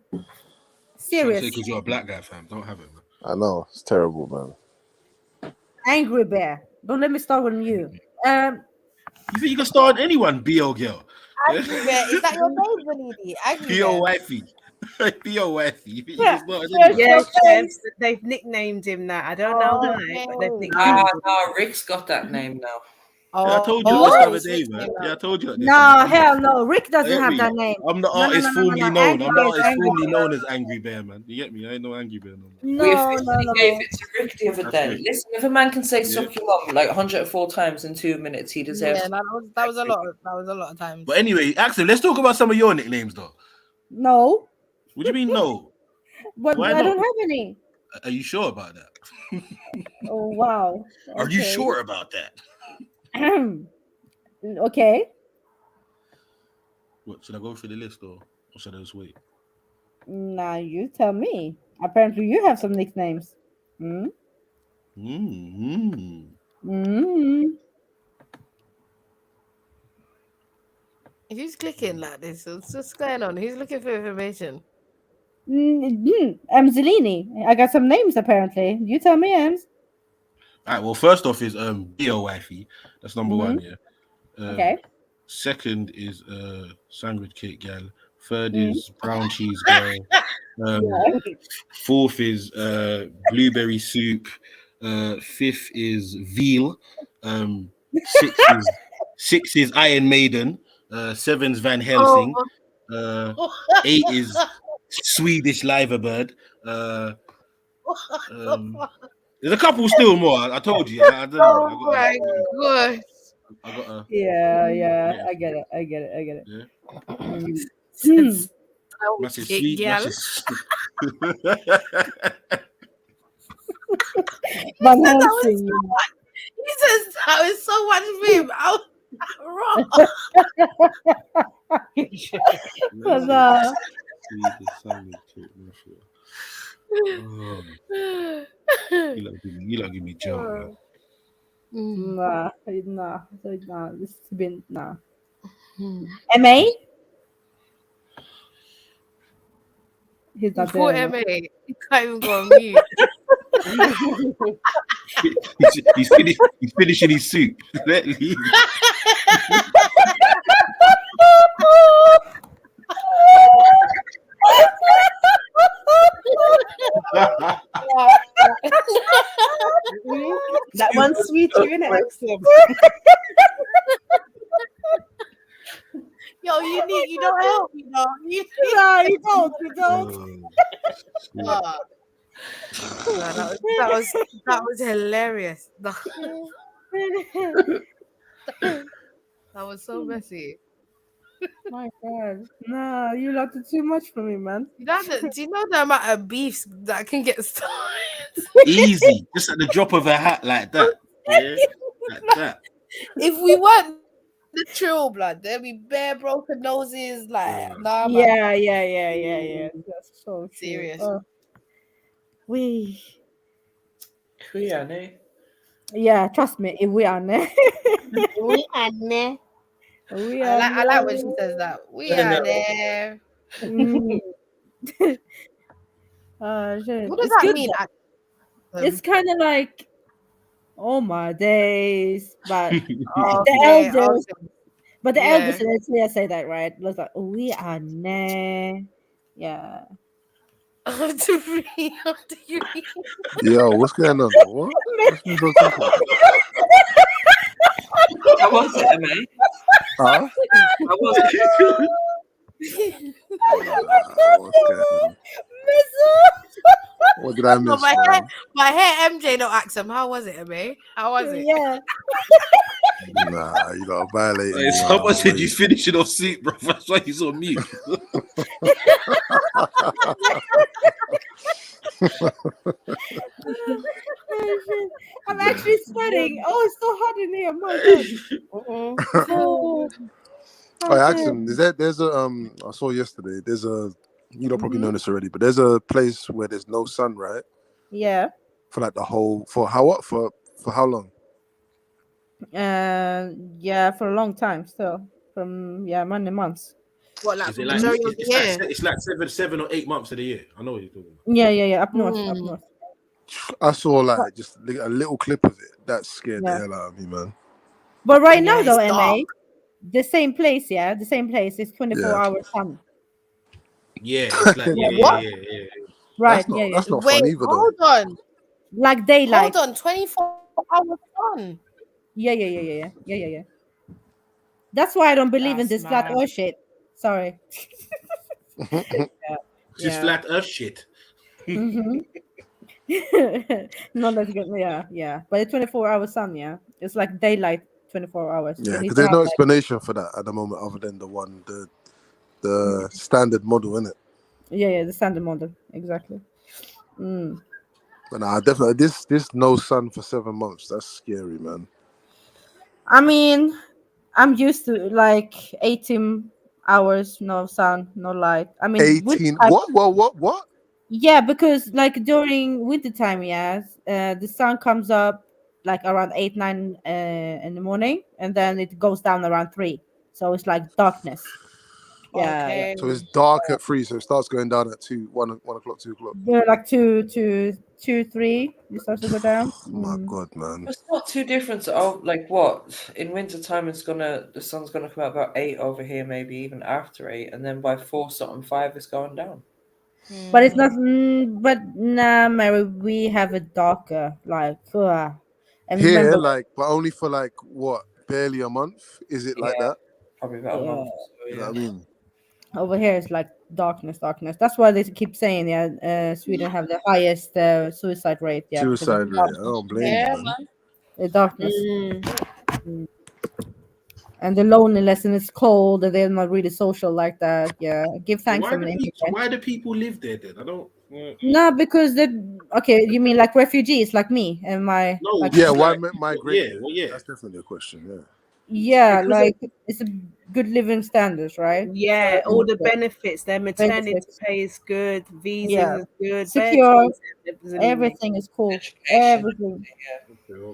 serious, because you're a black guy, fam. Don't have it, man. I know. It's terrible, man. angry bear. Don't let me start with you. You think you can start on anyone, BO girl? Angry Bear. Is that your name, Benidi? Angry BO Bear. wifey. BO wifey. You think you Yeah, can start on anyone? yeah, Kev, they've nicknamed him that. I don't know why, but they've nicknamed him. No, Rick's got that name now. Yeah, I told you Oh, this the other it's day, Rick's man. name Yeah, I told you this. No, hell no. Rick doesn't Get have me? that name. I'm the No, no, artist no, no, no, formerly no. known. Angry I'm the Bear is artist Angry formerly Bear. known as Angry Bear, man. You get me? I ain't no Angry Bear no more. We No, officially no, gave no. it to Rick the other That's day. right. Listen, if a man can say Yeah. "suck your mum" like 104 times in 2 minutes, he deserves. Yeah, that was a lot. That was a lot of times. But anyway, Axel, let's talk about some of your nicknames, though. No, What do you mean, no? but Why I not? don't have any. Are you sure about that? Oh wow. Are you Okay. sure about that? Okay. What, should I go through the list or should I just wait? Now you tell me. Apparently, you have some nicknames. Hmm. Mm-hmm. Hmm. Who's clicking like this? What's going on? Who's looking for information? Zelini. I got some names apparently. You tell me, Ems. All right. Well, first off is BO wifey. That's number one. Yeah. Okay. Second is sandwich cake gal. Third is brown cheese girl. Fourth is blueberry soup. Fifth is veal. Six is Iron Maiden. Seven's Van Helsing. 8 is Swedish Liverbird. There's a couple still more. I told you. I don't know. Oh my god. I got a, Yeah. I get it. yeah. That's his sweet. Yeah. Van That was Helsing. so much. He says that was so much for him. Huzzah. You don't give me joke, man. Nah. This has been nah. MA? He's not Poor there. MA. He can't even go on mute. He's finishing his soup. Let leave. That one's sweet, isn't it, Axel? Yo, you don't help, you know. Nah, you don't. That was hilarious. That was so messy. My God. Nah, you lot did too much for me, man. Do you know the amount of beefs that can get started? Easy, just at the drop of a hat, like that. Yeah, like that. If we weren't the trill blood, there'd be bare broken noses. Like, nah, man. Yeah. That's so Serious. We. Yeah, no. Yeah, trust me, if we are ne. We are there. We are I like when she says that. We are there. Shit. What does It's that good mean? though. It's kind of like, oh my days, but the Okay, elders, okay. but the Yeah. elders in Eritrea say that, right? It's like, we are ne. Yeah. To read. Yo, what's going on? What? What's this all talking about? How was it, MA? Huh? How was it? What's going on? What did I But miss, my man? hair, MJ don't ask him. How was it, Ame? How was it? Yeah. Nah, you got violated. Hey, someone said you finishing off soup, bro. That's why he's on mute. Oh, shit. I'm actually sweating. Oh, it's so hot in here. My God. Oh, I asked shit. him. There's a I saw yesterday. There's a you don't probably know Mhm. this already, but there's a place where there's no sun, right? Yeah. For like the whole for how long? Yeah, for a long time still. From many months. What, like Is for it the like majority of the year? it's like 7 or 8 months of the year? I know what you're talking about. Yeah. Up north. I saw like just a little clip of it. That scared the Yeah. hell out of me, man. But right now Yeah, though, it's MA, dark. the same place is 24 Yeah. hours sun. Yeah, it's like What? yeah. Right, That's not Wait, fun either, though. hold on. Like daylight. Hold on, 24 hours sun. Yeah. That's why I don't believe in That's this flat mad. earth shit. Sorry. Just flat earth shit. Mm-hmm. No, that's good. Yeah. But it's 24 hours sun, yeah. It's like daylight 24 hours. Yeah, They need because to there's have no like explanation for that at the moment other than the standard model, innit? yeah, the standard model. Exactly. But nah, definitely this no sun for 7 months. That's scary, man. I mean, I'm used to like 18 hours, no sun, no light. I mean, 18. What? yeah, because like during winter time, the sun comes up like around 8, 9 in the morning, and then it goes down around 3. So it's like darkness. Yeah. Okay. So it's dark at 3, so it starts going down at 1 o'clock, 2 o'clock. They're like 2, 3. It starts to go down. My God, man. It's not too different. Oh, like what? In winter time, the sun's gonna come out about 8 over here, maybe even after 8, and then by 4 something 5 it's going down. But it's not. But nah, Mary, we have a darker like. And Here, remember, like, but only for like what? Barely a month? Is it like that? Probably about a month. So, You know what I mean? over here it's like darkness. That's why they keep saying Sweden have the highest suicide rate. Yeah, because of Suicide rate. I don't blame you, man. the darkness. And the loneliness, and it's cold, and they're not really social like that. Yeah, give thanks. Why do people live there then? I don't. No, because you mean like refugees, like me and my. No, like, Yeah, why migrate? Yeah. That's definitely a question. Yeah. Yeah, Because like it's a good living standards, right? Yeah, So, all the benefits. Their maternity benefits. pay is good, visas Yeah, is good, secure. everything. Everything is cool. Everything.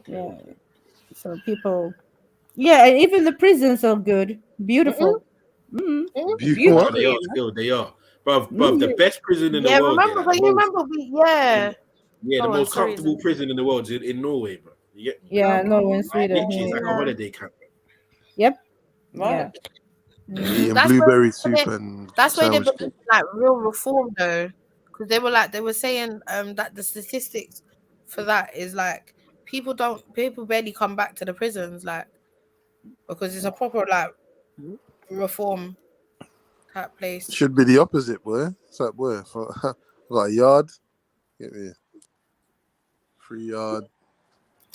Yeah. So people. Yeah, and even the prisons are good, beautiful. Oh, they are still. They are. Bruv, the best prison in the world. Yeah, the Go on, most sorry, comfortable prison in the world is in Norway, bro. You get me? Yeah, Norway and Sweden. Literally, it's like a holiday camp. Yep. Right. Eating That's blueberry where soup and that's why they sandwich believe in, like real reform though, because they were saying that the statistics for that is like people barely come back to the prisons, like, because it's a proper like reform type place. Should be the opposite, boy. It's like, boy, got a yard. Get me. Free yard.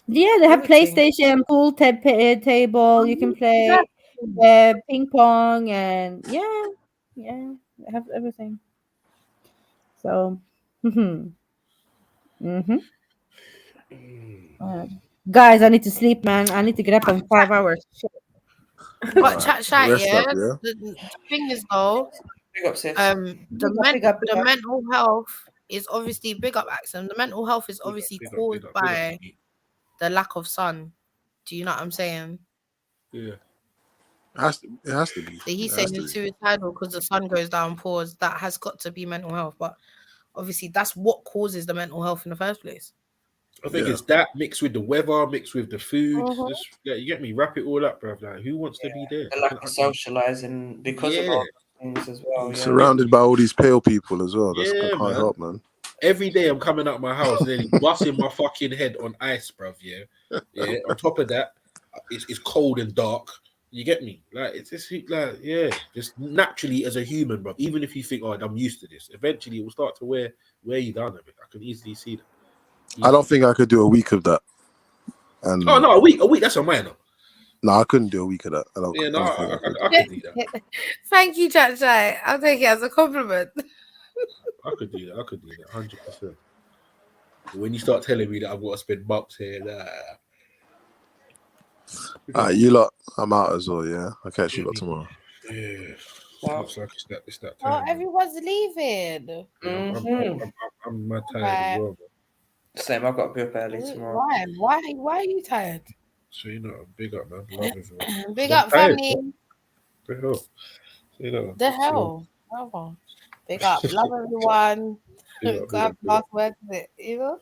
Yeah, they have PlayStation, pool table. You can play ping pong, and yeah, they have everything. So, guys, I need to sleep, man. I need to get up in 5 hours. Shit. But chat, Rest yeah. up, yeah. The thing is though, Big up. the mental health is obviously big up accent. The mental health is obviously caused by the lack of sun. Do you know what I'm saying? Yeah. It has to be. So he's saying it's suicidal because the sun goes down. Pause. That has got to be mental health, but obviously that's what causes the mental health in the first place. I think it's that mixed with the weather, mixed with the food. Just, you get me? Wrap it all up, bro. Like, who wants to be there? The lack of socializing because of all things as well. Yeah. Surrounded by all these pale people as well. That's Yeah, can't man. help, man. Every day I'm coming out my house, nearly busting my fucking head on ice, bruv. Yeah. On top of that, it's cold and dark. You get me? Like it's just like just naturally as a human, bro. Even if you think, oh, I'm used to this, eventually it will start to wear you down a bit. I can easily see that. I don't think I could do a week of that. And oh no, a week. That's a minor. No, I couldn't do a week of that. I could do that. Thank you, Chat Chai. I'll take it as a compliment. I could do that. 100%. When you start telling me that I've got to spend bucks here, you lot, I'm out as well. Yeah, I'll catch you lot tomorrow. Yeah. Well, Looks like it's that oh, time. everyone's leaving. I'm mad tired as well. Bro. Same. I've got to be up early tomorrow. Why are you tired? So big up, man. Love everyone. Big up, family. The hell. The hell. Big up. Love everyone. Go have last words, you know.